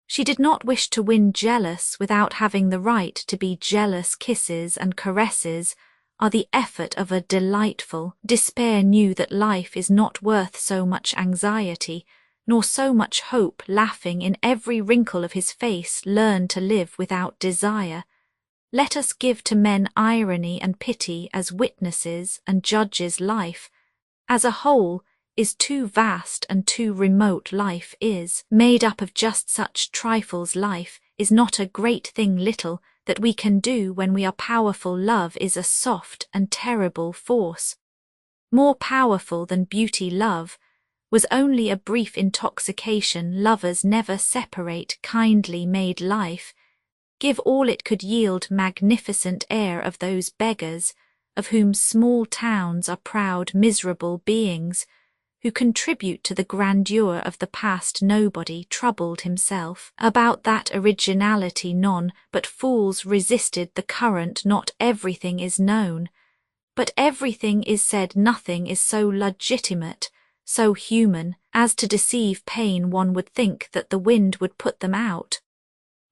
She did not wish to win jealous without having the right to be jealous. Kisses and caresses are the effort of a delightful despair. Knew that life is not worth so much anxiety, nor so much hope. Laughing in every wrinkle of his face, learned to live without desire. Let us give to men irony and pity as witnesses and judges. Life, as a whole, is too vast and too remote. Life is made up of just such trifles. Life is not a great thing. Little that we can do when we are powerful. Love is a soft and terrible force. More powerful than beauty. Love was only a brief intoxication. Lovers never separate. Kindly made life give all it could yield. Magnificent air of those beggars, of whom small towns are proud, miserable beings, who contribute to the grandeur of the past. Nobody troubled himself about that originality. None but fools resisted the current. Not everything is known, but everything is said. Nothing is so legitimate, so human, as to deceive pain. One would think that the wind would put them out.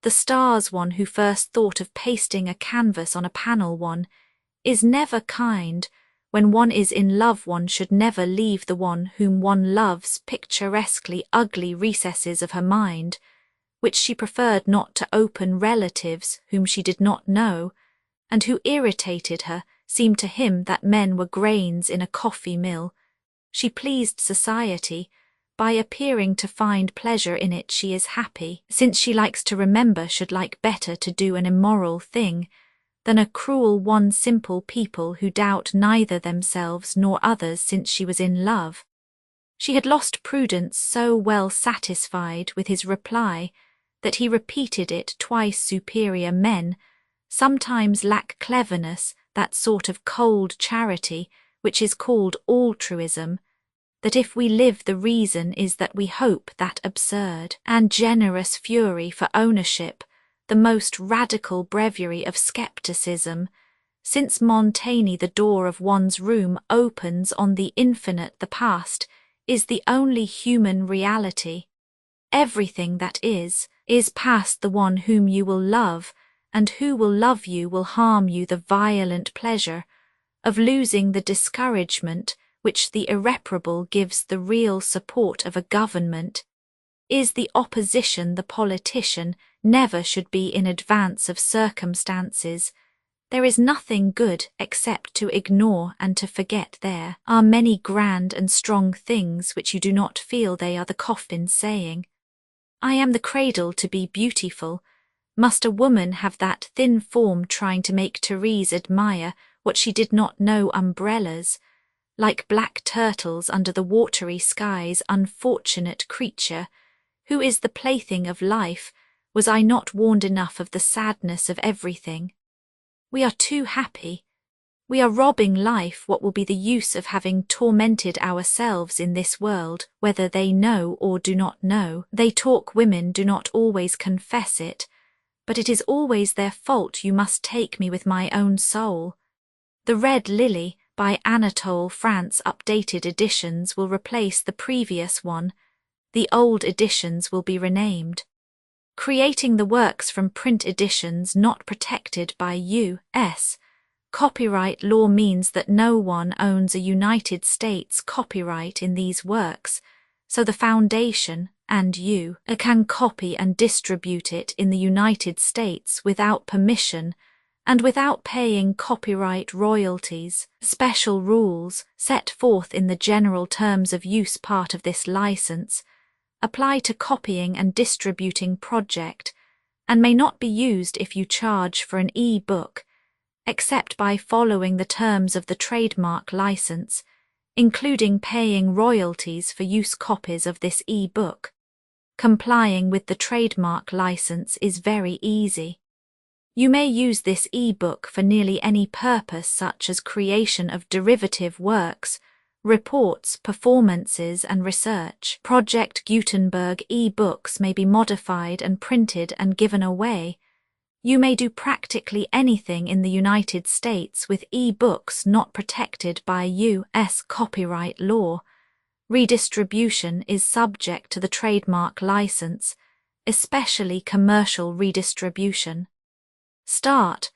The stars. One who first thought of pasting a canvas on a panel. One is never kind. When one is in love, one should never leave the one whom one loves. Picturesquely ugly recesses of her mind, which she preferred not to open. Relatives whom she did not know, and who irritated her, seemed to him that men were grains in a coffee mill. She pleased society. By appearing to find pleasure in it, she is happy. Since she likes to remember, should like better to do an immoral thing than a cruel one. Simple people who doubt neither themselves nor others. Since she was in love, she had lost prudence. So well satisfied with his reply that he repeated it twice. Superior men sometimes lack cleverness, that sort of cold charity which is called altruism, that if we live the reason is that we hope. That absurd and generous fury for ownership, the most radical breviary of skepticism. Since Montaigne, the door of one's room opens on the infinite. The past is the only human reality. Everything that is past. The one whom you will love and who will love you will harm you. The violent pleasure of losing, the discouragement which the irreparable gives, the real support of a government, is the opposition. The politician never should be in advance of circumstances. There is nothing good except to ignore and to forget. There are many grand and strong things which you do not feel. They are the coffin saying, I am the cradle to be beautiful. Must a woman have that thin form trying to make Therese admire what she did not know? Umbrellas, like black turtles under the watery skies. Unfortunate creature, who is the plaything of life. Was I not warned enough of the sadness of everything? We are too happy. We are robbing life what will be the use of having tormented ourselves in this world, whether they know or do not know. They talk, women do not always confess it, but it is always their fault. You must take me with my own soul. The Red Lily, by Anatole, France. Updated editions will replace the previous one. The old editions will be renamed. Creating the works from print editions not protected by U.S. copyright law means that no one owns a United States copyright in these works, so the Foundation and you can copy and distribute it in the United States without permission and without paying copyright royalties. Special rules, set forth in the general terms of use part of this license, apply to copying and distributing project, and may not be used if you charge for an e-book, except by following the terms of the trademark license, including paying royalties for use copies of this e-book. Complying with the trademark license is very easy. You may use this e-book for nearly any purpose, such as creation of derivative works, reports, performances, and research. Project Gutenberg e-books may be modified and printed and given away. You may do practically anything in the United States with e-books not protected by U.S. copyright law. Redistribution is subject to the trademark license, especially commercial redistribution. Start.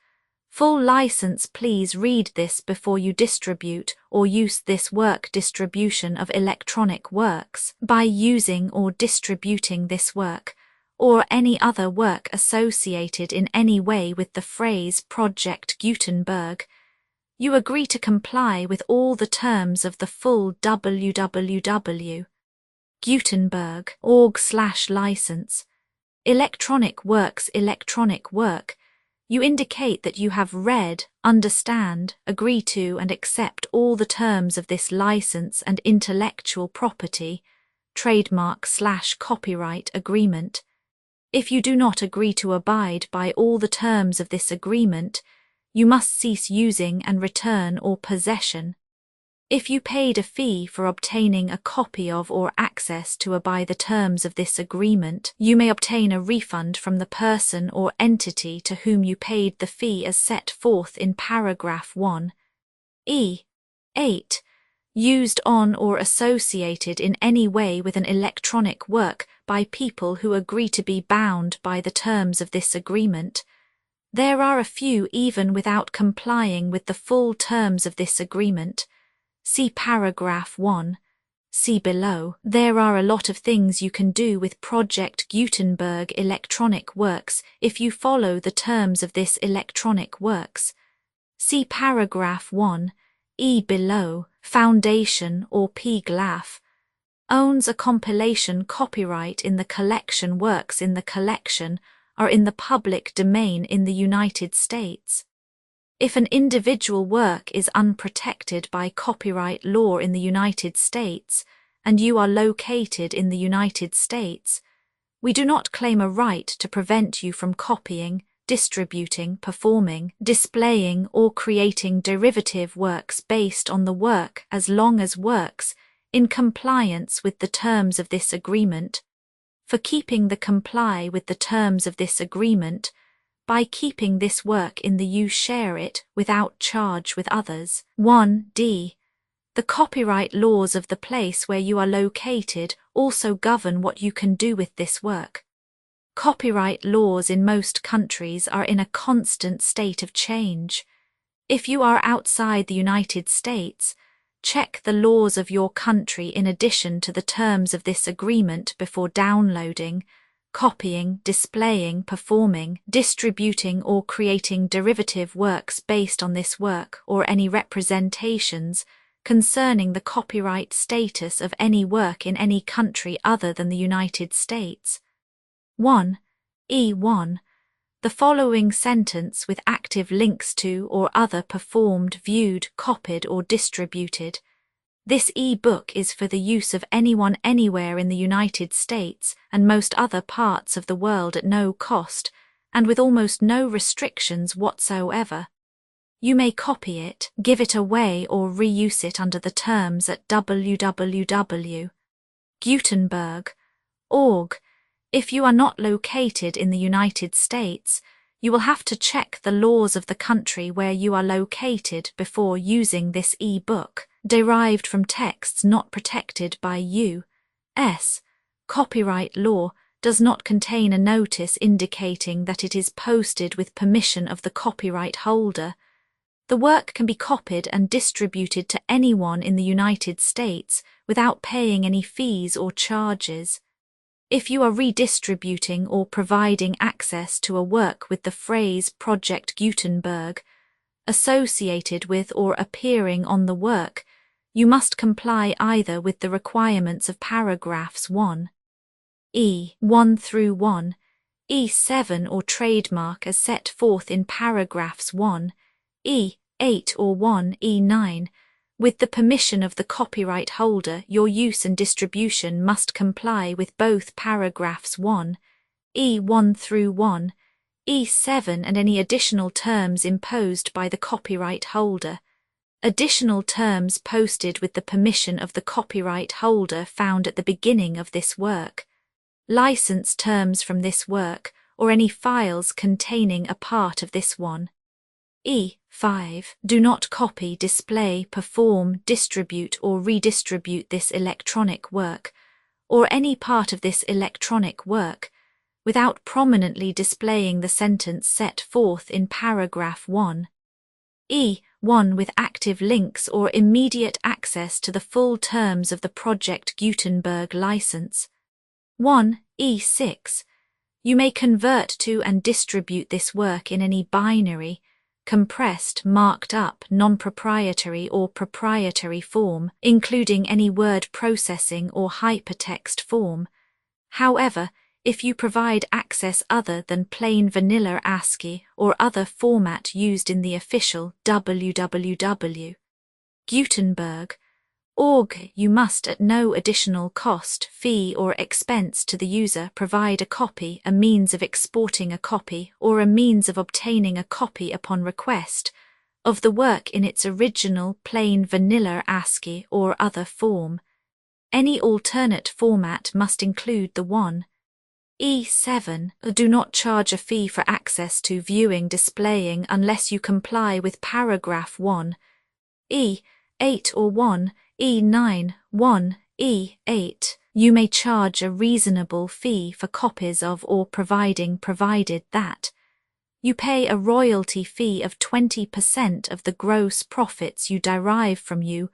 Full license. Please read this before you distribute or use this work. Distribution of electronic works. By using or distributing this work, or any other work associated in any way with the phrase Project Gutenberg, you agree to comply with all the terms of the full www.gutenberg.org/license. Electronic works. Electronic work. You indicate that you have read, understand, agree to and accept all the terms of this license and intellectual property, trademark/copyright agreement. If you do not agree to abide by all the terms of this agreement, you must cease using and return or possession. If you paid a fee for obtaining a copy of or access to by the terms of this agreement, you may obtain a refund from the person or entity to whom you paid the fee as set forth in paragraph 1. 8. Used on or associated in any way with an electronic work by people who agree to be bound by the terms of this agreement. There are a few even without complying with the full terms of this agreement. See paragraph 1. See below. There are a lot of things you can do with Project Gutenberg electronic works if you follow the terms of this electronic works. See paragraph 1. Below. Foundation or PGLAF owns a compilation copyright in the collection. Works in the collection are in the public domain in the United States. If an individual work is unprotected by copyright law in the United States, and you are located in the United States, we do not claim a right to prevent you from copying, distributing, performing, displaying, or creating derivative works based on the work as long as works in compliance with the terms of this agreement. For keeping the comply with the terms of this agreement, by keeping this work in the you share it without charge with others. 1d. The copyright laws of the place where you are located also govern what you can do with this work. Copyright laws in most countries are in a constant state of change. If you are outside the United States, check the laws of your country in addition to the terms of this agreement before downloading, copying, displaying, performing, distributing or creating derivative works based on this work or any representations concerning the copyright status of any work in any country other than the United States. 1. E1. The following sentence with active links to or other performed, viewed, copied or distributed. This e-book is for the use of anyone anywhere in the United States and most other parts of the world at no cost and with almost no restrictions whatsoever. You may copy it, give it away or reuse it under the terms at www.gutenberg.org. If you are not located in the United States, you will have to check the laws of the country where you are located before using this e-book, derived from texts not protected by U.S. copyright law, does not contain a notice indicating that it is posted with permission of the copyright holder. The work can be copied and distributed to anyone in the United States without paying any fees or charges. If you are redistributing or providing access to a work with the phrase Project Gutenberg associated with or appearing on the work, you must comply either with the requirements of paragraphs 1(e)(1 through 1(e)(7) or trademark as set forth in paragraphs 1(e)(8) or 1(e)(9). With the permission of the copyright holder, your use and distribution must comply with both paragraphs 1(e)(1 through 1(e)(7) and any additional terms imposed by the copyright holder. Additional terms posted with the permission of the copyright holder found at the beginning of this work. License terms from this work, or any files containing a part of this one. E5. Do not copy, display, perform, distribute or redistribute this electronic work, or any part of this electronic work, without prominently displaying the sentence set forth in paragraph 1(e)(1) with active links or immediate access to the full terms of the Project Gutenberg license. 1(e)(6). You may convert to and distribute this work in any binary, compressed, marked up, non-proprietary or proprietary form, including any word processing or hypertext form. However, if you provide access other than plain vanilla ASCII or other format used in the official www.gutenberg.org, you must at no additional cost, fee or expense to the user provide a copy, a means of exporting a copy, or a means of obtaining a copy upon request, of the work in its original plain vanilla ASCII or other form. Any alternate format must include the 1(e)(7). Do not charge a fee for access to viewing displaying unless you comply with paragraph 1(e)(8) or 1(e)(9). 1(e)(8). You may charge a reasonable fee for copies of or provided that you pay a royalty fee of 20% of the gross profits you derive from you,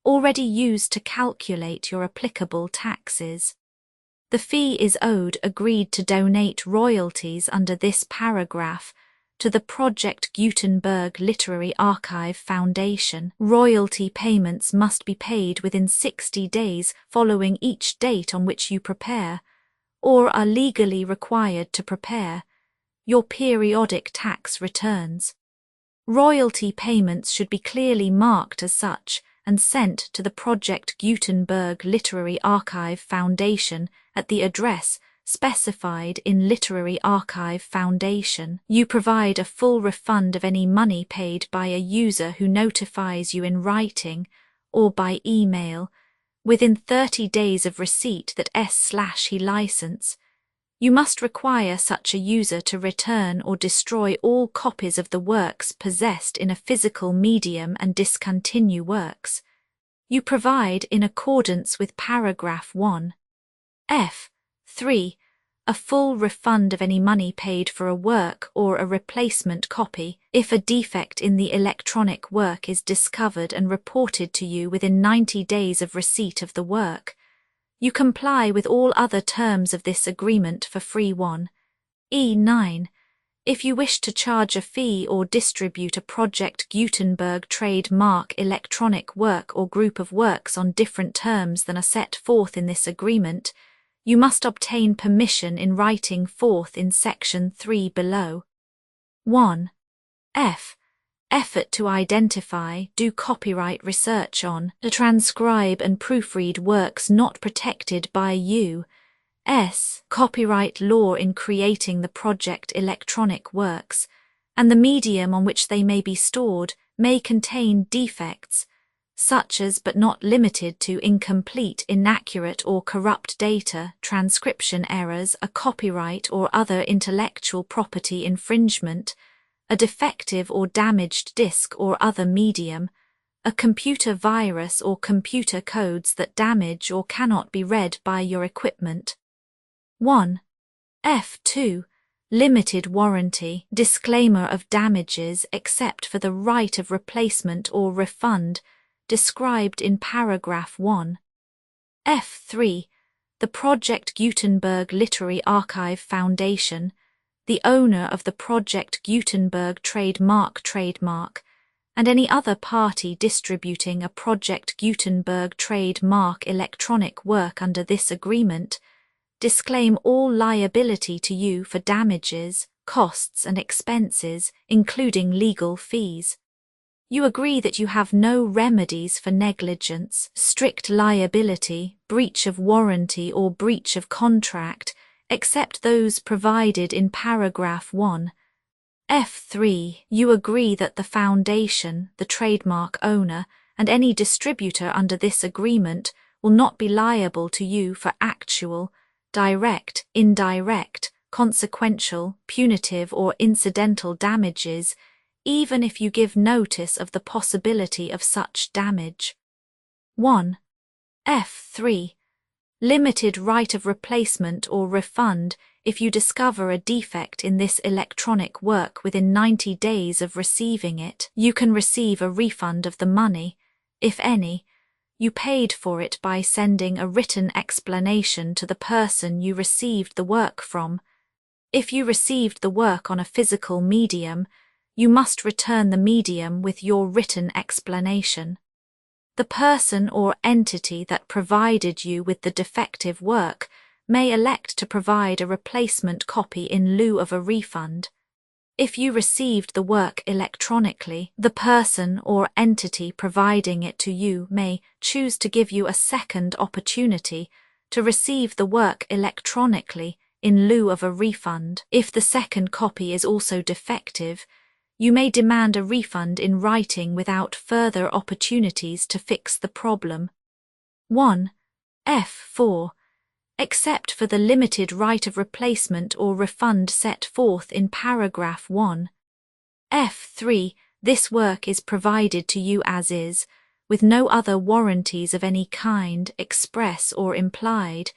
already used to calculate your applicable taxes. The fee is owed agreed to donate royalties under this paragraph to the Project Gutenberg Literary Archive Foundation. Royalty payments must be paid within 60 days following each date on which you prepare, or are legally required to prepare, your periodic tax returns. Royalty payments should be clearly marked as such and sent to the Project Gutenberg Literary Archive Foundation at the address specified in Literary Archive Foundation. You provide a full refund of any money paid by a user who notifies you in writing or by email within 30 days of receipt that S/he license. You must require such a user to return or destroy all copies of the works possessed in a physical medium and discontinue works. You provide, in accordance with paragraph 1(f)(3), a full refund of any money paid for a work or a replacement copy if a defect in the electronic work is discovered and reported to you within 90 days of receipt of the work. You comply with all other terms of this agreement for free. 1(e)(9). If you wish to charge a fee or distribute a Project Gutenberg trademark electronic work or group of works on different terms than are set forth in this agreement, you must obtain permission in writing forth in section 3 below. 1(f). Effort to identify, do copyright research on, transcribe and proofread works not protected by U.S. copyright law in creating the project electronic works, and the medium on which they may be stored may contain defects, such as but not limited to incomplete, inaccurate, or corrupt data, transcription errors, a copyright or other intellectual property infringement, a defective or damaged disk or other medium, a computer virus or computer codes that damage or cannot be read by your equipment. 1. F2. Limited warranty, disclaimer of damages except for the right of replacement or refund, described in paragraph 1. F3. The Project Gutenberg Literary Archive Foundation, the owner of the Project Gutenberg trademark, and any other party distributing a Project Gutenberg trademark electronic work under this agreement, disclaim all liability to you for damages, costs and expenses, including legal fees. You agree that you have no remedies for negligence, strict liability, breach of warranty or breach of contract, except those provided in paragraph 1. F3. You agree that the foundation, the trademark owner, and any distributor under this agreement will not be liable to you for actual, direct, indirect, consequential, punitive, or incidental damages, even if you give notice of the possibility of such damage. 1. F3. Limited right of replacement or refund if you discover a defect in this electronic work within 90 days of receiving it. You can receive a refund of the money, if any, you paid for it by sending a written explanation to the person you received the work from. If you received the work on a physical medium, you must return the medium with your written explanation. The person or entity that provided you with the defective work may elect to provide a replacement copy in lieu of a refund. If you received the work electronically, the person or entity providing it to you may choose to give you a second opportunity to receive the work electronically in lieu of a refund. If the second copy is also defective, you may demand a refund in writing without further opportunities to fix the problem. 1. F4. Except for the limited right of replacement or refund set forth in paragraph 1. F3. This work is provided to you as is, with no other warranties of any kind, express or implied,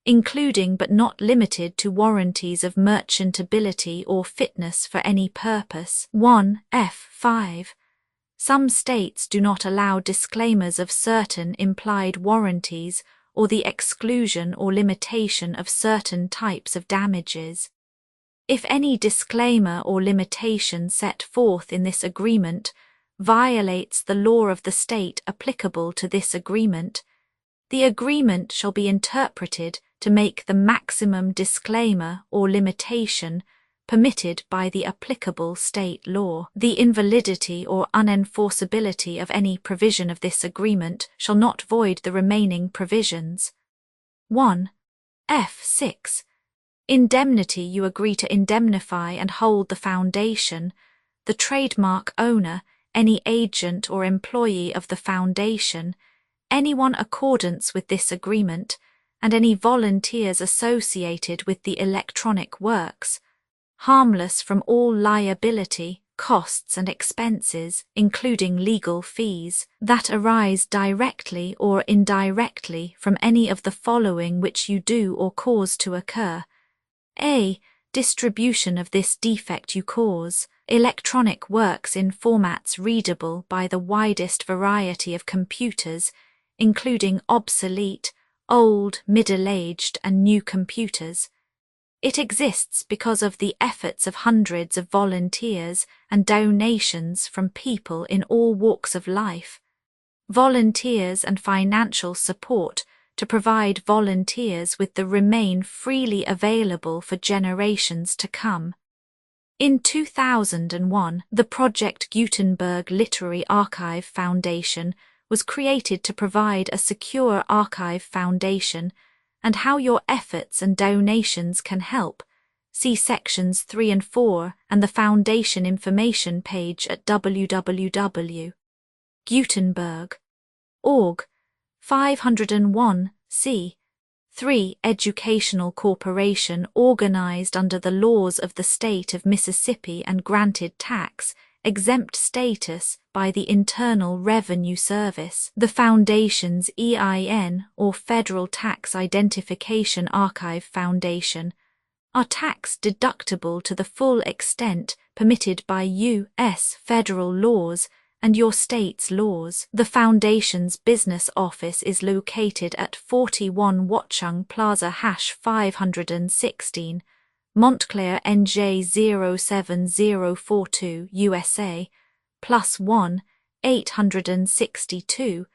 including but not limited to warranties of merchantability or fitness for any purpose. 1. F5. Some states do not allow disclaimers of certain implied warranties or the exclusion or limitation of certain types of damages. If any disclaimer or limitation set forth in this agreement violates the law of the state applicable to this agreement, the agreement shall be interpreted to make the maximum disclaimer or limitation permitted by the applicable state law. The invalidity or unenforceability of any provision of this agreement shall not void the remaining provisions. 1. F6. Indemnity. You agree to indemnify and hold the foundation, the trademark owner, any agent or employee of the foundation, anyone accordance with this agreement, and any volunteers associated with the electronic works, harmless from all liability, costs and expenses, including legal fees, that arise directly or indirectly from any of the following which you do or cause to occur. A. Distribution of this defect you cause, electronic works in formats readable by the widest variety of computers, including obsolete, old, middle-aged and new computers. It exists because of the efforts of hundreds of volunteers and donations from people in all walks of life. Volunteers and financial support to provide volunteers with the remain freely available for generations to come. In 2001, the Project Gutenberg Literary Archive Foundation was created to provide a secure archive foundation, and how your efforts and donations can help. See sections 3 and 4 and the Foundation information page at www.gutenberg.org. 501 c. 3. Educational corporation organized under the laws of the state of Mississippi and granted tax-exempt status by the Internal Revenue Service. The Foundation's EIN, or Federal Tax Identification Archive Foundation, are tax-deductible to the full extent permitted by U.S. federal laws and your state's laws. The Foundation's business office is located at 41 Watchung Plaza #516, Montclair, NJ 07042, USA, +1 862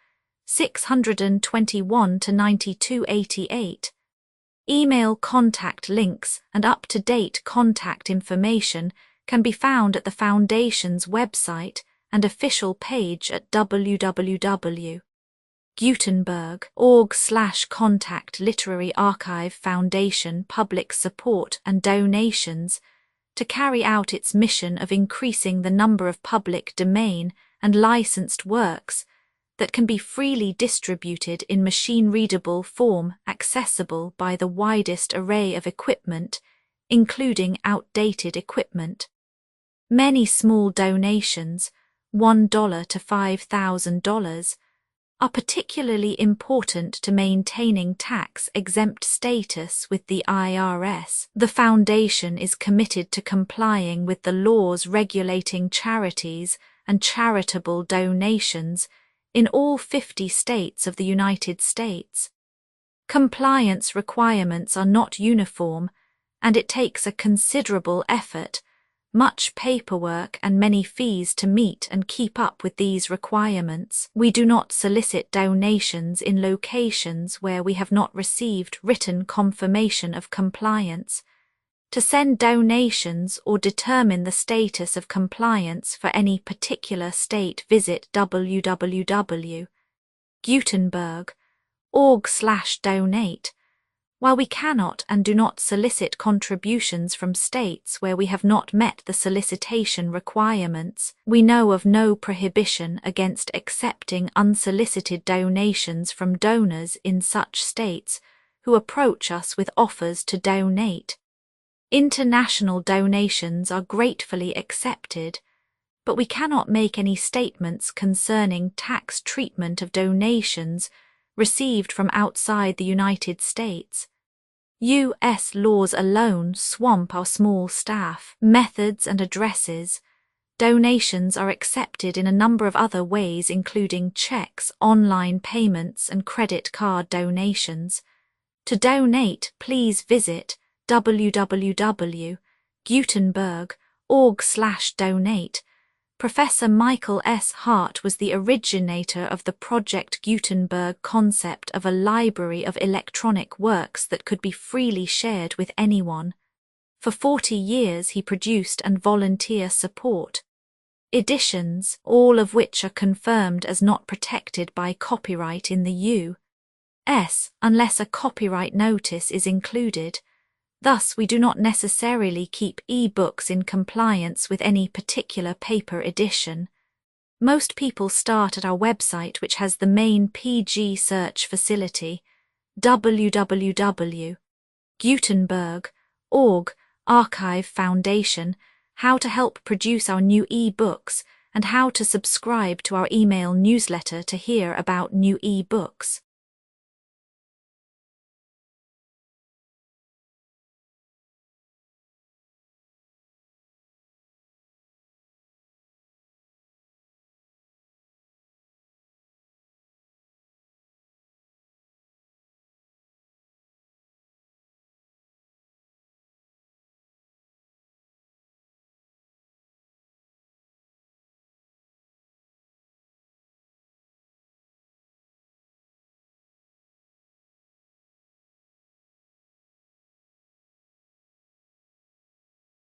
621 9288. Email contact links and up-to-date contact information can be found at the Foundation's website and official page at www.gutenberg.org/contact Literary Archive Foundation public support and donations to carry out its mission of increasing the number of public domain and licensed works that can be freely distributed in machine-readable form accessible by the widest array of equipment, including outdated equipment. Many small donations, $1 to $5,000, are particularly important to maintaining tax-exempt status with the IRS. The Foundation is committed to complying with the laws regulating charities and charitable donations in all 50 states of the United States. Compliance requirements are not uniform, and it takes a considerable effort, much paperwork and many fees to meet and keep up with these requirements. We do not solicit donations in locations where we have not received written confirmation of compliance. To send donations or determine the status of compliance for any particular state, visit www.gutenberg.org/donate. While we cannot and do not solicit contributions from states where we have not met the solicitation requirements, we know of no prohibition against accepting unsolicited donations from donors in such states who approach us with offers to donate. International donations are gratefully accepted, but we cannot make any statements concerning tax treatment of donations received from outside the United States. U.S. laws alone swamp our small staff. Methods and addresses. Donations are accepted in a number of other ways, including checks, online payments, and credit card donations. To donate, please visit www.gutenberg.org/donate. Professor Michael S. Hart was the originator of the Project Gutenberg concept of a library of electronic works that could be freely shared with anyone. For 40 years he produced and volunteer support editions, all of which are confirmed as not protected by copyright in the U.S. unless a copyright notice is included. Thus, we do not necessarily keep e-books in compliance with any particular paper edition. Most people start at our website, which has the main PG search facility, www.gutenberg.org, Archive Foundation, how to help produce our new e-books, and how to subscribe to our email newsletter to hear about new e-books.